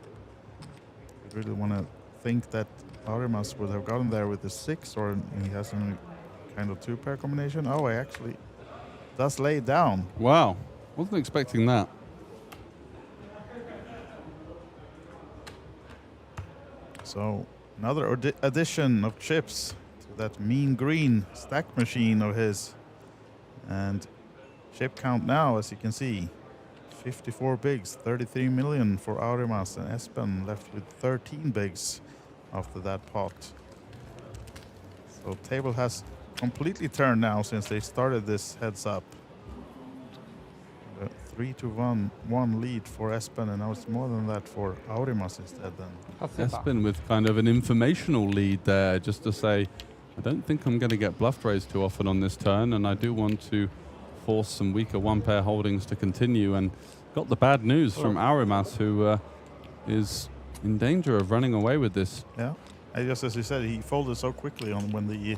I really want to think that Aurimas would have gotten there with the 6, or he has some kind of 2-pair combination. Oh, he actually does lay down. Wow, wasn't expecting that. So another addition of chips to that mean green stack machine of his. And chip count now, as you can see, 54 bigs, 33 million for Aurimas, and Espen left with 13 bigs after that pot. So table has completely turned now since they started this heads up. 3-1 lead for Espen, and now it's more than that for Aurimas instead then. Espen with kind of an informational lead there, just to say, I don't think I'm going to get bluff raised too often on this turn, and I do want to force some weaker 1-pair holdings to continue. And got the bad news from Aurimas, who is in danger of running away with this. Yeah, and just as you said, he folded so quickly on when the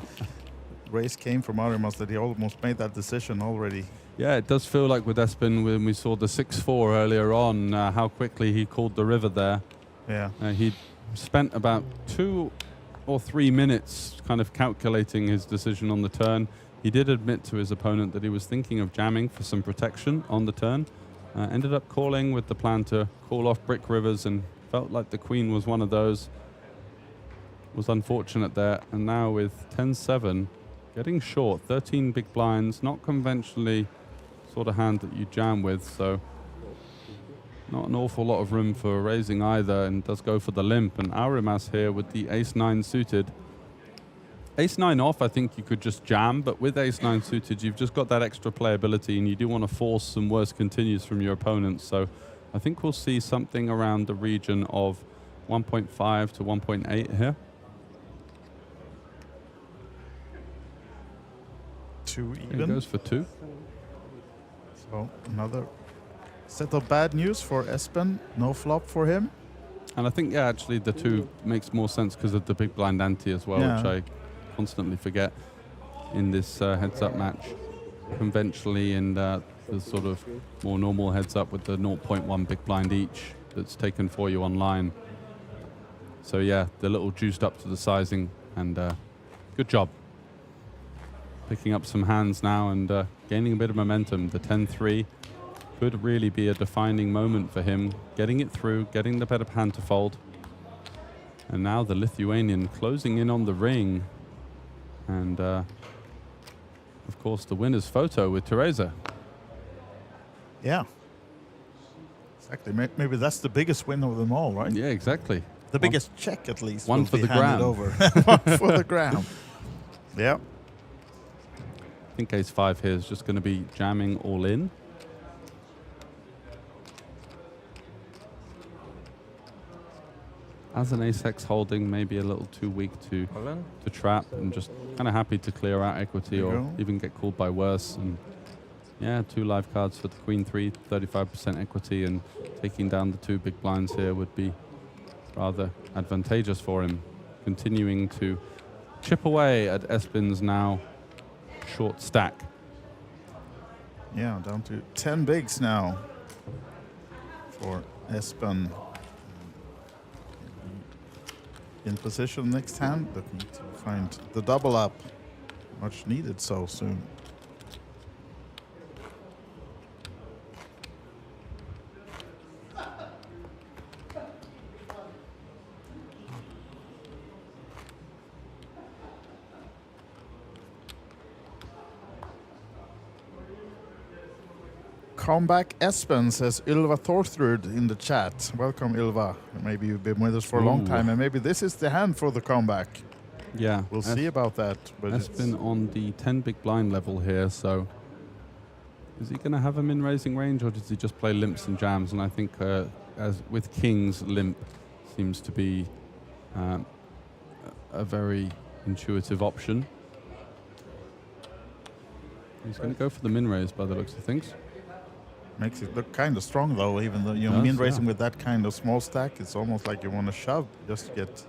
raise came from Aurimas that he almost made that decision already. Yeah, it does feel like with Espen, when we saw the 6-4 earlier on, how quickly he called the river there. Yeah. He spent about 2 or 3 minutes kind of calculating his decision on the turn. He did admit to his opponent that he was thinking of jamming for some protection on the turn. Ended up calling with the plan to call off brick rivers, and felt like the queen was one of those. Was unfortunate there. And now with 10-7, getting short, 13 big blinds, not conventionally sort of hand that you jam with, so not an awful lot of room for raising either, and does go for the limp. And Aurimas here with the ace-9 suited. Ace-9 off, I think you could just jam, but with ace-9 suited, you've just got that extra playability, and you do want to force some worse continues from your opponents. So I think we'll see something around the region of 1.5 to 1.8 here. 2 He even. goes for 2. So another set of bad news for Espen. No flop for him. And I think, yeah, actually the 2 makes more sense because of the big blind ante as well, which I constantly forget in this heads-up match. Conventionally in the sort of more normal heads-up with the 0.1 big blind each that's taken for you online. So yeah, the little juiced up to the sizing, and good job. Picking up some hands now and gaining a bit of momentum. The 10-3 could really be a defining moment for him, getting it through, getting the better hand to fold. And now the Lithuanian closing in on the ring. And of course the winner's photo with Teresa. Yeah. Exactly. Maybe that's the biggest win of them all, right? Yeah, exactly. The biggest check, at least. One will for be the handed gram. over. One for the gram. Yeah. I think ace-5 here is just going to be jamming all in. As an ace-x holding, maybe a little too weak to trap, and just kind of happy to clear out equity or even get called by worse. And yeah, 2 live cards for the queen 3, 35% equity, and taking down the 2 big blinds here would be rather advantageous for him. Continuing to chip away at Espen's now short stack. Yeah, down to 10 bigs now for Espen. In position next hand, looking to find the double up. Much needed so soon. Comeback Espen, says Ylva Thorstrud in the chat. Welcome, Ylva. Maybe you've been with us for a long time, and maybe this is the hand for the comeback. Yeah. We'll see about that. But Espen on the 10 big blind level here, so is he going to have a min-raising range, or does he just play limps and jams? And I think as with kings, limp seems to be a very intuitive option. He's going to go for the min-raise by the looks of things. Makes it look kind of strong, though, even though you're min-raising with that kind of small stack. It's almost like you want to shove just to get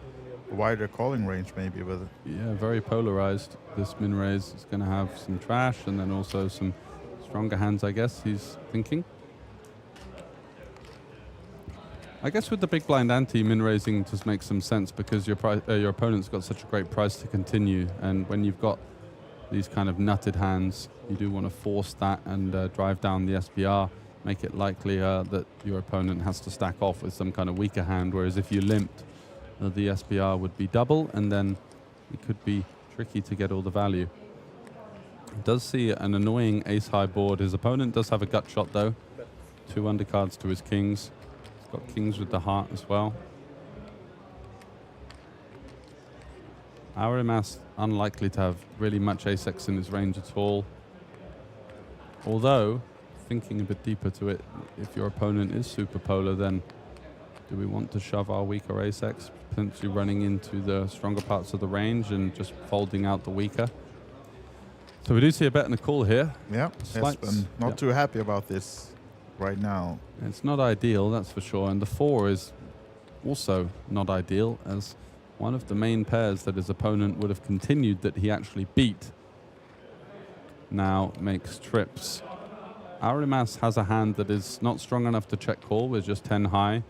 a wider calling range, maybe, with it. Yeah, very polarized. This min-raise is going to have some trash and then also some stronger hands, I guess, he's thinking. I guess with the big blind ante, min-raising just makes some sense because your opponent's got such a great price to continue. And when you've got these kind of nutted hands, you do want to force that and drive down the SPR, make it likelier that your opponent has to stack off with some kind of weaker hand, whereas if you limped, the SPR would be double, and then it could be tricky to get all the value. Does see an annoying ace-high board. His opponent does have a gut shot, though. 2 undercards to his kings. He's got kings with the heart as well. Aurimas unlikely to have really much ace-x in his range at all. Although, thinking a bit deeper to it, if your opponent is super polar, then do we want to shove our weaker ace-x, potentially running into the stronger parts of the range and just folding out the weaker? So we do see a bet and a call here. Yeah, Espen not too happy about this right now. It's not ideal, that's for sure. And the 4 is also not ideal, as one of the main pairs that his opponent would have continued that he actually beat now makes trips. Aurimas has a hand that is not strong enough to check call with just 10 high,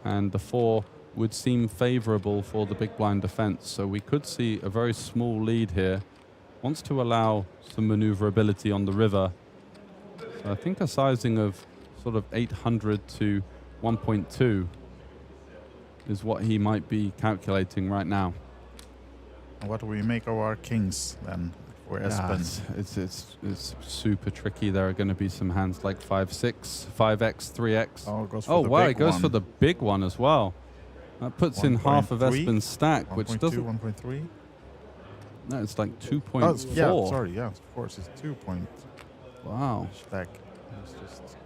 and the 4 would seem favorable for the big blind defense. So we could see a very small lead here. Wants to allow some maneuverability on the river. So I think a sizing of sort of 800 to 1.2 is what he might be calculating right now. And what do we make of our kings then for Espen? It's super tricky. There are going to be some hands like 5-6, 5x, 3x. Oh, it goes for the wow, big it goes one. for the big one as well. That puts in half of 1.3, Espen's stack, which 1.2, doesn't. 1.3. No, it's like 2.4. Oh, yeah, sorry, yeah, of course, it's 2 point. Wow. Stack. It's just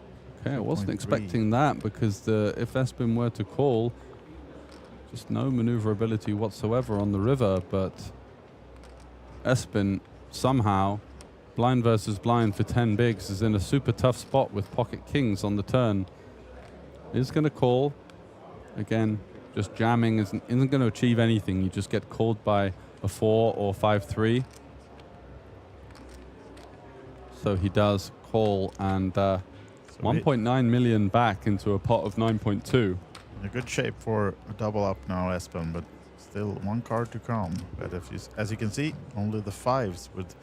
Okay, I wasn't 2.3. expecting that because if Espen were to call, just no maneuverability whatsoever on the river, but Espen somehow, blind versus blind for 10 bigs, is in a super tough spot with pocket kings on the turn. Is going to call. Again, just jamming isn't going to achieve anything. You just get called by a 4 or 5-3. So he does call, and 1.9 million back into a pot of 9.2. In a good shape for a double up now, Espen, but still 1 card to come. But if you, as you can see, only the 5s would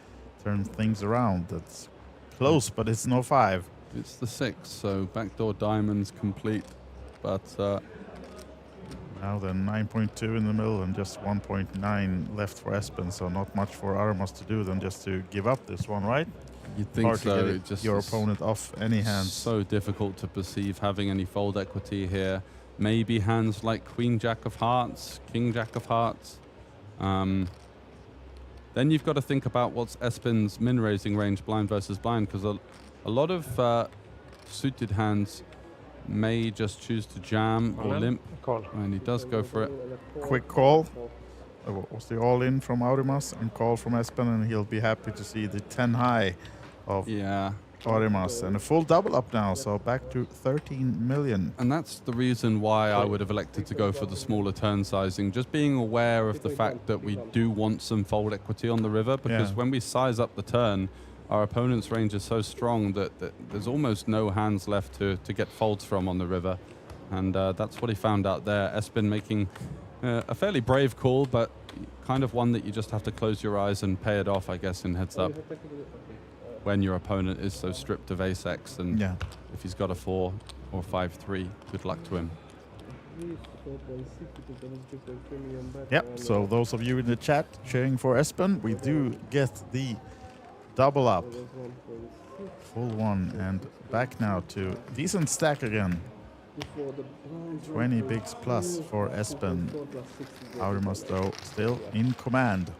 turn things around. That's close, but it's no 5. It's the 6, so backdoor diamonds complete. But now then 9.2 in the middle and just 1.9 left for Espen, so not much for Aurimas to do than just to give up this one, right? You'd think Hard so. to It get just your is opponent off any hands. So difficult to perceive having any fold equity here. Maybe hands like Queen Jack of Hearts, King Jack of Hearts. Then you've got to think about what's Espen's min-raising range blind versus blind, because a lot of suited hands may just choose to jam or limp, and he does go for it. Quick call. Was the all-in from Aurimas and call from Espen, and he'll be happy to see the 10 high of Aurimas and a full double up now, so back to 13 million. And that's the reason why I would have elected to go for the smaller turn sizing, just being aware of the fact that we do want some fold equity on the river, because when we size up the turn, our opponent's range is so strong that there's almost no hands left to get folds from on the river. And that's what he found out there. Espen making a fairly brave call, but kind of one that you just have to close your eyes and pay it off, I guess, in heads up. When your opponent is so stripped of ace-x, and if he's got a 4 or 5-3, good luck to him. Yep, so those of you in the chat cheering for Espen, we do get the double up. Full one, and back now to decent stack again. 20 bigs plus for Espen. Aurimas, though, still in command.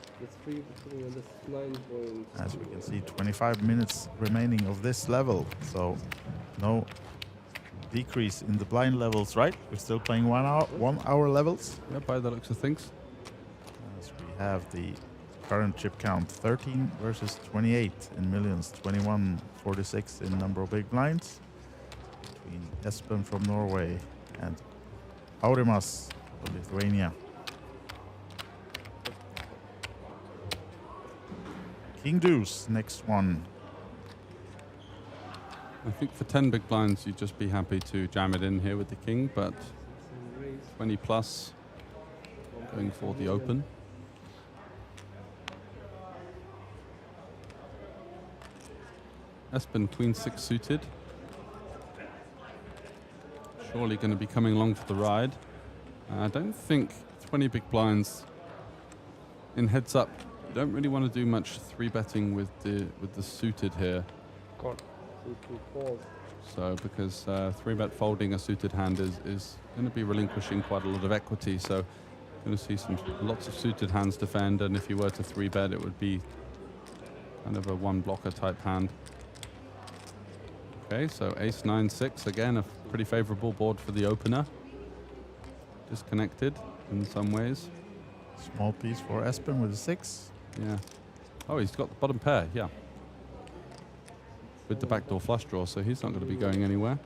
As we can see, 25 minutes remaining of this level, so no decrease in the blind levels, right? We're still playing 1 hour levels. Yeah, by the looks of things. As we have the current chip count, 13 versus 28 in millions, 21-46 in number of big blinds. Between Espen from Norway and Aurimas of Lithuania. King deuce, next one. I think for 10 big blinds, you'd just be happy to jam it in here with the king, but 20 plus, going for the open. Espen, queen 6 suited. Surely going to be coming along for the ride. I don't think 20 big blinds in heads up. You don't really want to do much 3-betting with the suited here. So because 3-bet folding a suited hand is going to be relinquishing quite a lot of equity. So going to see lots of suited hands defend, and if you were to 3-bet, it would be kind of a 1-blocker type hand. Okay, so ace 9-6, again a pretty favorable board for the opener. Disconnected in some ways. Small piece for Espen with a 6. Yeah. Oh, he's got the bottom pair, yeah. With the backdoor flush draw, so he's not going to be going anywhere.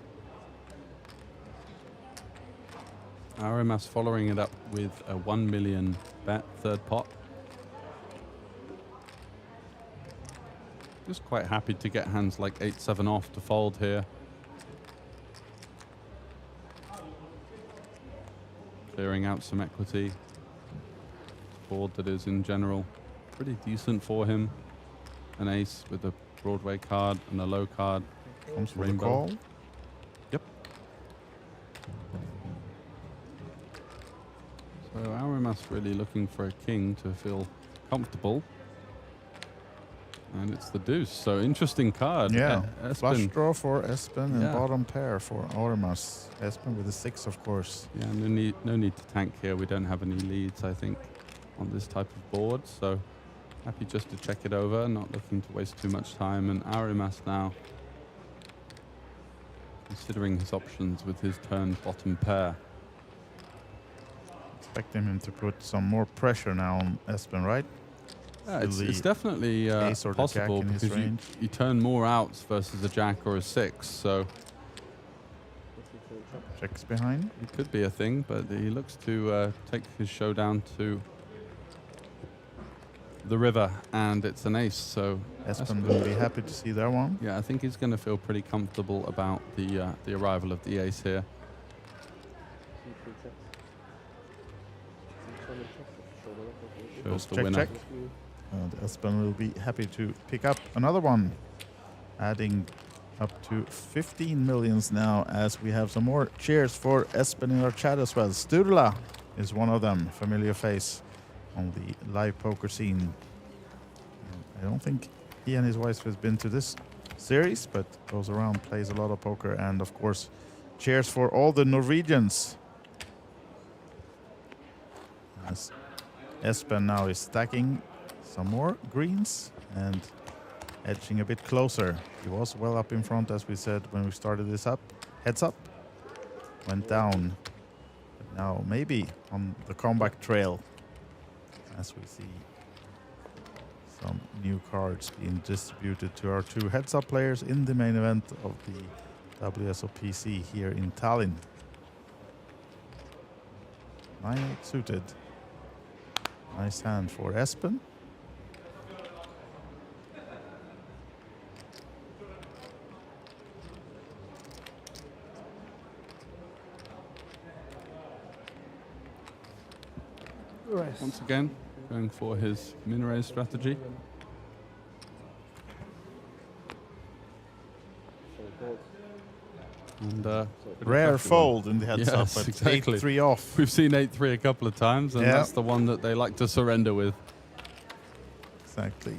Aurimas following it up with a 1 million bet, third pot. Just quite happy to get hands like 8-7 off to fold here. Clearing out some equity. Board that is in general pretty decent for him. An ace with a Broadway card and a low card. Comes with rainbow. a call. Yep. So Aurimas really looking for a king to feel comfortable. And it's the deuce, so interesting card. Yeah, Espen. flush draw for Espen and bottom pair for Aurimas. Espen with a 6, of course. Yeah, no need to tank here. We don't have any leads, I think, on this type of board. So happy just to check it over, not looking to waste too much time. And Aurimas now considering his options with his turn bottom pair. Expecting him to put some more pressure now on Espen, right? Yeah, it's definitely possible because you turn more outs versus a jack or a 6, so checks behind. It could be a thing, but he looks to take his showdown to the river, and it's an ace. So Espen will be happy to see that one. Yeah, I think he's going to feel pretty comfortable about the arrival of the ace here. Shows the winner. Check. And Espen will be happy to pick up another one, adding up to 15 millions now, as we have some more cheers for Espen in our chat as well. Sturla is one of them, familiar face on the live poker scene. I don't think he and his wife has been to this series, but goes around, plays a lot of poker, and of course, cheers for all the Norwegians. As Espen now is stacking some more greens and edging a bit closer. He was well up in front, as we said when we started this up. Heads up, went down. But now maybe on the comeback trail, as we see some new cards being distributed to our two heads-up players in the main event of the WSOPC here in Tallinn. 9-8 suited. Nice hand for Espen. Once again, going for his min-raise strategy. And rare fold in the heads up, yes, but exactly. 8-3 off. We've seen 8-3 a couple of times, and that's the one that they like to surrender with. Exactly.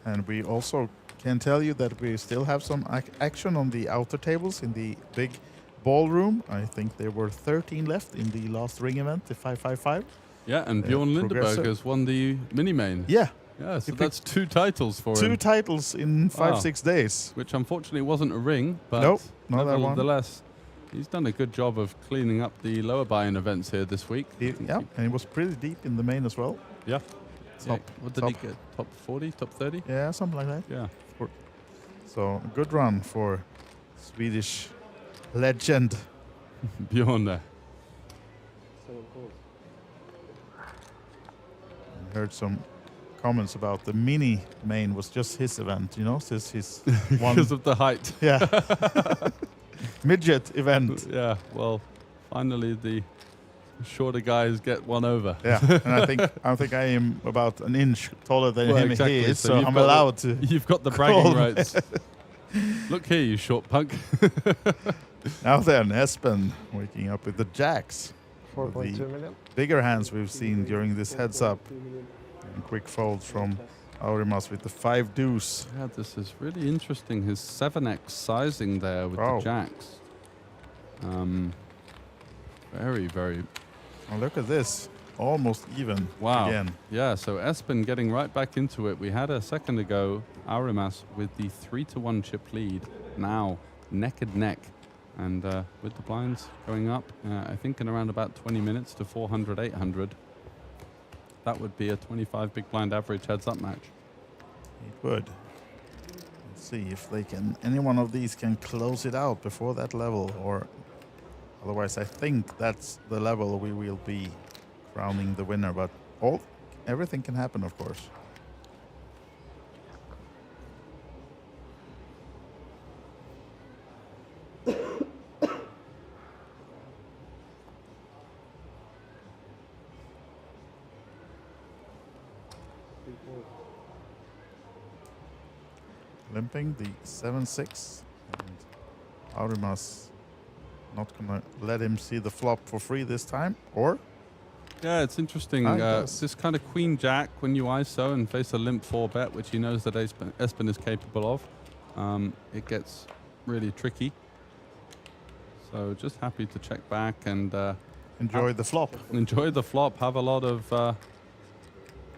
And we also can tell you that we still have some action on the outer tables in the big ballroom. I think there were 13 left in the last ring event, the 555. Yeah, and Bjorn Lindeberg has won the mini-main. Yeah. Yeah, so that's 2 titles for him. 2 titles in 5-6 days. Which unfortunately wasn't a ring, but nope, not that one. Nevertheless, he's done a good job of cleaning up the lower buy-in events here this week. Yeah, and he was pretty deep in the main as well. Yeah. Top, what did he get? Top 40, top 30? Yeah, something like that. Yeah. So a good run for Swedish legend Bjorn there. I heard some comments about the mini main was just his event, you know, since his one because of the height. Yeah. Midget event. Yeah. Well, finally the shorter guys get one over. Yeah, and I think I am about an inch taller than him. Exactly. He is, so I'm allowed to. You've got the bragging rights. Look here, you short punk. Now then, Espen waking up with the jacks. 4.2 million. Bigger hands we've seen during this heads up. And quick fold from Aurimas with the 5 deuce. Yeah, this is really interesting. His 7x sizing there with the jacks. Very, very. Oh, look at this. Almost even again. Yeah, so Espen getting right back into it. We had a second ago Aurimas with the 3-1 chip lead. Now neck and neck. And with the blinds going up, I think in around about 20 minutes to 400, 800, that would be a 25 big blind average heads-up match. It would. Let's see if they can. Any one of these can close it out before that level, or otherwise, I think that's the level we will be crowning the winner. But everything can happen, of course. Limping the 7-6, and Aurimas not gonna let him see the flop for free this time, or? Yeah, it's interesting. This kind of queen jack when you ISO and face a limp 4 bet, which he knows that Espen is capable of, it gets really tricky. So just happy to check back and enjoy the flop. Enjoy the flop. Have a lot of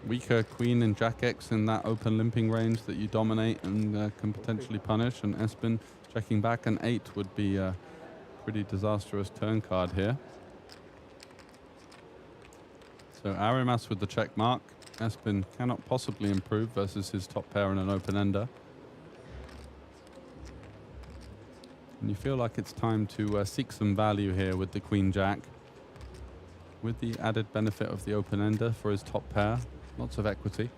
weaker queen and jack X in that open limping range that you dominate and can potentially punish. And Espen checking back an 8 would be a pretty disastrous turn card here. So Aurimas with the check mark. Espen cannot possibly improve versus his top pair and an open ender. And you feel like it's time to seek some value here with the queen jack, with the added benefit of the open ender for his top pair. Lots of equity.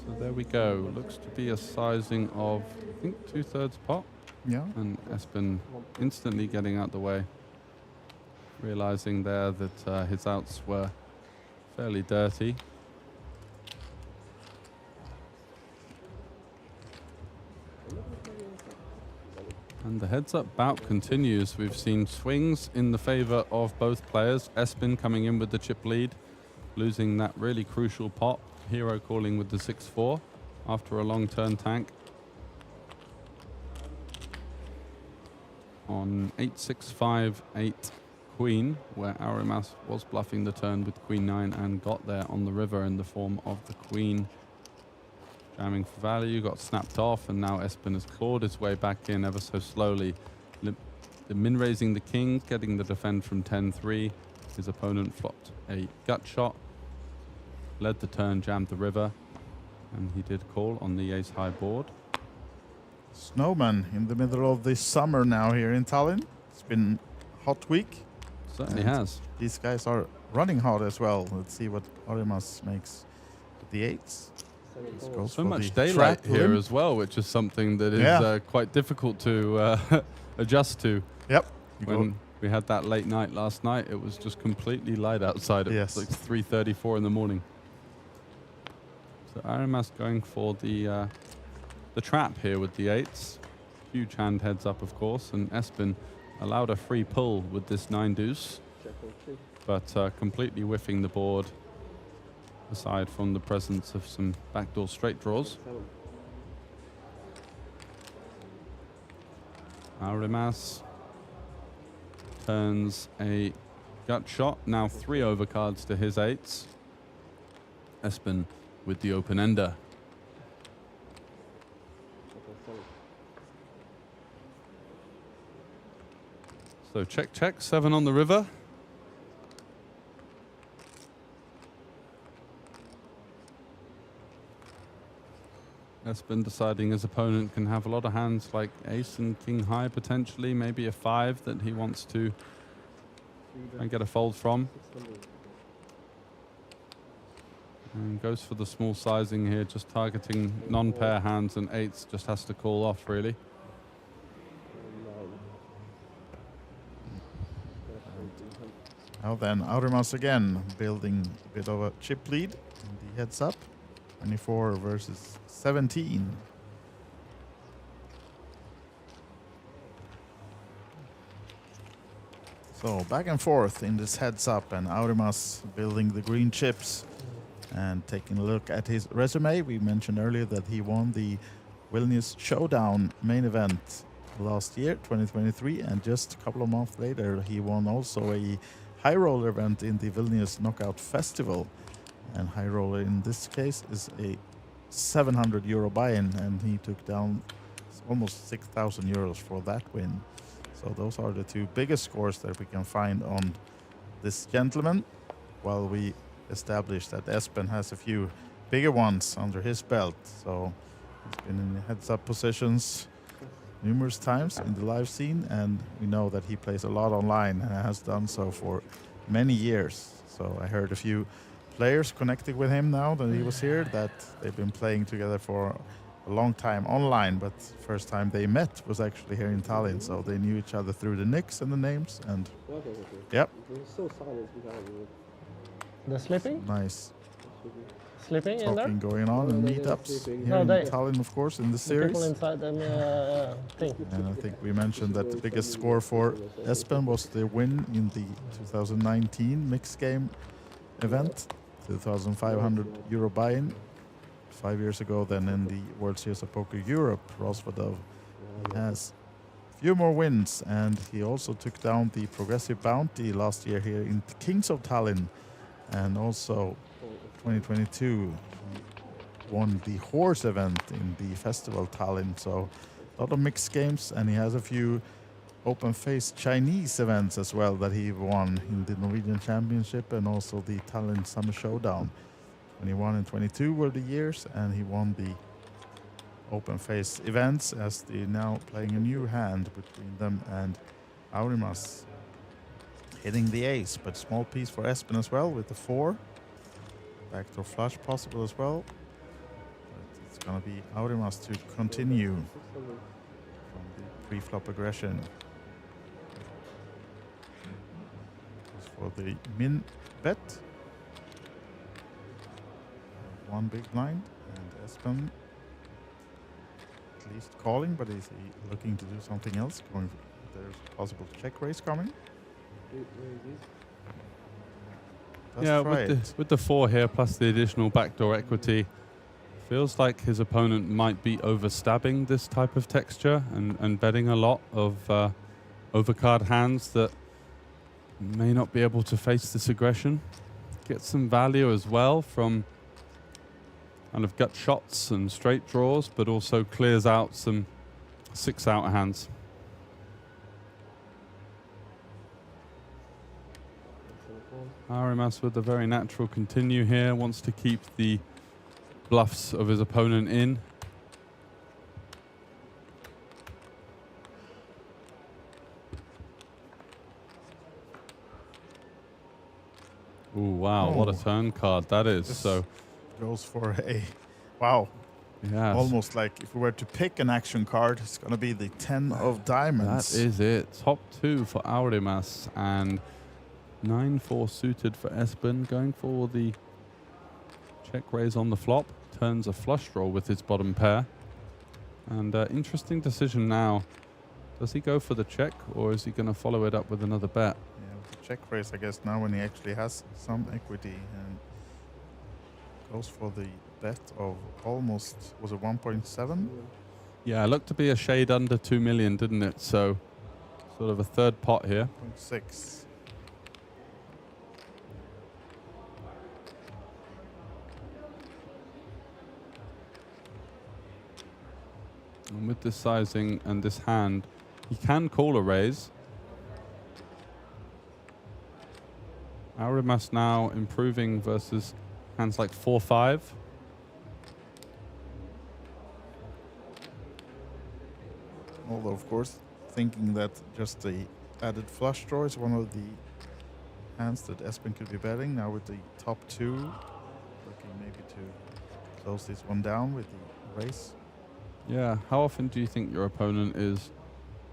So there we go. Looks to be a sizing of, I think, 2/3 pot. Yeah. And Espen instantly getting out the way, realizing there that his outs were fairly dirty. And the heads-up bout continues. We've seen swings in the favor of both players. Espen coming in with the chip lead, losing that really crucial pot. Hero calling with the 6-4 after a long turn tank. On 8-6-5-8 queen, where Aurimas was bluffing the turn with queen 9 and got there on the river in the form of the queen. Jamming for value, got snapped off, and now Espen has clawed his way back in ever so slowly. The min-raising the king, getting the defend from 10-3. His opponent flopped a gut shot, led the turn, jammed the river, and he did call on the ace-high board. Snowman in the middle of the summer now here in Tallinn. It's been a hot week. Certainly has. These guys are running hard as well. Let's see what Aurimas makes with the 8s. So much daylight here as well, which is something that is quite difficult to adjust to. Yep. When we had that late night last night, it was just completely light outside at like 3:34 in the morning. So Aurimas going for the trap here with the 8s. Huge hand heads up, of course, and Espen allowed a free pull with this 9 deuce, but completely whiffing the board, aside from the presence of some backdoor straight draws. Aurimas turns a gut shot, now 3 overcards to his 8s. Espen with the open ender. So check, check, 7 on the river. Espen deciding his opponent can have a lot of hands like ace and king high potentially, maybe a 5 that he wants to try and get a fold from. And goes for the small sizing here, just targeting non-pair hands, and 8s just has to call off really. Now then, Aurimas again, building a bit of a chip lead. And the heads up, 24 versus 17. So back and forth in this heads up, and Aurimas building the green chips. And taking a look at his resume, we mentioned earlier that he won the Vilnius Showdown main event last year, 2023, and just a couple of months later he won also a high roller event in the Vilnius Knockout Festival. And high roller in this case is a 700 euro buy-in, and he took down almost 6,000 euros for that win. So those are the 2 biggest scores that we can find on this gentleman, while we established that Espen has a few bigger ones under his belt. So he's been in heads-up positions numerous times in the live scene, and we know that he plays a lot online and has done so for many years. So I heard a few players connected with him now that he was here, that they've been playing together for a long time online, but first time they met was actually here in Tallinn, so they knew each other through the nicks and the names, and yep. They're sleeping? Nice. Sleeping in there? Talking going on and meetups here in Tallinn, of course, in the series. People inside them thing. And I think we mentioned that the biggest score for Espen was the win in the 2019 mixed game event, 2,500 euro buy-in. 5 years ago, then in the World Series of Poker Europe, Rosvadov has a few more wins, and he also took down the Progressive Bounty last year here in the Kings of Tallinn, and also 2022 he won the Horse event in the Festival Tallinn. So a lot of mixed games, and he has a few open-faced Chinese events as well that he won in the Norwegian Championship and also the Tallinn Summer Showdown. 21 and 22 were the years, and he won the open-face events as they now playing a new hand between them and Aurimas. Hitting the ace, but small piece for Espen as well with the 4. Backdoor flush possible as well. But it's going to be Aurimas to continue from the pre-flop aggression. Goes for the min bet. One big blind, and Espen at least calling, but is he looking to do something else? There's possible check raise coming. Yeah, with the 4 here plus the additional backdoor equity, feels like his opponent might be overstabbing this type of texture and betting a lot of overcard hands that may not be able to face this aggression. Get some value as well from kind of gut shots and straight draws, but also clears out some 6-out hands. Arimas with a very natural continue here, wants to keep the bluffs of his opponent in. Ooh, wow, what a turn card that is. This so goes for a, wow. Yeah. Almost like if we were to pick an action card, it's going to be the 10 of diamonds. That is it. Top 2 for Aurimas and 9-4 suited for Espen, going for the check raise on the flop. Turns a flush draw with his bottom pair. And interesting decision now. Does he go for the check, or is he going to follow it up with another bet? Yeah, with the check raise, I guess, now when he actually has some equity, and goes for the bet of almost, was it 1.7? Yeah, it looked to be a shade under 2 million, didn't it? So sort of a third pot here. 0.6. And with this sizing and this hand, he can call a raise. Aurimas now improving versus hands like 4-5. Although, of course, thinking that just the added flush draw is one of the hands that Espen could be betting. Now with the top 2, looking maybe to close this one down with the raise. Yeah, how often do you think your opponent is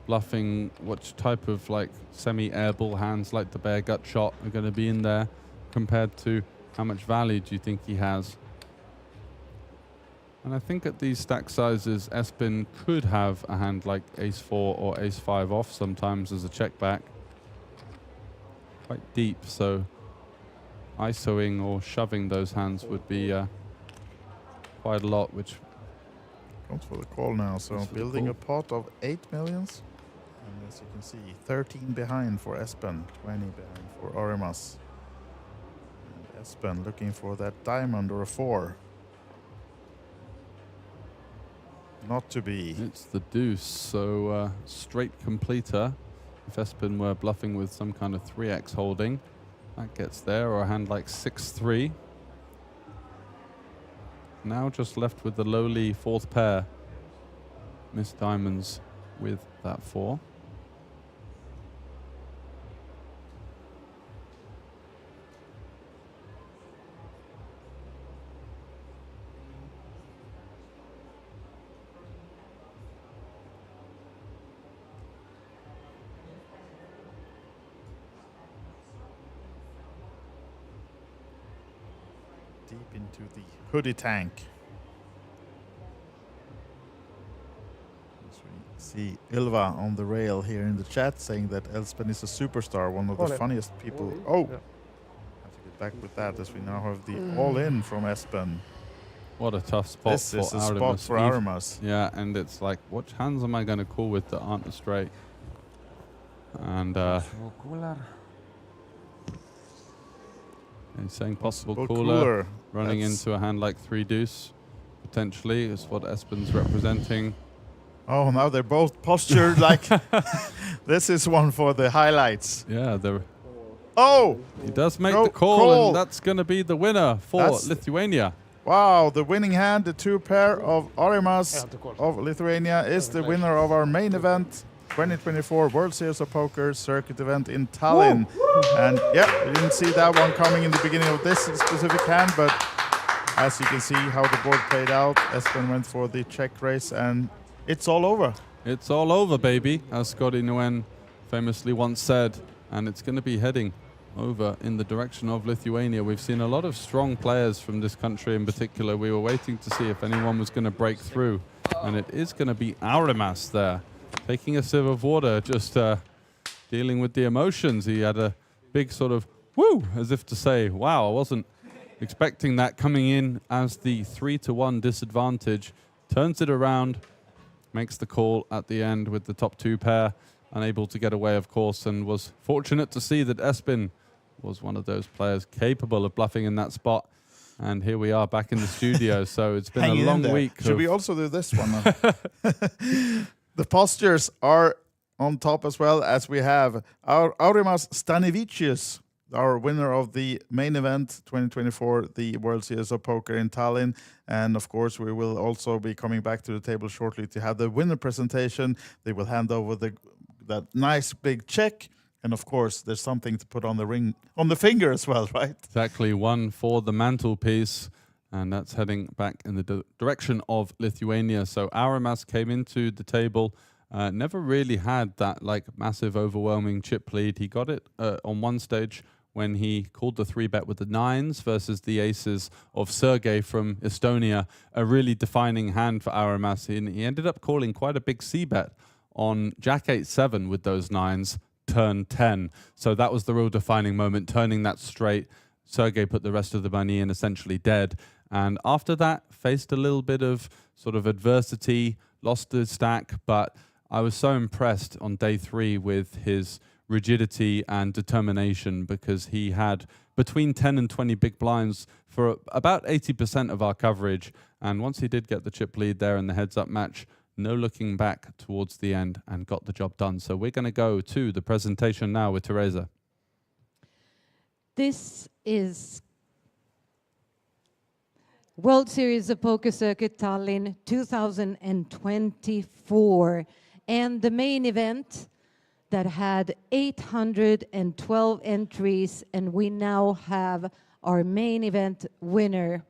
bluffing? What type of like semi-airball hands like the bear gut shot are going to be in there compared to how much value do you think he has? And I think at these stack sizes, Espen could have a hand like ace-4 or ace-5 off sometimes as a check back. Quite deep, so ISOing or shoving those hands would be quite a lot, which comes for the call now, so building a pot of 8 millions. And as you can see, 13 behind for Espen, 20 behind for Aurimas. And Espen looking for that diamond or a 4. Not to be. It's the deuce, so straight completer. If Espen were bluffing with some kind of 3x holding, that gets there, or a hand like 6-3. Now just left with the lowly 4th pair. Missed diamonds with that 4. Deep into the hoodie tank. As we see Ylva on the rail here in the chat saying that Espen is a superstar, one of the funniest people. Oh! Have to get back with that as we now have the all-in from Espen. What a tough spot this for is a Aurimas. spot for Aurimas. Yeah, and it's like, what hands am I going to call with that aren't a straight? And he's saying possible cooler, running into a hand like 3 deuce, potentially, is what Espen's representing. Oh, now they're both postured like this is one for the highlights. Yeah, they're. Oh! He does make the call, and that's going to be the winner for Lithuania. Wow, the winning hand, the 2 pair of Aurimas of Lithuania, is the winner of our main event, 2024 World Series of Poker Circuit event in Tallinn. And yeah, we didn't see that one coming in the beginning of this specific hand, but as you can see how the board played out, Espen went for the check raise, and it's all over. It's all over, baby, as Scotty Nguyen famously once said. And it's going to be heading over in the direction of Lithuania. We've seen a lot of strong players from this country in particular. We were waiting to see if anyone was going to break through. And it is going to be Aurimas there, taking a sip of water, just dealing with the emotions. He had a big sort of woo, as if to say, wow, I wasn't expecting that, coming in as the 3-1 disadvantage. Turns it around, makes the call at the end with the top two pair. Unable to get away, of course, and was fortunate to see that Espen was one of those players capable of bluffing in that spot. And here we are back in the studio. So it's been a long week. Should we also do this one? The postures are on top as well, as we have Aurimas Stanevicius, our winner of the main event 2024, the World Series of Poker in Tallinn. And of course, we will also be coming back to the table shortly to have the winner presentation. They will hand over that nice big check. And of course, there's something to put on the ring, on the finger as well, right? Exactly, one for the mantelpiece. And that's heading back in the direction of Lithuania. So Aurimas came into the table, never really had that massive overwhelming chip lead. He got it on one stage when he called the 3-bet with the 9s versus the aces of Sergei from Estonia, a really defining hand for Aurimas. He ended up calling quite a big c-bet on Jack 8-7 with those 9s, turn 10. So that was the real defining moment, turning that straight. Sergei put the rest of the money in, essentially dead. And after that, faced a little bit of sort of adversity, lost the stack, but I was so impressed on day 3 with his rigidity and determination, because he had between 10 and 20 big blinds for about 80% of our coverage. And once he did get the chip lead there in the heads-up match, no looking back towards the end and got the job done. So we're going to go to the presentation now with Teresa. This is World Series of Poker Circuit Tallinn 2024. And the main event that had 812 entries, and we now have our main event winner.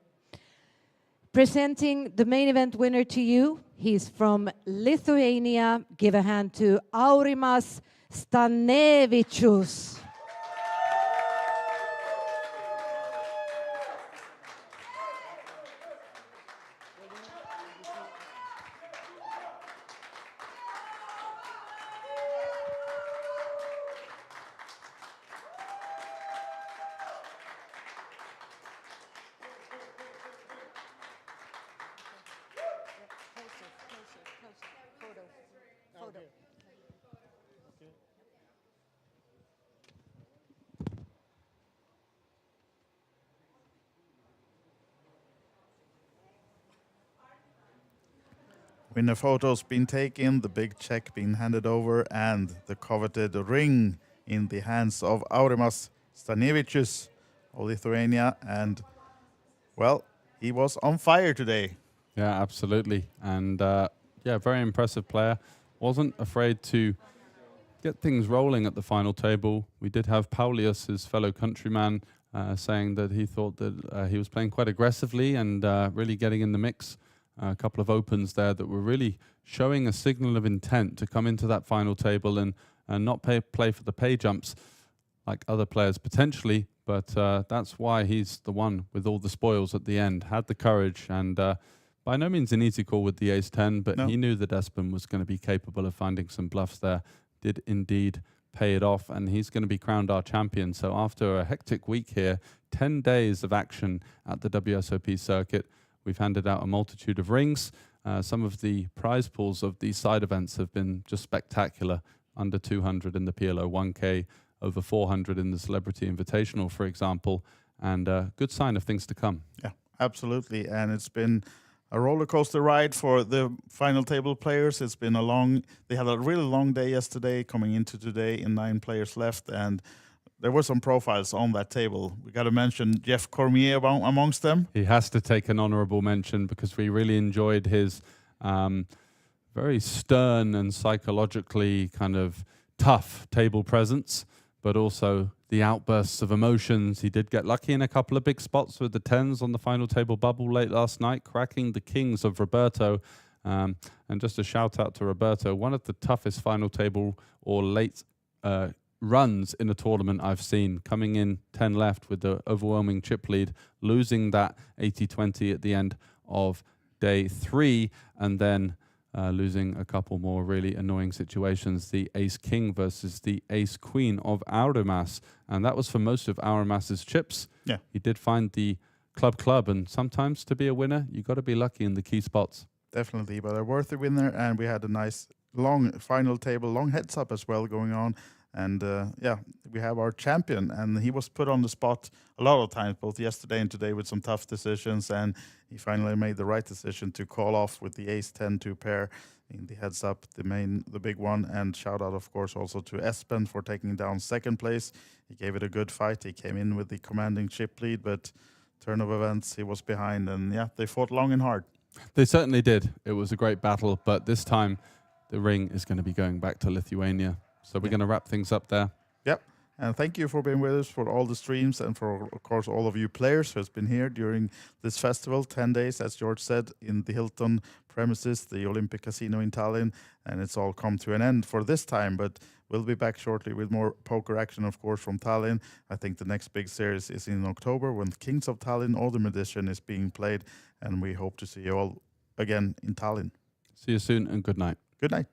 Presenting the main event winner to you, he's from Lithuania. Give a hand to Aurimas Stanevicius. Winner photos being taken, the big check being handed over, and the coveted ring in the hands of Aurimas Stanevicius of Lithuania. And, well, he was on fire today. Yeah, absolutely. And, yeah, very impressive player. Wasn't afraid to get things rolling at the final table. We did have Paulius, his fellow countryman, saying that he thought that he was playing quite aggressively and really getting in the mix. A couple of opens there that were really showing a signal of intent to come into that final table and not play for the pay jumps like other players potentially, but that's why he's the one with all the spoils at the end. Had the courage, and by no means an easy call with the ace-10, but he knew that Espen was going to be capable of finding some bluffs there. Did indeed pay it off, and he's going to be crowned our champion. So after a hectic week here, 10 days of action at the WSOP circuit, we've handed out a multitude of rings. Some of the prize pools of these side events have been just spectacular. Under 200 in the PLO 1K, over 400 in the Celebrity Invitational, for example, and a good sign of things to come. Yeah, absolutely. And it's been a roller coaster ride for the final table players. It's been they had a really long day yesterday, coming into today, and 9 players left. And there were some profiles on that table. We got to mention Jeff Cormier amongst them. He has to take an honorable mention because we really enjoyed his very stern and psychologically kind of tough table presence, but also the outbursts of emotions. He did get lucky in a couple of big spots with the 10s on the final table bubble late last night, cracking the kings of Roberto. And just a shout out to Roberto, one of the toughest final table or late runs in a tournament I've seen, coming in 10 left with the overwhelming chip lead, losing that 80-20 at the end of day 3, and then losing a couple more really annoying situations, the ace-king versus the ace-queen of Auramas. And that was for most of Auramas's chips. Yeah. He did find the club, and sometimes to be a winner, you got to be lucky in the key spots. Definitely, but a worthy winner, and we had a nice long final table, long heads up as well going on. And yeah, we have our champion, and he was put on the spot a lot of times, both yesterday and today, with some tough decisions. And he finally made the right decision to call off with the ace-10-2 pair in the heads up, the big one. And shout out, of course, also to Espen for taking down second place. He gave it a good fight. He came in with the commanding chip lead, but turn of events, he was behind. And yeah, they fought long and hard. They certainly did. It was a great battle, but this time the ring is going to be going back to Lithuania. So we're going to wrap things up there. Yep. And thank you for being with us for all the streams, and for, of course, all of you players who has been here during this festival. 10 days, as George said, in the Hilton premises, the Olympic Casino in Tallinn. And it's all come to an end for this time. But we'll be back shortly with more poker action, of course, from Tallinn. I think the next big series is in October when Kings of Tallinn Autumn Edition is being played. And we hope to see you all again in Tallinn. See you soon, and good night. Good night.